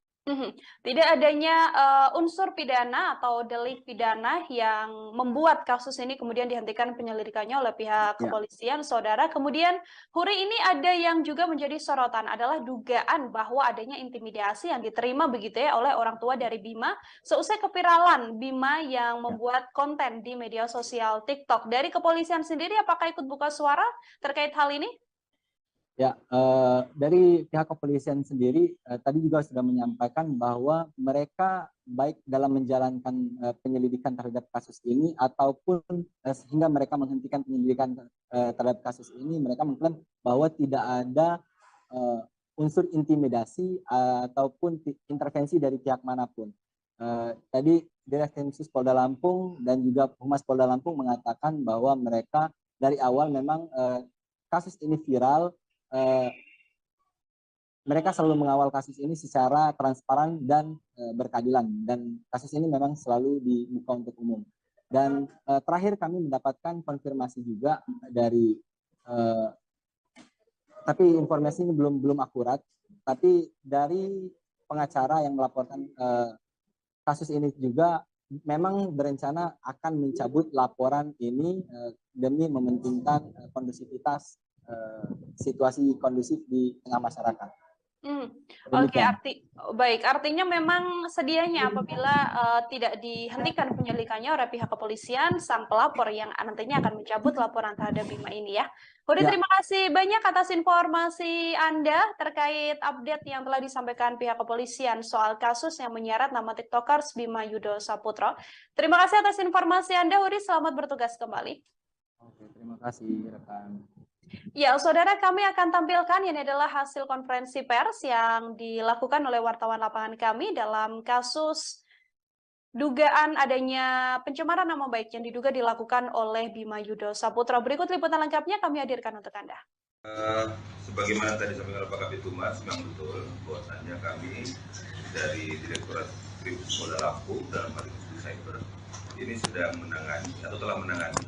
Tidak adanya unsur pidana atau delik pidana yang membuat kasus ini kemudian dihentikan penyelidikannya oleh pihak kepolisian, saudara. Kemudian, Huri, ini ada yang juga menjadi sorotan adalah dugaan bahwa adanya intimidasi yang diterima begitu ya oleh orang tua dari Bima seusai keviralan Bima yang membuat konten di media sosial TikTok. Dari kepolisian sendiri, apakah ikut buka suara terkait hal ini? Ya, dari pihak kepolisian sendiri tadi juga sudah menyampaikan bahwa mereka baik dalam menjalankan penyelidikan terhadap kasus ini ataupun sehingga mereka menghentikan penyelidikan terhadap kasus ini, mereka mengklaim bahwa tidak ada unsur intimidasi ataupun intervensi dari pihak manapun. Tadi Direskrimsus Polda Lampung dan juga Humas Polda Lampung mengatakan bahwa mereka dari awal memang kasus ini viral. Mereka selalu mengawal kasus ini secara transparan dan berkeadilan, dan kasus ini memang selalu dibuka untuk umum. Dan terakhir kami mendapatkan konfirmasi juga dari tapi informasi ini belum akurat, tapi dari pengacara yang melaporkan kasus ini juga memang berencana akan mencabut laporan ini demi mementingkan kondusivitas situasi kondusif di tengah masyarakat. Oke, artinya memang sedianya apabila tidak dihentikan penyelidikannya oleh pihak kepolisian, sang pelapor yang nantinya akan mencabut laporan terhadap Bima ini ya. Huri, terima kasih banyak atas informasi Anda terkait update yang telah disampaikan pihak kepolisian soal kasus yang menyeret nama TikTokers Bima Yudo Saputro. Terima kasih atas informasi Anda, Huri. Selamat bertugas kembali. Oke, terima kasih rekan. Ya, saudara, kami akan tampilkan ini adalah hasil konferensi pers yang dilakukan oleh wartawan lapangan kami dalam kasus dugaan adanya pencemaran nama baik yang diduga dilakukan oleh Bima Yudo Saputra. Berikut liputan lengkapnya kami hadirkan untuk Anda. Sebagaimana tadi sampaikan oleh Pak Kabid Humas, memang betul bahwasannya kami dari Direktorat Kriminal Polda Lampung dalam hal ini cyber ini sedang menangani atau telah menangani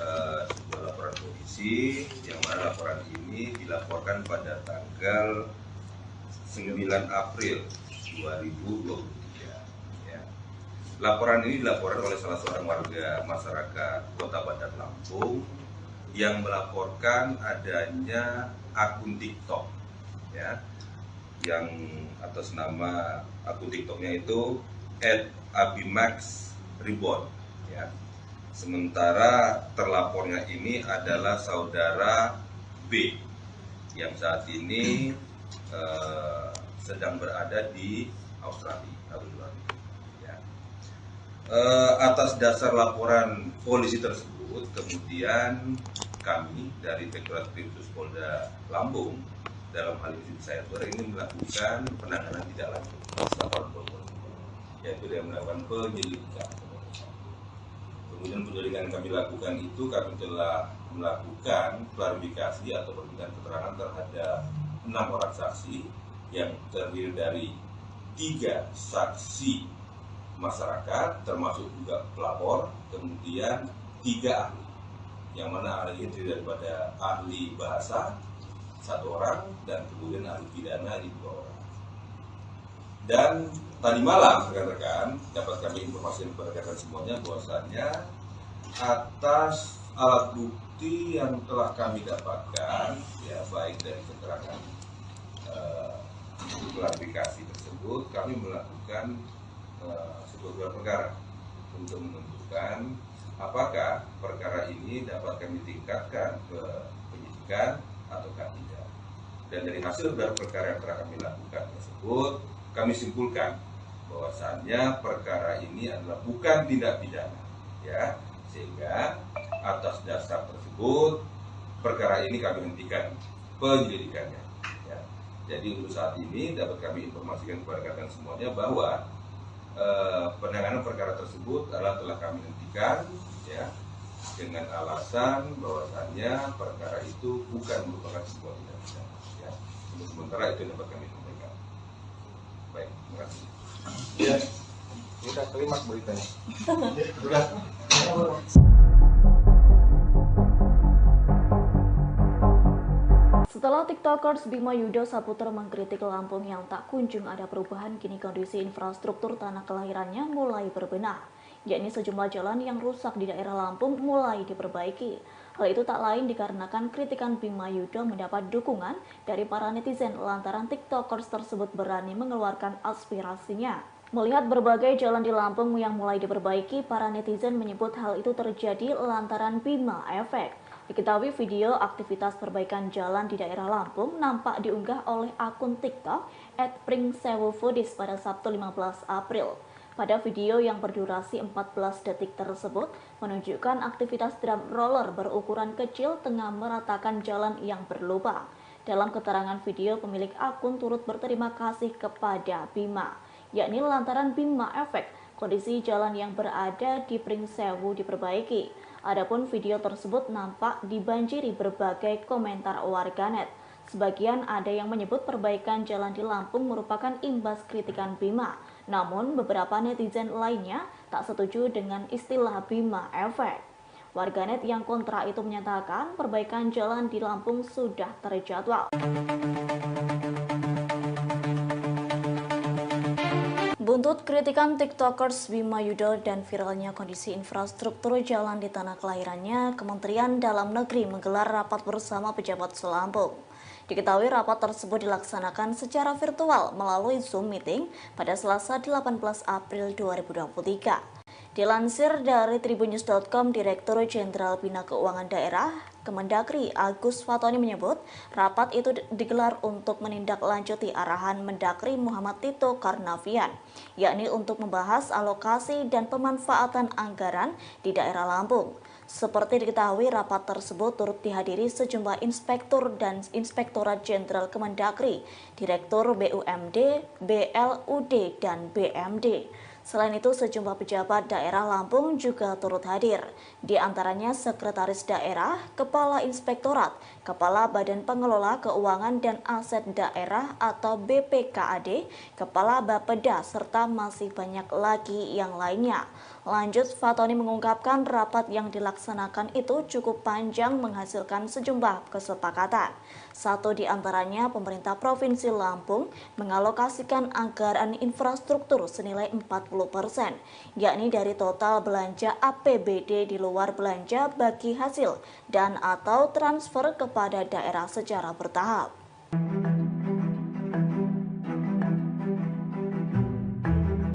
sebuah laporan polisi yang mana laporan ini dilaporkan pada tanggal 9 April 2023. Ya. Laporan ini dilaporkan oleh salah seorang warga masyarakat Kota Bandar Lampung yang melaporkan adanya akun TikTok, ya, yang atas nama akun TikToknya itu @abimax_reborn, ya. Sementara terlapornya ini adalah saudara B yang saat ini sedang berada di Australia. Ya. Atas dasar laporan polisi tersebut, kemudian kami dari Direktorat Kriminal Polda Lampung dalam hal ini cyber ini melakukan penanganan tidak lanjut laporan polisi, yaitu dengan melakukan penyelidikan. Kemudian penyelidikan yang kami lakukan itu kami telah melakukan klarifikasi atau permintaan keterangan terhadap 6 orang saksi yang terdiri dari 3 saksi masyarakat termasuk juga pelapor, kemudian 3 ahli, yang mana ahli itu daripada ahli bahasa 1 orang dan kemudian ahli pidana 2 orang. Dan tadi malam rekan-rekan dapat kami informasi kepada rekan semuanya bahwasannya atas alat bukti yang telah kami dapatkan, ya baik dari keterangan klarifikasi tersebut, kami melakukan sebuah gelar perkara untuk menentukan apakah perkara ini dapat kami tingkatkan ke penyidikan ataukah tidak. Dan dari hasil gelar perkara yang telah kami lakukan tersebut, kami simpulkan bahwasannya perkara ini adalah bukan tindak pidana, ya, sehingga atas dasar tersebut perkara ini kami hentikan penyelidikannya. Ya. Jadi untuk saat ini dapat kami informasikan kepada rekan semuanya bahwa penanganan perkara tersebut adalah telah kami hentikan, ya, dengan alasan bahwasannya perkara itu bukan merupakan sebuah tindak pidana. Ya. Untuk sementara itu dapat kami sampaikan. Baik, terima kasih. Ya, kita terima beritanya. Sudah. Setelah TikTokers Bima Yudo Saputra mengkritik Lampung yang tak kunjung ada perubahan, kini kondisi infrastruktur tanah kelahirannya mulai berbenah, yakni sejumlah jalan yang rusak di daerah Lampung mulai diperbaiki. Hal itu tak lain dikarenakan kritikan Bima Yudo mendapat dukungan dari para netizen lantaran TikTokers tersebut berani mengeluarkan aspirasinya. Melihat berbagai jalan di Lampung yang mulai diperbaiki, para netizen menyebut hal itu terjadi lantaran Bima Efek. Diketahui video aktivitas perbaikan jalan di daerah Lampung nampak diunggah oleh akun TikTok @pringsewufoodies pada Sabtu 15 April. Pada video yang berdurasi 14 detik tersebut menunjukkan aktivitas drum roller berukuran kecil tengah meratakan jalan yang berlubang. Dalam keterangan video, pemilik akun turut berterima kasih kepada Bima, yakni lantaran Bima Efek, kondisi jalan yang berada di Pringsewu diperbaiki. Adapun video tersebut nampak dibanjiri berbagai komentar warganet. Sebagian ada yang menyebut perbaikan jalan di Lampung merupakan imbas kritikan Bima. Namun beberapa netizen lainnya tak setuju dengan istilah Bima Efek. Warganet yang kontra itu menyatakan perbaikan jalan di Lampung sudah terjadwal. Buntut kritikan TikTokers Bima Yudo dan viralnya kondisi infrastruktur jalan di tanah kelahirannya, Kementerian Dalam Negeri menggelar rapat bersama pejabat Selampung. Diketahui rapat tersebut dilaksanakan secara virtual melalui Zoom meeting pada Selasa 18 April 2023. Dilansir dari tribunnews.com, Direktur Jenderal Bina Keuangan Daerah Kemendagri Agus Fatoni menyebut rapat itu digelar untuk menindaklanjuti arahan Mendagri Muhammad Tito Karnavian, yakni untuk membahas alokasi dan pemanfaatan anggaran di daerah Lampung. Seperti diketahui, rapat tersebut turut dihadiri sejumlah inspektur dan Inspektorat Jenderal Kemendagri, Direktur BUMD, BLUD, dan BMD. Selain itu, sejumlah pejabat daerah Lampung juga turut hadir, di antaranya Sekretaris Daerah, Kepala Inspektorat, Kepala Badan Pengelola Keuangan dan Aset Daerah atau BPKAD, Kepala Bapeda, serta masih banyak lagi yang lainnya. Lanjut, Fatoni mengungkapkan rapat yang dilaksanakan itu cukup panjang menghasilkan sejumlah kesepakatan. Satu di antaranya, pemerintah Provinsi Lampung mengalokasikan anggaran infrastruktur senilai 40%, yakni dari total belanja APBD di luar belanja bagi hasil dan atau transfer kepada daerah secara bertahap.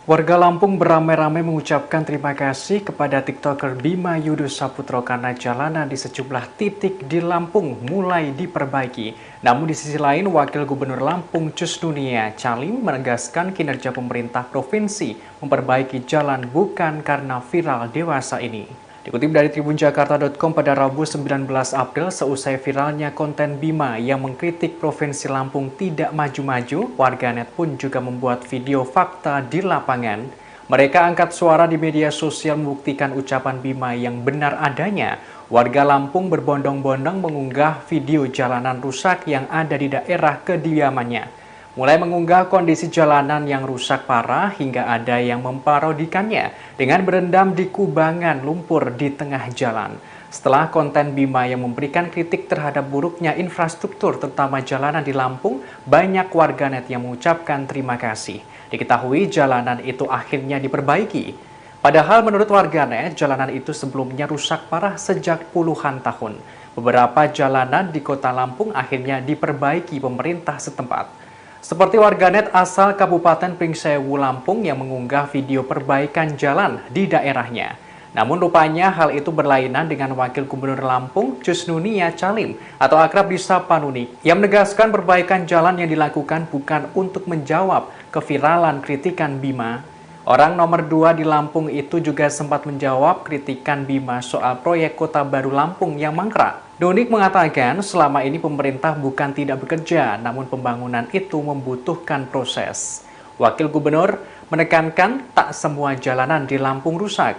Warga Lampung beramai-ramai mengucapkan terima kasih kepada TikToker Bima Yudo Saputro karena jalanan di sejumlah titik di Lampung mulai diperbaiki. Namun di sisi lain, Wakil Gubernur Lampung Cusnunia Calim menegaskan kinerja pemerintah provinsi memperbaiki jalan bukan karena viral dewasa ini. Dikutip dari tribunjakarta.com pada Rabu 19 April, seusai viralnya konten Bima yang mengkritik Provinsi Lampung tidak maju-maju, warganet pun juga membuat video fakta di lapangan. Mereka angkat suara di media sosial membuktikan ucapan Bima yang benar adanya. Warga Lampung berbondong-bondong mengunggah video jalanan rusak yang ada di daerah kediamannya. Mulai mengunggah kondisi jalanan yang rusak parah hingga ada yang memparodikannya dengan berendam di kubangan lumpur di tengah jalan. Setelah konten Bima yang memberikan kritik terhadap buruknya infrastruktur terutama jalanan di Lampung, banyak warganet yang mengucapkan terima kasih. Diketahui jalanan itu akhirnya diperbaiki. Padahal menurut warganet, jalanan itu sebelumnya rusak parah sejak puluhan tahun. Beberapa jalanan di kota Lampung akhirnya diperbaiki pemerintah setempat. Seperti warganet asal Kabupaten Pringsewu Lampung yang mengunggah video perbaikan jalan di daerahnya. Namun rupanya hal itu berlainan dengan Wakil Gubernur Lampung Cusnunia Calim atau akrab disapa Nuni yang menegaskan perbaikan jalan yang dilakukan bukan untuk menjawab keviralan kritikan Bima. Orang nomor 2 di Lampung itu juga sempat menjawab kritikan Bima soal proyek Kota Baru Lampung yang mangkrak. Donik mengatakan selama ini pemerintah bukan tidak bekerja, namun pembangunan itu membutuhkan proses. Wakil Gubernur menekankan tak semua jalanan di Lampung rusak.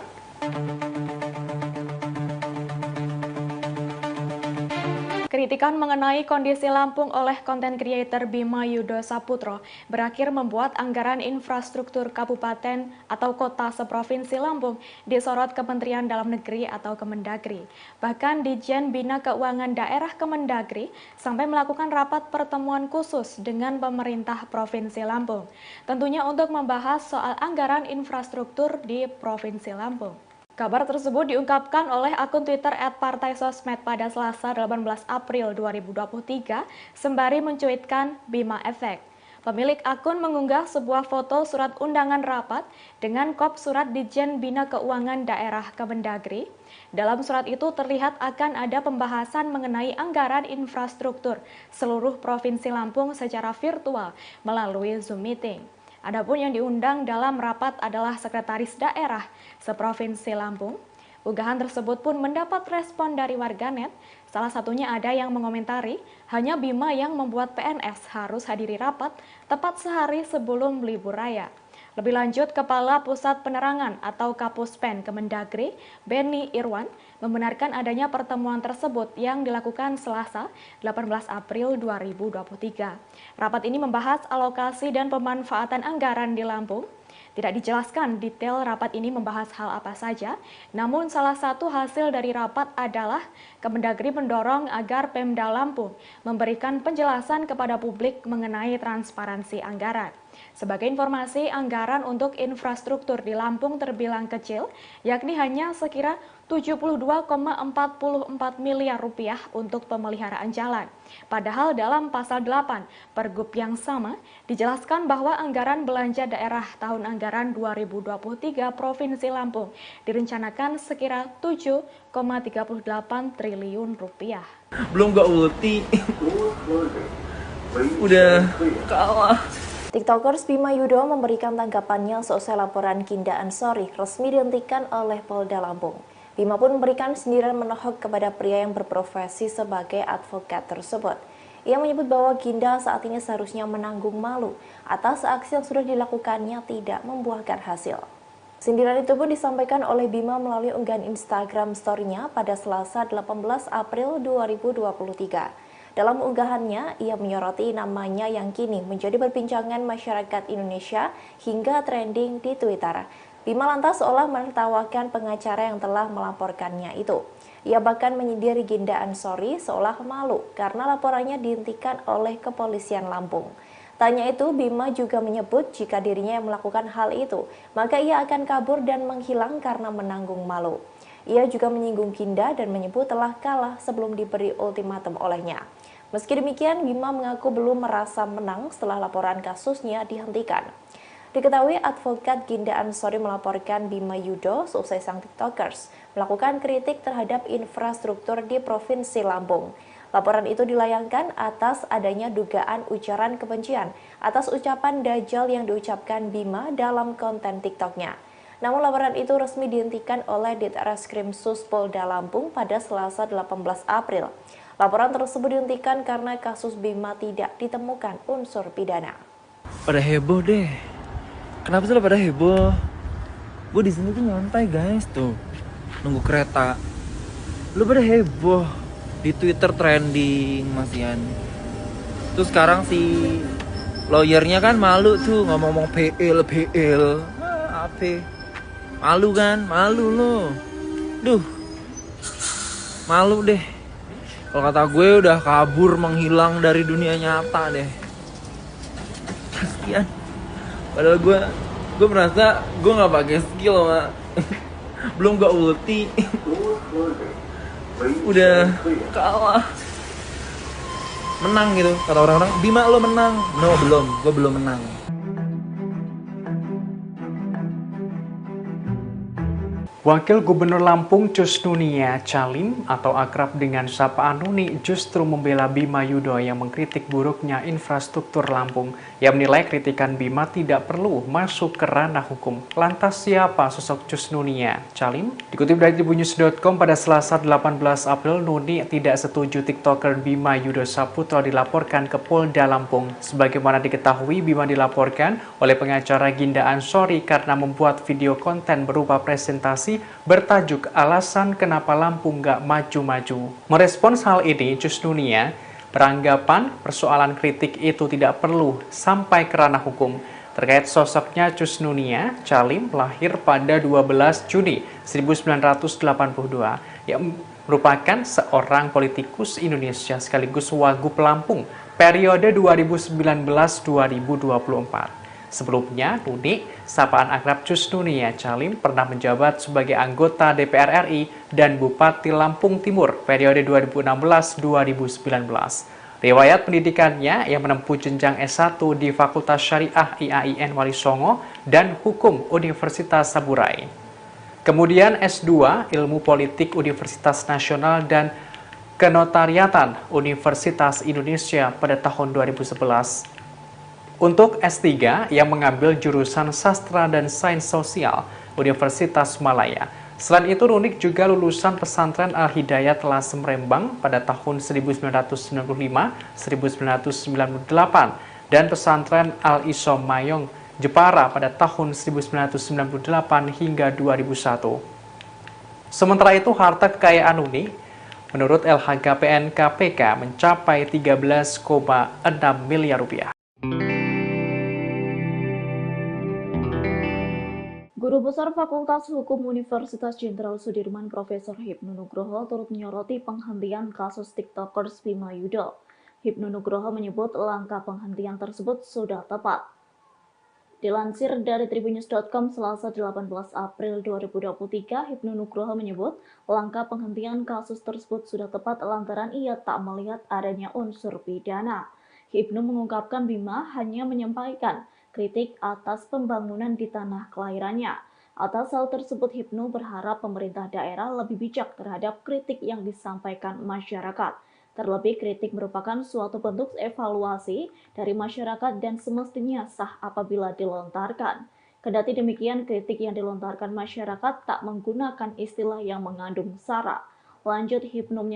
Kritikan mengenai kondisi Lampung oleh konten creator Bima Yudo Saputro berakhir membuat anggaran infrastruktur kabupaten atau kota seprovinsi Lampung disorot Kementerian Dalam Negeri atau Kemendagri. Bahkan Ditjen Bina Keuangan Daerah Kemendagri sampai melakukan rapat pertemuan khusus dengan pemerintah Provinsi Lampung. Tentunya untuk membahas soal anggaran infrastruktur di Provinsi Lampung. Kabar tersebut diungkapkan oleh akun Twitter @partaisosmed pada Selasa 18 April 2023 sembari mencuitkan Bima Efek. Pemilik akun mengunggah sebuah foto surat undangan rapat dengan kop surat Ditjen Bina Keuangan Daerah Kemendagri. Dalam surat itu terlihat akan ada pembahasan mengenai anggaran infrastruktur seluruh Provinsi Lampung secara virtual melalui Zoom Meeting. Adapun yang diundang dalam rapat adalah Sekretaris Daerah seprovinsi Lampung. Unggahan tersebut pun mendapat respon dari warganet. Salah satunya ada yang mengomentari, hanya Bima yang membuat PNS harus hadiri rapat tepat sehari sebelum libur raya. Lebih lanjut, Kepala Pusat Penerangan atau Kapuspen Kemendagri, Benny Irwan, membenarkan adanya pertemuan tersebut yang dilakukan Selasa 18 April 2023. Rapat ini membahas alokasi dan pemanfaatan anggaran di Lampung. Tidak dijelaskan detail rapat ini membahas hal apa saja, namun salah satu hasil dari rapat adalah Kemendagri mendorong agar Pemda Lampung memberikan penjelasan kepada publik mengenai transparansi anggaran. Sebagai informasi, anggaran untuk infrastruktur di Lampung terbilang kecil, yakni hanya sekira 72,44 miliar rupiah untuk pemeliharaan jalan. Padahal dalam pasal 8 Pergub yang sama dijelaskan bahwa anggaran belanja daerah tahun anggaran 2023 Provinsi Lampung direncanakan sekira 7,38 triliun rupiah. Belum gak ulti. Udah kalah. TikTokers Bima Yudo memberikan tanggapannya seusai laporan Ginda Ansori resmi dihentikan oleh Polda Lampung. Bima pun memberikan sindiran menohok kepada pria yang berprofesi sebagai advokat tersebut. Ia menyebut bahwa Ginda saat ini seharusnya menanggung malu atas aksi yang sudah dilakukannya tidak membuahkan hasil. Sindiran itu pun disampaikan oleh Bima melalui unggahan Instagram story-nya pada Selasa 18 April 2023. Dalam unggahannya, ia menyoroti namanya yang kini menjadi perbincangan masyarakat Indonesia hingga trending di Twitter. Bima lantas seolah menertawakan pengacara yang telah melaporkannya itu. Ia bahkan menyindir Ginda Ansori seolah malu karena laporannya dihentikan oleh kepolisian Lampung. Tanya itu, Bima juga menyebut jika dirinya yang melakukan hal itu, maka ia akan kabur dan menghilang karena menanggung malu. Ia juga menyinggung Ginda dan menyebut telah kalah sebelum diberi ultimatum olehnya. Meski demikian, Bima mengaku belum merasa menang setelah laporan kasusnya dihentikan. Diketahui advokat Ginda Ansori melaporkan Bima Yudo seusai sang tiktokers melakukan kritik terhadap infrastruktur di Provinsi Lampung. Laporan itu dilayangkan atas adanya dugaan ujaran kebencian atas ucapan Dajjal yang diucapkan Bima dalam konten TikToknya. Namun laporan itu resmi dihentikan oleh Ditreskrim Sus Polda Lampung pada Selasa 18 April. Laporan tersebut dihentikan karena kasus Bima tidak ditemukan unsur pidana. Pada heboh deh. Kenapa sih lo pada heboh? Gue di sini tuh nyantai guys tuh, nunggu kereta. Lo pada heboh di Twitter trending masian. Terus sekarang si lawyernya kan malu tuh ngomong-ngomong PL. Apa? Malu kan? Malu lo. Duh. Malu deh. Kalau kata gue udah kabur menghilang dari dunia nyata deh. Kasian. Padahal gue merasa gue nggak pakai skill sama belum gak ulti udah kalah menang gitu kata orang-orang. Bima lo menang? No, gue belum menang. Wakil Gubernur Lampung Cus Nunia Calim atau akrab dengan sapaan Nuni justru membela Bima Yudo yang mengkritik buruknya infrastruktur Lampung. Ia menilai kritikan Bima tidak perlu masuk ke ranah hukum. Lantas siapa sosok Cus Nunia Calim? Dikutip dari tribunnews.com pada Selasa 18 April, Nuni tidak setuju TikToker Bima Yudo Saputro dilaporkan ke Polda Lampung. Sebagaimana diketahui, Bima dilaporkan oleh pengacara Ginda Ansori karena membuat video konten berupa presentasi bertajuk alasan kenapa Lampung gak maju-maju. Merespons hal ini, Cus Nunia beranggapan persoalan kritik itu tidak perlu sampai ke ranah hukum. Terkait sosoknya, Cus Nunia Calim lahir pada 12 Juni 1982 yang merupakan seorang politikus Indonesia sekaligus Wagub Lampung periode 2019-2024. Sebelumnya, Nuni, sapaan akrab Cus Nunia Calim, pernah menjabat sebagai anggota DPR RI dan Bupati Lampung Timur periode 2016-2019. Riwayat pendidikannya yang menempuh jenjang S1 di Fakultas Syariah IAIN Wali Songo dan Hukum Universitas Saburai. Kemudian S2 Ilmu Politik Universitas Nasional dan Kenotariatan Universitas Indonesia pada tahun 2011. Untuk S3 yang mengambil jurusan Sastra dan Sains Sosial Universitas Malaya. Selain itu, Nunik juga lulusan pesantren Al-Hidayat Lasem Rembang pada tahun 1995-1998 dan pesantren Al-Isom Mayong Jepara pada tahun 1998 hingga 2001. Sementara itu, harta kekayaan Nunik menurut LHKPN KPK mencapai 13,6 miliar rupiah. Guru Besar Fakultas Hukum Universitas Jenderal Sudirman Profesor Hipnu Nugroho turut menyoroti penghentian kasus TikTokers Bima Yudo. Hipnu Nugroho menyebut langkah penghentian tersebut sudah tepat. Dilansir dari tribunnews.com Selasa 18 April 2023, Hipnu Nugroho menyebut langkah penghentian kasus tersebut sudah tepat lantaran ia tak melihat adanya unsur pidana. Hipnu mengungkapkan Bima hanya menyampaikan kritik atas pembangunan di tanah kelahirannya. Atas hal tersebut, Hipnu berharap pemerintah daerah lebih bijak terhadap kritik yang disampaikan masyarakat. Terlebih, kritik merupakan suatu bentuk evaluasi dari masyarakat dan semestinya sah apabila dilontarkan. Kendati demikian, kritik yang dilontarkan masyarakat tak menggunakan istilah yang mengandung sara. Lanjut, Hipnu